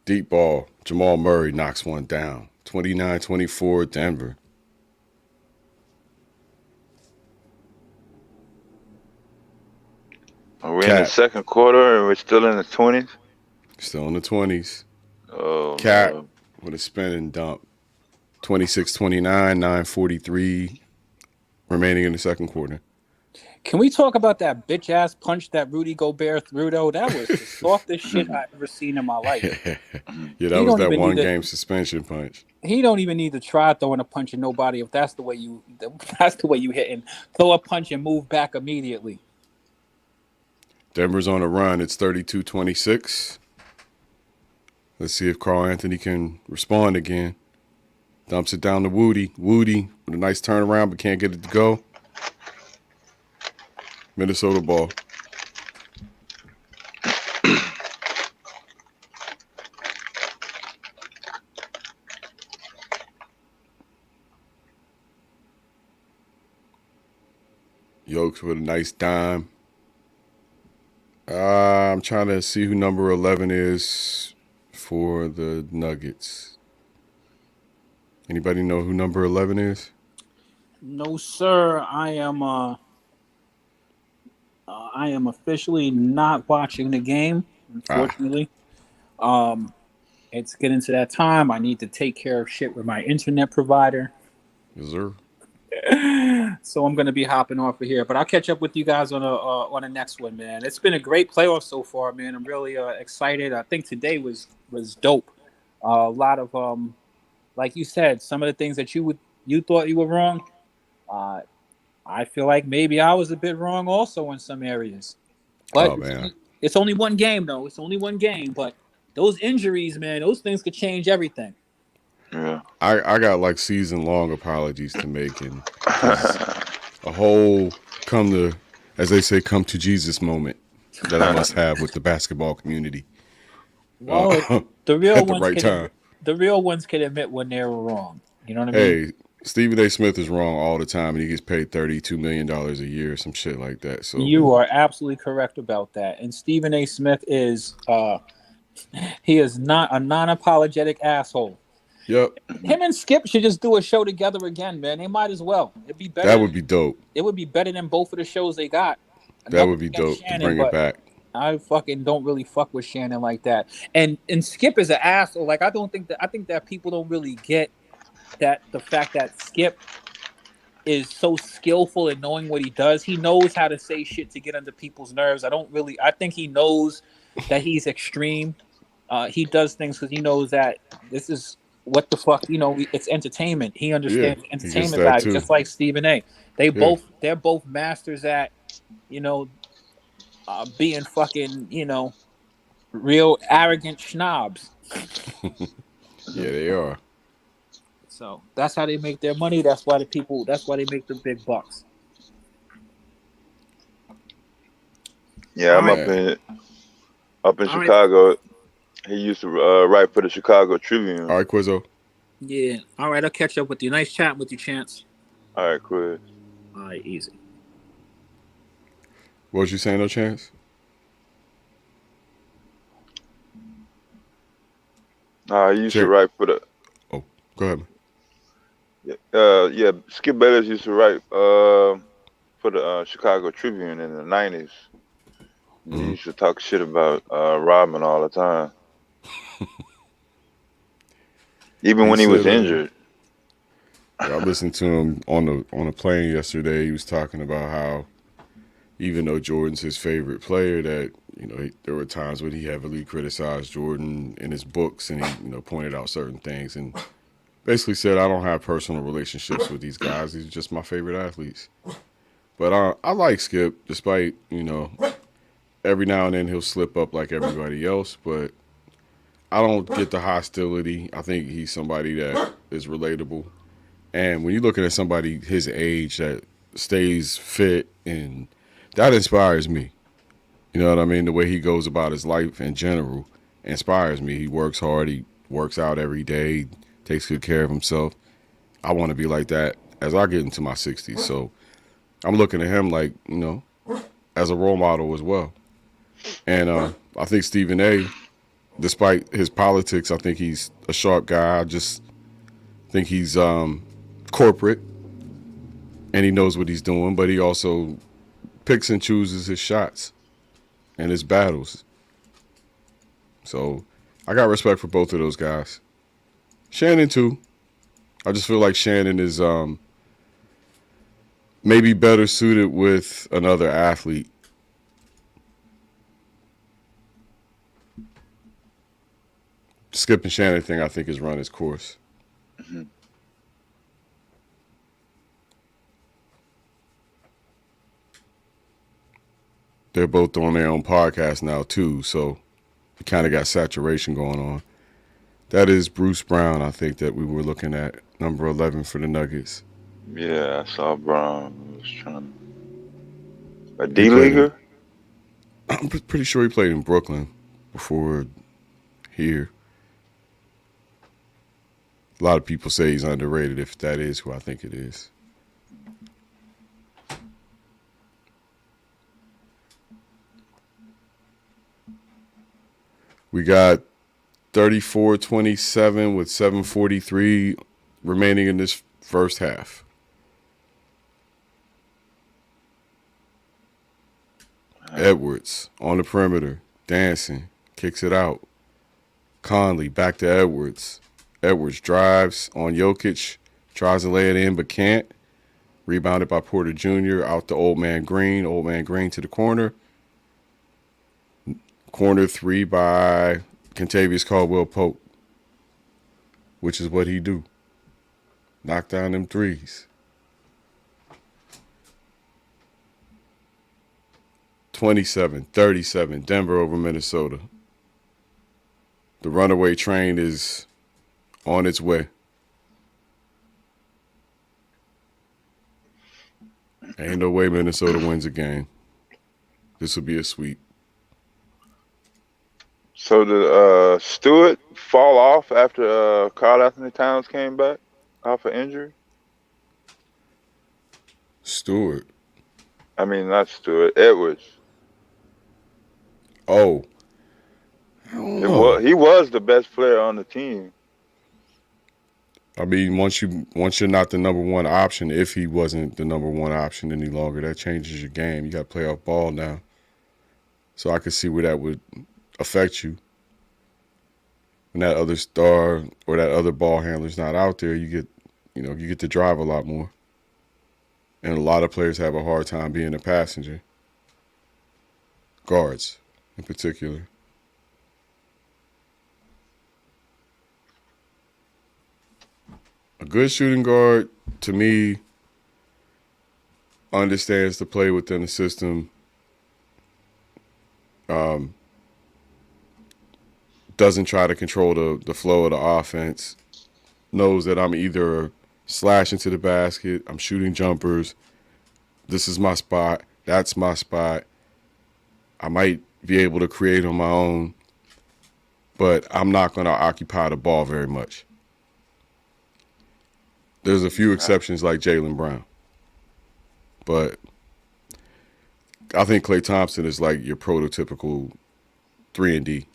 Deep ball. Jamal Murray knocks one down. 29-24 Denver. Are we in the second quarter and we're still in the 20s? Still in the 20s. Oh, Cat no. with a spin and dump. 26-29, 9:43 remaining in the second quarter. Can we talk about that bitch ass punch that Rudy Gobert threw though? That was the softest shit I've ever seen in my life. Yeah, that was that one game suspension punch. He don't even need to try throwing a punch at nobody if that's the way you hit and throw a punch and move back immediately. Denver's on a run. It's 32-26. Let's see if Karl Anthony can respond again. Dumps it down to Woody. Woody with a nice turnaround, but can't get it to go. Minnesota ball. Yokes with a nice dime. I'm trying to see who number 11 is for the Nuggets. Anybody know who number 11 is? No, sir. I am officially not watching the game, unfortunately. It's getting to that time. I need to take care of shit with my internet provider. Yes, sir. So I'm going to be hopping off of here, but I'll catch up with you guys on the next one, man. It's been a great playoff so far, man. I'm really excited. I think today was dope. A lot of like you said, some of the things that you thought you were wrong. I feel like maybe I was a bit wrong also in some areas. But man. It's only one game though. It's only one game, but Those injuries, man, those things could change everything. Yeah. I got like season long apologies to make, and just a whole as they say, come to Jesus moment that I must have with the basketball community. Well, the real At the ones right time. the real ones can admit when they were wrong. You know what I mean? Hey, Stephen A. Smith is wrong all the time, and he gets paid $32 million a year, some shit like that. So You are absolutely correct about that. And Stephen A. Smith is he is not a non-apologetic asshole. Yep. Him and Skip should just do a show together again, man. They might as well. It'd be better. That would be dope. It would be better than both of the shows they got. That would be dope to bring it back. I fucking don't really fuck with Shannon like that. And Skip is an asshole. Like I think that people don't really get that the fact that Skip is so skillful in knowing what he does. He knows how to say shit to get under people's nerves. I think he knows that he's extreme. He does things because he knows that this is what the fuck, it's entertainment. He understands entertainment value, just like Stephen A. They're both masters at, being fucking, real arrogant schnobs. Yeah, they are. So that's how they make their money. That's why they make the big bucks. Yeah, I'm up in Chicago. Right. He used to write for the Chicago Tribune. All right, Quizzo. Yeah. All right, I'll catch up with you. Nice chatting with you, Chance. All right, Quiz. All right, easy. What was you saying, no Chance? He used to write for the. Oh, go ahead. Yeah, Skip Bayless used to write for the Chicago Tribune in the 90s. Mm-hmm. He used to talk shit about Rodman all the time. Even when he was injured. I listened to him on a plane yesterday. He was talking about how even though Jordan's his favorite player, that there were times when he heavily criticized Jordan in his books, and he pointed out certain things and basically said, I don't have personal relationships with these guys. These are just my favorite athletes. But I like Skip, despite, every now and then he'll slip up like everybody else. But I don't get the hostility. I think he's somebody that is relatable. And when you're looking at somebody his age that stays fit, and that inspires me. You know what I mean? The way he goes about his life in general inspires me. He works hard. He works out every day. Takes good care of himself. I want to be like that as I get into my 60s. So I'm looking at him like, as a role model as well. And I think Stephen A., despite his politics, I think he's a sharp guy. I just think he's corporate, and he knows what he's doing, but he also picks and chooses his shots and his battles. So I got respect for both of those guys. Shannon too. I just feel like Shannon is maybe better suited with another athlete. Skip and Shannon thing, I think, has run its course. Mm-hmm. They're both on their own podcast now too, so we kind of got saturation going on. That is Bruce Brown, I think, that we were looking at, number 11 for the Nuggets. Yeah, I saw Brown. I was trying to... A D-leaguer? I'm pretty sure he played in Brooklyn before here. A lot of people say he's underrated, if that is who I think it is. We got 34-27 with 7:43 remaining in this first half. Edwards on the perimeter, dancing, kicks it out. Conley back to Edwards. Edwards drives on Jokic, tries to lay it in but can't. Rebounded by Porter Jr. out to Old Man Green. Old Man Green to the corner. Corner three by Kentavious Caldwell-Pope, which is what he do. Knock down them threes. 27-37, Denver over Minnesota. The runaway train is on its way. Ain't no way Minnesota wins a game. This will be a sweep. So did Stewart fall off after Karl Anthony Towns came back off of injury? Stewart. I mean, not Stewart. Edwards. Oh. I don't know. He was the best player on the team. I mean, once you're not the number one option, if he wasn't the number one option any longer, that changes your game. You got to play off ball now. So I could see where that would affect you. When that other star or that other ball handler's not out there, you get to drive a lot more. And a lot of players have a hard time being a passenger. Guards, in particular. A good shooting guard, to me, understands to play within the system. Doesn't try to control the flow of the offense. Knows that I'm either slashing to the basket, I'm shooting jumpers. This is my spot. That's my spot. I might be able to create on my own, but I'm not going to occupy the ball very much. There's a few exceptions like Jaylen Brown. But I think Klay Thompson is like your prototypical 3-and-D.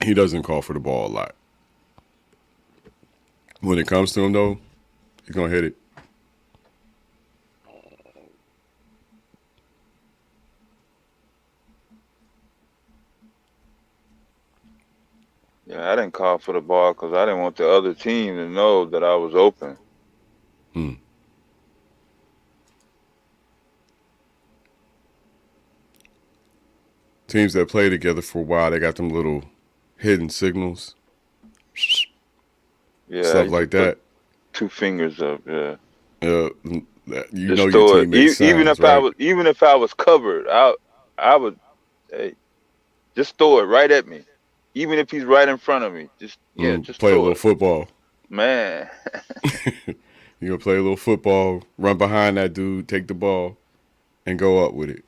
He doesn't call for the ball a lot. When it comes to him, though, he's going to hit it. Yeah, I didn't call for the ball because I didn't want the other team to know that I was open. Teams that play together for a while, they got them little hidden signals. Yeah, Stuff like that. 2 fingers up, yeah. You Just know throw your it. team makes Even sounds, if I was covered, I would, hey, just throw it right at me. Even if he's right in front of me, just play a throw little it. football. Man. You're going to play a little football, run behind that dude, take the ball, and go up with it.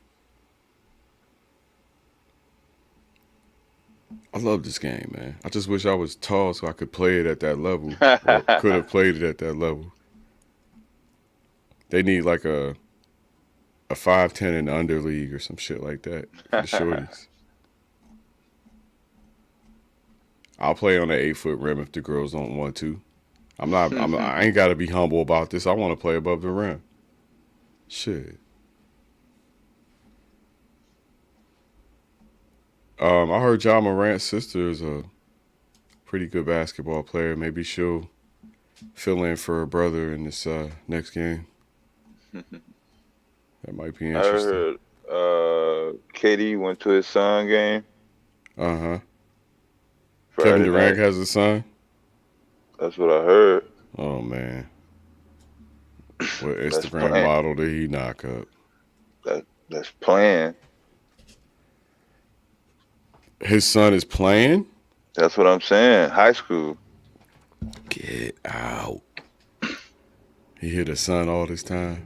I love this game, man. I just wish I was tall so I could play it at that level, or could have played it at that level. They need like a 5'10" and under league or some shit like that for the shorties. I'll play on the 8-foot rim if the girls don't want to. I ain't got to be humble about this. I want to play above the rim. Shit. I heard Ja Morant's sister is a pretty good basketball player. Maybe she'll fill in for her brother in this next game. That might be interesting. I heard KD went to his son game. Uh-huh. Friday Kevin Durant night. has a son? That's what I heard. Oh, man. What That's Instagram playing. model did he knock up? That's playing. His son is playing? That's what I'm saying. High school. Get out. He hit his son all this time.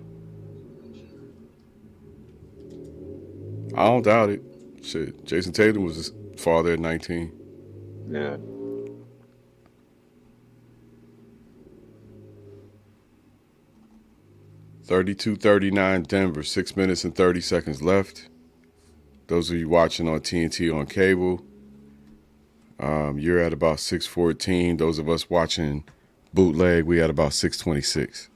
I don't doubt it. Shit, Jason Tatum was his father at 19. Yeah. (32-39) Denver. 6 minutes and 30 seconds left. Those of you watching on TNT on cable, you're at about 6:14. Those of us watching bootleg, we at about 6:26.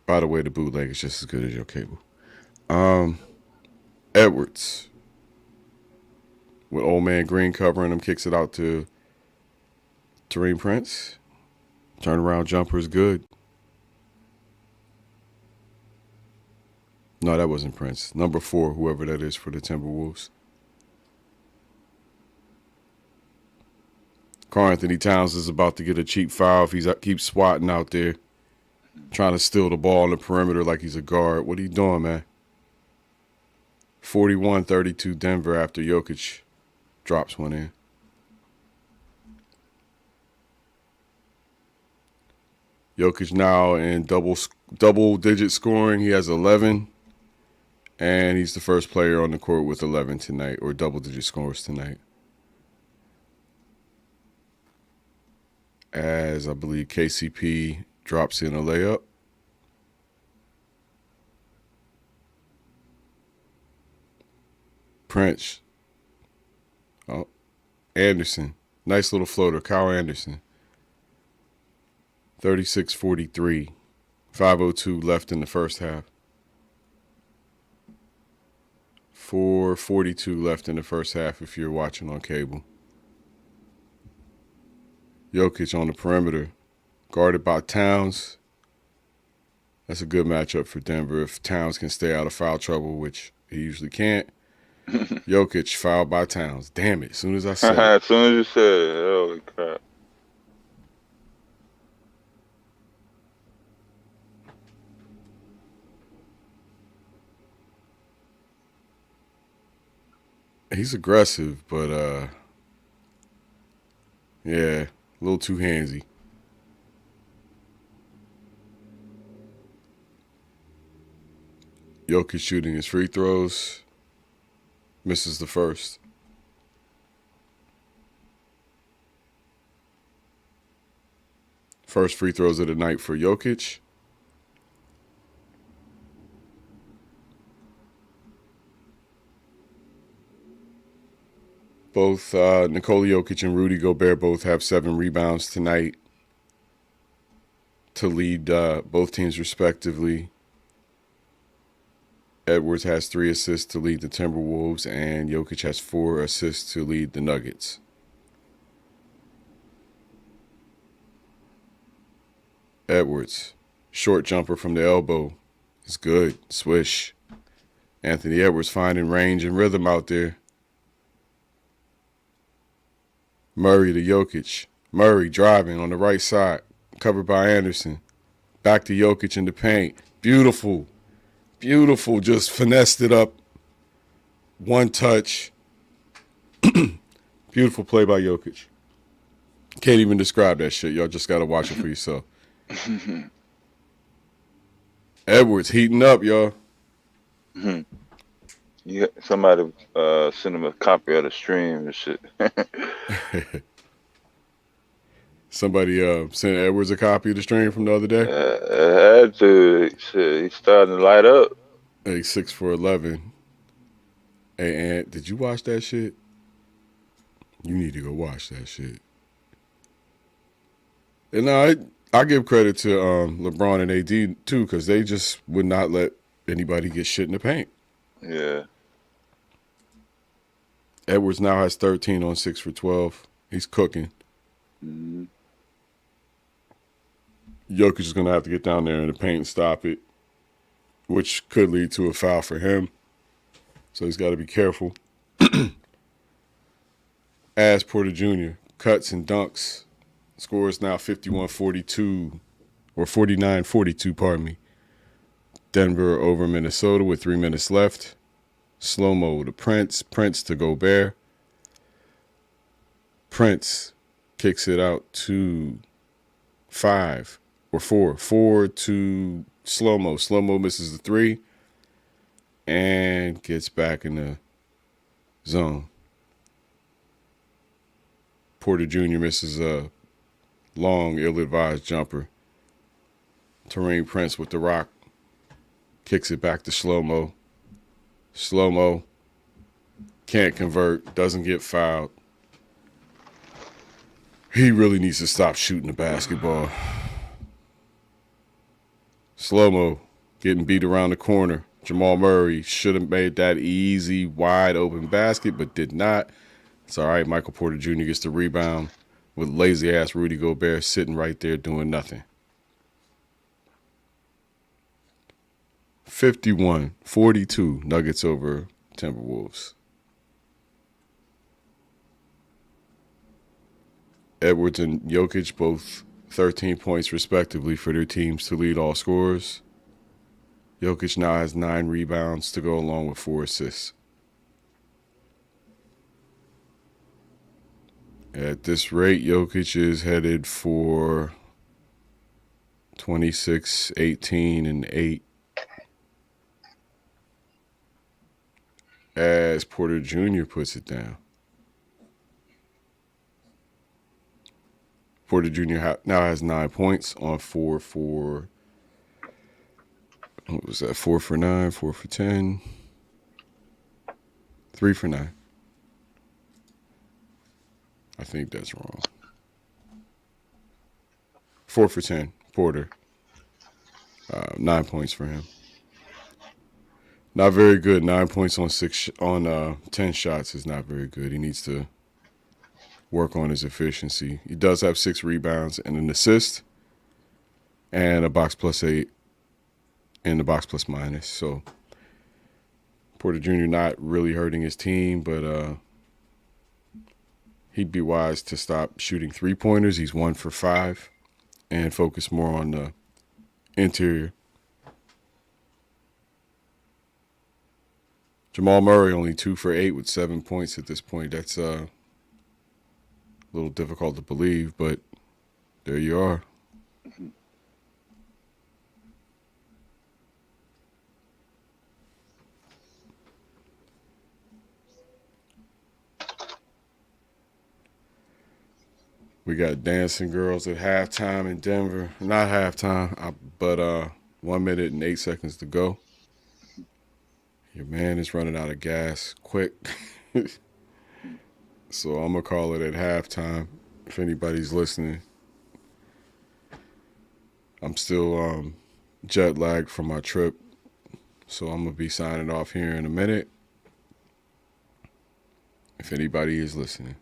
By the way, the bootleg is just as good as your cable. Edwards, with Old Man Green covering him, kicks it out to Taurean Prince. Turnaround jumper is good. No, that wasn't Prince. Number 4, whoever that is for the Timberwolves. Karl Anthony Towns is about to get a cheap foul if he keeps swatting out there, trying to steal the ball on the perimeter like he's a guard. What are you doing, man? 41-32 Denver after Jokic drops one in. Jokic now in double-digit scoring. He has 11, and he's the first player on the court with 11 tonight, or double-digit scores tonight. As I believe KCP drops in a layup. Prince. Oh, Anderson. Nice little floater. Kyle Anderson. 36-43. 5:02 left in the first half. 4:42 left in the first half if you're watching on cable. Jokic on the perimeter, guarded by Towns. That's a good matchup for Denver if Towns can stay out of foul trouble, which he usually can't. Jokic fouled by Towns. Damn it, as soon as I said it. As soon as you said it, holy crap. He's aggressive, but yeah, a little too handsy. Jokic shooting his free throws. Misses the first. First free throws of the night for Jokic. Both Nikola Jokic and Rudy Gobert both have 7 rebounds tonight to lead both teams respectively. Edwards has 3 assists to lead the Timberwolves, and Jokic has 4 assists to lead the Nuggets. Edwards, short jumper from the elbow, is good. Swish. Anthony Edwards finding range and rhythm out there. Murray to Jokic. Murray driving on the right side, covered by Anderson. Back to Jokic in the paint. Beautiful. Beautiful. Just finessed it up. One touch. Beautiful play by Jokic. Can't even describe that shit. Y'all just got to watch it for yourself. Edwards heating up, y'all. Yeah, somebody sent him a copy of the stream and shit. Somebody sent Edwards a copy of the stream from the other day? I had to. Shit, he's starting to light up. Hey, 6 for 11. Hey, Ant, did you watch that shit? You need to go watch that shit. And I give credit to LeBron and AD, too, because they just would not let anybody get shit in the paint. Yeah. Edwards now has 13 on 6 for 12. He's cooking. Mm-hmm. Jokic is going to have to get down there in the paint and stop it, which could lead to a foul for him. So he's got to be careful. As Porter Jr. cuts and dunks. Score is now 51-42, or 49-42, pardon me. Denver over Minnesota with 3 minutes left. Slow-mo to Prince. Prince to Gobert. Prince kicks it out to 5 or 4. 4 to Slow-mo. Slow-mo misses the 3 and gets back in the zone. Porter Jr. misses a long, ill-advised jumper. Taurean Prince with the rock. Kicks it back to Slow-mo. Slow-mo. Can't convert. Doesn't get fouled. He really needs to stop shooting the basketball. Slow-mo getting beat around the corner. Jamal Murray should have made that easy, wide open basket, but did not. It's all right. Michael Porter Jr. gets the rebound with lazy-ass Rudy Gobert sitting right there doing nothing. 51-42 Nuggets over Timberwolves. Edwards and Jokic both 13 points respectively for their teams to lead all scorers. Jokic now has 9 rebounds to go along with 4 assists. At this rate, Jokic is headed for 26, 18, and 8. As Porter Jr. puts it down. Porter Jr. now has 9 points on 4 for, what was that, 4 for 9, 4 for 10, 3 for 9. I think that's wrong. 4 for 10, Porter. 9 points for him. Not very good. 9 points on 10 shots is not very good. He needs to work on his efficiency. He does have 6 rebounds and an assist, and a box plus 8 and a box plus minus. So Porter Jr. not really hurting his team, but he'd be wise to stop shooting 3-pointers. He's 1 for 5, and focus more on the interior. Jamal Murray only 2 for 8 with 7 points at this point. That's a little difficult to believe, but there you are. We got dancing girls at halftime in Denver. Not halftime, but 1 minute and 8 seconds to go. Your man is running out of gas quick. So I'm going to call it at halftime if anybody's listening. I'm still jet lagged from my trip, so I'm going to be signing off here in a minute if anybody is listening.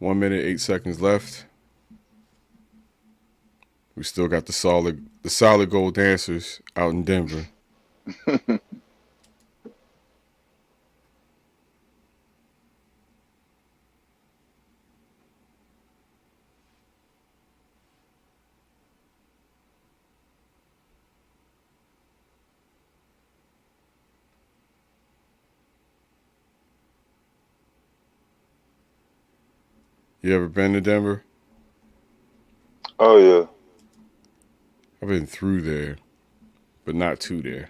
One minute, 8 seconds left. We still got the solid gold dancers out in Denver. You ever been to Denver? Oh, yeah. I've been through there, but not to there.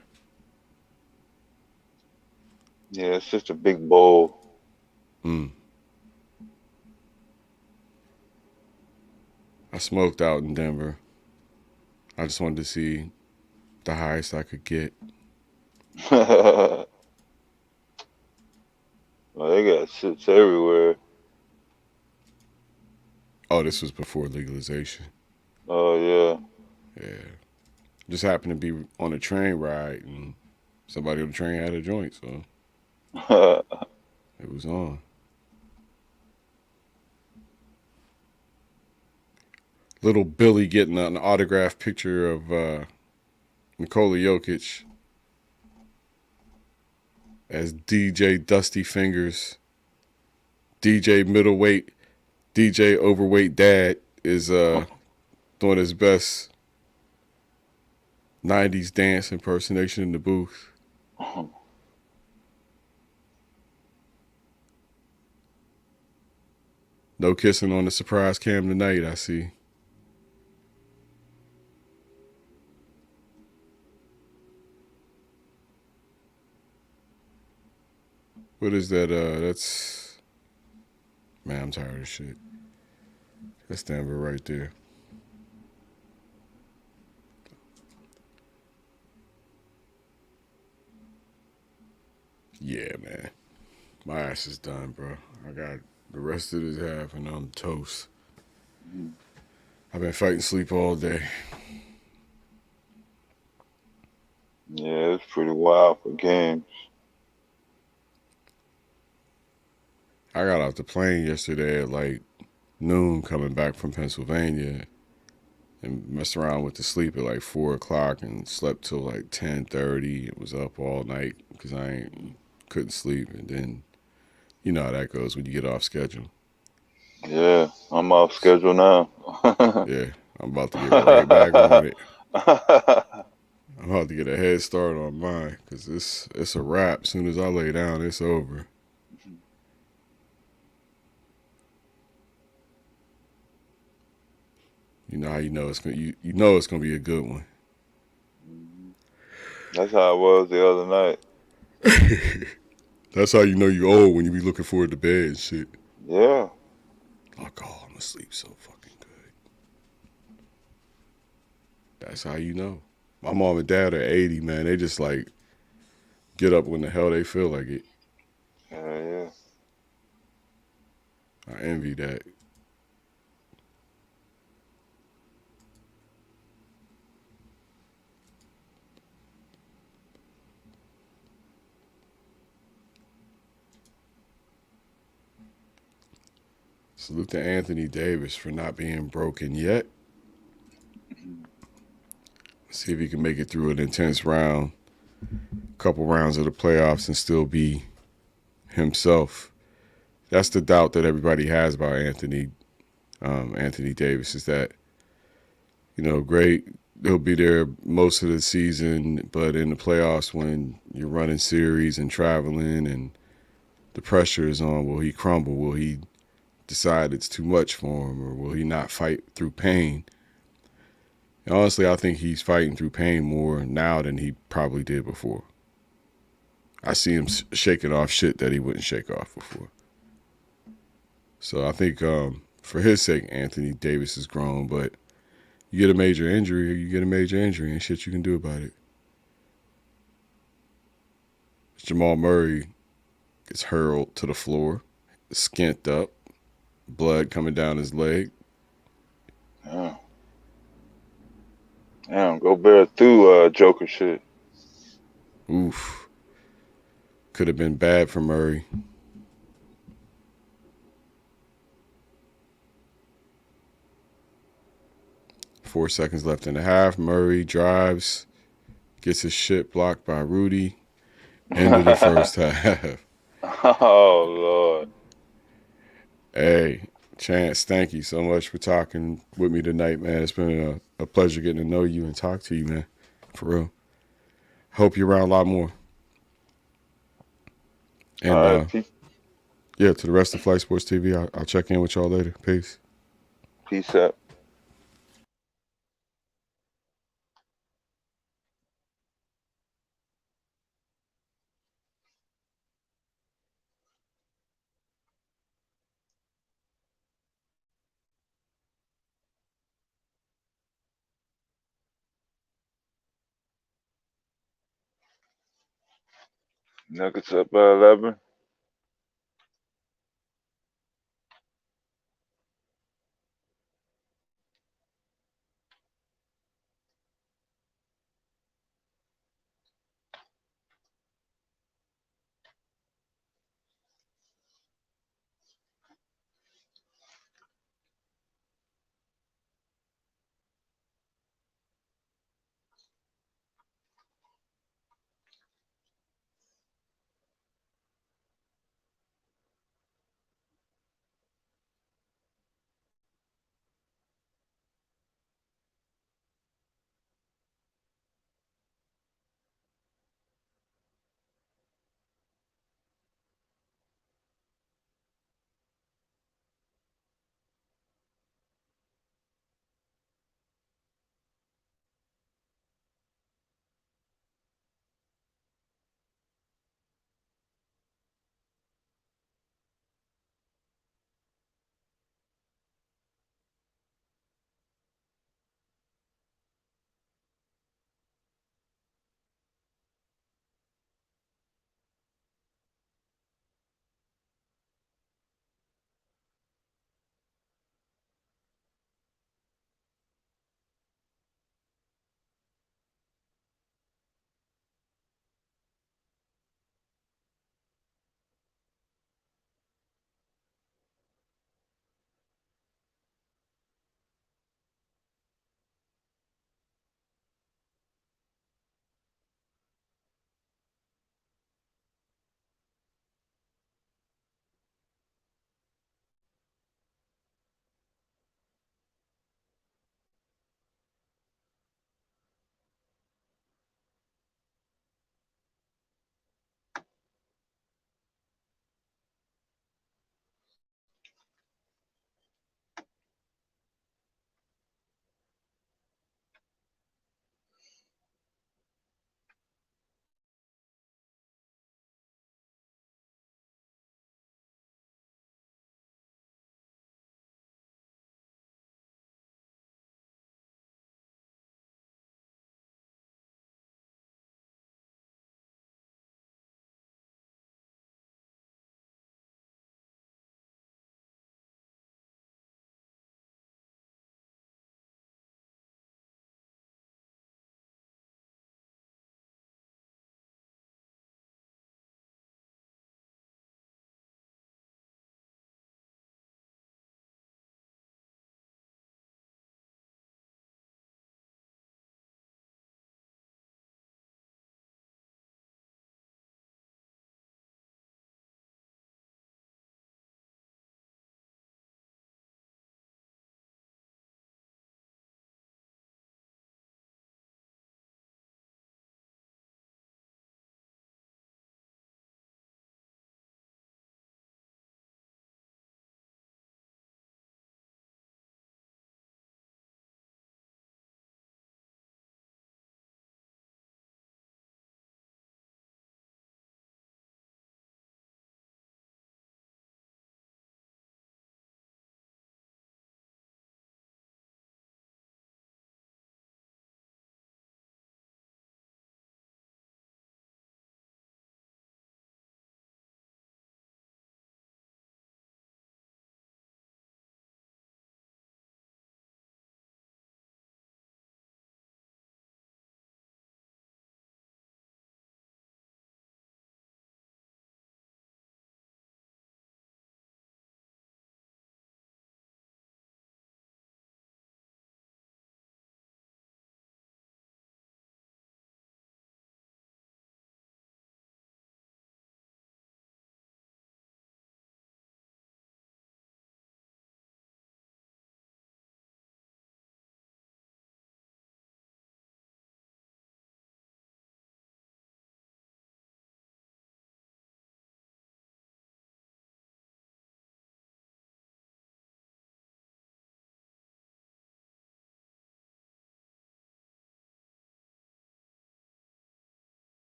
Yeah, it's just a big bowl. I smoked out in Denver. I just wanted to see the highest I could get. Well, they got shits everywhere. Oh, this was before legalization. Oh, yeah. Yeah. Just happened to be on a train ride, and somebody on the train had a joint, so it was on. Little Billy getting an autographed picture of Nikola Jokic as DJ Dusty Fingers, DJ Middleweight, DJ Overweight Dad is doing his best 90s dance impersonation in the booth. No kissing on the surprise cam tonight, I see. What is that? That's... Man, I'm tired of shit. That's Denver right there. Yeah, man. My ass is done, bro. I got the rest of this half and I'm toast. I've been fighting sleep all day. Yeah, it's pretty wild for games. I got off the plane yesterday at like noon coming back from Pennsylvania and messed around with the sleep at like 4 o'clock and slept till like 10:30. It was up all night because I couldn't sleep, and then you know how that goes when you get off schedule. Yeah, I'm off schedule now. Yeah, I'm about to get right back on it. I'm about to get a head start on mine because it's a wrap. As soon as I lay down, it's over. You know how you know it's gonna you know it's gonna be a good one. That's how it was the other night. That's how you know you old when you be looking forward to bed and shit. Yeah. Like, oh, I'm gonna sleep so fucking good. That's how you know. My mom and dad are 80, man. They just like get up when the hell they feel like it. Yeah. I envy that. Salute to Anthony Davis for not being broken yet. See if he can make it through an intense round, couple rounds of the playoffs, and still be himself. That's the doubt that everybody has about Anthony Davis is that, great, he'll be there most of the season, but in the playoffs when you're running series and traveling and the pressure is on, will he crumble? Will he decide it's too much for him, or will he not fight through pain? And honestly, I think he's fighting through pain more now than he probably did before. I see him shaking off shit that he wouldn't shake off before. So I think for his sake, Anthony Davis has grown, but you get a major injury, and shit you can do about it. Jamal Murray gets hurled to the floor, skint up, blood coming down his leg. Yeah. Damn, go bear through Joker shit. Oof. Could have been bad for Murray. Four seconds left in the half. Murray drives, gets his shit blocked by Rudy. End of the first half. Oh, Lord. Hey, Chance, thank you so much for talking with me tonight, man. It's been a pleasure getting to know you and talk to you, man. For real. Hope you're around a lot more. And all right, yeah, to the rest of Flight Sports TV, I'll check in with y'all later. Peace. Peace out. Nuggets up by 11.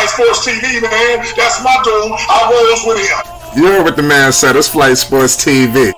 Flight Sports TV, man. That's my dude. I rolls with him. You heard what the man said. It's Flight Sports TV.